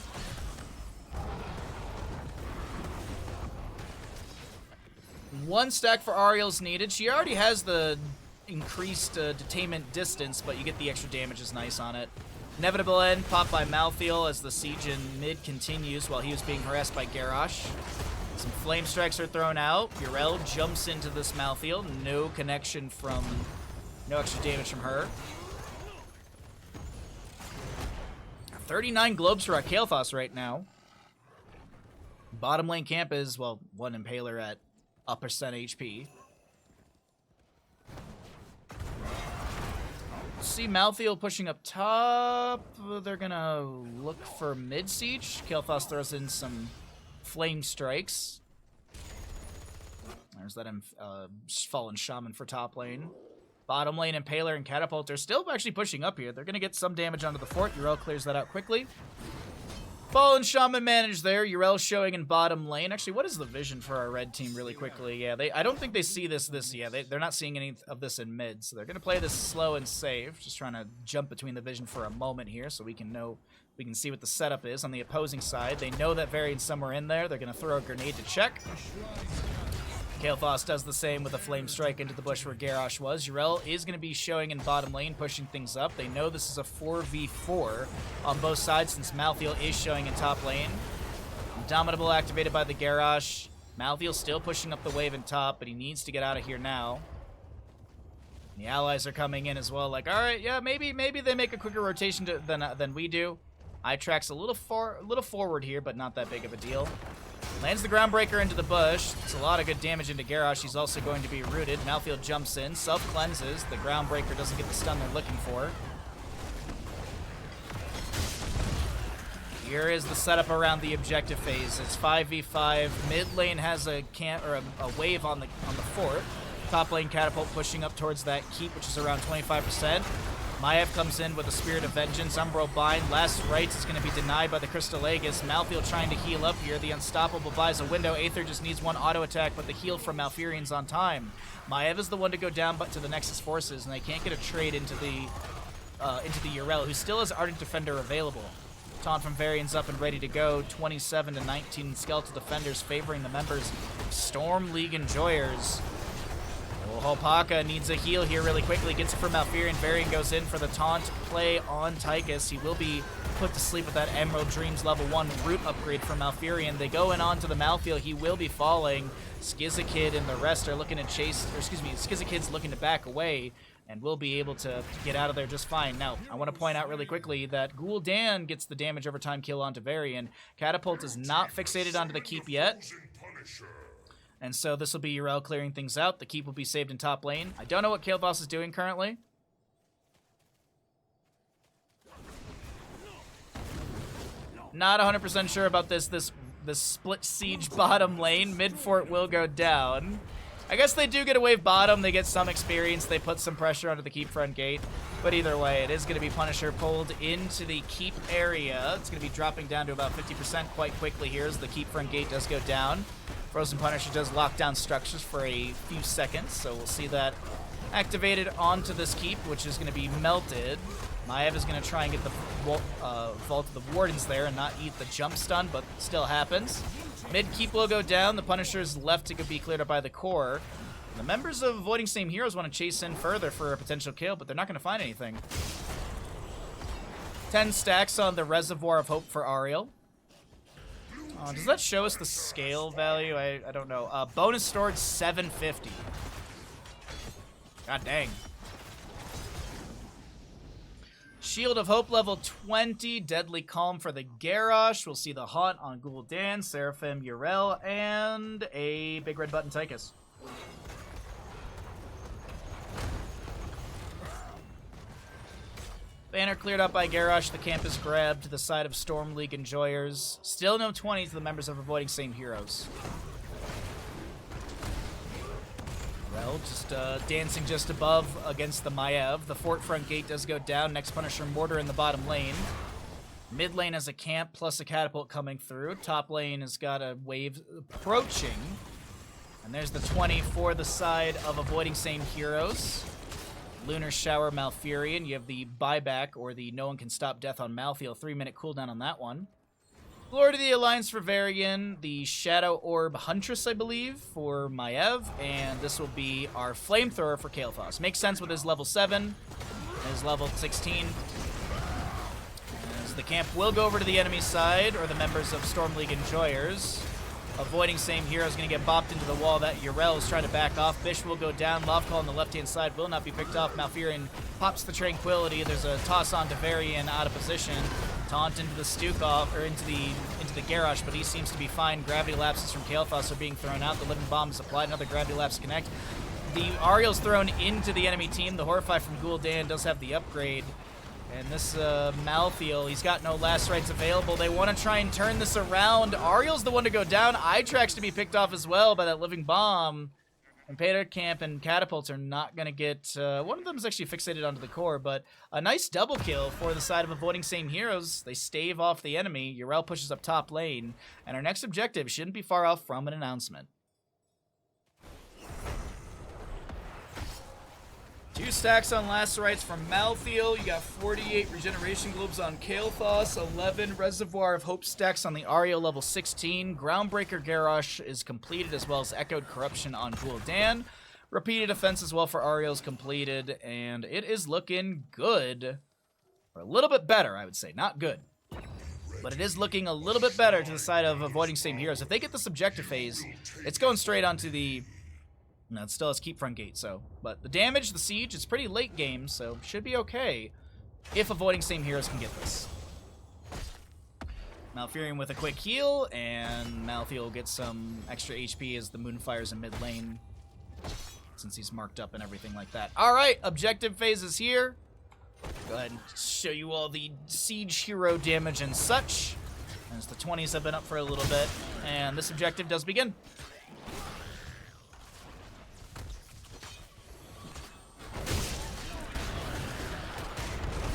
One stack for Ariel's needed. She already has the increased detainment distance, but you get the extra damage is nice on it. Inevitable End popped by Malthael as the siege in mid continues while he was being harassed by Garrosh. Some flame strikes are thrown out. Yrel jumps into this Malthael. No connection from, no extra damage from her. 39 globes for our Kael'thas right now. Bottom lane camp is, well, one Impaler at a percent HP. See Malthael pushing up top. They're gonna look for mid siege. Kael'thas throws in some flame strikes. There's that Fallen Shaman for top lane. Bottom lane, Impaler and Catapult are still actually pushing up here. They're gonna get some damage onto the fort. Yrel clears that out quickly. Fallen Shaman managed there. Yrel showing in bottom lane. Actually, what is the vision for our red team really quickly? Yeah, I don't think they see this yeah. They're not seeing any of this in mid, so they're going to play this slow and safe. Just trying to jump between the vision for a moment here so we can see what the setup is on the opposing side. They know that Varian's somewhere in there. They're going to throw a grenade to check. Kael'thas does the same with a flame strike into the bush where Garrosh was. Yrel is going to be showing in bottom lane, pushing things up. They know this is a 4v4 on both sides since Malthael is showing in top lane. Indomitable activated by the Garrosh. Malthael still pushing up the wave in top, but he needs to get out of here now. The allies are coming in as well, like, all right, yeah, maybe they make a quicker rotation than we do. Itrax a little forward here, but not that big of a deal. Lands the Groundbreaker into the bush. It's a lot of good damage into Garrosh. He's also going to be rooted. Malfield jumps in, self-cleanses. The Groundbreaker doesn't get the stun they're looking for. Here is the setup around the objective phase. It's 5v5. Mid lane has a wave on the fort. Top lane Catapult pushing up towards that keep, which is around 25%. Maiev comes in with a Spirit of Vengeance. Umbro Bind. Last Rites is going to be denied by the Crystal Aegis. Malfield trying to heal up here. The Unstoppable buys a window. Aether just needs one auto attack, but the heal from Malfurion's on time. Maiev is the one to go down but to the Nexus Forces, and they can't get a trade into the Yrel, who still has Ardent Defender available. Taunt from Varian's up and ready to go. 27 to 19 Skeletal Defenders favoring the members of Storm League Enjoyers. Hopaka needs a heal here really quickly. Gets it for Malfurion. Varian goes in for the taunt play on Tychus. He will be put to sleep with that Emerald Dreams level 1 root upgrade from Malfurion. They go in onto the Malfield. He will be falling. Skizakid and the rest are looking to chase, or excuse me, Skizakid's looking to back away and will be able to get out of there just fine. Now, I want to point out really quickly that Gul'dan gets the damage over time kill onto Varian. Catapult is not fixated onto the keep yet. And so this will be Yrel clearing things out. The keep will be saved in top lane. I don't know what Kael'thas is doing currently. Not 100% sure about this split siege bottom lane. Mid fort will go down. I guess they do get a wave bottom. They get some experience. They put some pressure onto the keep front gate. But either way, it is going to be Punisher pulled into the keep area. It's going to be dropping down to about 50% quite quickly here as the keep front gate does go down. Frozen Punisher does lock down structures for a few seconds, so we'll see that activated onto this keep, which is going to be melted. Maiev is going to try and get the Vault of the Wardens there and not eat the jump stun, but still happens. Mid keep will go down. The Punisher is left to be cleared up by the core. The members of Avoiding Same Heroes want to chase in further for a potential kill, but they're not going to find anything. 10 stacks on the Reservoir of Hope for Ariel. Does that show us the scale value? I don't know. Bonus stored 750. God dang. Shield of Hope level 20. Deadly Calm for the Garrosh. We'll see the Haunt on Gul'dan, Seraphim, Yrel, and a big red button Tychus. Banner cleared up by Garrosh. The camp is grabbed to the side of Storm League Enjoyers. Still no 20s to the members of Avoiding Same Heroes. Well, just dancing just above against the Maiev. The fort front gate does go down. Next Punisher Mortar in the bottom lane. Mid lane has a camp plus a catapult coming through. Top lane has got a wave approaching. And there's the 20 for the side of Avoiding Same Heroes. Lunar Shower Malfurion. You have the buyback or the no one can stop death on Malfield. 3-minute cooldown on that one. Lord of the Alliance for Varian. The Shadow Orb Huntress, I believe, for Maiev. And this will be our Flamethrower for Kael'thas. Makes sense with his level 7. His level 16. As the camp will go over to the enemy side, or the members of Storm League Enjoyers. Avoiding Same Heroes going to get bopped into the wall. That Yrel is trying to back off. Bish will go down. Loftcall on the left-hand side will not be picked off. Malfurion pops the Tranquility. There's a toss on to Varian out of position. Taunt into the Stukov, or into the Garrosh, but he seems to be fine. Gravity lapses from Kael'thas are being thrown out. The Living Bomb is applied. Another Gravity Lapse connect. The Ariel's thrown into the enemy team. The Horrify from Gul'dan does have the upgrade. And this Malfield, he's got no last rights available. They want to try and turn this around. Ariel's the one to go down. Itrax to be picked off as well by that Living Bomb. And Pater Camp and Catapults are not going to get... one of them is actually fixated onto the core, but a nice double kill for the side of Avoiding Same Heroes. They stave off the enemy. Yrel pushes up top lane. And our next objective shouldn't be far off from an announcement. 2 stacks on Lacerites from Malfield. You got 48 Regeneration Globes on Kael'thas. 11 Reservoir of Hope stacks on the Ariel level 16. Groundbreaker Garrosh is completed, as well as Echoed Corruption on Gul'dan. Repeated Defense as well for Ariel's completed. And it is looking good. Or a little bit better, I would say. Not good. But it is looking a little bit better to the side of Avoiding Same Heroes. If they get this objective phase, it's going straight onto the... No, it still has keep front gate, so. But the damage, the siege, it's pretty late game, so should be okay if Avoiding Same Heroes can get this. Malfurion with a quick heal, and Malthael will get some extra HP as the Moonfire's in mid lane, since he's marked up and everything like that. Alright, objective phase is here. Go ahead and show you all the siege hero damage and such, as the 20s have been up for a little bit, and this objective does begin.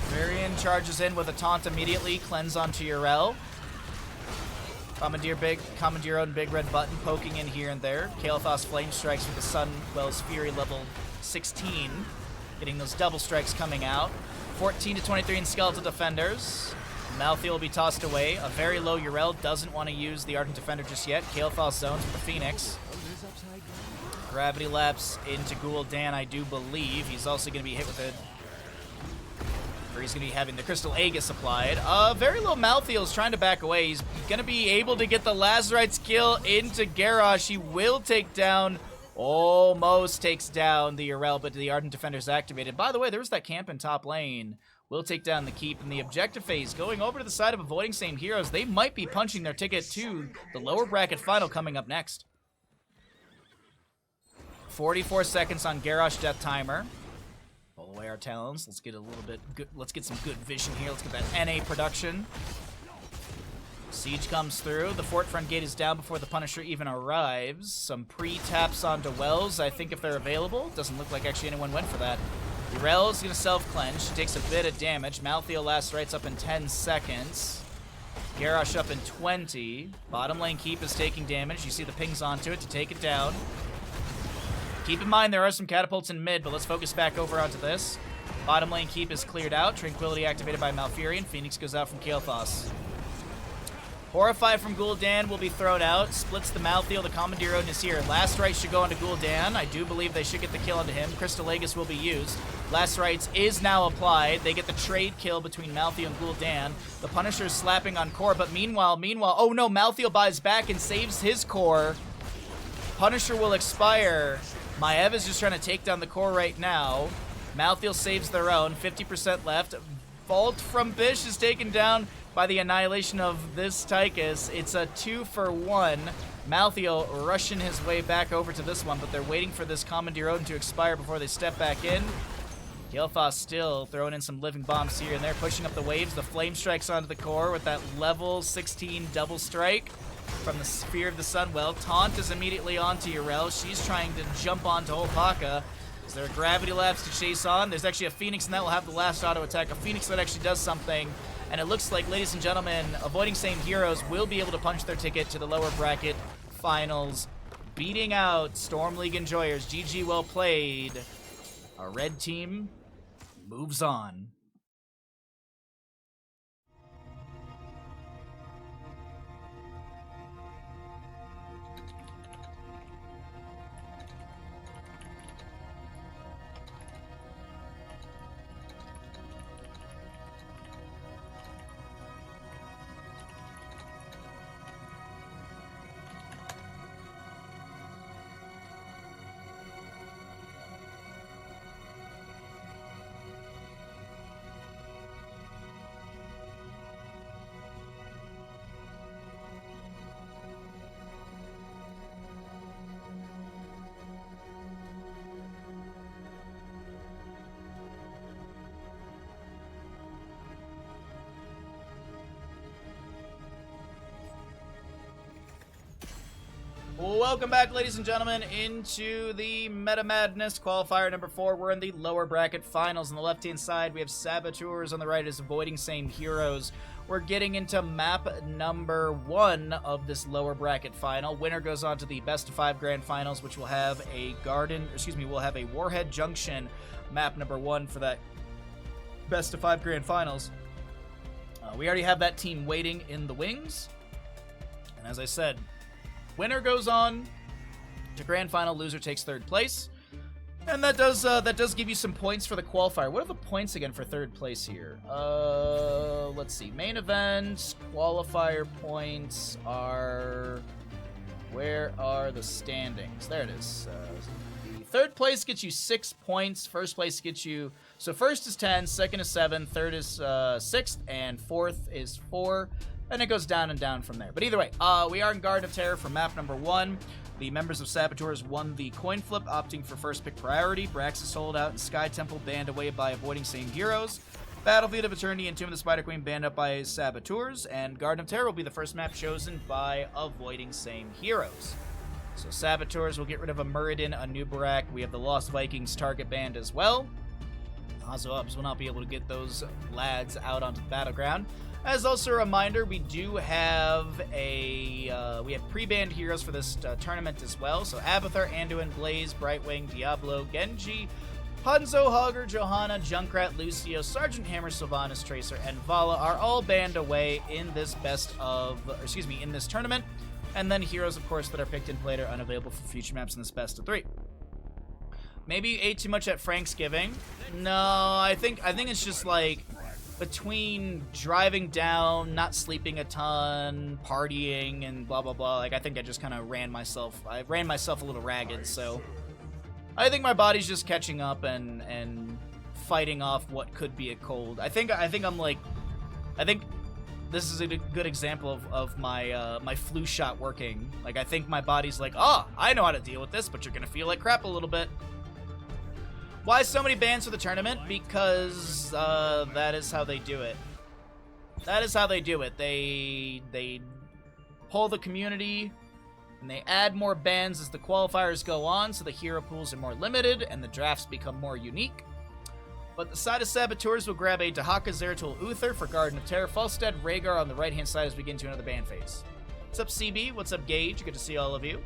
Varian charges in with a taunt immediately, cleanse onto Yrel. Commandeer own big red button poking in here and there. Kael'thas flame strikes with the Sunwell's Fury level 16, getting those double strikes coming out. 14 to 23 in Skeletal Defenders. Malthael will be tossed away. A very low Yrel doesn't want to use the Ardent Defender just yet. Kael'thas zones with the Phoenix. Gravity Lapse into Gul'dan, I do believe. He's also going to be hit with it. Or he's going to be having the Crystal Aegis applied. Very low Malthael's trying to back away. He's going to be able to get the Lazarite's kill into Garrosh. He will take down, almost takes down the Yrel, but the Ardent Defender's activated. By the way, there was that camp in top lane. Will take down the keep in the objective phase. Going over to the side of avoiding same heroes. They might be punching their ticket to the lower bracket final coming up next. 44 seconds on Garrosh death timer. Pull away our talons. Let's get a little bit good. Let's get some good vision here. Let's get that NA production. Siege comes through. The fort front gate is down before the Punisher even arrives. Some pre-taps onto Wells, I think, if they're available. Doesn't look like actually anyone went for that. Yrel is going to self-clench. She takes a bit of damage. Malthael last rights up in 10 seconds. Garrosh up in 20. Bottom lane keep is taking damage. You see the pings onto it to take it down. Keep in mind there are some catapults in mid, but let's focus back over onto this. Bottom lane keep is cleared out. Tranquility activated by Malfurion. Phoenix goes out from Kael'thas. Horrify from Gul'dan will be thrown out. Splits the Malthael. The Commandeer Odin is here. Last Rites should go onto Gul'dan. I do believe they should get the kill onto him. Crystal Aegis will be used. Last Rites is now applied. They get the trade kill between Malthael and Gul'dan. The Punisher is slapping on core, but meanwhile, oh no, Malthael buys back and saves his core. Punisher will expire. Maiev is just trying to take down the core right now. Malthael saves their own. 50% left. Vault from Bish is taken down by the annihilation of this Tychus. It's a 2-for-1. Malthael rushing his way back over to this one, but they're waiting for this Commandeer Odin to expire before they step back in. Kael'thas still throwing in some living bombs here and there, pushing up the waves. The flame strikes onto the core with that level 16 double strike from the Sphere of the Sunwell. Taunt is immediately onto Yrel. She's trying to jump onto Holpaka. Is there a Gravity Lapse to chase on? There's actually a Phoenix, and that will have the last auto attack. A Phoenix that actually does something. And it looks like, ladies and gentlemen, avoiding same heroes will be able to punch their ticket to the lower bracket finals, beating out Storm League Enjoyers. GG, well played. Our red team moves on. Welcome back, ladies and gentlemen, into the Meta Madness Qualifier number 4. We're in the lower bracket finals. On the left-hand side, we have Saboteurs. On the right is Avoiding Same Heroes. We're getting into map number 1 of this lower bracket final. Winner goes on to the best of 5 grand finals, which will have a we'll have a Warhead Junction map number 1 for that best of 5 grand finals. We already have that team waiting in the wings. And as I said, winner goes on to grand final, loser takes third place. And that does give you some points for the qualifier. What are the points again for third place here? Let's see. Main event, qualifier points are... Where are the standings? There it is. The third place gets you 6 points. First place gets you... So first is 10, second is 7, third is 6th, and fourth is 4. and it goes down and down from there. But either way, we are in Garden of Terror for map number 1. The members of Saboteurs won the coin flip, opting for first pick priority. Brax is sold out, and Sky Temple banned away by avoiding same heroes. Battlefield of Eternity and Tomb of the Spider Queen banned up by Saboteurs, and Garden of Terror will be the first map chosen by avoiding same heroes. So Saboteurs will get rid of a Muradin, a Nubarak. We have the Lost Vikings target banned as well. Hazo-Ubs will not be able to get those lads out onto the battleground. As also a reminder, we do have we have pre-banned heroes for this tournament as well. So Abathar, Anduin, Blaze, Brightwing, Diablo, Genji, Hanzo, Hogger, Johanna, Junkrat, Lucio, Sergeant Hammer, Sylvanas, Tracer, and Vala are all banned away in this in this tournament. And then heroes, of course, that are picked and played are unavailable for future maps in this best of 3. Maybe you ate too much at Franksgiving. No, I think it's just like between driving down, not sleeping a ton, partying, and blah blah blah. Like I think I just kind of ran myself a little ragged. So I think my body's just catching up and fighting off what could be a cold. I think this is a good example of my my flu shot working. Like I think my body's like, oh, I know how to deal with this, but you're gonna feel like crap a little bit. Why so many bans for the tournament? Because that is how they do it. That is how they do it. They pull the community and they add more bans as the qualifiers go on, so the hero pools are more limited and the drafts become more unique. But the side of Saboteurs will grab a Dahaka, Zeratul, Uther for Garden of Terror, Falstad, Rhaegar on the right-hand side as we get into another ban phase. What's up, CB? What's up, Gage? Good to see all of you.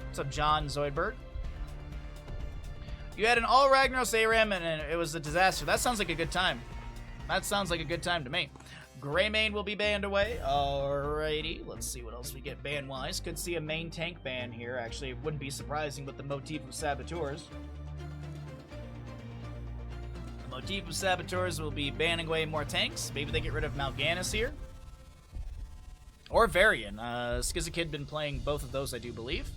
What's up, John Zoidberg? You had an all Ragnaros ARAM and it was a disaster. That sounds like a good time. That sounds like a good time to me. Greymane will be banned away. Alrighty, let's see what else we get ban-wise. Could see a main tank ban here. Actually, it wouldn't be surprising with the motif of Saboteurs. The motif of Saboteurs will be banning away more tanks. Maybe they get rid of Mal'Ganis here. Or Varian. Skizakid been playing both of those, I do believe.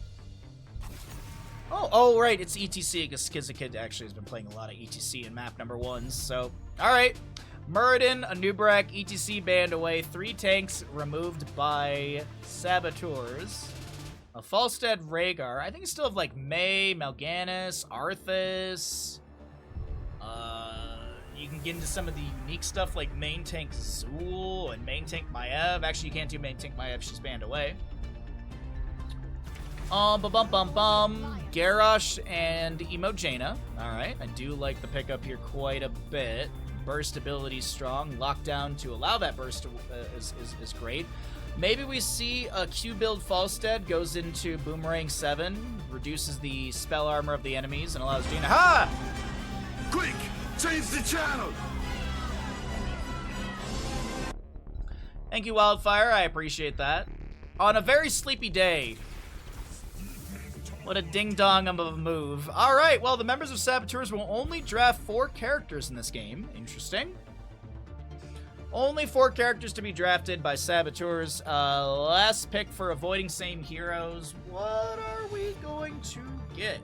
Oh, right, it's ETC, because Skizakid actually has been playing a lot of ETC in map number 1s, so... Alright, Muradin, a Nubarak, ETC banned away, 3 tanks removed by Saboteurs. A Falstad Rhaegar, I think it's still have, like, May, Mal'Ganis, Arthas... You can get into some of the unique stuff, like main tank Zool and main tank Maiev. Actually, you can't do main tank Maiev, she's banned away. Garrosh and Emojana. Alright, I do like the pickup here quite a bit. Burst ability strong. Lockdown to allow that burst is great. Maybe we see a Q build Falstad goes into Boomerang 7, reduces the spell armor of the enemies, and allows Jaina. Ha! Quick! Change the channel! Thank you, Wildfire. I appreciate that. On a very sleepy day. What a ding-dong of a move. Alright, well, the members of Saboteurs will only draft 4 characters in this game. Interesting. Only 4 characters to be drafted by Saboteurs. Last pick for avoiding same heroes. What are we going to get?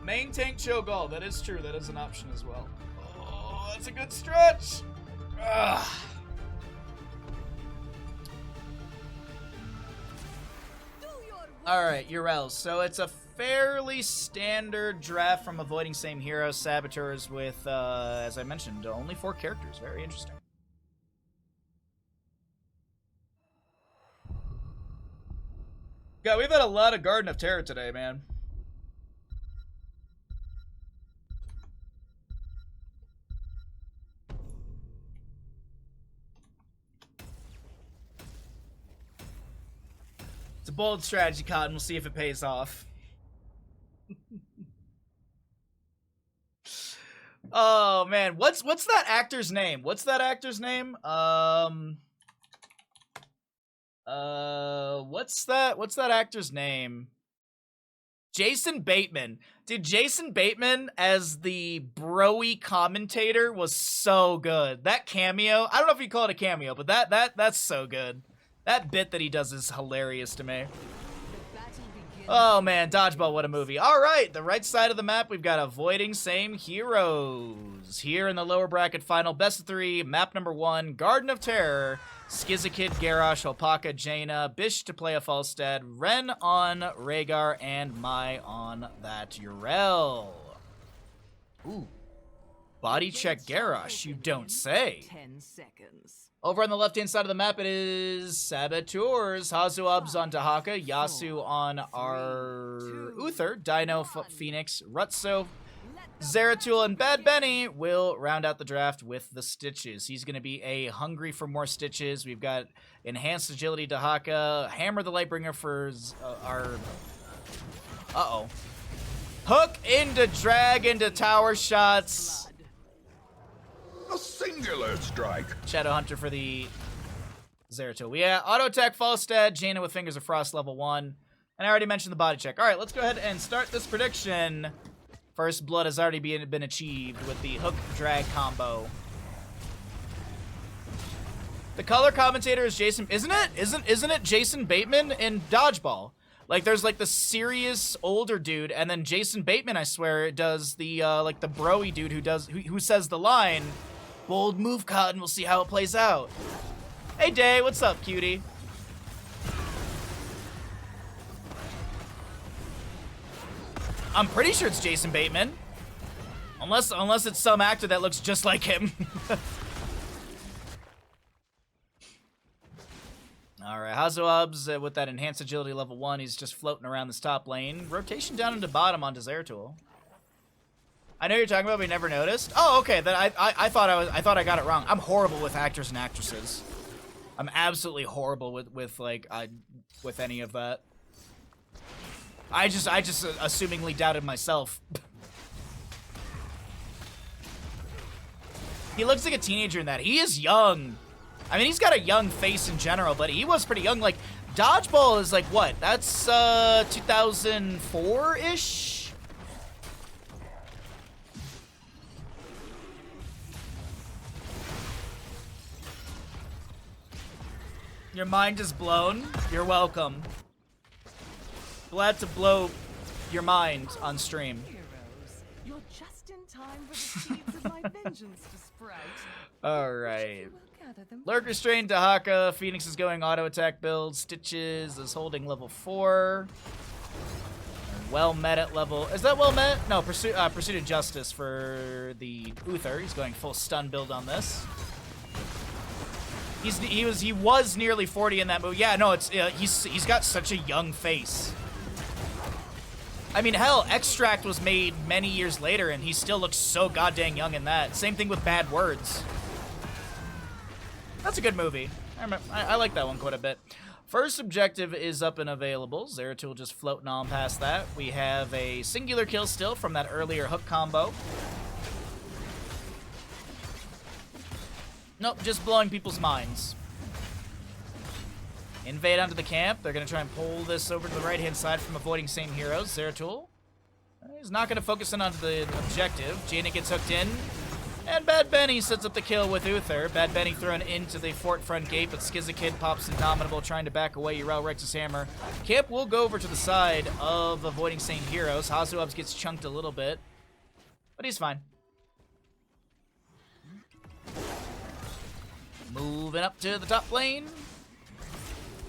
Main tank Cho'Gall. That is true. That is an option as well. Oh, that's a good stretch. Ugh. Alright, Urels. So it's a fairly standard draft from avoiding same heroes, Saboteurs with, as I mentioned, only 4 characters. Very interesting. Yeah, we've had a lot of Garden of Terror today, man. It's a bold strategy, Cotton. We'll see if it pays off. Oh man, what's that actor's name? What's that actor's name? What's that actor's name? Jason Bateman. Dude, Jason Bateman as the bro-y commentator was so good. That cameo, I don't know if you call it a cameo, but that's so good. That bit that he does is hilarious to me. The battle Oh man, Dodgeball, what a movie. Alright, the right side of the map, we've got Avoiding Same Heroes. Here in the lower bracket final, best of 3, map number 1, Garden of Terror, Skizakid, Garrosh, Alpaca, Jaina, Bish to play a Falstad, Ren on Rhaegar, and Mai on that Yrel. Ooh. Body check Garrosh, you don't say. 10 seconds. Over on the left-hand side of the map, it is Saboteurs. Hazuab's on Dahaka, Yasu on our Uther, Dino, Phoenix, Rutso, Zeratul, and Bad Benny will round out the draft with the Stitches. He's going to be a hungry for more Stitches. We've got Enhanced Agility Dahaka, Hammer the Lightbringer for our... Uh-oh. Hook into drag into tower shots. A singular strike. Shadow Hunter for the Zeratul. Yeah, auto attack Falstad, Jaina with Fingers of Frost level 1. And I already mentioned the body check. Alright, let's go ahead and start this prediction. First blood has already been achieved with the hook drag combo. The color commentator is Jason, isn't it Jason Bateman in Dodgeball? Like there's like the serious older dude, and then Jason Bateman, I swear, does the like the broy dude who says the line, "Bold move, Cotton. We'll see how it plays out." Hey, Day, what's up, cutie? I'm pretty sure it's Jason Bateman, unless it's some actor that looks just like him. All right, Hazuab's with that enhanced agility level 1. He's just floating around this top lane. Rotation down into bottom onto Zeratul. I know you're talking about, but we never noticed. Oh, okay. Then I thought I got it wrong. I'm horrible with actors and actresses. I'm absolutely horrible with any of that. I just assumingly doubted myself. He looks like a teenager in that. He is young. I mean, he's got a young face in general, but he was pretty young. Like, Dodgeball is like, what? That's 2004-ish? Your mind is blown? You're welcome. Glad to blow your mind on stream. Heroes, you're just in time for the seeds of my vengeance to sprout. Alright. Lurk Restrained, Dahaka, Phoenix is going auto attack build, Stitches is holding level 4. Well met at level... Is that well met? No, Pursuit of Justice for the Uther. He's going full stun build on this. He was nearly 40 in that move. Yeah, no, it's he's got such a young face. I mean, hell, Extract was made many years later, and he still looks so goddamn young in that. Same thing with Bad Words. That's a good movie. I like that one quite a bit. First objective is up and available. Zeratul just floating on past that. We have a singular kill still from that earlier hook combo. Nope, just blowing people's minds. Invade onto the camp. They're going to try and pull this over to the right-hand side from Avoiding Same Heroes. Zeratul is not going to focus in onto the objective. Jaina gets hooked in. And Bad Benny sets up the kill with Uther. Bad Benny thrown into the fort front gate, but Skizakid pops Indomitable, trying to back away. Yrel Rex's hammer. Camp will go over to the side of Avoiding Same Heroes. Hazuabs gets chunked a little bit, but he's fine. Moving up to the top lane.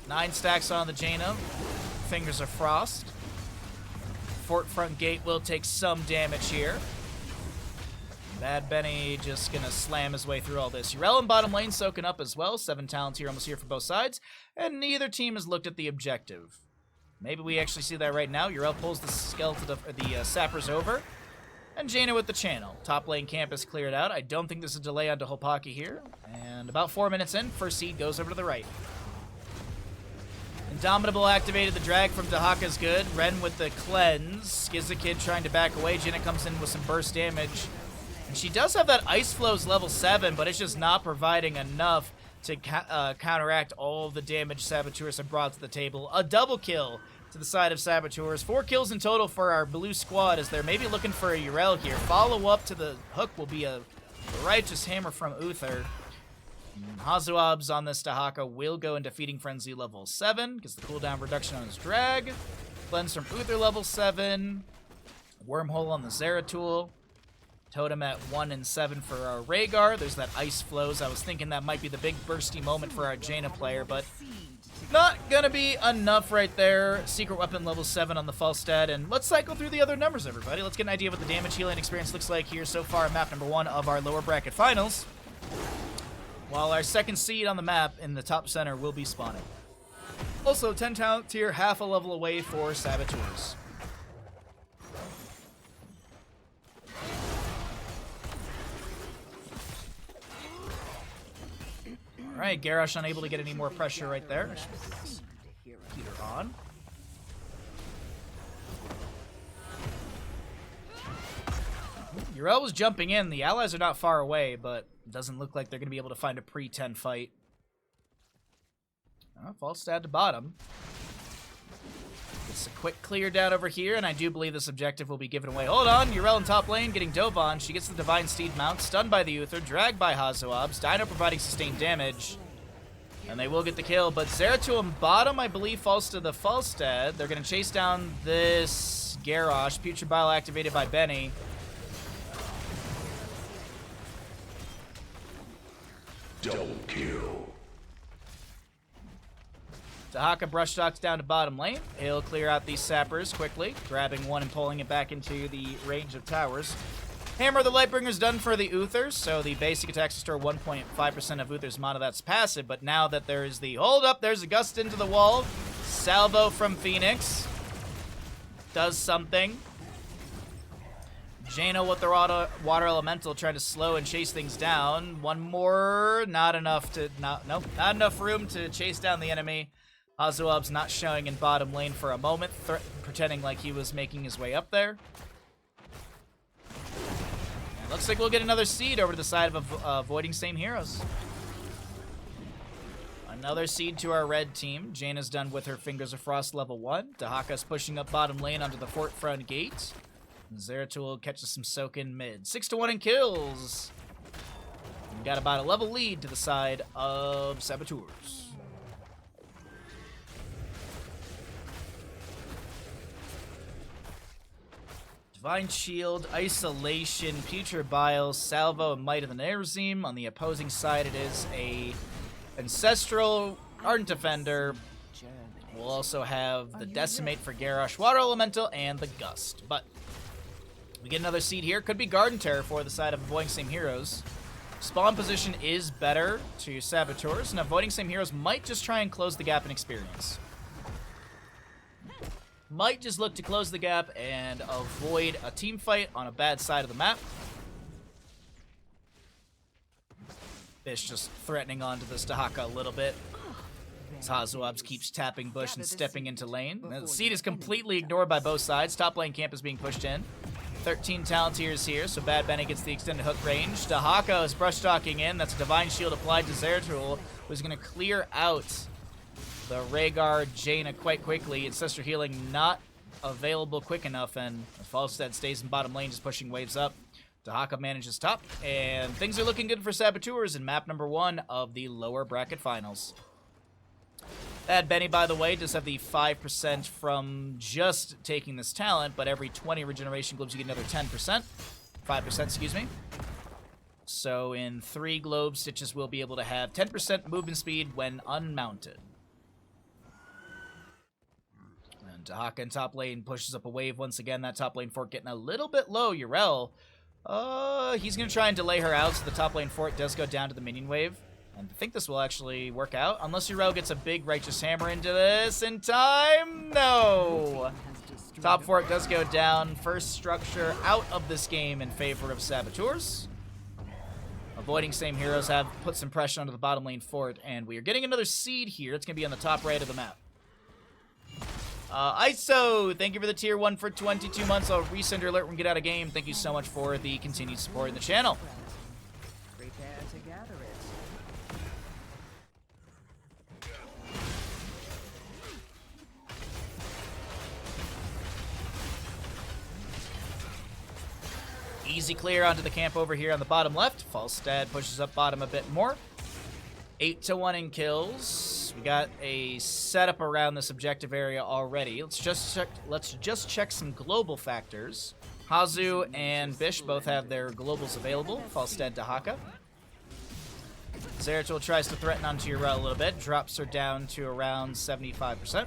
9 stacks on the Jaina. Fingers of Frost. Fort front gate will take some damage here. Bad Benny just gonna slam his way through all this. Yrel in bottom lane soaking up as well. 7 talents here, almost here for both sides. And neither team has looked at the objective. Maybe we actually see that right now. Yrel pulls the skeleton of the sappers over. And Jaina with the channel. Top lane camp is cleared out. I don't think there's a delay onto Hopaki here. And about 4 minutes in, first seed goes over to the right. Indomitable activated. The drag from Dahaka is good. Ren with the cleanse. Skizakid trying to back away. Jaina comes in with some burst damage. And she does have that Ice Flows level 7, but it's just not providing enough to counteract all the damage Saboteurs have brought to the table. A double kill to the side of Saboteurs. 4 kills in total for our blue squad as they're maybe looking for a Yrel here. Follow up to the hook will be a righteous hammer from Uther. Hazuabs on this Dahaka will go into Feeding Frenzy level 7, gets the cooldown reduction on his drag. Cleanse from Uther level 7. Wormhole on the Zeratul. Totem at 1 and 7 for our Rhaegar. There's that Ice Flows. I was thinking that might be the big bursty moment for our Jaina player, but not gonna be enough right there. Secret Weapon level 7 on the Falstad, and let's cycle through the other numbers, everybody. Let's get an idea of what the damage healing experience looks like here so far in map number 1 of our lower bracket finals. While our second seed on the map in the top center will be spawning. Also, 10 talent tier, half a level away for Saboteurs. Alright, Garrosh unable to get any more pressure right there. Peter on. Yrel was jumping in. The allies are not far away, but it doesn't look like they're going to be able to find a pre-10 fight. Falstad to bottom. It's a quick clear down over here, and I do believe this objective will be given away. Hold on, Yrel in top lane, getting dove on. She gets the Divine Steed mount, stunned by the Uther, dragged by Hazoabs, Dino providing sustained damage, and they will get the kill. But Zeratul in bottom, I believe, falls to the Falstad. They're going to chase down this Garrosh. Putrid Bile activated by Benny. Double kill. Dahaka brush talks down to bottom lane. He'll clear out these sappers quickly, grabbing one and pulling it back into the range of towers. Hammer of the Lightbringer's done for the Uthers, so the basic attacks restore 1.5% of Uther's mana. That's passive, but now that there is the hold up, there's a gust into the wall. Salvo from Phoenix does something. Jaina with the water elemental trying to slow and chase things down. One more, not enough room to chase down the enemy. Hazoab's not showing in bottom lane for a moment, pretending like he was making his way up there. And looks like we'll get another seed over to the side of avoiding same heroes. Another seed to our red team. Jaina's done with her Fingers of Frost level 1. Dahaka's pushing up bottom lane onto the fort front gate. Zeratul catches some soak in mid. 6-1 in kills. We got about a level lead to the side of Saboteurs. Divine Shield, Isolation, Putrid Bile, Salvo, and Might of the Nerazim. On the opposing side, it is a Ancestral, Ardent Defender. We'll also have the Decimate for Garrosh, Water Elemental, and the Gust. But we get another seed here. Could be Garden Terror for the side of Avoiding Same Heroes. Spawn position is better to Saboteurs, and Avoiding Same Heroes might just try and close the gap in experience. Might just look to close the gap and avoid a team fight on a bad side of the map. Fish just threatening onto this Dahaka a little bit. As Hazoabs keeps tapping bush and stepping into lane. Now, the seed is completely ignored by both sides. Top lane camp is being pushed in. 13 talent tiers here, so Bad Benny gets the extended hook range. Dahaka is brush talking in. That's a Divine Shield applied to Zeratul, who's going to clear out the Rhaegar Jaina quite quickly. Ancestor healing not available quick enough, and Falstad stays in bottom lane, just pushing waves up. Dahaka manages top, and things are looking good for Saboteurs in map number 1 of the lower bracket finals. Bad Benny, by the way, does have the 5% from just taking this talent, but every 20 regeneration globes you get another 10%. 5%, excuse me. So in 3 globe stitches, we'll be able to have 10% movement speed when unmounted. And Dahaka in top lane pushes up a wave once again. That top lane fort getting a little bit low. Yrel, he's going to try and delay her out, so the top lane fort does go down to the minion wave. And I think this will actually work out, unless Yrel gets a big Righteous Hammer into this in time. No! Top fort does go down. First structure out of this game in favor of Saboteurs. Avoiding Same Heroes have put some pressure onto the bottom lane fort, and we are getting another seed here. It's going to be on the top right of the map. ISO, thank you for the tier 1 for 22 months. I'll resend your alert when we get out of game. Thank you so much for the continued support in the channel. Prepare to gather it. Easy clear onto the camp over here on the bottom left. Falstad pushes up bottom a bit more. 8-1 in kills. we got a setup around this objective area already. Let's just check some global factors. Hazu and Bish both have their globals available. Falstead to Haka. Zeratul tries to threaten onto your route a little bit. Drops her down to around 75%.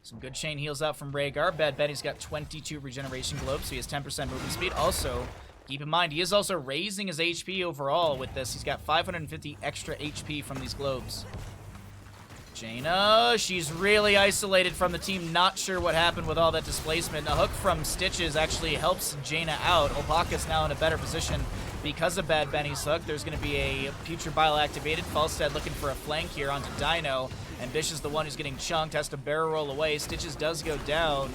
Some good chain heals out from Rhaegar. Bad Benny's got 22 regeneration globes, so he has 10% movement speed. Also, keep in mind, he is also raising his HP overall with this. He's got 550 extra HP from these globes. Jaina, she's really isolated from the team. Not sure what happened with all that displacement. A hook from Stitches actually helps Jaina out. Opaka's now in a better position because of Bad Benny's hook. There's going to be a Future Bile activated. Falstead looking for a flank here onto Dino. And Bish is the one who's getting chunked. Has to barrel roll away. Stitches does go down.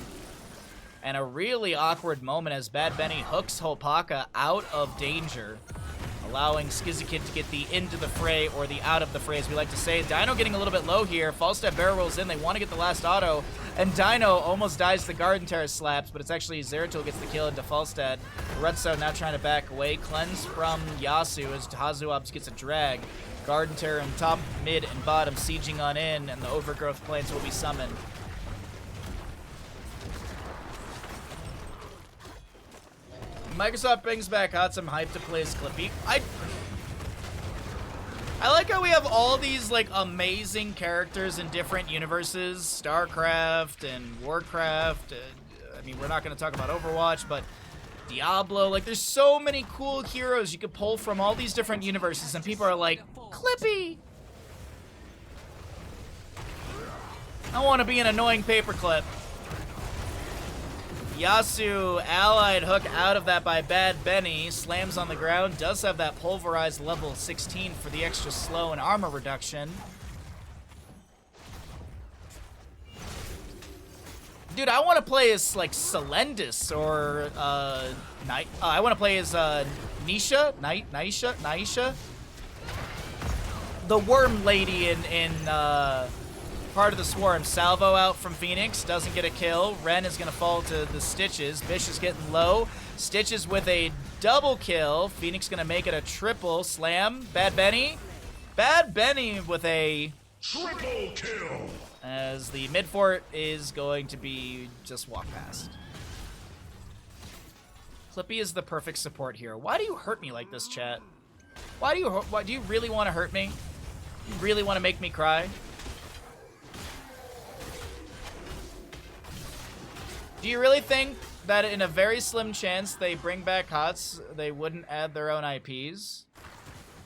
And a really awkward moment as Bad Benny hooks Hopaka out of danger, allowing Skizikid to get the into the fray, or the out of the fray, as we like to say. Dino getting a little bit low here. Falstad barrel rolls in. They want to get the last auto. And Dino almost dies to the Garden Terror slaps, but it's actually Zeratul gets the kill into Falstad. Redstone now trying to back away. Cleanse from Yasu as Hazuobs gets a drag. Garden Terror in top, mid, and bottom sieging on in, and the Overgrowth Plains will be summoned. Microsoft brings back out some hype to play as Clippy. I like how we have all these like amazing characters in different universes, StarCraft and Warcraft. I mean, we're not going to talk about Overwatch, but Diablo. Like, there's so many cool heroes you could pull from all these different universes, and people are like, Clippy! I want to be an annoying paperclip. Yasu, allied hook out of that by Bad Benny, slams on the ground, does have that pulverized level 16 for the extra slow and armor reduction. Dude, I want to play as, like, Selendis or, I want to play as, Naisha? The worm lady in part of the swarm. Salvo out from Phoenix, doesn't get a kill. Ren is going to fall to the Stitches. Bish is getting low. Stitches with a double kill. Phoenix going to make it a triple. Slam. Bad Benny. Bad Benny with a triple kill. As the mid fort is going to be just walk past. Clippy is the perfect support here. Why do you hurt me like this, chat? Why do you really want to hurt me? You really want to make me cry? Do you really think that in a very slim chance they bring back HOTS, they wouldn't add their own IPs?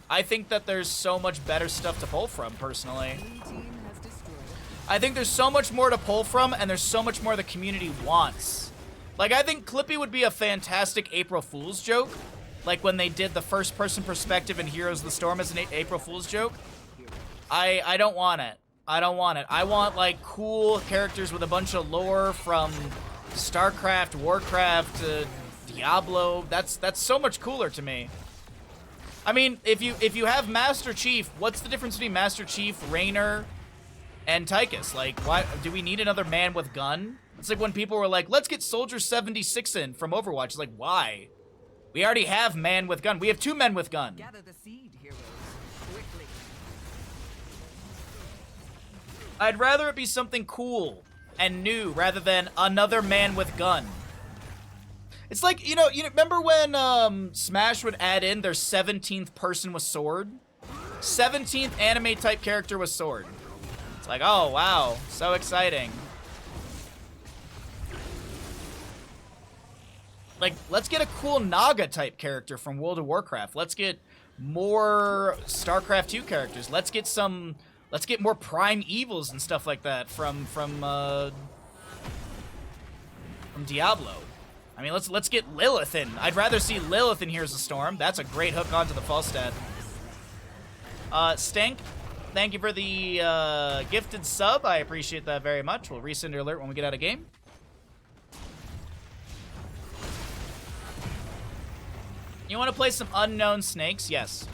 I think that there's so much better stuff to pull from, personally. I think there's so much more to pull from, and there's so much more the community wants. Like, I think Clippy would be a fantastic April Fool's joke. Like when they did the first-person perspective in Heroes of the Storm as an April Fool's joke. I don't want it. I don't want it. I want, like, cool characters with a bunch of lore from StarCraft, Warcraft, Diablo. That's so much cooler to me. I mean, if you have Master Chief, what's the difference between Master Chief, Raynor, and Tychus? Like, why do we need another man with gun? It's like when people were like, let's get Soldier 76 in from Overwatch. It's like, why? We already have man with gun. We have two men with gun. Gather the seed, heroes, quickly. I'd rather it be something cool and new rather than another man with gun. It's like, you know, remember when Smash would add in their 17th person with sword? 17th anime type character with sword. It's like, oh wow, so exciting. Like, let's get a cool Naga type character from World of Warcraft. Let's get more StarCraft 2 characters. Let's get more Prime Evils and stuff like that from Diablo. I mean, let's get Lilith in. I'd rather see Lilith in Here's the Storm. That's a great hook onto the Falstad. Stank, thank you for the gifted sub. I appreciate that very much. We'll resend your alert when we get out of game. You want to play some Unknown Snakes? Yes.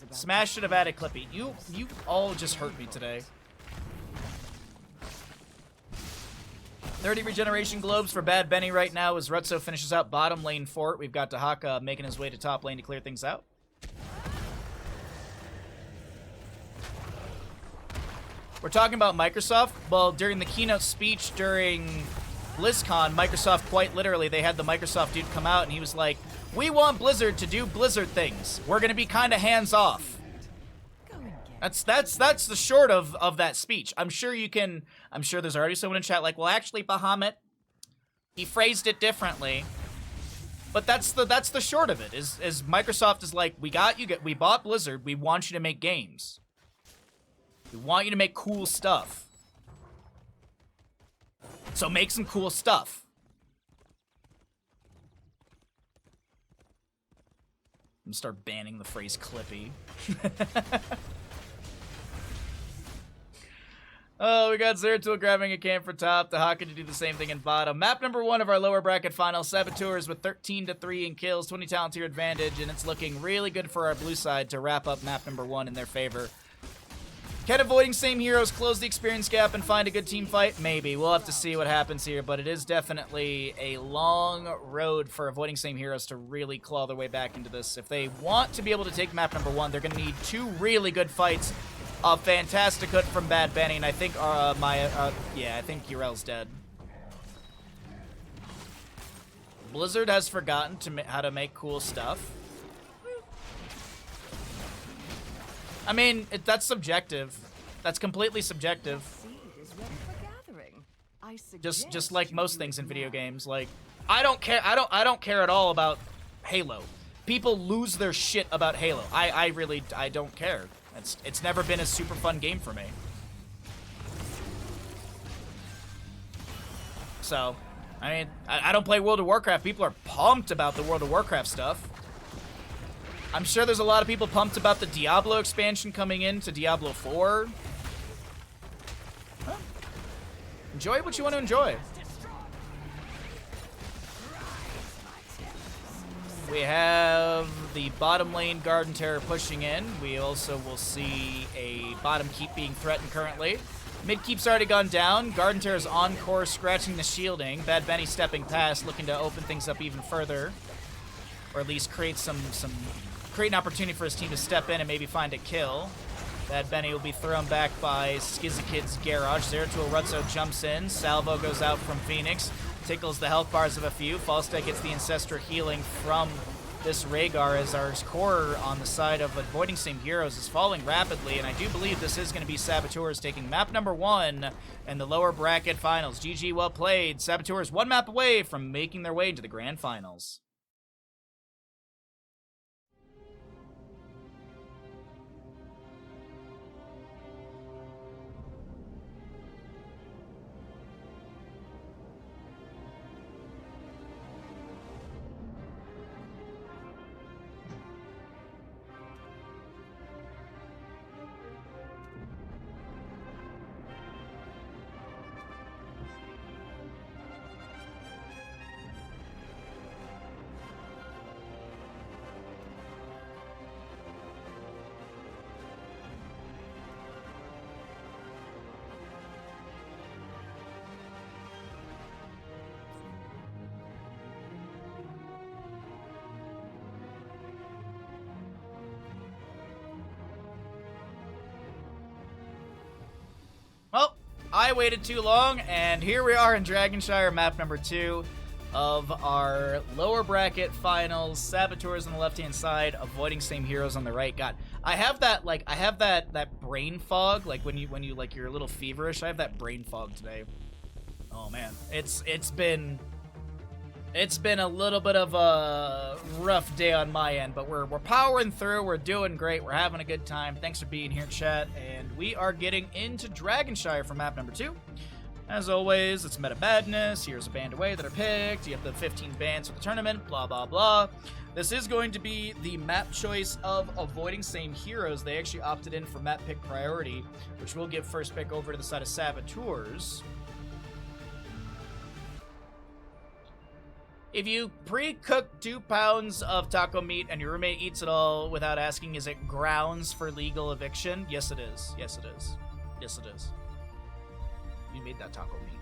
Smash should have added Clippy. You all just hurt me today. 30 regeneration globes for Bad Benny right now as Rutso finishes out bottom lane fort. We've got Dahaka making his way to top lane to clear things out. We're talking about Microsoft. Well, during the keynote speech during BlizzCon, Microsoft, quite literally, they had the Microsoft dude come out and he was like, we want Blizzard to do Blizzard things. We're gonna be kind of hands-off. That's the short of that speech. I'm sure there's already someone in chat like, well, actually, Bahamut, he phrased it differently. But that's the short of it. Is Microsoft is like, we bought Blizzard, we want you to make games. We want you to make cool stuff. So make some cool stuff. I'm gonna start banning the phrase Clippy. Oh, we got Zeratul grabbing a camp for top. The Haka to do the same thing in bottom. Map number 1 of our lower bracket final. Saboteurs with 13-3 in kills, 20 talent tier advantage, and it's looking really good for our blue side to wrap up map number 1 in their favor. Can avoiding same heroes close the experience gap and find a good team fight? Maybe. We'll have to see what happens here, but it is definitely a long road for avoiding same heroes to really claw their way back into this. If they want to be able to take map number 1, they're going to need 2 really good fights. A fantastic hook from Bad Benny, and I think I think Urel's dead. Blizzard has forgotten how to make cool stuff. I mean, that's subjective. That's completely subjective. Just like most things in video games. Like, I don't care at all about Halo. People lose their shit about Halo. I don't care. It's never been a super fun game for me. So, I mean, I don't play World of Warcraft. People are pumped about the World of Warcraft stuff. I'm sure there's a lot of people pumped about the Diablo expansion coming into Diablo 4. Huh. Enjoy what you want to enjoy. We have the bottom lane Garden Terror pushing in. We also will see a bottom keep being threatened currently. Mid keep's already gone down. Garden Terror's on course, scratching the shielding. Bad Benny stepping past, looking to open things up even further. Or at least create create an opportunity for his team to step in and maybe find a kill. Bad Benny will be thrown back by Skizzy Kid's Garage. Zeratul Rutzo jumps in. Salvo goes out from Phoenix. Tickles the health bars of a few. Falstad gets the Ancestor healing from this Rhaegar as our core on the side of avoiding same heroes is falling rapidly, and I do believe this is going to be Saboteurs taking map number 1 in the lower bracket finals. GG, well played. Saboteurs 1 map away from making their way into the grand finals. Well, I waited too long, and here we are in Dragonshire, map number 2 of our lower bracket finals. Saboteurs on the left-hand side, avoiding same heroes on the right. God, I have that that brain fog, like when you like you're a little feverish. I have that brain fog today. Oh man, it's been a little bit of a rough day on my end, but we're powering through. We're doing great. We're having a good time. Thanks for being here, chat. And we are getting into Dragonshire for map number 2. As always, it's Meta Badness. Here's a band away that are picked. You have the 15 bands for the tournament. Blah, blah, blah. This is going to be the map choice of avoiding same heroes. They actually opted in for map pick priority, which will give first pick over to the side of Saboteurs. If you pre-cook 2 pounds of taco meat and your roommate eats it all without asking, is it grounds for legal eviction? Yes, it is. Yes, it is. Yes, it is. You made that taco meat.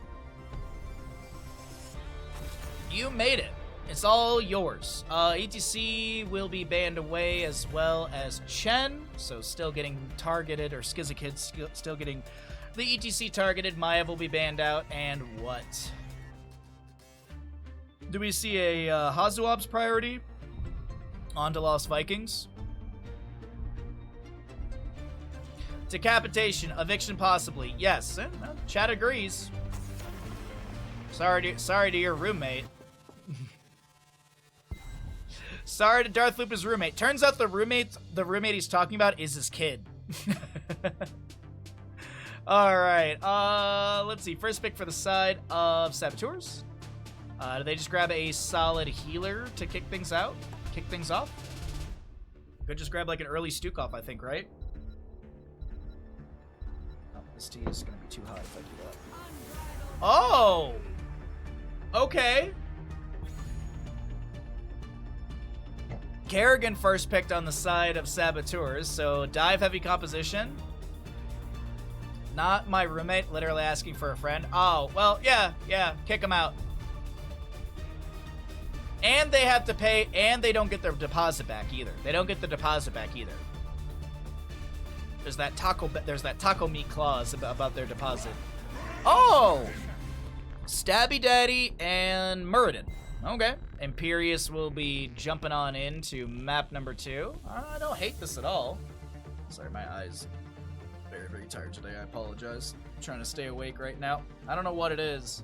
You made it. It's all yours. ETC will be banned away as well as Chen, so still getting targeted, or Skizzy Kid still getting The ETC targeted, Maiev will be banned out, and what? Do we see a Hazuab's priority? On to Lost Vikings. Decapitation, eviction possibly. Yes, chat agrees. Sorry to your roommate. Sorry to Darth Looper's roommate. Turns out the roommate he's talking about is his kid. Alright, let's see. First pick for the side of Saboteurs. Do they just grab a solid healer to kick things off? Could just grab like an early Stukov, I think, right? Oh, this tea is gonna be too high if I do that. Oh! Okay. Kerrigan first picked on the side of Saboteurs, so dive heavy composition. Not my roommate, literally asking for a friend. Oh, well, yeah, kick him out. And they have to pay, and they don't get their deposit back either. There's that taco meat clause about their deposit. Oh! Stabby Daddy and Muradin. Okay. Imperius will be jumping on into map number 2. I don't hate this at all. Sorry, my eyes very, very tired today. I apologize. I'm trying to stay awake right now. I don't know what it is.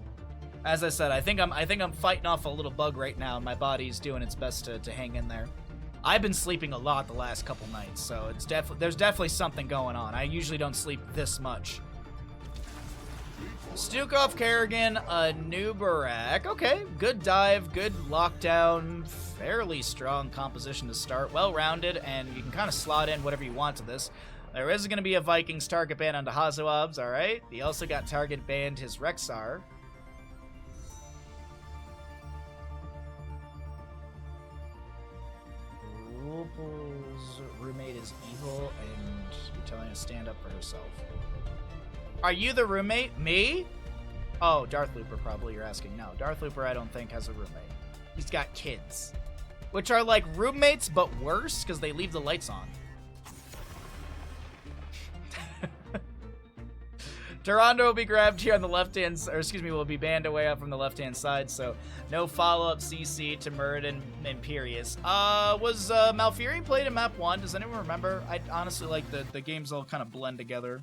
As I said, I think I'm fighting off a little bug right now. My body's doing its best to hang in there. I've been sleeping a lot the last couple nights, so there's definitely something going on. I usually don't sleep this much. Stukov, Kerrigan, a new Barak. Okay, good dive, good lockdown, fairly strong composition to start, well-rounded, and you can kind of slot in whatever you want to this. There is going to be a Vikings target ban onto Hazuabs, alright. He also got target banned his Rexar. Rupel's roommate is evil, and you're telling her to stand up for herself. Are you the roommate? Me? Oh, Darth Looper, probably you're asking. No, Darth Looper I don't think has a roommate. He's got kids. Which are like roommates, but worse, because they leave the lights on. Durando will be grabbed here on the left-hand, or excuse me, will be banned away up from the left-hand side, so no follow-up CC to Muradin and Imperius. Was Malfurion played in map 1? Does anyone remember? I honestly like the games all kind of blend together.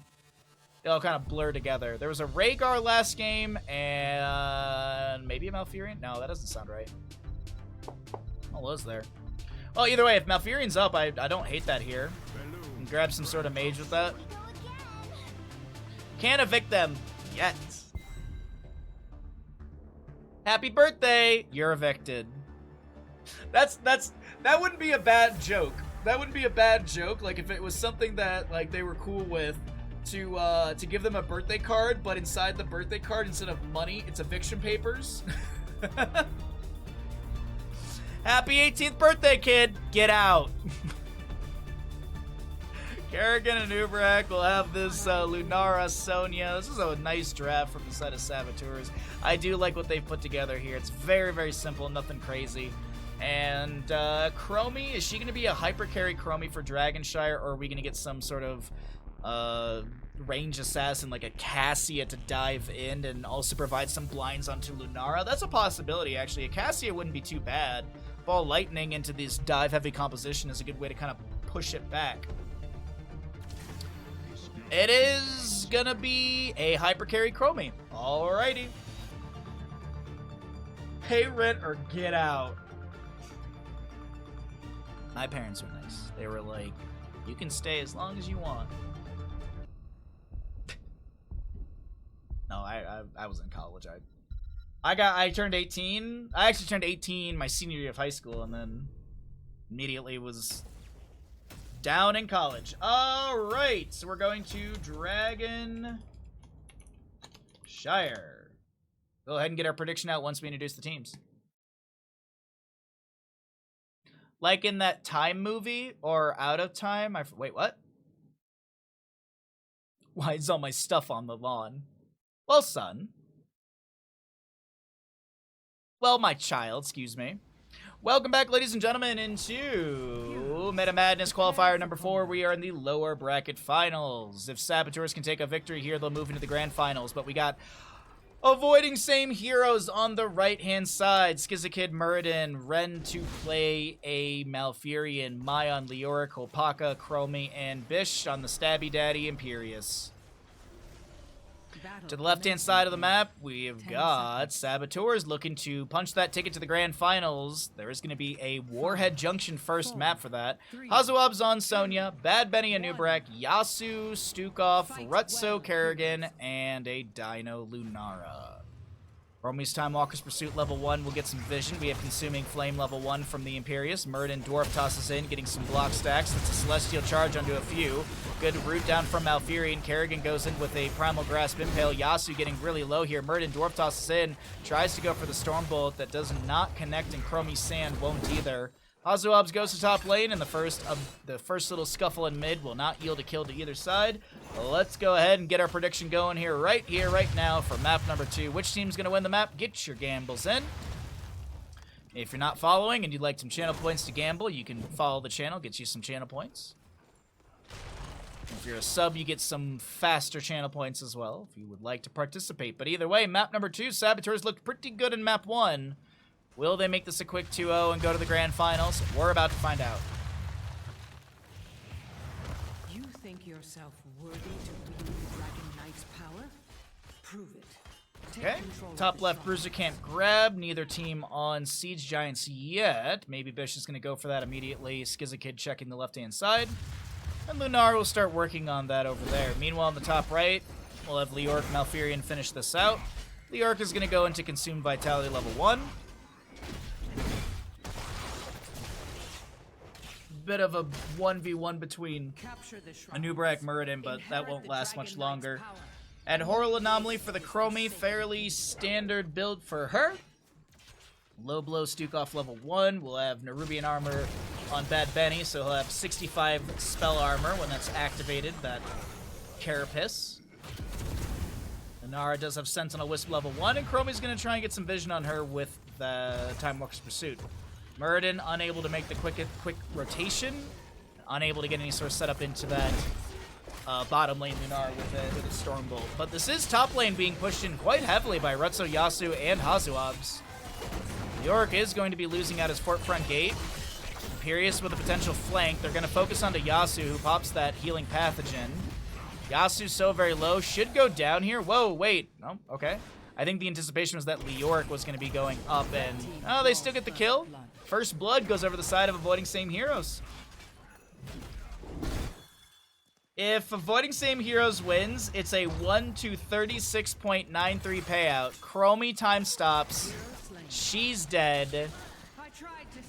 They all kind of blur together. There was a Rhaegar last game, and maybe a Malfurion? No, that doesn't sound right. What was there? Well, either way, if Malfurion's up, I don't hate that here. And grab some sort of mage with that. Can't evict them yet. Happy birthday! You're evicted. That wouldn't be a bad joke. That wouldn't be a bad joke. Like if it was something that like they were cool with, to give them a birthday card, but inside the birthday card, instead of money, it's eviction papers. Happy 18th birthday, kid! Get out! Kerrigan and Ubrak will have this Lunara Sonya. This is a nice draft from the set of Saboteurs. I do like what they've put together here. It's very, very simple, nothing crazy. And Chromie, is she going to be a hyper carry Chromie for Dragonshire, or are we going to get some sort of range assassin like a Cassia to dive in and also provide some blinds onto Lunara? That's a possibility, actually. A Cassia wouldn't be too bad. Ball lightning into this dive heavy composition is a good way to kind of push it back. It is gonna be a hyper carry Chromie. Alrighty. Pay rent or get out. My parents were nice. They were like, you can stay as long as you want. No, I was in college. I turned 18. I actually turned 18 my senior year of high school, and then immediately was down in college. Alright, so we're going to Dragonshire. Go ahead and get our prediction out once we introduce the teams. Like in that Time movie, or Out of Time. Wait, what? Why is all my stuff on the lawn? Well, son. Well, my child, excuse me. Welcome back, ladies and gentlemen, into to Meta Madness Qualifier number 4. We are in the lower bracket finals. If Saboteurs can take a victory here, they'll move into the grand finals. But we got avoiding same heroes on the right-hand side. Skizikid, Muradin, Ren to play a Malfurion, Mayon, Leoric, Opaka, Chromie, and Bish on the Stabby Daddy Imperius. To the left-hand side of the map, we have got Saboteurs looking to punch that ticket to the grand finals. There is going to be a Warhead Junction first map for that. Hazuab's on Sonya, Bad Benny Anubrak, Yasu, Stukov, Rutso Kerrigan, and a Dino Lunara. Chromie's Time Walker's Pursuit level 1 will get some vision. We have Consuming Flame level 1 from the Imperius. Muradin Dwarf tosses in, getting some block stacks. That's a Celestial Charge onto a few. Good root down from Malfurion. Kerrigan goes in with a Primal Grasp Impale. Yasu getting really low here. Muradin Dwarf tosses in, tries to go for the Stormbolt. That does not connect, and Chromie's Sand won't either. Hazuabs goes to top lane, and the first little scuffle in mid will not yield a kill to either side. Let's go ahead and get our prediction going here, right now, for map number 2. Which team's going to win the map? Get your gambles in. If you're not following and you'd like some channel points to gamble, you can follow the channel, get you some channel points. If you're a sub, you get some faster channel points as well, if you would like to participate. But either way, map number 2, Saboteurs looked pretty good in map 1. Will they make this a quick 2-0 and go to the grand finals? We're about to find out. You think yourself worthy to wield the Dragon Knight's power? Prove it. Okay, top left bruiser can't grab. Neither team on Siege Giants yet. Maybe Bish is going to go for that immediately. Skizikid checking the left-hand side. And Lunar will start working on that over there. Meanwhile, in the top right, we'll have Leoric Malfurion finish this out. Leoric is going to go into Consume Vitality level 1. Bit of a 1v1 between Anubrak, Muradin, but that won't last much longer. And Horror Anomaly for the Chromie, fairly standard build for her. Low blow Stukov level 1. We'll have Nerubian armor on Bad Benny, so he'll have 65 spell armor when that's activated, that Carapace. Inara does have Sentinel Wisp level 1, and Chromie's going to try and get some vision on her with the Time Walker's Pursuit. Muradin unable to make the quick rotation, unable to get any sort of setup into that bottom lane Lunar with a Stormbolt. But this is top lane being pushed in quite heavily by Rutso, Yasu, and Hazuabs. Leoric is going to be losing out his front gate. Imperius with a potential flank. They're going to focus onto Yasu, who pops that healing pathogen. Yasu's so very low, should go down here. Whoa, wait. Oh, okay. I think the anticipation was that Leoric was going to be going up, and oh, they still get the kill. First blood goes over the side of Avoiding Same Heroes. If Avoiding Same Heroes wins, it's a 1-36.93 payout. Chromie time stops. She's dead.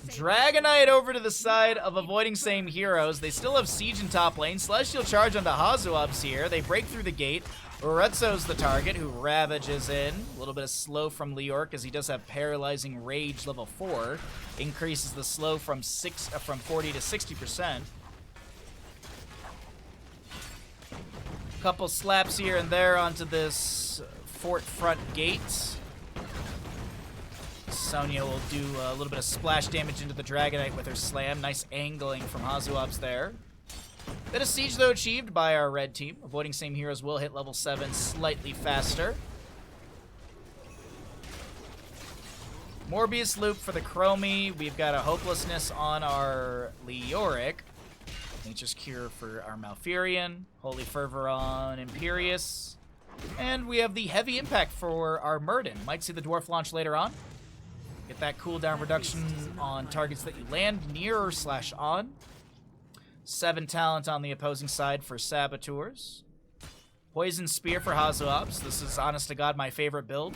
Dragonite over to the side of Avoiding Same Heroes. They still have Siege in top lane. Celestial Charge onto Hazuabs here. They break through the gate. Retso's the target, who ravages in. A little bit of slow from Leoric, as he does have Paralyzing Rage level 4. Increases the slow from 40 to 60%. Couple slaps here and there onto this fort front gate. Sonya will do a little bit of splash damage into the Dragonite with her slam. Nice angling from Hazuabs there. Bit of siege, though, achieved by our red team. Avoiding Same Heroes will hit level 7 slightly faster. Morbius Loop for the Chromie. We've got a Hopelessness on our Leoric. Nature's Cure for our Malfurion. Holy Fervor on Imperius. And we have the Heavy Impact for our Muradin. Might see the Dwarf launch later on. Get that cooldown reduction on targets that you land near / on. 7 talent on the opposing side for Saboteurs. Poison Spear for Hazuabs. This is, honest to God, my favorite build.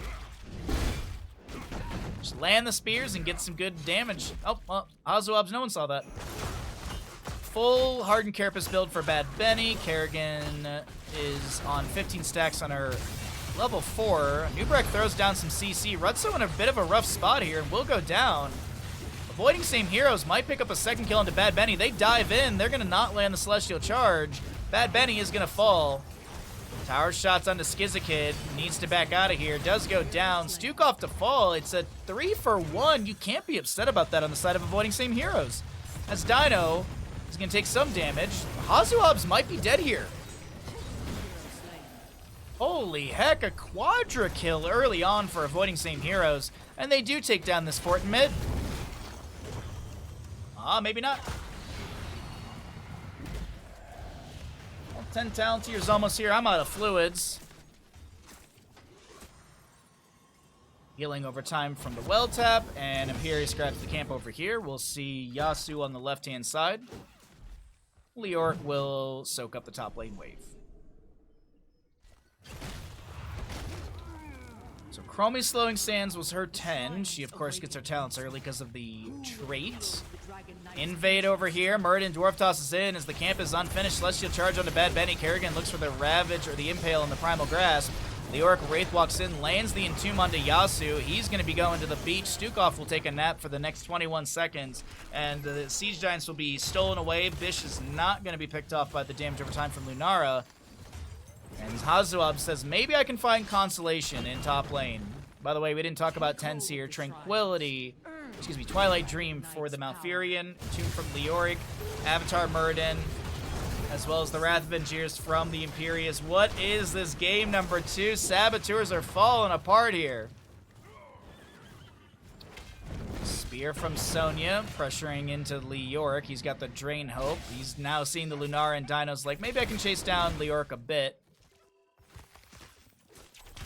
Just land the spears and get some good damage. Oh, well, Hazuabs, no one saw that. Full Hardened Carapace build for Bad Benny. Kerrigan is on 15 stacks on her level 4. Nubrak throws down some CC. Rutso in a bit of a rough spot here and will go down. Avoiding Same Heroes might pick up a second kill into Bad Benny. They dive in. They're going to not land the Celestial Charge. Bad Benny is going to fall. Tower shots onto Skizikid. Needs to back out of here. Does go down. Stukov to fall. It's a 3-for-1. You can't be upset about that on the side of Avoiding Same Heroes. As Dino He's gonna take some damage. Hazuabs might be dead here. Holy heck, a quadra kill early on for avoiding same heroes. And they do take down this fort in mid. Maybe not. Well, 10 talent tier's almost here. I'm out of fluids. Healing over time from the well tap, and Imperius grabs the camp over here. We'll see Yasu on the left-hand side. Leoric will soak up the top lane wave. So Chromie Slowing Sands was her 10. She, of course, gets her talents early because of the trait. Invade over here. Muradin Dwarf tosses in as the camp is unfinished. Celestial Charge onto Bad Benny. Kerrigan looks for the Ravage or the Impale in the Primal Grasp. The Oracle Wraith walks in, lands the Entomb onto Yasu. He's going to be going to the beach. Stukov will take a nap for the next 21 seconds, and the Siege Giants will be stolen away. Bish is not going to be picked off by the damage over time from Lunara. And Hazuab says, maybe I can find consolation in top lane. By the way, we didn't talk about tens here. Tranquility, Twilight Dream for the Malfurion, Tomb from Leoric, Avatar Muradin, as well as the Wrath of Angiers from the Imperius. What is this game number 2? Saboteurs are falling apart here. Spear from Sonya, pressuring into Leoric. He's got the Drain Hope. He's now seeing the Lunara and Dinos like, maybe I can chase down Leoric a bit.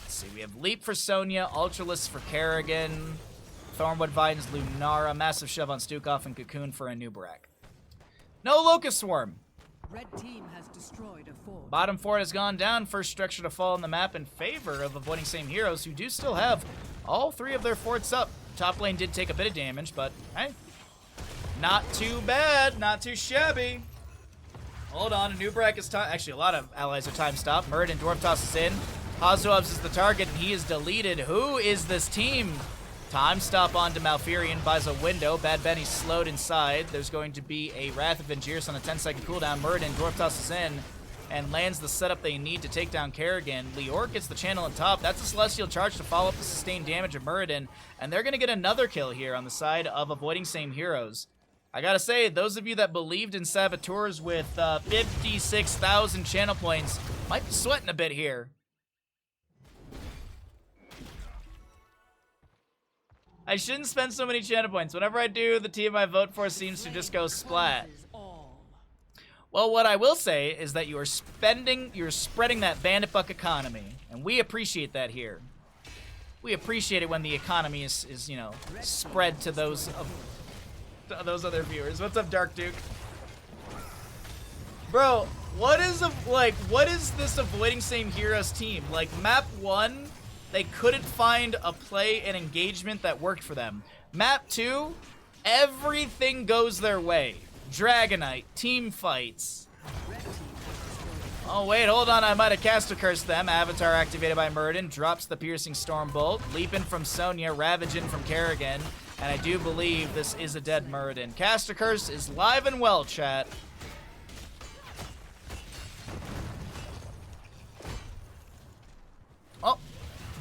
Let's see, we have Leap for Sonya, Ultralisk for Kerrigan, Thornwood Vines, Lunara, Massive Shove on Stukov, and Cocoon for Anubarak. No Locust Swarm. Red team has destroyed a fort. Bottom fort has gone down. First structure to fall on the map in favor of avoiding same heroes, who do still have all 3 of their forts up. Top lane did take a bit of damage, but hey, not too bad, not too shabby. Hold on, Anubarak is time. Actually, a lot of allies are time stopped. Muradin Dwarf tosses in. Hazuabs is the target, and he is deleted. Who is this team? Time stop onto Malfurion, buys a window. Bad Benny's slowed inside. There's going to be a Wrath of Angiers on a 10-second cooldown. Muradin Dwarf tosses in and lands the setup they need to take down Kerrigan. Leoric gets the channel on top. That's a Celestial Charge to follow up the sustained damage of Muradin. And they're going to get another kill here on the side of avoiding same heroes. I gotta say, those of you that believed in Saboteurs with 56,000 channel points might be sweating a bit here. I shouldn't spend so many channel points. Whenever I do, the team I vote for seems to just go splat. Well, what I will say is that you're spreading that bandit buck economy, and we appreciate that here. We appreciate it when the economy is you know, spread to those other viewers. What's up, Dark Duke? Bro, what is this avoiding same heroes team? Like, map 1, they couldn't find a play and engagement that worked for them. Map 2, everything goes their way. Dragonite, team fights. Oh wait, hold on, I might have cast a curse them. Avatar activated by Muradin, drops the piercing storm bolt. Leaping from Sonya, ravaging from Kerrigan, and I do believe this is a dead Muradin. Cast a curse is live and well, chat. Oh,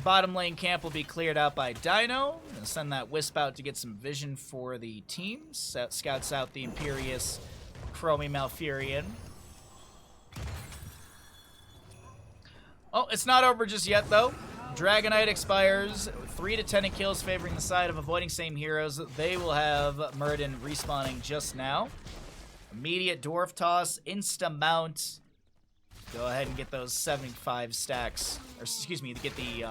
bottom lane camp will be cleared out by Dino. Gonna send that Wisp out to get some vision for the team. Scouts out the Imperius Chromie Malfurion. Oh, it's not over just yet, though. Dragonite expires. 3 to 10 kills favoring the side of avoiding same heroes. They will have Muradin respawning just now. Immediate Dwarf Toss. Insta-mount. Go ahead and get those 75 stacks. Or, excuse me, to get the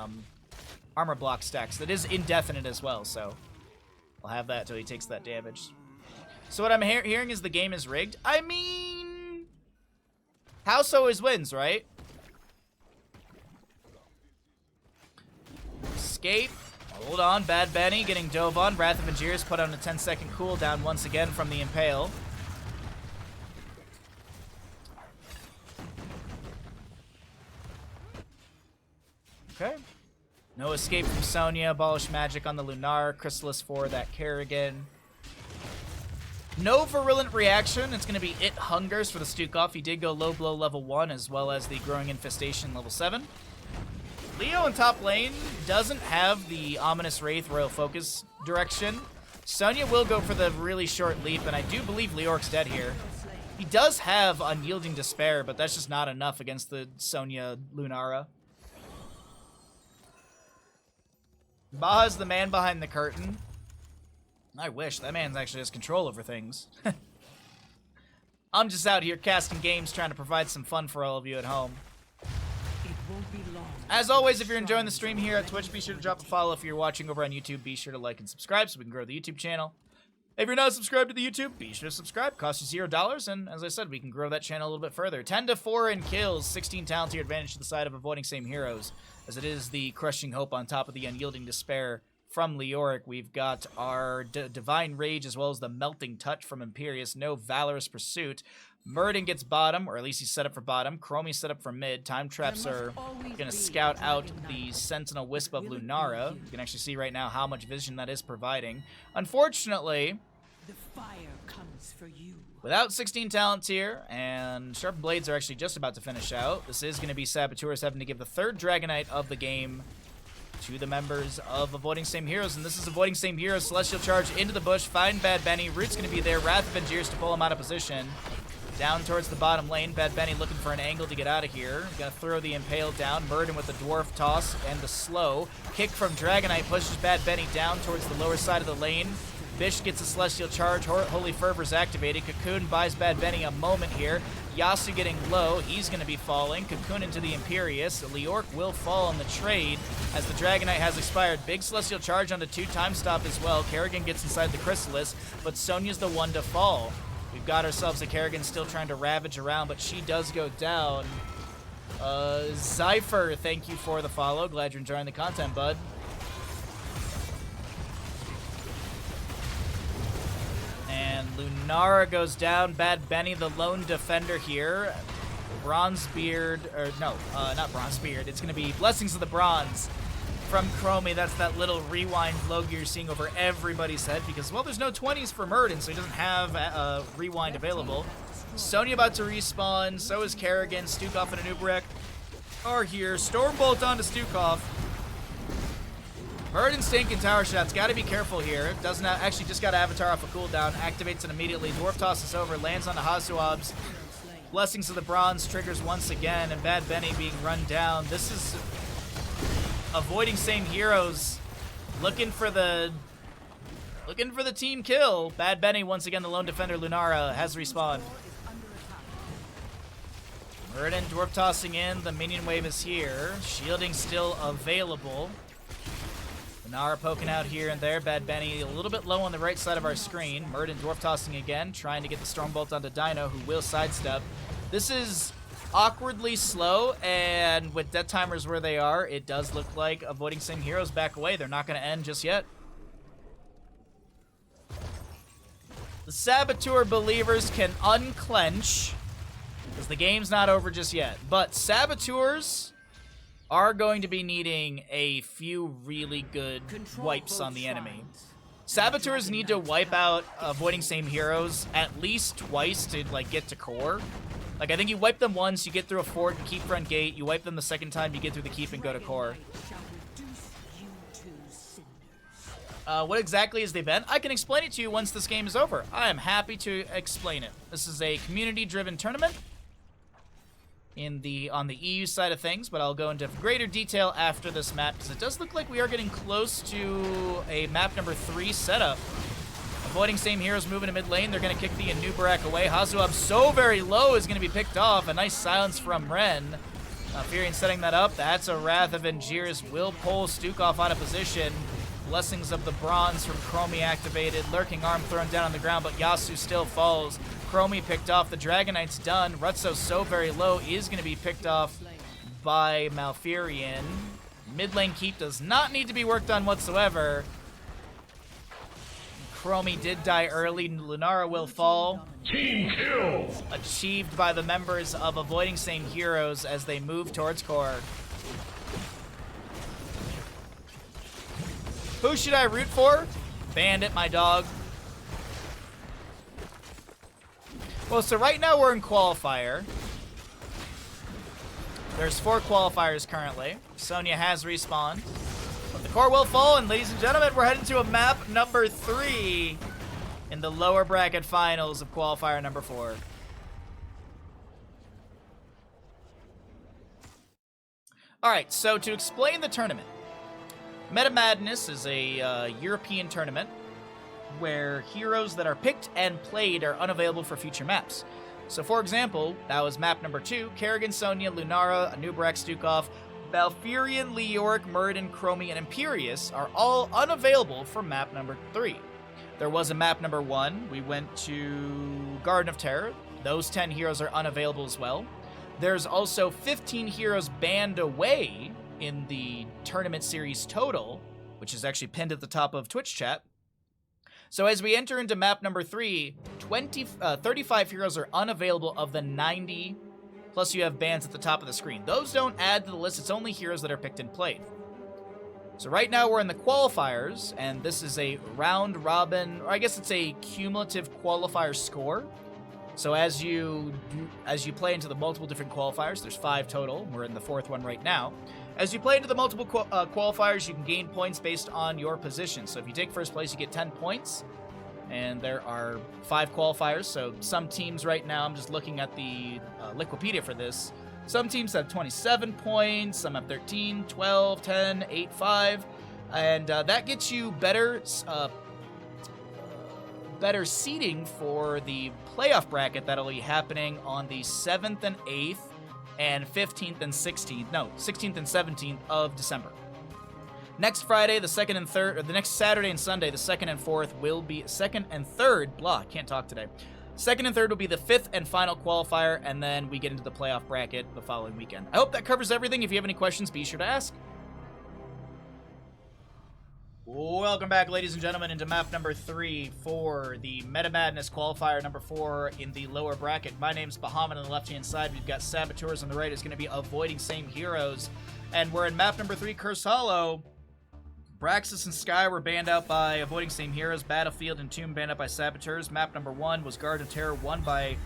armor block stacks. That is indefinite as well, so I'll have that until he takes that damage. So what I'm hearing is the game is rigged. I mean, house always wins, right? Escape. Hold on. Bad Benny getting dove on. Wrath of Angiers put on a 10-second cooldown once again from the Impale. Okay. No escape from Sonya. Abolish magic on the Lunar. Chrysalis for that Kerrigan. No virulent reaction. It's going to be It Hungers for the Stukov. He did go low blow level 1 as well as the Growing Infestation level 7. Leo in top lane doesn't have the Ominous Wraith Royal Focus direction. Sonya will go for the really short leap, and I do believe Leoric's dead here. He does have Unyielding Despair, but that's just not enough against the Sonya Lunara. Baha's the man behind the curtain. I wish. That man actually has control over things. I'm just out here casting games, trying to provide some fun for all of you at home. As always, if you're enjoying the stream here at Twitch, be sure to drop a follow. If you're watching over on YouTube, be sure to like and subscribe so we can grow the YouTube channel. If you're not subscribed to the YouTube, be sure to subscribe. Costs you $0, and as I said, we can grow that channel a little bit further. 10-4 in kills, 16 talent to your advantage to the side of avoiding same heroes, as it is the Crushing Hope on top of the Unyielding Despair from Leoric. We've got our Divine Rage as well as the Melting Touch from Imperius. No Valorous Pursuit. Murden gets bottom, or at least he's set up for bottom. Chromie's set up for mid. Time Traps are going to scout out the Sentinel Wisp of Lunara. You can actually see right now how much vision that is providing. Unfortunately, the fire comes for you. Without 16 talents here, and Sharp Blades are actually just about to finish out, this is going to be Saboteurs having to give the third Dragonite of the game to the members of Avoiding Same Heroes, and this is Avoiding Same Heroes. Celestial Charge into the bush, find Bad Benny. Root's going to be there. Wrath of Angiers to pull him out of position. Down towards the bottom lane. Bad Benny looking for an angle to get out of here. Gonna throw the Impale down. Murden with the Dwarf Toss and the Slow. Kick from Dragonite pushes Bad Benny down towards the lower side of the lane. Bish gets a Celestial Charge. Holy Fervor's activated. Cocoon buys Bad Benny a moment here. Yasu getting low. He's going to be falling. Cocoon into the Imperius. Leoric will fall on the trade as the Dragonite has expired. Big Celestial Charge on the 2 time stop as well. Kerrigan gets inside the Chrysalis, but Sonya's the one to fall. We've got ourselves a Kerrigan still trying to ravage around, but she does go down. Zypher, thank you for the follow. Glad you're enjoying the content, bud. And Lunara goes down. Bad Benny, the lone defender here. Bronzebeard, or no, not Bronzebeard. It's going to be Blessings of the Bronze from Chromie. That's that little rewind logo you're seeing over everybody's head because, well, there's no 20s for Murden, so he doesn't have rewind available. Sonya about to respawn. So is Kerrigan. Stukov and Anubrek are here. Stormbolt onto Stukov. Murden stinking tower shots. Got to be careful here. Doesn't actually just got Avatar off a cooldown. Activates it immediately. Dwarf tosses over. Lands on the Hazuabs. Blessings of the Bronze triggers once again, and Bad Benny being run down. This is Avoiding Same Heroes looking for the team kill. Bad Benny once again, the lone defender Lunara has respawned. Murden dwarf tossing in. The minion wave is here. Shielding still available. Lunara poking out here and there. Bad Benny a little bit low on the right side of our screen. Murden dwarf tossing again, trying to get the Stormbolt onto Dino, who will sidestep. This is awkwardly slow, and with death timers where they are, it does look like Avoiding Same Heroes back away. They're not going to end just yet. The Saboteur believers can unclench, because the game's not over just yet. But Saboteurs are going to be needing a few really good wipes on the enemy. Saboteurs need to wipe out Avoiding Same Heroes at least twice to get to core. Like, I think you wipe them once, you get through a fort and keep front gate. You wipe them the second time, you get through the keep and go to core. What exactly is the event? I can explain it to you once this game is over. I am happy to explain it. This is a community-driven tournament on the EU side of things, but I'll go into greater detail after this map, because it does look like we are getting close to a map number 3 setup. Avoiding Same Heroes moving to mid lane. They're going to kick the Anubarak away. Hazuab so very low is going to be picked off. A nice silence from Ren. Furion setting that up. That's a Wrath of Angiers. Will pull Stukov out of position. Blessings of the Bronze from Chromie activated. Lurking Arm thrown down on the ground, but Yasu still falls. Chromie picked off. The Dragonite's done. Rutso so very low is going to be picked off by Malfurion. Mid lane keep does not need to be worked on whatsoever. Chromie did die early. Lunara will fall. Team kill! Achieved by the members of Avoiding Same Heroes as they move towards core. Who should I root for? Bandit, my dog. Well, so right now we're in Qualifier. There's 4 qualifiers currently. Sonya has respawned. But the core will fall, and ladies and gentlemen, we're heading to a map number 3 in the lower bracket finals of Qualifier number 4. Alright, so to explain the tournament, Meta Madness is a European tournament where heroes that are picked and played are unavailable for future maps. So for example, that was map number 2, Kerrigan, Sonya, Lunara, Anub'arak, Stukov, Balfurion, Leoric, Muradin, Chromie, and Imperius are all unavailable for map number 3. There was a map number 1, we went to Garden of Terror. Those 10 heroes are unavailable as well. There's also 15 heroes banned away in the tournament series total, which is actually pinned at the top of Twitch chat. So as we enter into map number 3, 35 heroes are unavailable of the 90, plus you have bans at the top of the screen. Those don't add to the list, it's only heroes that are picked and played. So right now we're in the qualifiers, and this is a round robin, or I guess it's a cumulative qualifier score. So as you play into the multiple different qualifiers, there's 5 total, we're in the 4th one right now. As you play into the multiple qualifiers, you can gain points based on your position. So if you take first place, you get 10 points. And there are 5 qualifiers, so some teams right now, I'm just looking at the Liquipedia for this. Some teams have 27 points, some have 13, 12, 10, 8, 5. And that gets you better seeding for the playoff bracket that'll be happening on the 7th and 8th. And 15th and 16th, no, 16th and 17th of December. Next Friday, the 2nd and 3rd, or the next Saturday and Sunday, the 2nd and 4th will be, 2nd and 3rd, blah, can't talk today. 2nd and 3rd will be the 5th and final qualifier, and then we get into the playoff bracket the following weekend. I hope that covers everything. If you have any questions, be sure to ask. Welcome back, ladies and gentlemen, into map number 3 for the Meta Madness qualifier number 4 in the lower bracket. My name's Bahamut on the left-hand side. We've got Saboteurs on the right. It's going to be avoiding same heroes. And we're in map number 3, Curse Hollow. Braxis and Sky were banned out by avoiding same heroes. Battlefield and Tomb banned out by Saboteurs. Map number 1 was Garden of Terror, won by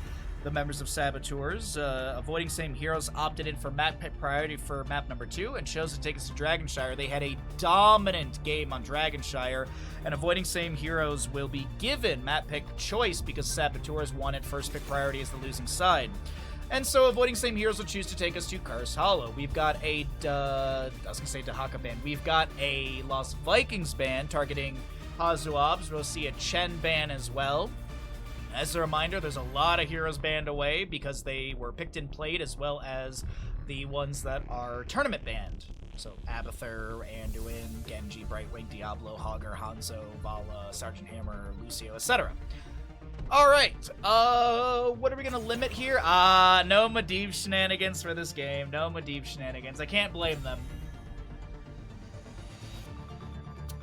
the members of Saboteurs. Avoiding same heroes opted in for map pick priority for map number 2 and chose to take us to Dragonshire. They had a dominant game on Dragonshire, and avoiding same heroes will be given map pick choice because Saboteurs wanted first pick priority as the losing side. And so avoiding same heroes will choose to take us to Curse Hollow. We've got a, I was gonna say Dahaka ban. We've got a Lost Vikings ban targeting Hazuabs. We'll see a Chen ban as well. As a reminder, there's a lot of heroes banned away because they were picked and played, as well as the ones that are tournament banned. So Abathur, Anduin, Genji, Brightwing, Diablo, Hogger, Hanzo, Vala, Sergeant Hammer, Lucio, etc. Alright, what are we gonna limit here? No Medivh shenanigans for this game. No Medivh shenanigans. I can't blame them.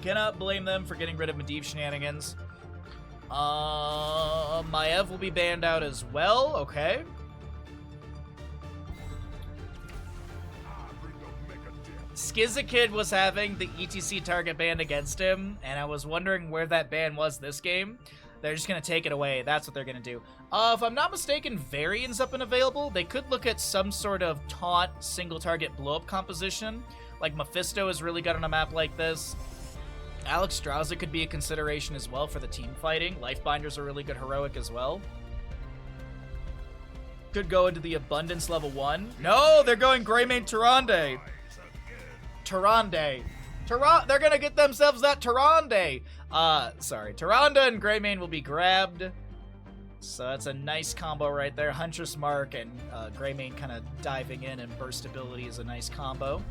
Cannot blame them for getting rid of Medivh shenanigans. Maiev will be banned out as well, okay. Skizakid was having the ETC target banned against him, and I was wondering where that ban was this game. They're just going to take it away. That's what they're going to do. If I'm not mistaken, Varian's up and available. They could look at some sort of taunt single target blow-up composition. Like Mephisto is really good on a map like this. Alex Strauza could be a consideration as well for the team fighting. Lifebinders are really good heroic as well. Could go into the Abundance level 1. No, they're going Greymane Tyrande. They're gonna get themselves that Tyrande. Sorry. Tyrande and Greymane will be grabbed. So that's a nice combo right there. Huntress Mark and Greymane kind of diving in, and burst ability is a nice combo.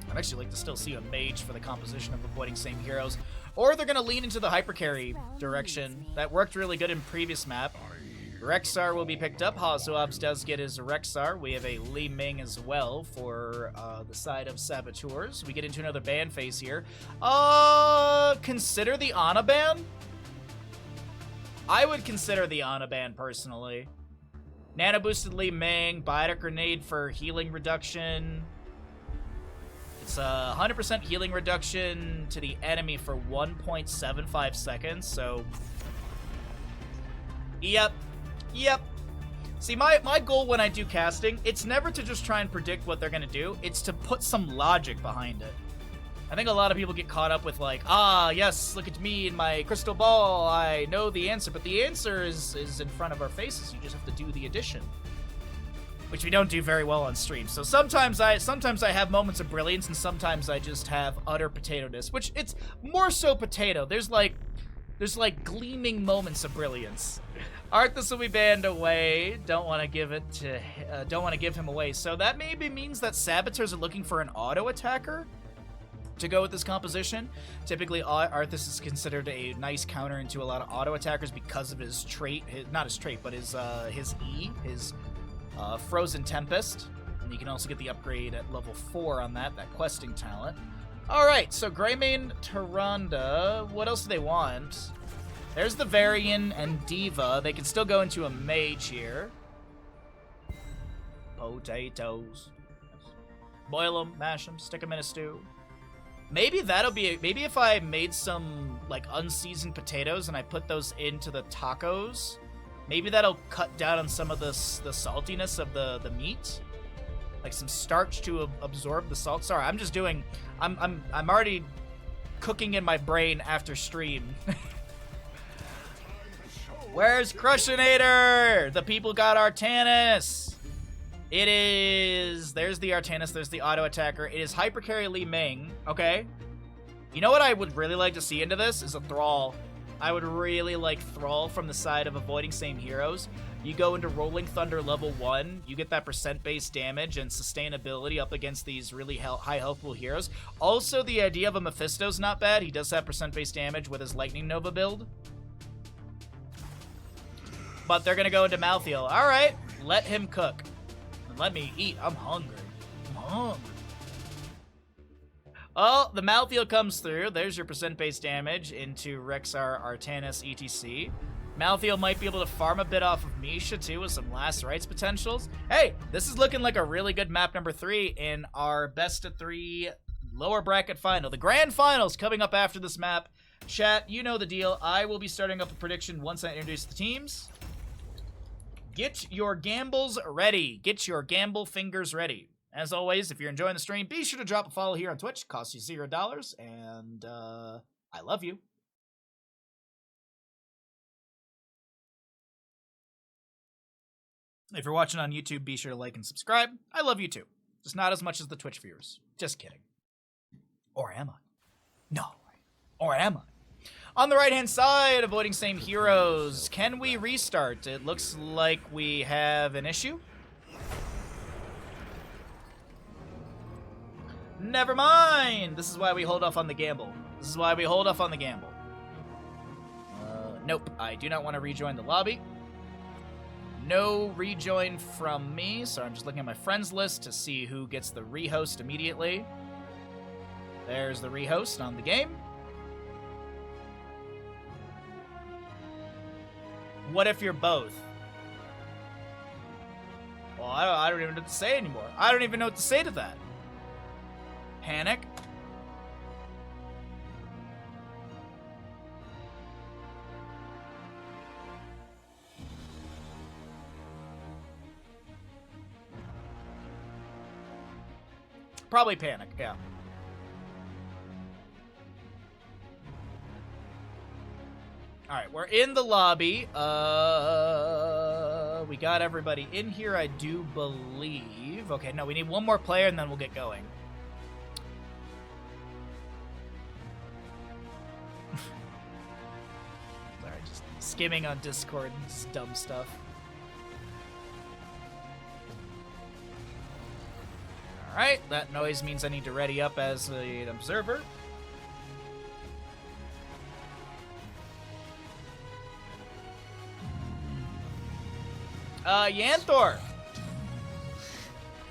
I'd actually like to still see a mage for the composition of avoiding same heroes. Or they're going to lean into the hypercarry direction. That worked really good in previous map. Rexar will be picked up. Hazuabs does get his Rexar. We have a Li Ming as well for the side of Saboteurs. We get into another ban phase here. Consider the Ana ban? I would consider the Ana ban personally. Nano boosted Li Ming. Biotic Grenade for healing reduction. It's a 100% healing reduction to the enemy for 1.75 seconds, so... Yep. See, my goal when I do casting, it's never to just try and predict what they're gonna do, it's to put some logic behind it. I think a lot of people get caught up with like, yes, look at me and my crystal ball, I know the answer, but the answer is in front of our faces, you just have to do the addition. which we don't do very well on stream. So sometimes I have moments of brilliance, and sometimes I just have utter potato-ness, which it's more so potato. There's like gleaming moments of brilliance. Arthas will be banned away. Don't want to give him away. So that maybe means that Saboteurs are looking for an auto attacker to go with this composition. Typically, Arthas is considered a nice counter into a lot of auto attackers because of his trait, not his trait, but his Frozen Tempest. And you can also get the upgrade at level 4 on that questing talent. Alright, so Greymane, Tyrande, what else do they want? There's the Varian and Diva. They can still go into a mage here. Potatoes. Boil them, mash them, stick them in a stew. Maybe maybe if I made some, like, unseasoned potatoes and I put those into the tacos, maybe that'll cut down on some of the saltiness of the meat. Like some starch to absorb the salt. Sorry, I'm already cooking in my brain after stream. Where's Crushinator? The people got Artanis. There's the Artanis, there's the auto attacker. It is Hypercarry Li Ming, okay? You know what I would really like to see into this is a Thrall. I would really like Thrall from the side of avoiding same heroes. You go into Rolling Thunder level 1, you get that percent-based damage and sustainability up against these really high healthful heroes. Also, the idea of a Mephisto's not bad. He does have percent-based damage with his Lightning Nova build. But they're gonna go into Malthael. Alright, let him cook. Let me eat. I'm hungry. Oh, the Malthael comes through. There's your percent-based damage into Rexar, Artanis, etc. Malthael might be able to farm a bit off of Misha, too, with some last rites potentials. Hey, this is looking like a really good map number 3 in our best-of-3 lower bracket final. The grand finals coming up after this map. Chat, you know the deal. I will be starting up a prediction once I introduce the teams. Get your gambles ready. Get your gamble fingers ready. As always, if you're enjoying the stream, be sure to drop a follow here on Twitch. Costs you $0, and I love you. If you're watching on YouTube, be sure to like and subscribe. I love you too. Just not as much as the Twitch viewers. Just kidding. Or am I? No. Or am I? On the right-hand side, avoiding same heroes. Can we restart? It looks like we have an issue. Never mind. This is why we hold off on the gamble. This is why we hold off on the gamble. Nope. I do not want to rejoin the lobby. No rejoin from me, so I'm just looking at my friends list to see who gets the rehost immediately. There's the rehost on the game. What if you're both? Well, I don't even know what to say anymore. I don't even know what to say to that. Panic. Probably panic, yeah. Alright, we're in the lobby. We got everybody in here, I do believe. Okay, no, we need one more player and then we'll get going. Sorry, just skimming on Discord and just dumb stuff. Alright, that noise means I need to ready up as an observer. Yanthor!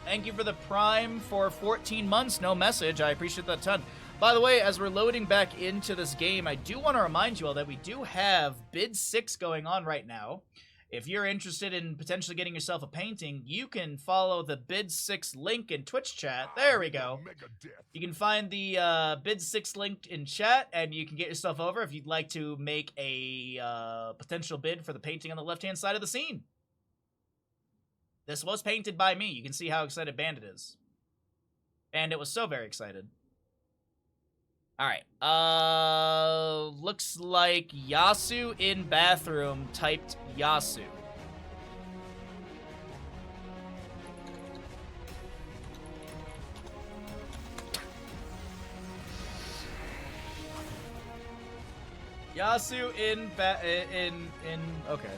Thank you for the Prime for 14 months. No message. I appreciate that a ton. By the way, as we're loading back into this game, I do want to remind you all that we do have Bid 6 going on right now. If you're interested in potentially getting yourself a painting, you can follow the Bid 6 link in Twitch chat. There we go. You can find the Bid 6 link in chat, and you can get yourself over if you'd like to make a potential bid for the painting on the left-hand side of the scene. This was painted by me. You can see how excited Bandit is. And it was so very excited. Alright. Looks like Yasu in bathroom typed Yasu. Yasu okay.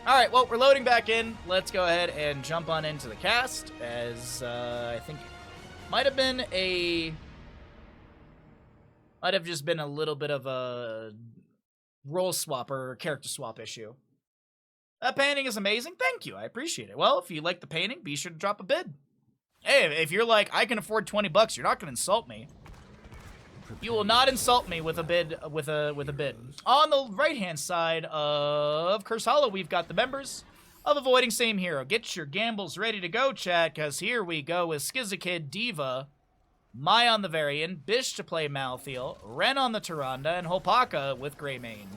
Alright, well, we're loading back in. Let's go ahead and jump on into the cast, as I think might have just been a little bit of a role swap or character swap issue. That painting is amazing. Thank you. I appreciate it. Well, if you like the painting, be sure to drop a bid. Hey, if you're like, I can afford $20, you're not going to insult me. You will not insult me with a bid. With a bid. On the right-hand side of Curse Hollow, we've got the members of Avoiding Same Hero. Get your gambles ready to go, chat, because here we go with Skizakid, Diva, Mai on the Varian, Bish to play Malthael, Ren on the Tyrande, and Hopaka with Greymane.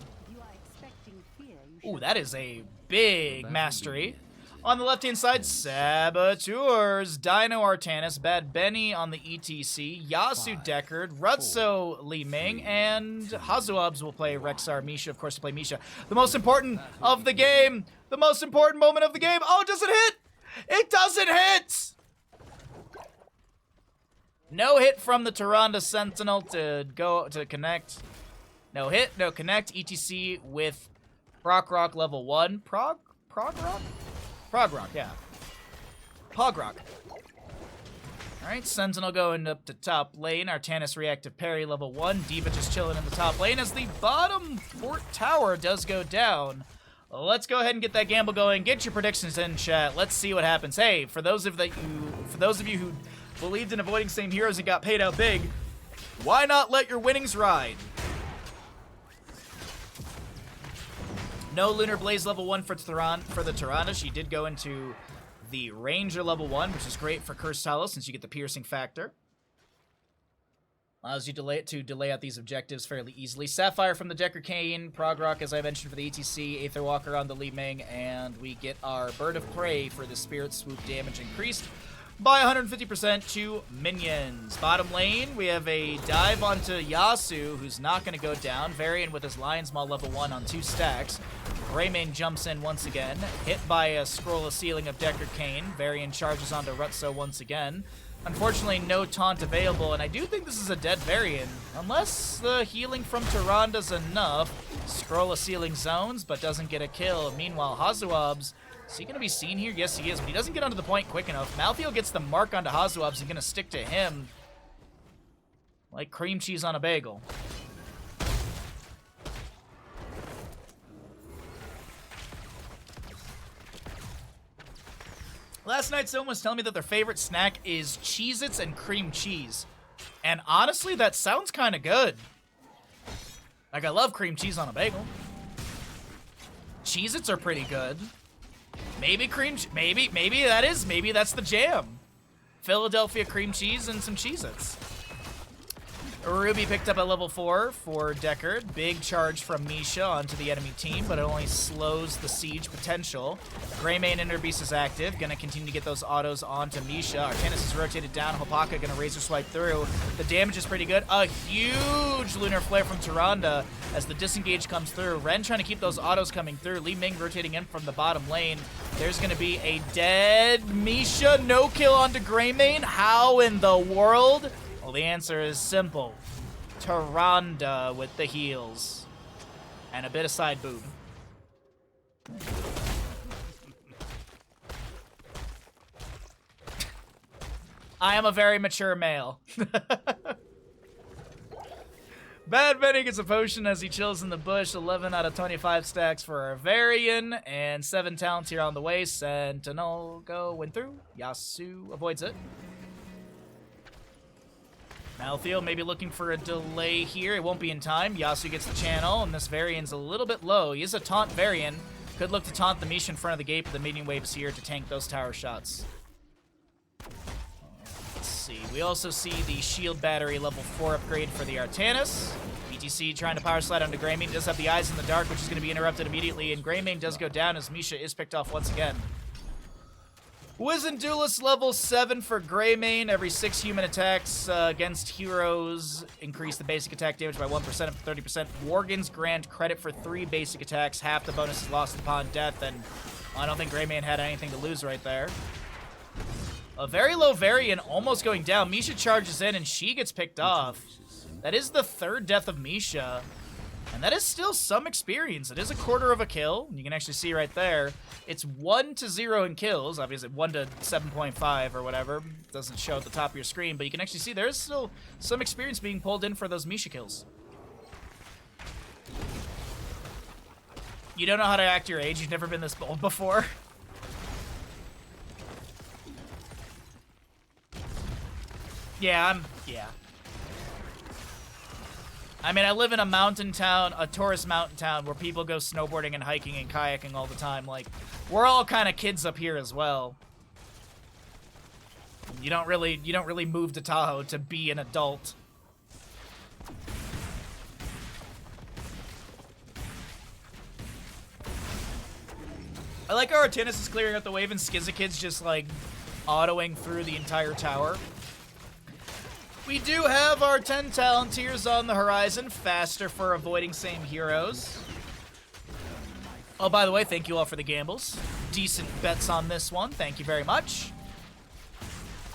Ooh, that is a big mastery. On the left-hand side, Saboteurs, Dino Artanis, Bad Benny on the ETC, Yasu Deckard, Rutso Li Ming, and Hazuabs will play Rexar, Misha, of course, to play Misha. The most important of the game, the most important moment of the game. Oh, does it hit? It doesn't hit! No hit from the Tyrande Sentinel to connect. No hit, no connect. ETC with Prog Rock level 1. Prog Rock? Prog Rock, yeah. Pog Rock. Alright, Sentinel going up to top lane. Artanis reactive parry level 1. Diva just chilling in the top lane as the bottom fort tower does go down. Let's go ahead and get that gamble going. Get your predictions in, chat. Let's see what happens. Hey, for those of you who believed in Avoiding Same Heroes and got paid out big, why not let your winnings ride? No Lunar Blaze level 1 for the Tyrande. She did go into the Ranger level 1, which is great for Cursed Hollow since you get the piercing factor. Allows you to delay out these objectives fairly easily. Sapphire from the Decker Kane, Prog Rock, as I mentioned, for the ETC, Aether Walker on the Li Ming, and we get our Bird of Prey for the Spirit Swoop damage increased by 150% to minions. Bottom lane, we have a dive onto Yasu, who's not going to go down. Varian with his Lion's Maw level 1 on 2 stacks. Greymane jumps in once again, hit by a Scroll of Sealing of Decker Kane. Varian charges onto Rutso once again. Unfortunately, no taunt available, and I do think this is a dead Varian. Unless the healing from Tyranda's enough. Scroll of Sealing zones, but doesn't get a kill. Meanwhile, Hazuabs, is he going to be seen here? Yes, he is, but he doesn't get onto the point quick enough. Malthael gets the mark onto Hazuabs and going to stick to him like cream cheese on a bagel. Last night, someone was telling me that their favorite snack is Cheez-Its and cream cheese. And honestly, that sounds kind of good. Like, I love cream cheese on a bagel. Cheez-Its are pretty good. Maybe maybe that's the jam. Philadelphia cream cheese and some Cheez-Its. Ruby picked up at level 4 for Deckard. Big charge from Misha onto the enemy team, but it only slows the siege potential. Greymane Inner Beast is active. Gonna continue to get those autos onto Misha. Artanis is rotated down. Hopaka gonna razor swipe through. The damage is pretty good. A huge Lunar Flare from Tyrande as the disengage comes through. Ren trying to keep those autos coming through. Li Ming rotating in from the bottom lane. There's gonna be a dead Misha. No kill onto Greymane. How in the world? Well, the answer is simple. Tyrande with the heals. And a bit of side boob. I am a very mature male. Bad Benny gets a potion as he chills in the bush. 11 out of 25 stacks for our Varian. And 7 talents here on the way. Sentinel going through. Yasu avoids it. Malthael maybe looking for a delay here. It won't be in time. Yasu gets the channel, and this Varian's a little bit low. He is a taunt Varian. Could look to taunt the Misha in front of the gate, but the minion wave's here to tank those tower shots. Let's see. We also see the shield battery level 4 upgrade for the Artanis. BTC trying to power slide onto Greymane. He does have the eyes in the dark, which is going to be interrupted immediately, and Greymane does go down as Misha is picked off once again. Wizened Duelist level 7 for Greymane. Every 6 human attacks against heroes increase the basic attack damage by 1% up to 30%. Worgens grant credit for 3 basic attacks. Half the bonus is lost upon death, and I don't think Greymane had anything to lose right there. A very low Varian almost going down. Misha charges in, and she gets picked off. That is the 3rd death of Misha. And And that is still some experience. It is a quarter of a kill. You can actually see right there. It's 1 to 0 in kills. Obviously, 1 to 7.5 or whatever. It doesn't show at the top of your screen, but you can actually see there is still some experience being pulled in for those Misha kills. You don't know how to act your age. You've never been this bold before. Yeah. I mean, I live in a mountain town, a tourist mountain town, where people go snowboarding and hiking and kayaking all the time. Like, we're all kind of kids up here as well. You don't really move to Tahoe to be an adult. I like how Artanis is clearing out the wave and Skizikid's just like autoing through the entire tower. We do have our 10 talent tiers on the horizon, faster for avoiding same heroes. Oh, by the way, thank you all for the gambles. Decent bets on this one, thank you very much.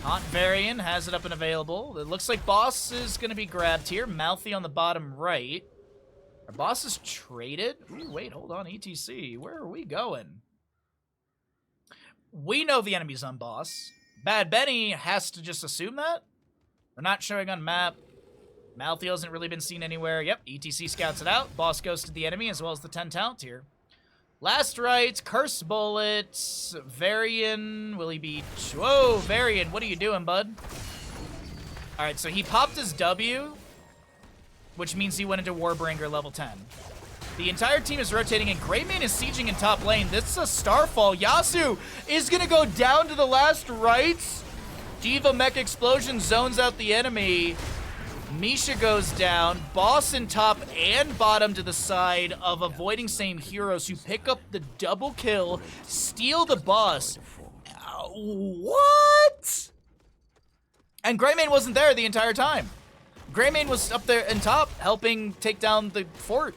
Haunt Varian has it up and available. It looks like Boss is going to be grabbed here. Mouthy on the bottom right. Our Boss is traded. Ooh, wait, hold on, ETC. Where are we going? We know the enemy's on Boss. Bad Benny has to just assume that. They're not showing on map. Mouthy hasn't really been seen anywhere. Yep, ETC scouts it out. Boss goes to the enemy as well as the 10 talent tier. Last right, Curse Bullets, Varian, will he be... Whoa, Varian, what are you doing, bud? Alright, so he popped his W, which means he went into Warbringer level 10. The entire team is rotating, and Greymane is sieging in top lane. This is a Starfall. Yasuo is going to go down to the last rights. Diva Mech Explosion zones out the enemy. Misha goes down. Boss in top and bottom to the side of avoiding same heroes who pick up the double kill, steal the boss. What? And Greymane wasn't there the entire time. Greymane was up there in top helping take down the fort.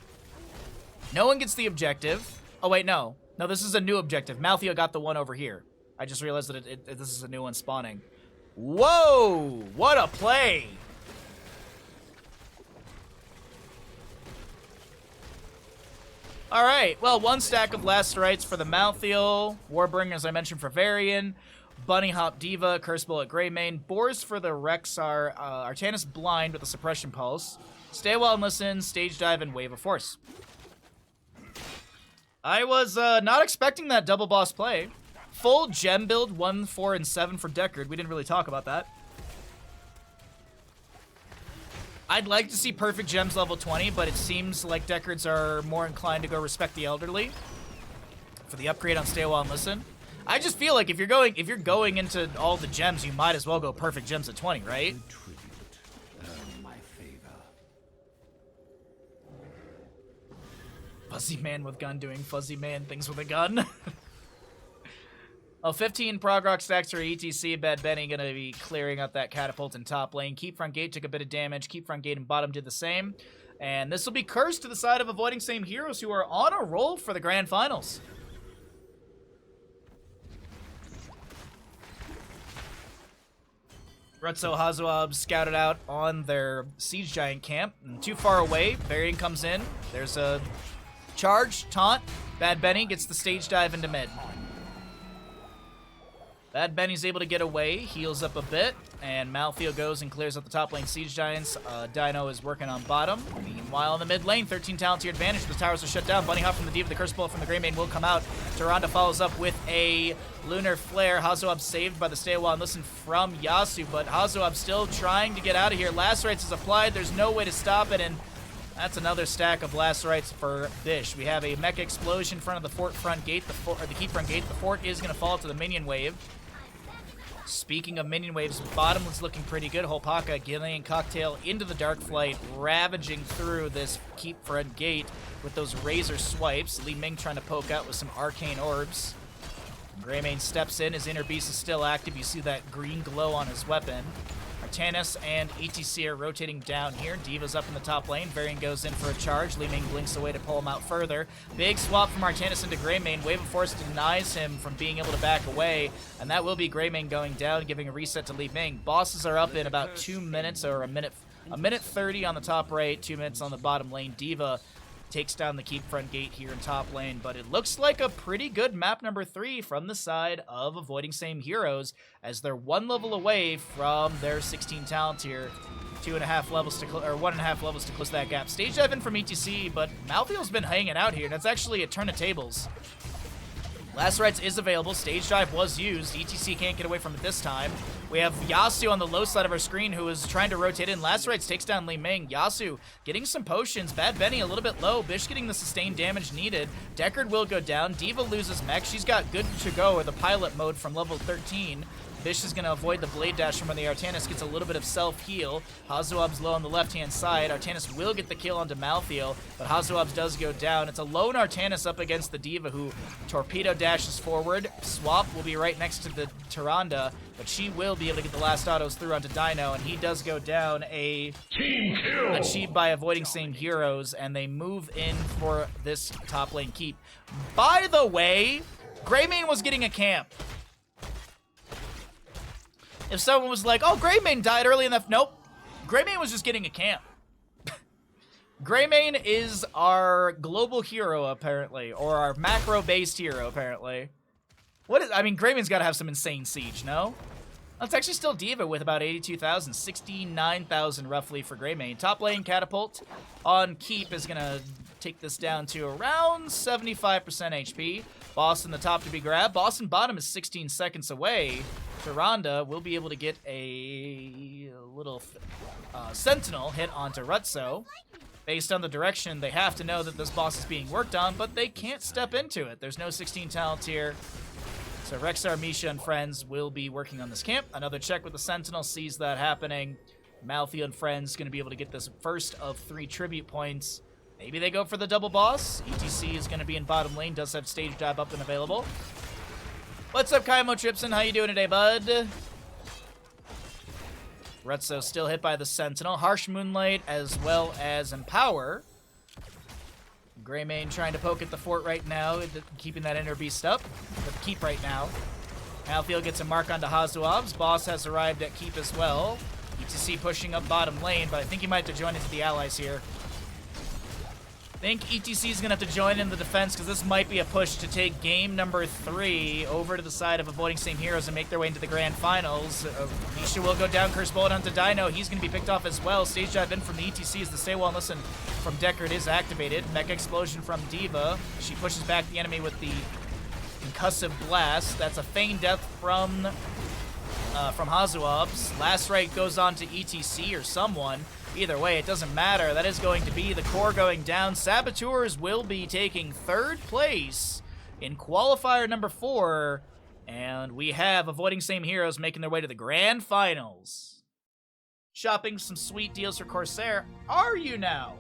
No one gets the objective. Oh, wait, no. No, this is a new objective. Malthea got the one over here. I just realized that this is a new one spawning. Whoa! What a play! Alright, well, one stack of last rights for the Malthael. Warbringer, as I mentioned, for Varian. Bunny Hop Diva, Curse Bullet Greymane. Boars for the Rexar. Artanis Blind with a Suppression Pulse. Stay Well and Listen, Stage Dive, and Wave of Force. I was not expecting that double boss play. Full gem build, 1, 4, and 7 for Deckard. We didn't really talk about that. I'd like to see perfect gems level 20, but it seems like Deckards are more inclined to go respect the elderly for the upgrade on Stay Well and Listen. I just feel like if you're going into all the gems, you might as well go perfect gems at 20, right? Fuzzy man with gun doing fuzzy man things with a gun. Oh, 15 prog rock stacks for ETC. Bad Benny gonna be clearing up that catapult in top lane. Keep front gate took a bit of damage. Keep front gate and bottom did the same. And this will be cursed to the side of avoiding same heroes who are on a roll for the grand finals. Rutso Hazuab scouted out on their siege giant camp. And too far away, Varian comes in. There's a charge, taunt. Bad Benny gets the stage dive into mid. Bad Benny's able to get away, heals up a bit, and Malthael goes and clears up the top lane siege giants. Dino is working on bottom. Meanwhile, in the mid lane, 13 talent to your advantage. The towers are shut down. Bunny Hop from the Diva, the Curse Bullet from the Greymane will come out. Tyrande follows up with a Lunar Flare. Hazuab saved by the Stay While and Listen from Yasuo, but Hazuab still trying to get out of here. Lacerates is applied. There's no way to stop it, and that's another stack of Lacerates for Bish. We have a Mech Explosion in front of the fort front gate, the keep front gate. The fort is going to fall to the minion wave. Speaking of minion waves, bottom was looking pretty good. Holpaka, Gillian Cocktail into the Dark Flight, ravaging through this keep front gate with those razor swipes. Li Ming trying to poke out with some arcane orbs. Greymane steps in, his inner beast is still active. You see that green glow on his weapon. Artanis and ETC are rotating down here. Diva's up in the top lane. Varian goes in for a charge. Li Ming blinks away to pull him out further. Big swap from Artanis into Greymane. Wave of Force denies him from being able to back away. And that will be Greymane going down, giving a reset to Li Ming. Bosses are up in about 2 minutes, or a minute 30 on the top right, 2 minutes on the bottom lane. Diva takes down the keep front gate here in top lane, but it looks like a pretty good map number 3 from the side of Avoiding Same Heroes, as they're 1 level away from their 16 talent tier. 1.5 levels to close that gap. Stage dive in from ETC, but Malthael's been hanging out here, and that's actually a turn of tables. Last Rites is available. Stage dive was used. ETC can't get away from it this time. We have Yasu on the low side of our screen who is trying to rotate in. Last Rites takes down Li Ming. Yasu getting some potions. Bad Benny a little bit low. Bish getting the sustained damage needed. Deckard will go down. D.Va loses mech. She's got good to go or the pilot mode from level 13. Bish is going to avoid the blade dash from when the Artanis gets a little bit of self-heal. Hazuab's low on the left-hand side. Artanis will get the kill onto Malthael, but Hazuab's does go down. It's a lone Artanis up against the D.Va who torpedo dashes forward. Swap will be right next to the Tyrande, but she will be able to get the last autos through onto Dino, and he does go down. A team kill achieved by Avoiding Same Heroes, and they move in for this top lane keep. By the way, Greymane was getting a camp. If someone was like, oh, Greymane died early enough. Nope. Greymane was just getting a camp. Greymane is our global hero, apparently. Or our macro-based hero, apparently. I mean, Greymane's got to have some insane siege, no? That's actually still D.Va with about 82,000. 69,000, roughly, for Greymane. Top lane Catapult on Keep is going to take this down to around 75% HP. Boss in the top to be grabbed. Boss in bottom is 16 seconds away. Tyrande will be able to get a little Sentinel hit onto Rutso. Based on the direction, they have to know that this boss is being worked on, but they can't step into it. There's no 16 talent here. So Rexar, Misha, and friends will be working on this camp. Another check with the Sentinel sees that happening. Malthael and friends going to be able to get this first of 3 tribute points. Maybe they go for the double boss. ETC is going to be in bottom lane, does have stage dive up and available. What's up, Kaimo Tripson? How you doing today, bud? Rutso still hit by the Sentinel. Harsh Moonlight as well as Empower. Greymane trying to poke at the fort right now, keeping that inner beast up. But keep right now. Malthael gets a mark onto Hazuab's. Boss has arrived at keep as well. ETC pushing up bottom lane, but I think he might have to join into the allies here. I think ETC is going to have to join in the defense because this might be a push to take game number 3 over to the side of Avoiding Same Heroes and make their way into the grand finals. Misha will go down, Curse Bullet onto Dino. He's going to be picked off as well. Stage dive in from the ETC as the Stay Well and Listen from Deckard is activated. Mech Explosion from D.Va. She pushes back the enemy with the Concussive Blast. That's a feigned death from Hazuab's. Last Right goes on to ETC or someone. Either way, it doesn't matter. That is going to be the core going down. Saboteurs will be taking 3rd place in Qualifier number 4. And we have Avoiding Same Heroes making their way to the grand finals. Shopping some sweet deals for Corsair. Are you now?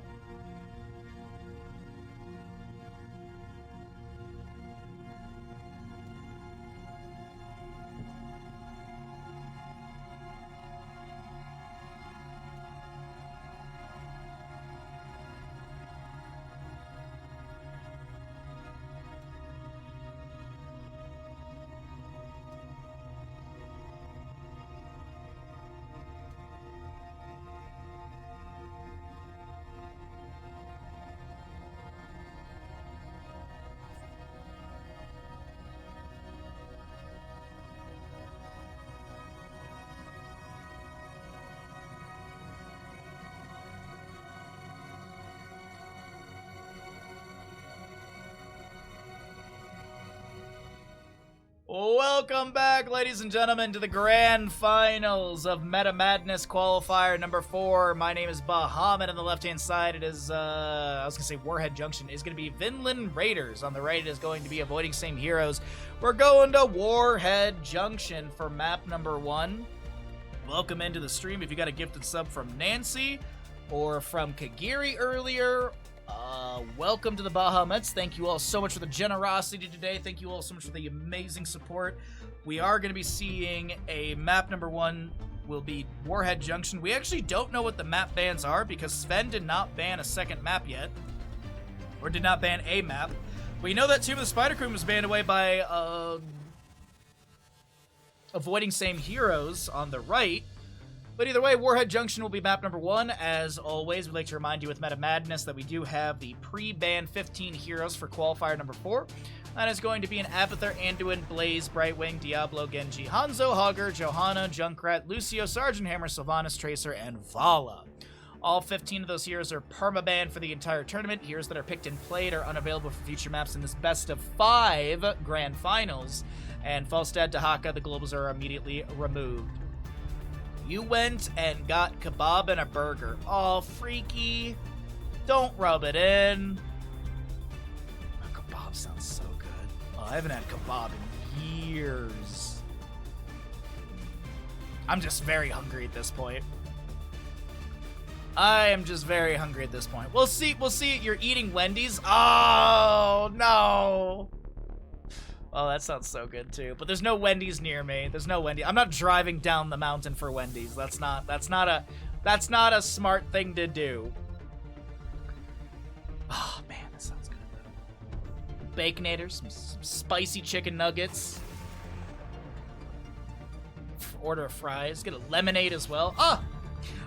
Welcome back, ladies and gentlemen, to the grand finals of Meta Madness Qualifier number 4. My name is Bahamut. On the left-hand side, it is, I was going to say Warhead Junction. It's going to be Vinland Raiders. On the right, it is going to be Avoiding Same Heroes. We're going to Warhead Junction for map number 1. Welcome into the stream. If you got a gifted sub from Nancy or from Kagiri earlier, welcome to the Bahamuts. Thank you all so much for the generosity today. Thank you all so much for the amazing support. We are going to be seeing a map number 1 will be Warhead Junction. We actually don't know what the map bans are because Sven did not ban a second map yet. Or did not ban a map. We know that Tomb of the Spider Queen was banned away by Avoiding Same Heroes on the right. But either way, Warhead Junction will be map number 1. As always, we'd like to remind you with Meta Madness that we do have the pre-ban 15 heroes for Qualifier number 4. That is going to be an Abathur, Anduin, Blaze, Brightwing, Diablo, Genji, Hanzo, Hogger, Johanna, Junkrat, Lucio, Sergeant Hammer, Sylvanas, Tracer, and Vala. All 15 of those heroes are permaban for the entire tournament. Heroes that are picked and played are unavailable for future maps in this best of 5 grand finals. And Falstad, Dahaka, the globals are immediately removed. You went and got kebab and a burger. Oh, freaky. Don't rub it in. Oh, kebab sounds so good. Oh, I haven't had kebab in years. I'm just very hungry at this point. I am just very hungry at this point. We'll see. You're eating Wendy's? Oh, no. Oh, that sounds so good too. But there's no Wendy's near me. There's no Wendy's. I'm not driving down the mountain for Wendy's. That's not a smart thing to do. Oh man, that sounds good though. Baconator, some spicy chicken nuggets. Order of fries. Get a lemonade as well.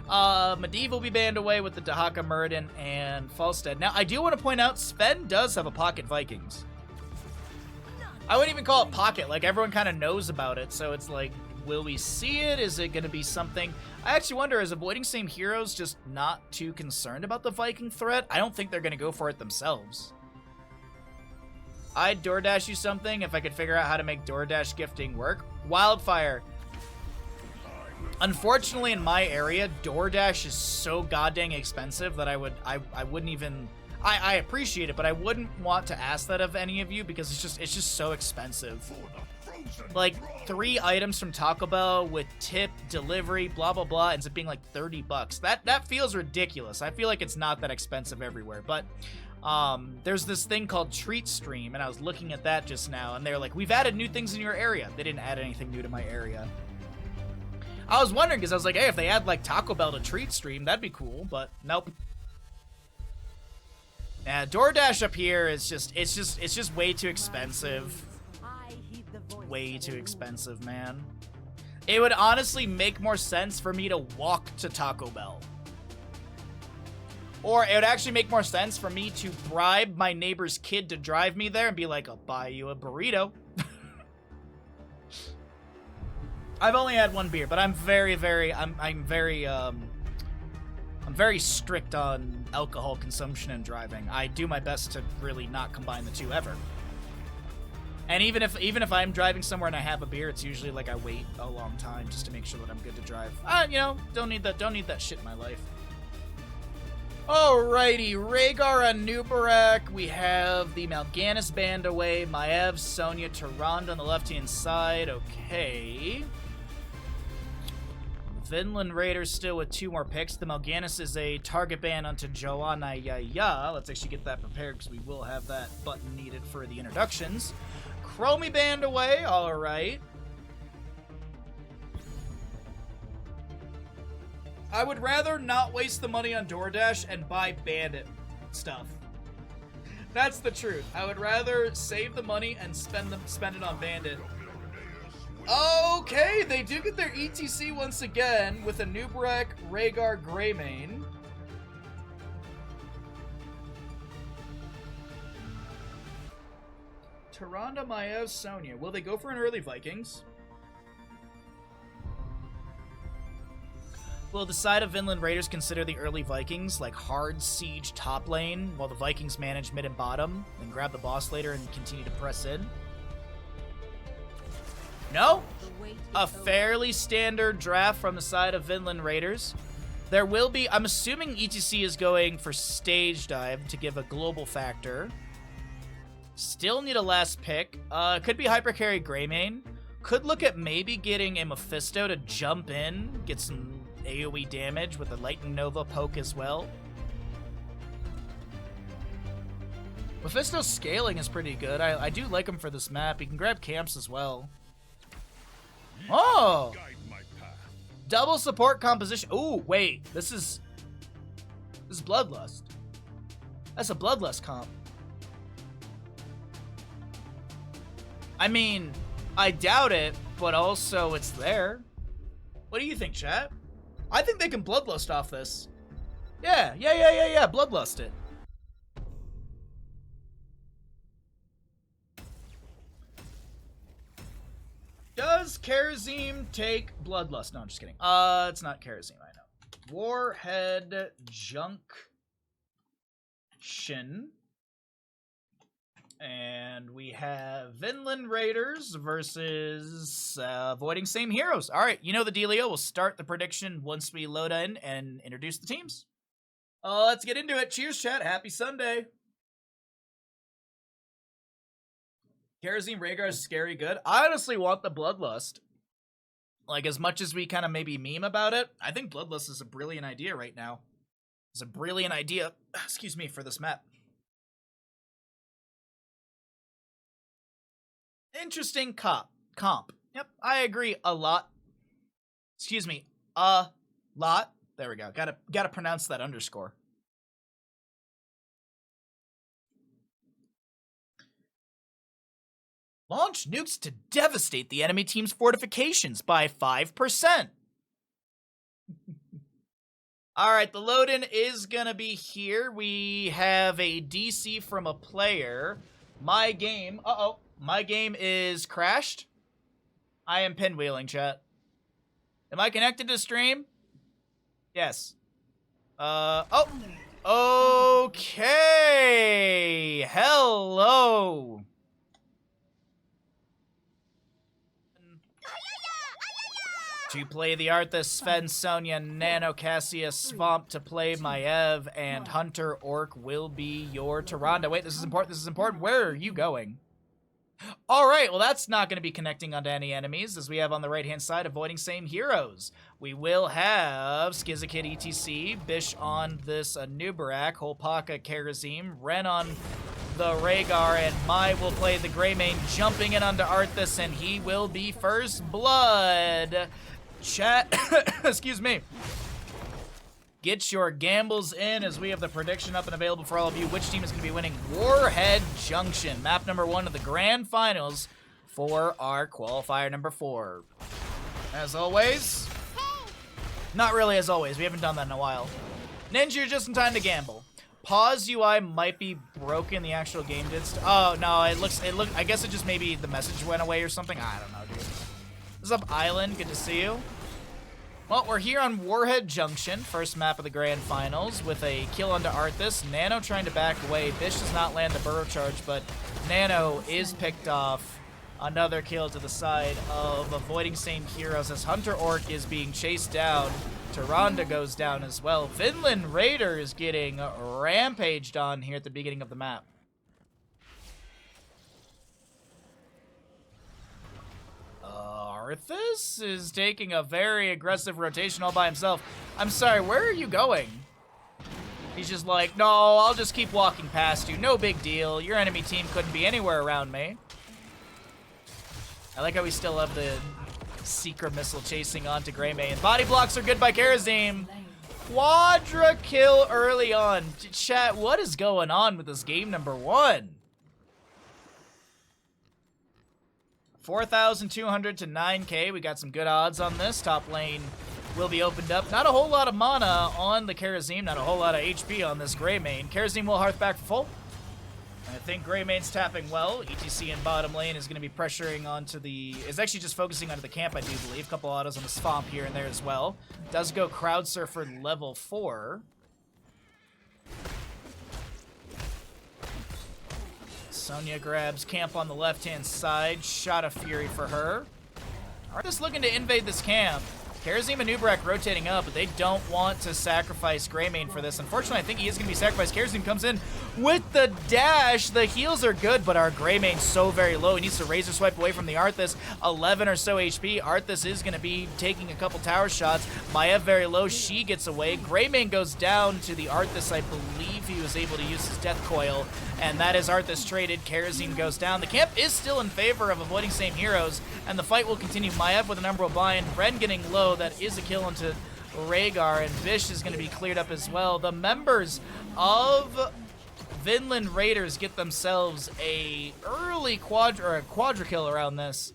Medivh will be banned away with the Dahaka, Muradin, and Falstad. Now, I do want to point out, Sven does have a Pocket Vikings. I wouldn't even call it Pocket. Like, everyone kind of knows about it, so it's like, will we see it? Is it going to be something? I actually wonder, is Avoiding Same Heroes just not too concerned about the Viking threat? I don't think they're going to go for it themselves. I'd DoorDash you something if I could figure out how to make DoorDash gifting work. Wildfire. Unfortunately, in my area, DoorDash is so goddamn expensive that I wouldn't even... I appreciate it, but I wouldn't want to ask that of any of you because it's just so expensive. Like, 3 items from Taco Bell with tip, delivery, blah, blah, blah, ends up being like $30. That feels ridiculous. I feel like it's not that expensive everywhere, but there's this thing called Treat Stream, and I was looking at that just now, and they're like, we've added new things in your area. They didn't add anything new to my area. I was wondering, because I was like, hey, if they add, like, Taco Bell to Treat Stream, that'd be cool, but nope. Yeah, DoorDash up here is it's just way too expensive. Way too expensive, man. It would honestly make more sense for me to walk to Taco Bell. Or it would actually make more sense for me to bribe my neighbor's kid to drive me there and be like, I'll buy you a burrito. I've only had 1 beer, but I'm very strict on alcohol consumption and driving. I do my best to really not combine the two ever. And even if I'm driving somewhere and I have a beer, it's usually like I wait a long time just to make sure that I'm good to drive. You know, don't need that shit in my life. Alrighty, Rhaegar on Nubarak. We have the Mal'Ganis band away. Maiev, Sonya, Tyrande on the left-hand side. Okay. Vinland Raiders still with 2 more picks. The Mal'Ganis is a target ban onto Joanna Yaya. Let's actually get that prepared because we will have that button needed for the introductions. Chromie band away. Alright. I would rather not waste the money on DoorDash and buy Bandit stuff. That's the truth. I would rather save the money and spend it on Bandit. Okay, they do get their ETC once again with a Nubarak, Rhaegar, Greymane. Tyrande, Maiev, Sonya. Will they go for an early Vikings? Will the side of Vinland Raiders consider the early Vikings like hard siege top lane while the Vikings manage mid and bottom and grab the boss later and continue to press in? No? A fairly standard draft from the side of Vinland Raiders. There will be, I'm assuming ETC is going for stage dive to give a global factor. Still need a last pick. Could be Hypercarry Greymane. Could look at maybe getting a Mephisto to jump in, get some AoE damage with a Lightning Nova poke as well. Mephisto's scaling is pretty good. I do like him for this map. He can grab camps as well. Oh! Double support composition. Ooh, wait. This is Bloodlust. That's a Bloodlust comp. I mean, I doubt it, but also it's there. What do you think, chat? I think they can Bloodlust off this. Yeah. Bloodlust it. Does Karazim take Bloodlust? No, I'm just kidding. It's not Karazim, I know. Warhead Junction. And we have Vinland Raiders versus Avoiding Same Heroes. All right, you know the dealio. We'll start the prediction once we load in and introduce the teams. Let's get into it. Cheers, chat. Happy Sunday. Karazim Rhaegar is scary good. I honestly want the Bloodlust. Like, as much as we kind of maybe meme about it, I think Bloodlust is a brilliant idea right now. It's a brilliant idea, excuse me, for this map. Interesting comp. Yep, I agree a lot. Excuse me, a lot. There we go. Gotta pronounce that underscore. Launch nukes to devastate the enemy team's fortifications by 5%. Alright, the load-in is gonna be here. We have a DC from a player. My game is crashed. I am pinwheeling, chat. Am I connected to stream? Yes. Okay. Hello. To play the Arthas, Sven, Sonya, Nano, Cassia, Swamp to play Maev, and Hunter Orc will be your Tyrande. Wait, this is important. Where are you going? Alright, well that's not going to be connecting onto any enemies, as we have on the right-hand side, Avoiding Same Heroes. We will have Skizakid ETC, Bish on this Nubarak, Holpaka Karazim, Ren on the Rhaegar, and Mai will play the Greymane, jumping in onto Arthas, and he will be First Blood. Chat, excuse me. Get your gambles in as we have the prediction up and available for all of you. Which team is going to be winning Warhead Junction, map number 1 of the grand finals for our qualifier number 4. As always, not really as always, we haven't done that in a while. Ninja, you're just in time to gamble. Pause UI might be broken, the actual game did. Oh, no, it looks, I guess it just maybe the message went away or something. I don't know, dude. What's up, Island? Good to see you. Well, we're here on Warhead Junction, first map of the grand finals, with a kill onto Arthas. Nano trying to back away. Bish does not land the burrow charge, but Nano is picked off. Another kill to the side of Avoiding Same Heroes as Hunter Orc is being chased down. Tyrande goes down as well. Vinland Raider is getting rampaged on here at the beginning of the map. Arthas is taking a very aggressive rotation all by himself. I'm sorry, where are you going? He's just like, no, I'll just keep walking past you. No big deal. Your enemy team couldn't be anywhere around me. I like how we still have the secret missile chasing onto Greymane. Body blocks are good by Karazim. Quadra kill early on. Chat, what is going on with this game number 1? 4,200 to 9K. We got some good odds on this. Top lane will be opened up. Not a whole lot of mana on the Karazim. Not a whole lot of HP on this Greymane. Karazim will hearth back for full. I think Greymane's tapping well. ETC in bottom lane is going to be pressuring onto the... is actually just focusing onto the camp, I do believe. Couple autos on the Swamp here and there as well. Does go Crowd Surfer level 4. Sonya grabs camp on the left-hand side. Shot of Fury for her. Arthas looking to invade this camp. Karazim and Nubarak rotating up, but they don't want to sacrifice Greymane for this. Unfortunately, I think he is going to be sacrificed. Karazim comes in with the dash. The heals are good, but our Greymane's so very low. He needs to razor swipe away from the Arthas. 11 or so HP. Arthas is going to be taking a couple tower shots. Maev very low. She gets away. Greymane goes down to the Arthas. I believe he was able to use his Death Coil, and that is Arthas traded. Karazim goes down. The camp is still in favor of Avoiding Same Heroes, and the fight will continue. Maev with an Umbral Bind. Ren getting low. That is a kill into Rhaegar, and Vish is going to be cleared up as well. The members of Vinland Raiders get themselves a early quadra kill around this.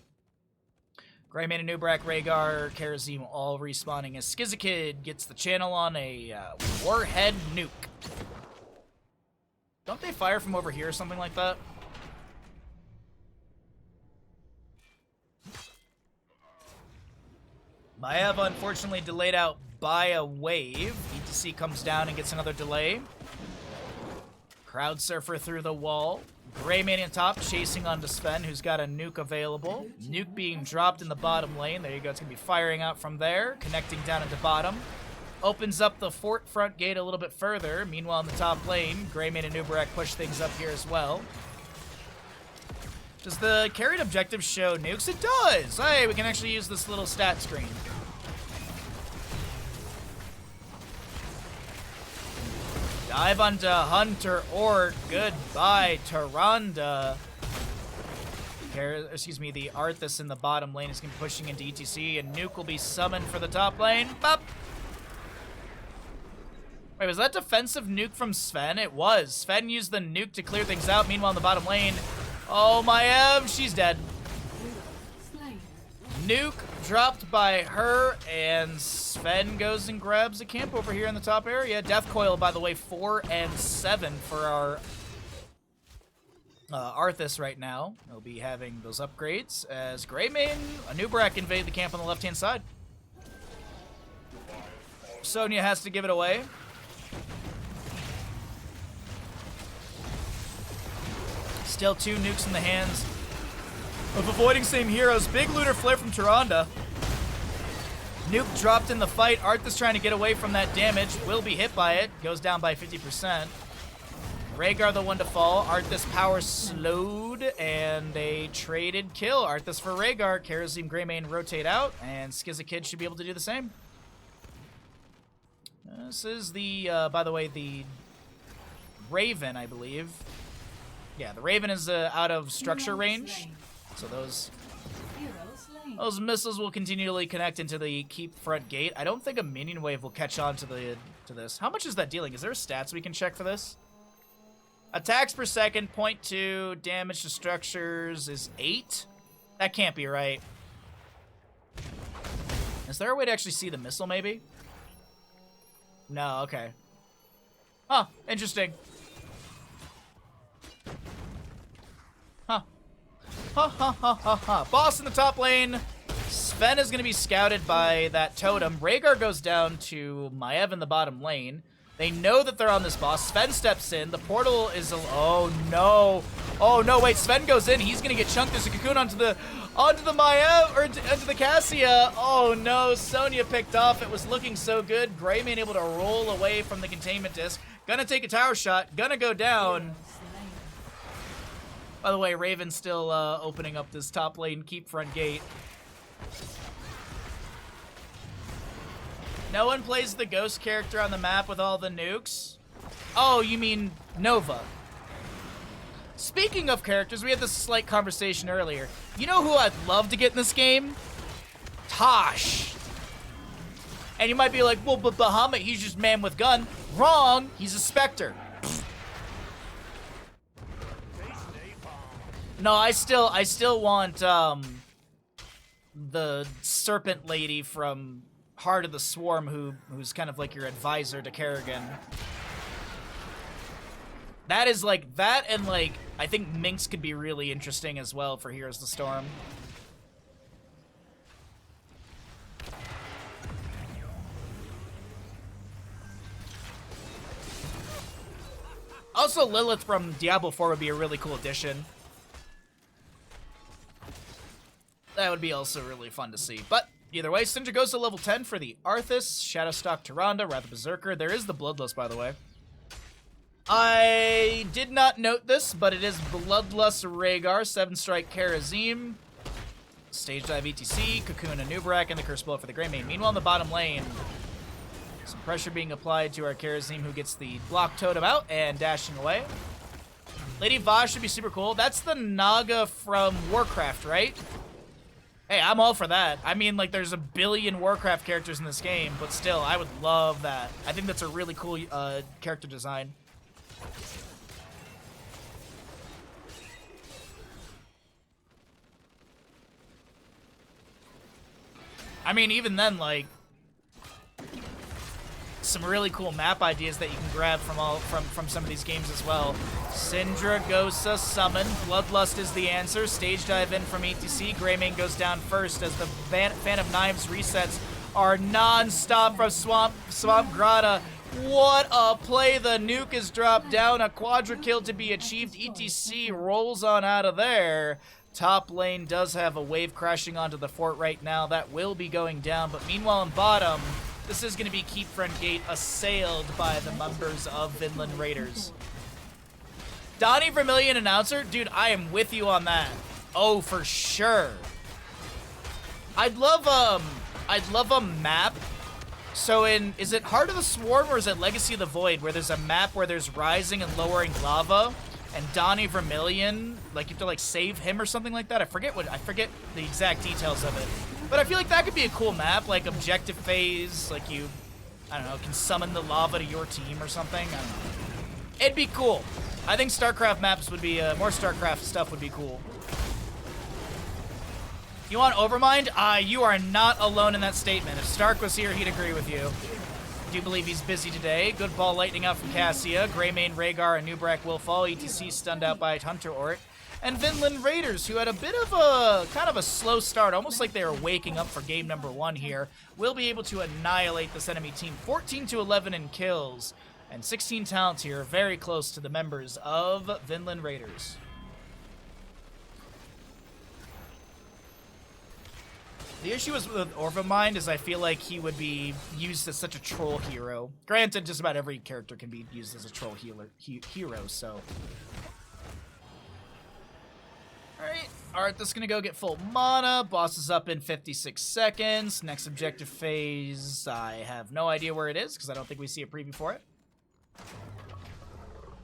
Greymane and Nubrak, Rhaegar, Karazim all respawning as Skizakid gets the channel on a Warhead nuke. Don't they fire from over here or something like that? Maiev unfortunately delayed out by a wave. ETC comes down and gets another delay. Crowd Surfer through the wall. Greymane on top, chasing onto Sven, who's got a nuke available. Nuke being dropped in the bottom lane. There you go. It's going to be firing out from there, connecting down into bottom. Opens up the fort front gate a little bit further. Meanwhile, in the top lane, Greymane and Nubrak push things up here as well. Does the carried objective show nukes? It does! Hey, we can actually use this little stat screen. Dive onto Hunter Orc. Goodbye, Tyrande. The Arthas in the bottom lane is going to be pushing into ETC, and Nuke will be summoned for the top lane. Bop! Wait, was that defensive nuke from Sven? It was. Sven used the nuke to clear things out. Meanwhile, in the bottom lane, oh, Maiev, she's dead. Nuke dropped by her, and Sven goes and grabs a camp over here in the top area. Death Coil, by the way, 4 and 7 for our Arthas right now. He'll be having those upgrades as Greymane, Nubrak invade the camp on the left-hand side. Sonya has to give it away. Still 2 nukes in the hands of avoiding same heroes. Big looter flare from Tyrande. Nuke dropped in the fight. Arthas trying to get away from that damage. Will be hit by it. Goes down by 50%. Rhaegar the one to fall. Arthas power slowed, and they traded kill. Arthas for Rhaegar. Karazim, Greymane rotate out, and Skizakid should be able to do the same. This is the, by the way, the Raven, I believe. Yeah, the Raven is out of structure range, so those missiles will continually connect into the keep front gate. I don't think a minion wave will catch on to this. How much is that dealing? Is there stats we can check for this? Attacks per second, 0.2. Damage to structures is 8. That can't be right. Is there a way to actually see the missile, maybe? No, okay. Huh, interesting. Huh. Ha ha ha ha ha. Boss in the top lane. Sven is going to be scouted by that totem. Rhaegar goes down to Maiev in the bottom lane. They know that they're on this boss. Sven steps in. The portal is... Oh, no. Oh, no, wait. Sven goes in. He's going to get chunked. There's a cocoon onto the Maiev, or onto the Cassia. Oh, no. Sonya picked off. It was looking so good. Greymane able to roll away from the containment disc. Gonna take a tower shot. Gonna go down. By the way, Raven's still opening up this top lane keep front gate. No one plays the ghost character on the map with all the nukes? Oh, you mean Nova. Speaking of characters, we had this slight conversation earlier. You know who I'd love to get in this game? Tosh. And you might be like, well, but Bahamut, he's just man with gun. Wrong, he's a Spectre. No, I still want the serpent lady from Heart of the Swarm, who's kind of like your advisor to Kerrigan. That is like that, and like I think Minx could be really interesting as well for Heroes of the Storm. Also, Lilith from Diablo 4 would be a really cool addition. That would be also really fun to see. But either way, Syndra goes to level 10 for the Arthas, Shadowstalk Tyrande, Wrath of Berserker. There is the Bloodlust, by the way. I did not note this, but it is Bloodlust Rhaegar, 7-strike Karazim, Stage Dive ETC, Cocoon and Nubrak, and the Curse Blow for the Greymane. Meanwhile, in the bottom lane, some pressure being applied to our Karazim, who gets the block totem out and dashing away. Lady Vaz should be super cool. That's the Naga from Warcraft, right? Hey, I'm all for that. I mean, like, there's a billion Warcraft characters in this game, but still, I would love that. I think that's a really cool character design. I mean, even then, like, some really cool map ideas that you can grab from some of these games as well. Syndragosa summon. Bloodlust is the answer. Stage dive in from ETC. Greymane goes down first as the Fan of Knives resets are non-stop from Swamp Grotto. What a play. The nuke is dropped down. A quadra kill to be achieved. ETC rolls on out of there. Top lane does have a wave crashing onto the fort right now. That will be going down. But meanwhile in bottom, this is going to be Keep Front Gate assailed by the members of Vinland Raiders. Donnie Vermillion announcer? Dude, I am with you on that. Oh, for sure. I'd love a map. So is it Heart of the Swarm or is it Legacy of the Void where there's a map where there's rising and lowering lava and Donnie Vermillion, like you have to like save him or something like that? I forget the exact details of it. But I feel like that could be a cool map, like objective phase, like you, I don't know, can summon the lava to your team or something. I don't know. It'd be cool. I think StarCraft maps would be, more StarCraft stuff would be cool. You want Overmind? You are not alone in that statement. If Stark was here, he'd agree with you. I do believe he's busy today. Good ball lightning out from Cassia. Greymane, Rhaegar, and Nubrak will fall. ETC stunned out by Hunter Orc. And Vinland Raiders, who had a bit of a, kind of a slow start, almost like they were waking up for game number 1 here, will be able to annihilate this enemy team. 14-11 in kills, and 16 talents here, very close to the members of Vinland Raiders. The issue is with Overmind is I feel like he would be used as such a troll hero. Granted, just about every character can be used as a troll hero, so... Alright, Arthas gonna go get full mana. Boss is up in 56 seconds. Next objective phase, I have no idea where it is, because I don't think we see a preview for it.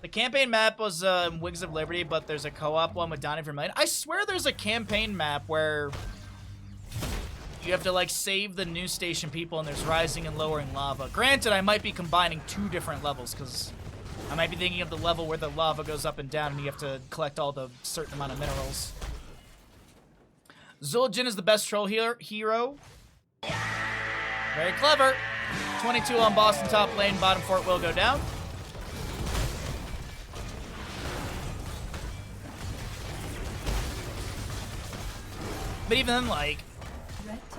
The campaign map was Wigs of Liberty, but there's a co-op one with Donnie Vermillion. I swear there's a campaign map where you have to, like, save the news station people and there's rising and lowering lava. Granted, I might be combining 2 different levels, because I might be thinking of the level where the lava goes up and down and you have to collect all the certain amount of minerals. Zul'jin is the best troll hero. Very clever. 22 on Boston top lane. Bottom fort will go down. But even then, like,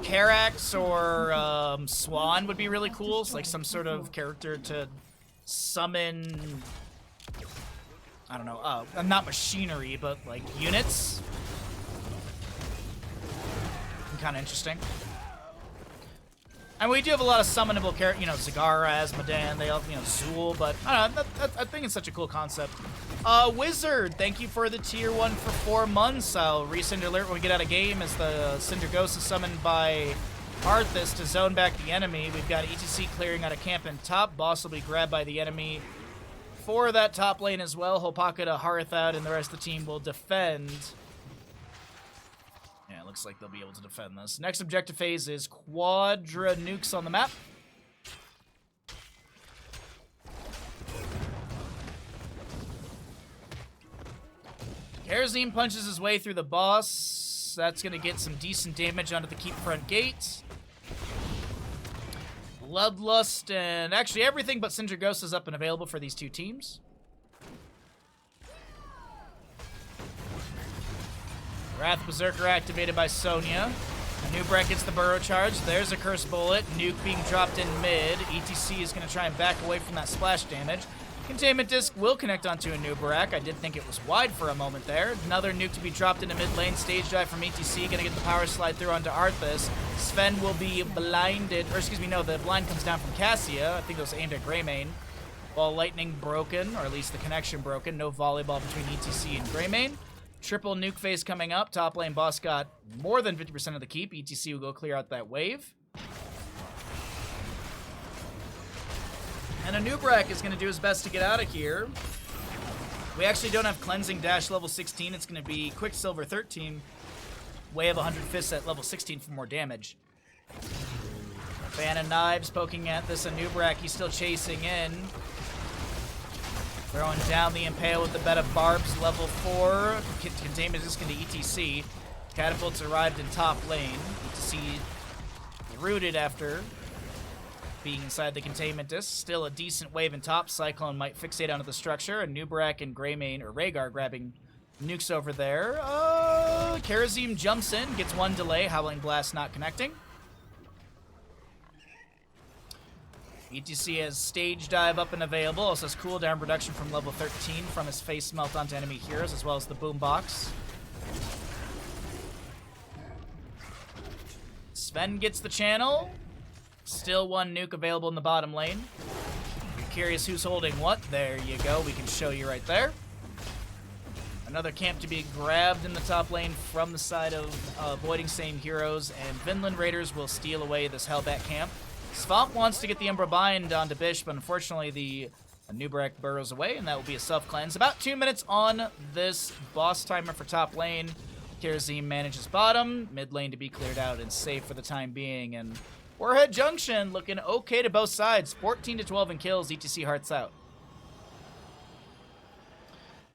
Carax or Swan would be really cool. So, like, some sort of character to summon, I don't know, not machinery, but, like, units. Kind of interesting. And we do have a lot of summonable characters, you know, Zagara, Asmodan, they all, you know, Zool, but I don't know, I think it's such a cool concept. Wizard, thank you for the tier 1 for 4 months. I'll resend alert when we get out of game as the Syndragosa is summoned by Arthas to zone back the enemy. We've got ETC clearing out a camp in top. Boss will be grabbed by the enemy for that top lane as well. Hopaka to Hearth out, and the rest of the team will defend. Yeah, it looks like they'll be able to defend this. Next objective phase is quadra nukes on the map. Karazim punches his way through the boss. That's going to get some decent damage onto the Keep Front Gate. Bloodlust and actually everything but Syndragosa is up and available for these 2 teams. Wrath Berserker activated by Sonya. Nubrak gets the burrow charge. There's a Curse Bullet. Nuke being dropped in mid. ETC is going to try and back away from that splash damage. Containment Disc will connect onto a Nubrak. I did think it was wide for a moment there. Another nuke to be dropped into mid lane. Stage dive from ETC. Going to get the power slide through onto Arthas. Sven will be blinded. Or excuse me, no, the blind comes down from Cassia. I think it was aimed at Greymane. Ball lightning broken, or at least the connection broken. No volleyball between ETC and Greymane. Triple nuke phase coming up. Top lane boss got more than 50% of the keep. ETC will go clear out that wave. And a Nubrak is going to do his best to get out of here. We actually don't have Cleansing Dash level 16. It's going to be Quicksilver 13. Way of 100 Fists at level 16 for more damage. Fan of Knives poking at this Nubrak. He's still chasing in. Throwing down the Impale with the bed of barbs, level 4. Containment is going to ETC. Catapults arrived in top lane. ETC rooted after being inside the containment disc. Still a decent wave in top. Cyclone might fixate onto the structure, and Nubrak and Greymane, or Rhaegar, grabbing nukes over there. Karazim jumps in, gets one delay. Howling Blast not connecting. ETC has Stage Dive up and available. Also has cooldown reduction from level 13 from his face melt onto enemy heroes, as well as the Boombox. Sven gets the channel. Still one nuke available in the bottom lane. If you're curious who's holding what, there you go. We can show you right there. Another camp to be grabbed in the top lane from the side of avoiding same heroes, and Vinland Raiders will steal away this Hellbat camp. Svamp wants to get the Umbra Bind onto Bish, but unfortunately the Nubrak burrows away, and that will be a self-cleanse. About 2 minutes on this boss timer for top lane. Karazim manages bottom, mid lane to be cleared out and safe for the time being, and Warhead Junction looking okay to both sides. 14 to 12 in kills, ETC hearts out.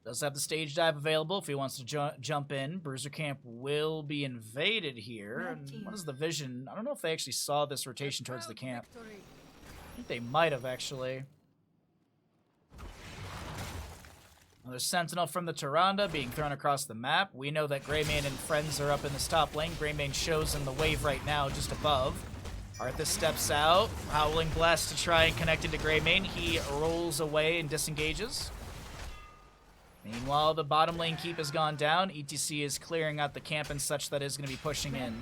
Does have the Stage Dive available if he wants to jump in. Bruiser Camp will be invaded here. And what is the vision? I don't know if they actually saw this rotation towards the camp. I think they might have, actually. Another Sentinel from the Tyrande being thrown across the map. We know that Greymane and friends are up in this top lane. Greymane shows in the wave right now, just above. Arthas steps out. Howling Blast to try and connect into Greymane. He rolls away and disengages. Meanwhile, the bottom lane keep has gone down. ETC is clearing out the camp and such that is going to be pushing in.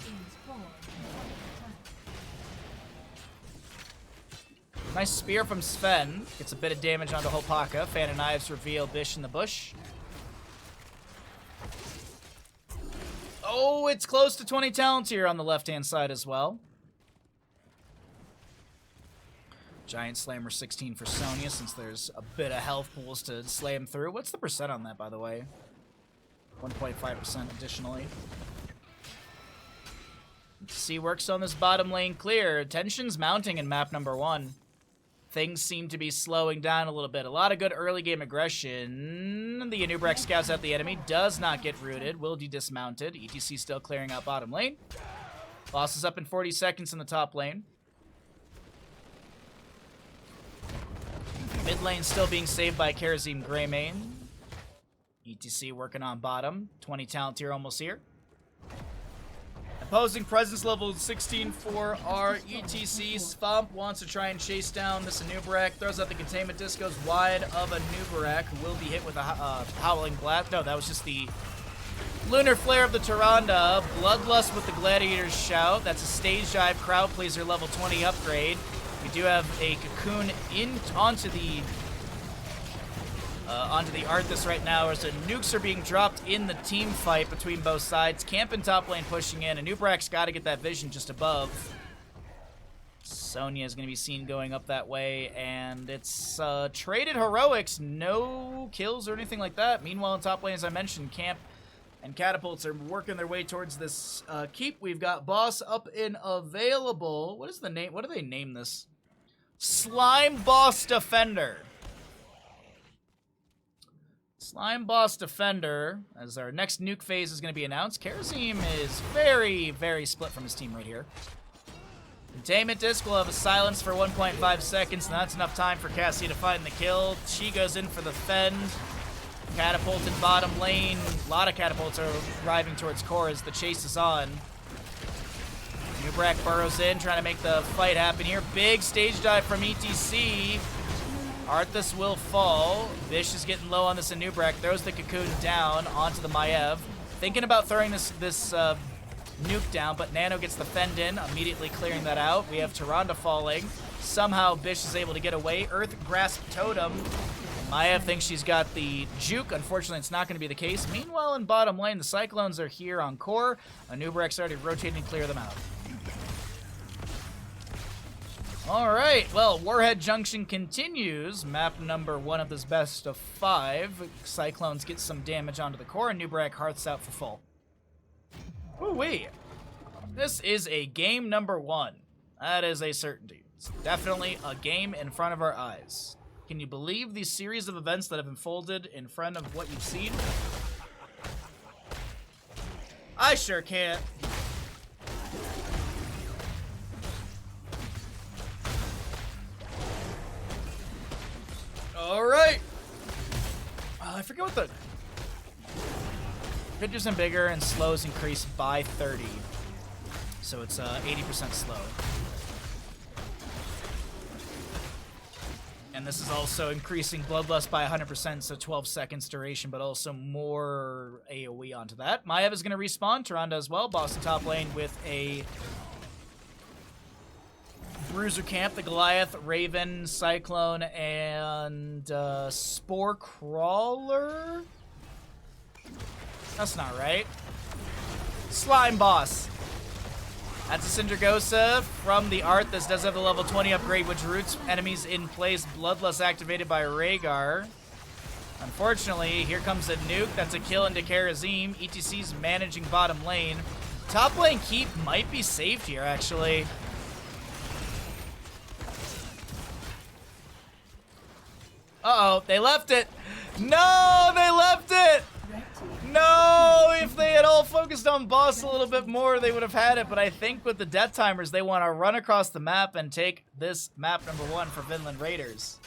Nice spear from Sven. Gets a bit of damage onto Hopaka. Fan of Knives reveal Bish in the bush. Oh, it's close to 20 talents here on the left-hand side as well. Giant Slammer 16 for Sonya, since there's a bit of health pools to slam through. What's the percent on that, by the way? 1.5% additionally. C works on this bottom lane clear. Tension's mounting in map number 1. Things seem to be slowing down a little bit. A lot of good early game aggression. The Anubrak scouts out the enemy. Does not get rooted. Will be dismounted. ETC still clearing out bottom lane. Boss is up in 40 seconds in the top lane. Mid lane still being saved by Karazim Greymane. ETC working on bottom. 20 talent tier almost here. Opposing presence level 16 for our ETC. Svamp wants to try and chase down this Anubrak. Throws out the containment disc, goes wide of Anubrak, who will be hit with a Howling Blast. No, that was just the Lunar Flare of the Tyrande. Bloodlust with the Gladiator's Shout. That's a Stage Dive crowd pleaser level 20 upgrade. We do have a Cocoon onto the Arthas right now, as the nukes are being dropped in the team fight between both sides. Camp and top lane pushing in. Anubrak's got to get that vision just above. Sonya is going to be seen going up that way, and it's traded heroics. No kills or anything like that. Meanwhile, in top lane, as I mentioned, Camp and Catapults are working their way towards this keep. We've got Boss up and available. What is the name? What do they name this? Slime Boss Defender. Slime Boss Defender, as our next nuke phase is going to be announced. Karazim is very, very split from his team right here. Containment Disc will have a silence for 1.5 seconds, and that's enough time for Cassie to find the kill. She goes in for the fend. Catapult in bottom lane. A lot of catapults are driving towards core as the chase is on. Nubrak burrows in, trying to make the fight happen here. Big Stage Dive from ETC. Arthas will fall. Bish is getting low on this Anubrak. Throws the Cocoon down onto the Maiev. Thinking about throwing this nuke down, but Nano gets the fend in, immediately clearing that out. We have Tyrande falling. Somehow Bish is able to get away. Earth Grasp Totem. Maiev thinks she's got the juke. Unfortunately, it's not going to be the case. Meanwhile, in bottom lane, the Cyclones are here on core. Anubrak's already rotating to clear them out. Alright, well, Warhead Junction continues. Map number 1 of this best of 5. Cyclones get some damage onto the core, and Nubrak hearts out for full. Ooh-wee. This is a game number 1. That is a certainty. It's definitely a game in front of our eyes. Can you believe the series of events that have unfolded in front of what you've seen? I sure can't. Alright. I forget what the... 50% bigger and slow is increased by 30. So it's 80% slow. And this is also increasing Bloodlust by 100%, so 12 seconds duration, but also more AoE onto that. Maev is going to respawn, Tyrande as well. Boston top lane with a Bruiser Camp, the Goliath, Raven, Cyclone, and Spore Crawler? That's not right. Slime Boss. That's a Syndragosa from the art. This does have the level 20 upgrade, which roots enemies in place. Bloodlust activated by Rhaegar. Unfortunately, here comes a nuke. That's a kill into Karazim. ETC's managing bottom lane. Top lane keep might be saved here, actually. Uh-oh, they left it. No, they left it. No, if they had all focused on boss a little bit more, they would have had it. But I think with the death timers, they want to run across the map and take this map number 1 for Vinland Raiders.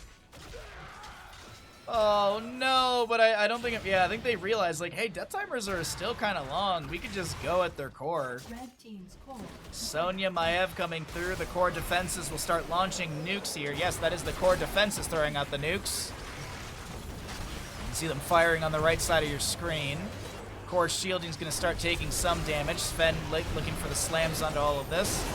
Oh, no, but I don't think... Yeah, I think they realized, like, hey, death timers are still kind of long. We could just go at their core. Red team's core. Sonya, Maev coming through. The core defenses will start launching nukes here. Yes, that is the core defenses throwing out the nukes. You can see them firing on the right side of your screen. Core shielding is going to start taking some damage. Sven looking for the slams onto all of this.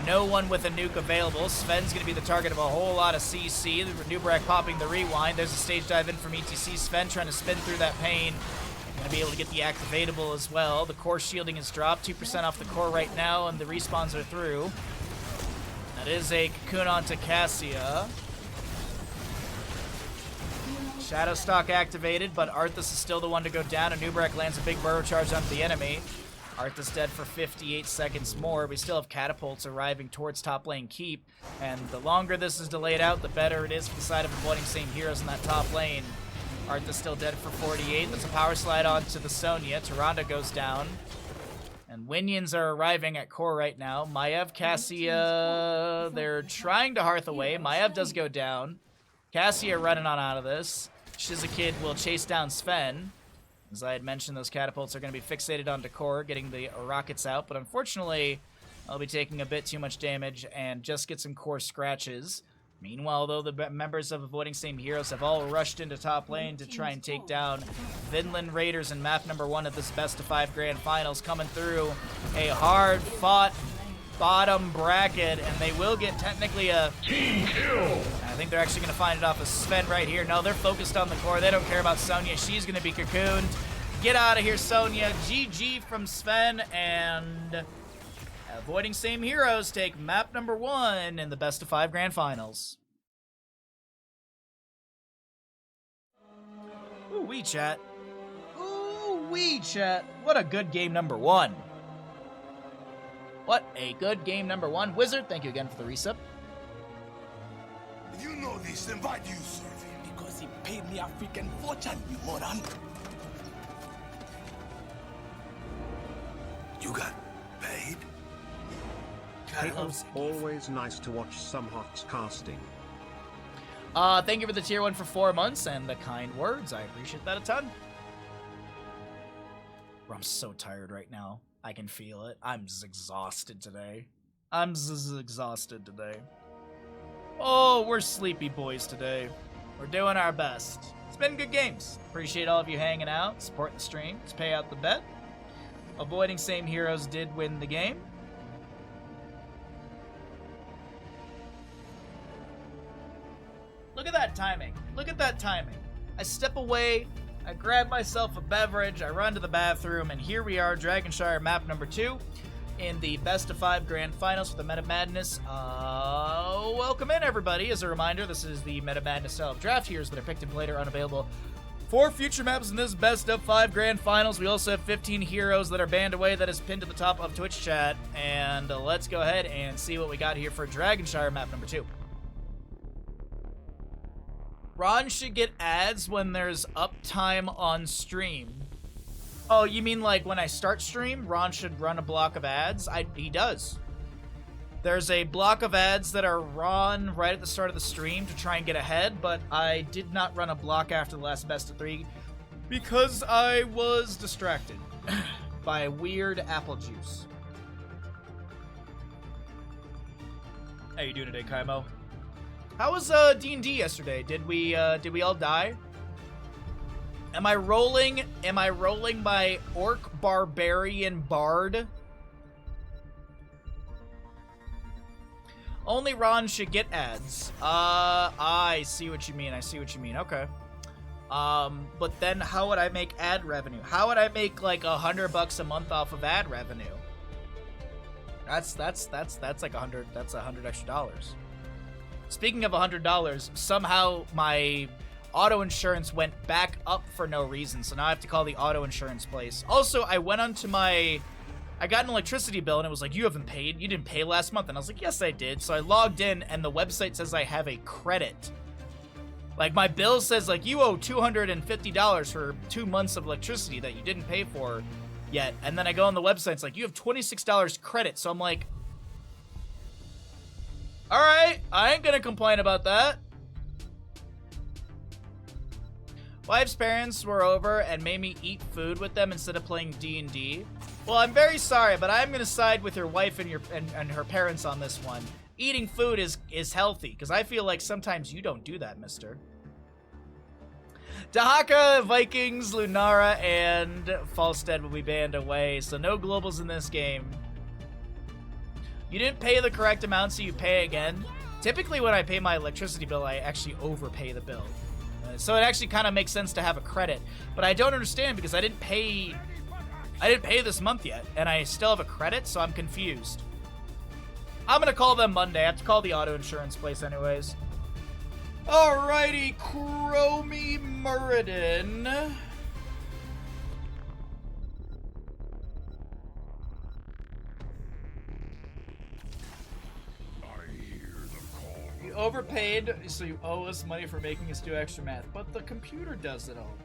No one with a nuke available. Sven's going to be the target of a whole lot of CC. Nubrak popping the rewind. There's a stage dive in from ETC. Sven trying to spin through that pain. Going to be able to get the activatable as well. The core shielding is dropped. 2% off the core right now, and the respawns are through. That is a cocoon onto Cassia. Shadow Stalk activated, but Arthas is still the one to go down, and Nubrak lands a big burrow charge onto the enemy. Arthas dead for 58 seconds more. We still have catapults arriving towards top lane keep, and the longer this is delayed out, the better it is for the side of avoiding same heroes in that top lane. Arthas still dead for 48. That's a power slide onto the Sonya. Tyrande goes down. And Winions are arriving at core right now. Maev, Cassia, they're trying to hearth away. Maev does go down. Cassia running on out of this. Shizakid will chase down Sven. As I had mentioned, those catapults are going to be fixated onto core, getting the rockets out. But unfortunately, I'll be taking a bit too much damage and just get some core scratches. Meanwhile, though, the members of Avoiding Same Heroes have all rushed into top lane to try and take down Vinland Raiders in map number 1 of this best of 5 grand finals, coming through a hard-fought bottom bracket, and they will get technically a team kill. I think they're actually going to find it off of Sven right here. No, they're focused on the core. They don't care about Sonya. She's going to be cocooned. Get out of here, Sonya. GG from Sven, and Avoiding Same Heroes take map number 1 in the best of 5 grand finals. Ooh, wee chat. Ooh, wee chat. What a good game number 1. What a good game number 1. Wizard, thank you again for the resub. You know this, then why do you serve him? Because he paid me a freaking fortune, you moron. You got paid? It's always nice to watch some Hots casting. Thank you for the tier 1 for 4 months and the kind words. I appreciate that a ton. Bro, I'm so tired right now. I can feel it. I'm exhausted today. Exhausted today. Oh, we're sleepy boys today. We're doing our best. It's been good games. Appreciate all of you hanging out, supporting the stream. Let's pay out the bet. Avoiding Same Heroes did win the game. Look at that timing. Look at that timing. I step away, I grab myself a beverage, I run to the bathroom, and here we are, Dragonshire map number 2 in the best of 5 grand finals for the Meta Madness. Welcome in, everybody. As a reminder, this is the Meta Madness style of draft heroes that are picked and played are unavailable for future maps in this best of 5 grand finals. We also have 15 heroes that are banned away that is pinned to the top of Twitch chat. And let's go ahead and see what we got here for Dragonshire map number 2. Ron should get ads when there's uptime on stream. Oh, you mean like when I start stream, Ron should run a block of ads? He does. There's a block of ads that are run right at the start of the stream to try and get ahead, but I did not run a block after the last best of 3 because I was distracted by weird apple juice. How you doing today, Kaimo? How was D&D yesterday? Did we all die? Am I rolling my orc barbarian bard? Only Ron should get ads. I see what you mean. Okay. But then how would I make ad revenue? How would I make like $100 a month off of ad revenue? That's like $100. That's $100 extra dollars. Speaking of $100, somehow my auto insurance went back up for no reason, so now I have to call the auto insurance place. Also, I got an electricity bill and it was like, you haven't paid. You didn't pay last month. And I was like, yes, I did. So I logged in and the website says I have a credit. Like, my bill says, like, you owe $250 for 2 months of electricity that you didn't pay for yet. And then I go on the website, it's like, you have $26 credit. So I'm like, all right, I ain't gonna complain about that. Wife's parents were over and made me eat food with them instead of playing D&D. Well, I'm very sorry, but I'm gonna side with your wife and her parents on this one. Eating food is healthy, because I feel like sometimes you don't do that, mister. Dahaka, Vikings, Lunara, and Falstead will be banned away, so no globals in this game. You didn't pay the correct amount, so you pay again. Typically, when I pay my electricity bill, I actually overpay the bill. So it actually kind of makes sense to have a credit. But I don't understand, because I didn't pay this month yet, and I still have a credit, so I'm confused. I'm gonna call them Monday. I have to call the auto insurance place anyways. Alrighty, Chromie Muradin. You overpaid, so you owe us money for making us do extra math. But the computer does it all.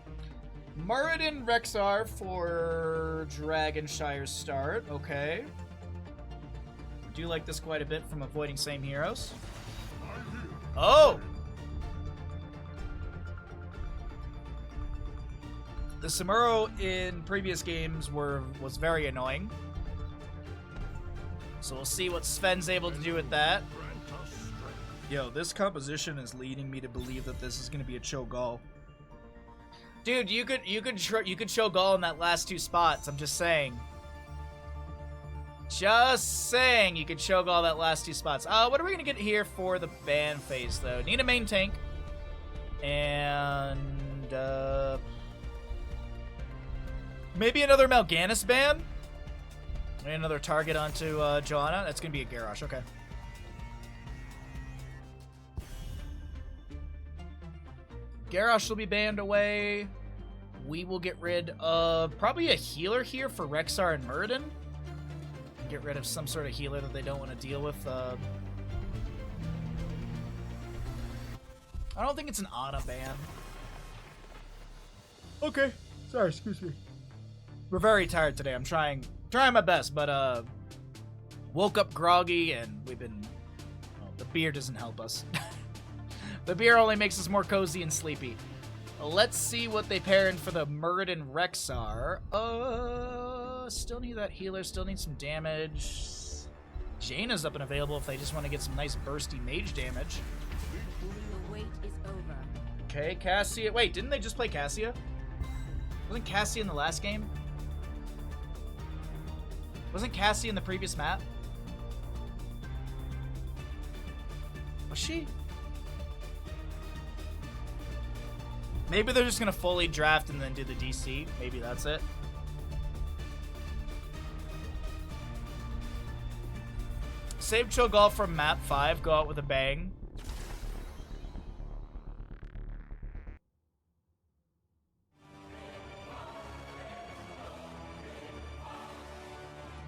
Muradin Rexar for Dragonshire's start. Okay. I do like this quite a bit from avoiding same heroes. Oh! The Samuro in previous games was very annoying. So we'll see what Sven's able to do with that. Yo, this composition is leading me to believe that this is going to be a Cho'Gall. Dude, you could Cho'Gall in that last 2 spots. I'm just saying. Just saying, you could Cho'Gall that last 2 spots. What are we gonna get here for the ban phase though? Need a main tank. And maybe another Mal'Ganis ban? Maybe another target onto Joanna. That's gonna be a Garrosh, okay. Garrosh will be banned away. We will get rid of probably a healer here for Rexar and Muradin. Get rid of some sort of healer that they don't want to deal with. I don't think it's an Ana ban. Okay. Sorry, excuse me. We're very tired today. I'm trying my best, but woke up groggy and we've been... Well, the beer doesn't help us. The beer only makes us more cozy and sleepy. Let's see what they pair in for the Muradin Rexar. Still need that healer, still need some damage. Jaina's up and available if they just want to get some nice bursty mage damage. The wait is over. Okay, Cassia. Wait, didn't they just play Cassia? Wasn't Cassia in the last game? Wasn't Cassia in the previous map? Was she? Maybe they're just gonna fully draft and then do the DC. Maybe that's it. Save Cho'Gall from map 5. Go out with a bang.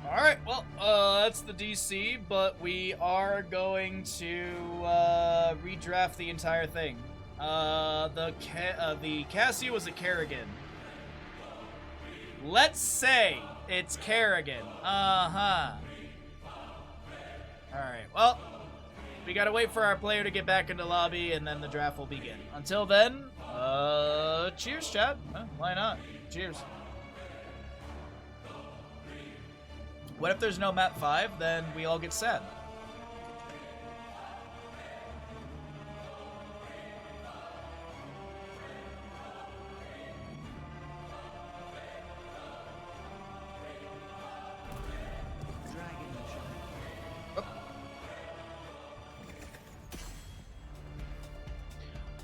Alright, well, that's the DC, but we are going to redraft the entire thing. The Cassia was a Kerrigan. Let's say it's Kerrigan. Uh-huh. Alright, well, we gotta wait for our player to get back into lobby, and then the draft will begin. Until then, cheers, chat. Why not? Cheers. What if there's no map 5? Then we all get sad.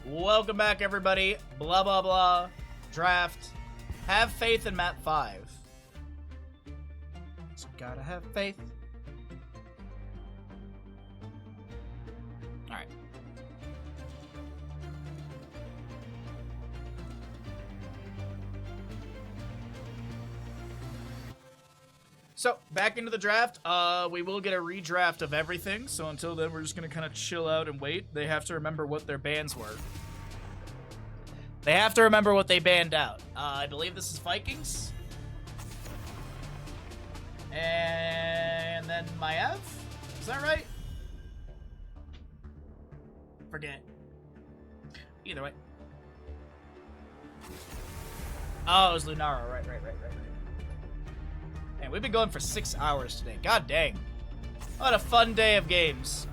Welcome back, everybody. Blah, blah, blah. Draft. Have faith in map 5. So gotta have faith. Alright. So, back into the draft. We will get a redraft of everything. So until then, we're just gonna kind of chill out and wait. They have to remember what their bans were. They have to remember what they banned out. I believe this is Vikings. And then Maiev? Is that right? Forget. Either way. Oh, it was Lunara. Right. Man, we've been going for 6 hours today. God dang. What a fun day of games.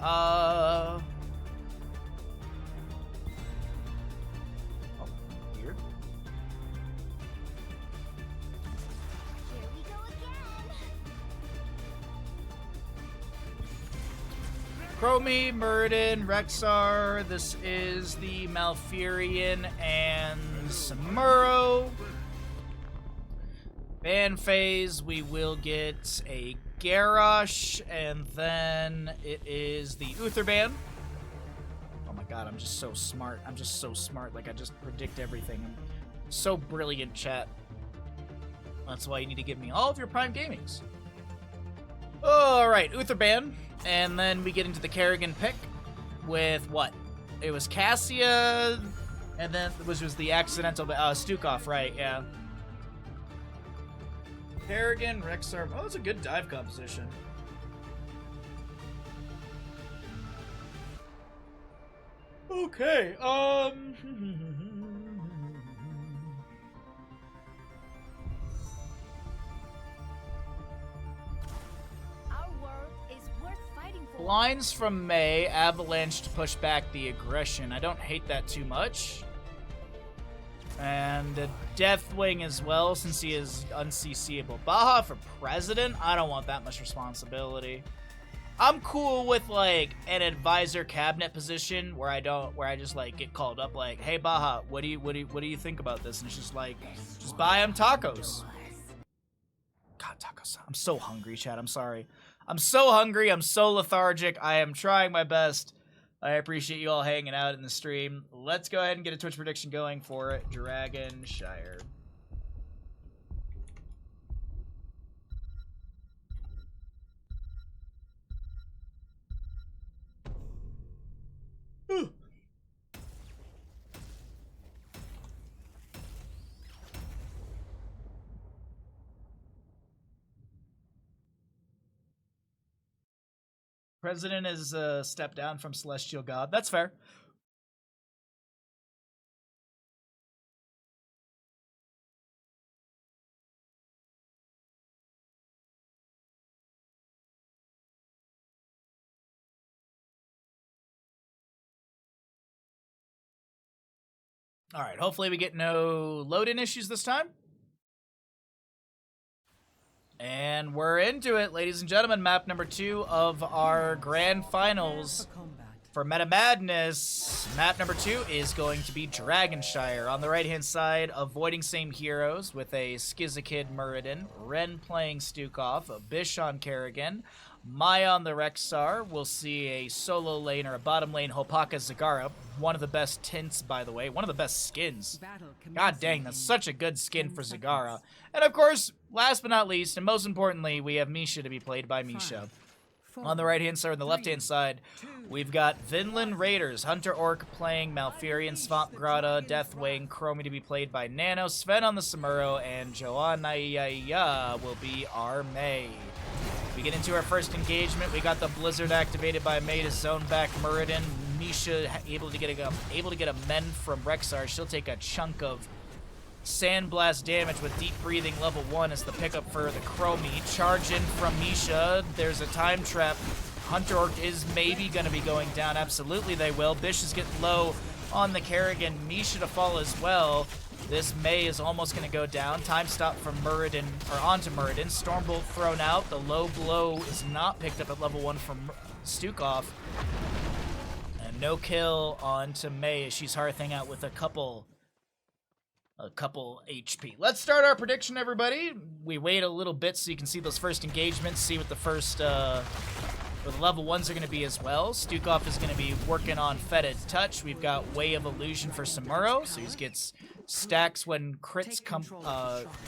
Chromie, Muradin, Rexar, this is the Malfurion and Samuro. Ban phase, we will get a Garrosh, and then it is the Uther ban. Oh my god, I'm just so smart. I'm just so smart, like I just predict everything. I'm so brilliant, chat. That's why you need to give me all of your Prime Gamings. Alright, Uther ban. And then we get into the Kerrigan pick with what? It was Cassia, and then which was the accidental Stukov, right? Yeah. Kerrigan, Rexar. Oh, that's a good dive composition. Okay. Lines from May, Avalanche to push back the aggression. I don't hate that too much. And Deathwing as well, since he is unCCable. Baja for president? I don't want that much responsibility. I'm cool with like an advisor cabinet position where I just like get called up like, hey Baja, what do you think about this? And it's just like, just buy him tacos. God, tacos. I'm so hungry, chat. I'm sorry. I'm so hungry. I'm so lethargic. I am trying my best. I appreciate you all hanging out in the stream. Let's go ahead and get a Twitch prediction going for Dragonshire. President is a step down from Celestial God. That's fair. All right, hopefully we get no load-in issues this time. And we're into it, ladies and gentlemen. Map number 2 of our grand finals for Meta Madness. Map number 2 is going to be Dragonshire. On the right-hand side, avoiding same heroes with a Skizakid Muradin, Ren playing Stukov, a Bish on Kerrigan, Mai on the Rexar. We'll see a solo lane or a bottom lane Hopaka Zagara. One of the best tints, by the way. One of the best skins. God dang, that's such a good skin for Zagara. And of course, last but not least, and most importantly, we have Misha to be played by Misha. On the right-hand side, on the left-hand side, we've got Vinland Raiders, Hunter Orc playing Malfurion, Swamp Grotto, Deathwing, Chromie to be played by Nano, Sven on the Samuro, and Joanna will be our May. We get into our first engagement. We got the Blizzard activated by Mei to zone back Muradin. Misha able to get a mend from Rexar. She'll take a chunk of Sandblast damage with Deep Breathing level 1 as the pickup for the Chromie. Charge in from Misha. There's a time trap. Hunter Orc is maybe going to be going down. Absolutely they will. Bish is getting low on the Kerrigan. Misha to fall as well. This Mei is almost going to go down. Time stop from Muradin, or onto Muradin. Stormbolt thrown out. The low blow is not picked up at level 1 from Stukov. And no kill onto Mei as she's hearthing out with a couple HP. Let's start our prediction, everybody. We wait a little bit so you can see those first engagements, see what the first, or the level 1s are going to be as well. Stukov is going to be working on Fetid Touch. We've got Way of Illusion for Samuro, so he gets stacks when crits come,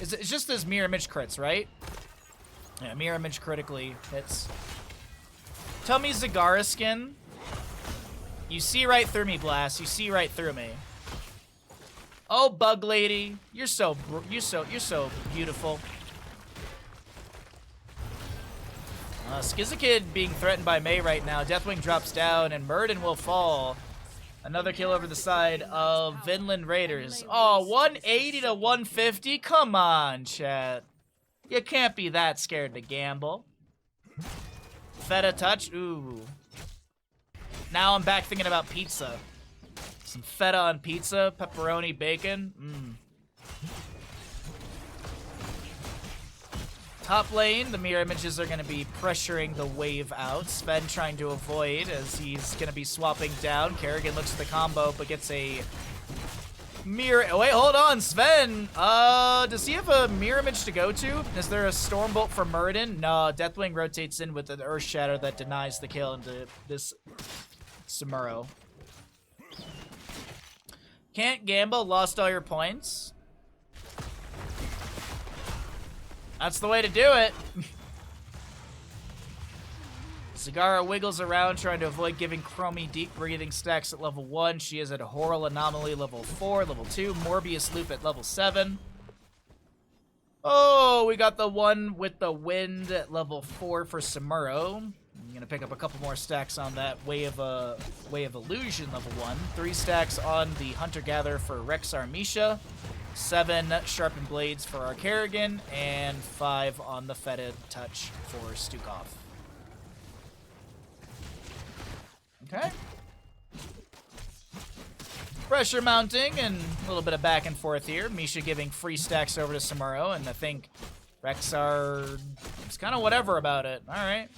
it's just those mirror image crits, right? Yeah, mirror image critically hits. Tell me Zagara skin. You see right through me, Blast. You see right through me. Oh, Bug Lady, you're so beautiful. Skizakid being threatened by Mei right now. Deathwing drops down, and Muradin will fall. Another kill over the side of Vinland Raiders. Oh, 180 to 150? Come on, chat. You can't be that scared to gamble. Feta touch? Ooh. Now I'm back thinking about pizza. Some feta on pizza, pepperoni, bacon. Top lane, the mirror images are going to be pressuring the wave out. Sven trying to avoid as he's going to be swapping down. Kerrigan looks at the combo, but gets a mirror. Oh, wait, hold on, Sven. Does he have a mirror image to go to? Is there a Stormbolt for Muradin? No, Deathwing rotates in with an Earth Shatter that denies the kill into this Samuro. Can't gamble, lost all your points. That's the way to do it. Zagara wiggles around, trying to avoid giving Chromie Deep Breathing stacks at level 1. She is at a Horror Anomaly level 4, level 2. Morbius Loop at level 7. Oh, we got the one with the wind at level 4 for Samuro. I'm going to pick up a couple more stacks on that Way of Illusion level 1. 3 stacks on the Hunter-Gatherer for Rexar Misha. 7 Sharpened Blades for our Kerrigan, and 5 on the Fetid Touch for Stukov. Okay. Pressure mounting and a little bit of back and forth here. Misha giving free stacks over to Samuro, and I think Rexar is kind of whatever about it. All right.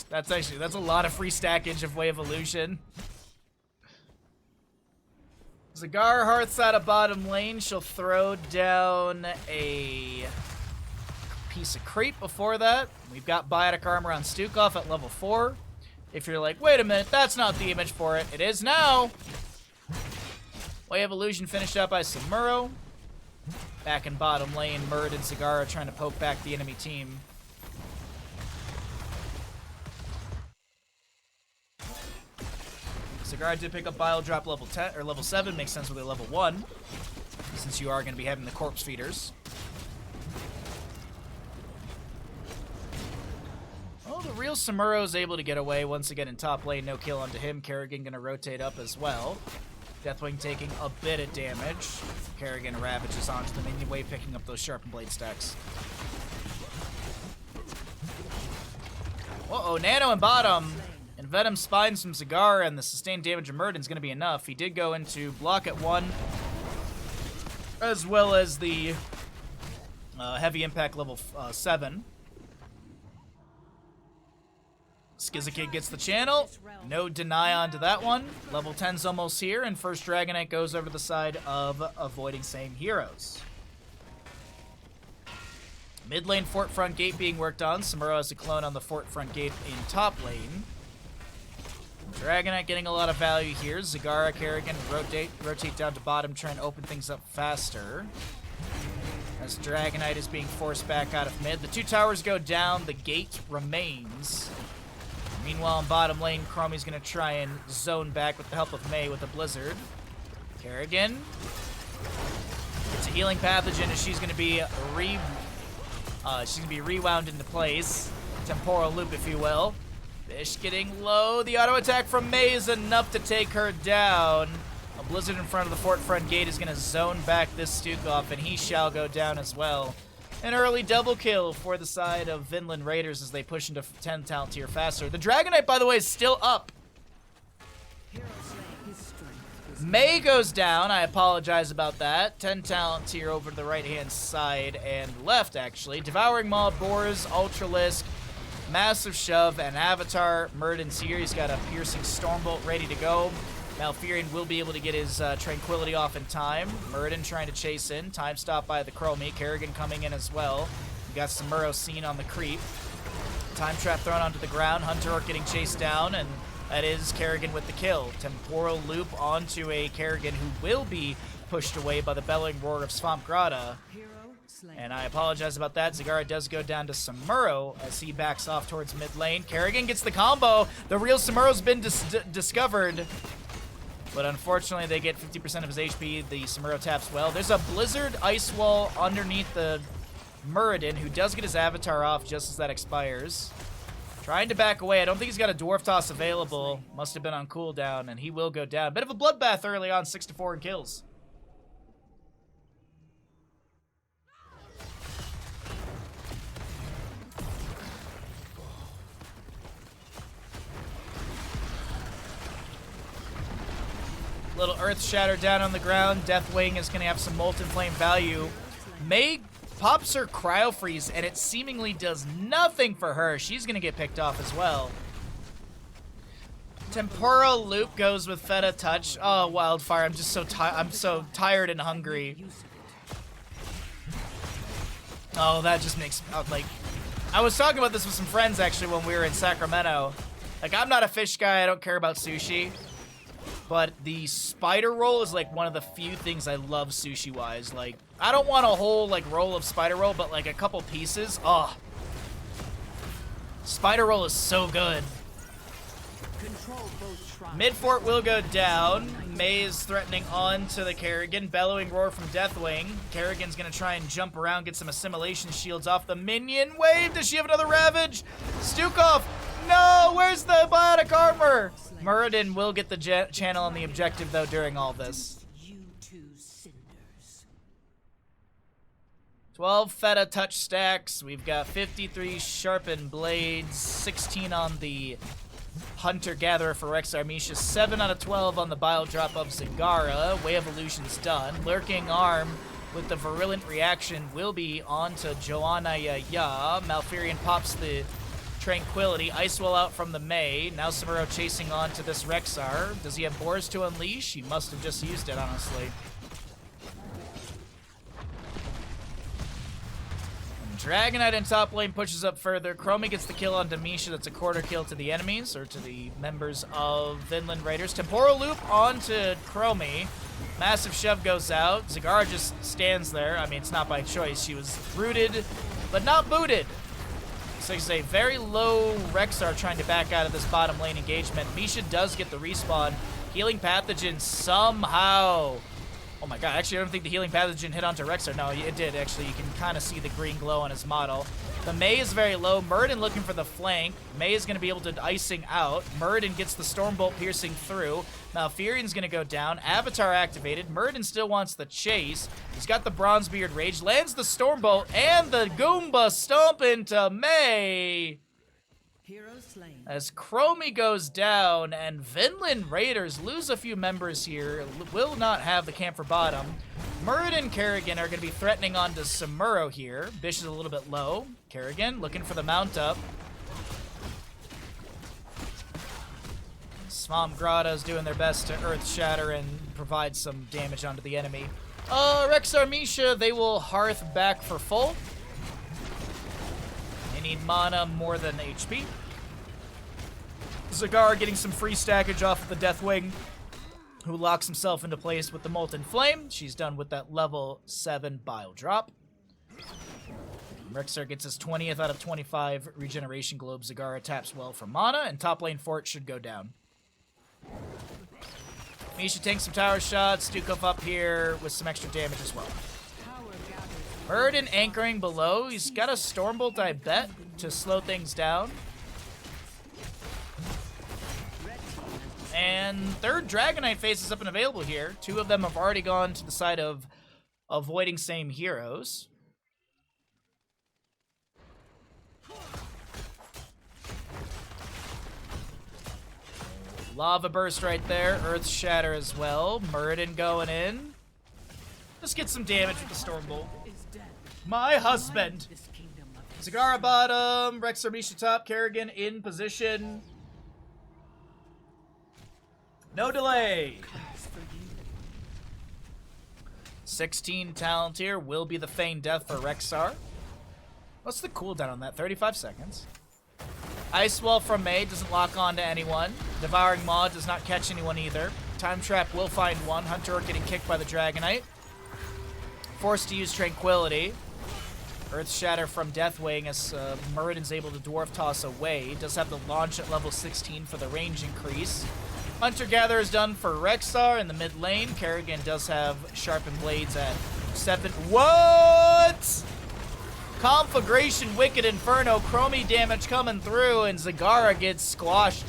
That's a lot of free stackage of Way of Illusion. Zagara Hearth's out of bottom lane. She'll throw down a piece of creep before that. We've got Biotic Armor on Stukov at level 4. If you're like, wait a minute, that's not the image for it. It is now. Way of Illusion finished out by Samuro. Back in bottom lane, Muradin and Zagara trying to poke back the enemy team. Zagara did pick up Bile Drop level 10 or level 7, makes sense with a level 1, since you are going to be having the corpse feeders. Oh, the real Samuro is able to get away once again in top lane. No kill onto him. Kerrigan going to rotate up as well. Deathwing taking a bit of damage. Kerrigan ravages onto them anyway, picking up those Sharpened Blade stacks. Uh-oh, Nano in bottom. And Venom Spines from Zagara, and the sustained damage of Muradin is going to be enough. He did go into block at 1, as well as the heavy impact level 7. Skizakid gets the channel. No deny onto that one. Level 10's almost here, and first Dragonite goes over the side of avoiding same heroes. Mid lane Fort Front Gate being worked on. Samuro has a clone on the Fort Front Gate in top lane. Dragonite getting a lot of value here. Zagara, Kerrigan rotate down to bottom, try and open things up faster. As Dragonite is being forced back out of mid. The 2 towers go down, the gate remains. Meanwhile, in bottom lane, Chromie's going to try and zone back with the help of Mei with a Blizzard. Kerrigan to Healing Pathogen, and she's gonna be rewound into place. Temporal loop, if you will. Fish getting low. The auto attack from Mei is enough to take her down. A blizzard in front of the fort front gate is gonna zone back this Stukov, and he shall go down as well. An early double kill for the side of Vinland Raiders as they push into 10 talent tier faster. The Dragon Knight, by the way, is still up. Mei goes down. I apologize about that. 10 talent tier over to the right-hand side and left, actually. Devouring Maw, Boars, Ultralisk, Massive Shove, and Avatar. Muradin's here. He's got a Piercing Stormbolt ready to go. Malfurion will be able to get his Tranquility off in time. Muradin trying to chase in. Time stop by the Chromie. Kerrigan coming in as well. We got Samuro seen on the creep. Time trap thrown onto the ground. Hunter Orc getting chased down, and that is Kerrigan with the kill. Temporal loop onto a Kerrigan who will be pushed away by the bellowing roar of Swamp Grotto. And I apologize about that. Zagara does go down to Samuro as he backs off towards mid lane. Kerrigan gets the combo. The real Samuro's been discovered. But unfortunately, they get 50% of his HP. The Samuro taps well. There's a Blizzard Ice Wall underneath the Muradin, who does get his Avatar off just as that expires. Trying to back away. I don't think he's got a Dwarf Toss available. Must have been on cooldown, and he will go down. Bit of a bloodbath early on, 6-4 in kills. Little Earth Shatter down on the ground. Deathwing is going to have some Molten Flame value. Mei pops her Cryo Freeze, and it seemingly does nothing for her. She's going to get picked off as well. Temporal Loop goes with Feta Touch. Oh, Wildfire. I'm just so tired and hungry. Oh, that just makes like I was talking about this with some friends actually when we were in Sacramento. Like, I'm not a fish guy. I don't care about sushi. But the spider roll is like one of the few things I love sushi-wise. Like, I don't want a whole like roll of spider roll, but like a couple pieces. Oh, spider roll is so good. Mid fort will go down. Mei is threatening on to the Kerrigan. Bellowing roar from Deathwing. Kerrigan's gonna try and jump around, get some assimilation shields off the minion wave. Does she have another Ravage? Stukov! No! Where's the biotic armor? Muradin will get the channel on the objective, though, during all this. 12 Feta touch stacks. We've got 53 sharpened blades, 16 on the Hunter-Gatherer for Rexar Misha, 7 out of 12 on the Bile Drop of Zagara. Way of Illusion's done. Lurking Arm with the Virulent Reaction will be on to Joanna Yaya. Malfurion pops the Tranquility. Ice Wall out from the Mei. Now Samuro chasing on to this Rexar. Does he have Boars to unleash? He must have just used it, honestly. Dragon Knight in top lane pushes up further. Chromie gets the kill on Demisha. That's a quarter kill to the enemies, or to the members of Vinland Raiders. Temporal Loop onto Chromie. Massive Shove goes out. Zagara just stands there. I mean, it's not by choice. She was rooted, but not booted. So it's a very low Rexar trying to back out of this bottom lane engagement. Misha does get the respawn. Healing Pathogen somehow. Oh my god, actually I don't think the Healing Pathogen hit onto Rexar. No, it did actually. You can kind of see the green glow on his model. The Mei is very low. Muradin looking for the flank. Mei is going to be able to icing out. Muradin gets the Stormbolt piercing through. Malfurion's going to go down. Avatar activated. Muradin still wants the chase. He's got the Bronzebeard Rage. Lands the Stormbolt and the Goomba Stomp into Mei. As Chromie goes down and Vinland Raiders lose a few members here, will not have the camp for bottom. Muradin and Kerrigan are going to be threatening onto Samuro here. Bish is a little bit low. Kerrigan looking for the mount up. Swamp Grotto's doing their best to Earth Shatter and provide some damage onto the enemy. Rexar Misha, they will Hearth back for full. They need mana more than HP. Zagara getting some free stackage off of the Deathwing, who locks himself into place with the Molten Flame. She's done with that level 7 Bile Drop. Rexar gets his 20th out of 25 Regeneration Globe. Zagara taps well for mana, and top lane fort should go down. Misha tanks some tower shots. Stukov up here with some extra damage as well. Muradin anchoring below. He's got a Stormbolt, I bet, to slow things down. And third Dragonite phase is up and available here. Two of them have already gone to the side of avoiding same heroes. Lava Burst right there. Earth Shatter as well. Muradin going in. Let's get some damage with the Stormbolt. My husband. Zagara bottom. Rexar Misha top. Kerrigan in position. No delay. 16 talent here will be the Feigned Death for Rexar. What's the cooldown on that? 35 seconds. Ice Wall from May doesn't lock on to anyone. Devouring Maw does not catch anyone either. Time Trap will find one. Hunter getting kicked by the Dragonite. Forced to use Tranquility. Earth Shatter from Deathwing as Muradin's able to Dwarf Toss away. Does have the launch at level 16 for the range increase. Hunter Gatherer is done for Rexar in the mid lane. Kerrigan does have Sharpened Blades at 7. What? Conflagration, Wicked Inferno, Chromie damage coming through, and Zagara gets squashed.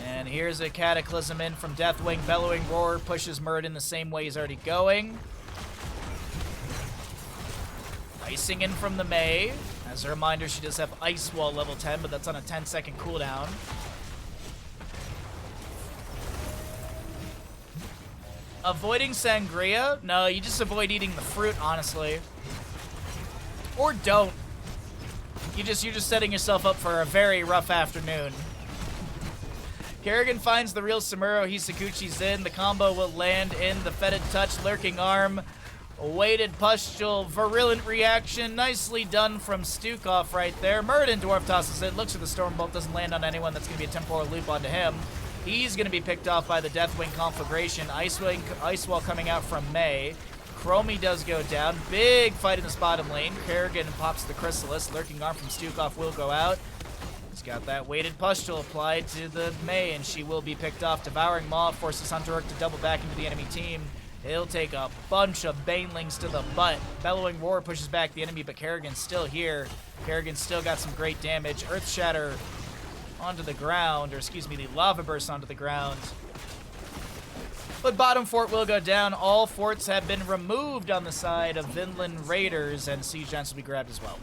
And here's a Cataclysm in from Deathwing. Bellowing Roar pushes Muradin the same way he's already going. Icing in from the May. As a reminder, she does have Ice Wall level 10, but that's on a 10-second cooldown. Avoiding Sangria? No, you just avoid eating the fruit, honestly. Or don't. You're just setting yourself up for a very rough afternoon. Kerrigan finds the real Samuro. Hisakuchi's in. The combo will land in the Fetid Touch, Lurking Arm, Weighted Pustule, Virulent Reaction. Nicely done from Stukov right there. Muradin Dwarf tosses it. Looks at the Stormbolt. Doesn't land on anyone. That's going to be a temporal loop onto him. He's going to be picked off by the Deathwing Conflagration. Ice Wall coming out from May. Chromie does go down. Big fight in this bottom lane. Kerrigan pops the Chrysalis. Lurking Arm from Stukov will go out. He's got that Weighted Pustule applied to the May, and she will be picked off. Devouring Maw forces Hunter to double back into the enemy team. He'll take a bunch of Banelings to the butt. Bellowing Roar pushes back the enemy, but Kerrigan's still here. Kerrigan's still got some great damage. Earth Shatter onto the ground, or excuse me, the Lava Burst onto the ground. But bottom fort will go down. All forts have been removed on the side of Vinland Raiders, and Siege Giants will be grabbed as well.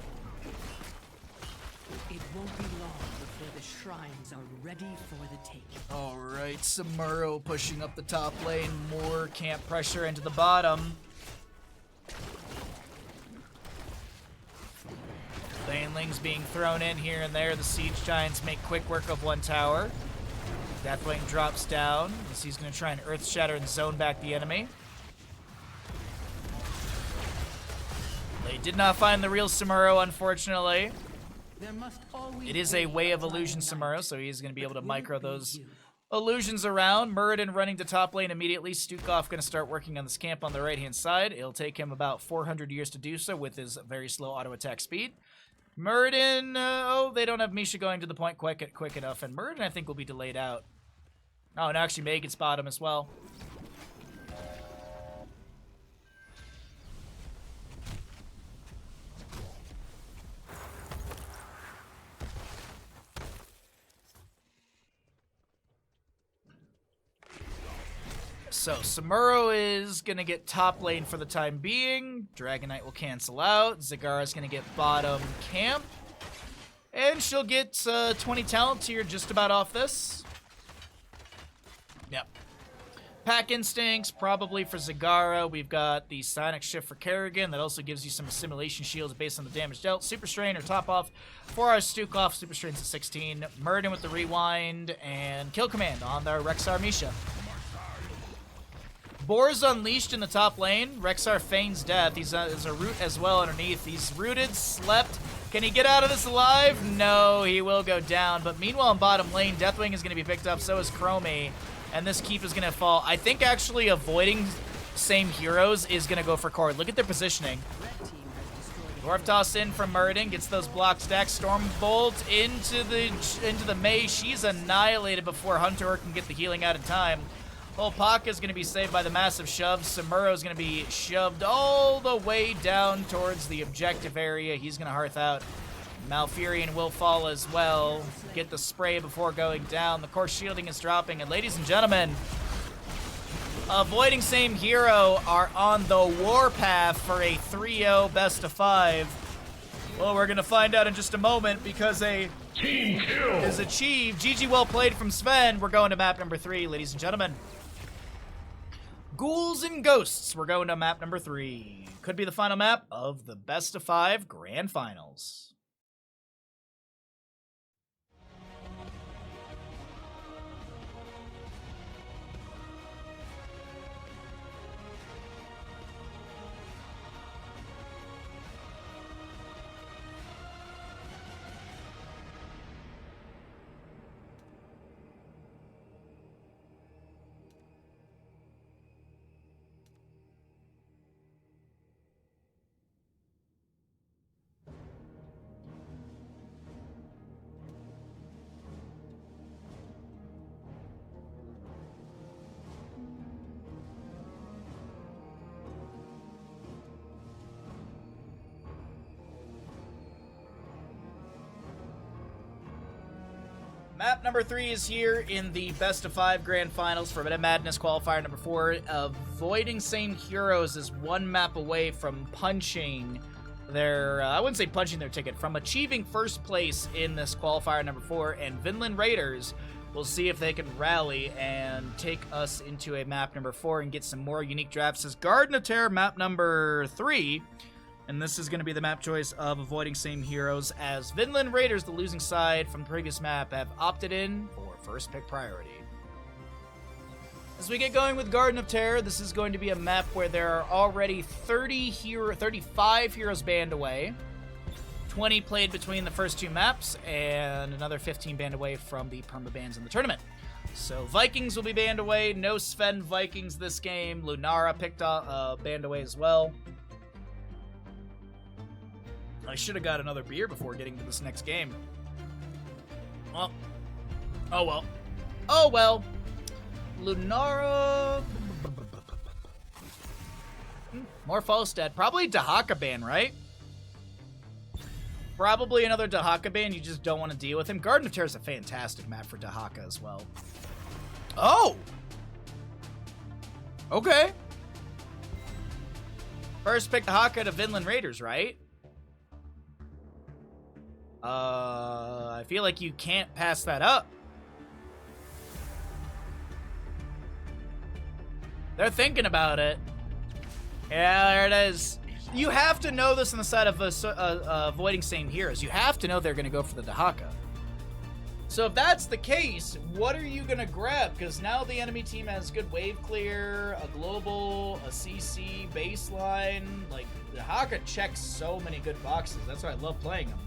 It won't be long before the shrines are ready for the taking. Alright, Samuro pushing up the top lane. More camp pressure into the bottom. Banelings being thrown in here and there. The Siege Giants make quick work of one tower. Deathwing drops down. He's going to try and Earth Shatter and zone back the enemy. They did not find the real Samuro, unfortunately. It is a Way of Illusion Samuro, so he's going to be able to micro those illusions around. Muradin running to top lane immediately. Stukov going to start working on this camp on the right-hand side. It'll take him about 400 years to do so with his very slow auto-attack speed. Muradin, oh, they don't have Misha going to the point quick enough, and Muradin, I think, will be delayed out. Oh, and actually May gets bottom as well. So, Samuro is going to get top lane for the time being. Dragonite will cancel out. Zagara's going to get bottom camp. And she'll get 20 talent here just about off this. Yep. Pack Instincts, probably for Zagara. We've got the Sonic Shift for Kerrigan. That also gives you some assimilation shields based on the damage dealt. Super Strain or top off for our Stukov. Super Strain's at 16. Muradin with the Rewind. And Kill Command on their Rexar Misha. Boar's Unleashed in the top lane. Rexar feigns death. He's a root as well underneath. He's rooted, slept. Can he get out of this alive? No, he will go down. But meanwhile in bottom lane, Deathwing is going to be picked up. So is Chromie. And this keep is going to fall. I think actually avoiding same heroes is going to go for Cord. Look at their positioning. Dwarf Toss in from Muradin. Gets those block stacks. Stormbolt into the May. She's annihilated before Hunter can get the healing out in time. Opaka is going to be saved by the massive shove. Samuro is going to be shoved all the way down towards the objective area. He's going to hearth out. Malfurion will fall as well. Get the spray before going down. The course shielding is dropping. And ladies and gentlemen, Avoiding Same Hero are on the warpath for a 3-0 best of 5. Well, we're going to find out in just a moment because a team kill is achieved. GG, well played from Sven. We're going to map number 3, ladies and gentlemen. Ghouls and Ghosts. We're going to map number 3. Could be the final map of the best of 5 grand finals. Map number 3 is here in the best of 5 grand finals for Madness qualifier number 4. Avoiding Same Heroes is 1 map away from punching their, I wouldn't say punching their ticket, from achieving first place in this qualifier number 4, and Vinland Raiders will see if they can rally and take us into a map number 4 and get some more unique drafts. As Garden of Terror map number 3, and this is going to be the map choice of Avoiding Same Heroes, as Vinland Raiders, the losing side from the previous map, have opted in for first pick priority. As we get going with Garden of Terror, this is going to be a map where there are already 35 heroes banned away, 20 played between the first 2 maps, and another 15 banned away from the permabans in the tournament. So Vikings will be banned away. No Sven Vikings this game. Lunara picked up, banned away as well. I should have got another beer before getting to this next game. Well, oh well. Oh well. Lunara. More Falstad. Probably Dahaka ban, right? Probably another Dahaka ban. You just don't want to deal with him. Garden of Terror is a fantastic map for Dahaka as well. Oh! Okay. First pick Dahaka to Vinland Raiders, right? I feel like you can't pass that up. They're thinking about it. Yeah, there it is. You have to know this on the side of Avoiding Same Heroes. You have to know they're going to go for the Dahaka. So if that's the case, what are you going to grab? Because now the enemy team has good wave clear, a global, a CC, baseline. Like, Dahaka checks so many good boxes. That's why I love playing him.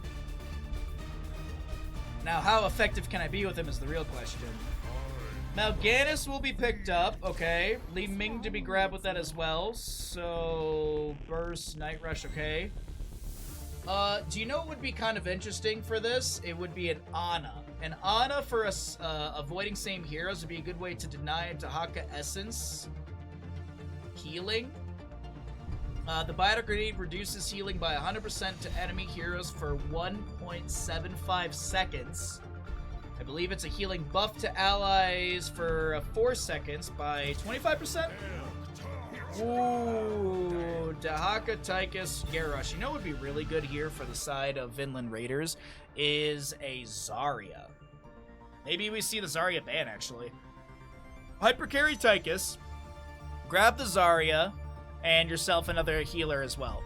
Now, how effective can I be with him is the real question. Mal'Ganis will be picked up, okay. Li Ming to be grabbed with that as well. So, Burst, Night Rush, okay. Do you know what would be kind of interesting for this? It would be an Ana. An Ana for us Avoiding Same Heroes would be a good way to deny Dahaka Essence healing. The Biotic Grenade reduces healing by 100% to enemy heroes for 1.75 seconds. I believe it's a healing buff to allies for 4 seconds by 25%. Ooh, Dahaka, Tychus, Garrosh. You know what would be really good here for the side of Vinland Raiders is a Zarya. Maybe we see the Zarya ban, actually. Hypercarry Tychus, grab the Zarya, and yourself another healer as well.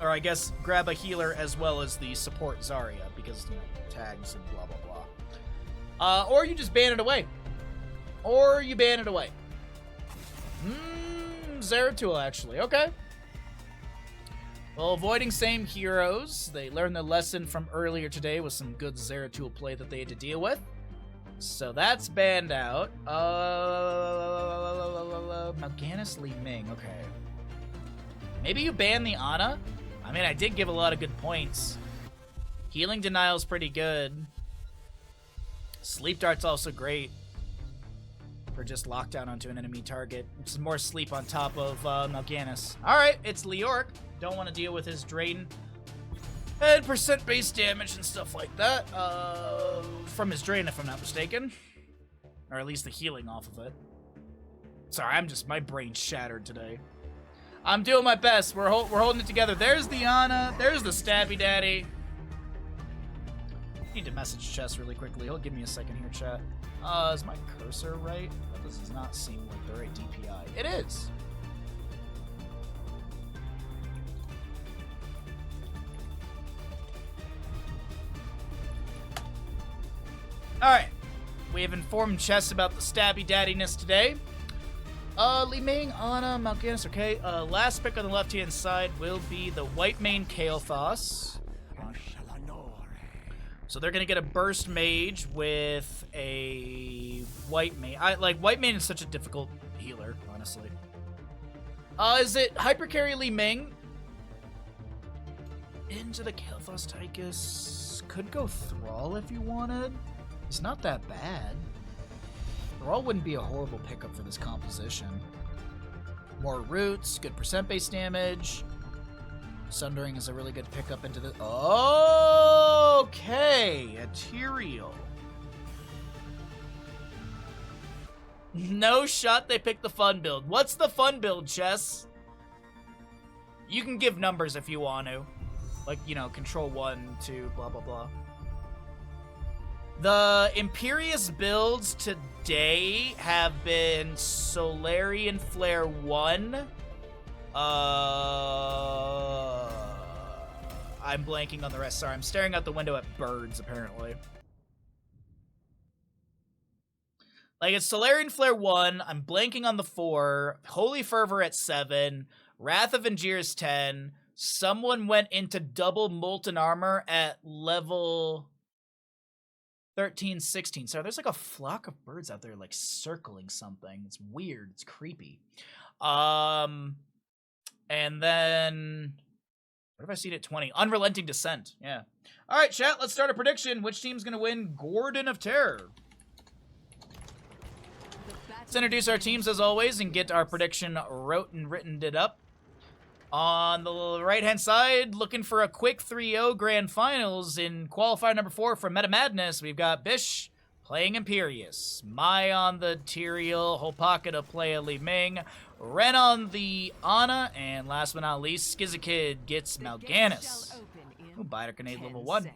Or I guess grab a healer as well as the support Zarya, because, you know, tags and blah, blah, blah. Or you just ban it away. Or you ban it away. Zeratul, actually. Okay. Well, Avoiding Same Heroes. They learned their lesson from earlier today with some good Zeratul play that they had to deal with. So that's banned out. Mal'Ganis, Li Ming. Okay. Maybe you ban the Ana? I mean, I did give a lot of good points. Healing Denial's pretty good. Sleep Dart's also great. or just lockdown onto an enemy target. It's more sleep on top of Mal'Ganis. Alright, it's Leoric. Don't want to deal with his Drayden. And percent base damage and stuff like that. From his Drayden, if I'm not mistaken. Or at least the healing off of it. Sorry, my brain's shattered today. I'm doing my best. We're holding it together. There's the Ana. There's the Stabby Daddy. Need to message Chess really quickly. He'll give me a second here, chat. Is my cursor right? That does not seem like the right DPI. It is. Alright. We have informed Chess about the Stabby Daddiness today. Li Ming, Ana, Mal'Ganis, okay. Last pick on the left-hand side will be the White Mane Kael'thas. So they're gonna get a Burst Mage with a White Mane. White Mane is such a difficult healer, honestly. Is it Hypercarry Li Ming? Into the Kael'thas Tychus. Could go Thrall if you wanted. It's not that bad. Thrall wouldn't be a horrible pickup for this composition. More roots, good percent base damage. Sundering is a really good pickup into the... Okay, Ethereal. No shot they picked the fun build. What's the fun build, Chess? You can give numbers if you want to. Like, you know, control 1, 2, blah, blah, blah. The Imperious builds today have been Solarian Flare 1. I'm blanking on the rest. Sorry, I'm staring out the window at birds, apparently. Like, it's Solarian Flare 1. I'm blanking on the 4. Holy Fervor at 7. Wrath of Angiers 10. Someone went into double Molten Armor at level 13, 16. So there's like a flock of birds out there, like, circling something. It's weird. It's creepy. And then... What have I seen at 20? Unrelenting Descent. Yeah. All right, chat. Let's start a prediction. Which team's going to win Gordon of Terror? Let's introduce our teams as always and get our prediction written it up. On the right-hand side, looking for a quick 3-0 grand finals in qualifier number 4 for Meta Madness, we've got Bish playing Imperious, Mai on the Tyrael, Hopaka to play a Li Ming, Ren on the Ana, and last but not least, Skizakid gets Mal'Ganis. Ooh, Biter Grenade level 1.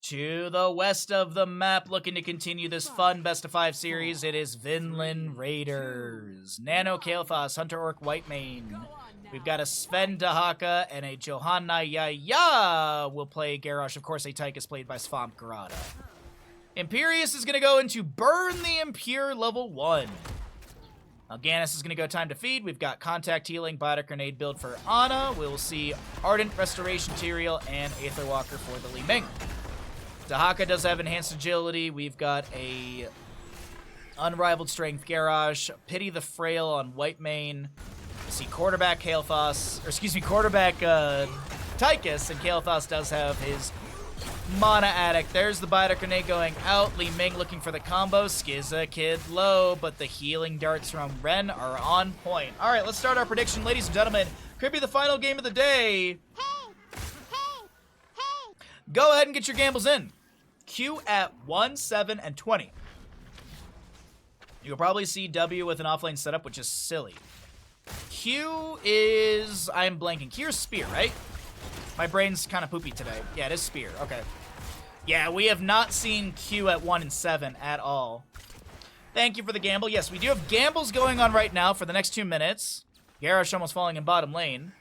To the west of the map, looking to continue this fun best-of-5 series, it is Vinland Raiders. Nano Kael'thas, Hunter Orc Whitemane. We've got a Sven Dahaka and a Johanna Yaya will play Garrosh. Of course, a Tychus played by Svamp Garada. Imperious is going to go into Burn the Impure level 1. Mal'Ganis is going to go Time to Feed. We've got Contact Healing, Biter Grenade build for Ana. We'll see Ardent Restoration Tyrael and Aetherwalker for the Li Ming. Dahaka does have Enhanced Agility. We've got a Unrivaled Strength Garrosh. Pity the Frail on Whitemane. See quarterback Kael'thas, or excuse me, quarterback Tychus, and Kael'thas does have his Mana Addict. There's the Biter Grenade going out. Li Ming looking for the combo. Skizakid low, but the healing darts from Ren are on point. All right, let's start our prediction, ladies and gentlemen. Could be the final game of the day. Go ahead and get your gambles in. Q at 1, 7, and 20. You'll probably see W with an offlane setup, which is silly. Q is... I'm blanking. Q is Spear, right? My brain's kind of poopy today. Yeah, it is Spear. Okay. Yeah, we have not seen Q at 1 and 7 at all. Thank you for the gamble. Yes, we do have gambles going on right now for the next 2 minutes. Garrosh almost falling in bottom lane.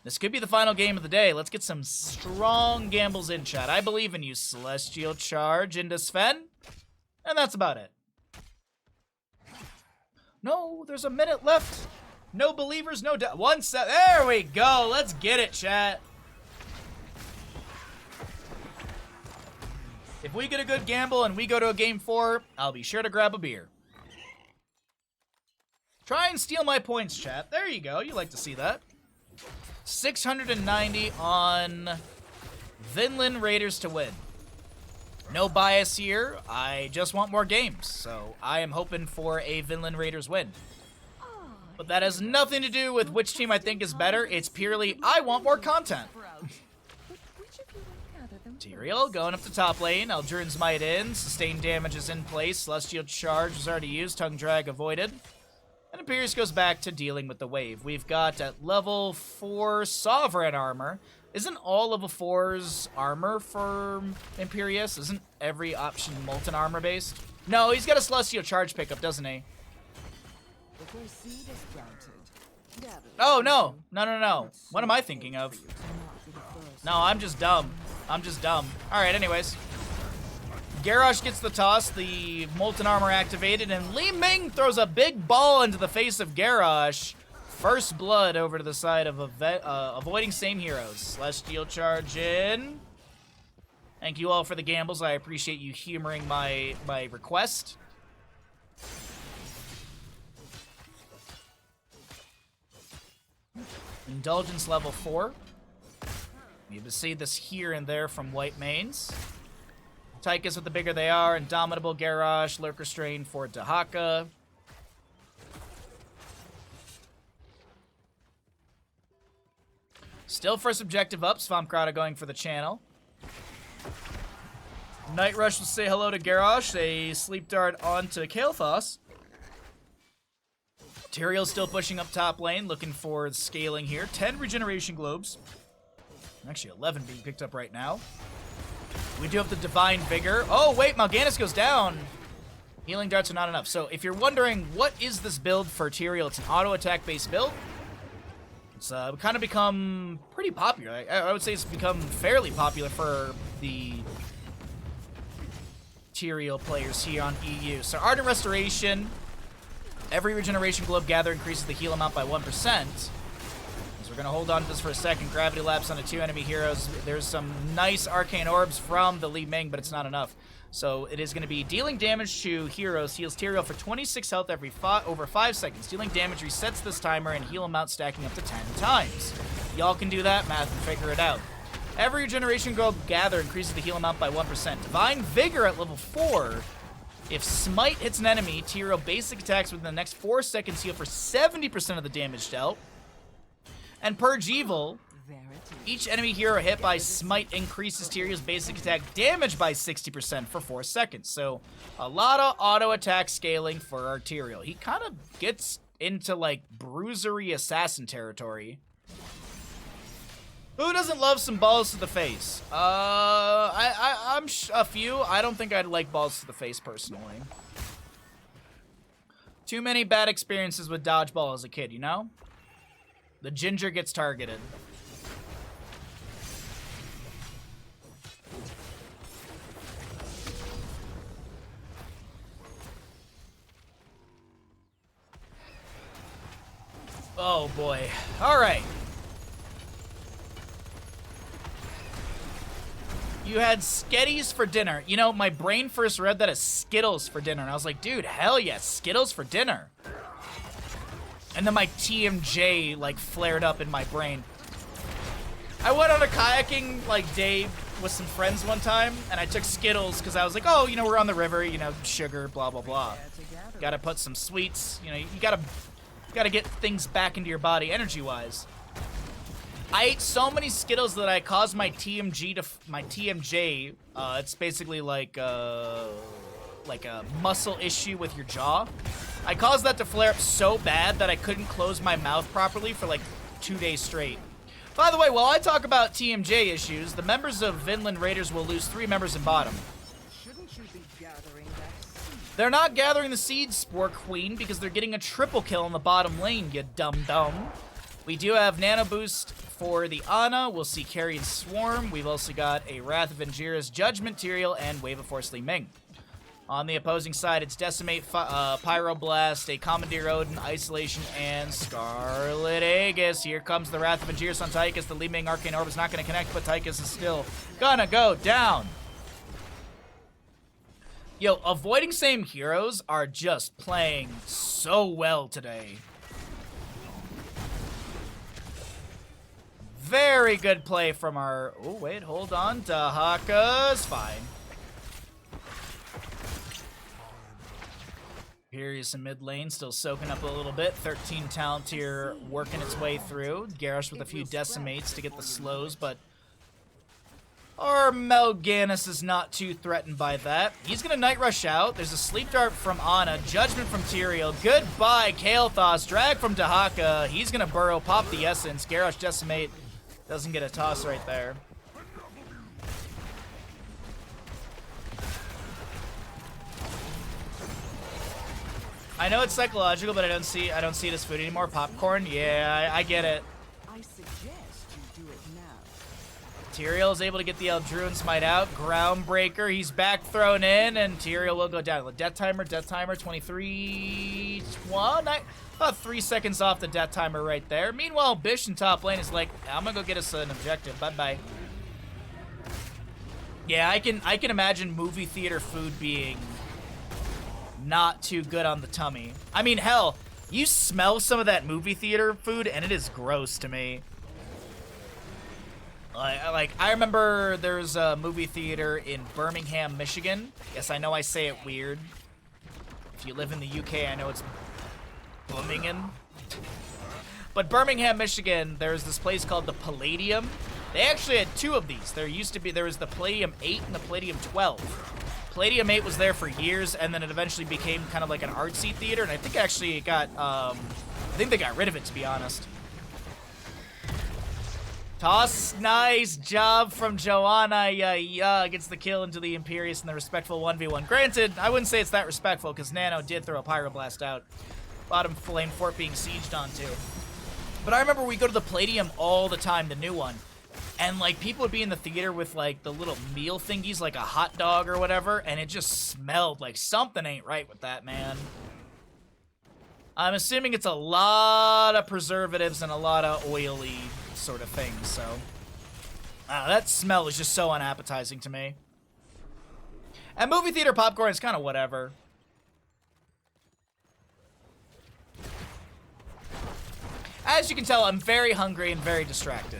This could be the final game of the day. Let's get some strong gambles in, chat. I believe in you. Celestial Charge into Sven. And that's about it. No, there's a minute left. No believers, no doubt. 1 set. There we go. Let's get it, chat. If we get a good gamble and we go to a game 4, I'll be sure to grab a beer. Try and steal my points, chat. There you go. You like to see that. 690 on Vinland Raiders to win. No bias here. I just want more games. So I am hoping for a Vinland Raiders win. But that has nothing to do with which team I think is better. It's purely, I want more content. Tyrael going up the top lane. Eldrin's Might in. Sustained damage is in place. Celestial Charge was already used. Tongue Drag avoided. And Imperius goes back to dealing with the wave. We've got at level 4 Sovereign Armor. Isn't all level 4's armor for Imperius? Isn't every option Molten Armor based? No, he's got a Celestial Charge pickup, doesn't he? Oh, no. No. What am I thinking of? No, I'm just dumb. Alright, anyways. Garrosh gets the toss, the Molten Armor activated, and Li Ming throws a big ball into the face of Garrosh. First blood over to the side of avoiding same heroes. Celestial Charge in. Thank you all for the gambles. I appreciate you humoring my request. Indulgence level 4. You can see this here and there from white mains. Tychus with the bigger they are. Indomitable Garrosh. Lurker Strain for Dahaka. Still first objective up. Svampkrata going for the channel. Night Rush will say hello to Garrosh. A Sleep Dart onto Kael'thas. Tyrael's still pushing up top lane, looking for scaling here. 10 regeneration globes. Actually, 11 being picked up right now. We do have the Divine Vigor. Oh, wait, Mal'Ganis goes down. Healing darts are not enough. So if you're wondering, what is this build for Tyrael? It's an auto-attack based build. It's kind of become pretty popular. I would say it's become fairly popular for the Tyrael players here on EU. So Ardent Restoration. Every regeneration globe gather increases the heal amount by 1%. So we're going to hold on to this for a second. Gravity Lapse onto 2 enemy heroes. There's some nice arcane orbs from the Li Ming, but it's not enough. So it is going to be dealing damage to heroes. Heals Tyrael for 26 health over 5 seconds. Dealing damage resets this timer and heal amount stacking up to 10 times. Y'all can do that math and figure it out. Every regeneration globe gather increases the heal amount by 1%. Divine Vigor at level 4. If Smite hits an enemy, Tyrael basic attacks within the next 4 seconds heal for 70% of the damage dealt. And Purge Evil, each enemy hero hit by Smite increases Tyrael's basic attack damage by 60% for 4 seconds. So, a lot of auto-attack scaling for our Tyrael. He kind of gets into, like, bruisery assassin territory. Who doesn't love some balls to the face? I'm a few. I don't think I'd like balls to the face personally. Too many bad experiences with dodgeball as a kid, you know? The ginger gets targeted. Oh boy. All right. You had Skitties for dinner. You know, my brain first read that as Skittles for dinner, and I was like, dude, hell yes, Skittles for dinner. And then my TMJ, like, flared up in my brain. I went on a kayaking, like, day with some friends one time, and I took Skittles because I was like, oh, you know, we're on the river, you know, sugar, blah, blah, blah. Gotta put some sweets, you know, you gotta get things back into your body energy-wise. I ate so many Skittles that I caused my TMJ, it's basically like a muscle issue with your jaw. I caused that to flare up so bad that I couldn't close my mouth properly for like 2 days straight. By the way, while I talk about TMJ issues, the members of Vinland Raiders will lose 3 members in bottom. Shouldn't you be gathering that seed? They're not gathering the seeds, Spore Queen, because they're getting a triple kill in the bottom lane, you dum-dum. We do have Nano Boost for the Ana. We'll see Carrion Swarm. We've also got a Wrath of Angiras, Judgment Tyrael, and Wave of Force Li Ming. On the opposing side, it's Decimate, Pyroblast, a Commandeer Odin, Isolation, and Scarlet Aegis. Here comes the Wrath of Angiras on Tychus. The Li Ming Arcane Orb is not going to connect, but Tychus is still gonna go down. Yo, avoiding same heroes are just playing so well today. Very good play from our... Oh, wait, hold on. Dahaka's fine. Imperius in mid lane, still soaking up a little bit. 13 talent here working its way through. Garrosh with a few decimates to get the slows, but our Melganis is not too threatened by that. He's gonna Night Rush out. There's a Sleep Dart from Ana, Judgment from Tyrael. Goodbye, Kael'thas. Drag from Dahaka. He's gonna burrow, pop the Essence. Garrosh Decimate doesn't get a toss right there. I know it's psychological, but I don't see it as food anymore. Popcorn? Yeah, I get it. I suggest you do it now. Tyrael is able to get the Eldruin Smite out. Groundbreaker, he's back thrown in, and Tyrael will go down. Death timer, 23, 1, about 3 seconds off the death timer right there. Meanwhile, Bish in top lane is like, I'm gonna go get us an objective. Bye-bye. Yeah, I can imagine movie theater food being not too good on the tummy. I mean, hell, you smell some of that movie theater food and it is gross to me. Like I remember there's a movie theater in Birmingham, Michigan. Yes, I know I say it weird. If you live in the UK, I know it's Birmingham. But Birmingham, Michigan, there's this place called the Palladium. They actually had two of these. There was the Palladium 8 and the Palladium 12. Palladium 8 was there for years, and then it eventually became kind of like an artsy theater, and I think actually it got, I think they got rid of it, to be honest. Toss, nice job from Joanna, gets the kill into the Imperius in the respectful 1v1. Granted, I wouldn't say it's that respectful, because Nano did throw a Pyroblast out. Bottom lane fort being sieged onto. But I remember we go to the Palladium all the time, the new one. And, like, people would be in the theater with, like, the little meal thingies, like a hot dog or whatever, and it just smelled like something ain't right with that, man. I'm assuming it's a lot of preservatives and a lot of oily sort of things, so. That smell is just so unappetizing to me. And movie theater popcorn is kind of whatever. As you can tell, I'm very hungry and very distracted.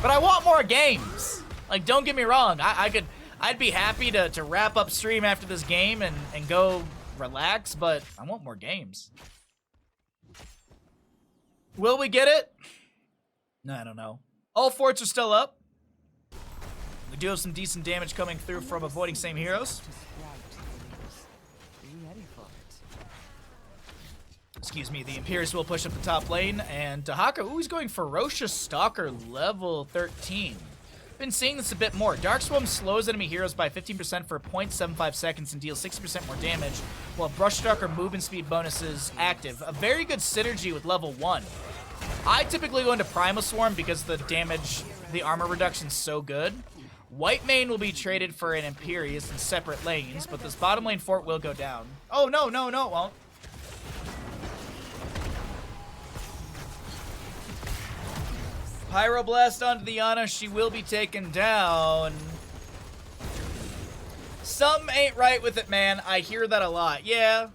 But I want more games. Like, don't get me wrong. I'd be happy to wrap up stream after this game and go relax, but I want more games. Will we get it? No, I don't know. All forts are still up. We do have some decent damage coming through from avoiding same heroes. Excuse me, the Imperius will push up the top lane, and Dahaka, ooh, he's going Ferocious Stalker level 13. Been seeing this a bit more. Darkswarm slows enemy heroes by 15% for 0.75 seconds and deals 60% more damage, while Brushstalker movement speed bonus is active. A very good synergy with level 1. I typically go into Primal Swarm because the damage, the armor reduction is so good. White Mane will be traded for an Imperius in separate lanes, but this bottom lane fort will go down. Oh, no, it won't. Pyroblast onto the Ana. She will be taken down. Something ain't right with it, man. I hear that a lot. Yeah.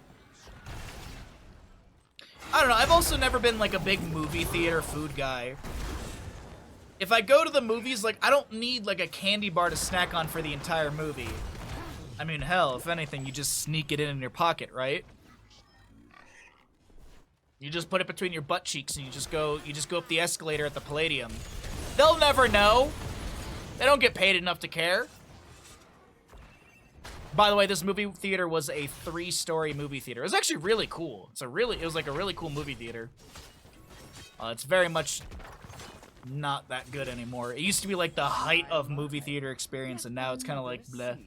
I don't know. I've also never been like a big movie theater food guy. If I go to the movies, like, I don't need like a candy bar to snack on for the entire movie. I mean, hell, if anything, you just sneak it in your pocket, right? You just put it between your butt cheeks and you just go up the escalator at the Palladium. They'll never know. They don't get paid enough to care. By the way, this movie theater was a 3-story movie theater. It was actually really cool. It was like a really cool movie theater. It's very much not that good anymore. It used to be like the height of movie theater experience, and now it's kind of like bleh.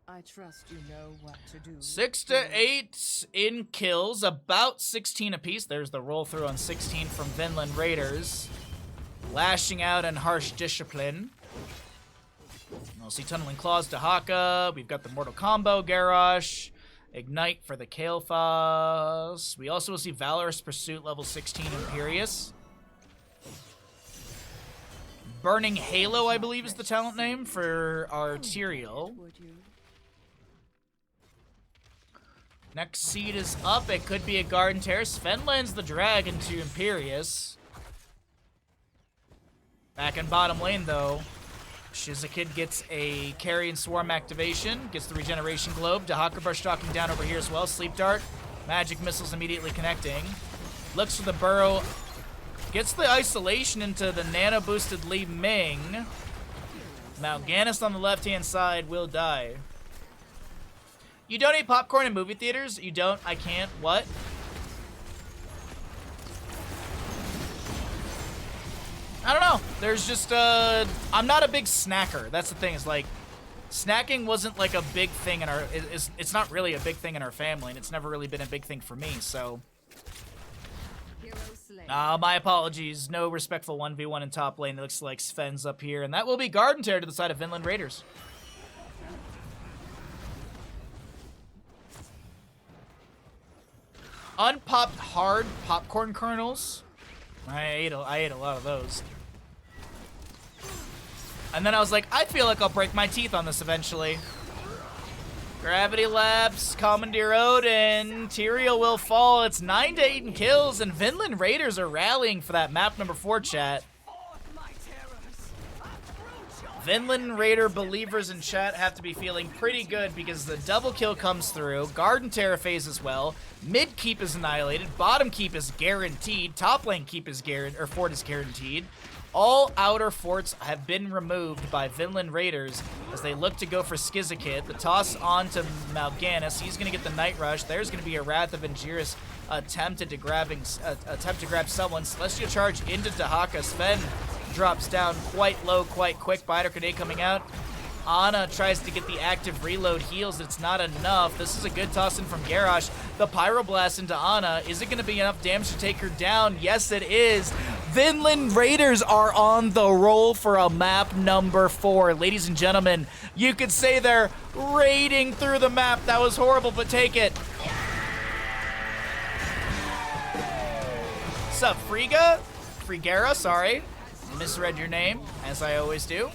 I trust you know what to do. 6 to 8 in kills, about 16 apiece. There's the roll through on 16 from Vinland Raiders. Lashing out in harsh discipline. We'll see Tunneling Claws to Haka. We've got the Mortal Combo Garrosh. Ignite for the Kael'thas. We also will see Valorous Pursuit level 16 Imperius. Burning Halo, I believe, is the talent name for our Tyrael. Next seed is up. It could be a Garden Terrace. Fenlands the Dragon to Imperius. Back in bottom lane, though. Shizakid gets a carry and swarm activation, gets the regeneration globe. Dahaka Brush talking down over here as well. Sleep dart, magic missiles immediately connecting. Looks for the burrow, gets the isolation into the nano boosted Li Ming. Mal'Ganis on the left hand side will die. You don't eat popcorn in movie theaters? You don't? I can't. What? I don't know. There's just, I'm not a big snacker. That's the thing, is like, snacking wasn't like a big thing in our, it's not really a big thing in our family, and it's never really been a big thing for me, so. My apologies. No respectful 1v1 in top lane. It looks like Sven's up here, and that will be Garden Tear to the side of Vinland Raiders. Unpopped hard popcorn kernels. I ate a lot of those. And then I was like, I feel like I'll break my teeth on this eventually. Gravity Labs, Commandeer Odin, Tyrael will fall. It's 9-8 in kills, and Vinland Raiders are rallying for that map number 4, chat. Vinland Raider believers in chat have to be feeling pretty good because the double kill comes through. Garden Terra phase as well. Mid keep is annihilated. Bottom keep is guaranteed. Top lane keep is guaranteed, or fort is guaranteed. All outer forts have been removed by Vinland Raiders as they look to go for Skizakid. The toss on to Mal'Ganis. He's going to get the Night Rush. There's going to be a Wrath of Angiris attempt to grab someone. Celestial Charge into Dahaka. Sven drops down quite low, quite quick. Biter Grenade coming out. Ana tries to get the active reload heals. It's not enough. This is a good toss in from Garrosh. The Pyroblast into Ana. Is it going to be enough damage to take her down? Yes, it is. Vinland Raiders are on the roll for a map number 4. Ladies and gentlemen, you could say they're raiding through the map. That was horrible, but take it. Sup, Friga? Frigera, sorry. Misread your name, as I always do.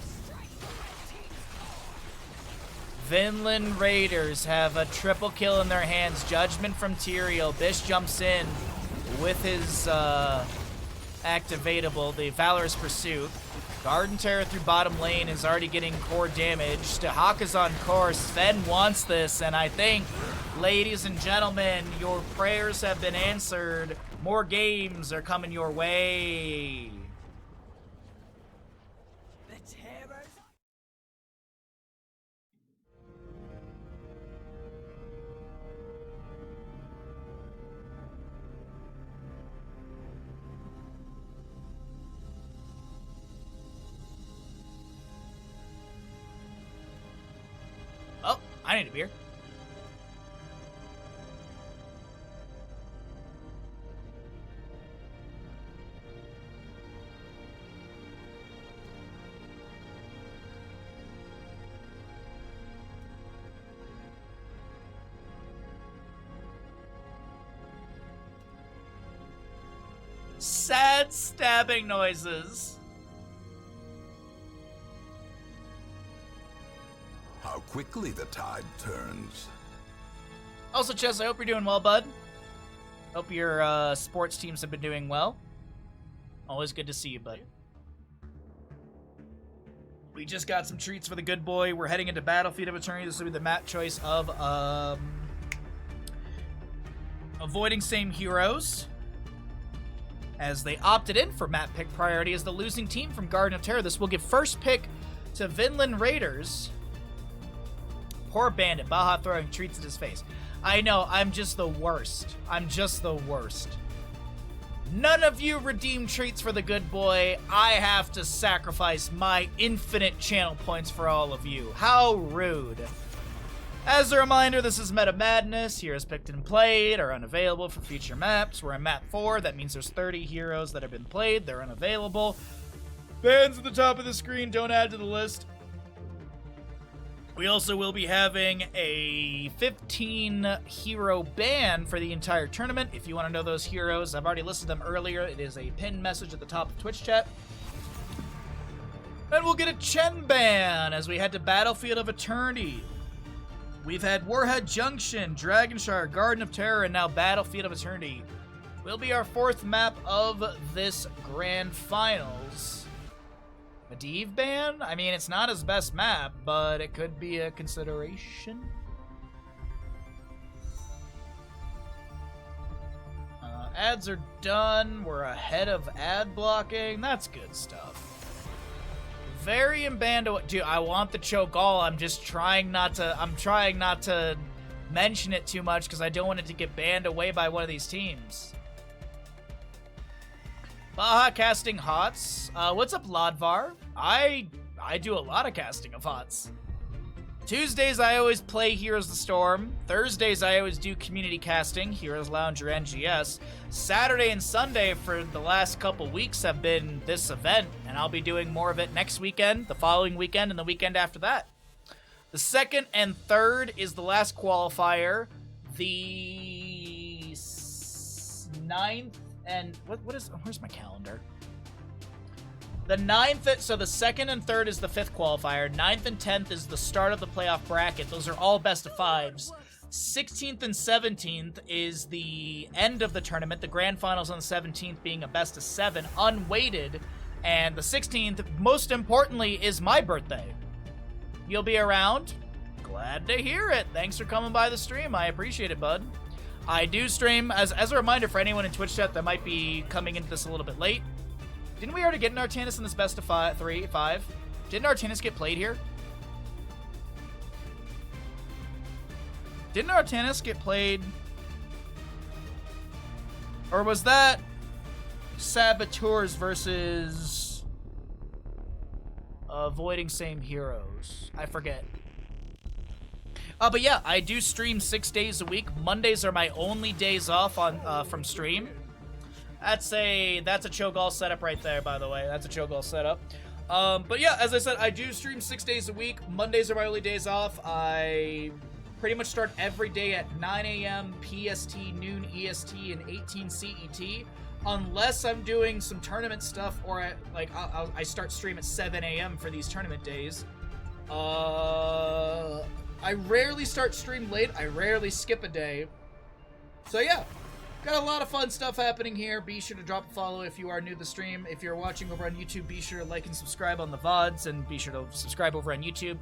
Vinland Raiders have a triple kill in their hands. Judgment from Tyrael. Bish jumps in with his activatable, the Valorous Pursuit. Garden Terror through bottom lane is already getting core damage. Dahaka's on course. Sven wants this, and I think, ladies and gentlemen, your prayers have been answered. More games are coming your way. Oh, I need a beer. Sad stabbing noises. How quickly the tide turns. Also, Chess, I hope you're doing well, bud. Hope your sports teams have been doing well. Always good to see you, bud. We just got some treats for the good boy. We're heading into Battlefield of Eternity. This will be the map choice of avoiding same heroes, as they opted in for map pick priority as the losing team from Garden of Terror. This will give first pick to Vinland Raiders. Poor Bandit. Baja throwing treats at his face. I know, I'm just the worst. I'm just the worst. None of you redeem treats for the good boy. I have to sacrifice my infinite channel points for all of you. How rude. As a reminder, this is Meta Madness. Heroes picked and played are unavailable for future maps. We're in map 4. That means there's 30 heroes that have been played. They're unavailable. Bans at the top of the screen. Don't add to the list. We also will be having a 15 hero ban for the entire tournament. If you want to know those heroes, I've already listed them earlier. It is a pinned message at the top of Twitch chat. And we'll get a Chen ban as we head to Battlefield of Eternity. We've had Warhead Junction, Dragonshire, Garden of Terror, and now Battlefield of Eternity. Will be our 4th map of this Grand Finals. Medivh ban? I mean, it's not his best map, but it could be a consideration. Ads are done. We're ahead of ad blocking. That's good stuff. Varian ban to... Dude, I want the Cho'Gall. I'm just trying not to... I'm trying not to mention it too much because I don't want it to get banned away by one of these teams. Baja casting HOTS. What's up, Lodvar? I do a lot of casting of HOTS. Tuesdays, I always play Heroes of the Storm. Thursdays, I always do community casting, Heroes Lounge or NGS. Saturday and Sunday for the last couple weeks have been this event, and I'll be doing more of it next weekend, the following weekend, and the weekend after that. The 2nd and 3rd is the last qualifier. The 9th and... where's my calendar? The 9th, so the 2nd and 3rd is the 5th qualifier. 9th and 10th is the start of the playoff bracket. Those are all best of 5s. 16th and 17th is the end of the tournament. The grand finals on the 17th being a best of 7, unweighted. And the 16th, most importantly, is my birthday. You'll be around? Glad to hear it. Thanks for coming by the stream. I appreciate it, bud. I do stream, as a reminder for anyone in Twitch chat that might be coming into this a little bit late. Didn't we already get an Artanis in this best of 5? Didn't Artanis get played here? Didn't Artanis get played? Or was that Saboteurs versus Avoiding Same Heroes? I forget. But yeah, I do stream 6 days a week. Mondays are my only days off on from stream. That's a Cho'Gall setup right there, by the way. That's a Cho'Gall setup. But yeah, as I said, I do stream 6 days a week. Mondays are my only days off. I pretty much start every day at 9 a.m. PST, noon EST, and 18 CET. Unless I'm doing some tournament stuff, or I start stream at 7 a.m. for these tournament days. I rarely start stream late. I rarely skip a day. So yeah. Got a lot of fun stuff happening here. Be sure to drop a follow if you are new to the stream. If you're watching over on YouTube, be sure to like and subscribe on the VODs, and be sure to subscribe over on YouTube.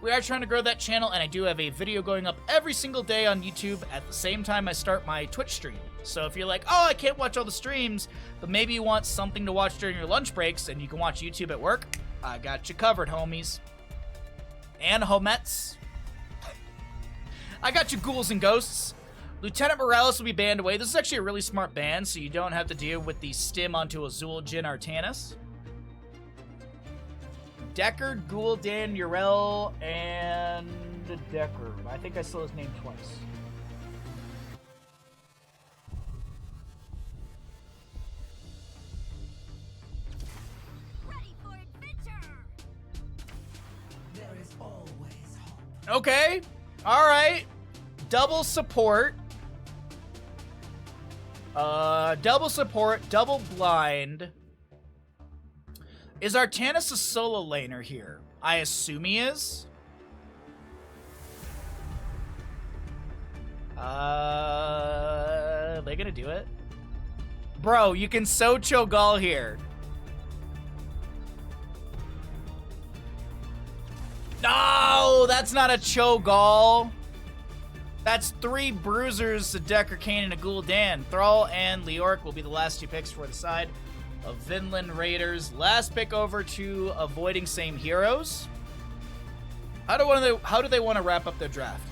We are trying to grow that channel, and I do have a video going up every single day on YouTube at the same time I start my Twitch stream. So if you're like, oh, I can't watch all the streams, but maybe you want something to watch during your lunch breaks and you can watch YouTube at work, I got you covered, homies. And homettes. I got you ghouls and ghosts. Lieutenant Morales will be banned away. This is actually a really smart ban, so you don't have to deal with the stim onto Azul Jin Artanis. Deckard, Gul'dan, Yrel, and Deckard. I think I saw his name twice. Ready for adventure. There is always hope. Okay. All right. Double support. Double support, double blind. Is Artanis a solo laner here? I assume he is. Are they gonna do it? Bro, you can so Cho'Gall here. No, that's not a Cho'Gall. That's 3 Bruisers, a Decker Kane, and a Gul'dan. Thrall and Leoric will be the last 2 picks for the side of Vinland Raiders. Last pick over to Avoiding Same Heroes. How do they want to wrap up their draft?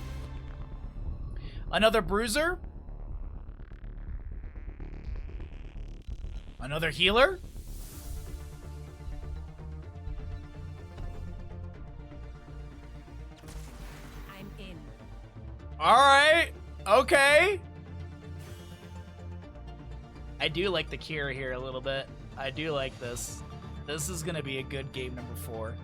Another Bruiser? Another healer? I'm in. Alright. Okay. I do like the Kira here a little bit. I do like this. This is going to be a good game number 4.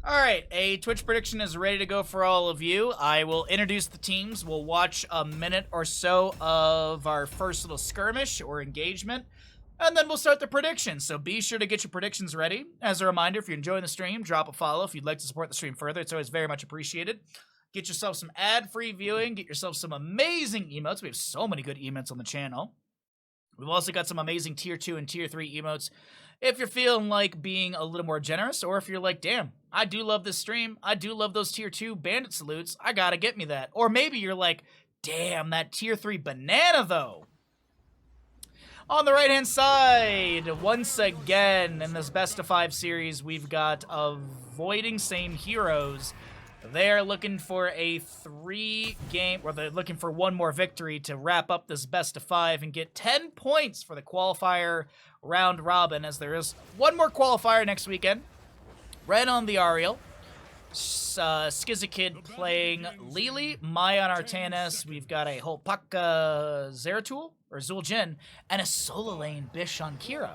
Alright, a Twitch prediction is ready to go for all of you. I will introduce the teams. We'll watch a minute or so of our first little skirmish or engagement, and then we'll start the predictions. So be sure to get your predictions ready. As a reminder, if you're enjoying the stream, drop a follow. If you'd like to support the stream further, it's always very much appreciated. Get yourself some ad-free viewing. Get yourself some amazing emotes. We have so many good emotes on the channel. We've also got some amazing Tier 2 and Tier 3 emotes if you're feeling like being a little more generous, or if you're like, damn, I do love this stream. I do love those Tier 2 bandit salutes. I gotta get me that. Or maybe you're like, damn, that Tier 3 banana, though. On the right-hand side, once again, in this Best of 5 series, we've got Avoiding Same Heroes. They're looking for a 3-game, or they're looking for one more victory to wrap up this Best of 5 and get 10 points for the qualifier round robin, as there is one more qualifier next weekend. Ren on the Ariel. Skizakid playing Lili, Maya on Artanis. We've got a Holpaka Zeratul, or Zul'jin, and a solo lane Bish on Kira.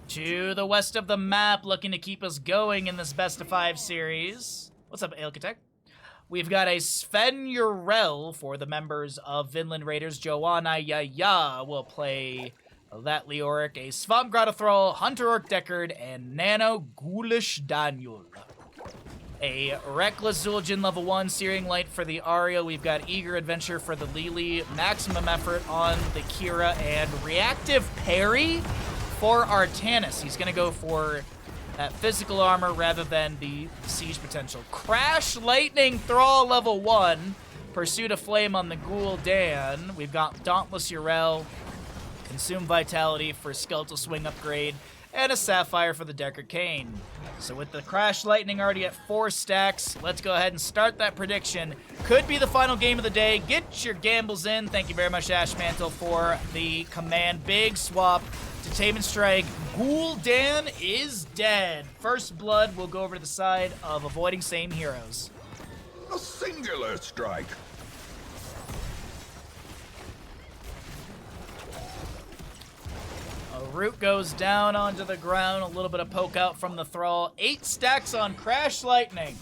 To the west of the map, looking to keep us going in this Best of 5 series. What's up, Aelkatech? We've got a Sven Urel for the members of Vinland Raiders. Joanna Yaya will play that Leoric, a Svamgrada Thrall, Hunter Orc Deckard, and Nano Ghoulish Daniel. A Reckless Zul'jin level 1 Searing Light for the Ariel. We've got Eager Adventure for the Lili, Maximum Effort on the Kira, and Reactive Parry for Artanis. He's going to go for that physical armor rather than the siege potential. Crash Lightning Thrall level 1. Pursuit of Flame on the Ghoul Dan. We've got Dauntless Urel. Consume Vitality for Skeletal Swing upgrade. And a Sapphire for the Deckard Kane. So with the Crash Lightning already at 4 stacks, let's go ahead and start that prediction. Could be the final game of the day. Get your gambles in. Thank you very much, Ashmantle, for the command. Big swap to Tame and Strike. Gul'dan is dead. First blood will go over to the side of Avoiding Same Heroes. A singular strike. A root goes down onto the ground. A little bit of poke out from the Thrall. 8 stacks on Crash Lightning.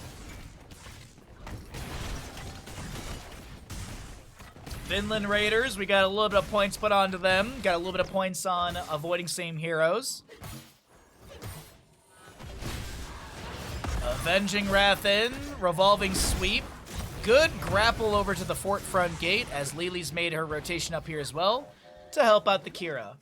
Vinland Raiders, we got a little bit of points put onto them. Got a little bit of points on Avoiding Same Heroes. Avenging Wrath in. Revolving Sweep. Good grapple over to the fort front gate, as Lili's made her rotation up here as well to help out the Kira.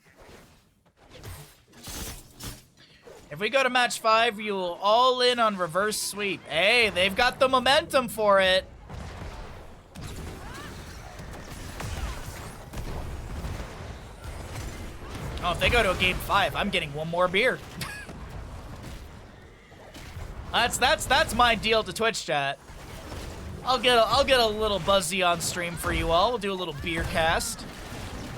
If we go to match 5, you'll all in on Reverse Sweep. Hey, they've got the momentum for it. Oh, if they go to a game 5, I'm getting one more beer. That's my deal to Twitch chat. I'll get a little buzzy on stream for you all. We'll do a little beer cast.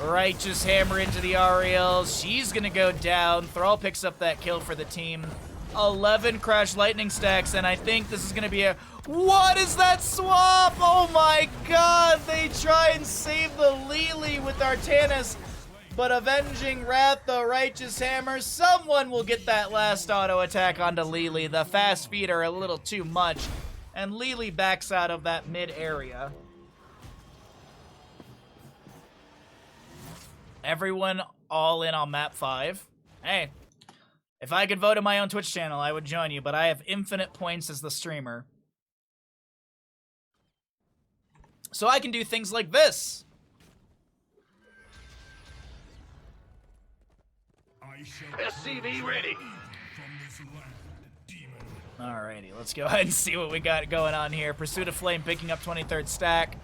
Righteous Hammer into the Ariel. She's gonna go down. Thrall picks up that kill for the team. 11 Crash Lightning stacks, and I think this is gonna be a... What is that swap? Oh my god! They try and save the Lili with Artanis, but Avenging Wrath, the Righteous Hammer, someone will get that last auto attack onto Lili. The fast feet are a little too much, and Lili backs out of that mid area. Everyone all in on map 5. Hey, if I could vote in my own Twitch channel, I would join you, but I have infinite points as the streamer. So I can do things like this. SCV ready. Alrighty, let's go ahead and see what we got going on here. Pursuit of Flame picking up 23rd stack.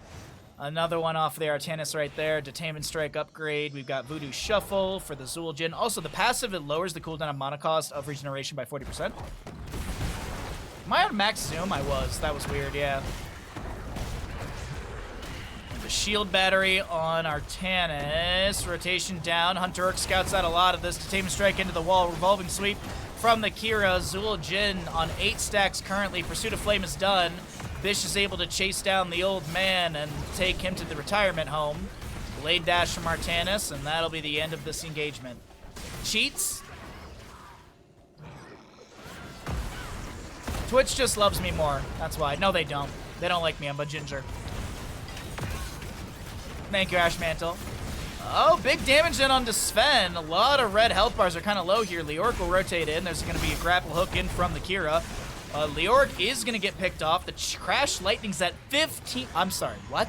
Another one off the Artanis right there. Tame and Strike upgrade. We've got Voodoo Shuffle for the Zul'jin. Also, the passive, it lowers the cooldown and mana cost of regeneration by 40%. Am I on max zoom? I was. That was weird, yeah. The shield battery on Artanis. Rotation down. Hunter Orc scouts out a lot of this. Tame and Strike into the wall. Revolving Sweep from the Kira. Zul'jin on 8 stacks currently. Pursuit of Flame is done. Bish is able to chase down the old man and take him to the retirement home. Blade dash from Artanis, and that'll be the end of this engagement. Cheats. Twitch just loves me more. That's why. No, they don't. They don't like me. I'm a ginger. Thank you, Ashmantle. Oh, big damage in onto Sven. A lot of red health bars are kind of low here. Leoric will rotate in. There's going to be a grapple hook in from the Kira. Leoric is gonna get picked off. The Crash Lightning's at 15. I'm sorry, what?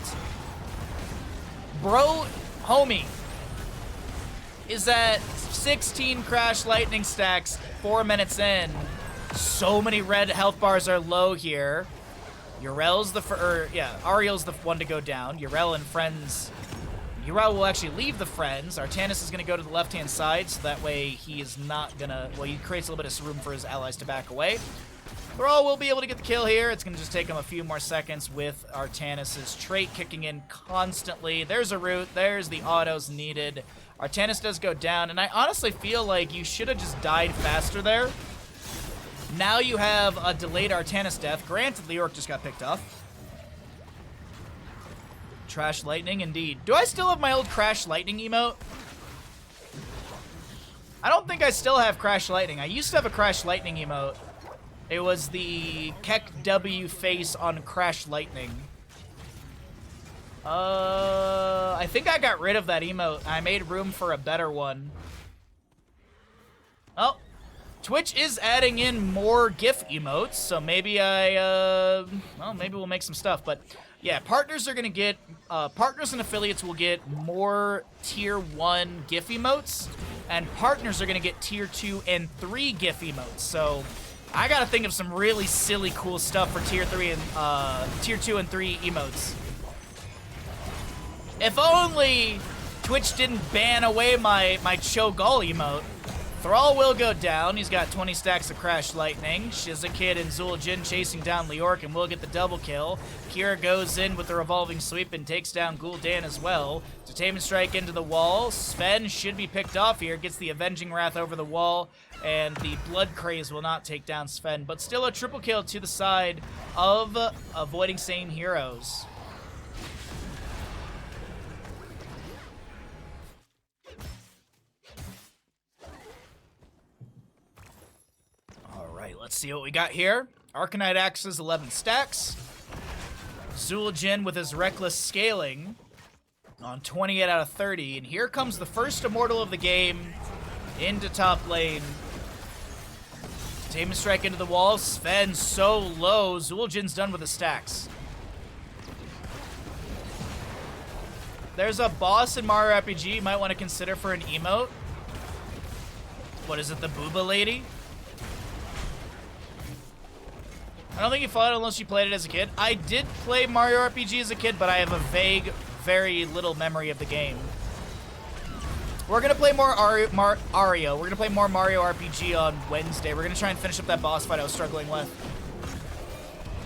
Bro, homie, is at 16 Crash Lightning stacks 4 minutes in. So many red health bars are low here. Yrel's Ariel's the one to go down. Yrel and friends. Yrel will actually leave the friends. Artanis is going to go to the left-hand side, so that way he is not going to... Well, he creates a little bit of room for his allies to back away. Thrall will be able to get the kill here. It's going to just take him a few more seconds with Artanis' trait kicking in constantly. There's a root. There's the autos needed. Artanis does go down, and I honestly feel like you should have just died faster there. Now you have a delayed Artanis death. Granted, Leoric just got picked off. Trash Lightning, indeed. Do I still have my old Crash Lightning emote? I don't think I still have Crash Lightning. I used to have a Crash Lightning emote. It was the Keck W face on Crash Lightning. I think I got rid of that emote. I made room for a better one. Oh, Twitch is adding in more GIF emotes, so maybe well, maybe we'll make some stuff, but yeah, partners are gonna get, partners and affiliates will get more Tier 1 GIF emotes, and partners are gonna get Tier 2 and 3 GIF emotes, so I gotta think of some really silly cool stuff for Tier 3 and, Tier 2 and 3 emotes. If only Twitch didn't ban away my Cho'Gall emote. Thrall will go down. He's got 20 stacks of Crash Lightning. Shizakid and Zul'jin chasing down Leoric and will get the double kill. Kira goes in with the revolving sweep and takes down Gul'dan as well. Detainment strike into the wall. Sven should be picked off here. Gets the Avenging Wrath over the wall. And the Blood Craze will not take down Sven. But still a triple kill to the side of Avoiding Sane Heroes. Let's see what we got here. Arcanite Axes, 11 stacks. Zul'jin with his Reckless Scaling on 28 out of 30. And here comes the first Immortal of the game into top lane. Detainment strike into the wall. Sven so low. Zul'jin's done with the stacks. There's a boss in Mario RPG you might want to consider for an emote. What is it, the Booba Lady? I don't think you fought it unless you played it as a kid. I did play Mario RPG as a kid, but I have a vague, very little memory of the game. We're going to play more Ario. We're going to play more Mario RPG on Wednesday. We're going to try and finish up that boss fight I was struggling with.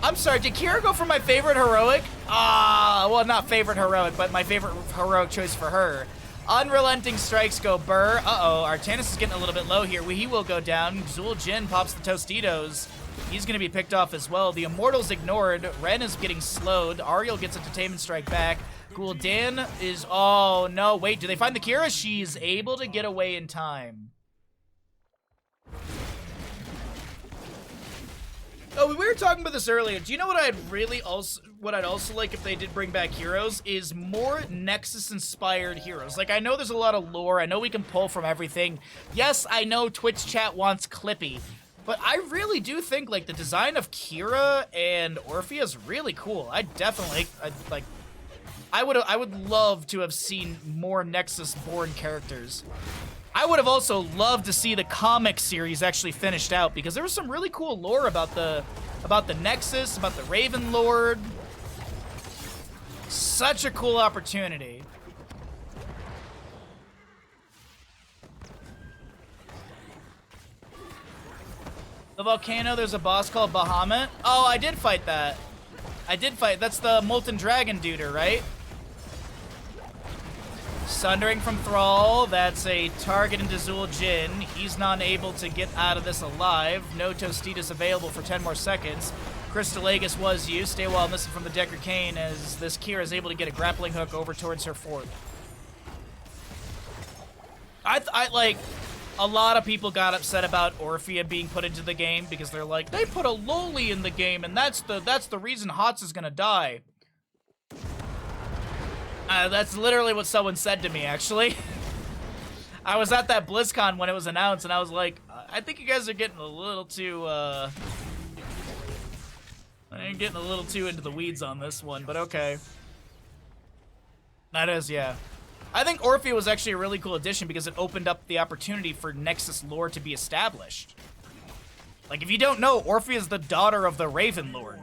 I'm sorry, did Kira go for my favorite heroic? Well, not favorite heroic, but my favorite heroic choice for her. Unrelenting strikes go burr. Uh-oh, Artanis is getting a little bit low here. He will go down. Zul'jin pops the Tostitos. He's going to be picked off as well. The Immortal's ignored. Ren is getting slowed. Ariel gets a Detainment Strike back. Gul'dan is... Oh, no. Wait, do they find the Kira? She's able to get away in time. Oh, we were talking about this earlier. Do you know what I'd also like if they did bring back heroes is more Nexus-inspired heroes. Like, I know there's a lot of lore. I know we can pull from everything. Yes, I know Twitch chat wants Clippy. But I really do think, like, the design of Kira and Orphea is really cool. I would love to have seen more Nexus-born characters. I would have also loved to see the comic series actually finished out, because there was some really cool lore about the Nexus, about the Raven Lord. Such a cool opportunity. The volcano, there's a boss called Bahamut. Oh, I did fight that. That's the Molten Dragon duder, right? Sundering from Thrall. That's a target into Zul'jin. He's not able to get out of this alive. No Tostitos available for 10 more seconds. Crystal Aegis was used. Stay well and listen from the Decker Kane as this Kira is able to get a grappling hook over towards her fort. I like... A lot of people got upset about Orphea being put into the game because they're like, they put a loli in the game and that's the reason Hots is gonna die. That's literally what someone said to me, actually. I was at that BlizzCon when it was announced and I was like, I think you guys are getting a little too I'm getting a little too into the weeds on this one, but okay. That is, yeah. I think Orphea was actually a really cool addition because it opened up the opportunity for Nexus lore to be established. Like, if you don't know, Orphea is the daughter of the Raven Lord.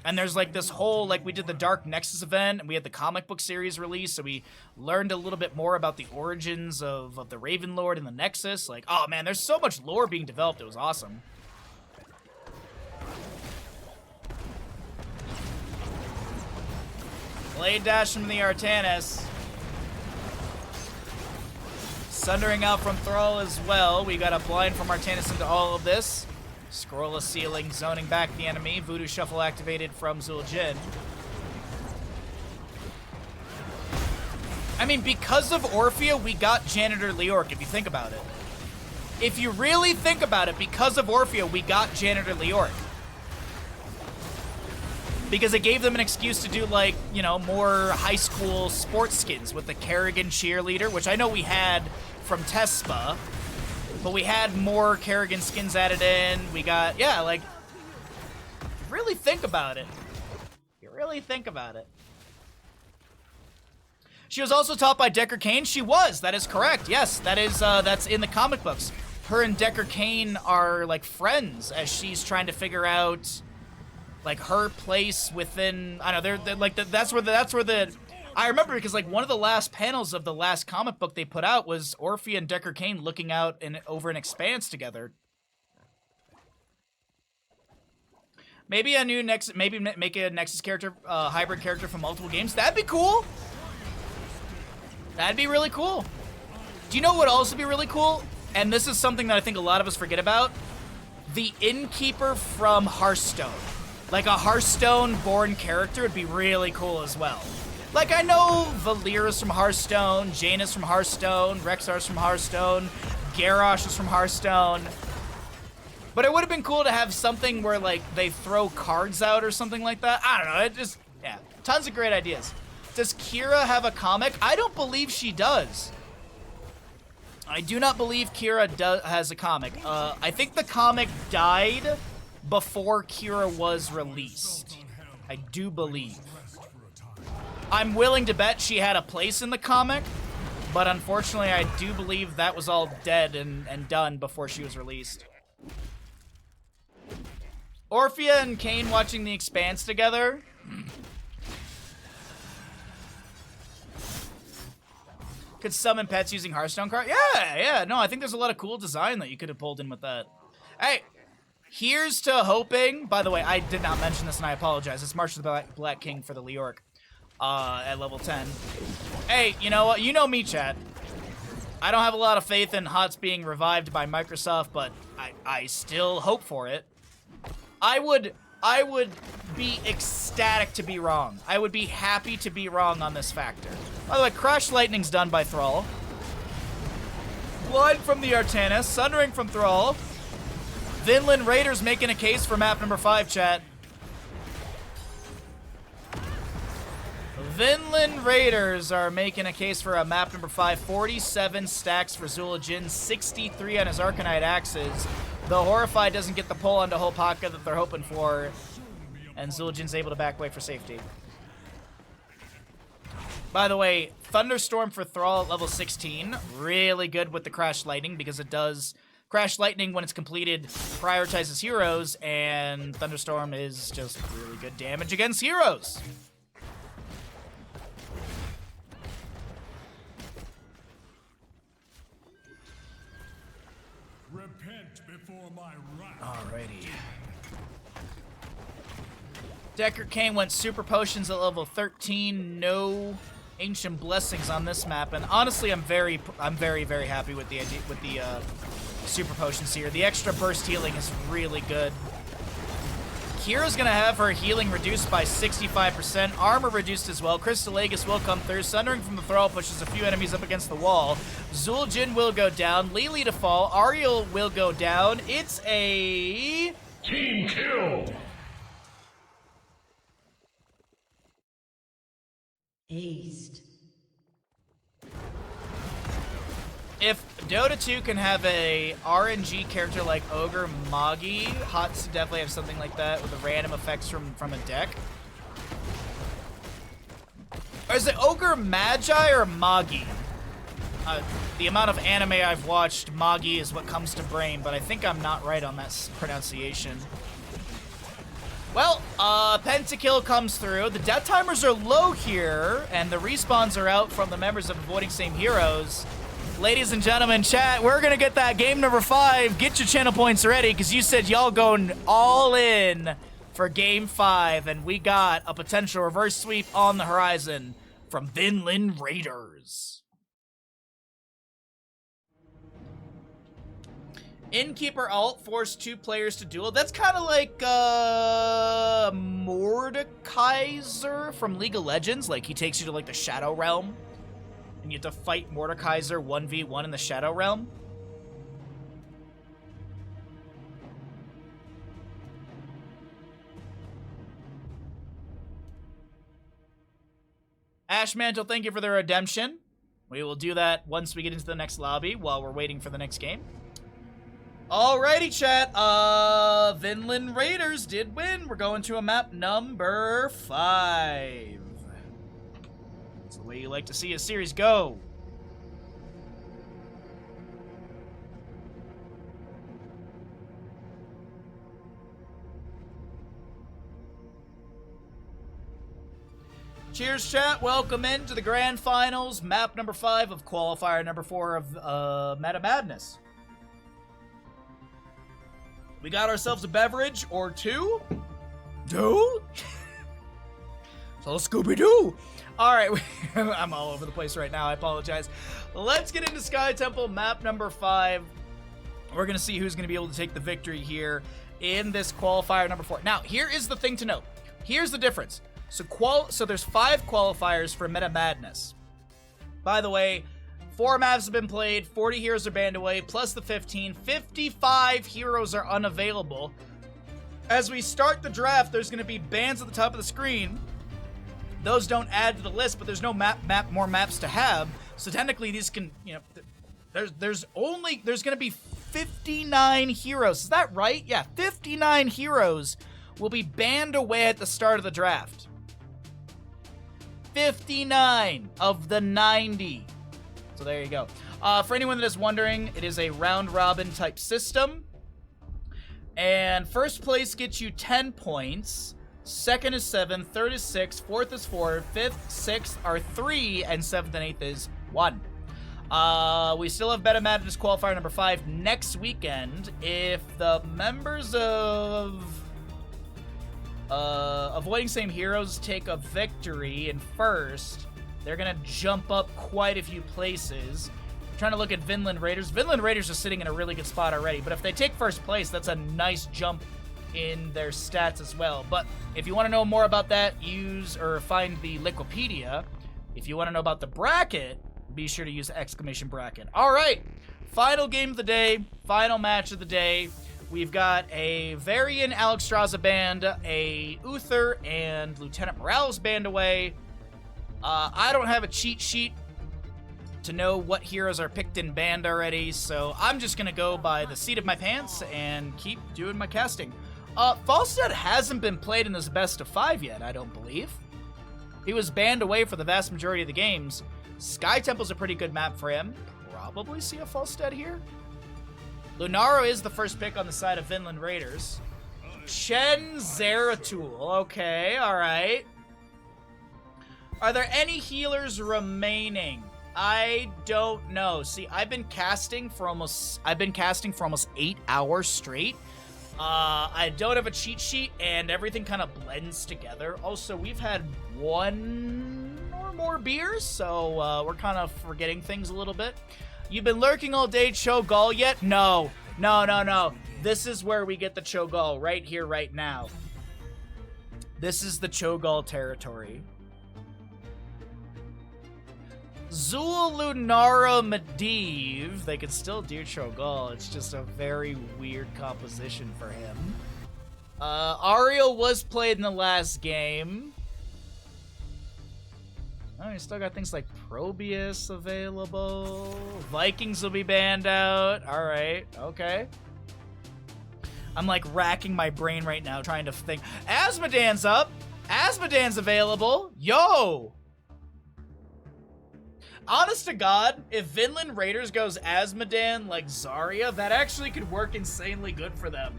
And there's like this whole, like, we did the Dark Nexus event, and we had the comic book series released, so we learned a little bit more about the origins of the Raven Lord and the Nexus. Like, oh man, there's so much lore being developed, it was awesome. Blade dash from the Artanis. Sundering out from Thrall as well. We got a blind from Artanis into all of this. Scroll of Sealing, zoning back the enemy. Voodoo Shuffle activated from Zul'jin. I mean, because of Orphea, we got Janitor Leoric, if you think about it. If you really think about it, because of Orphea, we got Janitor Leoric. Because it gave them an excuse to do, like, you know, more high school sports skins with the Kerrigan cheerleader, which I know we had from Tespa. But we had more Kerrigan skins added in. We got, yeah, like, really think about it. You really think about it. She was also taught by Decker Kane. She was. That is correct. Yes, that is, that's in the comic books. Her and Decker Kane are, like, friends as she's trying to figure out, like, her place within, I don't know, they're like, that's where the, I remember because, like, one of the last panels of the last comic book they put out was Orphea and Decker Kane looking out over an expanse together. Maybe a new Nexus, maybe make a Nexus character, hybrid character from multiple games. That'd be cool. That'd be really cool. Do you know what would also be really cool? And this is something that I think a lot of us forget about. The Innkeeper from Hearthstone. Like a Hearthstone-born character would be really cool as well. Like, I know Valir is from Hearthstone, Jaina is from Hearthstone, Rexar is from Hearthstone, Garrosh is from Hearthstone. But it would have been cool to have something where, like, they throw cards out or something like that. I don't know, it just, yeah, tons of great ideas. Does Kira have a comic? I don't believe she does. I do not believe Kira has a comic. I think the comic died before Kira was released. I do believe. I'm willing to bet she had a place in the comic, but unfortunately I do believe that was all dead and done before she was released. Orphea and Kane watching The Expanse together. Could summon pets using Hearthstone cards? Yeah, no, I think there's a lot of cool design that you could have pulled in with that. Hey, here's to hoping, by the way, I did not mention this and I apologize. It's March of the Black King for the Leoric at level 10. Hey, you know what? You know me, chat. I don't have a lot of faith in HOTS being revived by Microsoft, but I still hope for it. I would be ecstatic to be wrong. I would be happy to be wrong on this factor. By the way, Crash Lightning's done by Thrall. Blood from the Artanis, Sundering from Thrall. Vinland Raiders making a case for map number 5, chat. Vinland Raiders are making a case for a map number 5. 47 stacks for Zul'jin, 63 on his Arcanite axes. The Horrified doesn't get the pull onto Holpaka that they're hoping for, and Zul'jin's able to back away for safety. By the way, Thunderstorm for Thrall at level 16, really good with the Crash Lightning because it does... Crash Lightning, when it's completed, prioritizes heroes, and Thunderstorm is just really good damage against heroes. Repent before my wrath. Alrighty. Decker Kane went Super Potions at level 13. No Ancient Blessings on this map, and honestly, I'm very happy with the Super Potions here. The extra burst healing is really good. Kira's gonna have her healing reduced by 65%, armor reduced as well. Crystal Aegis will come through. Sundering from the Thrall pushes a few enemies up against the wall. Zul'jin will go down. Lili to fall. Ariel will go down. It's a... Team kill! Aced. If Dota 2 can have a RNG character like Ogre Magi, HOTS definitely have something like that with the random effects from a deck. Or is it Ogre Magi or Magi? The amount of anime I've watched, Magi is what comes to brain, but I think I'm not right on that pronunciation. Well, Pentakill comes through. The death timers are low here, and the respawns are out from the members of Avoiding Same Heroes. Ladies and gentlemen, chat, we're gonna get that game number 5. Get your channel points ready, because you said y'all going all in for game 5, and we got a potential reverse sweep on the horizon from Vinland Raiders. Innkeeper ult forced 2 players to duel. That's kind of like Mordekaiser from League of Legends. Like, he takes you to like the Shadow Realm, and you have to fight Mordekaiser 1v1 in the Shadow Realm. Ashmantle, thank you for the redemption. We will do that once we get into the next lobby while we're waiting for the next game. Alrighty, chat. Vinland Raiders did win. We're going to a map number 5. That's the way you like to see a series go. Cheers, chat. Welcome into the grand finals. Map number 5 of qualifier number 4 of Meta Madness. We got ourselves a beverage or 2. So Scooby-Doo. All right, I'm all over the place right now. I apologize. Let's get into Sky Temple map number 5. We're going to see who's going to be able to take the victory here in this qualifier number 4. Now, here is the thing to note. Here's the difference. So there's 5 qualifiers for Meta Madness. By the way, 4 maps have been played, 40 heroes are banned away, plus the 15. 55 heroes are unavailable. As we start the draft, there's going to be bans at the top of the screen. Those don't add to the list, but there's no more maps to have. So technically, these can, you know, there's going to be 59 heroes. Is that right? Yeah, 59 heroes will be banned away at the start of the draft. 59 of the 90. So there you go. For anyone that is wondering, it is a round-robin type system. And first place gets you 10 points. Second is 7. Third is 6. Fourth is 4. Fifth, sixth are 3. And 7th and 8th is 1. We still have Meta Madness qualifier number 5 next weekend. If the members of Avoiding Same Heroes take a victory in first, they're going to jump up quite a few places. I'm trying to look at Vinland Raiders. Vinland Raiders are sitting in a really good spot already, but if they take first place, that's a nice jump in their stats as well. But if you want to know more about that, use or find the Liquipedia. If you want to know about the bracket, be sure to use exclamation bracket. All right, final game of the day, final match of the day. We've got a Varian Alexstrasza band, a Uther, and Lieutenant Morales band away. I don't have a cheat sheet to know what heroes are picked and banned already, so I'm just going to go by the seat of my pants and keep doing my casting. Falstad hasn't been played in this best of 5 yet, I don't believe. He was banned away for the vast majority of the games. Sky Temple's a pretty good map for him. Probably see a Falstad here. Lunaro is the first pick on the side of Vinland Raiders. Chen Zeratul. Okay, alright. Are there any healers remaining? I don't know. See, I've been casting for almost 8 hours straight. I don't have a cheat sheet, and everything kind of blends together. Also, we've had 1 or more beers, so we're kind of forgetting things a little bit. You've been lurking all day, Cho'Gall yet? No. This is where we get the Cho'Gall, right here, right now. This is the Cho'Gall territory. Zul, Lunara, Medivh. They can still do Cho'Gall. It's just a very weird composition for him. Ariel was played in the last game. Oh, you still got things like Probius available. Vikings will be banned out. All right, okay. I'm like racking my brain right now trying to think. Asmodan's up. Asmodan's available. Yo! Honest to God, if Vinland Raiders goes Asmodan like Zarya, that actually could work insanely good for them.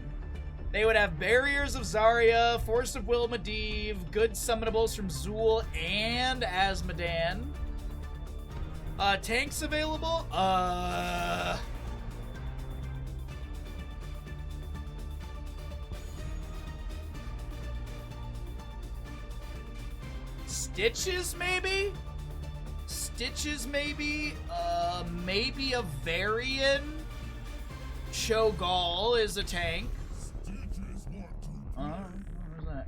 They would have Barriers of Zarya, Force of Will Medivh, good summonables from Zool and Asmodan. Tanks available? Stitches, maybe? Stitches, maybe? Maybe a Varian? Cho'Gall is a tank.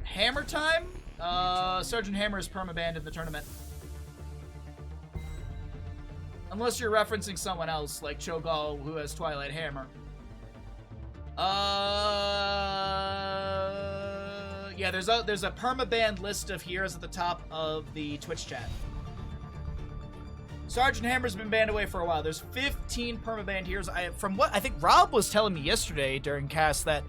Hammer time? Sergeant Hammer is permabanned in the tournament. Unless you're referencing someone else, like Cho'Gall, who has Twilight Hammer. Yeah, there's a permabanned list of heroes at the top of the Twitch chat. Sergeant Hammer's been banned away for a while. There's 15 permabanned heroes. From what I think Rob was telling me yesterday during cast that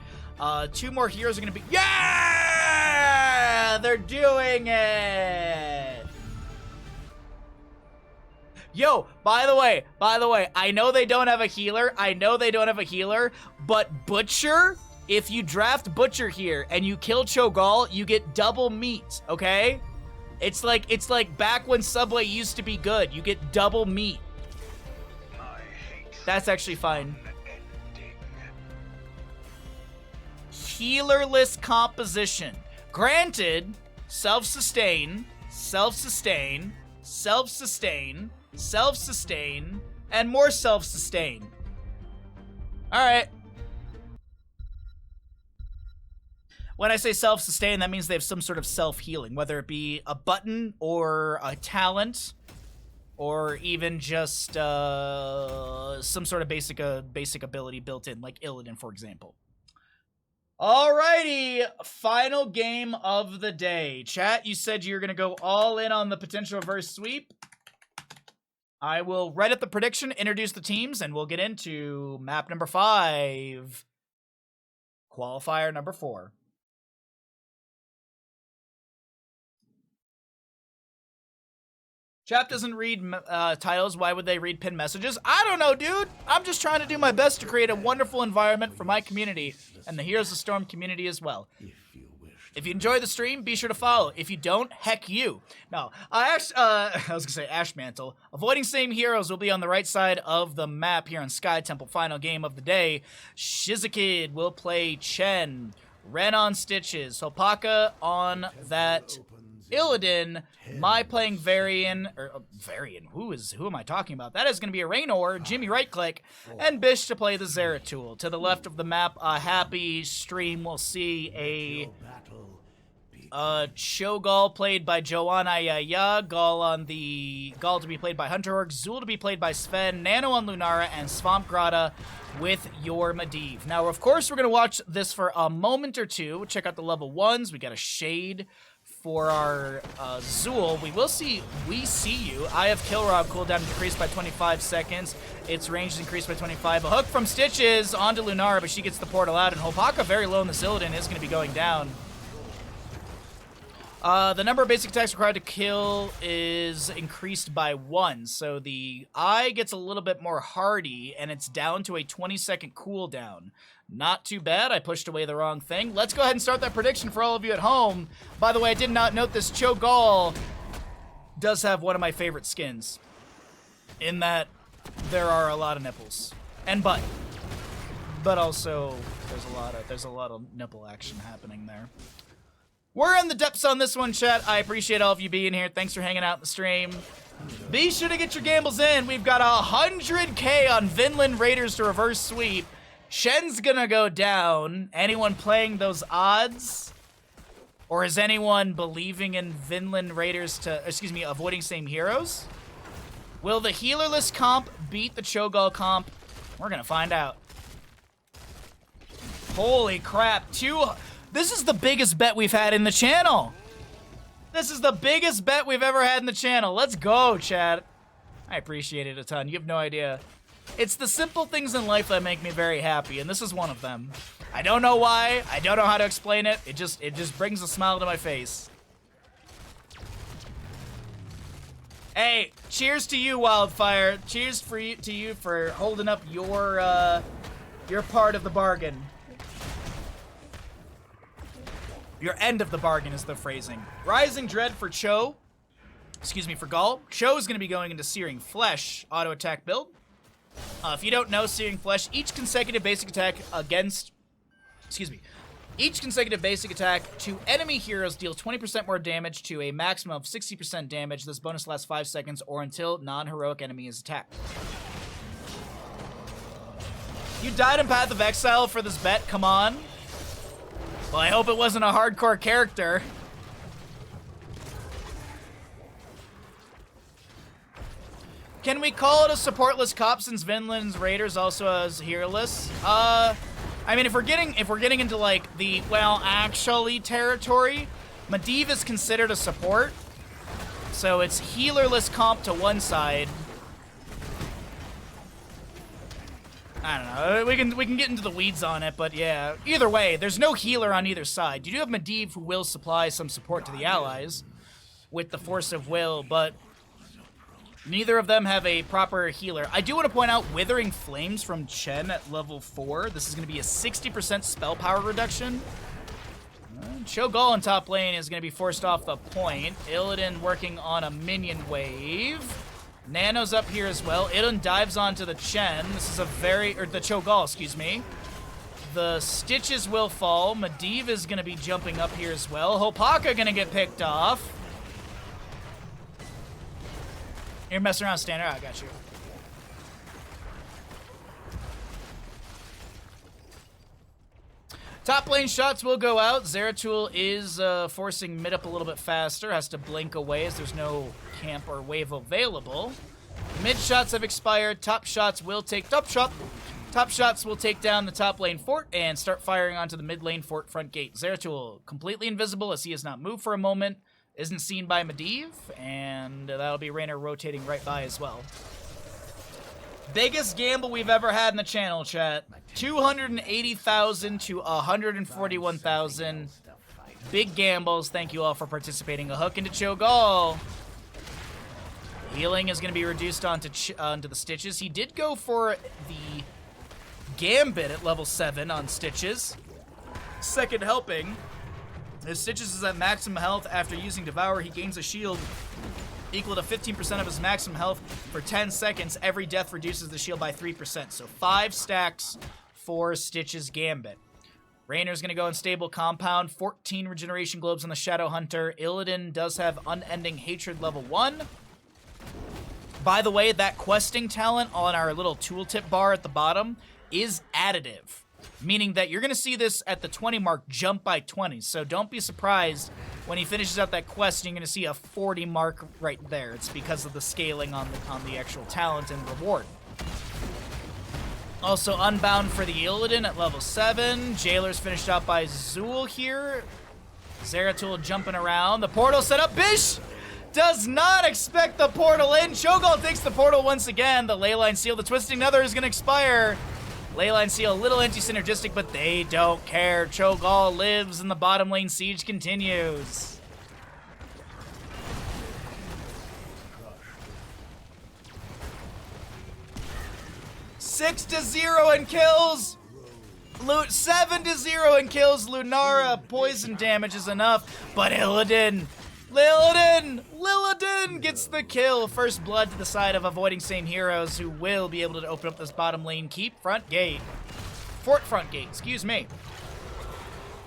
2 more heroes are gonna be. Yeah, they're doing it. Yo, by the way, I know they don't have a healer. But Butcher, if you draft Butcher here and you kill Cho'Gall, you get double meat, okay? It's like back when Subway used to be good. You get double meat. That's actually fine. Healerless composition. Granted, self-sustain, self-sustain, self-sustain, self-sustain, and more self-sustain. Alright. When I say self-sustain, that means they have some sort of self-healing, whether it be a button or a talent, or even just some sort of basic ability built in, like Illidan, for example. Alrighty, final game of the day. Chat, you said you're going to go all in on the potential reverse sweep. I will write up the prediction, introduce the teams, and we'll get into map number 5. Qualifier number 4. Chat doesn't read titles. Why would they read pinned messages? I don't know, dude. I'm just trying to do my best to create a wonderful environment for my community and the Heroes of Storm community as well. If you enjoy the stream, be sure to follow. If you don't, heck you. No, I was gonna say Ashmantle. Avoiding same heroes will be on the right side of the map here on Sky Temple. Final game of the day. Shizakid will play Chen. Ren on Stitches. Hopaka on that Illidan. My playing Varian, who am I talking about? That is going to be a Raynor, Jimmy right click, and Bish to play the Zeratul. To the left of the map, a happy stream will see a Cho'Gall played by Joanna Yaya, Gall to be played by Hunter Orc, Zool to be played by Sven, Nano on Lunara, and Swamp Grata with your Medivh. Now, of course, we're going to watch this for a moment or two. Check out the level 1s. We got a Shade for our Zool. We see you. I have Kill Rob cooldown decreased by 25 seconds. Its range is increased by 25. A hook from Stitches onto Lunara, but she gets the portal out, and Hopaka very low in the Illidan is going to be going down. The number of basic attacks required to kill is increased by 1, so the eye gets a little bit more hardy, and it's down to a 20-second cooldown. Not too bad. I pushed away the wrong thing. Let's go ahead and start that prediction for all of you at home. By the way, I did not note this. Cho'Gall does have one of my favorite skins, in that there are a lot of nipples and butt, but also there's a lot of nipple action happening there. We're in the depths on this one, chat. I appreciate all of you being here. Thanks for hanging out in the stream. Be sure to get your gambles in. We've got 100K on Vinland Raiders to reverse sweep. Shen's gonna go down. Anyone playing those odds? Or is anyone believing in Vinland Raiders avoiding same heroes? Will the healerless comp beat the Cho'Gall comp? We're gonna find out. Holy crap, this is the biggest bet we've had in the channel. This is the biggest bet we've ever had in the channel. Let's go, chat. I appreciate it a ton. You have no idea. It's the simple things in life that make me very happy, and this is one of them. I don't know why. I don't know how to explain it. It just brings a smile to my face. Hey, cheers to you, Wildfire. Cheers to you for holding up your part of the bargain. Your end of the bargain is the phrasing. Rising Dread for Cho. Excuse me, for Gaul. Cho is going to be going into Searing Flesh auto attack build. If you don't know, Searing Flesh, each consecutive basic attack to enemy heroes deals 20% more damage to a maximum of 60% damage. This bonus lasts 5 seconds or until non-heroic enemy is attacked. You died in Path of Exile for this bet, come on. Well, I hope it wasn't a hardcore character. Can we call it a supportless cop since Vinland's Raiders also has heroeless? I mean, if we're getting into like the well, actually territory, Medivh is considered a support, so it's healerless comp to one side. I don't know. We can get into the weeds on it, but yeah. Either way, there's no healer on either side. You do have Medivh who will supply some support to the allies with the Force of Will, but neither of them have a proper healer. I do want to point out Withering Flames from Chen at level 4. This is going to be a 60% spell power reduction. Cho'Gall in top lane is going to be forced off the point. Illidan working on a minion wave. Nano's up here as well. Illidan dives onto the Chen. This is a the Cho'Gall, excuse me. The Stitches will fall. Medivh is going to be jumping up here as well. Hopaka going to get picked off. You're messing around, Standard. I got you. Top lane shots will go out. Zeratul is forcing mid up a little bit faster. Has to blink away as there's no camp or wave available. Mid shots have expired. Top shots will take down the top lane fort and start firing onto the mid lane fort front gate. Zeratul completely invisible as he has not moved for a moment. Isn't seen by Medivh, and that'll be Raynor rotating right by as well. Biggest gamble we've ever had in the channel, chat. 280,000 to 141,000. Big gambles. Thank you all for participating. A hook into Cho'Gall. Healing is going to be reduced onto the Stitches. He did go for the Gambit at level 7 on Stitches. Second helping. His Stitches is at maximum health. After using Devour, he gains a shield equal to 15% of his maximum health for 10 seconds. Every death reduces the shield by 3%. So 5 stacks for Stitches Gambit. Raynor's going to go in Stable Compound. 14 regeneration globes on the Shadow Hunter. Illidan does have Unending Hatred level 1. By the way, that questing talent on our little tooltip bar at the bottom is additive. Meaning that you're going to see this at the 20 mark jump by 20. So don't be surprised when he finishes out that quest, you're going to see a 40 mark right there. It's because of the scaling on the actual talent and reward. Also Unbound for the Illidan at level 7. Jailer's finished out by Zool here. Zeratul jumping around. The portal set up. Bish does not expect the portal in. Cho'Gall takes the portal once again. The Leyline Seal, the Twisting Nether is going to expire. Leyline Seal, a little anti-synergistic, but they don't care. Cho'Gall lives and the bottom lane siege continues. Six to 0 in kills. 7-0 in kills. Lunara poison damage is enough, but Illidan gets the kill. First blood to the side of avoiding same heroes who will be able to open up this bottom lane. Keep front gate. Fort front gate, excuse me.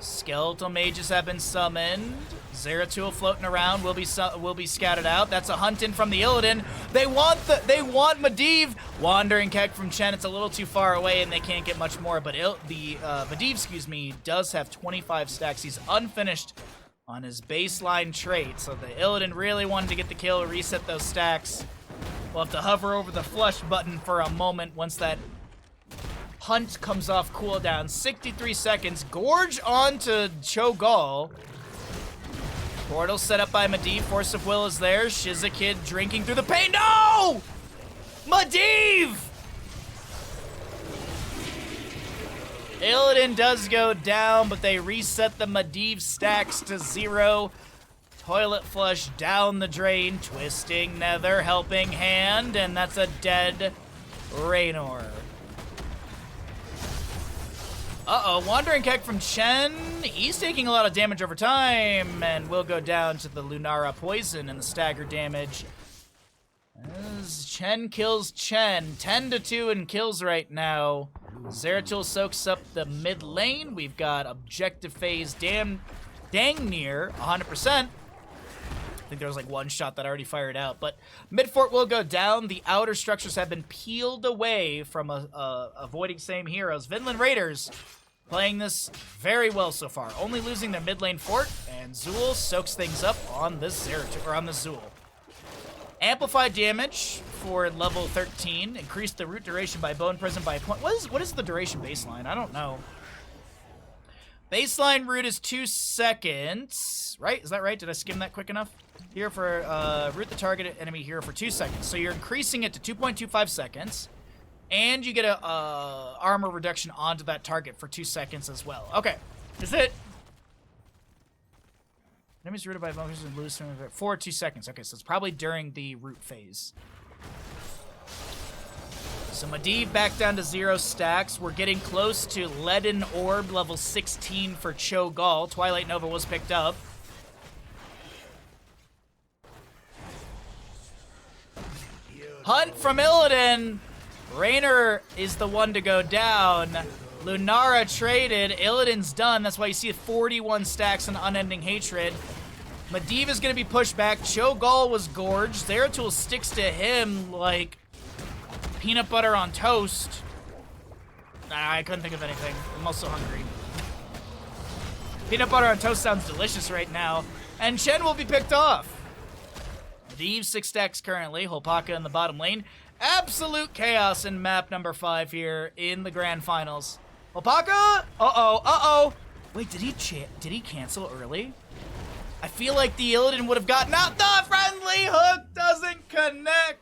Skeletal mages have been summoned. Zeratul floating around will be scouted out. That's a hunt in from the Illidan. They want Medivh. Wandering Keck from Chen. It's a little too far away and they can't get much more. But Medivh, excuse me, does have 25 stacks. He's unfinished on his baseline trait. So the Illidan really wanted to get the kill, reset those stacks. We'll have to hover over the flush button for a moment once that hunt comes off cooldown. 63 seconds. Gorge onto Cho'Gall. Portal set up by Medivh. Force of Will is there. Shizakid drinking through the pain. No! Medivh! Illidan does go down, but they reset the Medivh stacks to 0. Toilet flush down the drain. Twisting Nether, helping hand, and that's a dead Raynor. Uh-oh, Wandering Keg from Chen. He's taking a lot of damage over time, and will go down to the Lunara poison and the stagger damage. As Chen kills Chen. 10-2 in kills right now. Zeratul soaks up the mid lane. We've got objective phase dang near 100%. I think there was like one shot that already fired out, but mid fort will go down. The outer structures have been peeled away from avoiding same heroes. Vinland Raiders playing this very well so far, only losing their mid lane fort, and Zool soaks things up on this Zeratul, or on the Zool. Amplified damage for level 13. Increased the root duration by Bone Prison by a point. What is the duration baseline? I don't know. Baseline root is 2 seconds. Right? Is that right? Did I skim that quick enough? Here for root the target enemy hero for 2 seconds. So you're increasing it to 2.25 seconds. And you get a armor reduction onto that target for 2 seconds as well. Okay. Is it? Enemies rooted by bonus and lose for 2 seconds. Okay, so it's probably during the root phase. So Medivh back down to 0 stacks. We're getting close to Leaden Orb level 16 for Cho'Gall. Twilight Nova was picked up. Hunt from Illidan. Raynor is the one to go down. Lunara traded. Illidan's done. That's why you see 41 stacks and Unending Hatred. Medivh is going to be pushed back. Cho'Gall was gorged. Zeratul sticks to him like peanut butter on toast. I couldn't think of anything. I'm also hungry. Peanut butter on toast sounds delicious right now. And Chen will be picked off. Medivh 6 stacks currently. Holpaka in the bottom lane. Absolute chaos in map number 5 here in the grand finals. Holpaka! Uh-oh. Wait, did he cancel early? I feel like the Illidan would have gotten out. The friendly hook doesn't connect.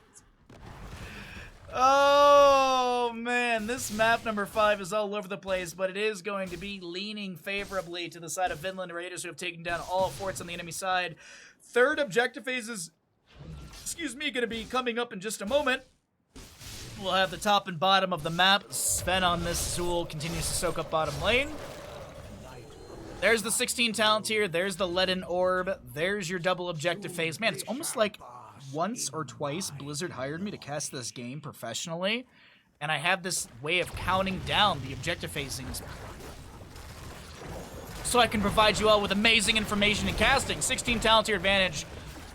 Oh, man. This map number 5 is all over the place, but it is going to be leaning favorably to the side of Vinland Raiders, who have taken down all forts on the enemy side. Third objective phase is, going to be coming up in just a moment. We'll have the top and bottom of the map. Sven on this Zool continues to soak up bottom lane. There's the 16 talent tier. There's the Leaden Orb. There's your double objective phase. Man, it's almost like once or twice Blizzard hired me to cast this game professionally, and I have this way of counting down the objective phasings so I can provide you all with amazing information in casting. 16 talent tier advantage.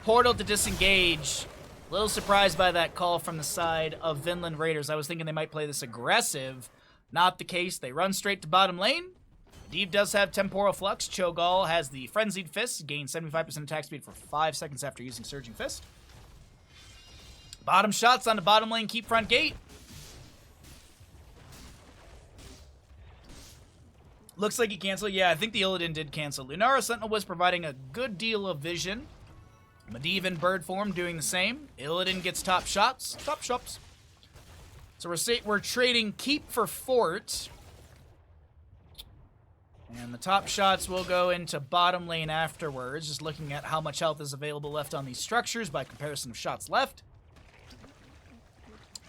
Portal to disengage. A little surprised by that call from the side of Vinland Raiders. I was thinking they might play this aggressive. Not the case. They run straight to bottom lane. Medivh does have Temporal Flux. Cho'Gall has the Frenzied Fist. Gains 75% attack speed for 5 seconds after using Surging Fist. Bottom shots on the bottom lane. Keep front gate. Looks like he canceled. Yeah, I think the Illidan did cancel. Lunara Sentinel was providing a good deal of vision. Medivh in bird form doing the same. Illidan gets top shots. Top shots. So we're trading keep for fort. And the top shots will go into bottom lane afterwards. Just looking at how much health is available left on these structures by comparison of shots left.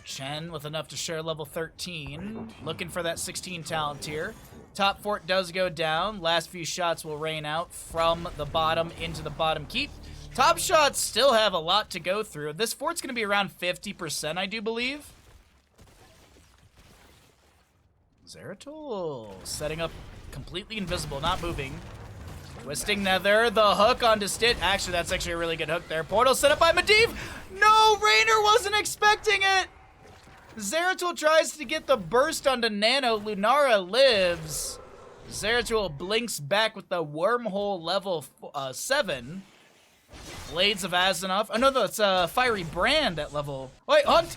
Chen with enough to share level 13. Looking for that 16 talent tier. Top fort does go down. Last few shots will rain out from the bottom into the bottom keep. Top shots still have a lot to go through. This fort's going to be around 50%, I do believe. Zeratul setting up completely invisible, not moving. Twisting Nether, the hook onto Stit. Actually, that's actually a really good hook there. Portal set up by Medivh. No, Raynor wasn't expecting it. Zeratul tries to get the burst onto Nano. Lunara lives. Zeratul blinks back with the wormhole level 7. Blades of Azzinoth. Oh, no, that's a Fiery Brand at level... Wait, Hunt!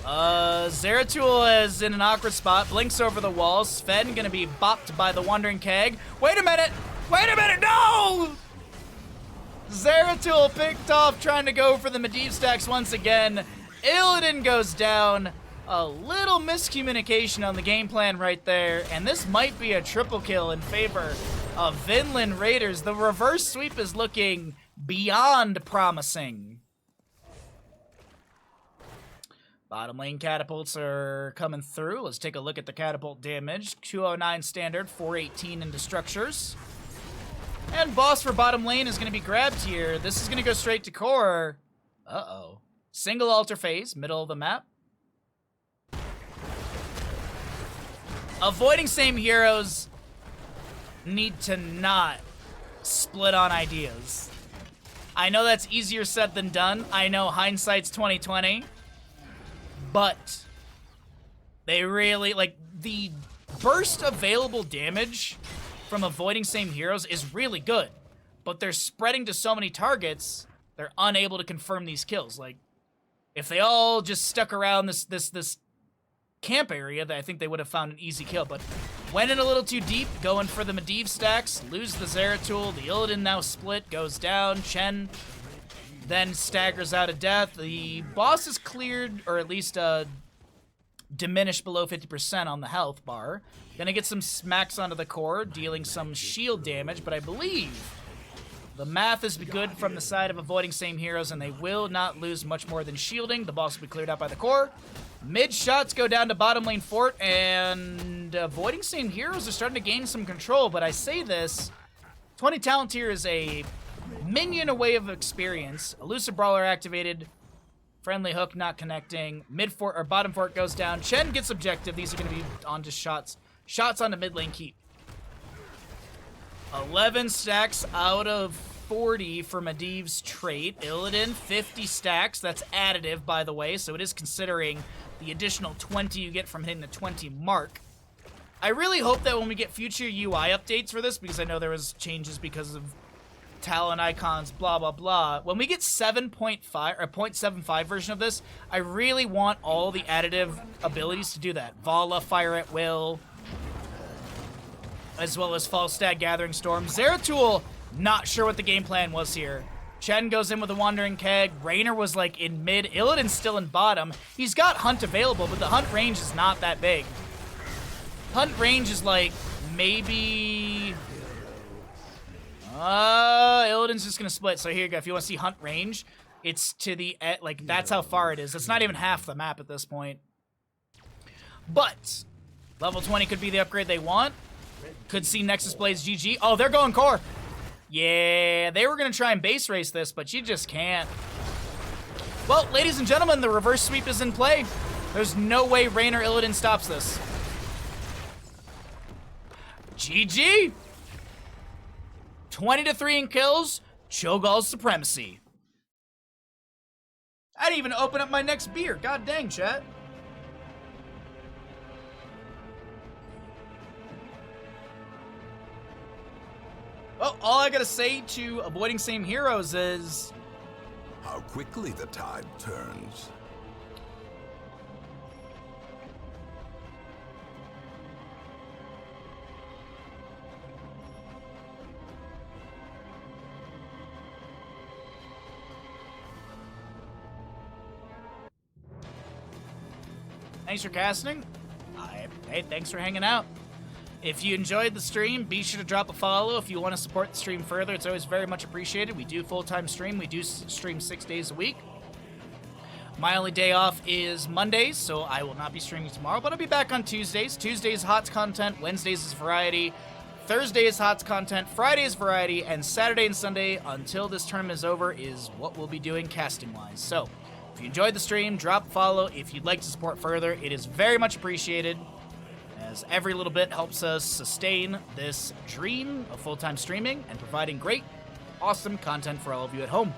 Zeratul is in an awkward spot. Blinks over the wall. Sven gonna be bopped by the Wandering Keg. Wait a minute! Wait a minute, no! Zeratul picked off trying to go for the Medivh stacks once again. Illidan goes down. A little miscommunication on the game plan right there, and this might be a triple kill in favor of Vinland Raiders. The reverse sweep is looking beyond promising. Bottom lane catapults are coming through. Let's take a look at the catapult damage. 209 standard, 418 into structures. And boss for bottom lane is going to be grabbed here. This is going to go straight to core. Uh-oh. Single altar phase, middle of the map. Avoiding same heroes need to not split on ideas. I know that's easier said than done. I know hindsight's 2020. But they really, like, the burst available damage from avoiding same heroes is really good. But they're spreading to so many targets, they're unable to confirm these kills. Like, if they all just stuck around this camp area, that I think they would have found an easy kill. But went in a little too deep, going for the Medivh stacks, lose the Zeratul, the Illidan now split, goes down, Chen then staggers out of death. The boss is cleared, or at least diminished below 50% on the health bar. Gonna get some smacks onto the core, dealing some shield damage, but I believe the math is good from the side of avoiding same heroes, and they will not lose much more than shielding. The boss will be cleared out by the core. Mid shots go down to bottom lane fort, and avoiding same heroes are starting to gain some control, but I say this, 20 talent here is a minion away of experience. Elusive Brawler activated. Friendly hook not connecting. Mid fort or bottom fort goes down. Chen gets objective. These are going to be onto shots. Shots onto mid lane keep. 11 stacks out of 40 for Medivh's trait. Illidan, 50 stacks. That's additive, by the way, so it is considering the additional 20 you get from hitting the 20 mark. I really hope that when we get future UI updates for this, because I know there was changes because of talent icons, blah, blah, blah. When we get 7.5 or 0.75 version of this, I really want all the additive abilities to do that. Vala, Fire at Will, as well as Falstad, Gathering Storm. Zeratul, not sure what the game plan was here. Chen goes in with a Wandering Keg. Raynor was like in mid. Illidan's still in bottom. He's got Hunt available, but the Hunt range is not that big. Hunt range is like maybe... Illidan's just gonna split. So here you go. If you want to see Hunt range, it's to the like that's how far it is. It's not even half the map at this point. But level 20 could be the upgrade they want. Could see Nexus Blades GG. Oh, they're going core. Yeah, they were gonna try and base race this, but you just can't. Well, ladies and gentlemen, the reverse sweep is in play. There's no way Raynor Illidan stops this. GG. 20-3 in kills, Cho'Gall's supremacy. I didn't even open up my next beer. God dang, chat. Well, all I gotta say to avoiding same heroes is... how quickly the tide turns. Thanks for casting. Hey, thanks for hanging out. If you enjoyed the stream, be sure to drop a follow. If you want to support the stream further, it's always very much appreciated. We do full-time stream. We do stream 6 days a week. My only day off is Mondays, so I will not be streaming tomorrow, but I'll be back on Tuesdays. Tuesdays, HOTS content. Wednesdays is variety. Thursday is HOTS content. Friday is variety. And Saturday and Sunday, until this tournament is over, is what we'll be doing casting-wise. So, if you enjoyed the stream, drop a follow. If you'd like to support further, it is very much appreciated, as every little bit helps us sustain this dream of full-time streaming and providing great, awesome content for all of you at home.